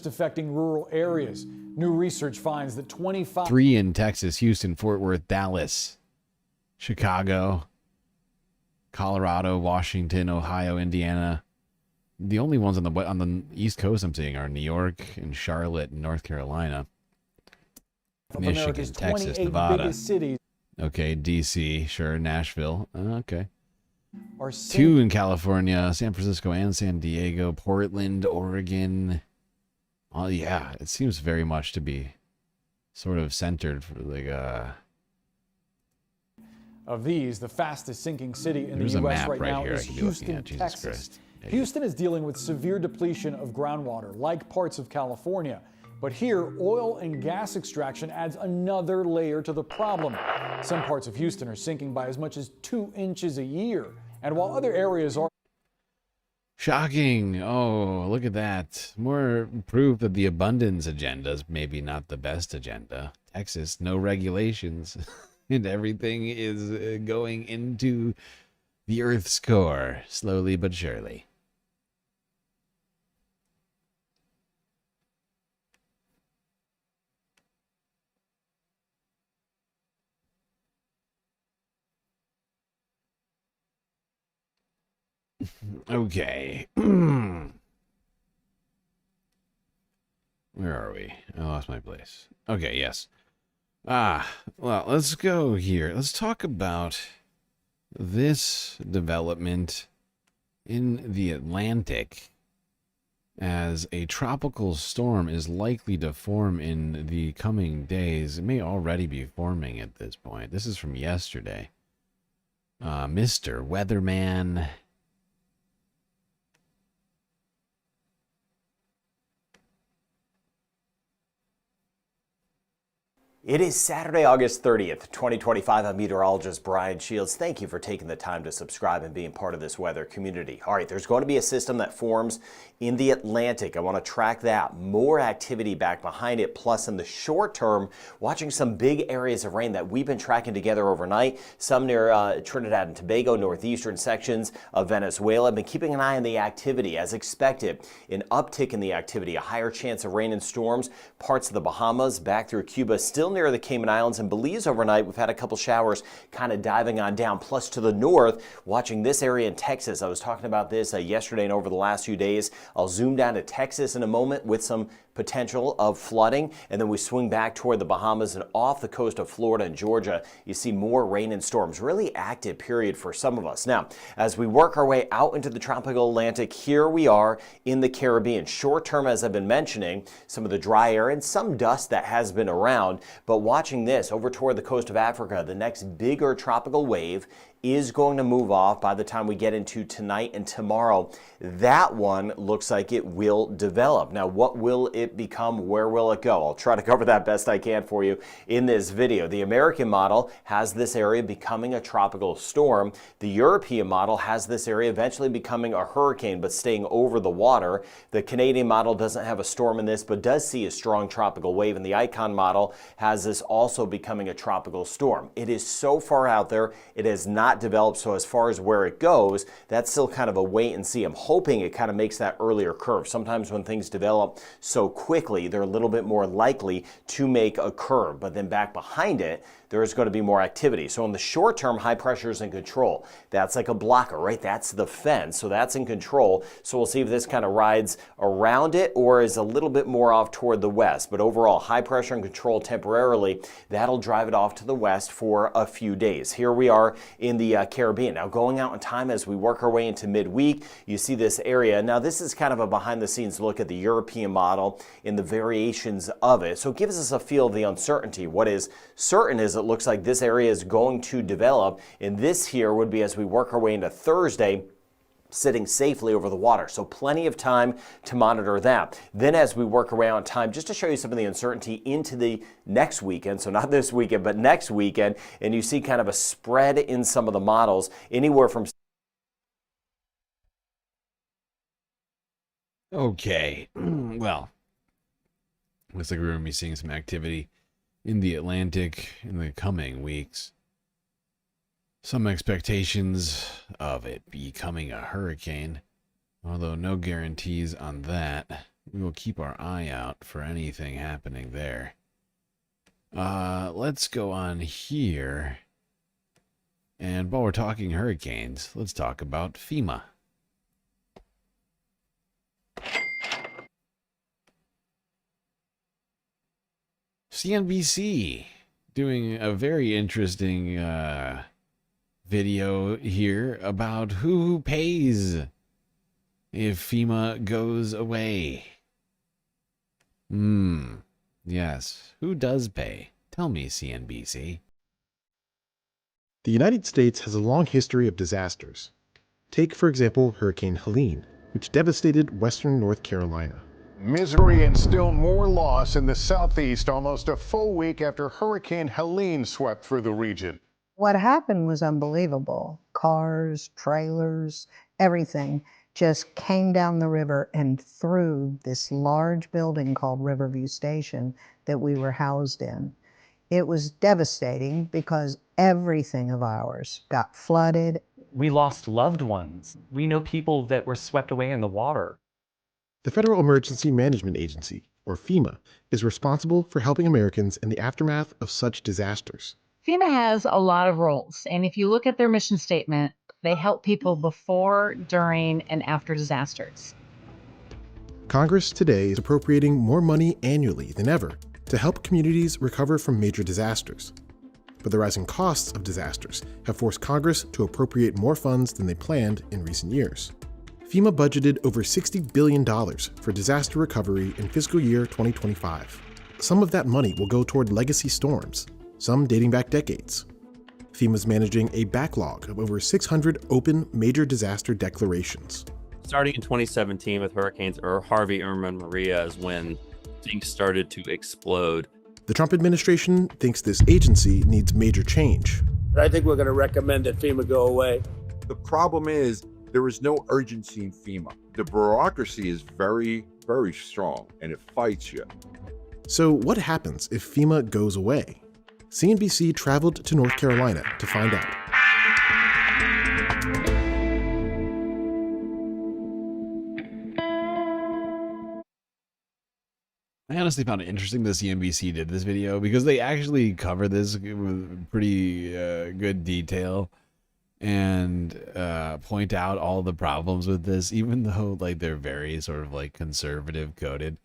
Affecting rural areas. New research finds that 3 in Texas, Houston, Fort Worth, Dallas, Chicago, Colorado, Washington, Ohio, Indiana. The only ones on the East Coast I'm seeing are New York and Charlotte and North Carolina. Michigan, Texas, Nevada. Okay, DC, sure, Nashville. Okay. 2 in California, San Francisco and San Diego, Portland, Oregon. Oh yeah, it seems very much to be sort of centered for like Of these, the fastest sinking city in the U.S. right now is Houston, Texas. Houston is dealing with severe depletion of groundwater, like parts of California. But here, oil and gas extraction adds another layer to the problem. Some parts of Houston are sinking by as much as 2 inches a year. And while other areas are shocking. Oh, look at that. More proof that the abundance agenda is maybe not the best agenda. Texas, no regulations. And everything is going into the Earth's core, slowly but surely. Okay. I lost my place. Okay, yes. Well, let's go here. Let's talk about this development in the Atlantic, as a tropical storm is likely to form in the coming days. It may already be forming at this point. This is from yesterday. Mr. Weatherman. It is Saturday, August 30th, 2025. I'm meteorologist Brian Shields. Thank you for taking the time to subscribe and being part of this weather community. All right, there's going to be a system that forms in the Atlantic. I want to track that. More activity back behind it. Plus, in the short term, watching some big areas of rain that we've been tracking together overnight. Some near Trinidad and Tobago, northeastern sections of Venezuela. I've been keeping an eye on the activity. As expected, an uptick in the activity, a higher chance of rain and storms. Parts of the Bahamas, back through Cuba, still near the Cayman Islands and Belize overnight. We've had a couple showers kind of diving on down. Plus to the north, watching this area in Texas. I was talking about this yesterday and over the last few days. I'll zoom down to Texas in a moment with some potential of flooding, and then we swing back toward the Bahamas and off the coast of Florida and Georgia. You see more rain and storms. Really active period for some of us. Now, as we work our way out into the tropical Atlantic, here we are in the Caribbean. Short term, as I've been mentioning, some of the dry air and some dust that has been around, but watching this over toward the coast of Africa, the next bigger tropical wave is going to move off by the time we get into tonight and tomorrow. That one looks like it will develop. Now, what will it become? Where will it go? I'll try to cover that best I can for you in this video. The American model has this area becoming a tropical storm. The European model has this area eventually becoming a hurricane, but staying over the water. The Canadian model doesn't have a storm in this, but does see a strong tropical wave. And the Icon model has this also becoming a tropical storm. It is so far out there. It has not developed, so as far as where it goes, that's still kind of a wait and see. I'm hoping it kind of makes that earlier curve. Sometimes when things develop so quickly, they're a little bit more likely to make a curve, but then back behind it, there's going to be more activity. So in the short term, high pressure is in control. That's like a blocker, right? That's the fence, so that's in control. So we'll see if this kind of rides around it or is a little bit more off toward the west. But overall, high pressure and control temporarily, that'll drive it off to the west for a few days. Here we are in the Caribbean. Now going out in time as we work our way into midweek, you see this area. Now this is kind of a behind the scenes look at the European model and the variations of it. So it gives us a feel of the uncertainty. What is certain is it looks like this area is going to develop, and this here would be as we work our way into Thursday, sitting safely over the water. So plenty of time to monitor that. Then as we work around time, just to show you some of the uncertainty into the next weekend, so not this weekend, but next weekend, and you see kind of a spread in some of the models, anywhere from... Okay, well, looks like we're going to be seeing some activity in the Atlantic in the coming weeks. Some expectations of it becoming a hurricane, although no guarantees on that. We will keep our eye out for anything happening there. Let's go on here. And while we're talking hurricanes, let's talk about FEMA. CNBC doing a very interesting video here about who pays if FEMA goes away. Yes, who does pay? Tell me, CNBC. The United States has a long history of disasters. Take, for example, Hurricane Helene, which devastated western North Carolina. Misery and still more loss in the southeast almost a full week after Hurricane Helene swept through the region. What happened was unbelievable. Cars, trailers, everything just came down the river and through this large building called Riverview Station that we were housed in. It was devastating because everything of ours got flooded. We lost loved ones. We know people that were swept away in the water. The Federal Emergency Management Agency, or FEMA, is responsible for helping Americans in the aftermath of such disasters. FEMA has a lot of roles, and if you look at their mission statement, they help people before, during, and after disasters. Congress today is appropriating more money annually than ever to help communities recover from major disasters. But the rising costs of disasters have forced Congress to appropriate more funds than they planned in recent years. FEMA budgeted over $60 billion for disaster recovery in fiscal year 2025. Some of that money will go toward legacy storms, some dating back decades. FEMA's managing a backlog of over 600 open major disaster declarations. Starting in 2017 with Hurricanes Harvey, Irma, and Maria is when things started to explode. The Trump administration thinks this agency needs major change. I think we're going to recommend that FEMA go away. The problem is there is no urgency in FEMA. The bureaucracy is very, very strong, and it fights you. So what happens if FEMA goes away? CNBC traveled to North Carolina to find out. I honestly found it interesting that CNBC did this video because they actually cover this with pretty good detail and point out all the problems with this, even though like they're very sort of like conservative coded.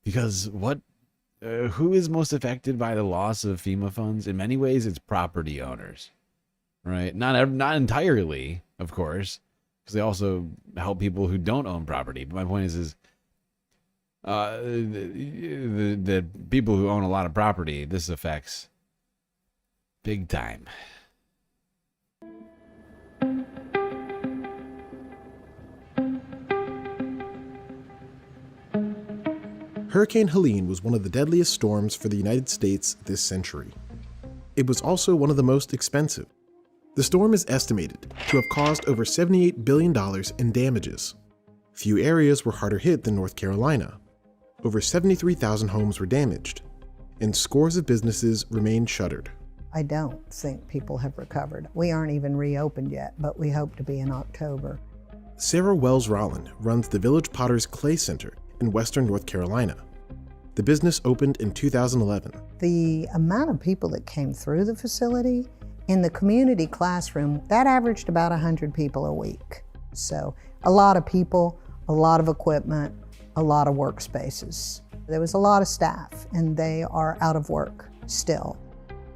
Because who is most affected by the loss of FEMA funds? In many ways, it's property owners, right? Not entirely, of course, because they also help people who don't own property. But my point is the people who own a lot of property, this affects big time. Hurricane Helene was one of the deadliest storms for the United States this century. It was also one of the most expensive. The storm is estimated to have caused over $78 billion in damages. Few areas were harder hit than North Carolina. Over 73,000 homes were damaged, and scores of businesses remained shuttered. I don't think people have recovered. We aren't even reopened yet, but we hope to be in October. Sarah Wells-Rolland runs the Village Potters Clay Center in western North Carolina. The business opened in 2011. The amount of people that came through the facility in the community classroom, that averaged about 100 people a week. So a lot of people, a lot of equipment, a lot of workspaces. There was a lot of staff, and they are out of work still.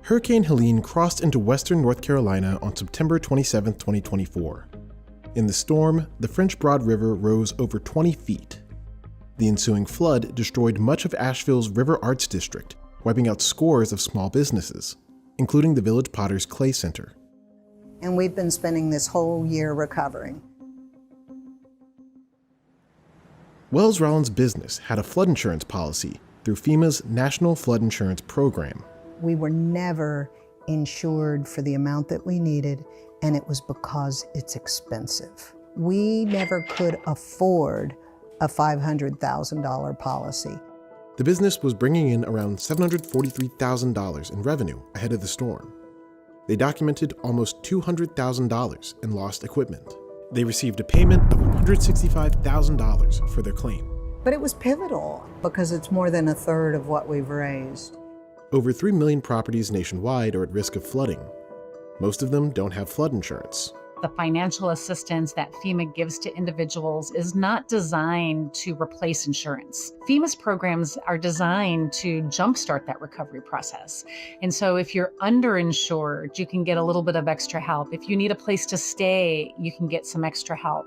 Hurricane Helene crossed into western North Carolina on September 27, 2024. In the storm, the French Broad River rose over 20 feet. The ensuing flood destroyed much of Asheville's River Arts District, wiping out scores of small businesses, including the Village Potters Clay Center. And we've been spending this whole year recovering. Wells-Rolland's business had a flood insurance policy through FEMA's National Flood Insurance Program. We were never insured for the amount that we needed, and it was because it's expensive. We never could afford a $500,000 policy. The business was bringing in around $743,000 in revenue ahead of the storm. They documented almost $200,000 in lost equipment. They received a payment of $165,000 for their claim. But it was pivotal because it's more than a third of what we've raised. Over 3 million properties nationwide are at risk of flooding. Most of them don't have flood insurance. The financial assistance that FEMA gives to individuals is not designed to replace insurance. FEMA's programs are designed to jumpstart that recovery process. And so if you're underinsured, you can get a little bit of extra help. If you need a place to stay, you can get some extra help.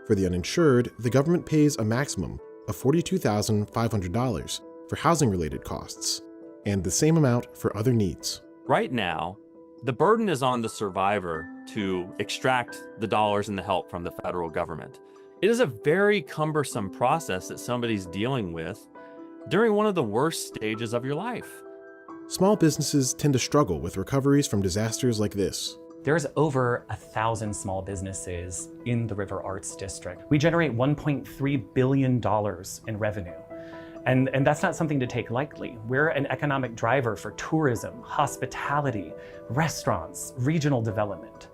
For the uninsured, the government pays a maximum of $42,500 for housing-related costs, and the same amount for other needs. Right now, the burden is on the survivor to extract the dollars and the help from the federal government. It is a very cumbersome process that somebody's dealing with during one of the worst stages of your life. Small businesses tend to struggle with recoveries from disasters like this. There's over 1,000 small businesses in the River Arts District. We generate $1.3 billion in revenue. And that's not something to take lightly. We're an economic driver for tourism, hospitality, restaurants, regional development.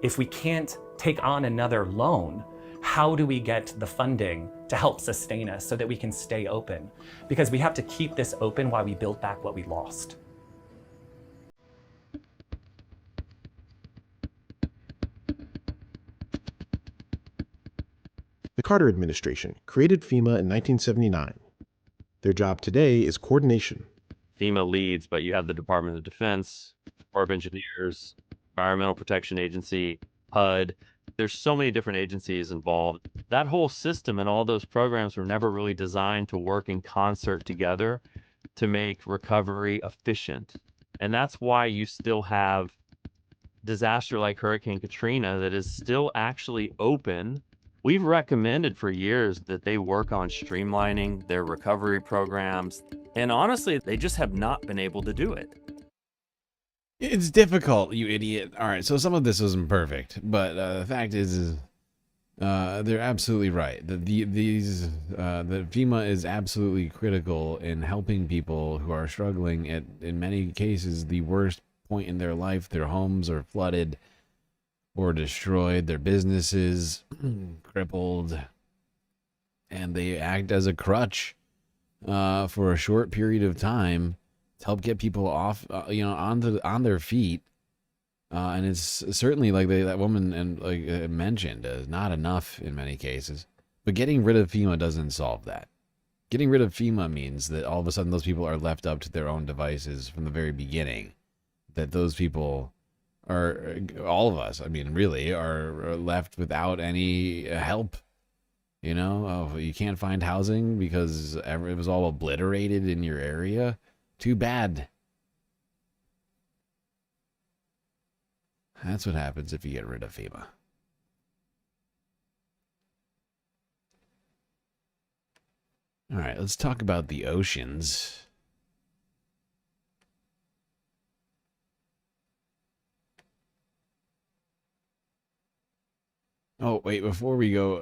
If we can't take on another loan, how do we get the funding to help sustain us so that we can stay open? Because we have to keep this open while we build back what we lost. The Carter administration created FEMA in 1979. Their job today is coordination. FEMA leads, but you have the Department of Defense, Corps of Engineers, Environmental Protection Agency, HUD. There's so many different agencies involved. That whole system and all those programs were never really designed to work in concert together to make recovery efficient. And that's why you still have disaster like Hurricane Katrina that is still actually open. We've recommended for years that they work on streamlining their recovery programs. And honestly, they just have not been able to do it. It's difficult, you idiot. All right, so some of this isn't perfect, but the fact is they're absolutely right. The FEMA is absolutely critical in helping people who are struggling at, in many cases, the worst point in their life. Their homes are flooded or destroyed, their businesses crippled, and they act as a crutch for a short period of time to help get people off, on their feet. And it's certainly like that woman and mentioned, not enough in many cases. But getting rid of FEMA doesn't solve that. Getting rid of FEMA means that all of a sudden those people are left up to their own devices from the very beginning. That those people are, all of us, I mean, really, are left without any help. You know, you can't find housing because it was all obliterated in your area. Too bad. That's what happens if you get rid of FEMA. All right, let's talk about the oceans. Oh, wait, before we go,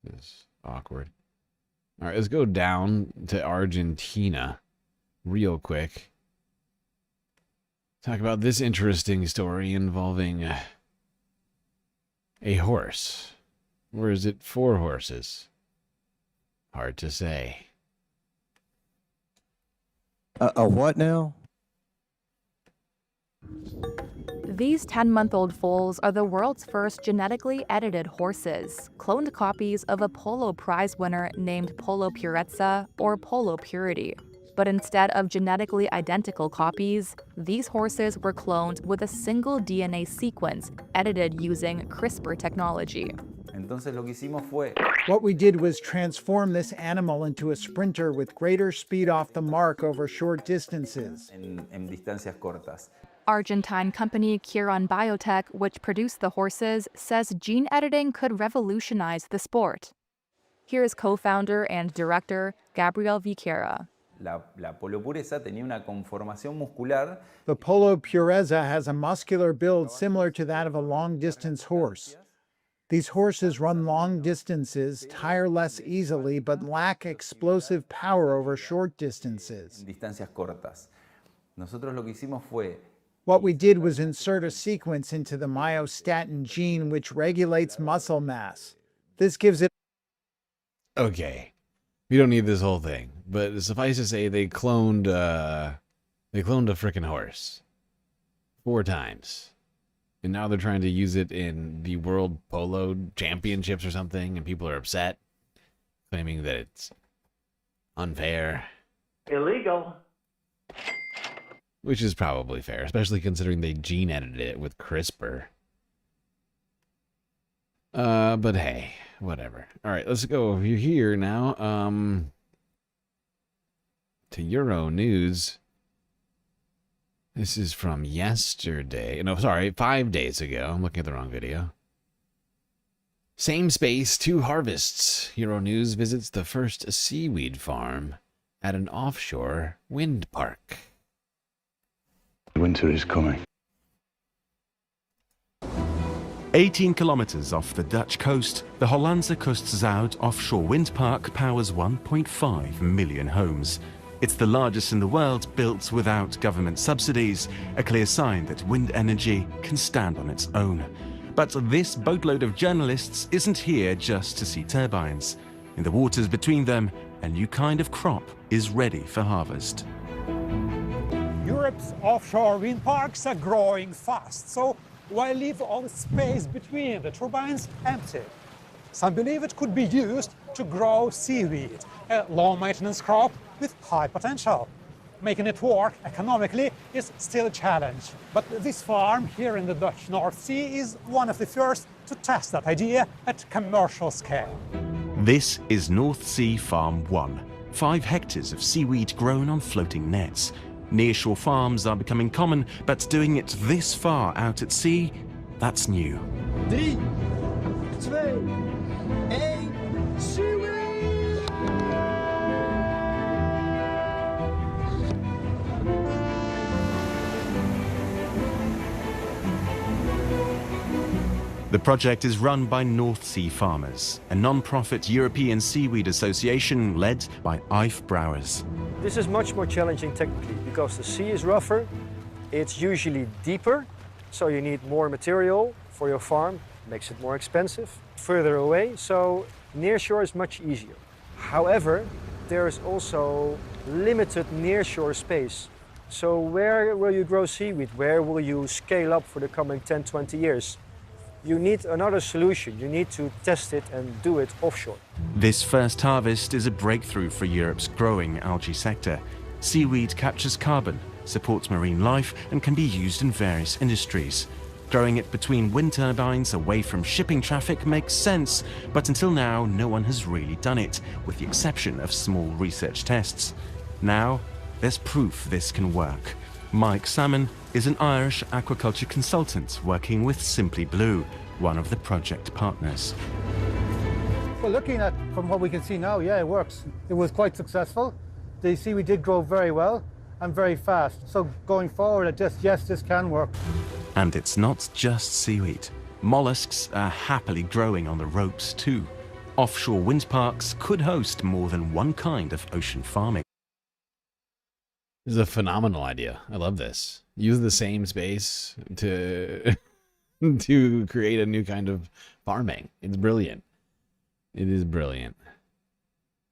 this is awkward. All right, let's go down to Argentina real quick. Talk about this interesting story involving a horse. Or is it 4 horses? Hard to say. A what now? These 10-month-old foals are the world's first genetically edited horses, cloned copies of a polo prize winner named Polo Purezza or Polo Purity. But instead of genetically identical copies, these horses were cloned with a single DNA sequence edited using CRISPR technology. What we did was transform this animal into a sprinter with greater speed off the mark over short distances. Argentine company Curon Biotech, which produced the horses, says gene editing could revolutionize the sport. Here's co-founder and director Gabriel Viqueira. The Polo Purezza has a muscular build similar to that of a long-distance horse. These horses run long distances, tire less easily, but lack explosive power over short distances. What we did was insert a sequence into the myostatin gene, which regulates muscle mass. This gives it... Okay. We don't need this whole thing, but suffice to say they cloned a frickin' horse 4 times. And now they're trying to use it in the World Polo Championships or something, and people are upset, claiming that it's unfair. Illegal. Which is probably fair, especially considering they gene edited it with CRISPR. But hey, whatever. All right, let's go over here now. To Euro News. This is from yesterday. No, sorry, 5 days ago. I'm looking at the wrong video. Same space, 2 harvests. Euro News visits the first seaweed farm at an offshore wind park. Winter is coming. 18 kilometers off the Dutch coast, the Hollandse Kustzout offshore wind park powers 1.5 million homes. It's the largest in the world, built without government subsidies, a clear sign that wind energy can stand on its own. But this boatload of journalists isn't here just to see turbines. In the waters between them, a new kind of crop is ready for harvest. Europe's offshore wind parks are growing fast, so why leave all the space between the turbines empty? Some believe it could be used to grow seaweed, a low-maintenance crop with high potential. Making it work economically is still a challenge. But this farm here in the Dutch North Sea is one of the first to test that idea at commercial scale. This is North Sea Farm 1, 5 hectares of seaweed grown on floating nets. Nearshore farms are becoming common, but doing it this far out at sea, that's new. 3, 2, 1, seaweed! The project is run by North Sea Farmers, a non-profit European seaweed association led by Yves Brouwers. This is much more challenging technically because the sea is rougher, it's usually deeper, so you need more material for your farm, makes it more expensive, further away, so nearshore is much easier. However, there is also limited nearshore space. So where will you grow seaweed? Where will you scale up for the coming 10, 20 years? You need another solution. You need to test it and do it offshore. This first harvest is a breakthrough for Europe's growing algae sector. Seaweed captures carbon, supports marine life, and can be used in various industries. Growing it between wind turbines away from shipping traffic makes sense, but until now, no one has really done it, with the exception of small research tests. Now, there's proof this can work. Mike Salmon is an Irish aquaculture consultant working with Simply Blue, one of the project partners. Well, looking at from what we can see now, yeah, it works. It was quite successful. The seaweed did grow very well and very fast. So going forward, yes, this can work. And it's not just seaweed. Mollusks are happily growing on the ropes too. Offshore wind parks could host more than one kind of ocean farming. This is a phenomenal idea. I love this. Use the same space to to create a new kind of farming. It's brilliant. It is brilliant.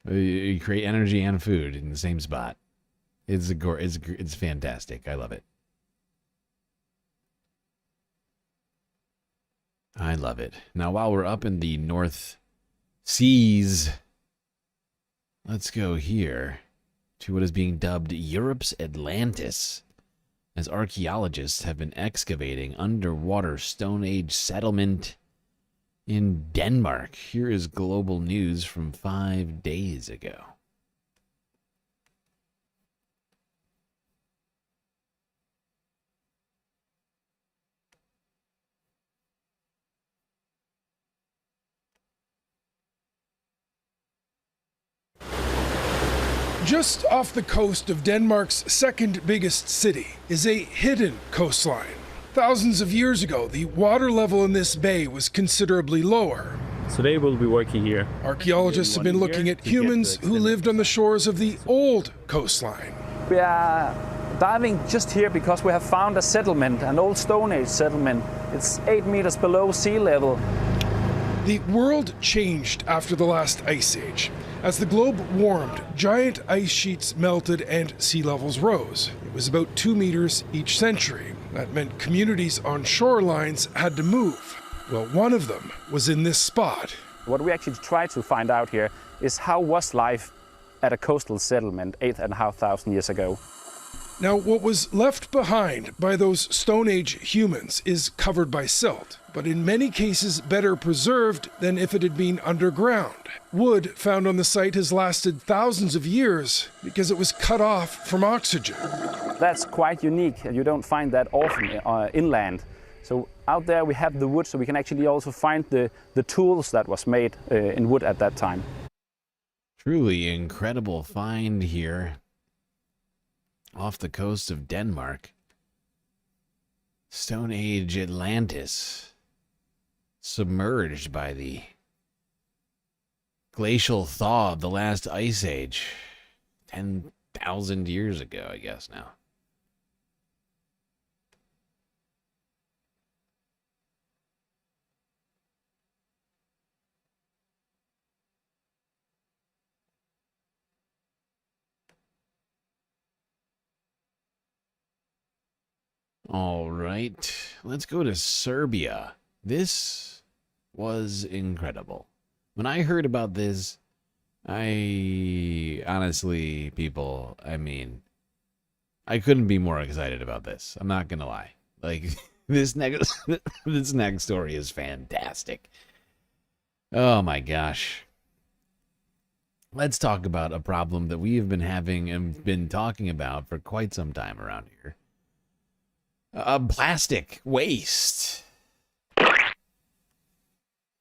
You create energy and food in the same spot. It's fantastic. I love it. I love it. Now, while we're up in the North Seas, let's go here to what is being dubbed Europe's Atlantis, as archaeologists have been excavating underwater Stone Age settlement in Denmark. Here is global news from 5 days ago. Just off the coast of Denmark's second biggest city is a hidden coastline. Thousands of years ago, the water level in this bay was considerably lower. Today we'll be working here. Archaeologists have been looking at humans who lived on the shores of the old coastline. We are diving just here because we have found a settlement, an old Stone Age settlement. It's 8 meters below sea level. The world changed after the last ice age. As the globe warmed, giant ice sheets melted and sea levels rose. It was about 2 meters each century. That meant communities on shorelines had to move. Well, one of them was in this spot. What we actually try to find out here is how was life at a coastal settlement 8,500 years ago. Now, what was left behind by those Stone Age humans is covered by silt, but in many cases better preserved than if it had been underground. Wood found on the site has lasted thousands of years because it was cut off from oxygen. That's quite unique. You don't find that often inland. So out there we have the wood, so we can actually also find the tools that was made in wood at that time. Truly incredible find here off the coast of Denmark. Stone Age Atlantis, submerged by the glacial thaw of the last ice age 10,000 years ago, I guess now. All right, let's go to Serbia. This was incredible. When I heard about this, I honestly, people, I mean, I couldn't be more excited about this. I'm not gonna lie. Like, this next story is fantastic. Oh my gosh. Let's talk about a problem that we have been having and been talking about for quite some time around here. Plastic waste.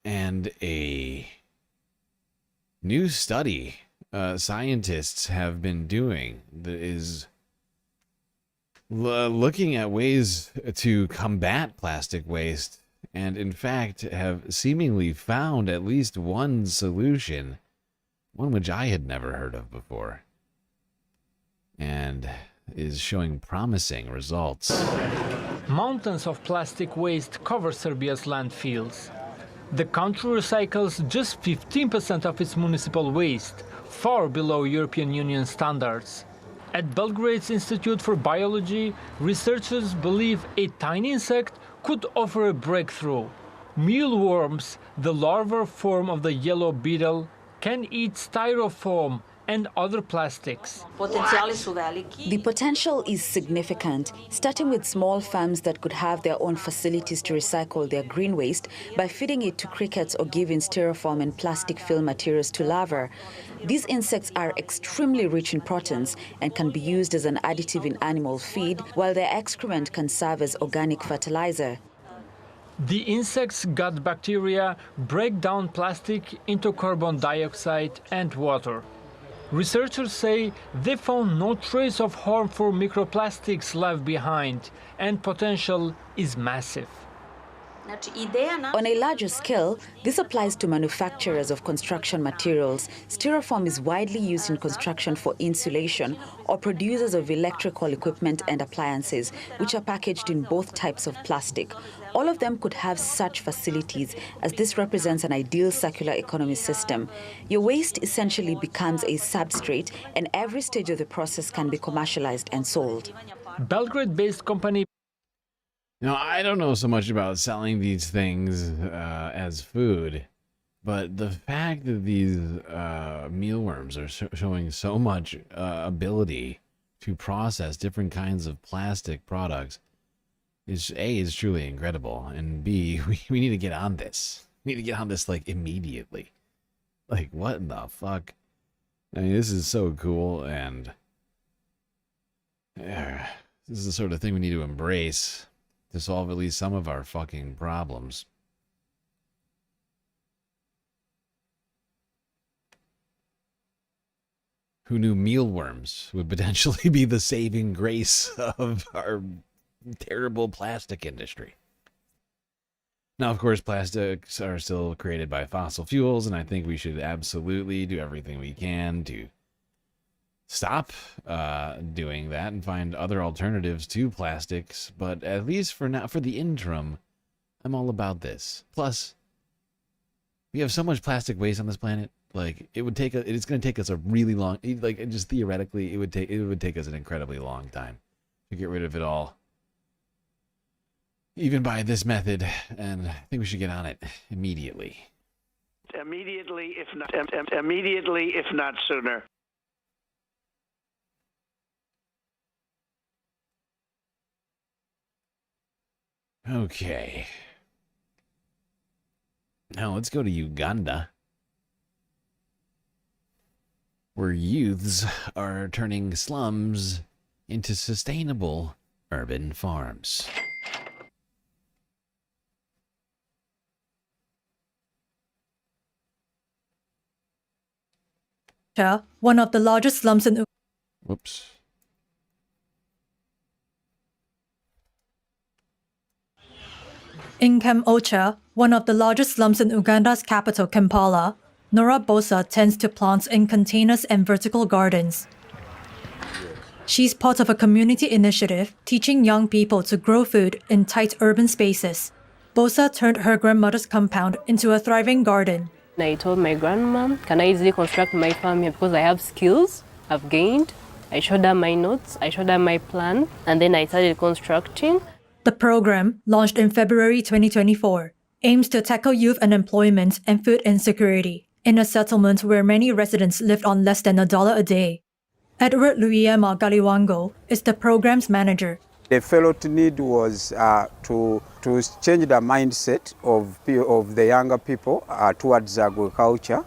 And a new study scientists have been doing that is looking at ways to combat plastic waste, and in fact have seemingly found at least one solution, one which I had never heard of before, and is showing promising results. Mountains of plastic waste cover Serbia's landfills. The country recycles just 15% of its municipal waste, far below European Union standards. At Belgrade's Institute for Biology, researchers believe a tiny insect could offer a breakthrough. Mealworms, the larval form of the yellow beetle, can eat styrofoam and other plastics. The potential is significant, starting with small farms that could have their own facilities to recycle their green waste by feeding it to crickets or giving styrofoam and plastic fill materials to larvae. These insects are extremely rich in proteins and can be used as an additive in animal feed, while their excrement can serve as organic fertilizer. The insects' gut bacteria break down plastic into carbon dioxide and water. Researchers say they found no trace of harmful microplastics left behind, and potential is massive. On a larger scale, this applies to manufacturers of construction materials. Styrofoam is widely used in construction for insulation, or producers of electrical equipment and appliances, which are packaged in both types of plastic. All of them could have such facilities, as this represents an ideal circular economy system. Your waste essentially becomes a substrate, and every stage of the process can be commercialized and sold. Belgrade-based company. Now, I don't know so much about selling these things as food, but the fact that these mealworms are showing so much ability to process different kinds of plastic products is A, is truly incredible, and B, we need to get on this. We need to get on this, like, immediately. Like, what in the fuck? I mean, this is so cool, and this is the sort of thing we need to embrace to solve at least some of our fucking problems. Who knew mealworms would potentially be the saving grace of our terrible plastic industry? Now, of course, plastics are still created by fossil fuels, and I think we should absolutely do everything we can to stop doing that and find other alternatives to plastics. But at least for now, for the interim, I'm all about this. Plus, we have so much plastic waste on this planet. Like, it's going to take us a really long, like, just theoretically, it would take us an incredibly long time to get rid of it all, even by this method. And I think we should get on it immediately. Immediately, if not sooner. Okay. Now let's go to Uganda, where youths are turning slums into sustainable urban farms. One of the largest slums in Whoops. In Camp Ocha, one of the largest slums in Uganda's capital, Kampala, Nora Bosa tends to plants in containers and vertical gardens. She's part of a community initiative teaching young people to grow food in tight urban spaces. Bosa turned her grandmother's compound into a thriving garden. I told my grandma, can I easily construct my farm here because I have skills I've gained. I showed her my notes, I showed her my plan, and then I started constructing. The program, launched in February 2024, aims to tackle youth unemployment and food insecurity. in a settlement where many residents lived on less than $1 a day. Edward Luiema Galiwango is the program's manager. The felt need was to change the mindset of the younger people towards agriculture,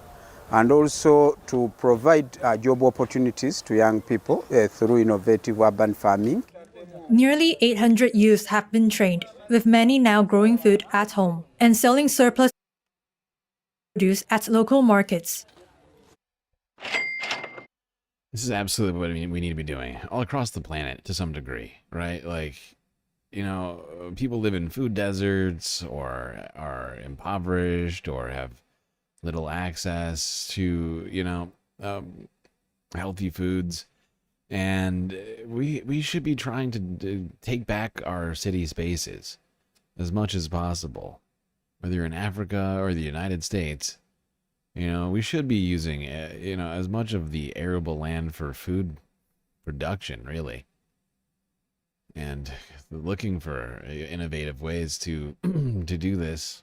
and also to provide job opportunities to young people through innovative urban farming. Nearly 800 youths have been trained, with many now growing food at home and selling surplus produce at local markets. This is absolutely what we need to be doing all across the planet to some degree, right? Like, you know, people live in food deserts or are impoverished or have little access to, you know, healthy foods. And we should be trying to take back our city spaces as much as possible, whether you're in Africa or the United States. You know, we should be using, you know, as much of the arable land for food production, really. And looking for innovative ways to to do this.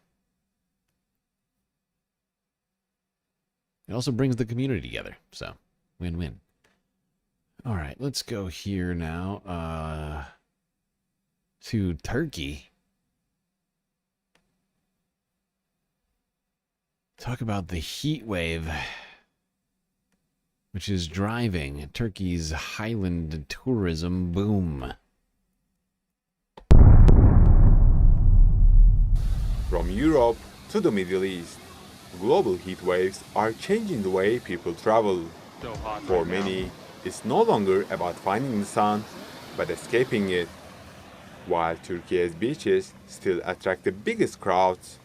It also brings the community together, so win-win. All right, let's go here now to Turkey. Talk about the heat wave, which is driving Turkey's highland tourism boom. From Europe to the Middle East, global heat waves are changing the way people travel. For many, it's no longer about finding the sun, but escaping it. While Turkey's beaches still attract the biggest crowds,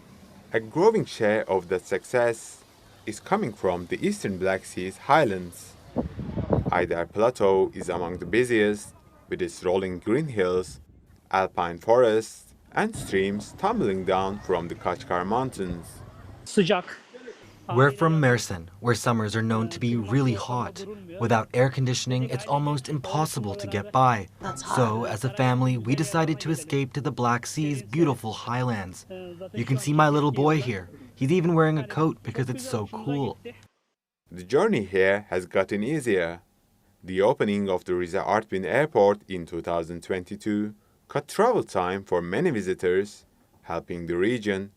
a growing share of that success is coming from the eastern Black Sea's highlands. Aydar Plateau is among the busiest, with its rolling green hills, alpine forests, and streams tumbling down from the Kachkar Mountains. We're from Mersin, where summers are known to be really hot. Without air conditioning, it's almost impossible to get by. So, as a family, we decided to escape to the Black Sea's beautiful highlands. You can see my little boy here. He's even wearing a coat because it's so cool. The journey here has gotten easier. The opening of the Rize Artvin Airport in 2022 cut travel time for many visitors, helping the region.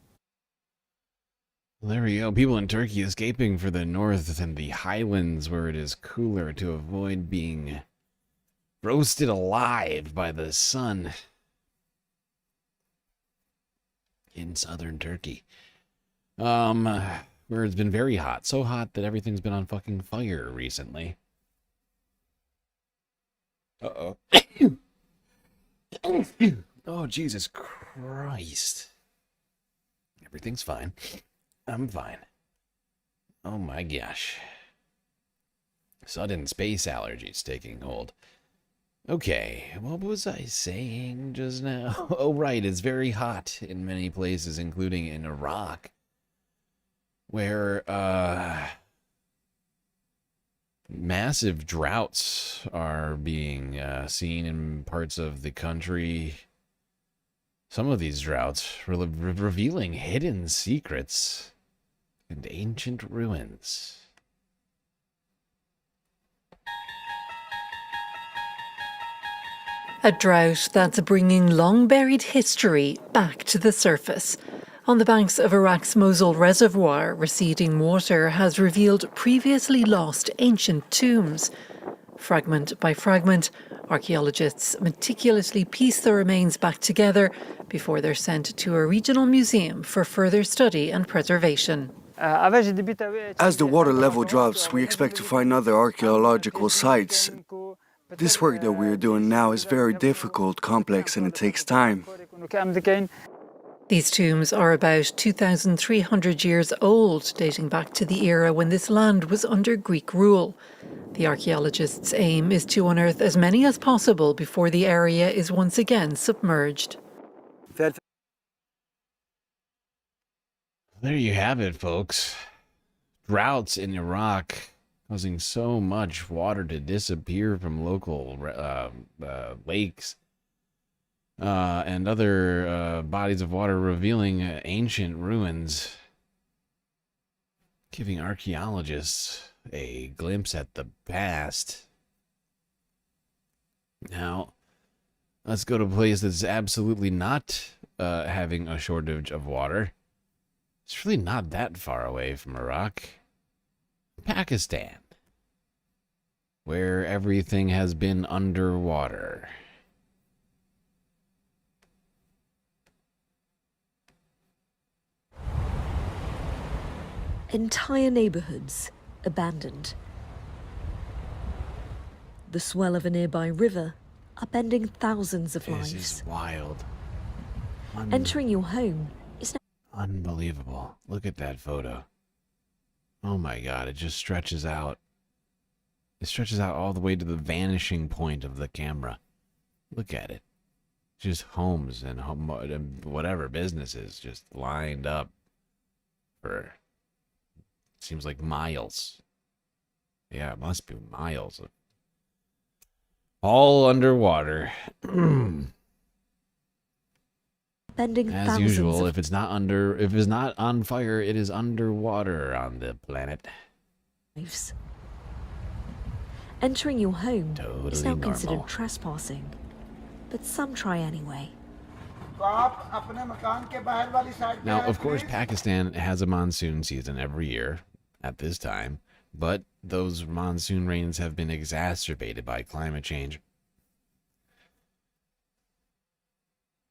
There we go. People in Turkey escaping for the north and the highlands where it is cooler to avoid being roasted alive by the sun in southern Turkey. Where it's been very hot. So hot that everything's been on fucking fire recently. Uh-oh. Oh, Jesus Christ. Everything's fine. I'm fine. Oh my gosh. Sudden space allergies taking hold. Okay, what was I saying just now? Oh, right, it's very hot in many places, including in Iraq, where massive droughts are being seen in parts of the country. Some of these droughts revealing hidden secrets and ancient ruins. A drought that's bringing long-buried history back to the surface. On the banks of Iraq's Mosul Reservoir, receding water has revealed previously lost ancient tombs. Fragment by fragment, archaeologists meticulously piece the remains back together before they're sent to a regional museum for further study and preservation. As the water level drops, we expect to find other archaeological sites. This work that we're doing now is very difficult, complex, and it takes time. These tombs are about 2,300 years old, dating back to the era when this land was under Greek rule. The archaeologists' aim is to unearth as many as possible before the area is once again submerged. There you have it, folks. Droughts in Iraq causing so much water to disappear from local lakes and other bodies of water, revealing ancient ruins. Giving archaeologists a glimpse at the past. Now, let's go to a place that's absolutely not having a shortage of water. It's really not that far away from Iraq. Pakistan, where everything has been underwater. Entire neighborhoods abandoned. The swell of a nearby river upending thousands of lives. This is wild. Entering your home is now Unbelievable. Look at that photo. Oh my God, it just stretches out. It stretches out all the way to the vanishing point of the camera. Look at it. Just homes and whatever businesses just lined up for, seems like miles. Yeah, it must be miles. All underwater. As usual, if it's not on fire, it is underwater on the planet. lives. Entering your home is now Totally considered normal. trespassing, but some try anyway. Now, of course, Pakistan has a monsoon season every year at this time, but those monsoon rains have been exacerbated by climate change.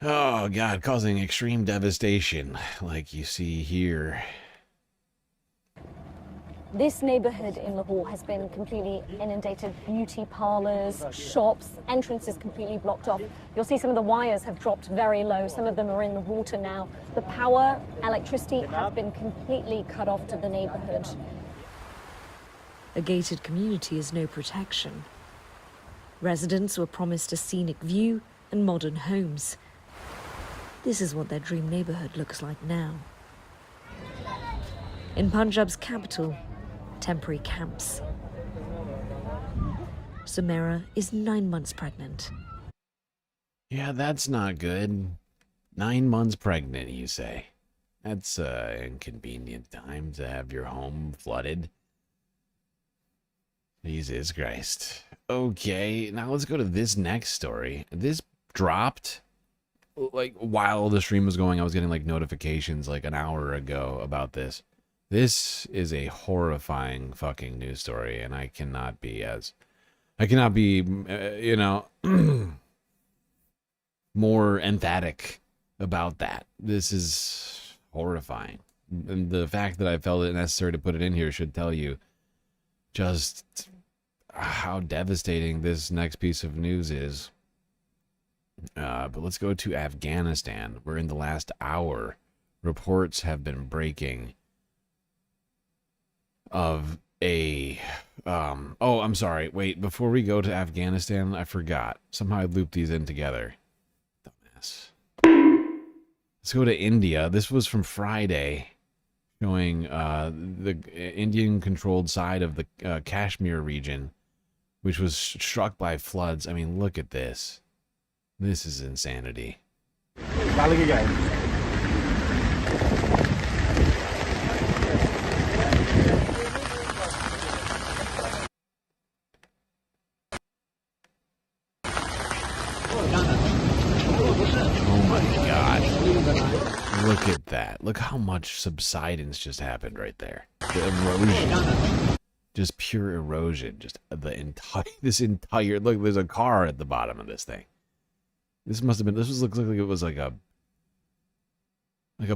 Oh, God, causing extreme devastation, like you see here. This neighborhood in Lahore has been completely inundated. Beauty parlors, shops, entrances completely blocked off. You'll see some of the wires have dropped very low. Some of them are in the water now. The power, electricity have been completely cut off to the neighborhood. A gated community is no protection. Residents were promised a scenic view and modern homes. This is what their dream neighborhood looks like now. In Punjab's capital, temporary camps. Samira is 9 months pregnant. Yeah, that's not good. 9 months pregnant, you say. That's an inconvenient time to have your home flooded. Jesus Christ. Okay, now let's go to this next story. This dropped, like, while the stream was going. I was getting, like, notifications, like, an hour ago about this. This is a horrifying fucking news story, and I cannot be, you know, more emphatic about that. This is horrifying. And the fact that I felt it necessary to put it in here should tell you just how devastating this next piece of news is. But let's go to Afghanistan, where in the last hour, reports have been breaking of a oh, I'm sorry, wait, before we go to Afghanistan, I forgot. Somehow I looped these in together. Dumbass. Let's go to India. This was from Friday, showing the Indian-controlled side of the Kashmir region, which was struck by floods. I mean, look at this. This is insanity. Oh my God. Look at that. Look how much subsidence just happened right there. The erosion. Just pure erosion. Just this entire, look, there's a car at the bottom of this thing. This looks like it was like a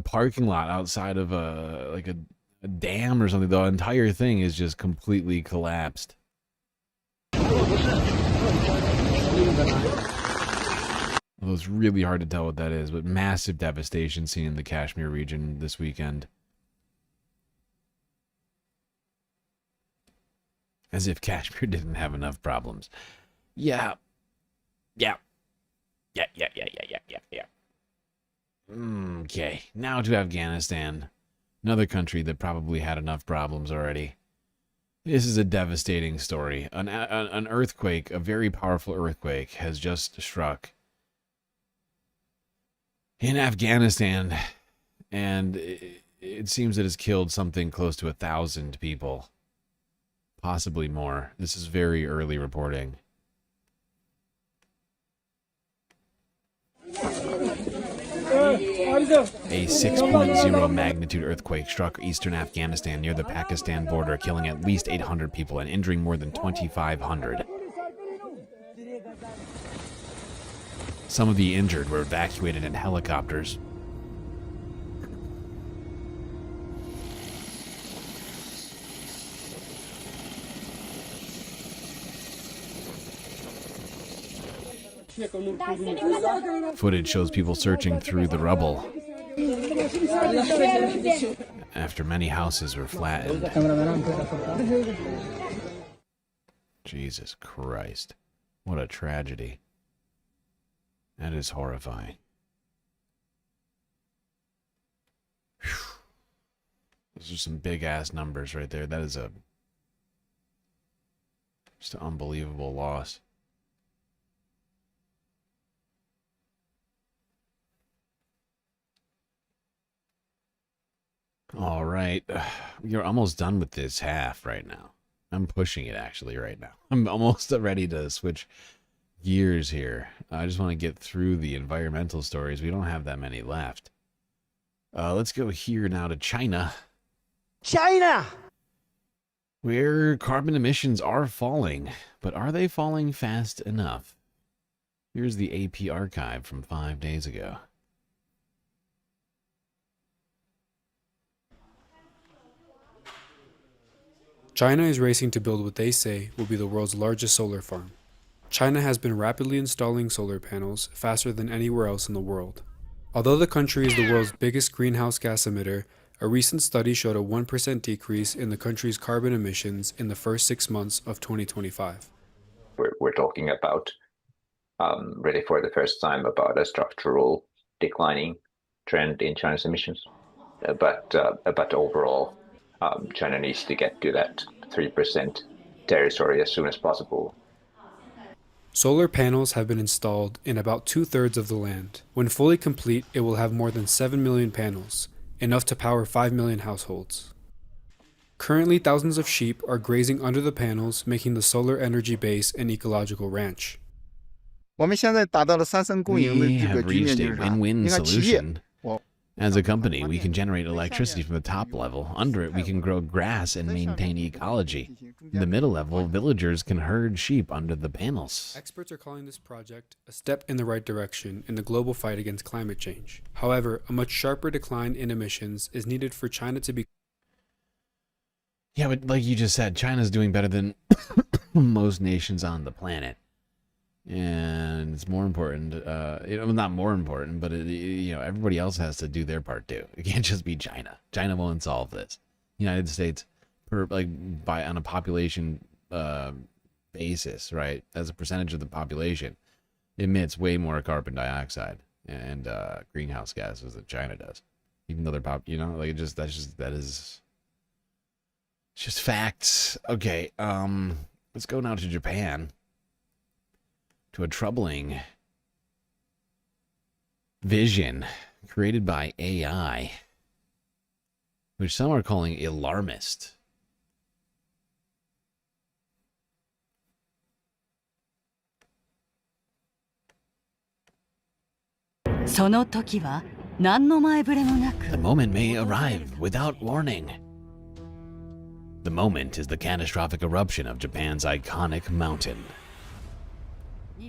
parking lot outside of a dam or something. The entire thing is just completely collapsed. Well, it's really hard to tell what that is, but massive devastation seen in the Kashmir region this weekend. As if Kashmir didn't have enough problems. Yeah. Okay, now to Afghanistan. Another country that probably had enough problems already. This is a devastating story. An earthquake, a very powerful earthquake, has just struck in Afghanistan. And it seems it has killed something close to 1,000 people. Possibly more. This is very early reporting. A 6.0 magnitude earthquake struck eastern Afghanistan near the Pakistan border, killing at least 800 people and injuring more than 2,500. Some of the injured were evacuated in helicopters. Footage shows people searching through the rubble after many houses were flattened. Jesus Christ. What a tragedy. That is horrifying. Whew. Those are some big-ass numbers right there. That is just an unbelievable loss. All right. You're almost done with this half right now. I'm pushing it actually right now. I'm almost ready to switch gears here. I just want to get through the environmental stories. We don't have that many left. Let's go here now to China. China! Where carbon emissions are falling. But are they falling fast enough? Here's the AP archive from 5 days ago. China is racing to build what they say will be the world's largest solar farm. China has been rapidly installing solar panels faster than anywhere else in the world. Although the country is the world's biggest greenhouse gas emitter, a recent study showed a 1% decrease in the country's carbon emissions in the first 6 months of 2025. We're talking about, really for the first time, about a structural declining trend in China's emissions. But overall, China needs to get to that 3% territory as soon as possible. Solar panels have been installed in about 2/3 of the land. When fully complete, it will have more than 7 million panels, enough to power 5 million households. Currently, thousands of sheep are grazing under the panels, making the solar energy base an ecological ranch. We have reached a win-win solution. As a company, we can generate electricity from the top level. Under it, we can grow grass and maintain ecology. In the middle level, villagers can herd sheep under the panels. Experts are calling this project a step in the right direction in the global fight against climate change. However, a much sharper decline in emissions is needed for China to be... Yeah, but like you just said, China's doing better than most nations on the planet. And it's more important, not more important, but everybody else has to do their part too. It can't just be China. China won't solve this. United States, on a population basis, right, as a percentage of the population, emits way more carbon dioxide and greenhouse gases than China does. Even though they're that is just facts. Okay, let's go now to Japan. To a troubling vision created by AI, which some are calling alarmist. The moment may arrive without warning. The moment is the catastrophic eruption of Japan's iconic mountain.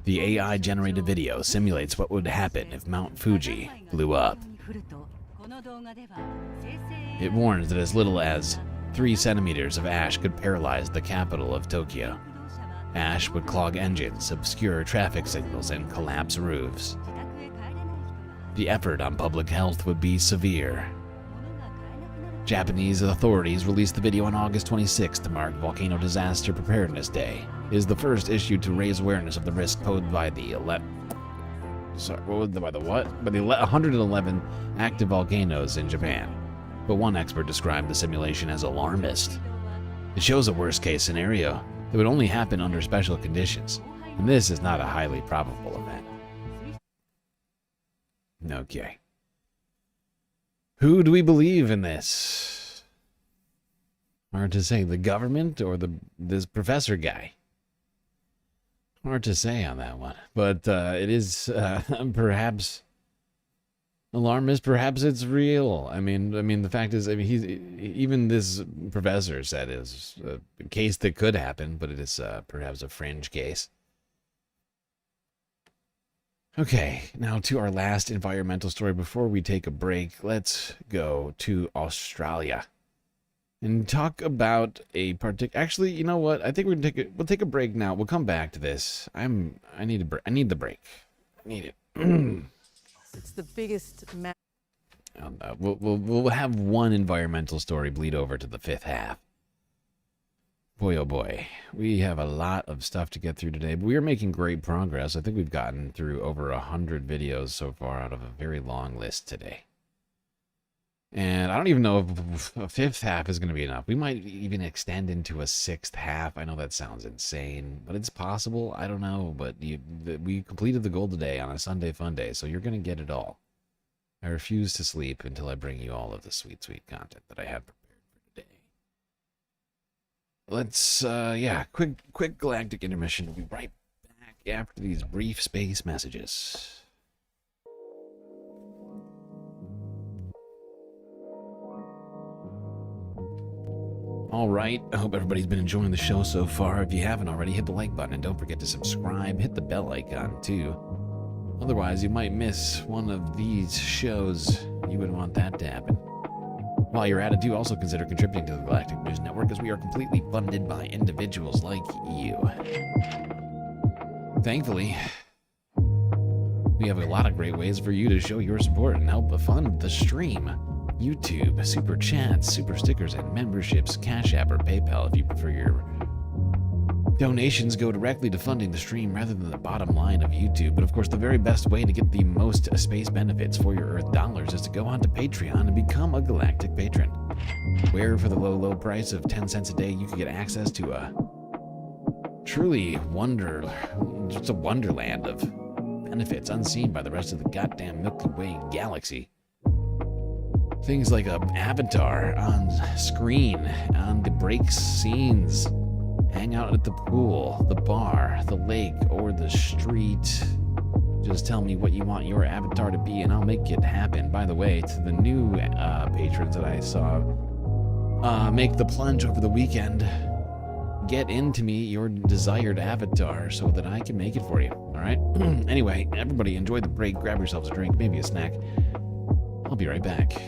The AI-generated video simulates what would happen if Mount Fuji blew up. It warns that as little as 3 centimeters of ash could paralyze the capital of Tokyo. Ash would clog engines, obscure traffic signals, and collapse roofs. The effort on public health would be severe. Japanese authorities released the video on August 26th to mark Volcano Disaster Preparedness Day. It is the first issue to raise awareness of the risk posed by the 111 active volcanoes in Japan. But one expert described the simulation as alarmist. It shows a worst-case scenario that would only happen under special conditions, and this is not a highly probable event. Okay. Who do we believe in this? Hard to say. The government or this professor guy? Hard to say on that one. But it is perhaps alarmist. Perhaps it's real. I mean, the fact is, even this professor said it's a case that could happen, but it is perhaps a fringe case. Okay, now to our last environmental story before we take a break. Let's go to Australia and talk about a particular. Actually, you know what? I think we'll take a break now. We'll come back to this. I need the break. I need it. It's the biggest. We'll have one environmental story bleed over to the fifth half. Boy, oh boy, we have a lot of stuff to get through today, but we are making great progress. I think we've gotten through over 100 videos so far out of a very long list today. And I don't even know if a fifth half is going to be enough. We might even extend into a sixth half. I know that sounds insane, but it's possible. I don't know, but we completed the goal today on a Sunday fun day, so you're going to get it all. I refuse to sleep until I bring you all of the sweet, sweet content that I have prepared for today. Let's, quick galactic intermission. We'll be right back after these brief space messages. All right, I hope everybody's been enjoying the show so far. If you haven't already, hit the like button and don't forget to subscribe. Hit the bell icon too. Otherwise, you might miss one of these shows. You wouldn't want that to happen. While you're at it, do also consider contributing to the Galactic News Network, as we are completely funded by individuals like you. Thankfully, we have a lot of great ways for you to show your support and help fund the stream. YouTube, super chats, super stickers, and memberships, Cash App, or PayPal if you prefer your donations go directly to funding the stream rather than the bottom line of YouTube. But of course, the very best way to get the most space benefits for your Earth dollars is to go onto Patreon and become a Galactic Patron, where for the low price of 10 cents a day, you can get access to a truly just a wonderland of benefits unseen by the rest of the goddamn Milky Way galaxy. Things like an avatar on screen, on the break scenes, hang out at the pool, the bar, the lake, or the street. Just tell me what you want your avatar to be and I'll make it happen. By the way, to the new patrons that I saw make the plunge over the weekend, get into me your desired avatar so that I can make it for you. All right? Anyway, everybody enjoy the break. Grab yourselves a drink, maybe a snack. I'll be right back.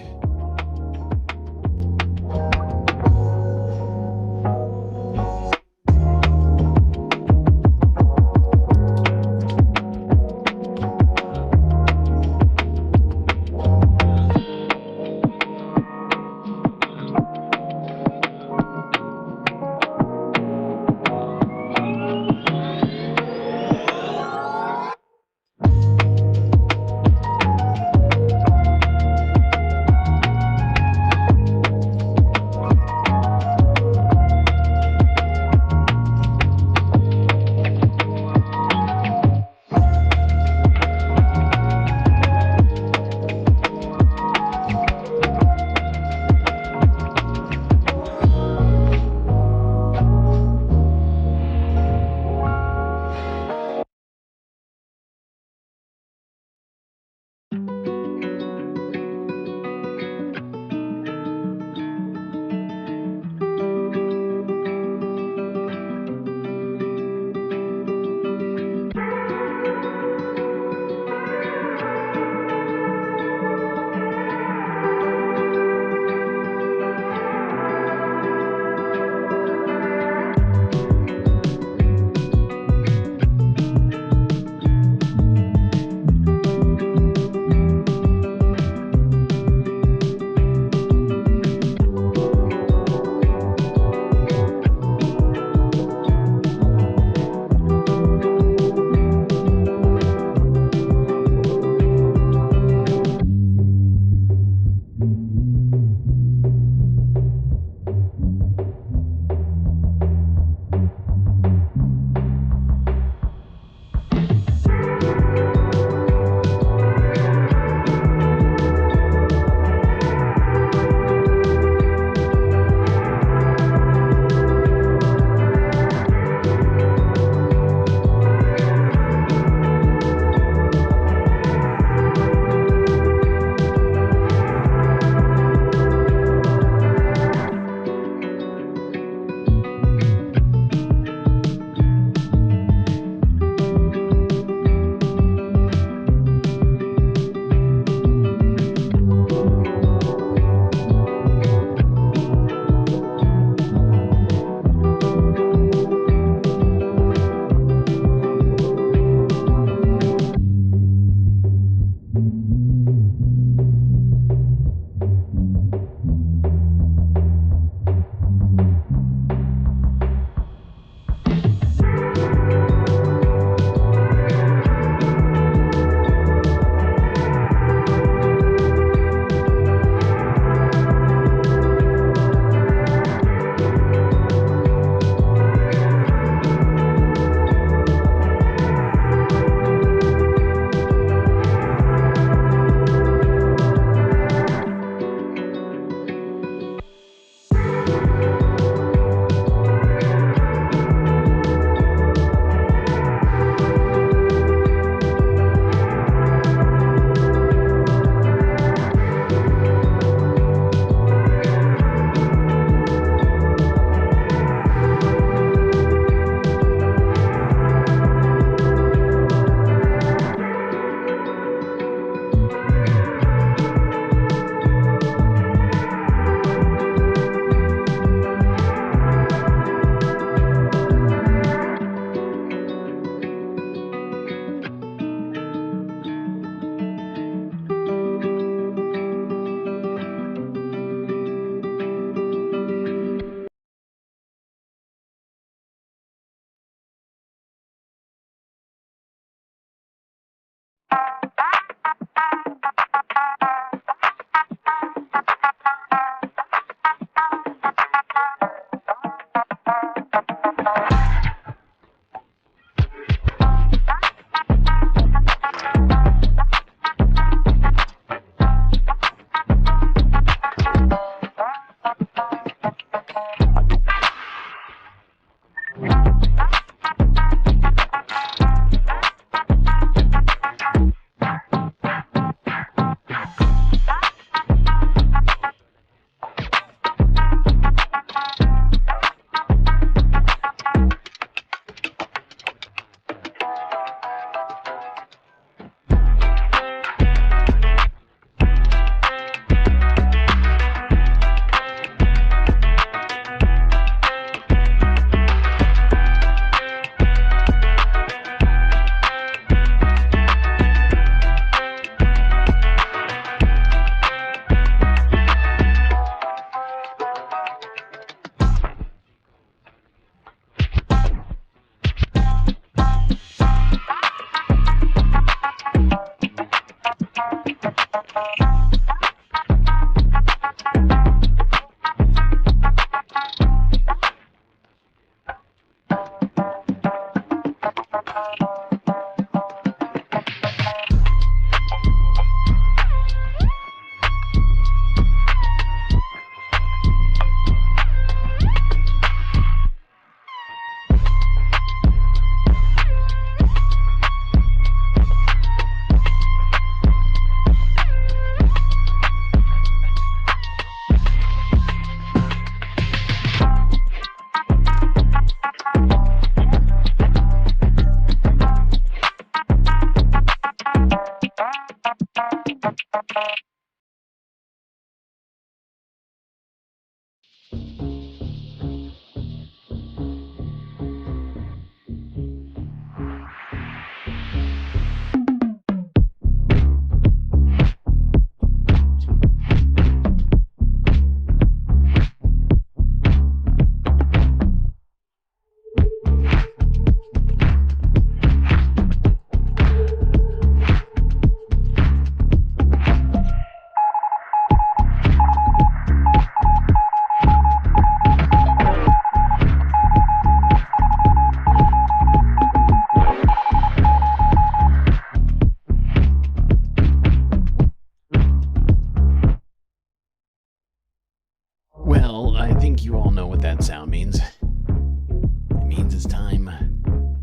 you all know what that sound means. It means it's time,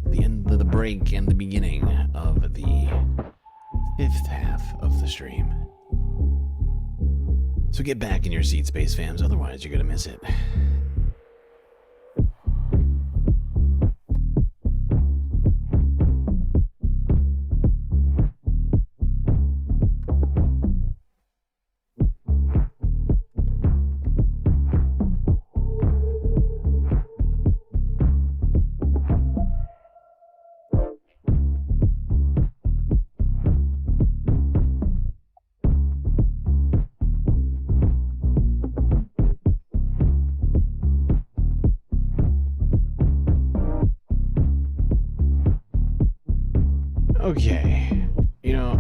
the end of the break and the beginning of the fifth half of the stream. So get back in your seat, Space Fams, otherwise you're gonna miss it. Okay, you know,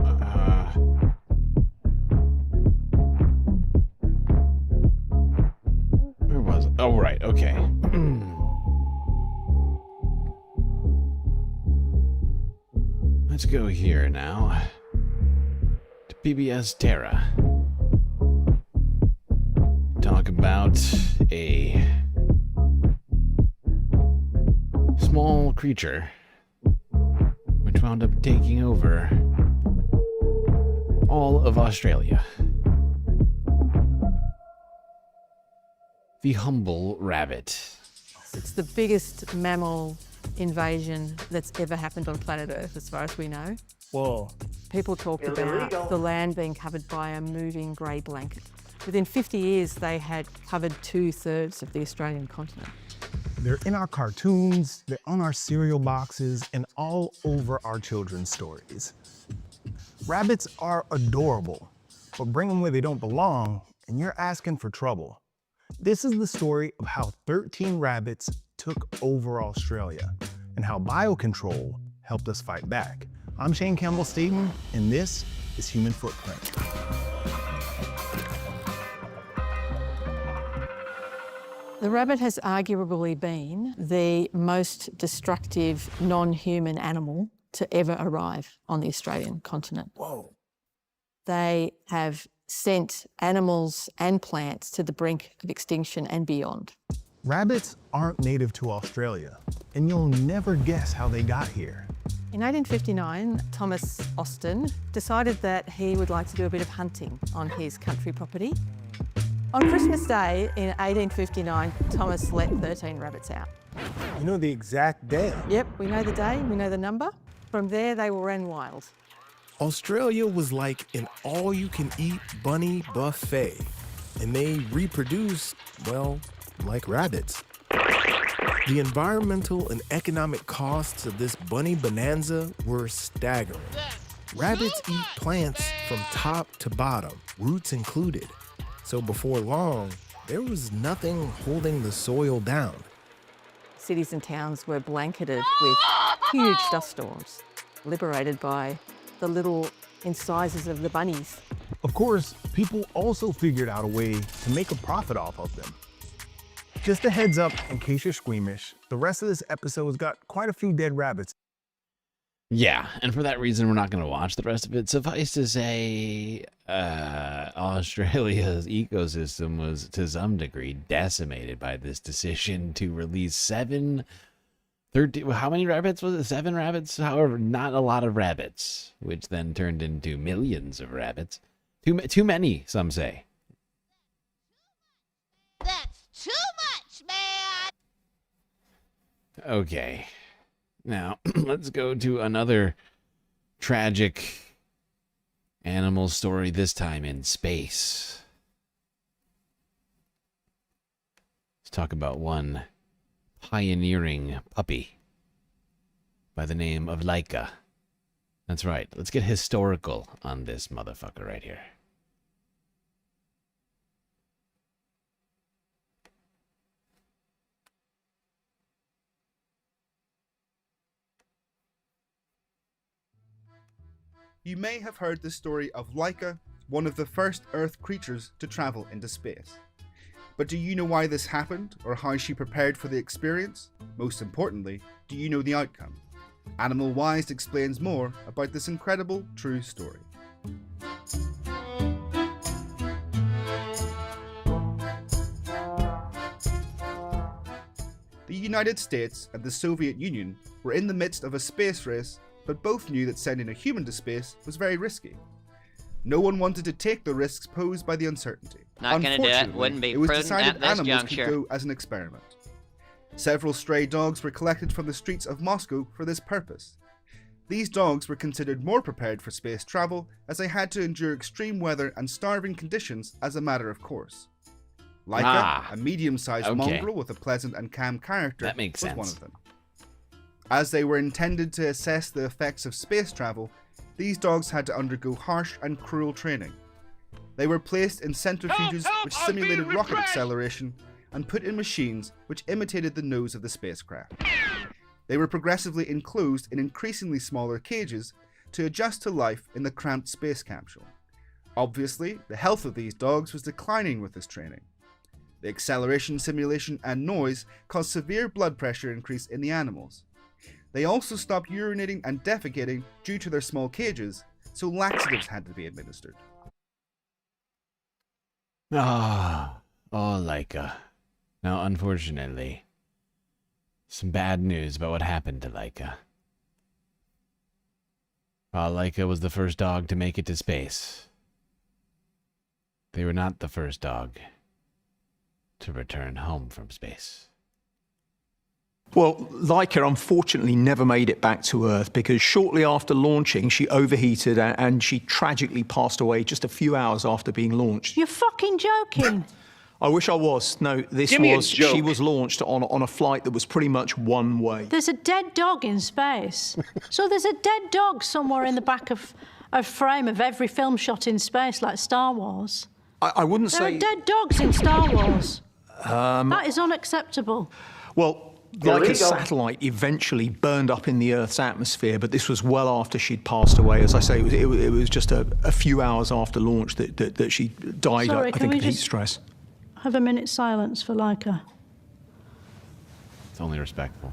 where was it? Oh, right, okay. Let's go here now to PBS Terra. Talk about a small creature which wound up taking over all of Australia. The humble rabbit. It's the biggest mammal invasion that's ever happened on planet Earth, as far as we know. Whoa. People talked about the land being covered by a moving grey blanket. Within 50 years, they had covered 2/3 of the Australian continent. They're in our cartoons, they're on our cereal boxes, and all over our children's stories. Rabbits are adorable, but bring them where they don't belong, and you're asking for trouble. This is the story of how 13 rabbits took over Australia, and how biocontrol helped us fight back. I'm Shane Campbell-Staton, and this is Human Footprint. The rabbit has arguably been the most destructive non-human animal to ever arrive on the Australian continent. Whoa. They have sent animals and plants to the brink of extinction and beyond. Rabbits aren't native to Australia, and you'll never guess how they got here. In 1859, Thomas Austin decided that he would like to do a bit of hunting on his country property. On Christmas Day in 1859, Thomas let 13 rabbits out. You know the exact day? Yep, we know the day, we know the number. From there, they ran wild. Australia was like an all-you-can-eat bunny buffet, and they reproduced, well, like rabbits. The environmental and economic costs of this bunny bonanza were staggering. Rabbits eat plants from top to bottom, roots included. So before long, there was nothing holding the soil down. Cities and towns were blanketed with huge dust storms, liberated by the little incisors of the bunnies. Of course, people also figured out a way to make a profit off of them. Just a heads up, in case you're squeamish, the rest of this episode's got quite a few dead rabbits. Yeah, and for that reason, we're not going to watch the rest of it. Suffice to say, Australia's ecosystem was, to some degree, decimated by this decision to release 13, how many rabbits was it? 7 rabbits? However, not a lot of rabbits, which then turned into millions of rabbits. Too many, some say. That's too much, man! Okay. Now, let's go to another tragic animal story, this time in space. Let's talk about one pioneering puppy by the name of Laika. That's right, let's get historical on this motherfucker right here. You may have heard the story of Laika, one of the first Earth creatures to travel into space. But do you know why this happened, or how she prepared for the experience? Most importantly, do you know the outcome? Animal Wise explains more about this incredible true story. The United States and the Soviet Union were in the midst of a space race, but both knew that sending a human to space was very risky. No one wanted to take the risks posed by the uncertainty. Not gonna do it. Wouldn't be it was prudent decided at this animals juncture. could go as an experiment. Several stray dogs were collected from the streets of Moscow for this purpose. These dogs were considered more prepared for space travel as they had to endure extreme weather and starving conditions as a matter of course. Laika, a medium-sized mongrel with a pleasant and calm character, That makes was one sense. of them. As they were intended to assess the effects of space travel, these dogs had to undergo harsh and cruel training. They were placed in centrifuges which simulated rocket acceleration and put in machines which imitated the nose of the spacecraft. They were progressively enclosed in increasingly smaller cages to adjust to life in the cramped space capsule. Obviously, the health of these dogs was declining with this training. The acceleration, simulation, and noise caused severe blood pressure increase in the animals. They also stopped urinating and defecating due to their small cages, so laxatives had to be administered. Oh, Laika. Now, unfortunately, some bad news about what happened to Laika. While Laika was the first dog to make it to space, they were not the first dog to return home from space. Well, Laika unfortunately never made it back to Earth because shortly after launching, she overheated and she tragically passed away just a few hours after being launched. You're fucking joking. I wish I was. No, she was launched on a flight that was pretty much one way. There's a dead dog in space. So there's a dead dog somewhere in the back of a frame of every film shot in space, like Star Wars. I wouldn't say... There are dead dogs in Star Wars. That is unacceptable. Well, Laika's satellite eventually burned up in the Earth's atmosphere, but this was well after she'd passed away. As I say, it was just a few hours after launch that she died, Sorry, I can think, we of heat just stress. have a minute's silence for Laika? It's only respectful.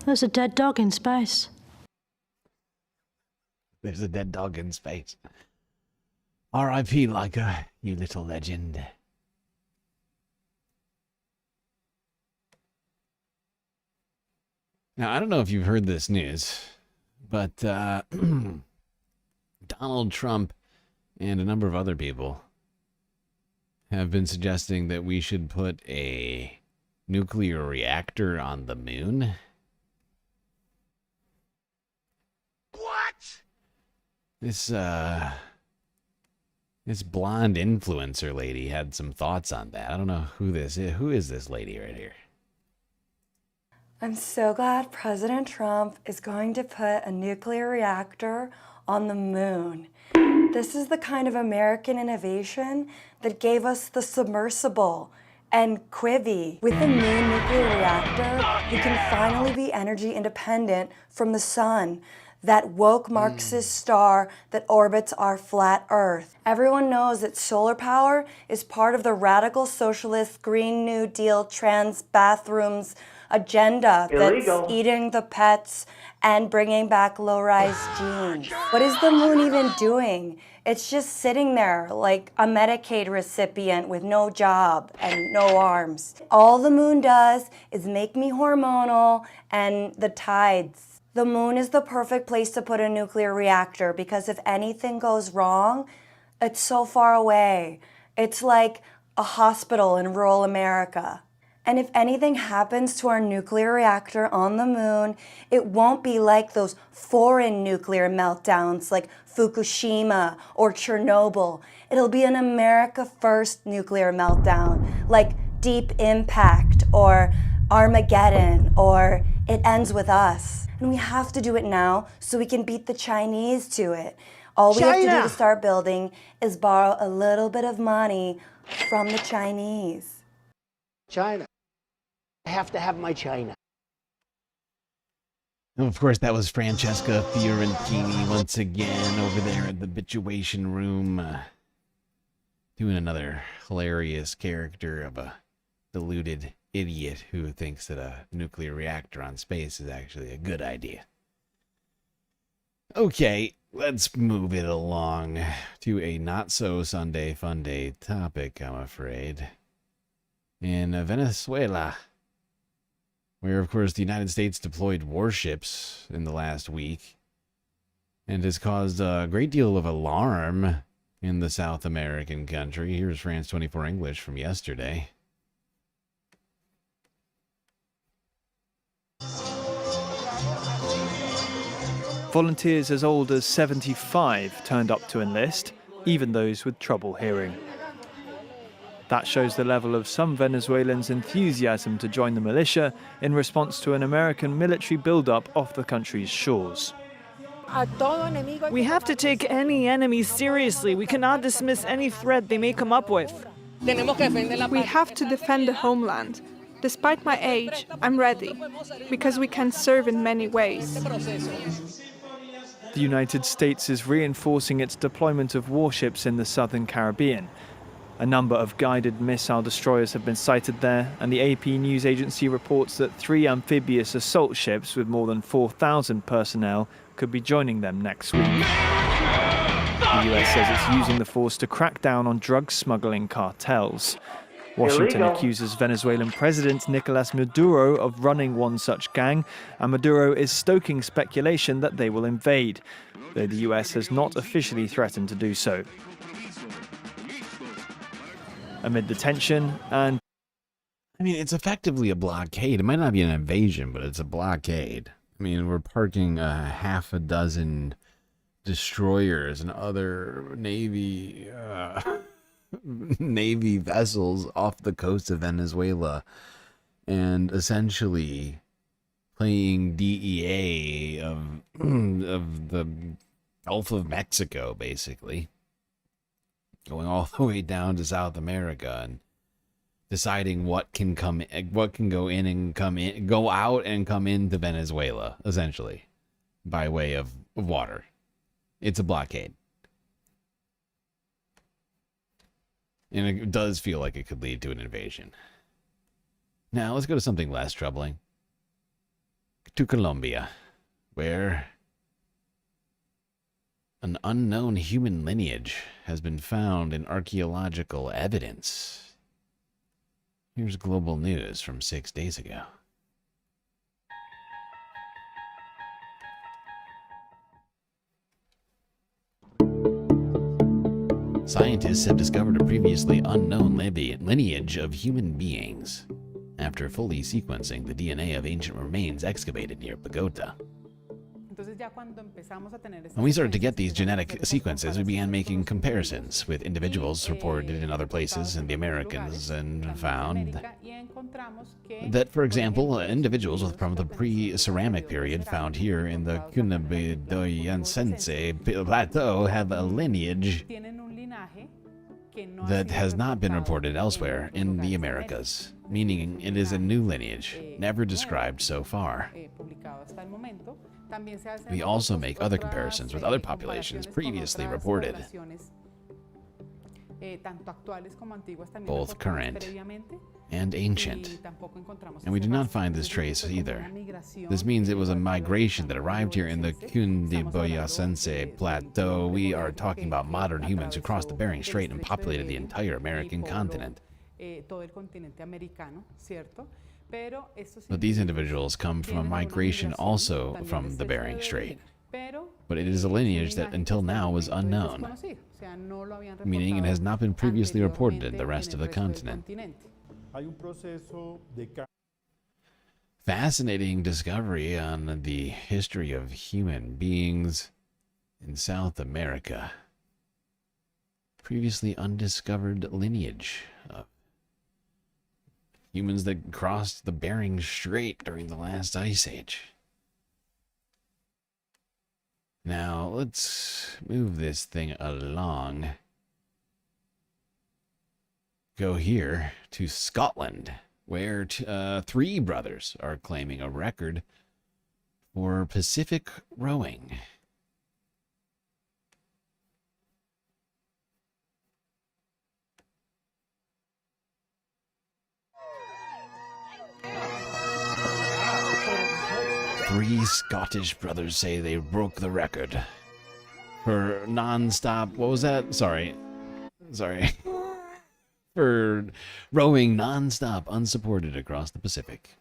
There's a dead dog in space. There's a dead dog in space. R.I.P. Laika, you little legend. Now, I don't know if you've heard this news, but Donald Trump and a number of other people have been suggesting that we should put a nuclear reactor on the moon. This blonde influencer lady had some thoughts on that. I don't know who this is. Who is this lady right here? I'm so glad President Trump is going to put a nuclear reactor on the moon. This is the kind of American innovation that gave us the submersible and Quibi. With the moon nuclear reactor, you can finally be energy independent from the sun, that woke Marxist star that orbits our flat Earth. Everyone knows that solar power is part of the radical socialist Green New Deal trans bathrooms agenda that's eating the pets and bringing back low-rise jeans. What is the moon even doing? It's just sitting there like a Medicaid recipient with no job and no arms. All the moon does is make me hormonal and the tides. The moon is the perfect place to put a nuclear reactor because if anything goes wrong, it's so far away. It's like a hospital in rural America. And if anything happens to our nuclear reactor on the moon, it won't be like those foreign nuclear meltdowns like Fukushima or Chernobyl. It'll be an America First nuclear meltdown like Deep Impact or Armageddon or It Ends With Us. And we have to do it now so we can beat the Chinese to it. All we have to do to start building is borrow a little bit of money from the Chinese. China. I have to have my China. And of course, that was Francesca Fiorentini once again over there at the Bituation Room, doing another hilarious character of a deluded idiot who thinks that a nuclear reactor on space is actually a good idea. Okay, let's move it along to a not-so-Sunday Funday topic, I'm afraid. In Venezuela, where, of course, the United States deployed warships in the last week and has caused a great deal of alarm in the South American country. Here's France 24 English from yesterday. Volunteers as old as 75 turned up to enlist, even those with trouble hearing. That shows the level of some Venezuelans' enthusiasm to join the militia in response to an American military buildup off the country's shores. We have to take any enemy seriously. We cannot dismiss any threat they may come up with. We have to defend the homeland. Despite my age, I'm ready, because we can serve in many ways. The United States is reinforcing its deployment of warships in the southern Caribbean. A number of guided missile destroyers have been sighted there, and the AP news agency reports that 3 amphibious assault ships with more than 4,000 personnel could be joining them next week. The US says it's using the force to crack down on drug smuggling cartels. Washington accuses Venezuelan President Nicolás Maduro of running one such gang, and Maduro is stoking speculation that they will invade, though the US has not officially threatened to do so. Amid the tension and... I mean, it's effectively a blockade. It might not be an invasion, but it's a blockade. I mean, we're parking half a dozen destroyers and other Navy vessels off the coast of Venezuela and essentially playing DEA of the Gulf of Mexico, basically. Going all the way down to South America and deciding what can go out and come into Venezuela, essentially, by way of water. It's a blockade. And it does feel like it could lead to an invasion. Now, let's go to something less troubling. To Colombia, where an unknown human lineage has been found in archaeological evidence. Here's global news from 6 days ago. Scientists have discovered a previously unknown lineage of human beings after fully sequencing the DNA of ancient remains excavated near Bogota. When we started to get these genetic sequences, we began making comparisons with individuals reported in other places in the Americas and found that, for example, individuals from the pre-ceramic period found here in the Cundiboyacense plateau have a lineage that has not been reported elsewhere in the Americas, meaning it is a new lineage, never described so far. We also make other comparisons with other populations previously reported, both current and ancient, and we do not find this trace either. This means it was a migration that arrived here in the Cundiboyacense plateau. We are talking about modern humans who crossed the Bering Strait and populated the entire American continent. But these individuals come from a migration also from the Bering Strait. But it is a lineage that until now was unknown, meaning it has not been previously reported in the rest of the continent. Fascinating discovery on the history of human beings in South America. Previously undiscovered lineage of humans that crossed the Bering Strait during the last ice age. Now, let's move this thing along. Go here to Scotland, where 3 brothers are claiming a record for Pacific rowing. 3 Scottish brothers say they broke the record for non-stop. What was that? Sorry. For rowing non-stop unsupported across the Pacific.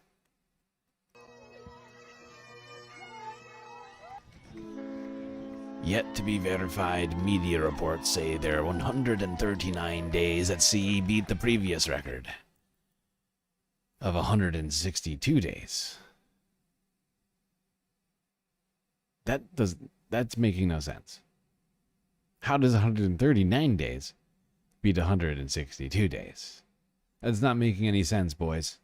Yet to be verified media reports say their 139 days at sea beat the previous record of 162 days. That's making no sense. How does 139 days beat 162 days? That's not making any sense, boys.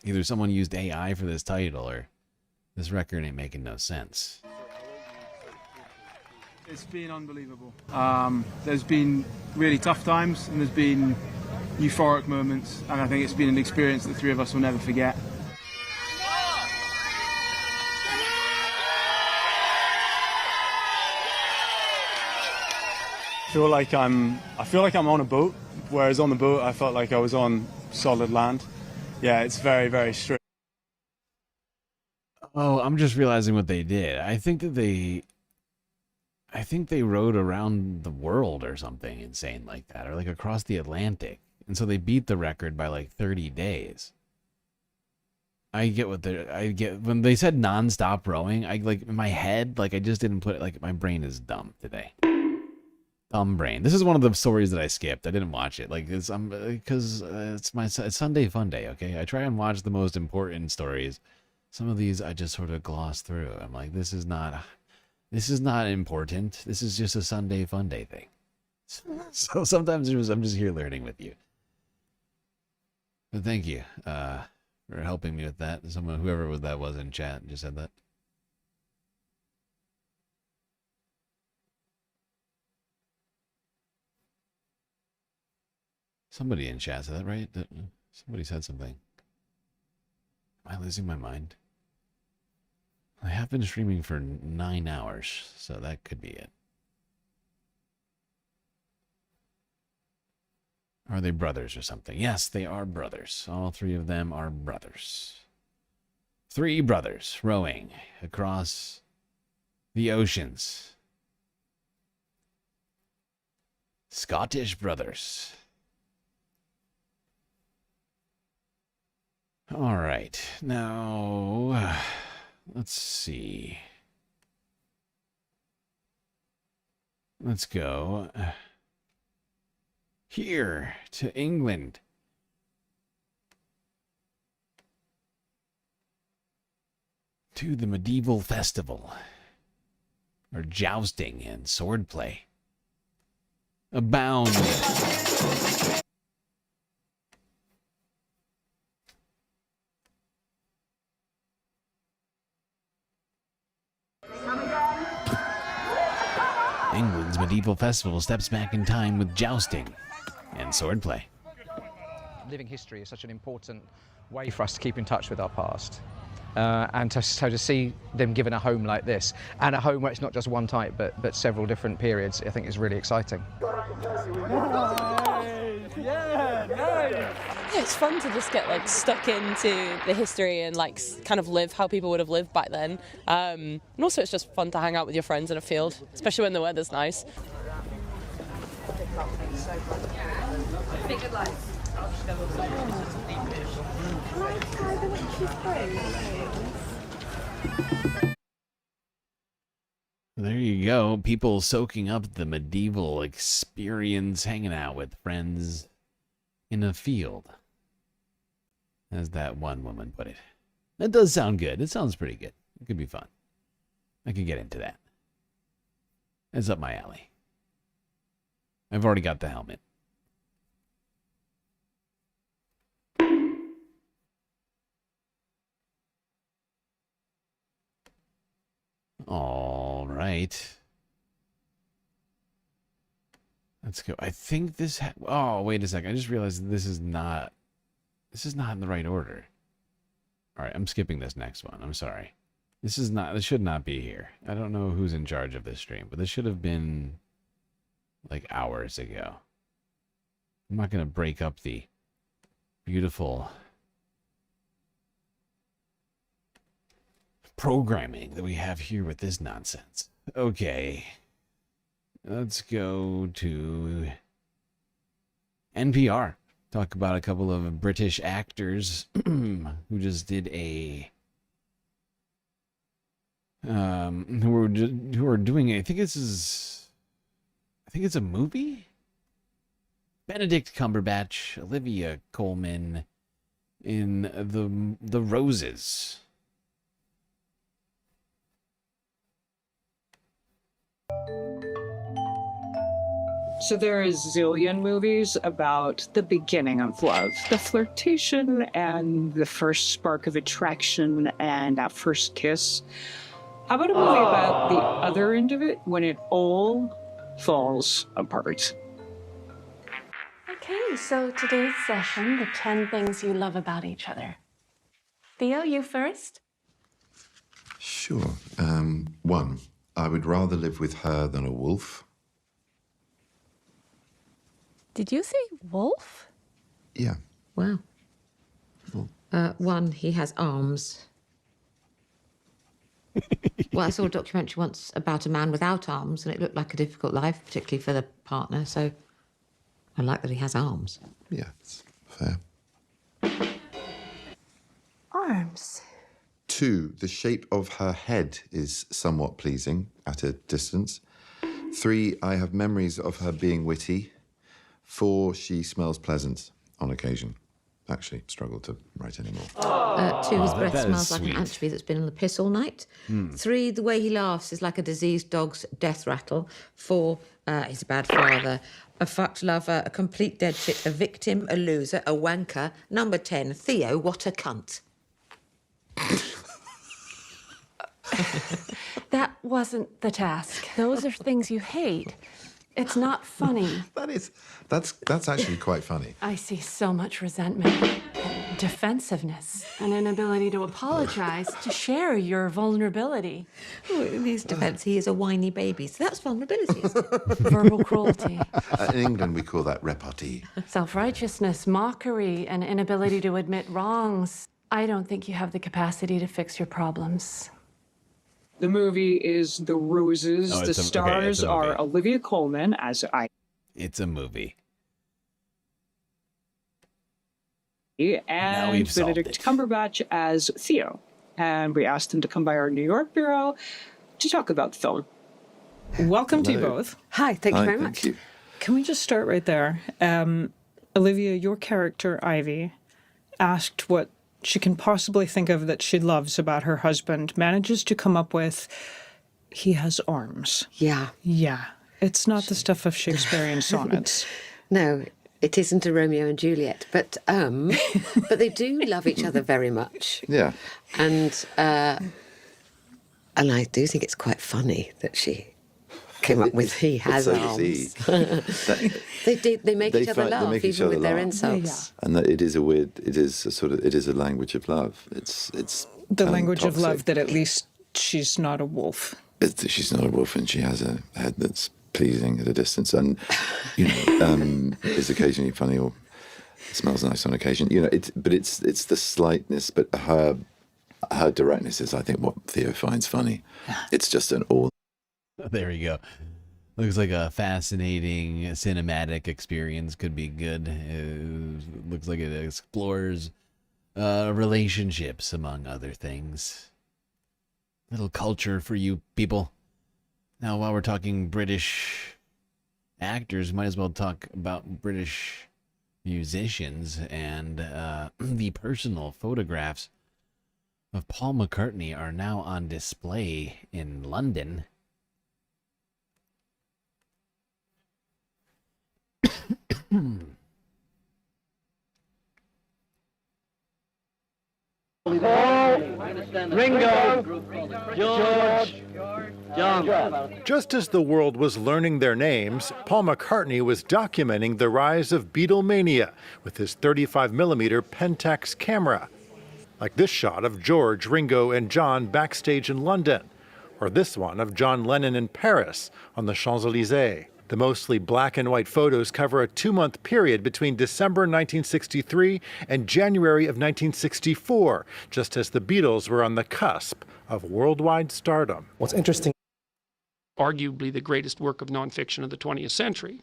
Either someone used AI for this title, or this record ain't making no sense. It's been unbelievable. There's been really tough times, and there's been euphoric moments, and I think it's been an experience that the three of us will never forget. I feel like I'm on a boat, whereas on the boat I felt like I was on solid land. Yeah, it's very, very strict. Oh, I'm just realizing what they did. I think they rode around the world or something insane like that, or like across the Atlantic. And so they beat the record by like 30 days. I get when they said non-stop rowing, I like in my head, like I just didn't put it, like my brain is dumb today. Dumb brain. This is one of the stories that I skipped. I didn't watch it. Like it's because it's Sunday Fun Day, okay? I try and watch the most important stories. Some of these I just sort of gloss through. I'm like, this is not important. This is just a Sunday Fun Day thing. So sometimes I'm just here learning with you. But thank you for helping me with that. Whoever that was in chat just said that. Somebody in chat said that, right? Somebody said something. Am I losing my mind? I have been streaming for 9 hours, so that could be it. Are they brothers or something? Yes, they are brothers. All three of them are brothers. 3 brothers rowing across the oceans. Scottish brothers. All right, now let's see. Let's go here to England. To the medieval festival, where jousting and swordplay abound. England's medieval festival steps back in time with jousting and swordplay. Living history is such an important way for us to keep in touch with our past. And to see them given a home like this, and a home where it's not just one type, but several different periods, I think is really exciting. Yeah, it's fun to just get like stuck into the history and like kind of live how people would have lived back then. And also it's just fun to hang out with your friends in a field, especially when the weather's nice. There you go. People soaking up the medieval experience, hanging out with friends in a field. As that one woman put it. That does sound good. It sounds pretty good. It could be fun. I could get into that. It's up my alley. I've already got the helmet. All right. Let's go. I think this... oh, wait a second. I just realized this is not in the right order. All right, I'm skipping this next one. I'm sorry. This should not be here. I don't know who's in charge of this stream, but this should have been like hours ago. I'm not going to break up the beautiful programming that we have here with this nonsense. Okay. Let's go to NPR. Talk about a couple of British actors who just did a who are doing I think it's a movie. Benedict Cumberbatch, Olivia Colman in the Roses. So there is zillion movies about the beginning of love, the flirtation and the first spark of attraction and that first kiss. How about a movie about the other end of it when it all falls apart? Okay, so today's session, the 10 things you love about each other. Theo, you first? Sure. 1, I would rather live with her than a wolf. Did you say wolf? Yeah. Wow. 1, he has arms. Well, I saw a documentary once about a man without arms, and it looked like a difficult life, particularly for the partner, so I like that he has arms. Yeah, it's fair. Arms. 2, the shape of her head is somewhat pleasing at a distance. 3, I have memories of her being witty. 4, she smells pleasant on occasion. Actually, struggle to write anymore. 2, his breath smells like an anchovy that's been on the piss all night. 3, the way he laughs is like a diseased dog's death rattle. 4, he's a bad father, a fucked lover, a complete dead shit, a victim, a loser, a wanker. Number 10, Theo, what a cunt. That wasn't the task. Those are things you hate. It's not funny. That's actually quite funny. I see so much resentment, and defensiveness, an inability to apologize, to share your vulnerability. Oh, in his defence, he is a whiny baby, so that's vulnerability. Verbal cruelty. In England, we call that repartee. Self-righteousness, mockery, an inability to admit wrongs. I don't think you have the capacity to fix your problems. The movie is The Roses. Oh, the stars are Olivia Colman as It's a movie. and we've solved Benedict Cumberbatch as Theo. And we asked them to come by our New York bureau to talk about the film. Welcome to you Hello. both. Hi, thank you very much. Can we just start right there? Olivia, your character, Ivy, asked what she can possibly think of that she loves about her husband, manages to come up with, he has arms. Yeah. Yeah. It's not the stuff of Shakespearean sonnets. No, it isn't a Romeo and Juliet, but they do love each other very much. Yeah. And I do think it's quite funny that she came up with he has so arms. They make each other laugh, even with their insults. And that it is a language of love. It's The kind of language of toxic. love that at least she's not a wolf. She's not a wolf, and she has a head that's pleasing at a distance, and is occasionally funny or smells nice on occasion. It's the slightness, but her directness is, I think, what Theo finds funny. It's just an all. There you go. Looks like a fascinating cinematic experience. Could be good. Looks like it explores relationships, among other things. Little culture for you people. Now, while we're talking British actors, might as well talk about British musicians, and the personal photographs of Paul McCartney are now on display in London. Ringo, George, John. Just as the world was learning their names, Paul McCartney was documenting the rise of Beatlemania with his 35mm Pentax camera. Like this shot of George, Ringo, and John backstage in London, or this one of John Lennon in Paris on the Champs-Élysées. The mostly black and white photos cover a 2-month period between December 1963 and January of 1964, just as the Beatles were on the cusp of worldwide stardom. What's interesting, arguably the greatest work of nonfiction of the 20th century.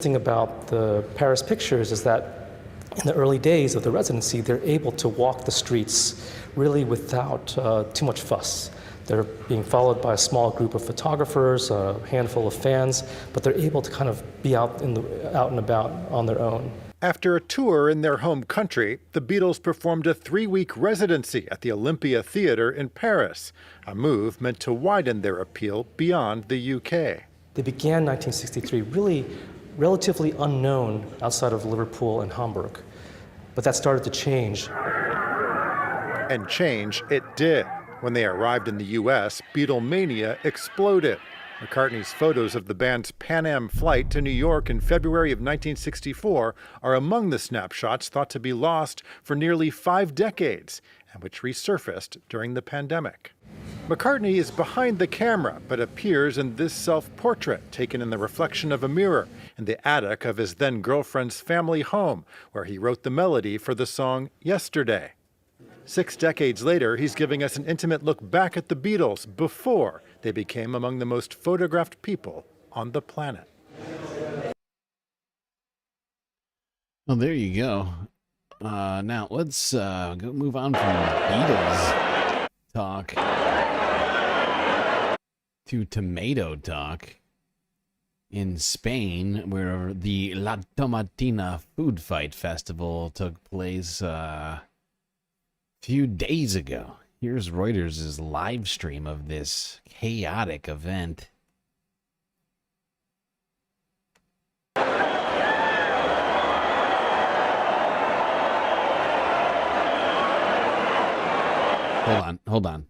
thing about the Paris pictures is that in the early days of the residency, they're able to walk the streets really without too much fuss. They're being followed by a small group of photographers, a handful of fans, but they're able to kind of be out and about on their own. After a tour in their home country, the Beatles performed a 3-week residency at the Olympia Theatre in Paris, a move meant to widen their appeal beyond the UK. They began 1963 really relatively unknown outside of Liverpool and Hamburg, but that started to change. And change it did. When they arrived in the US, Beatlemania exploded. McCartney's photos of the band's Pan Am flight to New York in February of 1964 are among the snapshots thought to be lost for nearly 5 decades, and which resurfaced during the pandemic. McCartney is behind the camera, but appears in this self-portrait taken in the reflection of a mirror in the attic of his then-girlfriend's family home, where he wrote the melody for the song Yesterday. 6 decades later, he's giving us an intimate look back at the Beatles before they became among the most photographed people on the planet. Well, there you go. Now, let's go move on from Beatles talk to tomato talk in Spain, where the La Tomatina Food Fight Festival took place a few days ago. Here's Reuters' live stream of this chaotic event. Hold on.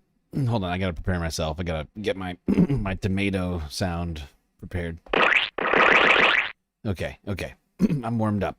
I gotta prepare myself. I gotta get my my tomato sound prepared. Okay. I'm warmed up.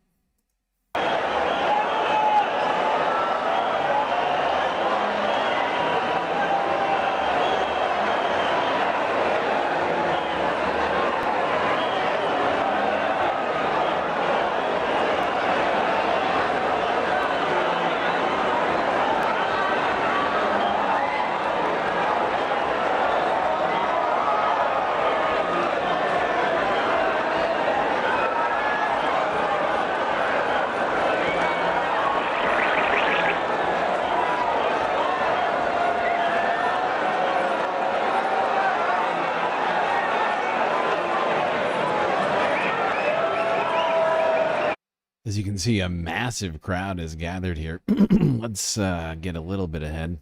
As you can see, a massive crowd is gathered here. Let's get a little bit ahead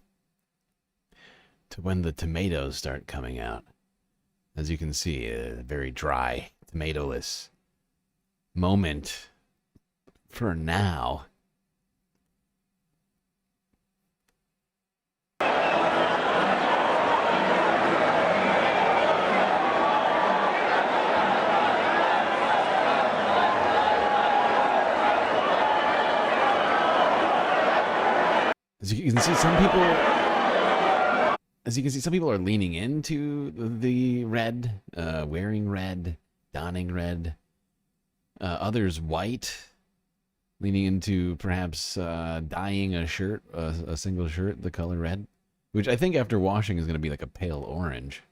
to when the tomatoes start coming out. As you can see, a very dry, tomatoless moment for now. As you can see, some people are leaning into the red, wearing red, donning red. Others white, leaning into perhaps dyeing a shirt, a single shirt, the color red, which I think after washing is going to be like a pale orange.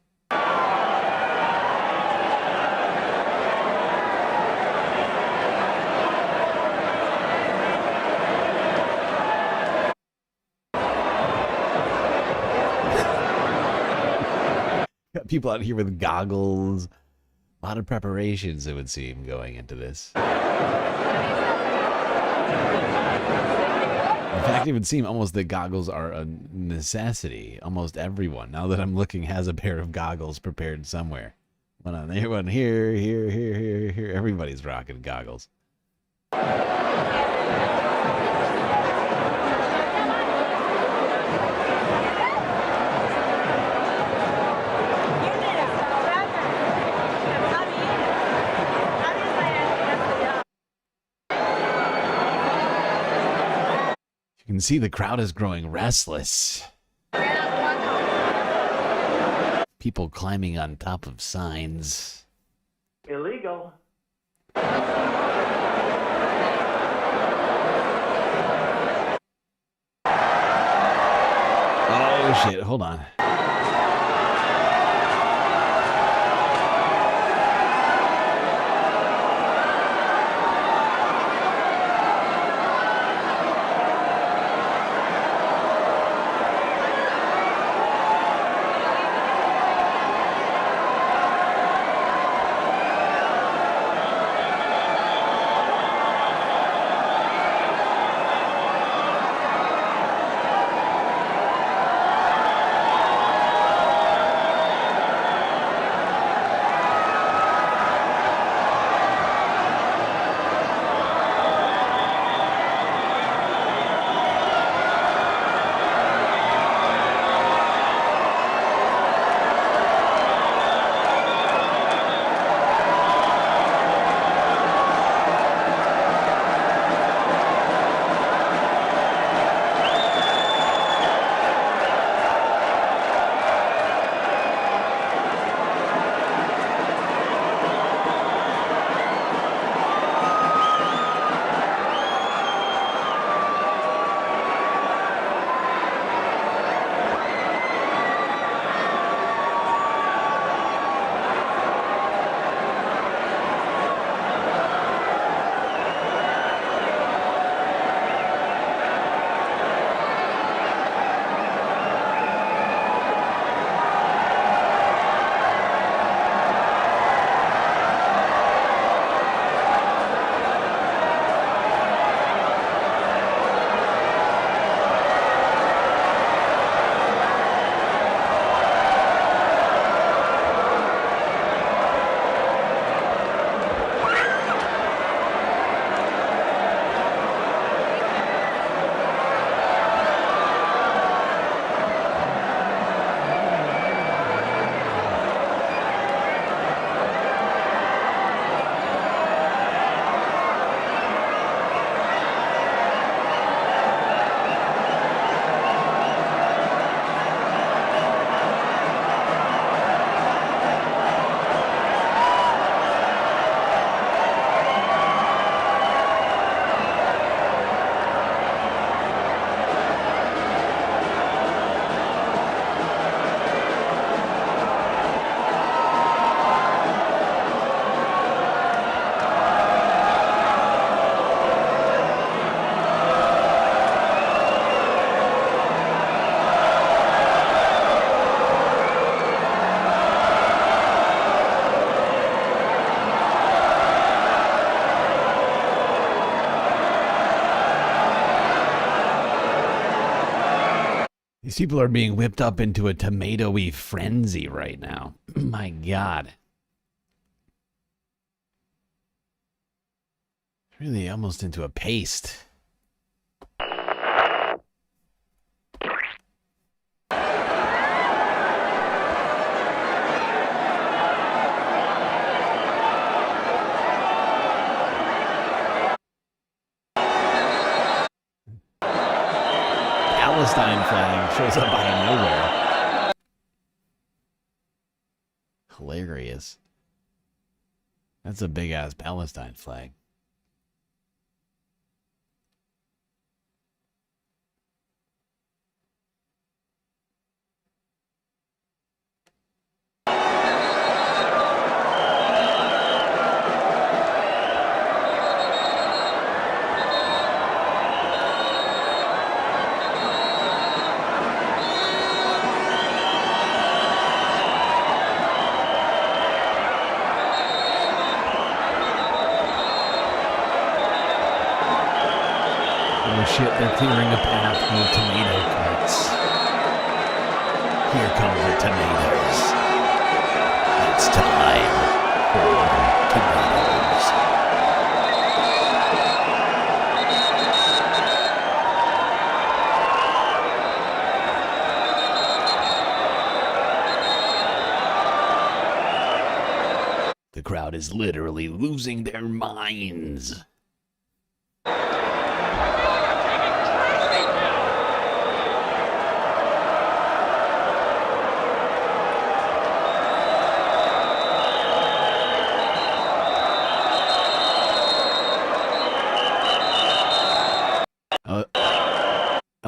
People out here with goggles. A lot of preparations, it would seem, going into this. In fact, it would seem almost that goggles are a necessity. Almost everyone, now that I'm looking, has a pair of goggles prepared somewhere. One on there, one here. Everybody's rocking goggles. You can see the crowd is growing restless. People climbing on top of signs. Illegal. Oh shit, hold on. These people are being whipped up into a tomatoey frenzy right now. My God. Really almost into a paste. Palestine flag shows up out of nowhere. Hilarious. That's a big ass Palestine flag. Shit, they're clearing a path with tomato carts. Here come the tomatoes. It's time for tomatoes. The crowd is literally losing their minds.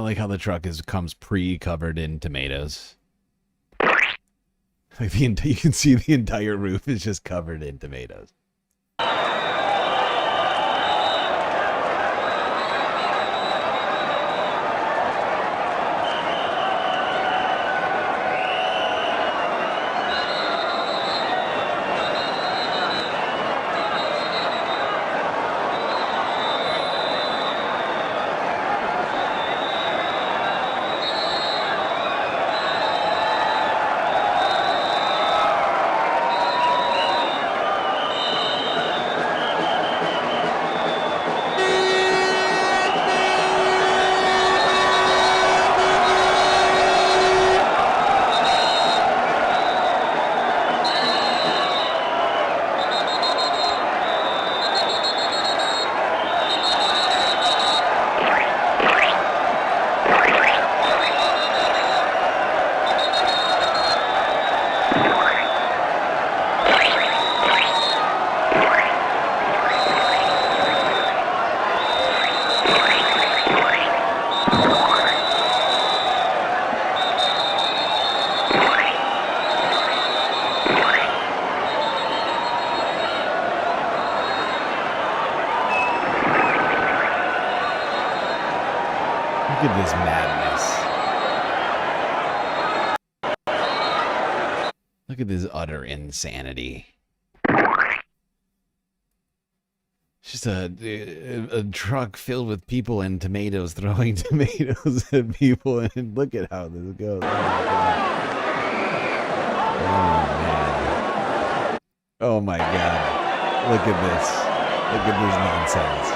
like how the truck comes pre-covered in tomatoes. Like you can see the entire roof is just covered in tomatoes. Look at this madness. Look at this utter insanity. It's just a truck filled with people and tomatoes throwing tomatoes at people, and look at how this goes. Oh, man. Oh, my God. Look at this. Look at this nonsense.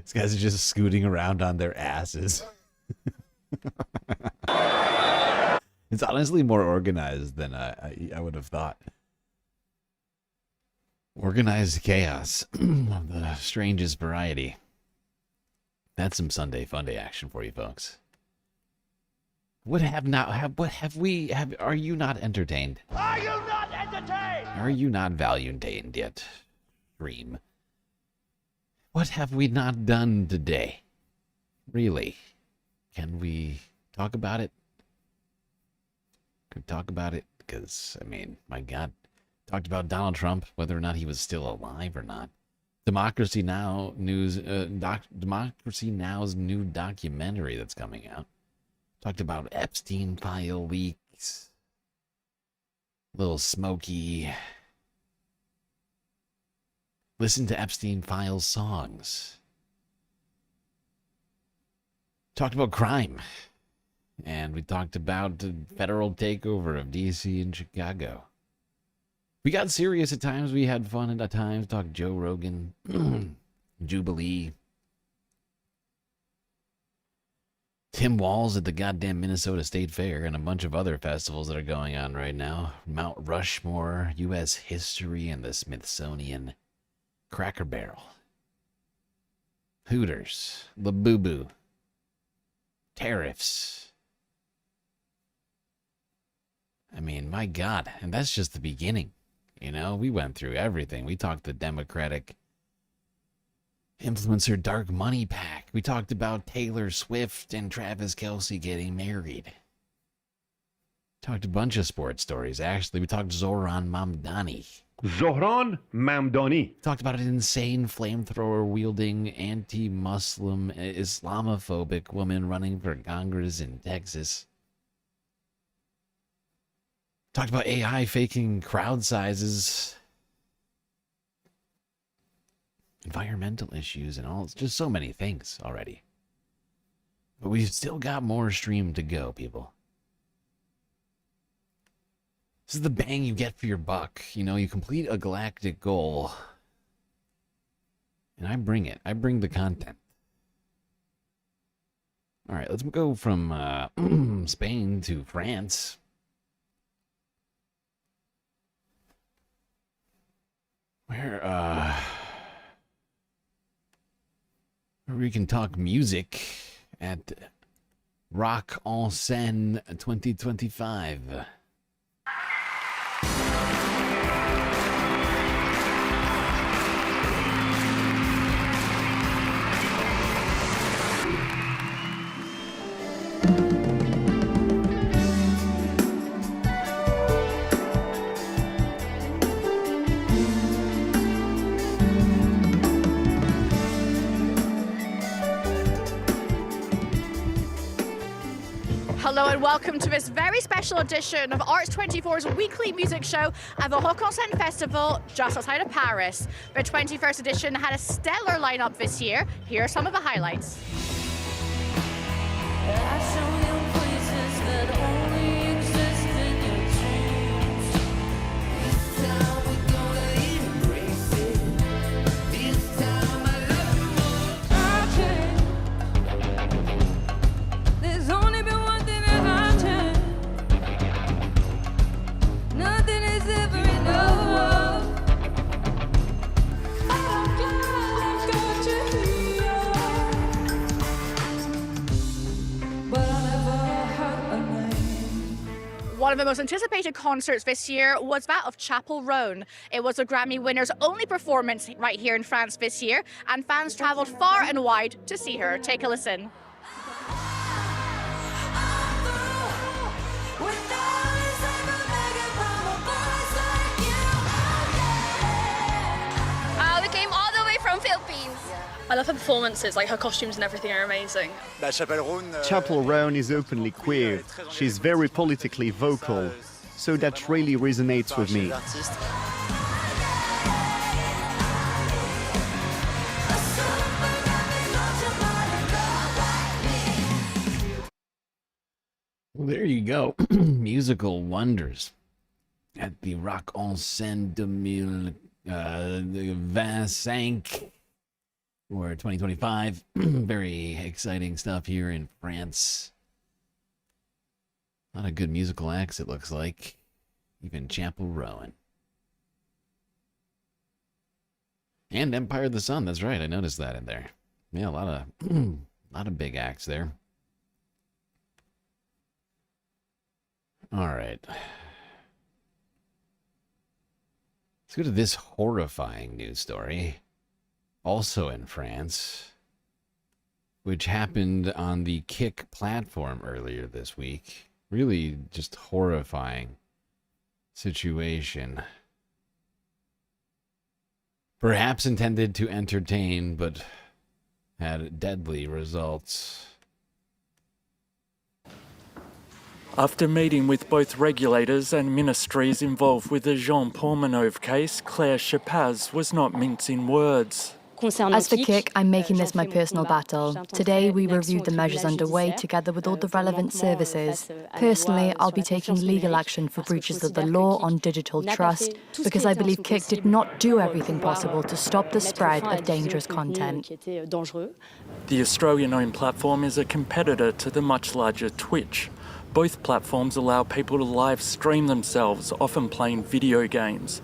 These guys are just scooting around on their asses. It's honestly more organized than I would have thought. Organized chaos of the strangest variety. That's some Sunday Funday action for you folks. Are you not entertained? Are you not entertained? Are you not valuetained yet? Stream. What have we not done today? Really? Can we talk about it? Can we talk about it? Because, I mean, my God. Talked about Donald Trump, whether or not he was still alive or not. Democracy Now! Democracy Now!'s new documentary that's coming out. Talked about Epstein file leaks. Little smoky. Listen to Epstein Files songs. Talked about crime. And we talked about the federal takeover of D.C. and Chicago. We got serious at times. We had fun at times. Talked Joe Rogan. Jubilee. Tim Walz at the goddamn Minnesota State Fair and a bunch of other festivals that are going on right now. Mount Rushmore, U.S. history, and the Smithsonian. Cracker Barrel. Hooters. La Boo Boo. Tariffs. I mean, my God. And that's just the beginning. You know, we went through everything. We talked the Democratic influencer dark money pack. We talked about Taylor Swift and Travis Kelce getting married. Talked a bunch of sports stories. Actually, we talked Zohran Mamdani. Zohran Mamdani. Talked about an insane flamethrower-wielding, anti-Muslim, Islamophobic woman running for Congress in Texas. Talked about AI faking crowd sizes. Environmental issues and all. It's just so many things already. But we've still got more stream to go, people. This is the bang you get for your buck. You know, you complete a galactic goal. And I bring it. I bring the content. All right, let's go from Spain to France. Where are where you can talk music at Rock en Seine 2025. Hello and welcome to this very special edition of Arts 24's weekly music show at the Rock en Seine Festival just outside of Paris. The 21st edition had a stellar lineup this year. Here are some of the highlights. One of the most anticipated concerts this year was that of Chapel Roan. It was the Grammy winner's only performance right here in France this year, and fans travelled far and wide to see her. Take a listen. We came all the way from Philippines. I love her performances, like her costumes and everything are amazing. Chapel Roan is openly queer. She's very politically vocal, so that really resonates with me. Well, there you go. Musical wonders at the Rock en Seine 2025 or 2025. Very exciting stuff here in France. A lot of good musical acts, it looks like. Even Chapel Roan. And Empire of the Sun, that's right, I noticed that in there. Yeah, a lot of big acts there. All right. Let's go to this horrifying news story. Also in France, which happened on the Kick platform earlier this week. Really just horrifying situation. Perhaps intended to entertain, but had deadly results. After meeting with both regulators and ministries involved with the Jean Pormenov case, Claire Chapaz was not mincing words. As for Kick, I'm making this my personal battle. Today, we reviewed the measures underway together with all the relevant services. Personally, I'll be taking legal action for breaches of the law on digital trust because I believe Kick did not do everything possible to stop the spread of dangerous content. The Australian-owned platform is a competitor to the much larger Twitch. Both platforms allow people to live stream themselves, often playing video games.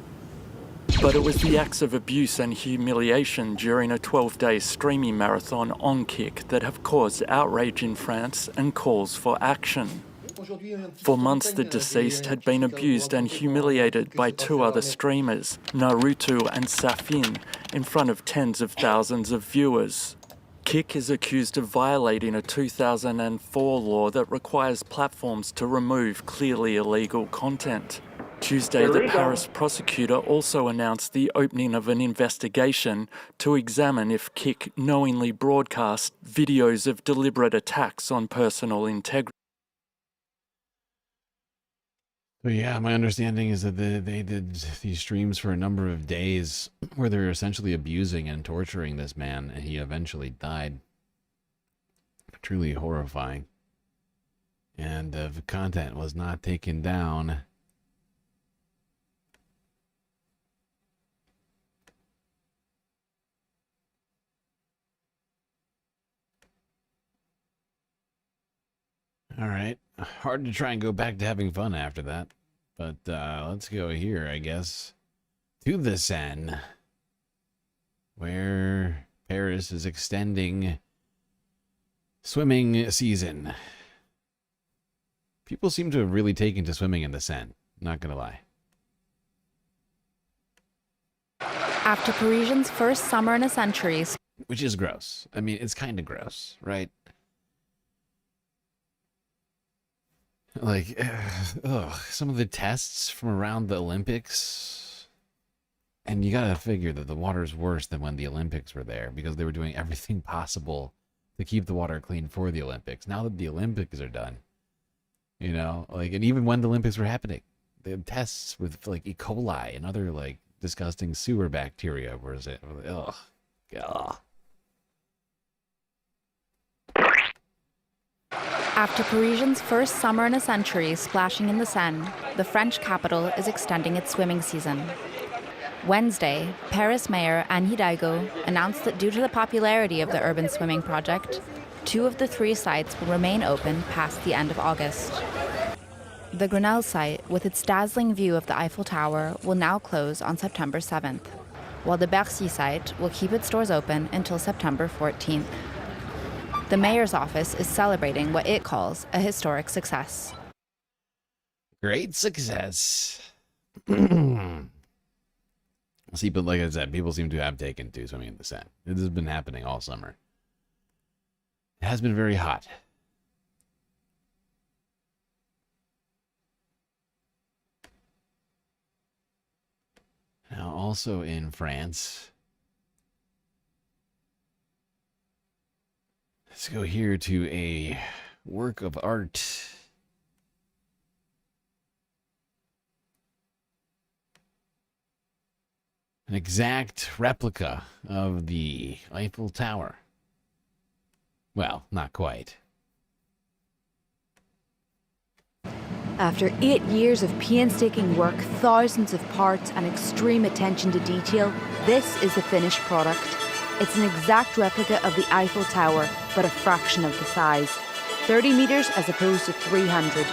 But it was the acts of abuse and humiliation during a 12-day streaming marathon on Kick that have caused outrage in France and calls for action. For months, the deceased had been abused and humiliated by two other streamers, Naruto and Safin, in front of tens of thousands of viewers. Kick is accused of violating a 2004 law that requires platforms to remove clearly illegal content. Tuesday, the Paris prosecutor also announced the opening of an investigation to examine if Kick knowingly broadcast videos of deliberate attacks on personal integrity. So yeah, my understanding is that they did these streams for a number of days where they're essentially abusing and torturing this man, and he eventually died. Truly horrifying. And the content was not taken down. All right. Hard to try and go back to having fun after that. But let's go here, I guess, to the Seine, where Paris is extending Swimming season. People seem to have really taken to swimming in the Seine. Not gonna lie. After Parisians' first summer in a century. Which is gross. I mean, it's kind of gross, right? Like, some of the tests from around the Olympics. And you gotta figure that the water's worse than when the Olympics were there because they were doing everything possible to keep the water clean for the Olympics. Now that the Olympics are done, you know, like, and even when the Olympics were happening, they had tests with like E. coli and other like disgusting sewer bacteria. Whereas it, ugh, ugh. After Parisians' first summer in a century splashing in the Seine, the French capital is extending its swimming season. Wednesday, Paris Mayor Anne Hidalgo announced that due to the popularity of the urban swimming project, 2 of the 3 sites will remain open past the end of August. The Grenelle site, with its dazzling view of the Eiffel Tower, will now close on September 7th, while the Bercy site will keep its doors open until September 14th. The mayor's office is celebrating what it calls a historic success. Great success. See, but like I said, people seem to have taken to swimming in the Seine. This has been happening all summer. It has been very hot. Now, also in France, let's go here to a work of art. An exact replica of the Eiffel Tower. Well, not quite. After 8 years of painstaking work, thousands of parts, and extreme attention to detail, this is the finished product. It's an exact replica of the Eiffel Tower, but a fraction of the size. 30 meters as opposed to 300.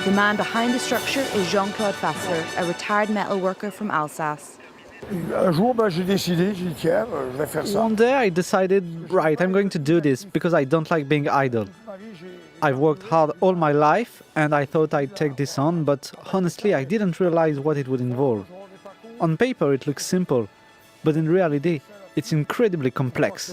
The man behind the structure is Jean-Claude Fassler, a retired metal worker from Alsace. One day I decided, right, I'm going to do this because I don't like being idle. I've worked hard all my life and I thought I'd take this on, but honestly I didn't realize what it would involve. On paper it looks simple, but in reality it's incredibly complex.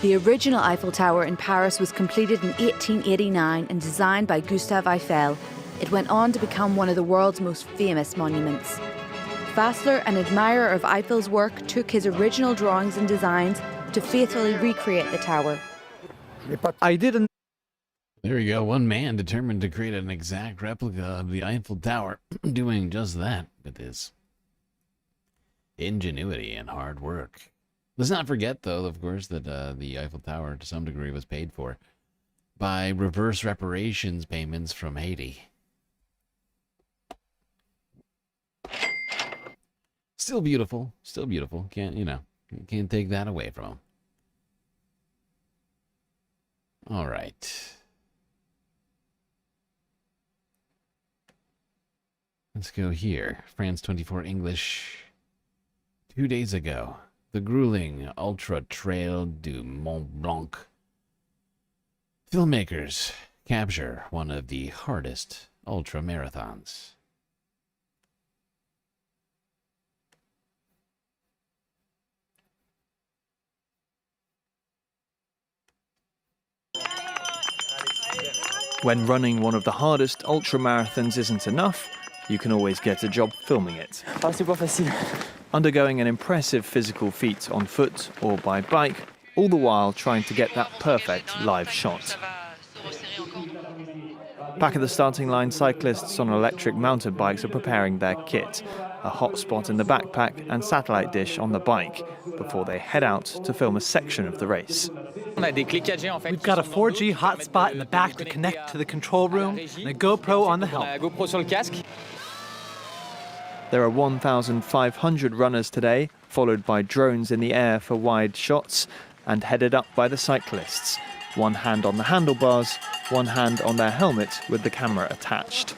The original Eiffel Tower in Paris was completed in 1889 and designed by Gustave Eiffel. It went on to become one of the world's most famous monuments. Fassler, an admirer of Eiffel's work, took his original drawings and designs to faithfully recreate the tower. I didn't. There you go. One man determined to create an exact replica of the Eiffel Tower, doing just that with his ingenuity and hard work. Let's not forget, though, of course, that the Eiffel Tower, to some degree, was paid for by reverse reparations payments from Haiti. Still beautiful. Still beautiful. Can't, you know, you can't take that away from him. All right. Let's go here. France 24 English. 2 days ago, the grueling Ultra Trail du Mont Blanc. Filmmakers capture one of the hardest ultra marathons. When running one of the hardest ultramarathons isn't enough, you can always get a job filming it. Undergoing an impressive physical feat on foot or by bike, all the while trying to get that perfect live shot. Back at the starting line, cyclists on electric mountain bikes are preparing their kit, a hotspot in the backpack and satellite dish on the bike, before they head out to film a section of the race. We've got a 4G hotspot in the back to connect to the control room and a GoPro on the helmet. There are 1,500 runners today, followed by drones in the air for wide shots, and headed up by the cyclists. One hand on the handlebars, one hand on their helmet with the camera attached.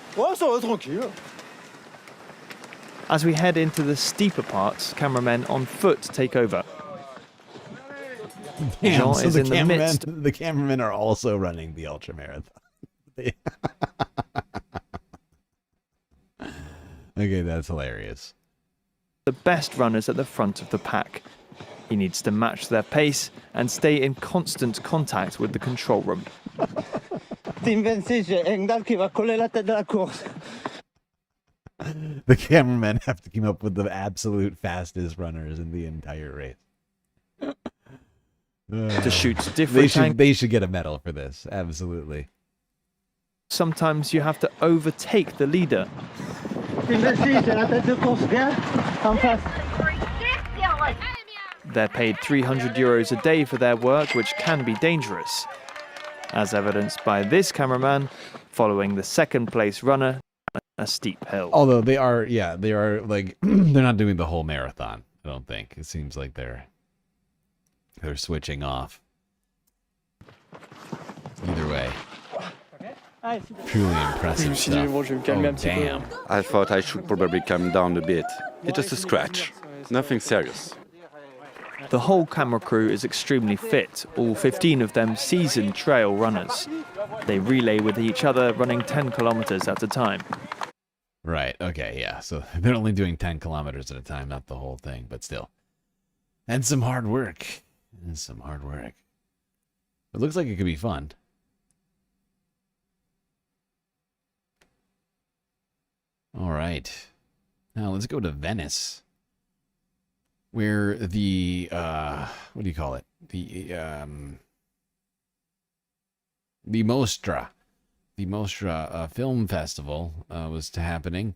As we head into the steeper parts, cameramen on foot take over. Jean so is in the midst. the cameramen are also running the ultra marathon. Okay, that's hilarious. The best runners at the front of the pack. He needs to match their pace and stay in constant contact with the control room. The cameramen have to come up with the absolute fastest runners in the entire race. To shoot different they should get a medal for this, absolutely. Sometimes you have to overtake the leader. They're paid €300 a day for their work, which can be dangerous, as evidenced by this cameraman following the second place runner down a steep hill. Although they are like they're not doing the whole marathon. I don't think it seems like they're switching off. Either way, truly impressive stuff. Oh, damn. I thought I should probably calm down a bit. It's just a scratch, nothing serious. The whole camera crew is extremely fit, all 15 of them seasoned trail runners. They relay with each other, running 10 kilometers at a time. Right, okay, yeah. So they're only doing 10 kilometers at a time, not the whole thing, but still. And some hard work. It looks like it could be fun. All right. Now let's go to Venice, where the what do you call it? The Mostra Film Festival was happening.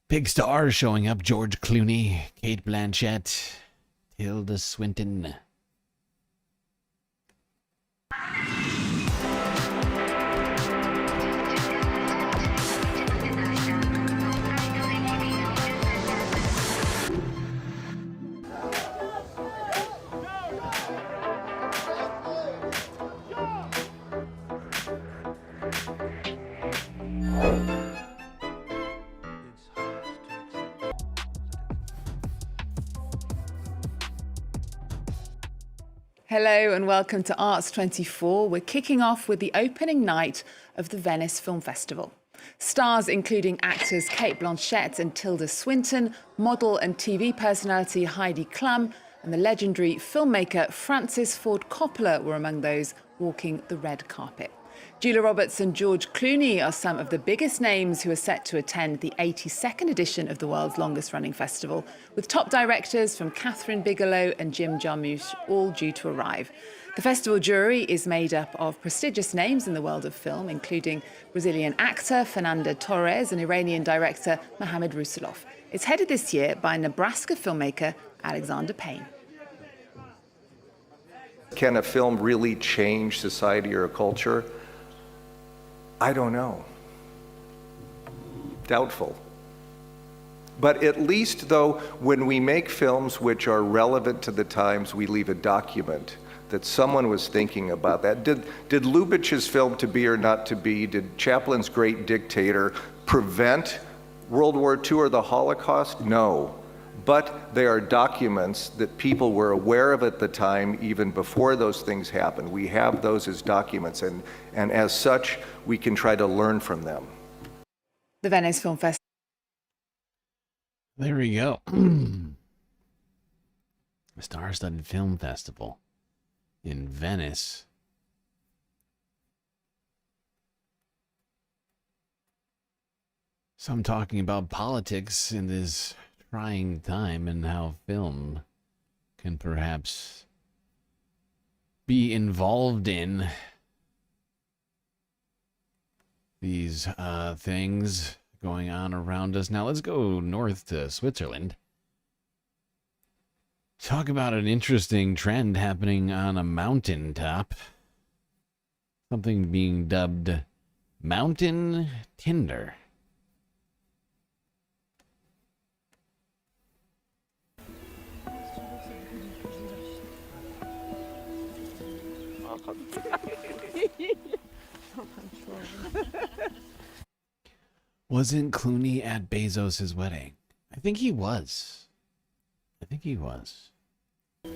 Big stars showing up: George Clooney, Kate Blanchett, Tilda Swinton. Hello and welcome to Arts 24. We're kicking off with the opening night of the Venice Film Festival. Stars including actors Kate Blanchett and Tilda Swinton, model and TV personality Heidi Klum, and the legendary filmmaker Francis Ford Coppola were among those walking the red carpet. Julia Roberts and George Clooney are some of the biggest names who are set to attend the 82nd edition of the world's longest-running festival, with top directors from Catherine Bigelow and Jim Jarmusch all due to arrive. The festival jury is made up of prestigious names in the world of film, including Brazilian actor Fernando Torres and Iranian director Mohammad Rusulov. It's headed this year by Nebraska filmmaker Alexander Payne. Can a film really change society or a culture? I don't know. Doubtful. But at least, though, when we make films which are relevant to the times, we leave a document that someone was thinking about that. Did Lubitsch's film To Be or Not to Be, did Chaplin's Great Dictator prevent World War II or the Holocaust? No. But they are documents that people were aware of at the time, even before those things happened. We have those as documents, and as such, we can try to learn from them. The Venice Film Festival. There we go. Star-studded film festival in Venice. Some talking about politics in this trying time and how film can perhaps be involved in these things going on around us. Now let's go north to Switzerland. Talk about an interesting trend happening on a mountaintop. Something being dubbed Mountain Tinder. Wasn't Clooney at Bezos' wedding? I think he was. One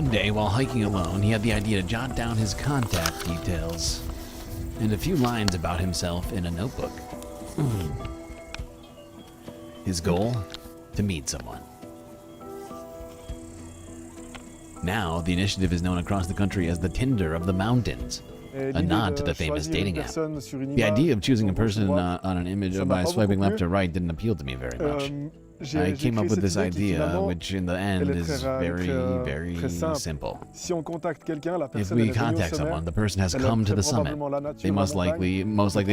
day, while hiking alone, he had the idea to jot down his contact details and a few lines about himself in a notebook. His goal? To meet someone. Now, the initiative is known across the country as the Tinder of the Mountains, a nod to the famous dating app. The idea of choosing a person on an image by swiping left or right didn't appeal to me very much. I came up with this idea, which in the end is very, very simple. If we contact someone, the person has come to the summit. They most likely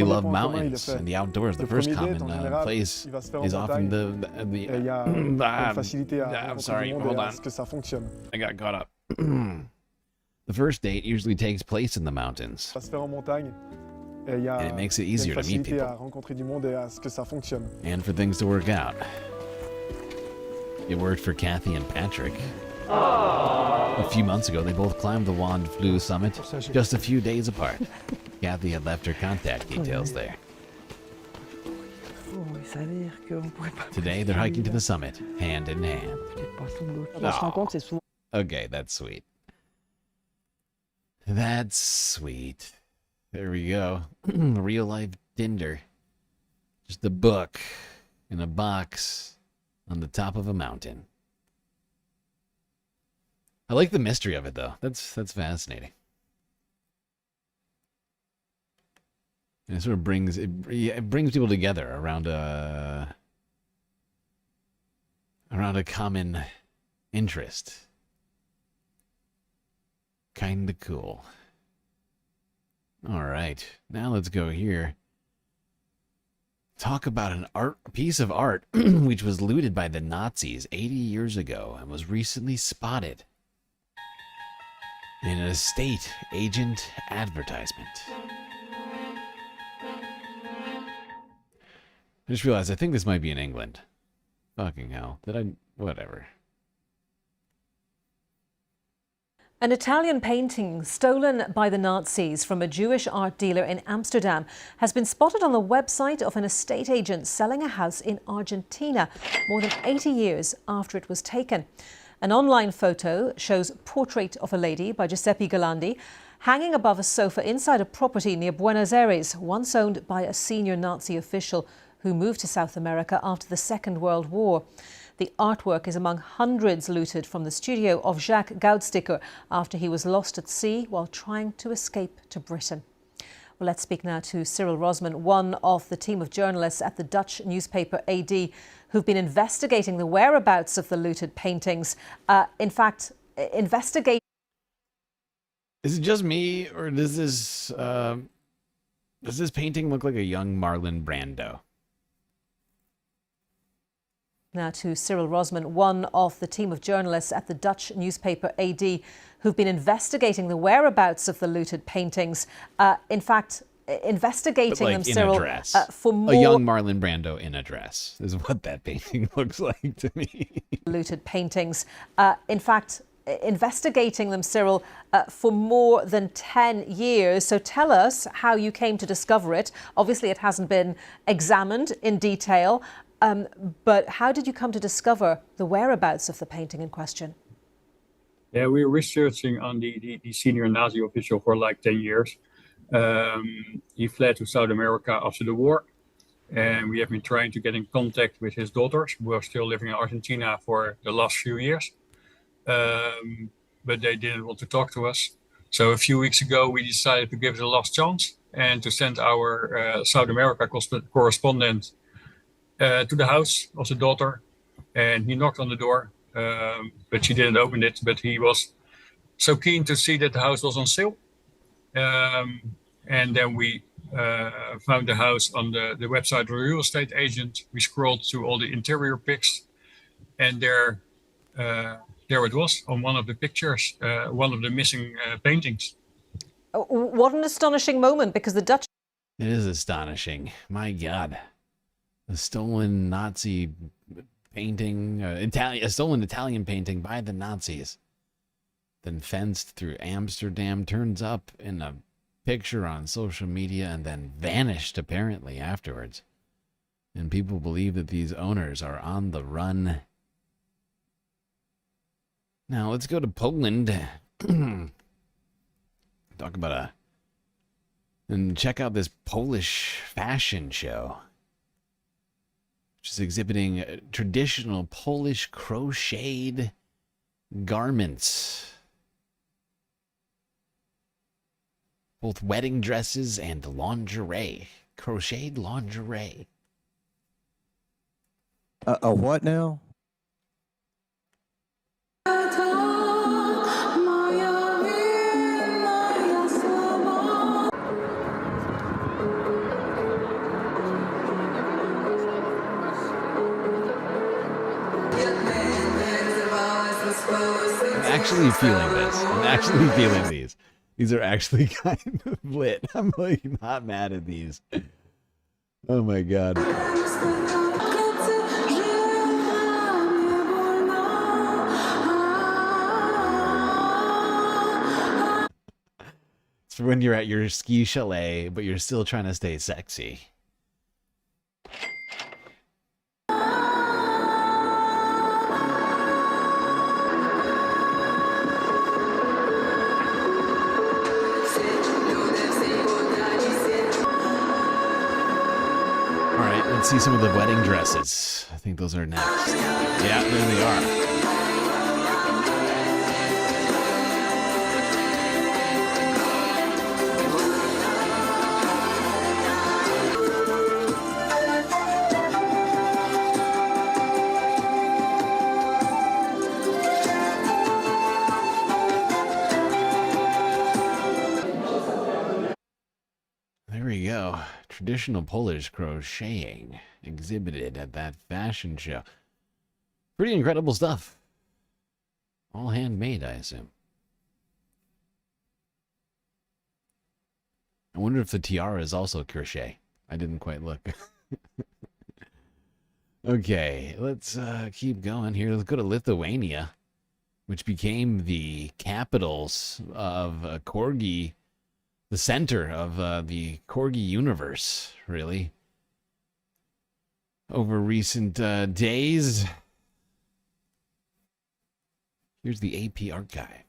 love mountains and the outdoors. The first common place is often I'm sorry, hold on. I got caught up. The first date usually takes place in the mountains. And it makes it easier to meet people. And for things to work out. It worked for Kathy and Patrick. A few months ago, they both climbed the Wand Flu summit just a few days apart. Kathy had left her contact details there. Today, they're hiking to the summit, hand in hand. Oh. Okay, that's sweet. That's sweet. There we go. Real life Tinder. Just a book in a box on the top of a mountain. I like the mystery of it, though. That's fascinating. And it sort of brings people together around a common interest. Kinda cool. All right, now let's go here. Talk about a piece of art which was looted by the Nazis 80 years ago and was recently spotted in an estate agent advertisement. I just realized I think this might be in England. Fucking hell. Whatever. An Italian painting stolen by the Nazis from a Jewish art dealer in Amsterdam has been spotted on the website of an estate agent selling a house in Argentina more than 80 years after it was taken. An online photo shows Portrait of a Lady by Giuseppe Galandi hanging above a sofa inside a property near Buenos Aires, once owned by a senior Nazi official who moved to South America after the Second World War. The artwork is among hundreds looted from the studio of Jacques Goudsticker after he was lost at sea while trying to escape to Britain. Well, let's speak now to Cyril Rosman, one of the team of journalists at the Dutch newspaper AD who've been investigating the whereabouts of the looted paintings. Investigate. Is it just me, or does this painting look like a young Marlon Brando? Now to Cyril Rosman, one of the team of journalists at the Dutch newspaper AD who've been investigating the whereabouts of the looted paintings. Investigating them, Cyril, for more... A young Marlon Brando in a dress is what that painting looks like to me. Looted paintings. Investigating them, Cyril, for more than 10 years. So tell us how you came to discover it. Obviously, it hasn't been examined in detail. But how did you come to discover the whereabouts of the painting in question? Yeah, we were researching on the senior Nazi official for like 10 years. He fled to South America after the war. And we have been trying to get in contact with his daughters, who are still living in Argentina for the last few years. But they didn't want to talk to us. So a few weeks ago, we decided to give it a last chance and to send our South America correspondent to the house of the daughter, and he knocked on the door, but she didn't open it. But he was so keen to see that the house was on sale, and then we found the house on the website of a real estate agent. We scrolled through all the interior pics, and there it was on one of the pictures, one of the missing paintings. What an astonishing moment, because the Dutch... It is astonishing. My God. A stolen Nazi painting, a stolen Italian painting by the Nazis, then fenced through Amsterdam, turns up in a picture on social media and then vanished apparently afterwards. And people believe that these owners are on the run. Now let's go to Poland. Talk about and check out this Polish fashion show, which is exhibiting traditional Polish crocheted garments. Both wedding dresses and lingerie. Crocheted lingerie. A what now? I'm actually feeling this. I'm actually feeling these. These are actually kind of lit. I'm like not mad at these. Oh my god. It's for when you're at your ski chalet, but you're still trying to stay sexy. Let's see some of the wedding dresses. I think those are next. Yeah, there they are. There we go. Traditional Polish crocheting exhibited at that fashion show. Pretty incredible stuff. All handmade, I assume. I wonder if the tiara is also crochet. I didn't quite look. Okay, let's keep going here. Let's go to Lithuania, which became the capitals of Corgi. The center of the Corgi universe, really, over recent days. Here's the AP archive.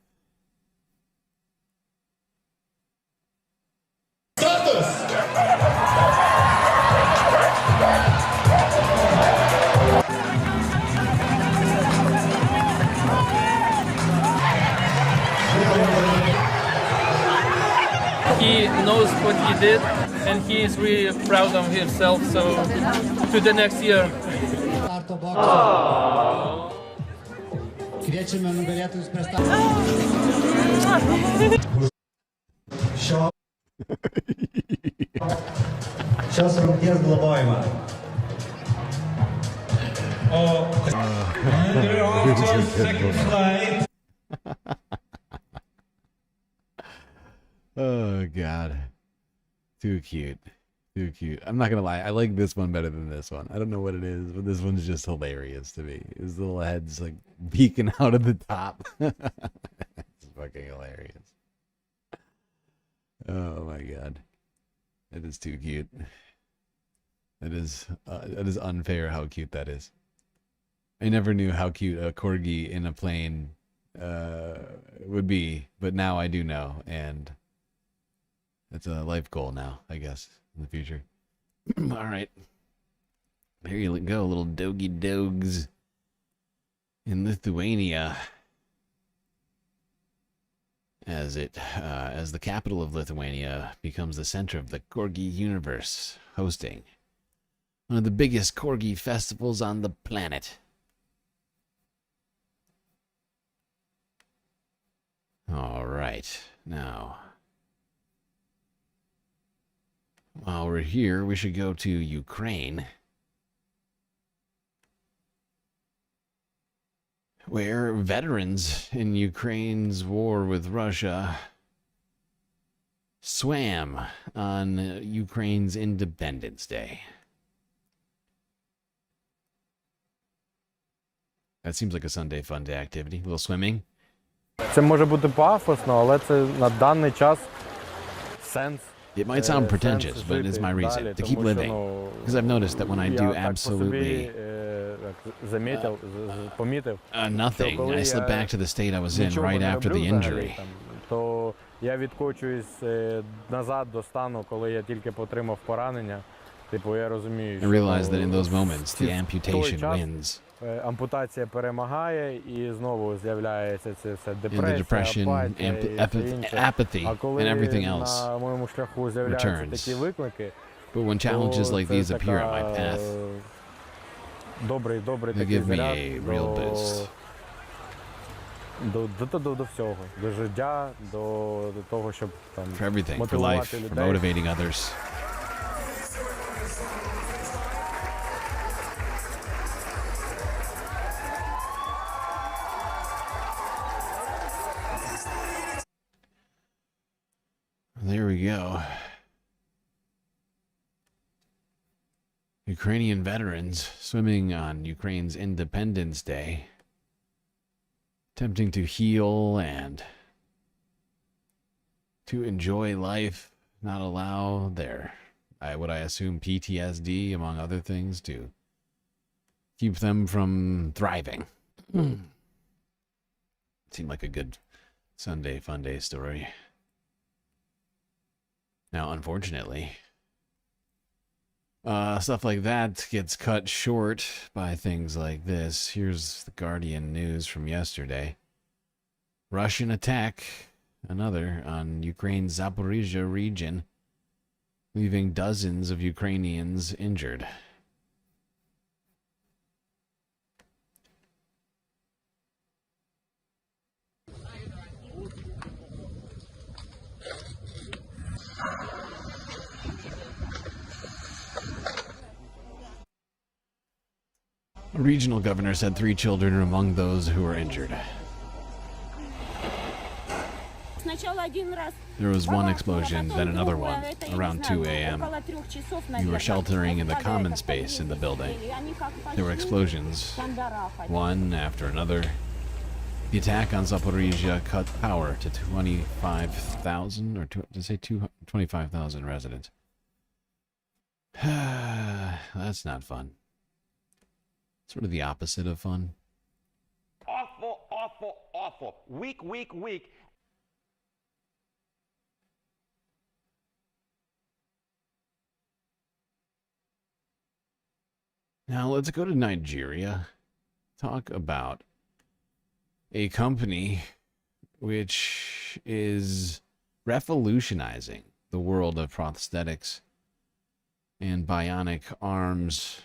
He knows what he did, and he is really proud of himself. So, to the next year. Сейчас румке зглобаємо. Oh, God. Too cute. Too cute. I'm not going to lie. I like this one better than this one. I don't know what it is, but this one's just hilarious to me. His little head's like peeking out of the top. It's fucking hilarious. Oh, my God. That is too cute. That is unfair how cute that is. I never knew how cute a corgi in a plane would be, but now I do know, and it's a life goal now, I guess, in the future. All right. There you go, little doggy dogs in Lithuania. As the capital of Lithuania becomes the center of the Corgi universe, hosting one of the biggest Corgi festivals on the planet. All right, now, while we're here, we should go to Ukraine, where veterans in Ukraine's war with Russia swam on Ukraine's Independence Day. That seems like a Sunday fun day activity. A little swimming. Це може бути пафосно, але це на даний час сенс. It might sound pretentious, but it's my reason to keep living. Because I've noticed that when I do absolutely nothing, I slip back to the state I was in right after the injury. То я відкочуюсь назад до стану, коли я тільки отримав поранення. Типу, я розумію, I realize that in those moments, the amputation wins. Ампутація перемагає, і знову з'являється це все And the депресія, depression, apathy, and everything else на моєму шляху з'являються returns. такі виклики, But when challenges like these appear on my path, добрий they такий give me заряд a real boost. до всього, до життя, до того, щоб там For everything, for мотивувати life, for людей. motivating others. There we go. Ukrainian veterans swimming on Ukraine's Independence Day, attempting to heal and to enjoy life, not allow their, what I assume, PTSD, among other things, to keep them from thriving. Seemed like a good Sunday fun day story. Now, unfortunately, stuff like that gets cut short by things like this. Here's the Guardian news from yesterday. Russian attack, another, on Ukraine's Zaporizhzhia region, leaving dozens of Ukrainians injured. A regional governor said 3 children are among those who were injured. There was one explosion, then another one, around 2 a.m. We were sheltering in the common space in the building. There were explosions, one after another. The attack on Zaporizhzhia cut power to 25,000, or to say 25,000 residents. That's not fun. Sort of the opposite of fun. Awful, awful, awful. Weak, weak, weak. Now let's go to Nigeria. Talk about a company which is revolutionizing the world of prosthetics and bionic arms.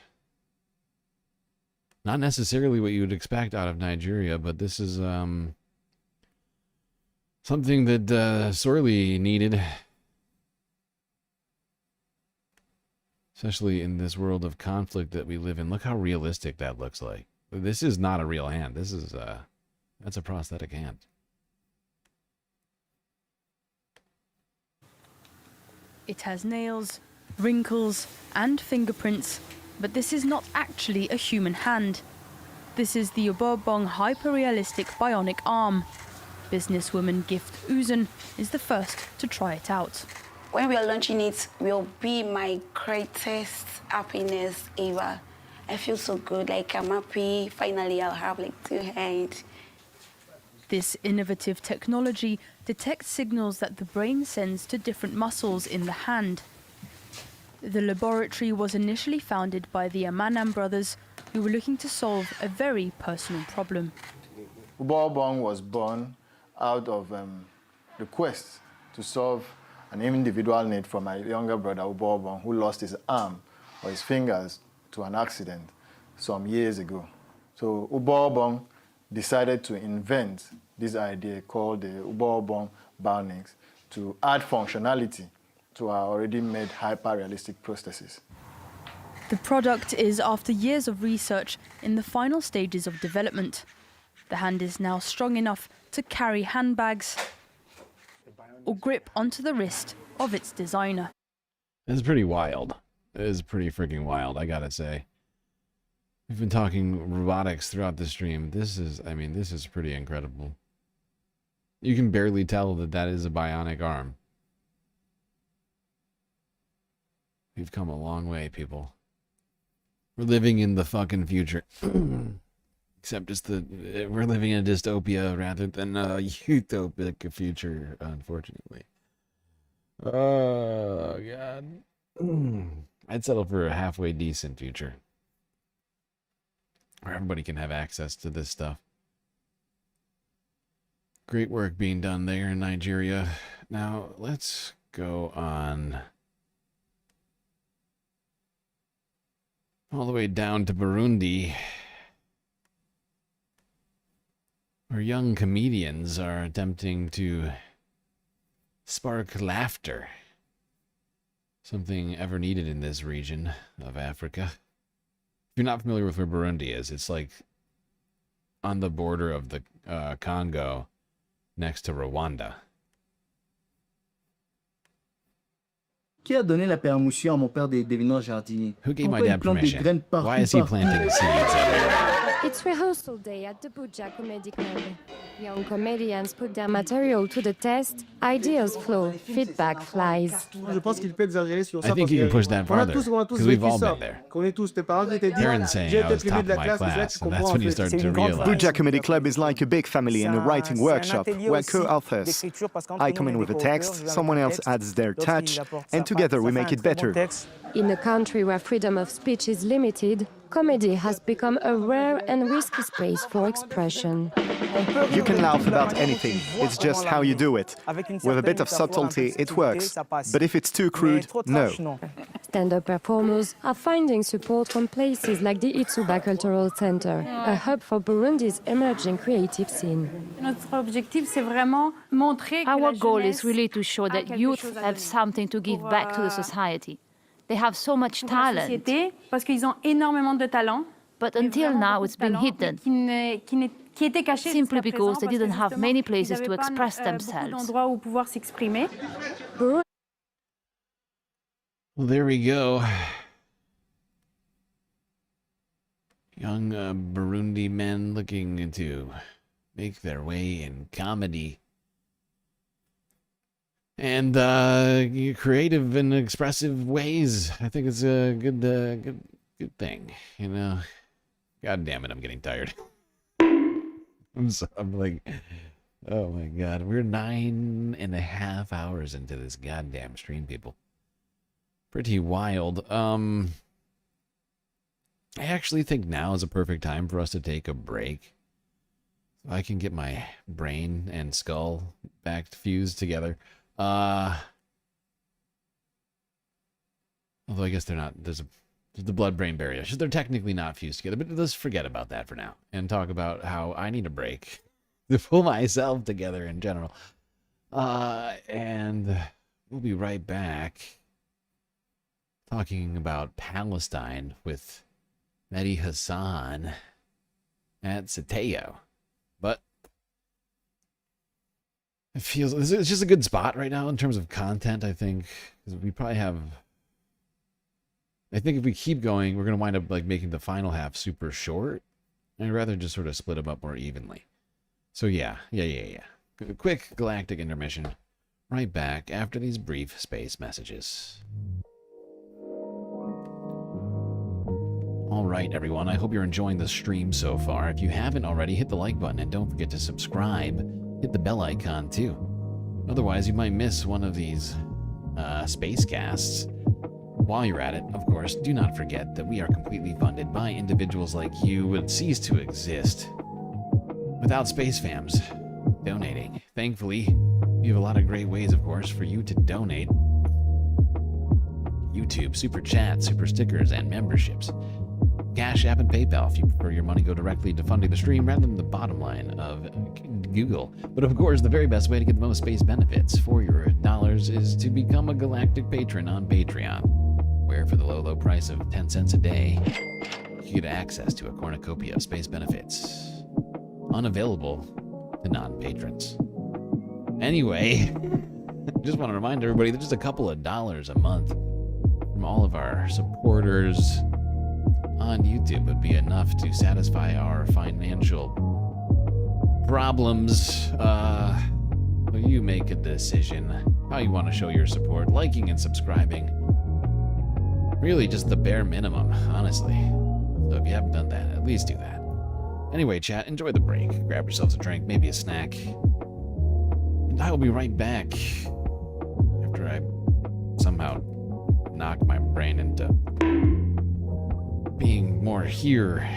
Not necessarily what you would expect out of Nigeria, but this is something that sorely needed, especially in this world of conflict that we live in. Look how realistic that looks like. This is not a real hand. This is that's a prosthetic hand. It has nails, wrinkles, and fingerprints, but this is not actually a human hand. This is the Wobegon hyper-realistic bionic arm. Businesswoman Gift Uzen is the first to try it out. When we are launching it, will be my greatest happiness ever. I feel so good, like I'm happy. Finally, I'll have like 2 hands. This innovative technology detects signals that the brain sends to different muscles in the hand. The laboratory was initially founded by the Amanam brothers, who were looking to solve a very personal problem. Wobegon was born out of the quest to solve an individual need for my younger brother, Wobegon, who lost his arm or his fingers to an accident some years ago. So Wobegon decided to invent this idea called the Wobegon bionics to add functionality to our already made hyper-realistic prostheses. The product is after years of research in the final stages of development. The hand is now strong enough to carry handbags or grip onto the wrist of its designer. It's pretty wild. It is pretty freaking wild, I gotta say. We've been talking robotics throughout the stream. This is pretty incredible. You can barely tell that that is a bionic arm. We've come a long way, people. We're living in the fucking future. Except we're living in a dystopia rather than a utopic future, unfortunately. Oh, God. I'd settle for a halfway decent future. Where everybody can have access to this stuff. Great work being done there in Nigeria. Now, let's go on all the way down to Burundi, where young comedians are attempting to spark laughter. Something ever needed in this region of Africa. If you're not familiar with where Burundi is, it's like on the border of the Congo, next to Rwanda. Qui a donné la permission à mon père de devenir jardinier? Who gave my dad permission? Why is he planting seeds everywhere? It's rehearsal day at the Buja Comedy Club. Young comedians put their material to the test, ideas flow, feedback flies. Je pense qu'il peut exagérer sur ça. I think you can push that farther, because we've all been there. Parents saying I was top of my class, and that's when you start to realize. Buja Comedy Club is like a big family in a writing workshop. We're co-authors. I come in with a text, someone else adds their touch, and together we make it better. In a country where freedom of speech is limited, comedy has become a rare and risky space for expression. You can laugh about anything, it's just how you do it. With a bit of subtlety, it works. But if it's too crude, no. Stand-up performers are finding support from places like the Itsuba Cultural Center, a hub for Burundi's emerging creative scene. Our goal is really to show that youth have something to give back to the society. They have so much talent. But until now, it's been hidden. Simply because they didn't have many places to express themselves. Well, there we go. Young Burundi men looking to make their way in comedy. And creative and expressive ways. I think it's a good thing, you know. God damn it, I'm getting tired. I'm like, oh my God, we're 9.5 hours into this goddamn stream, people. Pretty wild. I actually think now is a perfect time for us to take a break. So I can get my brain and skull back fused together. Although I guess they're not, there's the blood-brain barrier. They're technically not fused together, but let's forget about that for now and talk about how I need a break to pull myself together in general. And we'll be right back talking about Palestine with Mehdi Hassan at Sateo. But it feels it's just a good spot right now in terms of content, I think, because we probably have. I think if we keep going, we're gonna wind up like making the final half super short. I'd rather just sort of split them up more evenly. So yeah. A quick galactic intermission. Right back after these brief space messages. All right, everyone. I hope you're enjoying the stream so far. If you haven't already, hit the like button and don't forget to subscribe. Hit the bell icon too. Otherwise, you might miss one of these space casts. While you're at it, of course, do not forget that we are completely funded by individuals like you would cease to exist without space fams donating. Thankfully, we have a lot of great ways, of course, for you to donate. YouTube, super chat, super stickers, and memberships. Cash App and PayPal if you prefer your money go directly to funding the stream rather than the bottom line of Google. But of course, the very best way to get the most space benefits for your dollars is to become a galactic patron on Patreon, where for the low price of 10 cents a day, you get access to a cornucopia of space benefits, unavailable to non-patrons. Anyway, just want to remind everybody that just a couple of dollars a month from all of our supporters on YouTube would be enough to satisfy our financial problems. You make a decision how you want to show your support, liking and subscribing. Really just the bare minimum, honestly. So if you haven't done that, at least do that. Anyway, chat, enjoy the break. Grab yourselves a drink, maybe a snack. And I will be right back after I somehow knock my brain into being more here.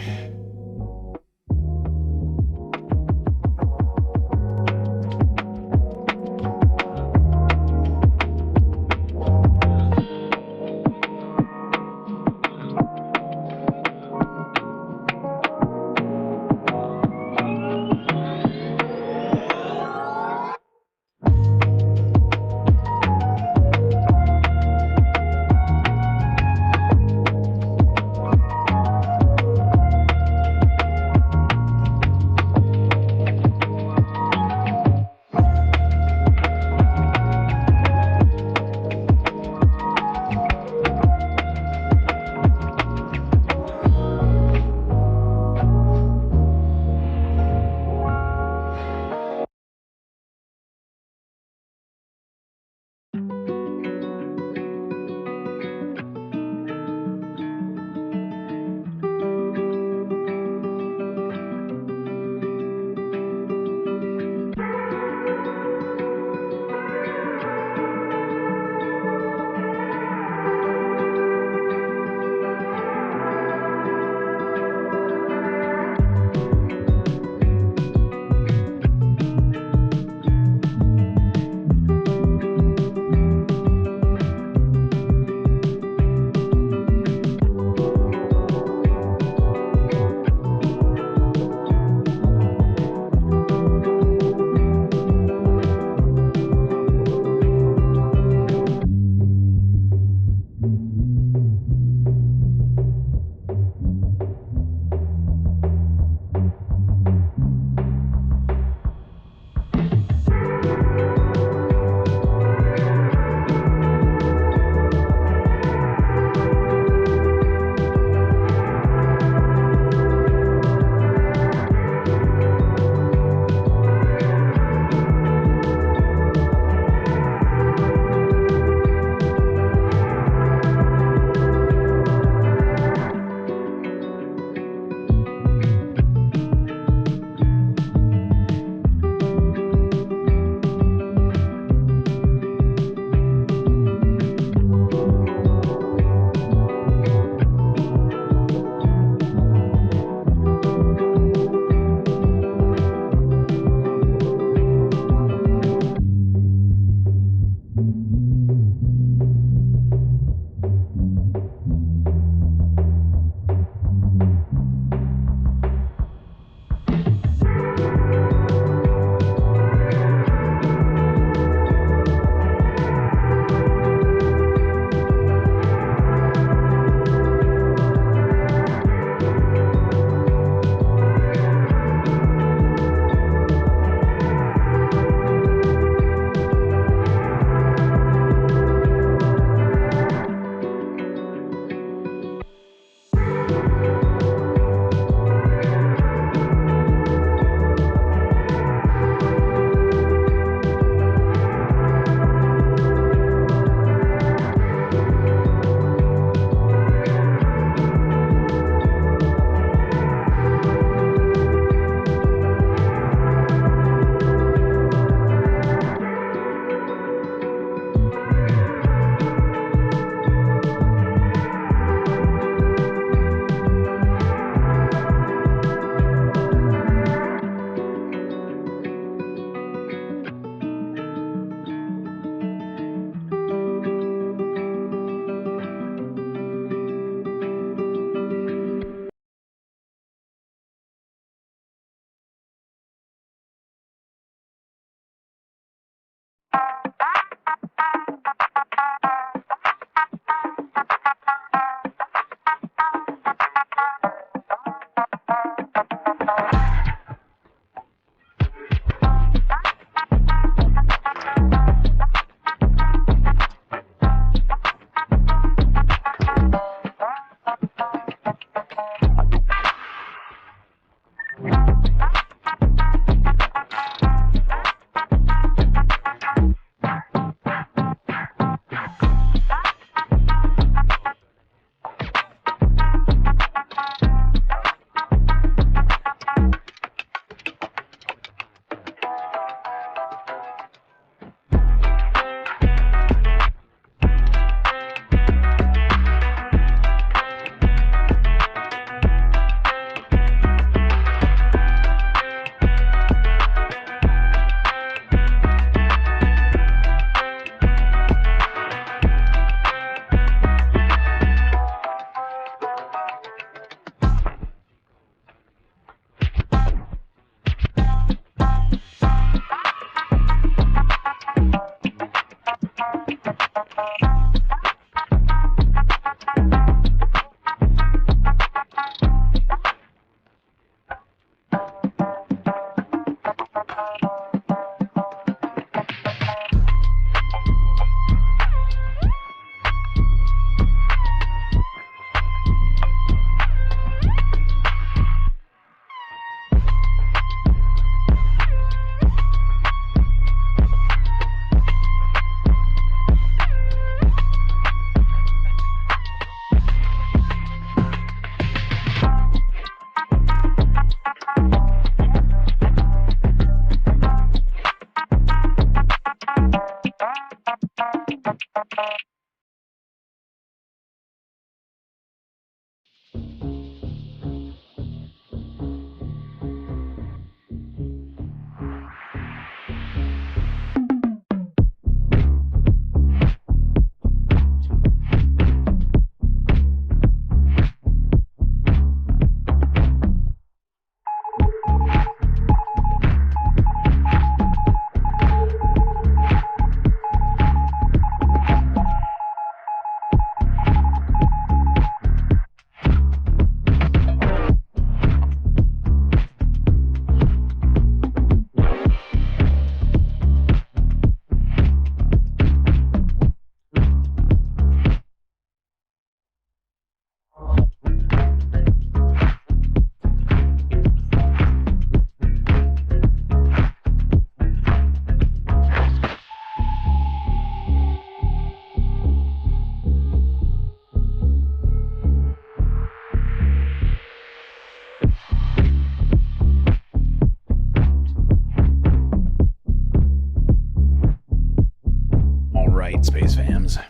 Space fams.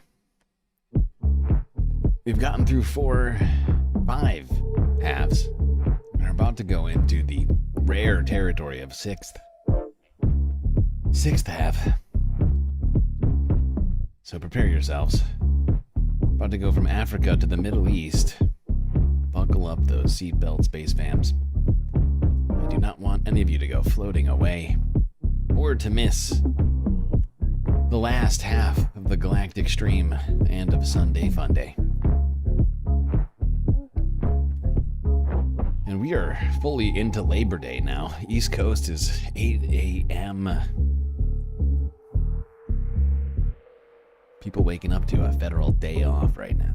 We've gotten through 5 halves and are about to go into the rare territory of sixth half. So prepare yourselves. About to go from Africa to the Middle East. Buckle up those seatbelts, space fams. I do not want any of you to go floating away or to miss the last half of the Galactic Stream and of Sunday Funday. And we are fully into Labor Day now. East Coast is 8 a.m. People waking up to a federal day off right now.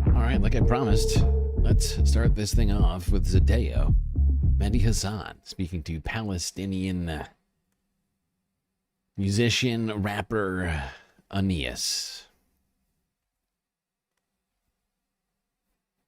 Alright, like I promised, let's start this thing off with Zadeo. Mehdi Hasan speaking to Palestinian musician, rapper Aeneas.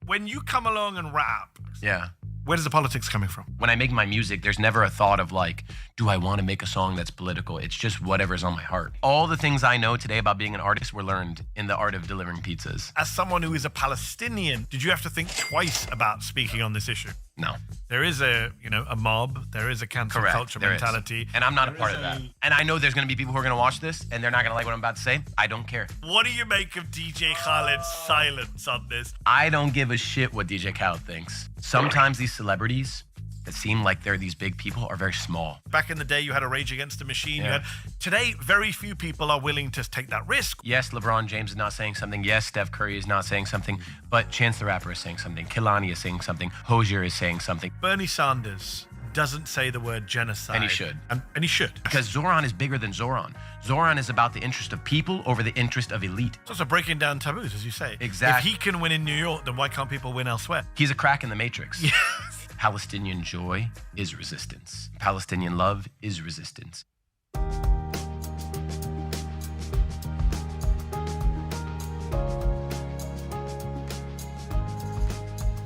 When you come along and rap, yeah, where does the politics coming from? When I make my music, there's never a thought of like, do I want to make a song that's political? It's just whatever's on my heart. All the things I know today about being an artist were learned in the art of delivering pizzas. As someone who is a Palestinian, did you have to think twice about speaking on this issue? No. There is a mob, there is a cancel culture mentality. And I'm not a part of that. And I know there's going to be people who are going to watch this and they're not going to like what I'm about to say. I don't care. What do you make of DJ Khaled's silence on this? I don't give a shit what DJ Khaled thinks. Sometimes these celebrities that seem like they're these big people are very small. Back in the day, you had a Rage Against the Machine. Yeah. Today, very few people are willing to take that risk. Yes, LeBron James is not saying something. Yes, Steph Curry is not saying something. But Chance the Rapper is saying something. Kehlani is saying something. Hosier is saying something. Bernie Sanders doesn't say the word genocide. And he should. And he should. Because Zohran is bigger than Zohran. Zohran is about the interest of people over the interest of elite. It's also breaking down taboos, as you say. Exactly. If he can win in New York, then why can't people win elsewhere? He's a crack in the matrix. Yes. Palestinian joy is resistance. Palestinian love is resistance.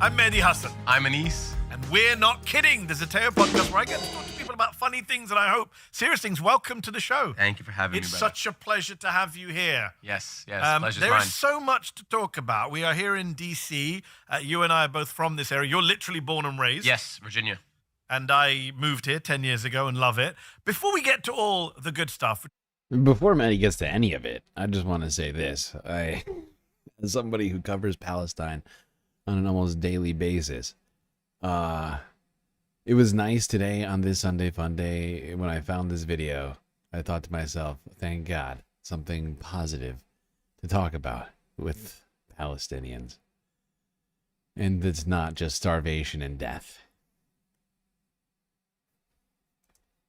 I'm Mehdi Hasan. I'm Anis. And we're not kidding. There's a Teo podcast where I get to talk to people about funny things and I hope serious things. Welcome to the show. Thank you for having me, It's brother. such a pleasure to have you here. Yes, pleasure's There mine. is so much to talk about. We are here in D.C. You and I are both from this area. You're literally born and raised. Yes, Virginia. And I moved here 10 years ago and love it. Before we get to all the good stuff. Before Maddie gets to any of it, I just want to say this. As somebody who covers Palestine on an almost daily basis, It was nice today on this Sunday Fun Day when I found this video. I thought to myself, thank God, something positive to talk about with Palestinians. And it's not just starvation and death.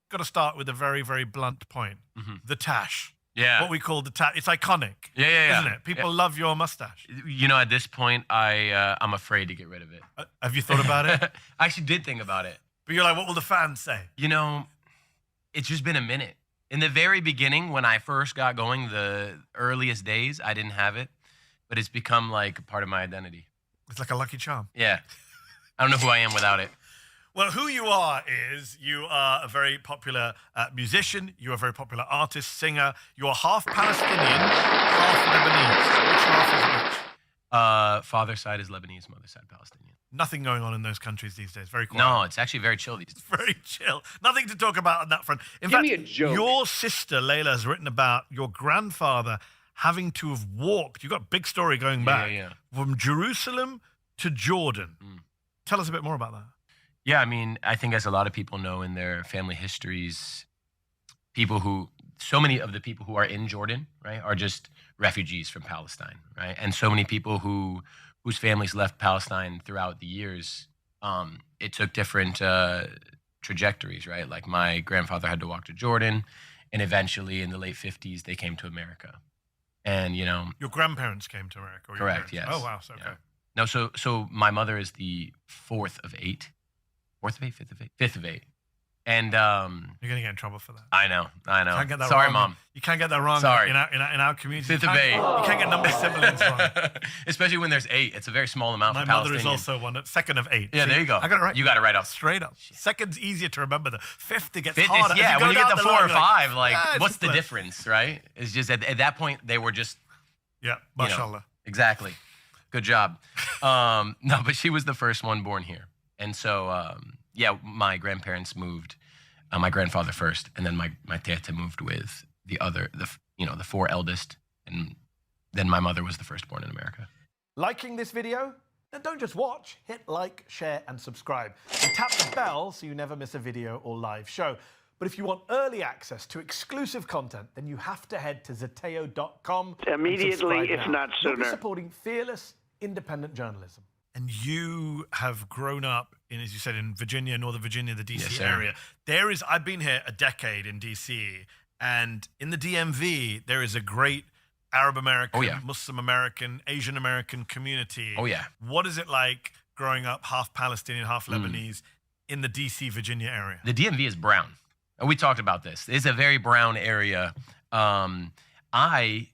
Got to start with a very, very blunt point. The tash. Yeah. What we call the tash. It's iconic. Yeah. Isn't it? People love your mustache. You know, at this point, I'm afraid to get rid of it. Have you thought about it? I actually did think about it. But you're like, what will the fans say? You know, it's just been a minute. In the very beginning, when I first got going, the earliest days, I didn't have it. But it's become like a part of my identity. It's like a lucky charm. Yeah. I don't know who I am without it. Well, who you are is you are a very popular musician. You're a very popular artist, singer. You're half Palestinian, half Lebanese. Which half is which? Father's side is Lebanese, mother's side Palestinian. Nothing going on in those countries these days. Very quiet. No, it's actually very chill these days. Very chill. Nothing to talk about on that front. In Give fact, me a joke. your sister, Layla, has written about your grandfather having to have walked. You've got a big story going back. From Jerusalem to Jordan. Tell us a bit more about that. Yeah, I mean, I think as a lot of people know in their family histories, so many of the people who are in Jordan, right, are just refugees from Palestine, right? And so many people whose families left Palestine throughout the years, it took different trajectories, right? Like my grandfather had to walk to Jordan, and eventually in the late 50s, they came to America. And, you know... Your grandparents came to America? Or Correct, your yes. Oh, wow, so okay. No, so my mother is the fourth of eight. Fourth of eight, fifth of eight. And you're gonna get in trouble for that. I know. Can't get that Sorry, wrong. Mom. You can't get that wrong. Sorry. In our community. Fifth of eight. You can't get number siblings wrong. Especially when there's 8. It's a very small amount My for mother Palestinians. is also second of 8. Yeah, See, there you go. I got it right. You got it right off. Straight up. Second's easier to remember. The fifth, it gets Fifth harder. is, yeah, when you get down the the 4 line, or you're 5, "Ah, it's what's the just difference, right? It's just at that point they were just. Yeah, you know, mashallah. exactly. Good job. No, but she was the first one born here, and so yeah, my grandparents moved. My grandfather first, and then my teta moved with the 4 eldest, and then my mother was the firstborn in America. Liking this video? Then don't just watch. Hit like, share, and subscribe. And tap the bell so you never miss a video or live show. But if you want early access to exclusive content, then you have to head to zeteo.com. Immediately, if not You'll be sooner. supporting fearless, independent journalism. And you have grown up in, as you said, in Virginia, Northern Virginia, the DC Yes, sir. area. I've been here a decade in DC, and in the DMV, there is a great Arab American, Muslim American, Asian American community. Oh, yeah. What is it like growing up half Palestinian, half Lebanese in the DC, Virginia area? The DMV is brown. And we talked about this. It's a very brown area. I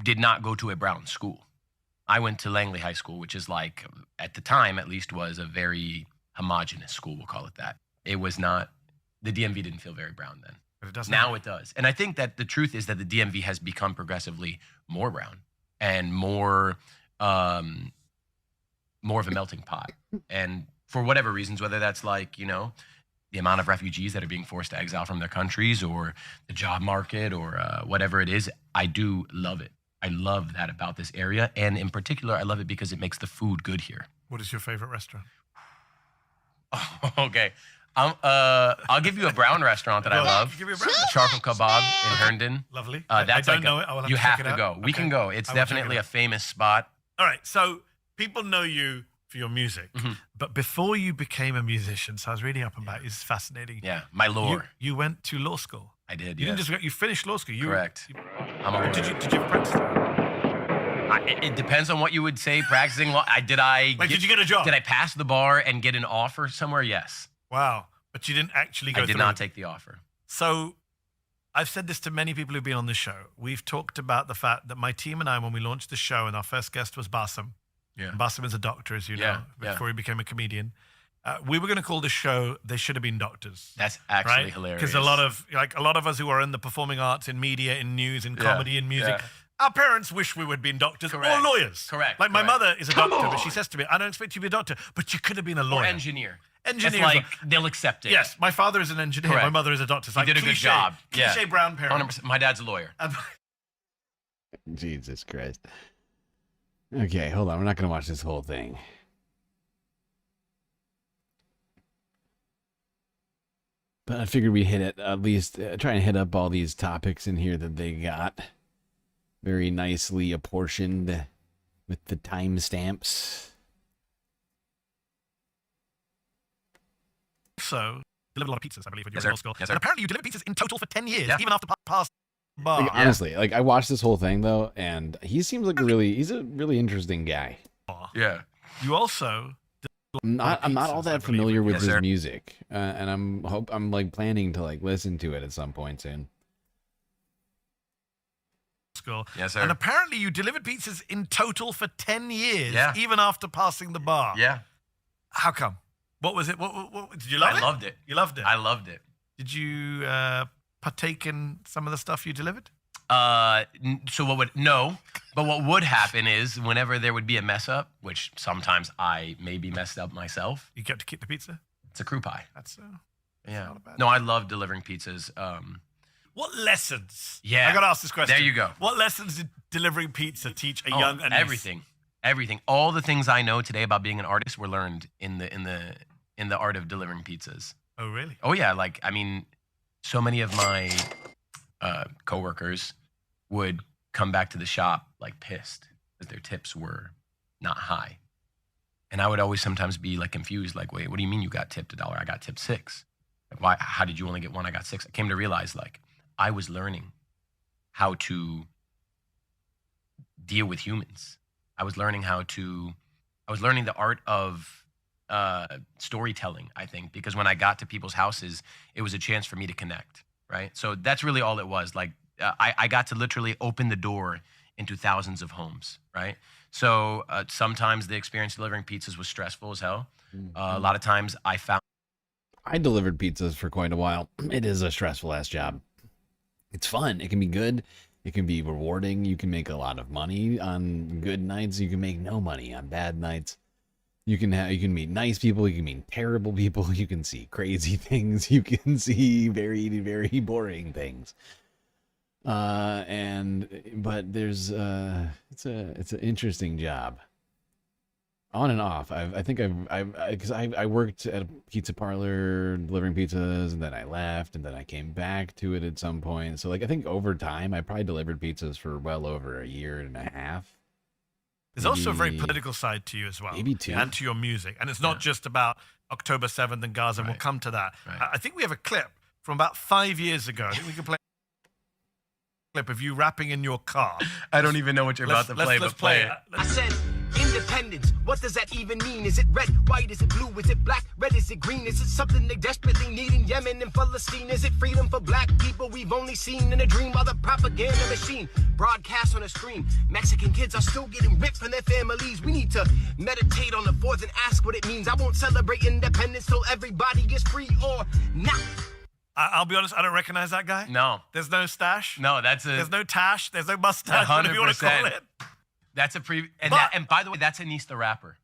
did not go to a brown school. I went to Langley High School, which is like, at the time at least, was a very homogenous school, we'll call it that. It was not, the DMV didn't feel very brown then. But it does now it does. And I think that the truth is that the DMV has become progressively more brown and more of a melting pot. And for whatever reasons, whether that's like, you know, the amount of refugees that are being forced to exile from their countries or the job market or whatever it is, I do love it. I love that about this area. And in particular, I love it because it makes the food good here. What is your favorite restaurant? Okay. I'll give you a brown restaurant that I love. Give me a brown Charcoal Kebab in Herndon. Lovely. That's I don't know it. I will have you to have check to it go. out. We Okay. can go. It's I will check definitely it a out. famous spot. All right, so people know you for your music, but before you became a musician, so I was reading up about it. It's fascinating. Yeah, my lore. You went to law school. I did. You yes. didn't just you finished law school. Correct. I'm a lawyer. Did you ever practice? It depends on what you would say. Practicing law. Did you get a job? Did I pass the bar and get an offer somewhere? Yes. Wow, but you didn't actually go. I did not take the offer. So, I've said this to many people who've been on this show. We've talked about the fact that my team and I, when we launched the show, and our first guest was Bassem. Yeah. And Bassem is a doctor, as you know, Yeah, before he became a comedian. We were going to call the show "They Should Have Been Doctors." That's actually hilarious. Because a lot of us who are in the performing arts, in media, in news, in comedy, in music, yeah. our parents wish we would have been doctors Correct. or lawyers. Correct. Like my correct. mother is a doctor, but she says to me, "I don't expect you to be a doctor, but you could have been a lawyer Or engineer. Engineer, It's like they'll accept it. Yes, my father is an engineer. Correct. My mother is a doctor. It's You like did a good cliche, job. Cliche Yeah. brown parents. 100%. My dad's a lawyer. Jesus Christ. Okay, hold on. We're not going to watch this whole thing. But I figured we hit it, at least try and hit up all these topics in here that they got. Very nicely apportioned with the timestamps. So, delivered a lot of pizzas, I believe, when you Yes, were in sir. school. Yes, sir. And apparently you delivered pizzas in total for 10 years, Yeah. even after past bar. Like, honestly, like I watched this whole thing though, and he seems like he's a really interesting guy. Yeah. You also I'm not all that familiar with his music, and I'm like planning to like listen to it at some point soon. school. Yes, sir. And apparently you delivered pizzas in total for 10 years, Yeah. even after passing the bar. Yeah. How come? What was it? What did you love it? I loved it. You loved it? I loved it. Did you partake in some of the stuff you delivered? So what would happen is whenever there would be a mess up, which sometimes I maybe messed up myself. You get to keep the pizza? It's a crew pie. That's yeah. not a bad No, I love delivering pizzas. What lessons? Yeah. I got to ask this question. There you go. What lessons did delivering pizza teach a young Anis? Everything. All the things I know today about being an artist were learned in the art of delivering pizzas. Oh, really? Oh yeah, like I mean, so many of my coworkers would come back to the shop like pissed that their tips were not high, and I would always sometimes be like confused, like, wait, what do you mean you got tipped $1? I got tipped $6. Like, why? How did you only get 1? I got 6. I came to realize like I was learning how to deal with humans. I was learning the art of storytelling, I think, because when I got to people's houses, it was a chance for me to connect, right? So that's really all it was. Like, I got to literally open the door into thousands of homes, right? So sometimes the experience delivering pizzas was stressful as hell. A lot of times I delivered pizzas for quite a while. It is a stressful-ass job. It's fun. It can be good. It can be rewarding. You can make a lot of money on good nights. You can make no money on bad nights. You can meet nice people. You can meet terrible people. You can see crazy things. You can see very, very boring things. But there's it's an interesting job. On and off. I think because I worked at a pizza parlor delivering pizzas, and then I left, and then I came back to it at some point. So like I think over time I probably delivered pizzas for well over a year and a half. There's also a very political side to you as well. Maybe 2. And to your music. And it's not just about October 7th and Gaza, and we'll come to that. Right. I think we have a clip from about 5 years ago. I think we can play a clip of you rapping in your car. I don't even know what you're about to play, but play it. I said independence. What does that even mean? Is it red, white? Is it blue? Is it black? Red? Is it green? Is it something they desperately need in Yemen and Palestine? Is it freedom for black people we've only seen in a dream by the propaganda machine broadcast on a screen? Mexican kids are still getting ripped from their families. We need to meditate on the 4th and ask what it means. I won't celebrate independence till everybody is free or not. I'll be honest, I don't recognize that guy. No. There's no stash. No, there's no tash. There's no mustache. Whatever you want to call it. That's a and by the way, that's Anis the rapper.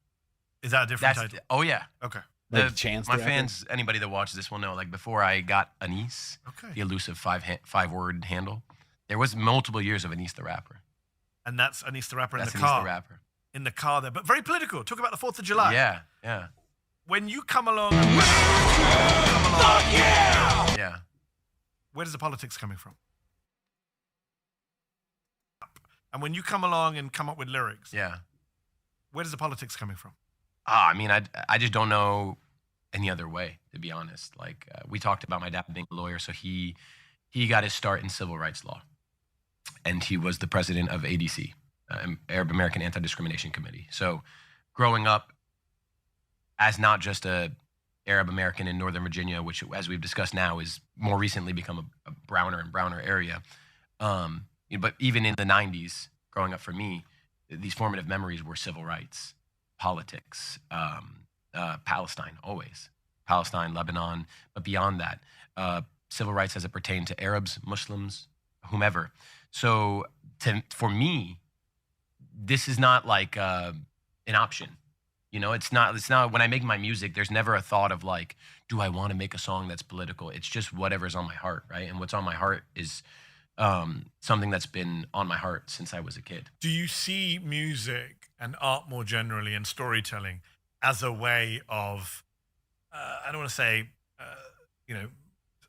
Is that a different title? Oh yeah. Okay. Like Chance the my Rapper? Fans, anybody that watches this will know. Like before I got Anis, the elusive 5-word handle, there was multiple years of Anis the rapper. And that's Anis the rapper in That's the Anis car. the rapper. In the car there, but very political. Talk about the 4th of July. Yeah. When you come along, Yeah. Where does the politics coming from? And when you come along and come up with lyrics, Yeah. where does the politics coming from? I mean, I just don't know any other way, to be honest. Like we talked about my dad being a lawyer, so he got his start in civil rights law, and he was the president of ADC, Arab American Anti-Discrimination Committee. So growing up as not just a Arab American in Northern Virginia, which, as we've discussed now, is more recently become a browner and browner area. But even in the 90s, growing up for me, these formative memories were civil rights, politics, Palestine, always. Palestine, Lebanon, but beyond that, civil rights as it pertained to Arabs, Muslims, whomever. So for me, this is not like an option. You know, it's not when I make my music, there's never a thought of like, do I want to make a song that's political? It's just whatever's on my heart, right? And what's on my heart is something that's been on my heart since I was a kid. Do you see music and art more generally and storytelling as a way of, I don't want to say,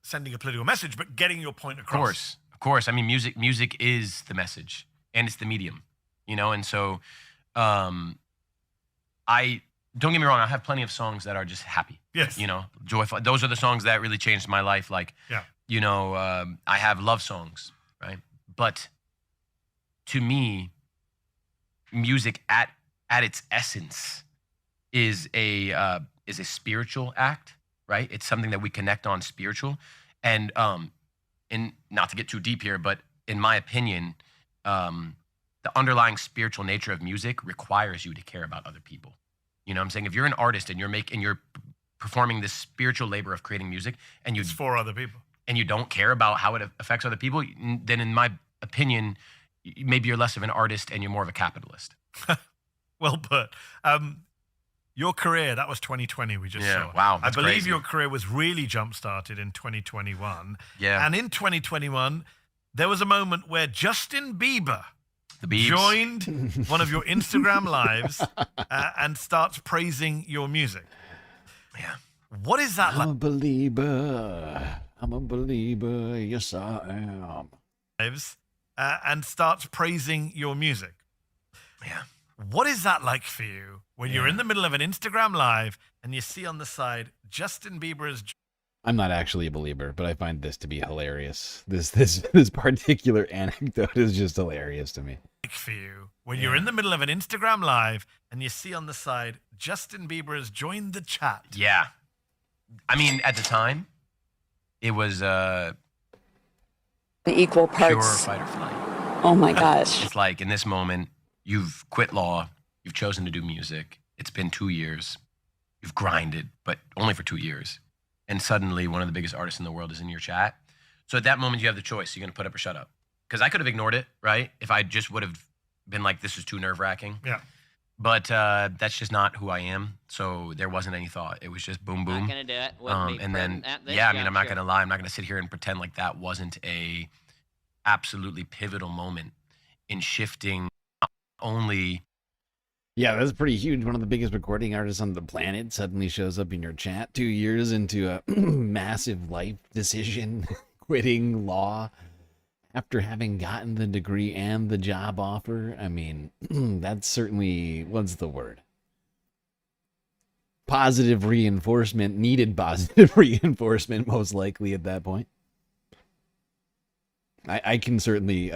sending a political message, but getting your point across. Of course. I mean, music is the message, and it's the medium, you know. And so, I don't get me wrong. I have plenty of songs that are just happy. Yes. You know, joyful. Those are the songs that really changed my life. Like, you know, I have love songs, right? But to me, music at its essence is a spiritual act, right? It's something that we connect on spiritual, and not to get too deep here, but in my opinion, the underlying spiritual nature of music requires you to care about other people. You know what I'm saying? If you're an artist and you're performing this spiritual labor of creating music, and It's for other people, and you don't care about how it affects other people, then in my opinion, maybe you're less of an artist and you're more of a capitalist. Well put. Your career, that was 2020 we just saw. Wow, I that's believe crazy. your career was really jump-started in 2021. Yeah. And in 2021, there was a moment where Justin Bieber The Biebs. joined one of your Instagram lives and starts praising your music. Yeah. What is that I'm a believer. I'm a believer. Yes, I am. lives and starts praising your music? Yeah. What is that like for you when you're in the middle of an Instagram live and you see on the side Justin Bieber is I'm not actually a believer, but I find this to be hilarious. This particular anecdote is just hilarious to me. like for you when you're in the middle of an Instagram live and you see on the side Justin Bieber has joined the chat? Yeah. I mean, at the time, it was The equal pure parts. fight or flight. Oh my gosh. It's like in this moment, you've quit law, you've chosen to do music. It's been 2 years. You've grinded, but only for 2 years. And suddenly one of the biggest artists in the world is in your chat. So at that moment, you have the choice. You're going to put up or shut up. Because I could have ignored it, right? If I just would have been like, this is too nerve-wracking. Yeah. But that's just not who I am. So there wasn't any thought. It was just boom, boom. Not gonna do it. Wouldn't be And then, prudent at this yeah, I mean, I'm not juncture. going to lie. I'm not going to sit here and pretend like that wasn't a absolutely pivotal moment in shifting not only... Yeah, that's pretty huge. One of the biggest recording artists on the planet suddenly shows up in your chat 2 years into a massive life decision, quitting law after having gotten the degree and the job offer. I mean, that's certainly, what's the word? Positive reinforcement, needed positive reinforcement, most likely at that point. I can certainly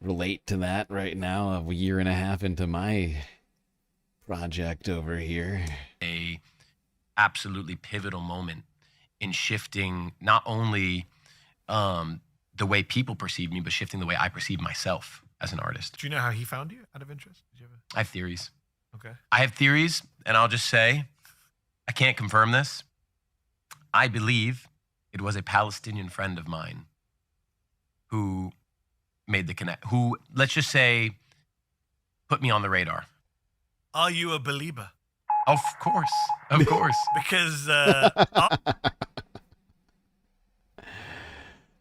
relate to that right now, a year and a half into my project over here. A absolutely pivotal moment in shifting not only the way people perceive me, but shifting the way I perceive myself as an artist. Do you know how he found you, out of interest? Did you ever... I have theories. Okay. I have theories, and I'll just say, I can't confirm this. I believe it was a Palestinian friend of mine who made the connect, who, let's just say, put me on the radar. Are you a believer? Of course. Of course. Because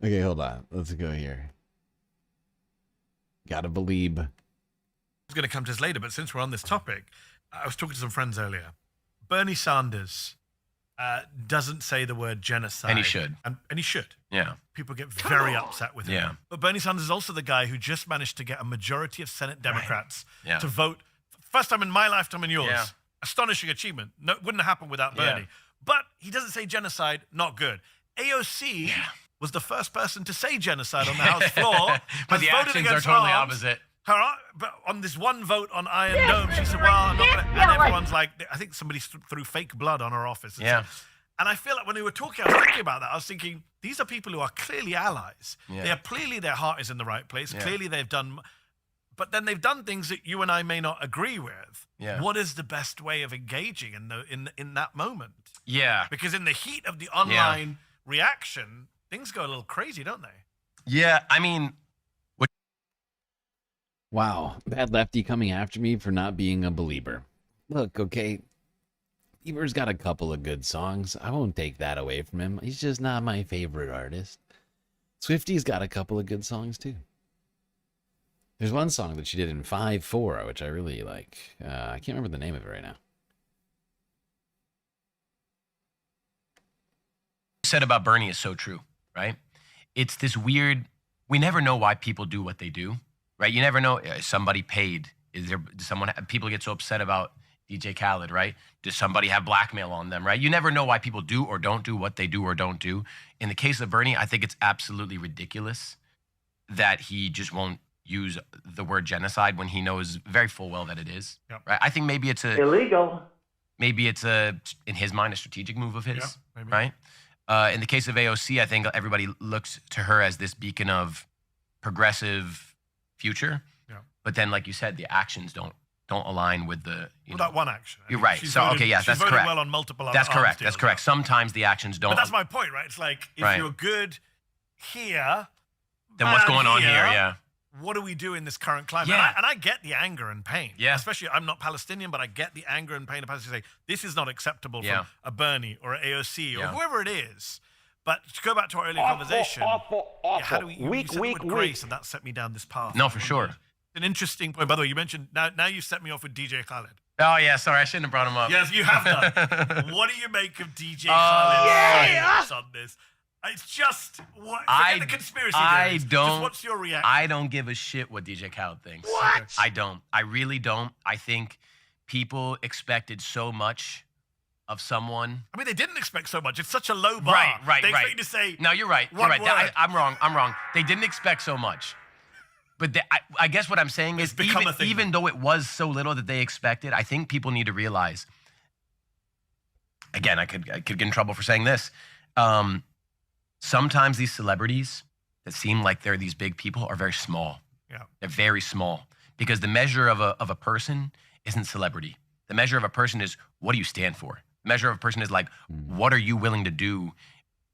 Okay, hold on. Let's go here. Gotta believe. I was going to come to this later, but since we're on this topic, I was talking to some friends earlier. Bernie Sanders doesn't say the word genocide. And he should. And he should. Yeah. People get very upset with him. Yeah. But Bernie Sanders is also the guy who just managed to get a majority of Senate Democrats Yeah. to vote. First time in my lifetime and yours. Yeah. Astonishing achievement. No, wouldn't have happened without Bernie. Yeah. But he doesn't say genocide, not good. AOC was the first person to say genocide on the House floor. But has the voted actions are against totally arms. opposite. But on this one vote on Iron Dome, she said, well, I'm not going to... And everyone's like, I think somebody threw fake blood on her office. Yeah. And I feel like when we were talking, I was thinking about that. I was thinking, these are people who are clearly allies. Yeah. They are clearly, their heart is in the right place. Yeah. Clearly they've done... But then they've done things that you and I may not agree with. Yeah. What is the best way of engaging in that moment? Yeah. Because in the heat of the online reaction, things go a little crazy, don't they? Yeah, I mean... Wow, bad lefty coming after me for not being a believer. Look, okay, Bieber's got a couple of good songs. I won't take that away from him. He's just not my favorite artist. Swifty's got a couple of good songs, too. There's one song that she did in 5/4, which I really like. I can't remember the name of it right now. said about Bernie is so true, right? It's this weird, we never know why people do what they do, right? You never know, is somebody paid? People get so upset about DJ Khaled, right? Does somebody have blackmail on them, right? You never know why people do or don't do what they do or don't do. In the case of Bernie, I think it's absolutely ridiculous that he just won't use the word genocide when he knows very full well that it is, right? I think maybe it's illegal. Maybe it's in his mind, a strategic move of his, right? In the case of AOC, I think everybody looks to her as this beacon of progressive future. Yeah. But then, like you said, the actions don't align with the. That one action. You're right. So voted, yes, that's correct. Well on multiple. That's correct. That's correct. Sometimes the actions don't. But that's my point, right? It's like if you're good here, then what's going on here? Yeah. What do we do in this current climate? Yeah. And I get the anger and pain. Yeah. Especially, I'm not Palestinian, but I get the anger and pain of Palestinians say, this is not acceptable from a Bernie or an AOC or whoever it is. But to go back to our earlier conversation, how do we use the word grace, and that set me down this path. No, for sure. An interesting point. By the way, you mentioned, now you set me off with DJ Khaled. Oh, yeah, sorry, I shouldn't have brought him up. Yes, you have done. What do you make of DJ Khaled's on this? It's just forget the conspiracy theories. Just what's your reaction? I don't give a shit what DJ Khaled thinks. What? I don't. I really don't. I think people expected so much of someone. I mean, they didn't expect so much. It's such a low bar. Right. They expect you to say. No, you're right. You're right. I'm wrong. They didn't expect so much. But I guess what I'm saying is, even though it was so little that they expected, I think people need to realize. Again, I could get in trouble for saying this. Sometimes these celebrities that seem like they're these big people are very small. Yeah. They're very small because the measure of a person isn't celebrity. The measure of a person is, what do you stand for? The measure of a person is like, what are you willing to do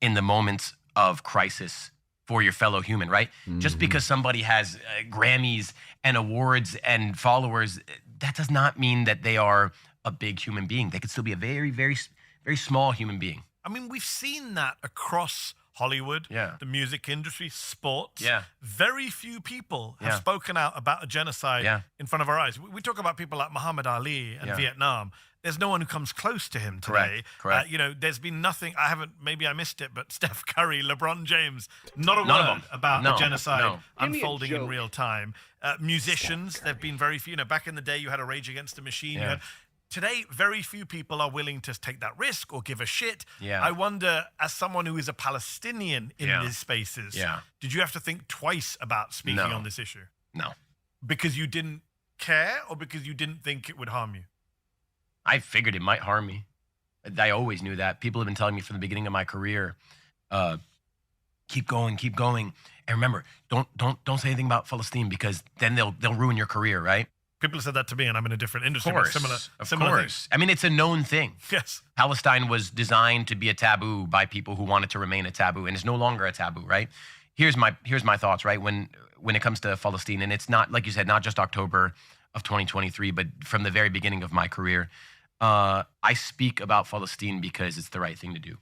in the moments of crisis for your fellow human, right? Just because somebody has Grammys and awards and followers, that does not mean that they are a big human being. They could still be a very, very, very small human being. I mean, we've seen that across Hollywood, the music industry, sports. Yeah. Very few people have spoken out about a genocide in front of our eyes. We talk about people like Muhammad Ali and Vietnam. There's no one who comes close to him today. Correct. There's been nothing. Maybe I missed it, but Steph Curry, LeBron James, not a word about the genocide unfolding in real time. Musicians, there've been very few. Back in the day, you had a Rage Against the Machine. Today, very few people are willing to take that risk or give a shit. Yeah. I wonder, as someone who is a Palestinian in these spaces, did you have to think twice about speaking on this issue? No. Because you didn't care or because you didn't think it would harm you? I figured it might harm me. I always knew that. People have been telling me from the beginning of my career, keep going. And remember, don't say anything about Palestine because then they'll ruin your career, right? People have said that to me, and I'm in a different industry. Of course. I mean, it's a known thing. Yes. Palestine was designed to be a taboo by people who wanted to remain a taboo, and it's no longer a taboo, right? Here's my thoughts, right? When it comes to Palestine, and it's not, like you said, not just October of 2023, but from the very beginning of my career, I speak about Palestine because it's the right thing to do.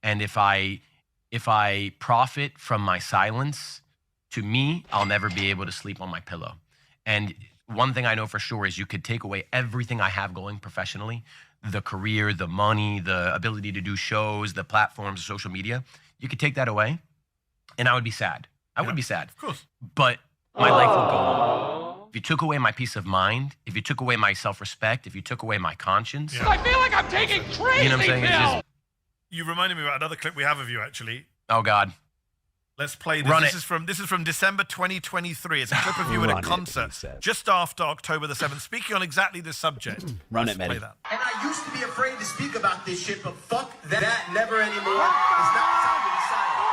And if I profit from my silence, to me, I'll never be able to sleep on my pillow. And one thing I know for sure is you could take away everything I have going professionally, the career, the money, the ability to do shows, the platforms, social media. You could take that away, and I would be sad. I would be sad. Of course. But my life would go on. If you took away my peace of mind, if you took away my self-respect, if you took away my conscience. I feel like I'm taking crazy You know what I'm saying? You reminded me about another clip we have of you, actually. Oh, God. Let's play this. This is from December 2023. It's a clip of you at a concert just after October the 7th, speaking on exactly this subject. Run it, man. And I used to be afraid to speak about this shit, but fuck that, never anymore. It's not the time to be silent.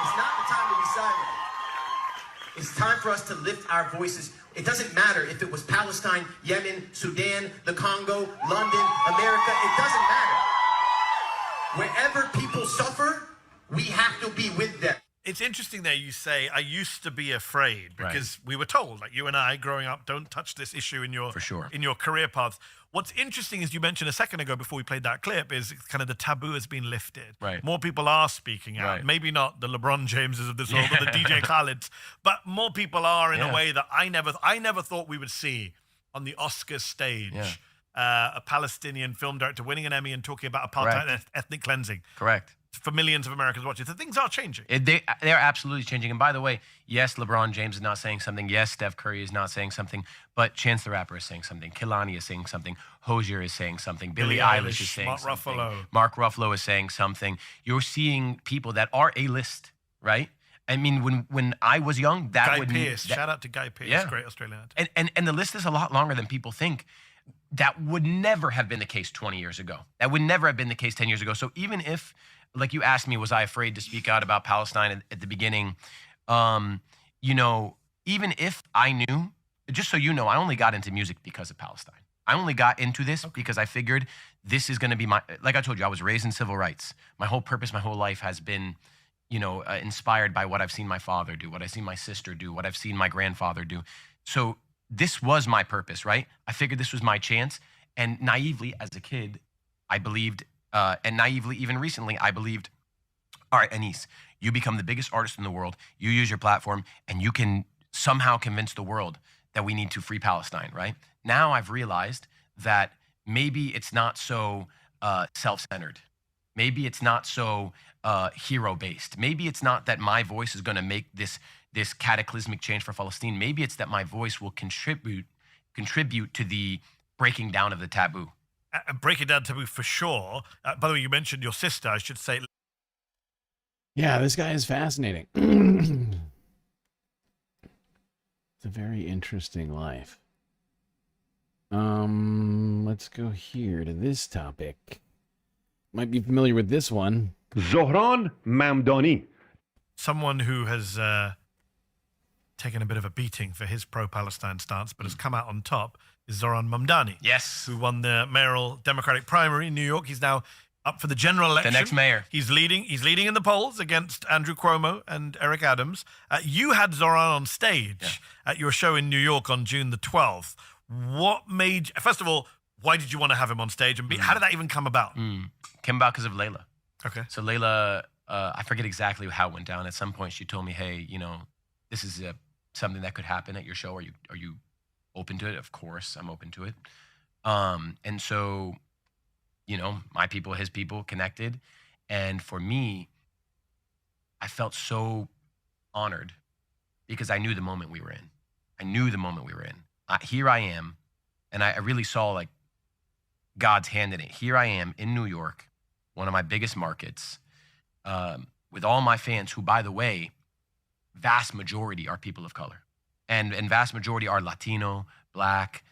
It's not the time to be silent. It's time for us to lift our voices. It doesn't matter if it was Palestine, Yemen, Sudan, the Congo, London, America. It doesn't matter. Wherever people suffer, we have to be with them. It's interesting there you say, I used to be afraid, because we were told, like you and I growing up, don't touch this issue in your in your career paths. What's interesting is you mentioned a second ago before we played that clip is kind of the taboo has been lifted. Right. More people are speaking out. Maybe not the LeBron Jameses of this world or the DJ Khaleds, but more people are in a way that I never thought we would see on the Oscars stage. a Palestinian film director winning an Emmy and talking about apartheid and ethnic cleansing. Correct. For millions of Americans watching. So things are changing. They are absolutely changing. And by the way, yes, LeBron James is not saying something. Yes, Steph Curry is not saying something. But Chance the Rapper is saying something. Kehlani is saying something. Hosier is saying something. Billie Eilish is saying something. Mark Ruffalo is saying something. You're seeing people that are A-list, right? I mean, when I was young, that would... Guy Pearce. Shout out to Guy Pearce. Great Australian actor. And the list is a lot longer than people think. That would never have been the case 20 years ago. That would never have been the case 10 years ago. So even if... Like you asked me, was I afraid to speak out about Palestine at the beginning? You know, even if I knew, just so you know, I only got into music because of Palestine. I only got into this because I figured this is going to be my, like I told you, I was raised in civil rights. My whole purpose, my whole life has been, you know, inspired by what I've seen my father do, what I've seen my sister do, what I've seen my grandfather do. So this was my purpose, right? I figured this was my chance. And naively, as a kid, I believed, and naively, even recently, I believed, all right, Anis, you become the biggest artist in the world, you use your platform, and you can somehow convince the world that we need to free Palestine, right? Now I've realized that maybe it's not so self-centered. Maybe it's not so hero-based. Maybe it's not that my voice is gonna make this cataclysmic change for Palestine. Maybe it's that my voice will contribute to the breaking down of the taboo. Breaking down taboo for sure. By the way, you mentioned your sister. I should say. Yeah, this guy is fascinating. It's a very interesting life. Let's go here to this topic. Might be familiar with this one. Zohran Mamdani. Someone who has taken a bit of a beating for his pro-Palestine stance, but has come out on top, is Zohran Mamdani. Yes. Who won the mayoral Democratic primary in New York. He's now up for the general election. The next mayor. He's leading in the polls against Andrew Cuomo and Eric Adams. You had Zohran on stage at your show in New York on June the 12th. What made, first of all, why did you want to have him on stage? And how did that even come about? Came about because of Layla. Okay. So Layla, I forget exactly how it went down. At some point she told me, hey, you know, this is something that could happen at your show. Are you open to it? Of course, I'm open to it. And so, you know, my people, his people connected. And for me, I felt so honored because I knew the moment we were in. Here I am, and I really saw like God's hand in it. Here I am in New York, one of my biggest markets, with all my fans who, by the way, vast majority are people of color. And vast majority are Latino, Black,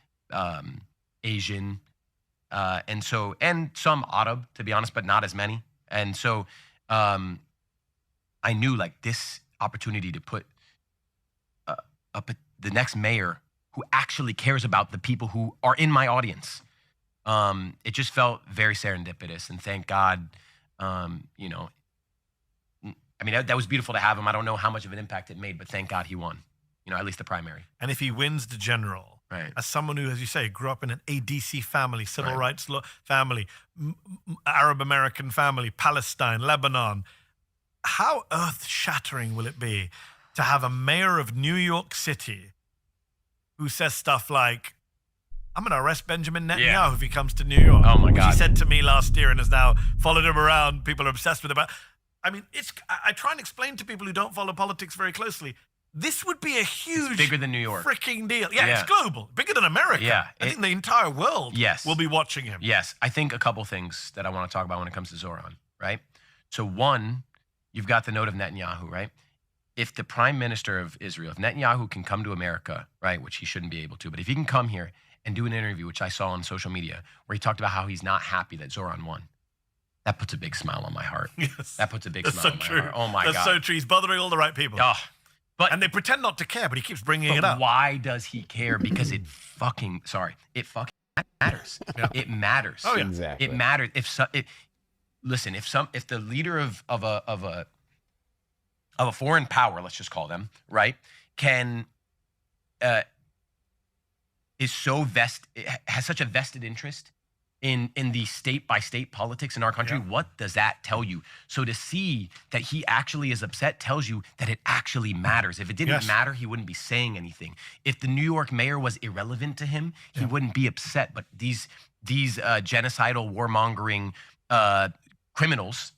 Asian, and some Arab, to be honest, but not as many. And so I knew like this opportunity to put up the next mayor who actually cares about the people who are in my audience. It just felt very serendipitous, and thank God, you know, I mean, that was beautiful to have him. I don't know how much of an impact it made, but thank God he won, you know, at least the primary. And if he wins the general, right, as someone who, as you say, grew up in an ADC family, civil rights family, Arab American family, Palestine, Lebanon, how earth-shattering will it be to have a mayor of New York City who says stuff like, I'm going to arrest Benjamin Netanyahu if he comes to New York. Oh my God. Which he said to me last year and has now followed him around. People are obsessed with him. I mean, I try and explain to people who don't follow politics very closely, this would be a huge, bigger than New York, freaking deal. Yeah, it's global, bigger than America. Yeah, I think the entire world will be watching him. Yes, I think a couple things that I want to talk about when it comes to Zohran, right? So one, you've got the note of Netanyahu, right? If the prime minister of Israel, if Netanyahu can come to America, right, which he shouldn't be able to, but if he can come here and do an interview, which I saw on social media, where he talked about how he's not happy that Zohran won, that puts a big smile on my heart. Yes. That puts a big smile on my heart. Oh my God. That's so true. He's bothering all the right people. Oh, and they pretend not to care, but he keeps bringing it up. Why does he care? Because it fucking matters. It matters. Oh, yeah. Exactly. It matters. Listen, if the leader of a foreign power, let's just call them, right, is so has such a vested interest in the state-by-state politics in our country, what does that tell you? So to see that he actually is upset tells you that it actually matters. If it didn't matter, he wouldn't be saying anything. If the New York mayor was irrelevant to him, he wouldn't be upset. But these these genocidal, warmongering criminals,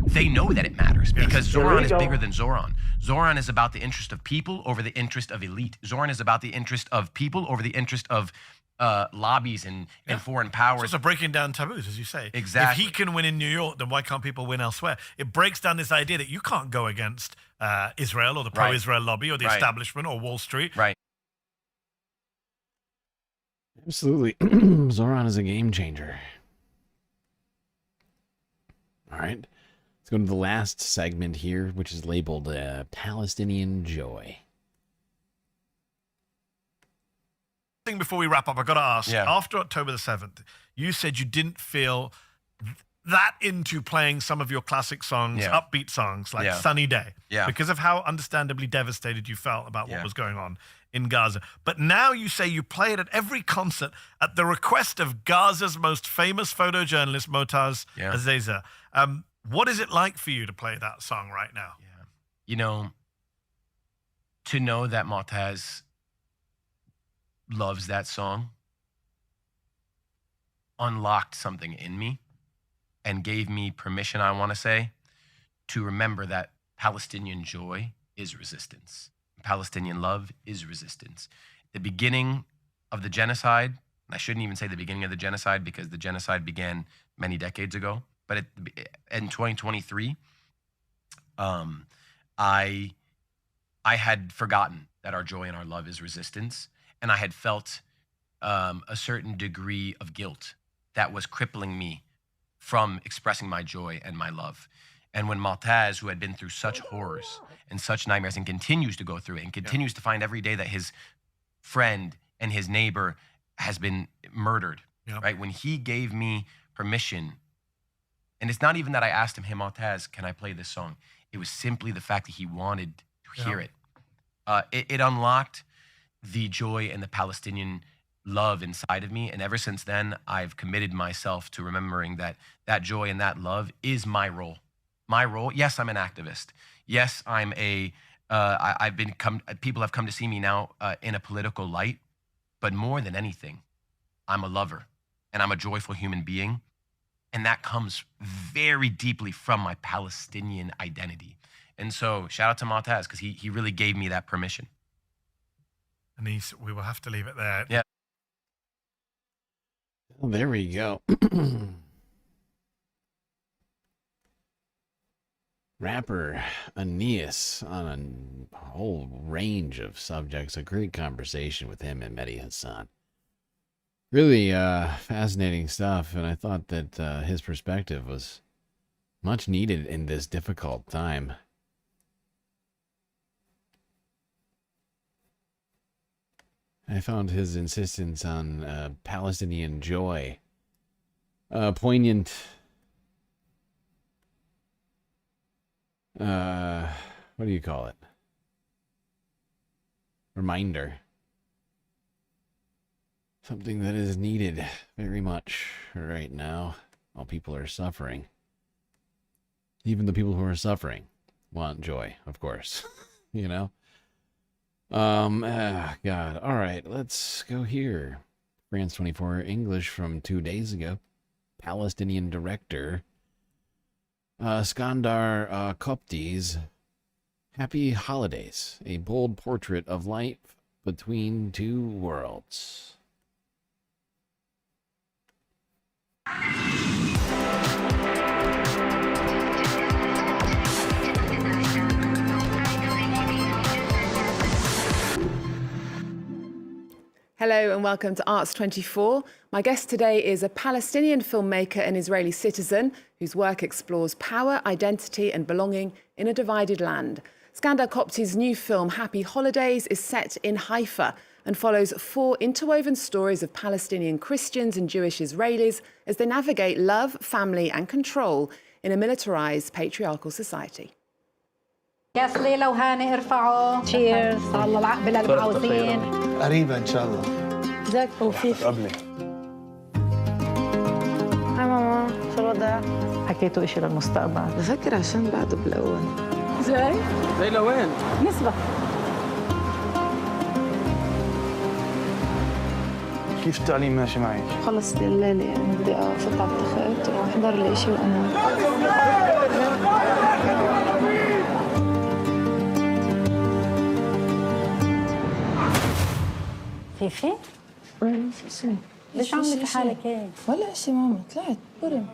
they know that it matters because Zohran is bigger than Zohran. Zohran is about the interest of people over the interest of elite. Zohran is about the interest of people over the interest of lobbies and foreign powers. So breaking down taboos, as you say. Exactly. If he can win in New York, then why can't people win elsewhere? It breaks down this idea that you can't go against Israel or the pro-Israel lobby or the establishment or Wall Street. Right. Absolutely. Zohran is a game changer. All right. Let's go to the last segment here, which is labeled Palestinian Joy. Thing before we wrap up, I've got to ask, after October the 7th, you said you didn't feel that into playing some of your classic songs, upbeat songs like Sunny Day, because of how understandably devastated you felt about what was going on in Gaza. But now you say you play it at every concert at the request of Gaza's most famous photojournalist, Motaz Azeza. What is it like for you to play that song right now? You know, to know that Motaz loves that song unlocked something in me and gave me permission, I want to say, to remember that Palestinian joy is resistance. Palestinian love is resistance. The beginning of the genocide, I shouldn't even say the beginning of the genocide because the genocide began many decades ago, but in 2023, I had forgotten that our joy and our love is resistance. And I had felt a certain degree of guilt that was crippling me from expressing my joy and my love. And when Motaz, who had been through such horrors and such nightmares and continues to go through it and continues to find every day that his friend and his neighbor has been murdered, right? When he gave me permission, and it's not even that I asked him, hey, Motaz, can I play this song? It was simply the fact that he wanted to hear it. It unlocked the joy and the Palestinian love inside of me. And ever since then, I've committed myself to remembering that that joy and that love is my role. My role, yes, I'm an activist. Yes, I'm people have come to see me now in a political light, but more than anything, I'm a lover and I'm a joyful human being. And that comes very deeply from my Palestinian identity. And so shout out to Motaz because he really gave me that permission. And we will have to leave it there. Yeah. Well, there we go. Rapper Aeneas on a whole range of subjects. A great conversation with him and Mehdi Hassan. Really fascinating stuff. And I thought that his perspective was much needed in this difficult time. I found his insistence on Palestinian joy poignant. What do you call it? Reminder. Something that is needed very much right now while people are suffering. Even the people who are suffering want joy, of course. You know? God. All right, let's go here. France 24 English from 2 days ago. Palestinian director Skandar Kopti's Happy Holidays, a bold portrait of life between two worlds. Hello and welcome to Arts 24. My guest today is a Palestinian filmmaker and Israeli citizen whose work explores power, identity and belonging in a divided land. Skandar Kopti's new film, Happy Holidays, is set in Haifa and follows 4 interwoven stories of Palestinian Christians and Jewish Israelis as they navigate love, family and control in a militarized patriarchal society. يا سليلة وهاني ارفعوا تشيرز الله العقبة للمعوزين قريبا ان شاء الله ازيك توفيق قبلي هاي ماما شو الوضع؟ حكيتوا اشي للمستقبل بفكر عشان بعده بالاول زي لوين؟ نسبة كيف التعليم ماشي معي؟ خلص الليلة يعني بدي أفوت على التخت وأحضر لي شيء وأنام. فيفي؟ ليش عاملة حالك هيك؟ ولا شيء ماما طلعت برم.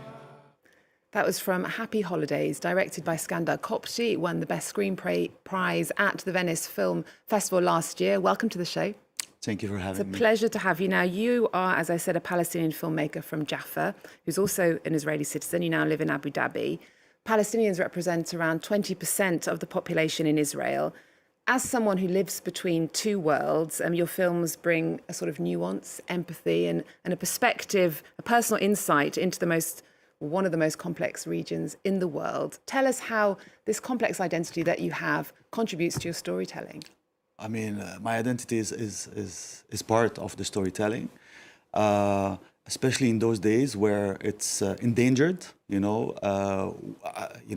That was from Happy Holidays, directed by Skandar Kopti, won the Best Screenplay Prize at the Venice Film Festival last year. Welcome to the show. Thank you for having me. It's a pleasure to have you. Now, you are, as I said, a Palestinian filmmaker from Jaffa, who's also an Israeli citizen. You now live in Abu Dhabi. Palestinians represent around 20% of the population in Israel. As someone who lives between two worlds, your films bring a sort of nuance, empathy, and a perspective, a personal insight into one of the most complex regions in the world. Tell us how this complex identity that you have contributes to your storytelling. I mean, my identity is part of the storytelling, especially in those days where it's endangered.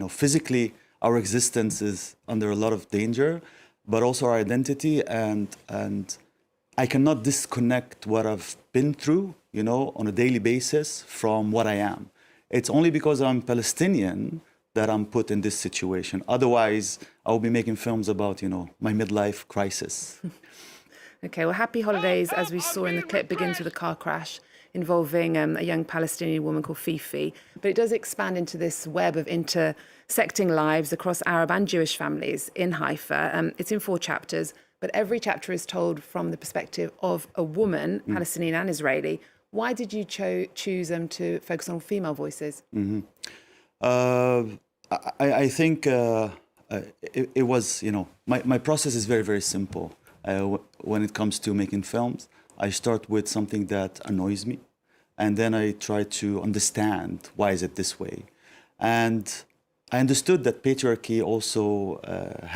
Physically, our existence is under a lot of danger, but also our identity, and I cannot disconnect what I've been through, on a daily basis from what I am. It's only because I'm Palestinian that I'm put in this situation. Otherwise, I will be making films about, my midlife crisis. Okay, well, Happy Holidays, as we saw in the clip, begins with a car crash involving a young Palestinian woman called Fifi. But it does expand into this web of intersecting lives across Arab and Jewish families in Haifa. It's in 4 chapters, but every chapter is told from the perspective of a woman, Palestinian and Israeli. Why did you choose to focus on female voices? Mm-hmm. I think it was, my process is very, very simple. When it comes to making films, I start with something that annoys me, and then I try to understand why is it this way. And I understood that patriarchy also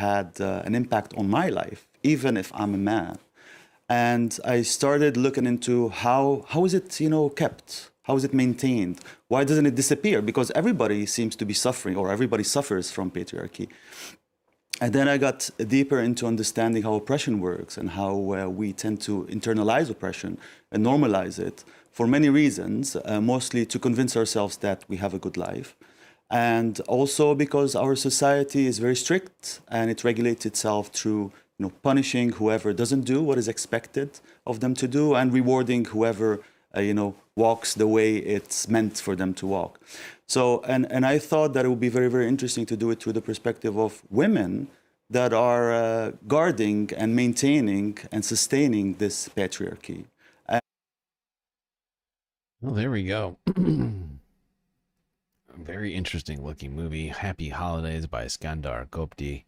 had an impact on my life, even if I'm a man. And I started looking into how is it, kept? How is it maintained? Why doesn't it disappear? Because everybody seems to be suffering, or everybody suffers from patriarchy. And then I got deeper into understanding how oppression works and how we tend to internalize oppression and normalize it for many reasons, mostly to convince ourselves that we have a good life. And also because our society is very strict and it regulates itself through punishing whoever doesn't do what is expected of them to do and rewarding whoever walks the way it's meant for them to walk. So, and I thought that it would be very, very interesting to do it through the perspective of women that are guarding and maintaining and sustaining this patriarchy. Well, there we go. A very interesting looking movie, Happy Holidays by Skandar Kopti,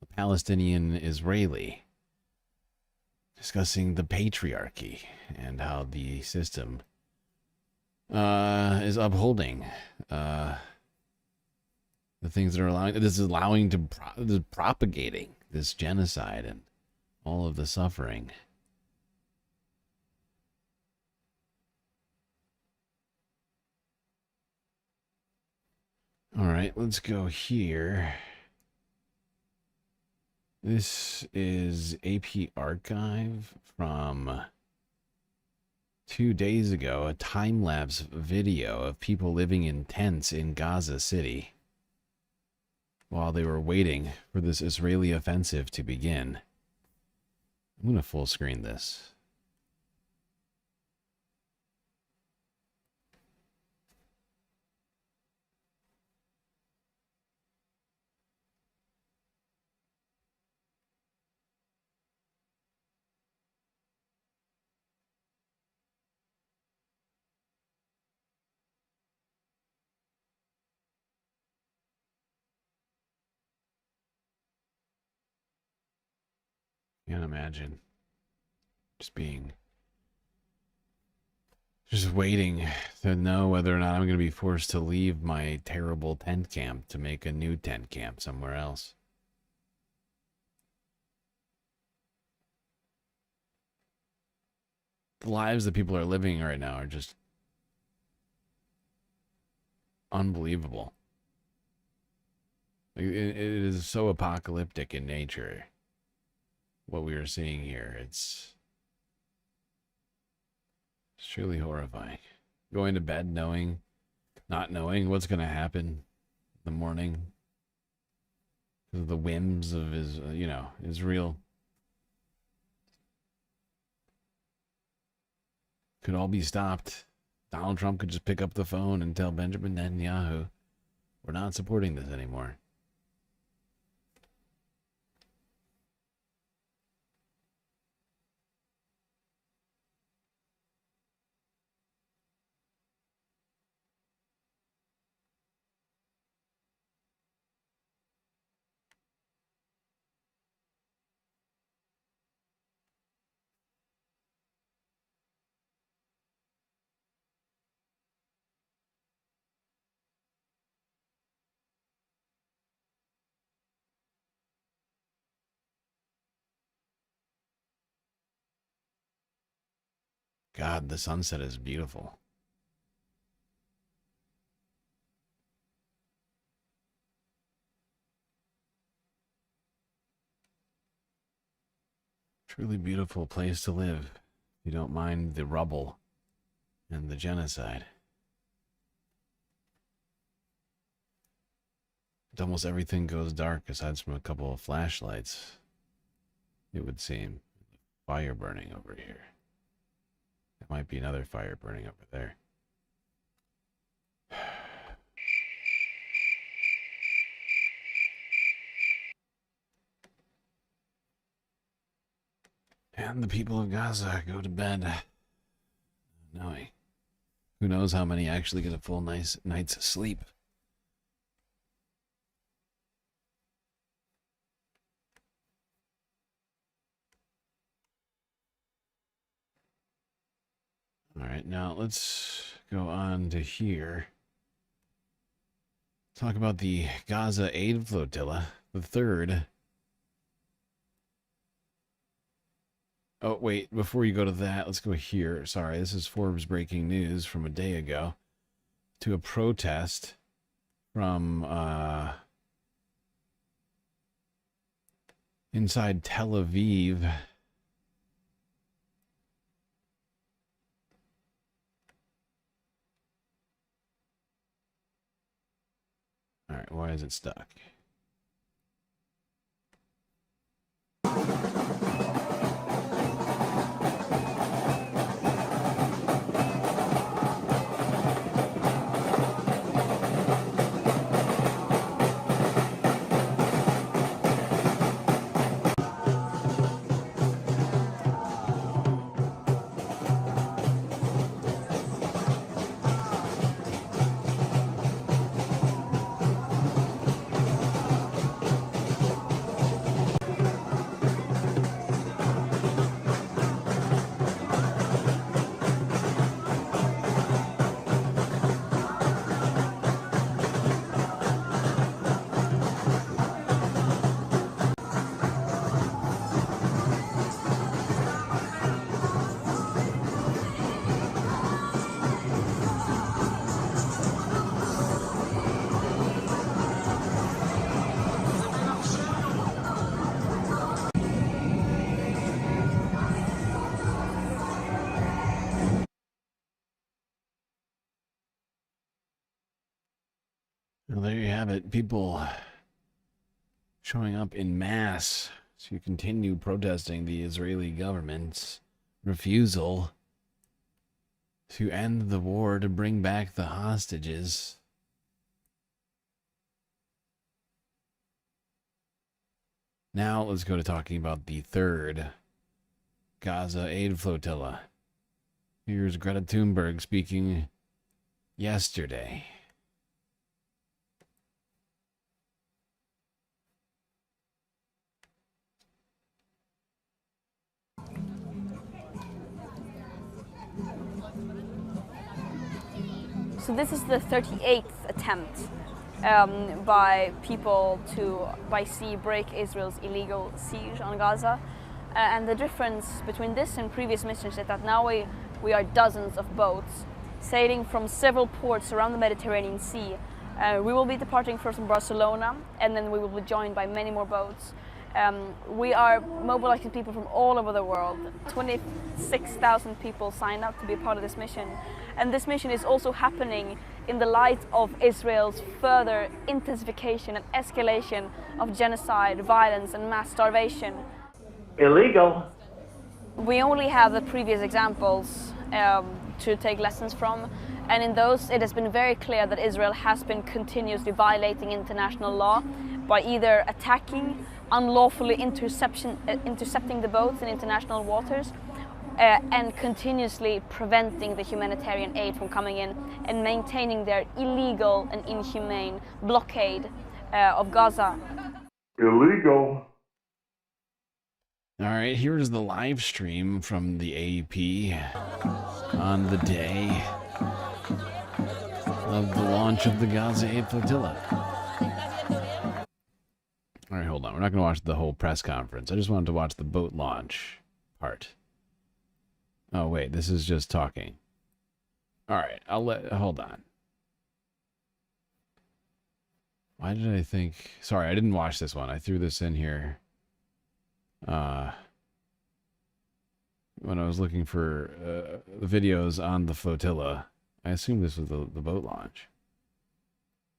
a Palestinian Israeli, discussing the patriarchy and how the system is upholding the things that are allowing to propagating this genocide and all of the suffering. All right, let's go here. This is AP Archive from 2 days ago, a time-lapse video of people living in tents in Gaza City while they were waiting for this Israeli offensive to begin. I'm going to full screen this. Can't imagine just waiting to know whether or not I'm going to be forced to leave my terrible tent camp to make a new tent camp somewhere else. The lives that people are living right now are just unbelievable. It is so apocalyptic in nature. What we are seeing here, it's It's truly horrifying. Going to bed not knowing what's going to happen in the morning. Because of the whims of his, Israel. Could all be stopped. Donald Trump could just pick up the phone and tell Benjamin Netanyahu, we're not supporting this anymore. God, the sunset is beautiful. Truly beautiful place to live. You don't mind the rubble and the genocide. But almost everything goes dark aside from a couple of flashlights, it would seem. Fire burning over here. There might be another fire burning over there. And the people of Gaza go to bed knowing. Who knows how many actually get a full night's sleep. All right, now let's go on to here. Talk about the Gaza aid flotilla, the third. Oh, wait, before you go to that, let's go here. Sorry, this is Forbes breaking news from a day ago. To a protest from inside Tel Aviv. All right, why is it stuck? Well, there you have it. People showing up in mass to continue protesting the Israeli government's refusal to end the war, to bring back the hostages. Now let's go to talking about the third Gaza aid flotilla. Here's Greta Thunberg speaking yesterday. So this is the 38th attempt by people to, by sea, break Israel's illegal siege on Gaza. And the difference between this and previous missions is that now we are dozens of boats sailing from several ports around the Mediterranean Sea. We will be departing first from Barcelona, and then we will be joined by many more boats. We are mobilizing people from all over the world. 26,000 people signed up to be a part of this mission. And this mission is also happening in the light of Israel's further intensification and escalation of genocide, violence, and mass starvation. Illegal. We only have the previous examples to take lessons from, and in those it has been very clear that Israel has been continuously violating international law by either attacking, unlawfully intercepting the boats in international waters, and continuously preventing the humanitarian aid from coming in and maintaining their illegal and inhumane blockade of Gaza. Illegal. All right, here's the live stream from the AP on the day of the launch of the Gaza Aid Flotilla. All right, hold on. We're not going to watch the whole press conference. I just wanted to watch the boat launch part. Oh, wait, this is just talking. All right, hold on. Why did I think... Sorry, I didn't watch this one. I threw this in here when I was looking for the videos on the flotilla. I assumed this was the boat launch.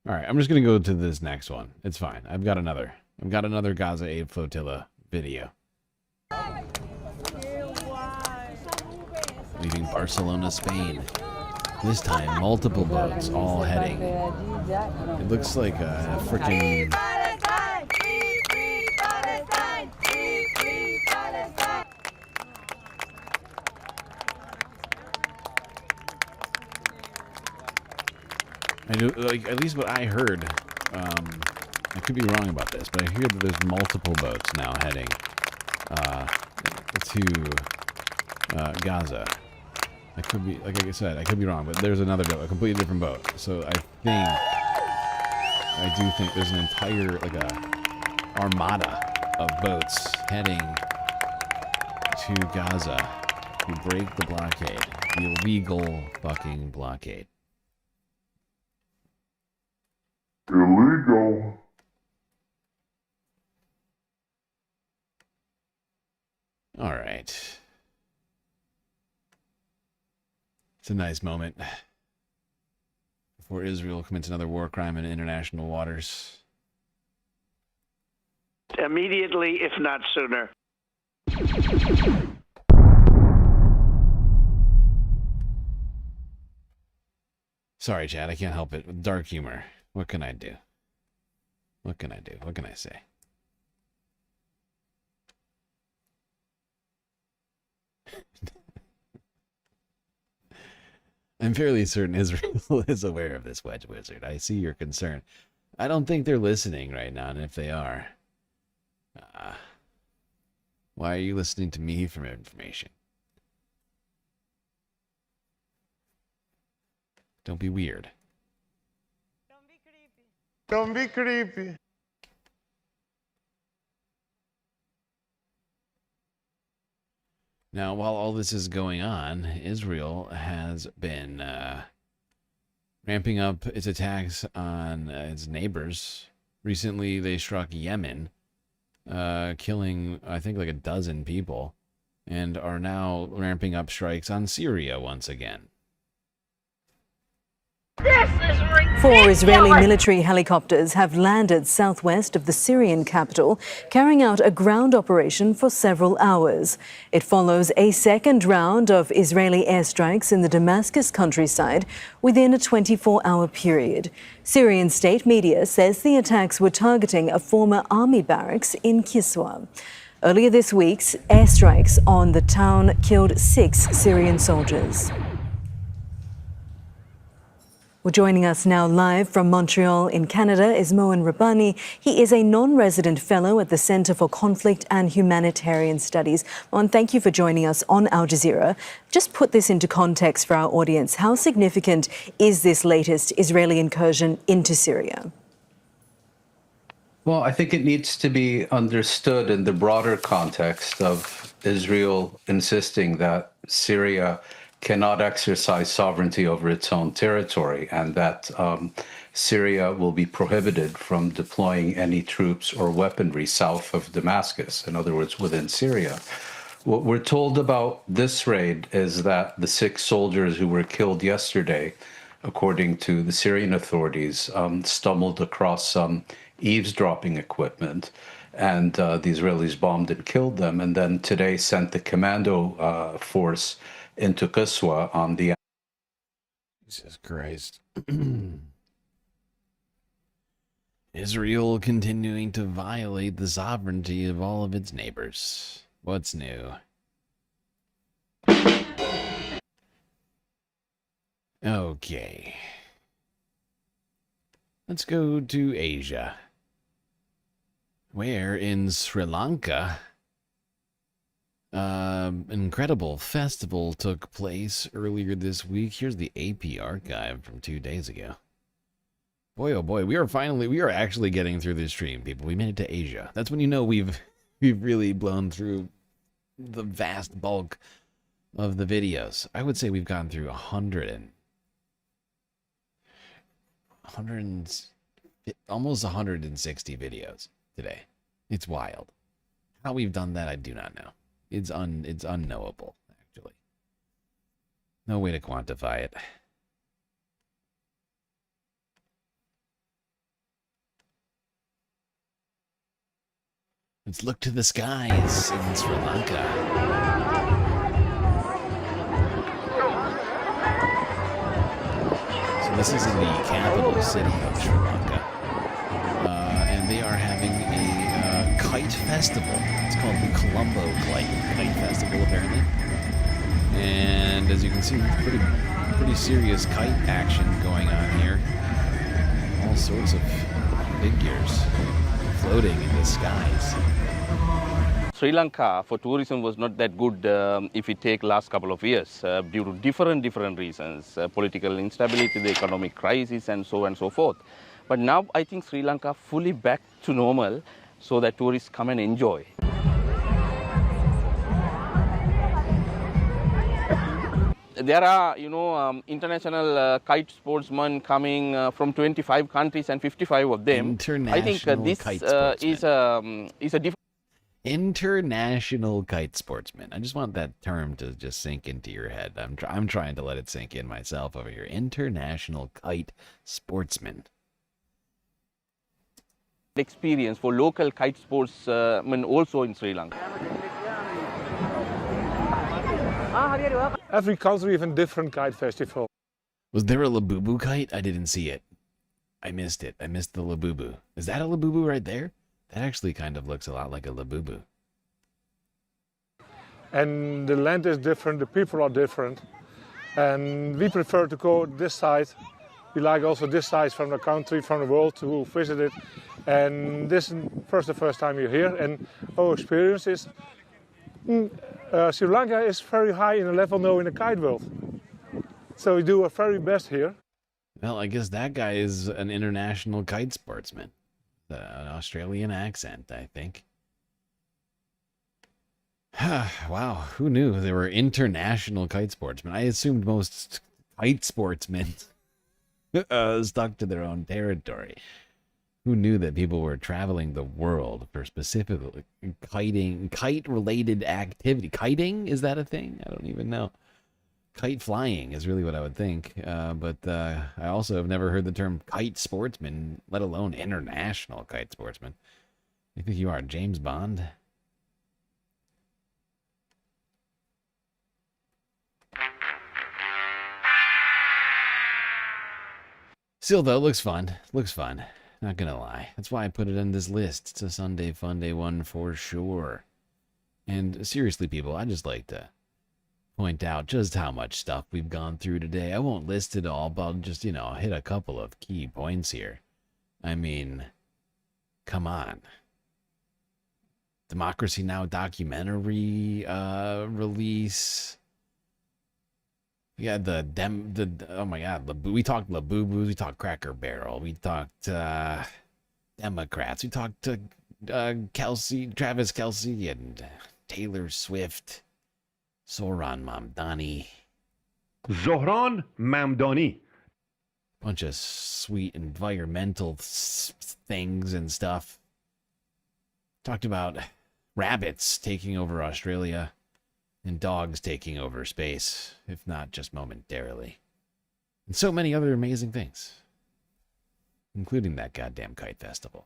All right, I'm just going to go to this next one. It's fine. I've got another Gaza Aid Flotilla video. Leaving Barcelona, Spain. This time, multiple boats all heading. It looks like a freaking... I do, like, at least what I heard, I could be wrong about this, but I hear that there's multiple boats now heading to Gaza. I could be, like I said, I could be wrong, but there's another boat, a completely different boat. So I do think there's an entire, like a armada of boats heading to Gaza to break the blockade, the illegal fucking blockade. Illegal. All right. It's a nice moment before Israel commits another war crime in international waters. Immediately, if not sooner. Sorry, Chad, I can't help it. With dark humor. What can I do? What can I do? What can I say? I'm fairly certain Israel is aware of this, Wedge Wizard. I see your concern. I don't think they're listening right now, and if they are, why are you listening to me for information? Don't be weird. Don't be creepy. Now, while all this is going on, Israel has been ramping up its attacks on its neighbors. Recently, they struck Yemen, killing, I think, like 12 people, and are now ramping up strikes on Syria once again. This is ridiculous. 4 Israeli military helicopters have landed southwest of the Syrian capital, carrying out a ground operation for several hours. It follows a second round of Israeli airstrikes in the Damascus countryside within a 24-hour period. Syrian state media says the attacks were targeting a former army barracks in Kiswa. Earlier this week, airstrikes on the town killed 6 Syrian soldiers. Well, joining us now live from Montreal in Canada is Moin Rabbani. He is a non-resident fellow at the Centre for Conflict and Humanitarian Studies. Moin, thank you for joining us on Al Jazeera. Just put this into context for our audience. How significant is this latest Israeli incursion into Syria? Well, I think it needs to be understood in the broader context of Israel insisting that Syria cannot exercise sovereignty over its own territory, and that Syria will be prohibited from deploying any troops or weaponry south of Damascus, in other words, within Syria. What we're told about this raid is that the 6 soldiers who were killed yesterday, according to the Syrian authorities, stumbled across some eavesdropping equipment, and the Israelis bombed and killed them, and then today sent the commando force into Quswa on the... Jesus Christ. Israel continuing to violate the sovereignty of all of its neighbors. What's new? Okay. Let's go to Asia, where in Sri Lanka, an incredible festival took place earlier this week. Here's the AP archive from 2 days ago. Boy, oh boy, we are actually getting through this stream, people. We made it to Asia. That's when you know we've really blown through the vast bulk of the videos. I would say we've gone through 100 almost 160 videos today. It's wild. How we've done that, I do not know. It's unknowable, actually. No way to quantify it. Let's look to the skies in Sri Lanka. So this is in the capital city of Sri Lanka. And they are having a kite festival. It's called the Colombo Kite Festival, apparently. And as you can see, pretty serious kite action going on here. All sorts of figures floating in the skies. Sri Lanka for tourism was not that good if we take last couple of years due to different reasons, political instability, the economic crisis, and so on and so forth. But now I think Sri Lanka fully back to normal so that tourists come and enjoy. There are, international kite sportsmen coming from 25 countries and 55 of them. I think this is a different... International kite sportsman. I just want that term to just sink into your head. I'm trying to let it sink in myself over here. International kite sportsman. Experience for local kite sportsmen also in Sri Lanka. Every country has a different kite festival. Was there a Labubu kite? I didn't see it. I missed it. I missed the Labubu. Is that a Labubu right there? That actually kind of looks a lot like a Labubu. And the land is different, the people are different. And we prefer to go this side. We like also this side from the country, from the world to visit it. And this is the first time you're here. And our experience is Sri Lanka is very high in the level now in the kite world. So we do our very best here. Well, I guess that guy is an international kite sportsman. An Australian accent, I think. Wow, who knew there were international kite sportsmen? I assumed most kite sportsmen stuck to their own territory. Who knew that people were traveling the world for specifically kite-related activity? Kiting? Is that a thing? I don't even know. Kite flying is really what I would think. But I also have never heard the term kite sportsman, let alone international kite sportsman. You think you are James Bond? Still, though, looks fun. Looks fun. Not gonna lie. That's why I put it in this list. It's a Sunday Funday one for sure. And seriously, people, I just like to point out just how much stuff we've gone through today. I won't list it all, but I'll just, hit a couple of key points here. I mean, come on. Democracy Now! Documentary release. We had oh my god, we talked Labubus, we talked Cracker Barrel, we talked Democrats, we talked to Travis Kelce and Taylor Swift, Zohran Mamdani. Zohran Mamdani. Bunch of sweet environmental things and stuff. Talked about rabbits taking over Australia and dogs taking over space, if not just momentarily. And so many other amazing things, including that goddamn kite festival.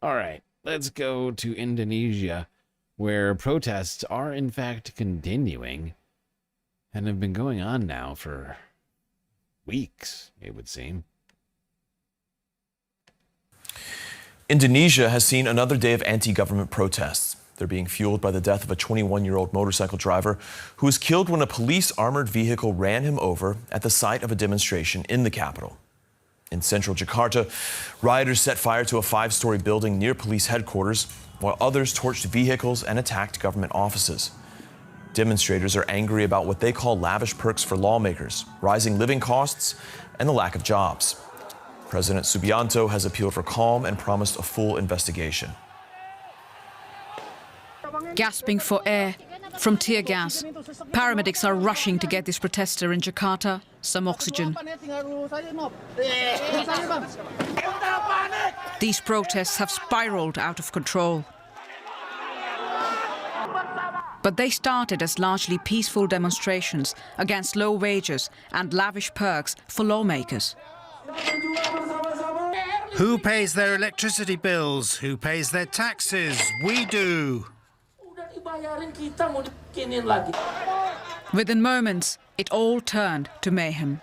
All right, let's go to Indonesia, where protests are in fact continuing and have been going on now for weeks, it would seem. Indonesia has seen another day of anti-government protests. They're being fueled by the death of a 21-year-old motorcycle driver who was killed when a police armored vehicle ran him over at the site of a demonstration in the capital. In central Jakarta, rioters set fire to a 5-story building near police headquarters, while others torched vehicles and attacked government offices. Demonstrators are angry about what they call lavish perks for lawmakers, rising living costs, and the lack of jobs. President Subianto has appealed for calm and promised a full investigation. Gasping for air from tear gas, paramedics are rushing to get this protester in Jakarta some oxygen. These protests have spiraled out of control. But they started as largely peaceful demonstrations against low wages and lavish perks for lawmakers. Who pays their electricity bills? Who pays their taxes? We do. Within moments, it all turned to mayhem.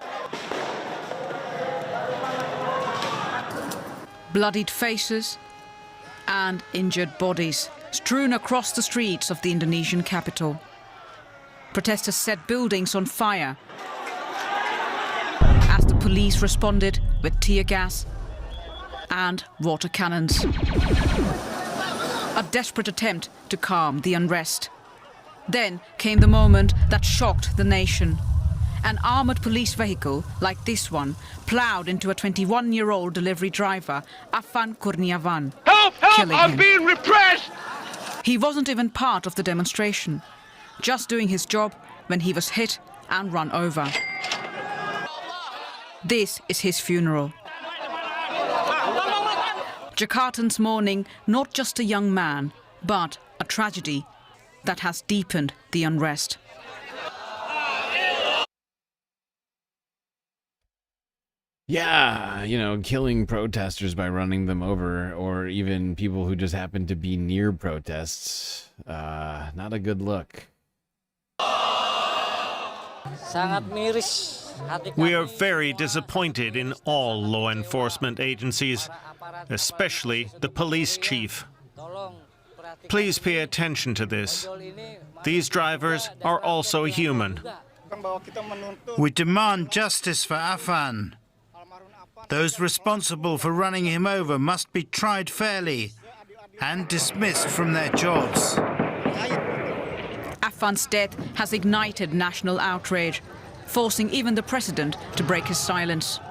Bloodied faces and injured bodies strewn across the streets of the Indonesian capital. Protesters set buildings on fire as the police responded with tear gas and water cannons. A desperate attempt to calm the unrest. Then came the moment that shocked the nation. An armored police vehicle, like this one, ploughed into a 21-year-old delivery driver, Afan Kurniawan, killing him. I'm being repressed! He wasn't even part of the demonstration, just doing his job when he was hit and run over. This is his funeral. Jakartans mourning not just a young man, but a tragedy that has deepened the unrest. Yeah, you know, killing protesters by running them over, or even people who just happen to be near protests, not a good look. We are very disappointed in all law enforcement agencies, especially the police chief. Please pay attention to this. These drivers are also human. We demand justice for Afan. Those responsible for running him over must be tried fairly and dismissed from their jobs. Afan's death has ignited national outrage, forcing even the president to break his silence.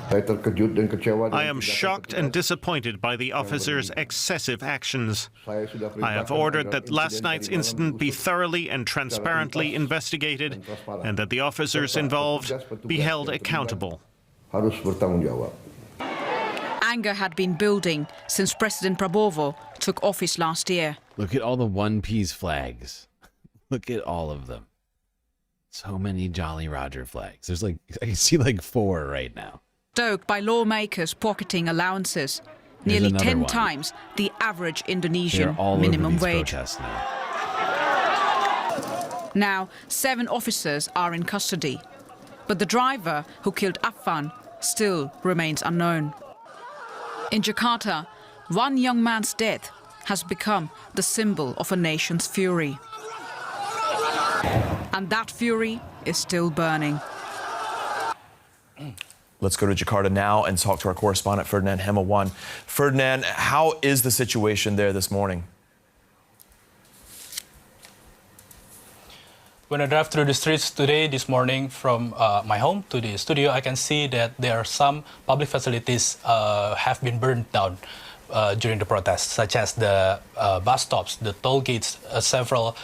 I am shocked and disappointed by the officers' excessive actions. I have ordered that last night's incident be thoroughly and transparently investigated, and that the officers involved be held accountable. Anger had been building since President Prabowo took office last year. Look at all the One Piece flags. Look at all of them. So many Jolly Roger flags. There's like, I can see like 4 right now. Stoked by lawmakers pocketing allowances, nearly 10 times the average Indonesian minimum wage. Now, 7 officers are in custody, but the driver who killed Afan still remains unknown. In Jakarta, one young man's death has become the symbol of a nation's fury. And that fury is still burning. Let's go to Jakarta now and talk to our correspondent, Ferdinand Hemawan. Ferdinand, how is the situation there this morning? When I drive through the streets today, this morning, from my home to the studio, I can see that there are some public facilities have been burned down. during the protests, such as the bus stops, the toll gates, several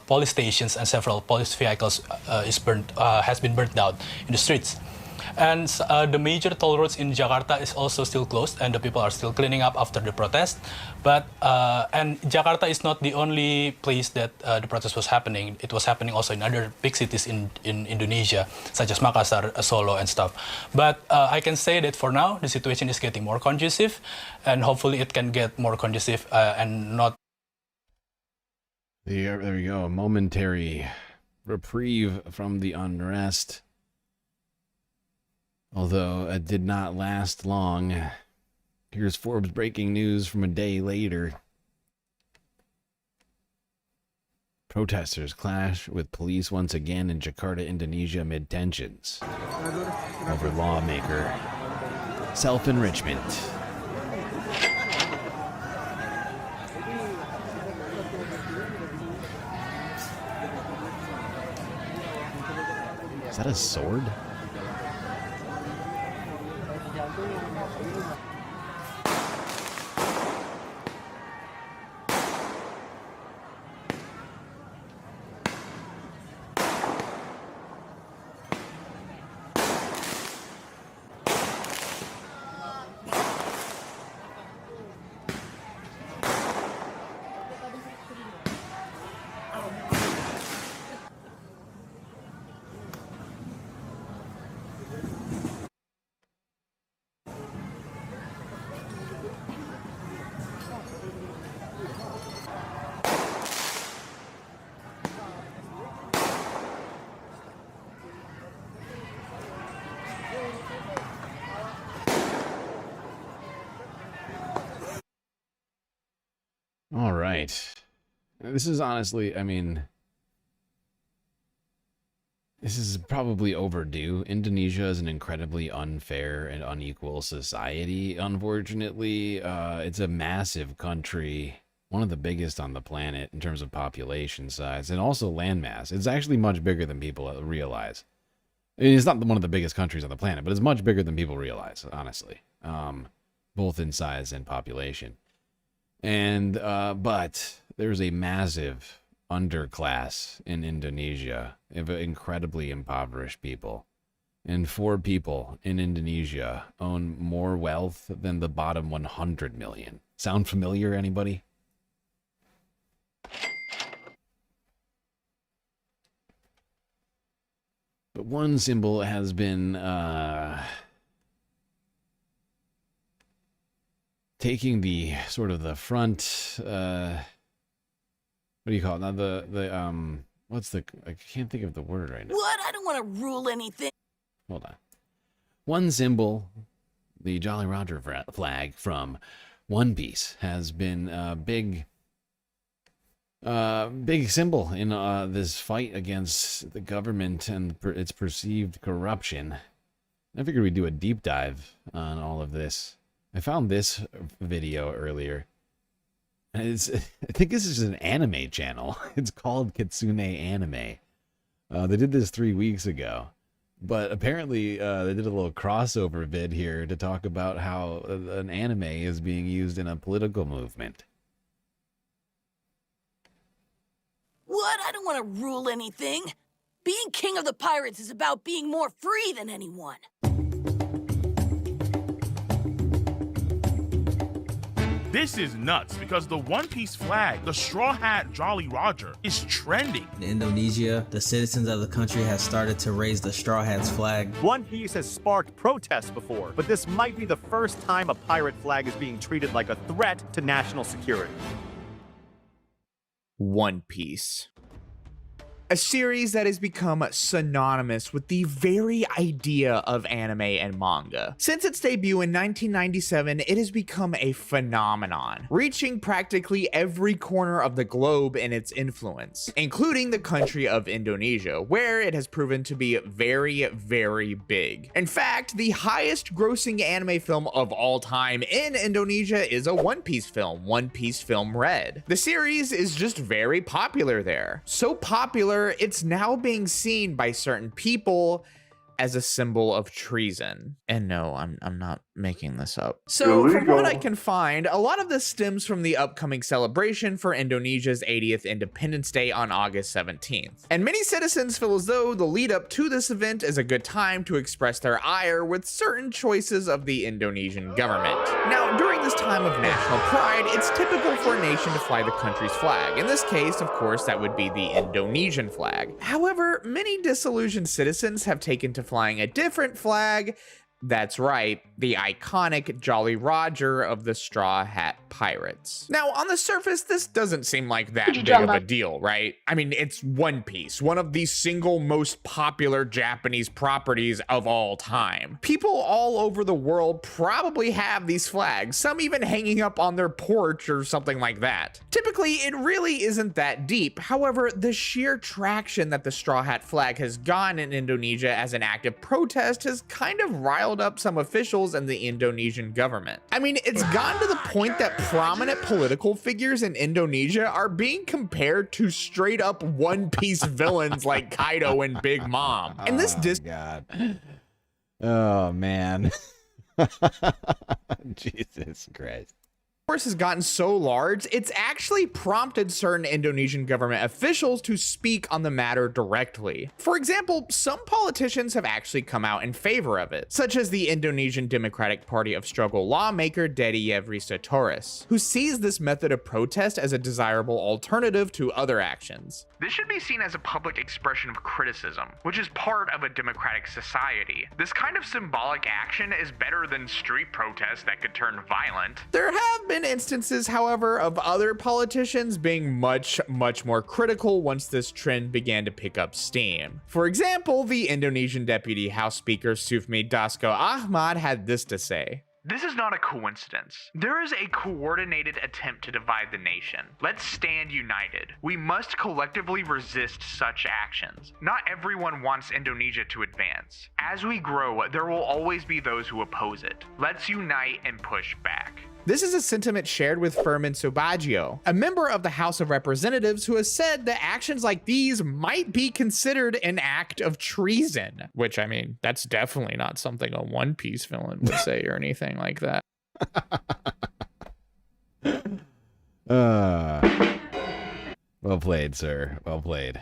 police stations, and several police vehicles has been burnt down in the streets. And the major toll roads in Jakarta is also still closed, and the people are still cleaning up after the protest. But and Jakarta is not the only place that the protest was happening. It was happening also in other big cities in Indonesia, such as Makassar, Solo, and stuff. But I can say that for now, the situation is getting more conducive, and hopefully it can get more conducive and not. There we go. A momentary reprieve from the unrest. Although it did not last long. Here's Forbes breaking news from a day later. Protesters clash with police once again in Jakarta, Indonesia amid tensions over lawmaker self-enrichment. Is that a sword? All right. This is honestly, I mean, this is probably overdue. Indonesia is an incredibly unfair and unequal society, unfortunately. It's a massive country, one of the biggest on the planet in terms of population size and also landmass. It's actually much bigger than people realize. I mean, it's not one of the biggest countries on the planet, but it's much bigger than people realize, honestly, both in size and population. And but there's a massive underclass in Indonesia of incredibly impoverished people. And 4 people in Indonesia own more wealth than the bottom 100 million. Sound familiar, anybody? But one symbol has been taking the sort of the front, what do you call it? Now what's the, I can't think of the word right now. What? I don't want to rule anything. Hold on. One symbol, the Jolly Roger flag from One Piece, has been a big symbol in this fight against the government and its perceived corruption. I figured we'd do a deep dive on all of this. I found this video earlier. And I think this is an anime channel. It's called Kitsune Anime. They did this 3 weeks ago. But apparently they did a little crossover vid here to talk about how an anime is being used in a political movement. What? I don't want to rule anything. Being king of the pirates is about being more free than anyone. This is nuts because the One Piece flag, the Straw Hat Jolly Roger, is trending. In Indonesia, the citizens of the country have started to raise the Straw Hats flag. One Piece has sparked protests before, but this might be the first time a pirate flag is being treated like a threat to national security. One Piece. A series that has become synonymous with the very idea of anime and manga. Since its debut in 1997, it has become a phenomenon, reaching practically every corner of the globe in its influence, including the country of Indonesia, where it has proven to be very, very big. In fact, the highest grossing anime film of all time in Indonesia is a One Piece film, One Piece Film Red. The series is just very popular there. So popular, it's now being seen by certain people as a symbol of treason. And no, I'm not making this up. So from what I can find, a lot of this stems from the upcoming celebration for Indonesia's 80th Independence Day on August 17th. And many citizens feel as though the lead up to this event is a good time to express their ire with certain choices of the Indonesian government. Now, during this time of national pride, it's typical for a nation to fly the country's flag. In this case, of course, that would be the Indonesian flag. However, many disillusioned citizens have taken to flying a different flag. That's right, the iconic Jolly Roger of the Straw Hat Pirates. Now, on the surface, this doesn't seem like that big of a deal, right? I mean, it's One Piece, one of the single most popular Japanese properties of all time. People all over the world probably have these flags, some even hanging up on their porch or something like that. Typically, it really isn't that deep. However, the sheer traction that the Straw Hat flag has gotten in Indonesia as an act of protest has kind of riled up some officials in the Indonesian government. I mean, it's gotten to the point that prominent political figures in Indonesia are being compared to straight up One Piece villains like Kaido and Big Mom. And this God. Oh man. Jesus Christ. Has gotten so large, it's actually prompted certain Indonesian government officials to speak on the matter directly. For example, some politicians have actually come out in favor of it, such as the Indonesian Democratic Party of Struggle lawmaker Dedi Yevrisa Torres, who sees this method of protest as a desirable alternative to other actions. This should be seen as a public expression of criticism, which is part of a democratic society. This kind of symbolic action is better than street protests that could turn violent. There have been instances, however, of other politicians being much more critical once this trend began to pick up steam. For example, the Indonesian Deputy House Speaker Sufmi Dasko Ahmad had this to say. This is not a coincidence. There is a coordinated attempt to divide the nation. Let's stand united. We must collectively resist such actions. Not everyone wants Indonesia to advance. As we grow, there will always be those who oppose it. Let's unite and push back. This is a sentiment shared with Firmin Subagio, a member of the House of Representatives, who has said that actions like these might be considered an act of treason. Which, I mean, that's definitely not something a One Piece villain would say or anything like that. Well played, sir. Well played.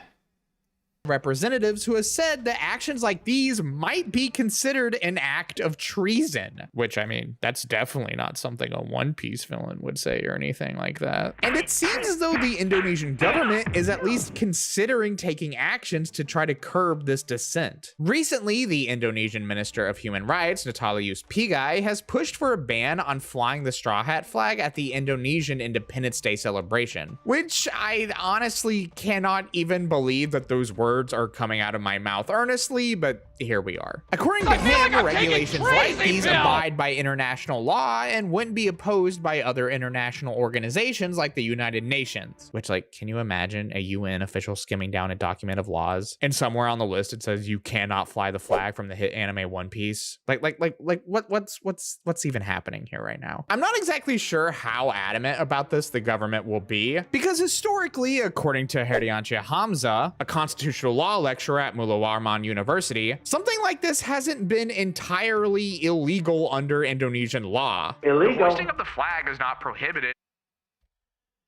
Representatives who has said that actions like these might be considered an act of treason. Which, I mean, that's definitely not something a One Piece villain would say or anything like that. And it seems as though the Indonesian government is at least considering taking actions to try to curb this dissent. Recently, the Indonesian Minister of Human Rights, Natalius Pigai, has pushed for a ban on flying the Straw Hat flag at the Indonesian Independence Day celebration, which I honestly cannot even believe that those words are coming out of my mouth earnestly, but here we are. According to him, regulations like these abide by international law and wouldn't be opposed by other international organizations like the United Nations. Which, like, can you imagine a UN official skimming down a document of laws and somewhere on the list it says you cannot fly the flag from the hit anime One Piece? What's even happening here right now? I'm not exactly sure how adamant about this the government will be, because historically, according to Heriansyah Hamza, a constitutional law lecturer at Mullah Warman University, something like this hasn't been entirely illegal under Indonesian law. The hoisting of the flag is not prohibited.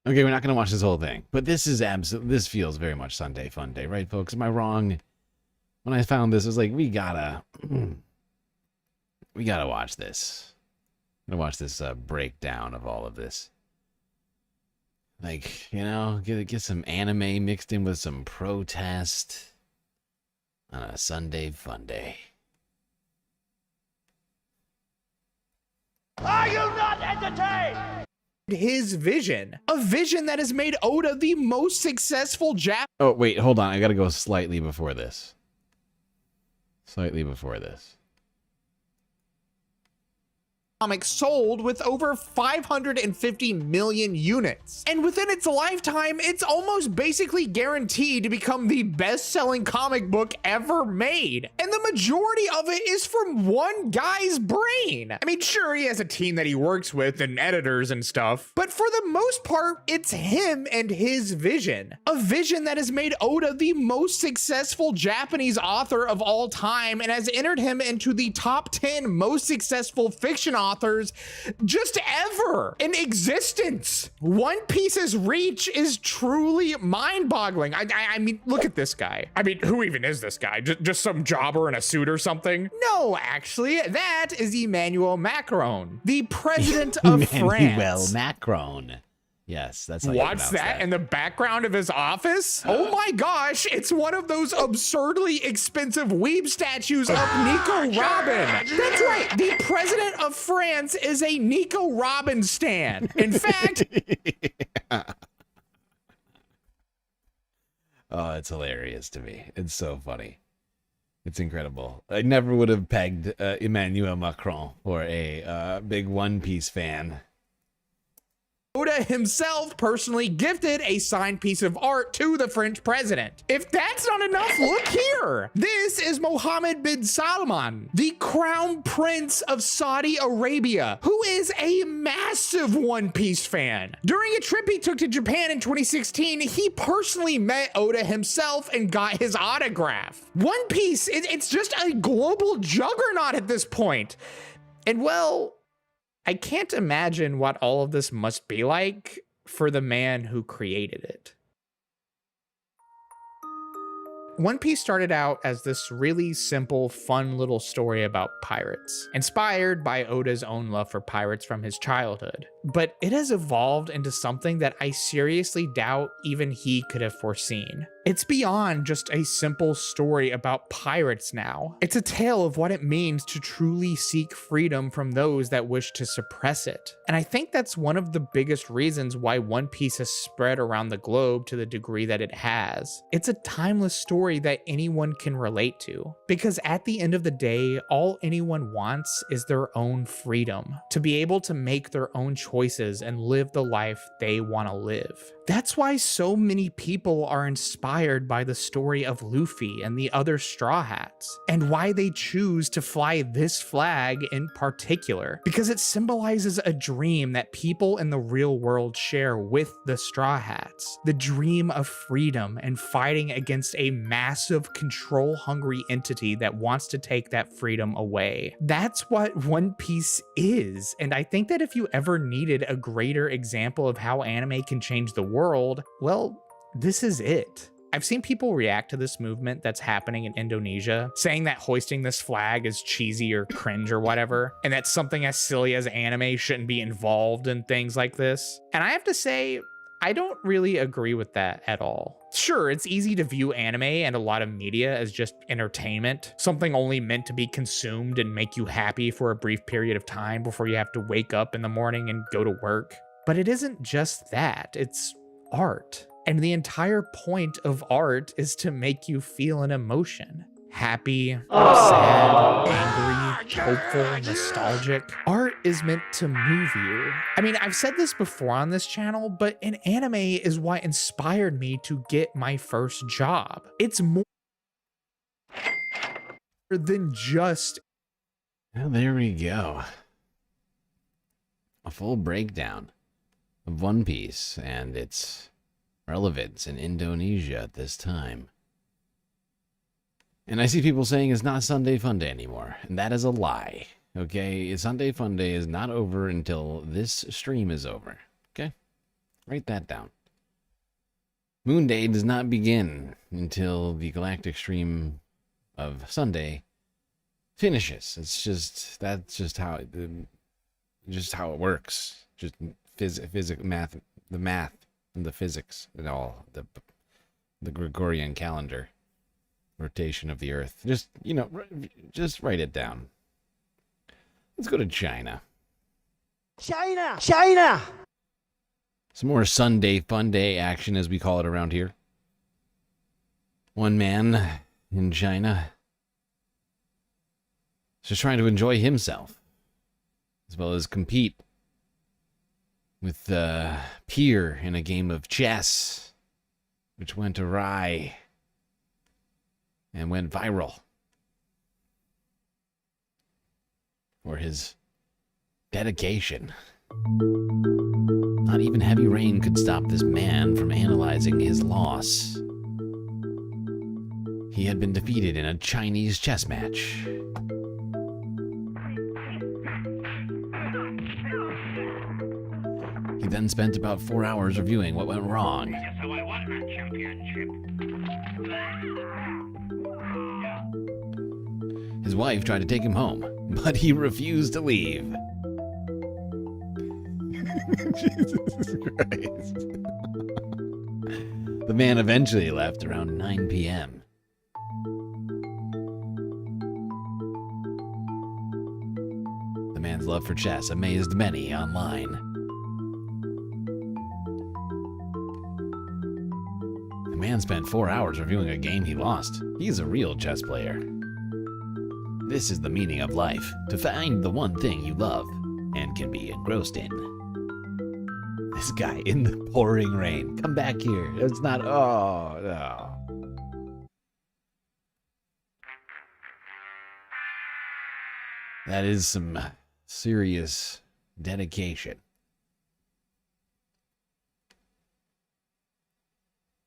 Okay, we're not going to watch this whole thing, but this is this feels very much Sunday Fun Day, right, folks? Am I wrong? When I found this, I was like, we gotta watch this. I'm gonna watch this breakdown of all of this. Like, you know, get some anime mixed in with some protest on a Sunday Fun Day. Are you not entertained? His vision, a vision that has made Oda the most successful Oh, wait, hold on. I gotta go slightly before this. Slightly before this. comic sold with over 550 million units. And within its lifetime, it's almost basically guaranteed to become the best-selling comic book ever made. And the majority of it is from one guy's brain. I mean, sure, he has a team that he works with and editors and stuff, but for the most part, it's him and his vision. A vision that has made Oda the most successful Japanese author of all time and has entered him into the top 10 most successful fiction authors just ever in existence. One Piece's reach is truly mind-boggling. I mean, look at this guy. I mean, who even is this guy? Just some jobber in a suit or something? No, actually, that is Emmanuel Macron, the president of France. Emmanuel Macron. Yes, that's how you What's pronounce that in the background of his office? Oh my gosh, it's one of those absurdly expensive weeb statues of Nico Robin. That's right, the president of France is a Nico Robin stan. In fact... Oh, it's hilarious to me. It's so funny. It's incredible. I never would have pegged Emmanuel Macron for a big One Piece fan. Oda himself personally gifted a signed piece of art to the French president. If that's not enough, look here. This is Mohammed bin Salman, the crown prince of Saudi Arabia, who is a massive One Piece fan. During a trip he took to Japan in 2016, he personally met Oda himself and got his autograph. One Piece, it's just a global juggernaut at this point. And well, I can't imagine what all of this must be like for the man who created it. One Piece started out as this really simple, fun little story about pirates, inspired by Oda's own love for pirates from his childhood. But it has evolved into something that I seriously doubt even he could have foreseen. It's beyond just a simple story about pirates now. It's a tale of what it means to truly seek freedom from those that wish to suppress it. And I think that's one of the biggest reasons why One Piece has spread around the globe to the degree that it has. It's a timeless story that anyone can relate to. Because at the end of the day, all anyone wants is their own freedom. To be able to make their own choices and live the life they want to live. That's why so many people are inspired by the story of Luffy and the other Straw Hats, and why they choose to fly this flag in particular, because it symbolizes a dream that people in the real world share with the Straw Hats, the dream of freedom and fighting against a massive control-hungry entity that wants to take that freedom away. That's what One Piece is, and I think that if you ever needed a greater example of how anime can change the world, well, this is it. I've seen people react to this movement that's happening in Indonesia, saying that hoisting this flag is cheesy or cringe or whatever, and that something as silly as anime shouldn't be involved in things like this. And I have to say, I don't really agree with that at all. Sure, it's easy to view anime and a lot of media as just entertainment, something only meant to be consumed and make you happy for a brief period of time before you have to wake up in the morning and go to work. But it isn't just that, it's art. And the entire point of art is to make you feel an emotion. Happy, sad, angry, hopeful, nostalgic. Art is meant to move you. I mean, I've said this before on this channel, but an anime is what inspired me to get my first job. It's more than just... Well, there we go. A full breakdown of One Piece and its relevance in Indonesia at this time. And I see people saying it's not Sunday Funday anymore, and that is a lie. Okay, Sunday Funday is not over until this stream is over. Okay, write that down. Moon Day does not begin until the galactic stream of Sunday finishes. It's just that's how it works. Just physics, math, the math and the physics and all the Gregorian calendar. Rotation of the Earth. Just, you know, just write it down. Let's go to China. China! Some more Sunday Fun Day action, as we call it around here. One man in China is just trying to enjoy himself. as well as compete with peer in a game of chess, which went awry and went viral for his dedication. Not even heavy rain could stop this man from analyzing his loss. He had been defeated in a Chinese chess match. He then spent about 4 hours reviewing what went wrong. His wife tried to take him home, but he refused to leave. Jesus Christ. The man eventually left around 9 p.m. The man's love for chess amazed many online. The man spent 4 hours reviewing a game he lost. He's a real chess player. This is the meaning of life, to find the one thing you love and can be engrossed in. This guy in the pouring rain. Come back here. It's not. Oh, no. That is some serious dedication.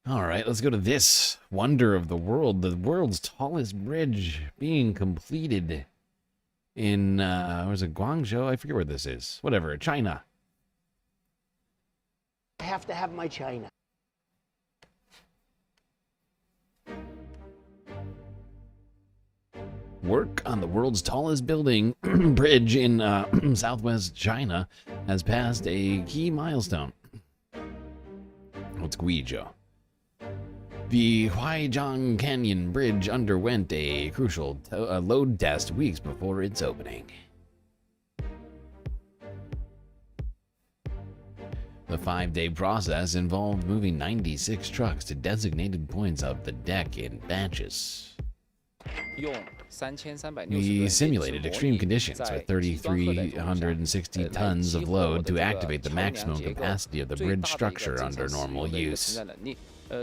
All right, let's go to this wonder of the world. The world's tallest bridge being completed in, was it Guangzhou? I forget where this is. Whatever, China. I have to have my China. Work on the world's tallest building bridge in southwest China has passed a key milestone. What's Guizhou? The Huaijiang Canyon Bridge underwent a crucial load test weeks before its opening. The 5-day process involved moving 96 trucks to designated points of the deck in batches. We simulated extreme conditions with 3,360 tons of load to activate the maximum capacity of the bridge structure under normal use.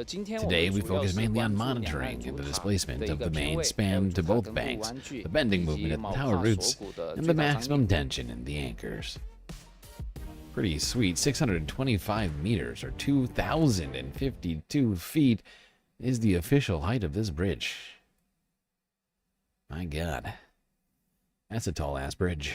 Today, we focus mainly on monitoring the displacement of the main span to both banks, the bending movement at the tower roots, and the maximum tension in the anchors. Pretty sweet. 625 meters, or 2,052 feet, is the official height of this bridge. My God. That's a tall-ass bridge.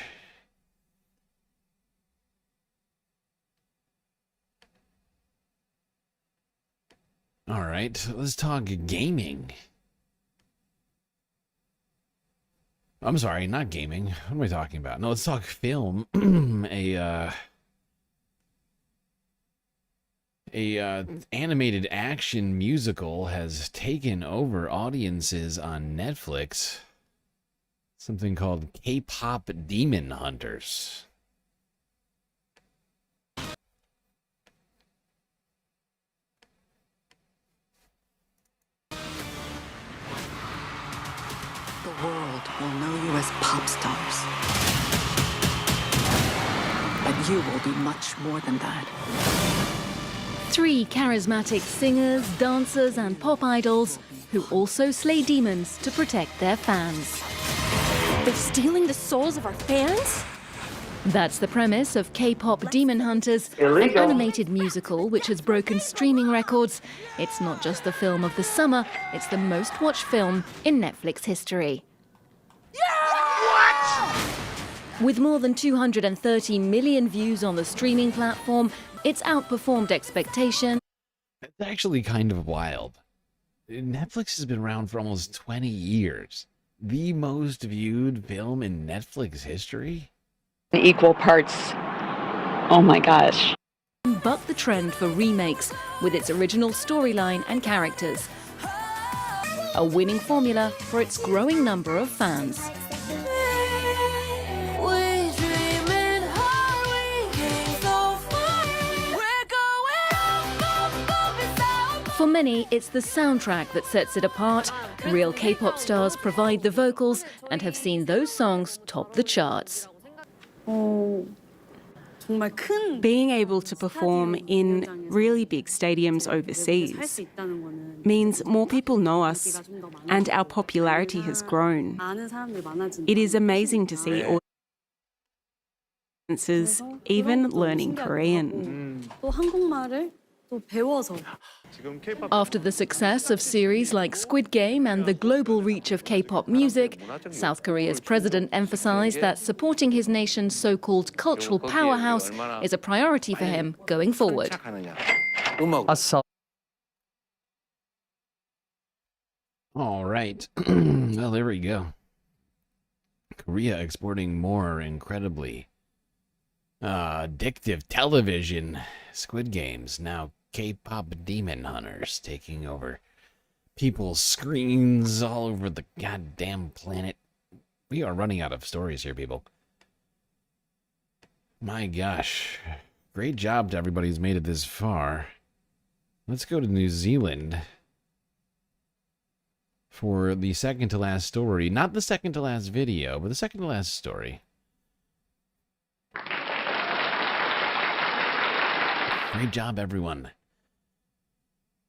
All right, let's talk gaming. I'm sorry, not gaming. What am I talking about? No, let's talk film. A animated action musical has taken over audiences on Netflix. Something called K-pop Demon Hunters. The world will know you as pop stars. But you will be much more than that. 3 charismatic singers, dancers, and pop idols who also slay demons to protect their fans. They're stealing the souls of our fans? That's the premise of K-pop Demon Hunters, an animated musical which has broken streaming records. It's not just the film of the summer, it's the most watched film in Netflix history. With more than 230 million views on the streaming platform, it's outperformed expectation. It's actually kind of wild. Netflix has been around for almost 20 years. The most viewed film in Netflix history? Equal parts. Oh my gosh. Buck the trend for remakes with its original storyline and characters. A winning formula for its growing number of fans. For many, it's the soundtrack that sets it apart. Real K-pop stars provide the vocals and have seen those songs top the charts. Being able to perform in really big stadiums overseas means more people know us and our popularity has grown. It is amazing to see audiences even learning Korean. After the success of series like Squid Game and the global reach of K-pop music, South Korea's president emphasized that supporting his nation's so-called cultural powerhouse is a priority for him going forward. All right. Well, there we go. Korea exporting more incredibly addictive television. Squid Games, now K-pop demon hunters taking over people's screens all over the goddamn planet. We are running out of stories here, people. My gosh. Great job to everybody who's made it this far. Let's go to New Zealand for the second to last story. Not the second to last video, but the second to last story. Great job, everyone.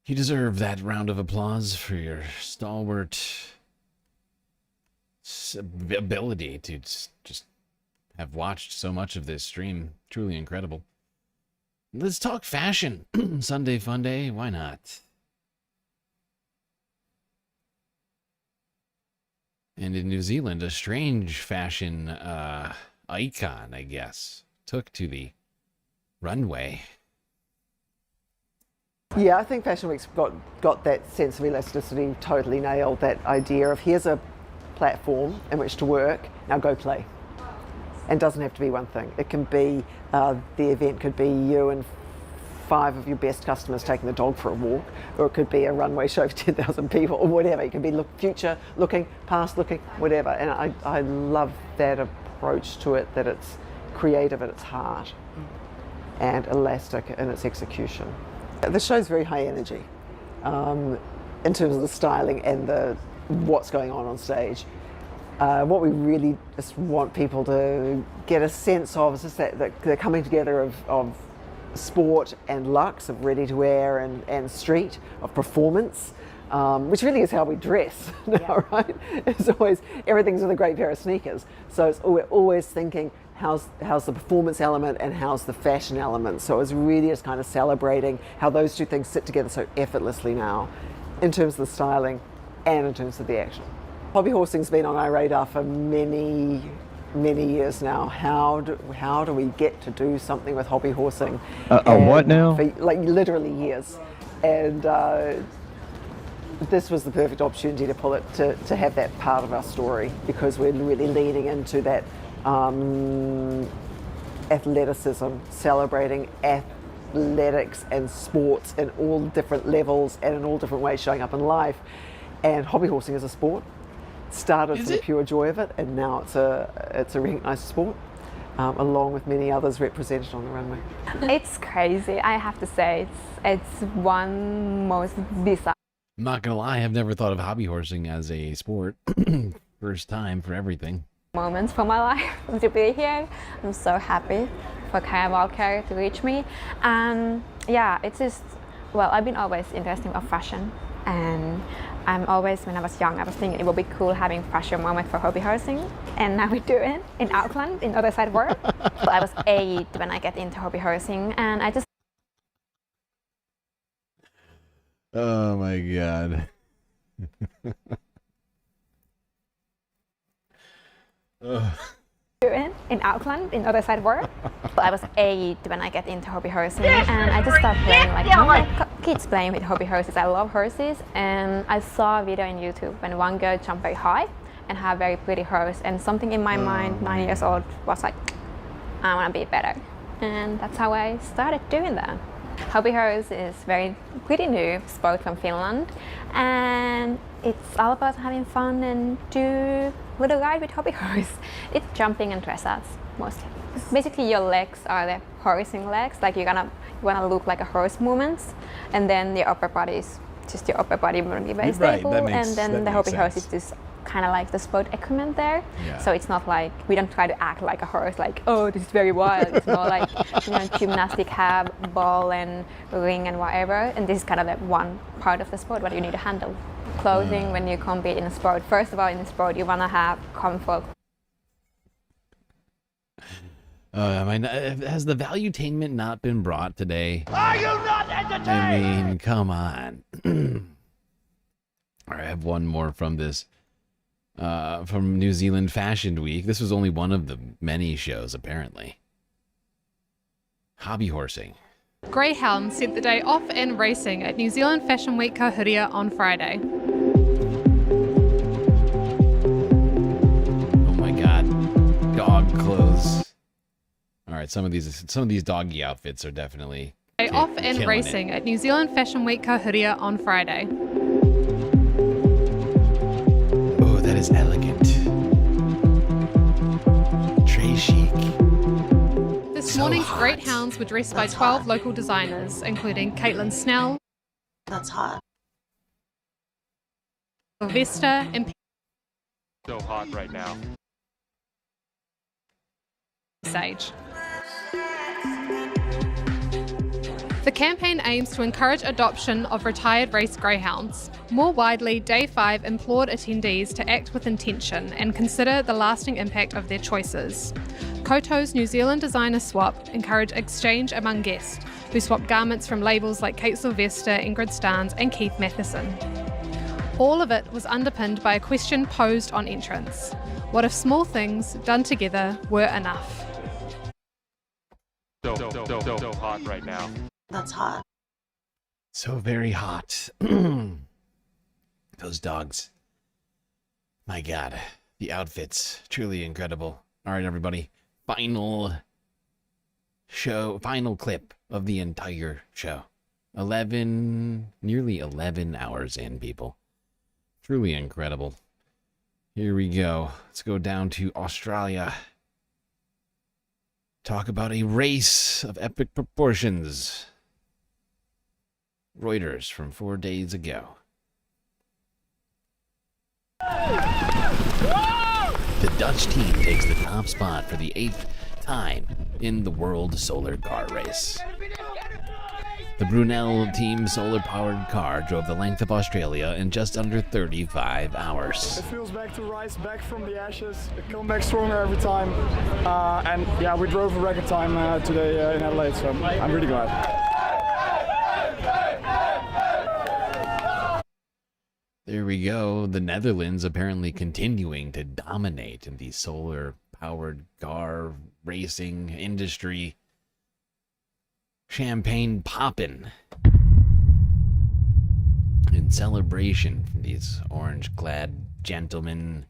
You deserve that round of applause for your stalwart ability to just have watched so much of this stream. Truly incredible. Let's talk fashion. Sunday Funday, why not? And in New Zealand, a strange fashion icon, I guess, took to the runway. Yeah, I think Fashion Week's got that sense of elasticity totally nailed, that idea of here's a platform in which to work, now go play. And it doesn't have to be one thing. It can be, the event could be you and 5 of your best customers taking the dog for a walk, or it could be a runway show for 10,000 people, or whatever. It can be future looking, past looking, whatever. And I love that approach to it, that it's creative at its heart and elastic in its execution. The show's very high energy in terms of the styling and what's going on stage. What we really just want people to get a sense of is just that the coming together of sport and luxe, of ready-to-wear and street, of performance, which really is how we dress now, right? It's always, everything's with a great pair of sneakers. So we're always thinking, how's the performance element and how's the fashion element? So it's really just kind of celebrating how those two things sit together so effortlessly now, in terms of the styling and in terms of the action. Hobby horsing's been on our radar for many years now. How do we get to do something with hobby horsing? What now? For, like, literally years. And this was the perfect opportunity to pull it, to have that part of our story, because we're really leaning into that athleticism, celebrating athletics and sports in all different levels and in all different ways showing up in life. And hobby horsing is a sport. Started from the pure joy of it, and now it's a recognised sport, along with many others represented on the runway. It's crazy, I have to say. It's one most bizarre. I'm not gonna lie, I've never thought of hobby horsing as a sport. First time for everything. Moments for my life to be here. I'm so happy for Carnival Care to reach me. And yeah, it's just, well, I've been always interested in fashion, and I'm always, when I was young, I was thinking it would be cool having fashion moment for hobby horsing, and now we do it in Auckland, in other side world. So I was 8 when I get into hobby horsing, and I just. Oh my god. In Auckland, in other side world. I was 8 when I get into hobby horsing, and I just started playing like kids playing with hobby horses. I love horses, and I saw a video on YouTube when one girl jumped very high and had a very pretty horse, and something in my mind, 9 years old, was like, I want to be better, and that's how I started doing that. Hobby horse is pretty new sport from Finland, and it's all about having fun and do little ride with hobby horse. It's jumping and dressage mostly. Basically, your legs are the horsing legs, like you wanna look like a horse movements, and then the upper body is just your upper body will be very stable, and then the hobby horse is just kind of like the sport equipment there. Yeah. So it's not like, we don't try to act like a horse, like, oh, this is very wild. It's more like, you know, gymnastic have ball and ring and whatever. And this is kind of like one part of the sport, what you need to handle. Clothing when you compete in a sport. First of all, in a sport, you want to have comfort. Has the valuetainment not been brought today? Are you not entertained? I mean, come on. All right, I have one more from this, from New Zealand Fashion Week. This was only one of the many shows, apparently. Hobby horsing. Greyhounds sent the day off in racing at New Zealand Fashion Week Kahuria on Friday. Oh my God, dog clothes. All right, some of these doggy outfits are definitely Day off in racing at New Zealand Fashion Week Kahuria on Friday. Oh, that is elegant. Très chic. This morning's Greyhounds were dressed by 12 local designers, including Caitlin Snell. That's hot. Vesta and So hot right now. Sage. The campaign aims to encourage adoption of retired race greyhounds. More widely, Day 5 implored attendees to act with intention and consider the lasting impact of their choices. Koto's New Zealand designer swap encouraged exchange among guests, who swapped garments from labels like Kate Sylvester, Ingrid Starnes and Keith Matheson. All of it was underpinned by a question posed on entrance. What if small things done together were enough? So hot right now. That's hot. So very hot. Those dogs. My God, the outfits, truly incredible. All right, everybody. Final clip of the entire show. Nearly 11 hours in, people. Truly incredible. Here we go. Let's go down to Australia. Talk about a race of epic proportions. Reuters from 4 days ago. The Dutch team takes the top spot for the 8th time in the World Solar Car Race. The Brunel team solar-powered car drove the length of Australia in just under 35 hours. It feels back to rise back from the ashes, come back stronger every time. And yeah, we drove a record time today in Adelaide, so I'm really glad. There we go. The Netherlands apparently continuing to dominate in the solar-powered car racing industry. Champagne poppin'. In celebration from these orange-clad gentlemen.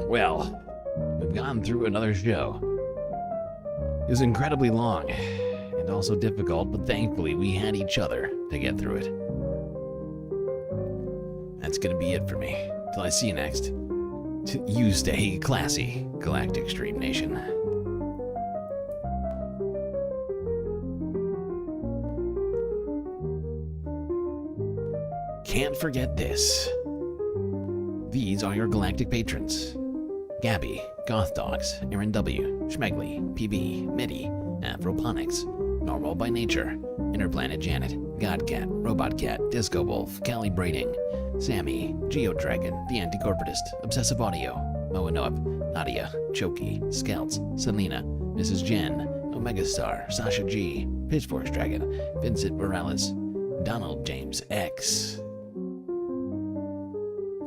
Well, we've gone through another show. It was incredibly long and also difficult, but thankfully we had each other to get through it. That's gonna be it for me. Till I see you next. You stay classy, Galactic Stream Nation. Can't forget this. These are your galactic patrons. Gabby, Goth Dogs, Aaron W, Schmegley, PB, Midi, Afroponics, Normal by Nature, Interplanet Janet, Godcat, Robot Cat, Disco Wolf, Callie Braiding, Sammy, Geodragon, The Anti-Corporatist, Obsessive Audio, Moanoab, Nadia, Choki, Scouts, Selena, Mrs. Jen, Omega Star, Sasha G, Pitchforks Dragon, Vincent Morales, Donald James X,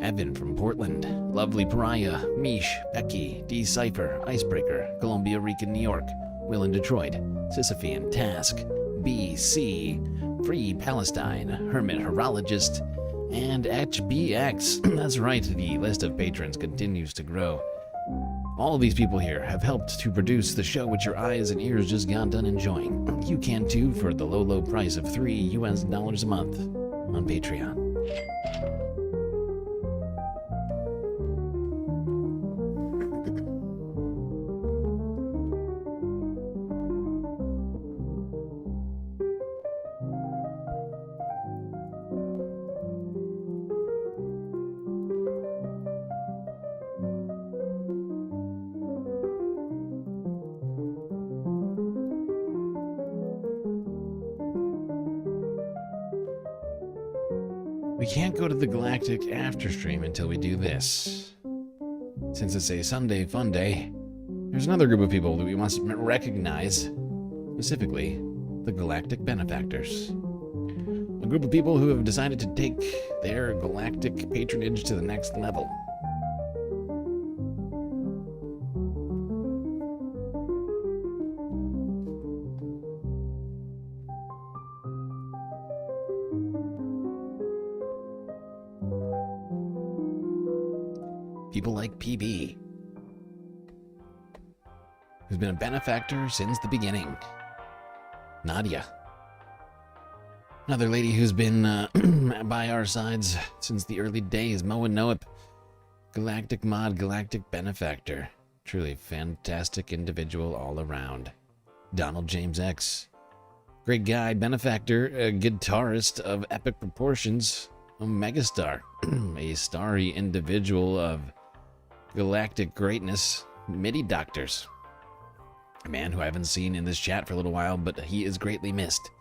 Evan from Portland, Lovely Pariah, Mish, Becky, D Cypher, Icebreaker, Columbia Rica, New York, Will in Detroit, Sisyphean Task, BC, Free Palestine, Hermit Horologist, and HBX. That's right, the list of patrons continues to grow. All of these people here have helped to produce the show which your eyes and ears just got done enjoying. You can too for the low, low price of $3 a month on Patreon. We can't go to the Galactic Afterstream until we do this. Since it's a Sunday fun day, there's another group of people that we must recognize, specifically the Galactic Benefactors. A group of people who have decided to take their galactic patronage to the next level. People like PB, who's been a benefactor since the beginning. Nadia, another lady who's been by our sides since the early days. Mo and Noep, Galactic Mod, Galactic Benefactor. Truly fantastic individual all around. Donald James X, great guy, benefactor, a guitarist of epic proportions, a megastar, a starry individual of galactic greatness, MIDI Doctors. A man who I haven't seen in this chat for a little while, but he is greatly missed.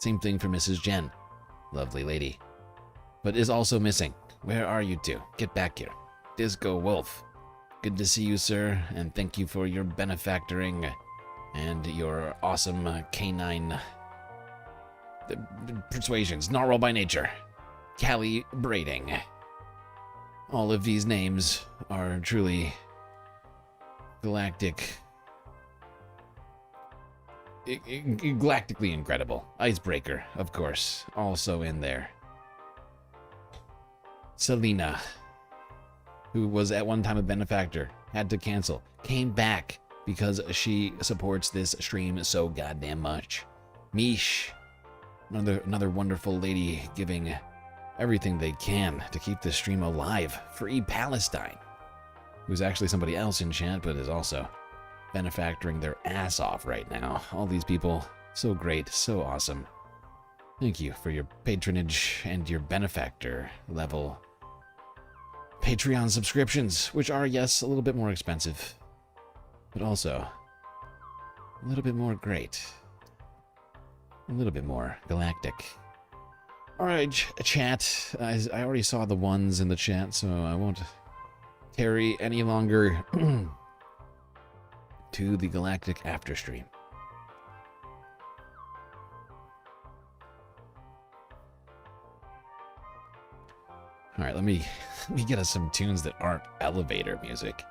Same thing for Mrs. Jen. Lovely lady. But is also missing. Where are you two? Get back here. Disco Wolf. Good to see you, sir, and thank you for your benefactoring and your awesome canine persuasions. Narwhal by nature. Calibrating. All of these names are truly galactic, galactically incredible. Icebreaker, of course, also in there. Selena, who was at one time a benefactor, had to cancel, came back because she supports this stream so goddamn much. Mish, another wonderful lady giving everything they can to keep this stream alive. Free Palestine, who's actually somebody else in chat, but is also benefactoring their ass off right now. All these people, so great, so awesome. Thank you for your patronage and your benefactor level Patreon subscriptions, which are, yes, a little bit more expensive, but also a little bit more great, a little bit more galactic. All right, chat. I already saw the ones in the chat, so I won't tarry any longer to the Galactic Afterstream. All right, let me get us some tunes that aren't elevator music.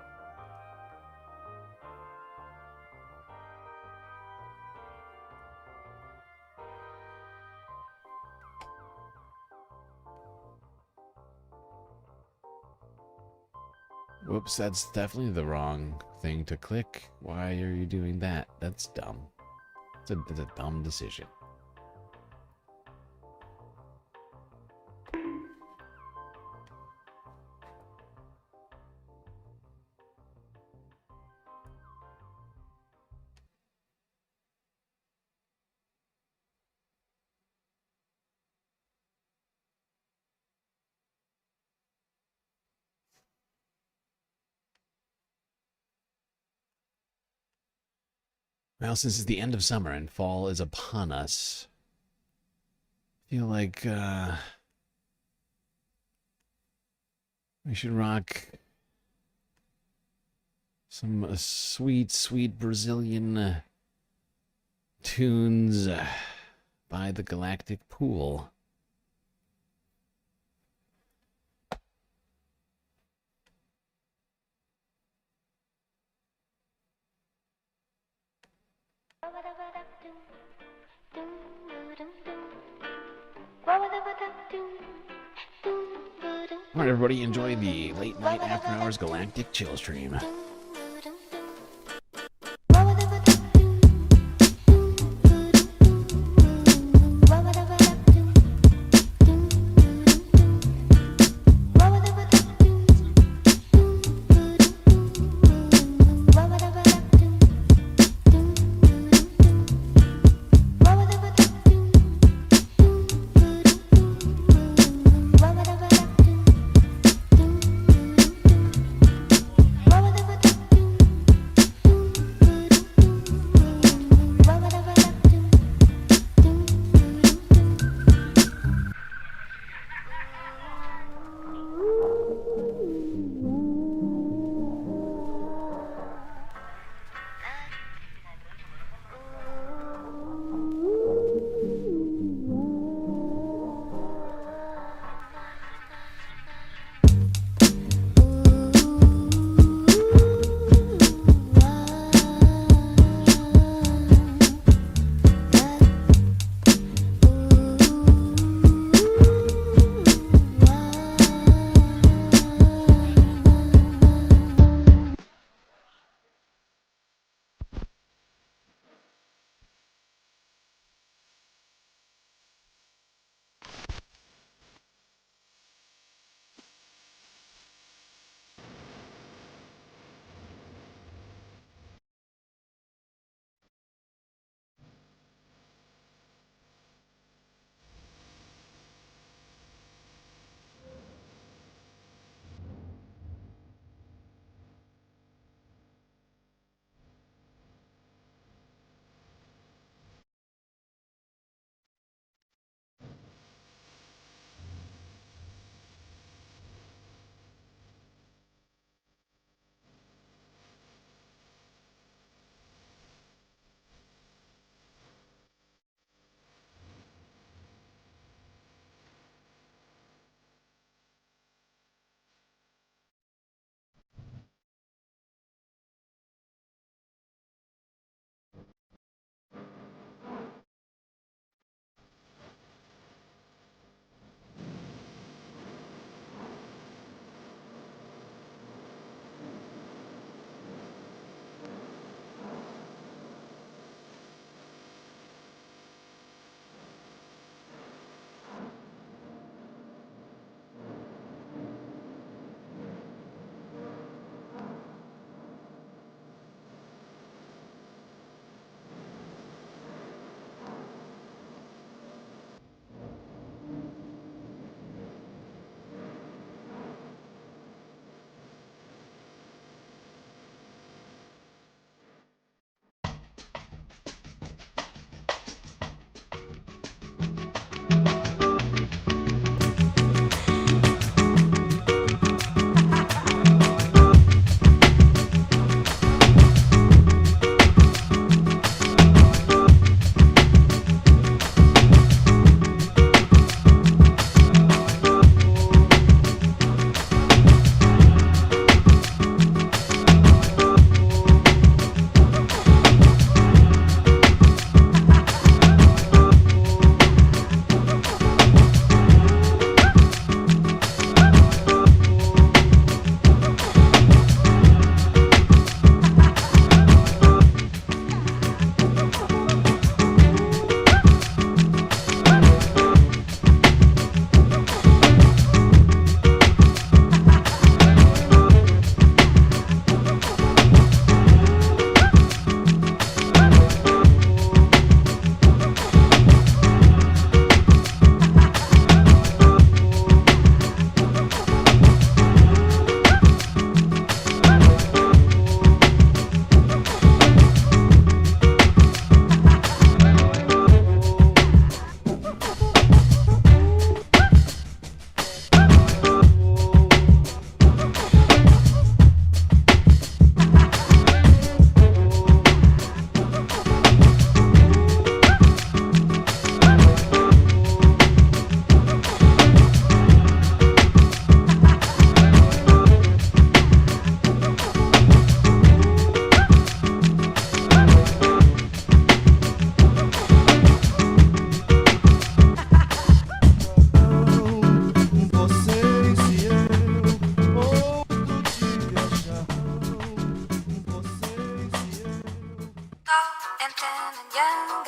Whoops, that's definitely the wrong thing to click. Why are you doing that? That's dumb. It's a dumb decision. Well, since it's the end of summer and fall is upon us, I feel like we should rock some sweet, sweet Brazilian tunes by the Galactic Pool. All right, everybody, enjoy the late night after hours galactic chill stream.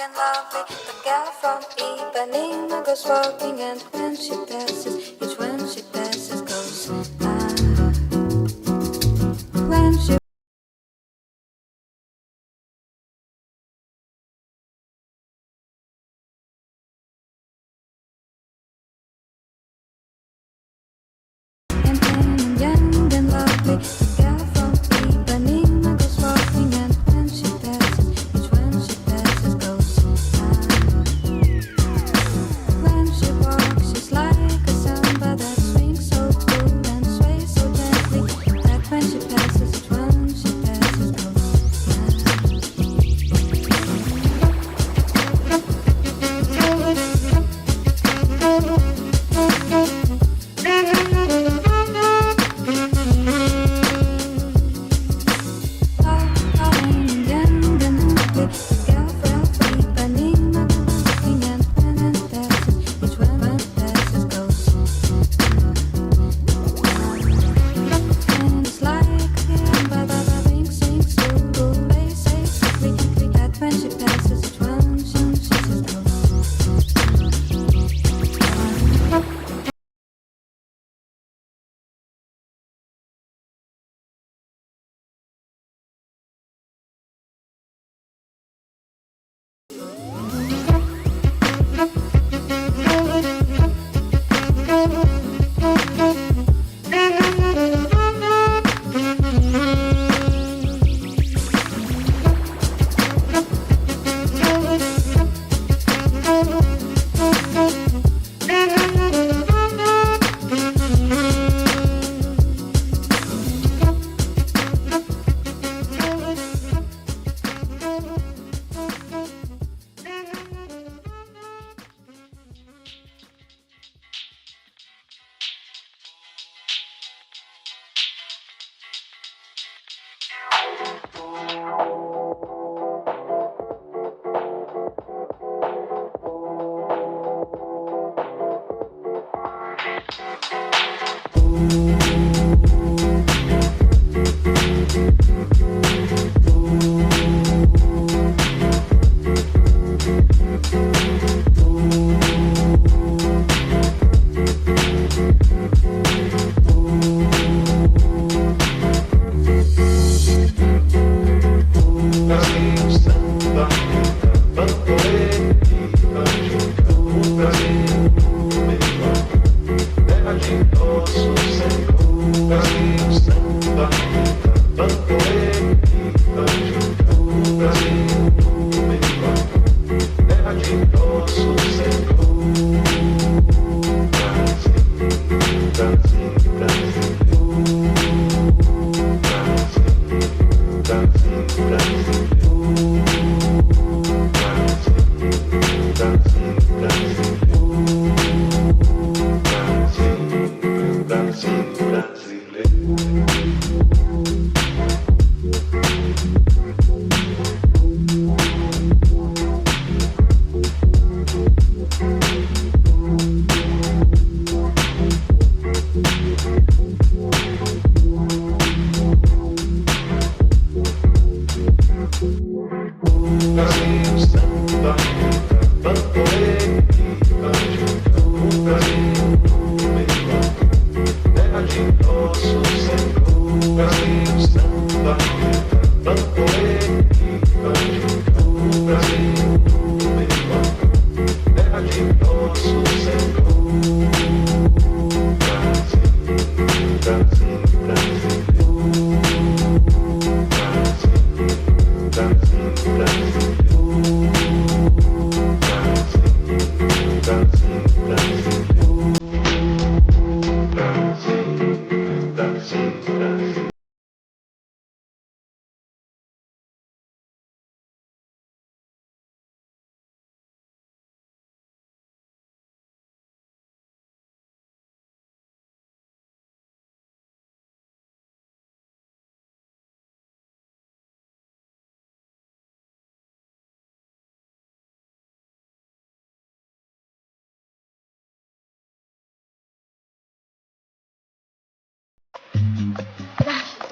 and lovely. The girl from Ipanema goes walking, and when she passes, each when she passes goes when she young and lovely. The girl from Ipanema goes walking, and when she passes, each when she passes goes when she walks, she's like a samba that swings so cool and sways so gently, that when she passes, each when she passes goes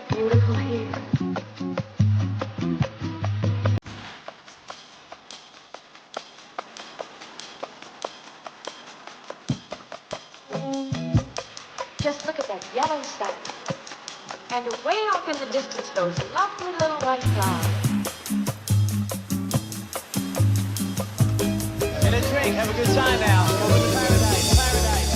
Beautiful here. yellow sun. And way off in the distance, those lovely little white clouds. Get a drink, have a good time now. Over to paradise, paradise.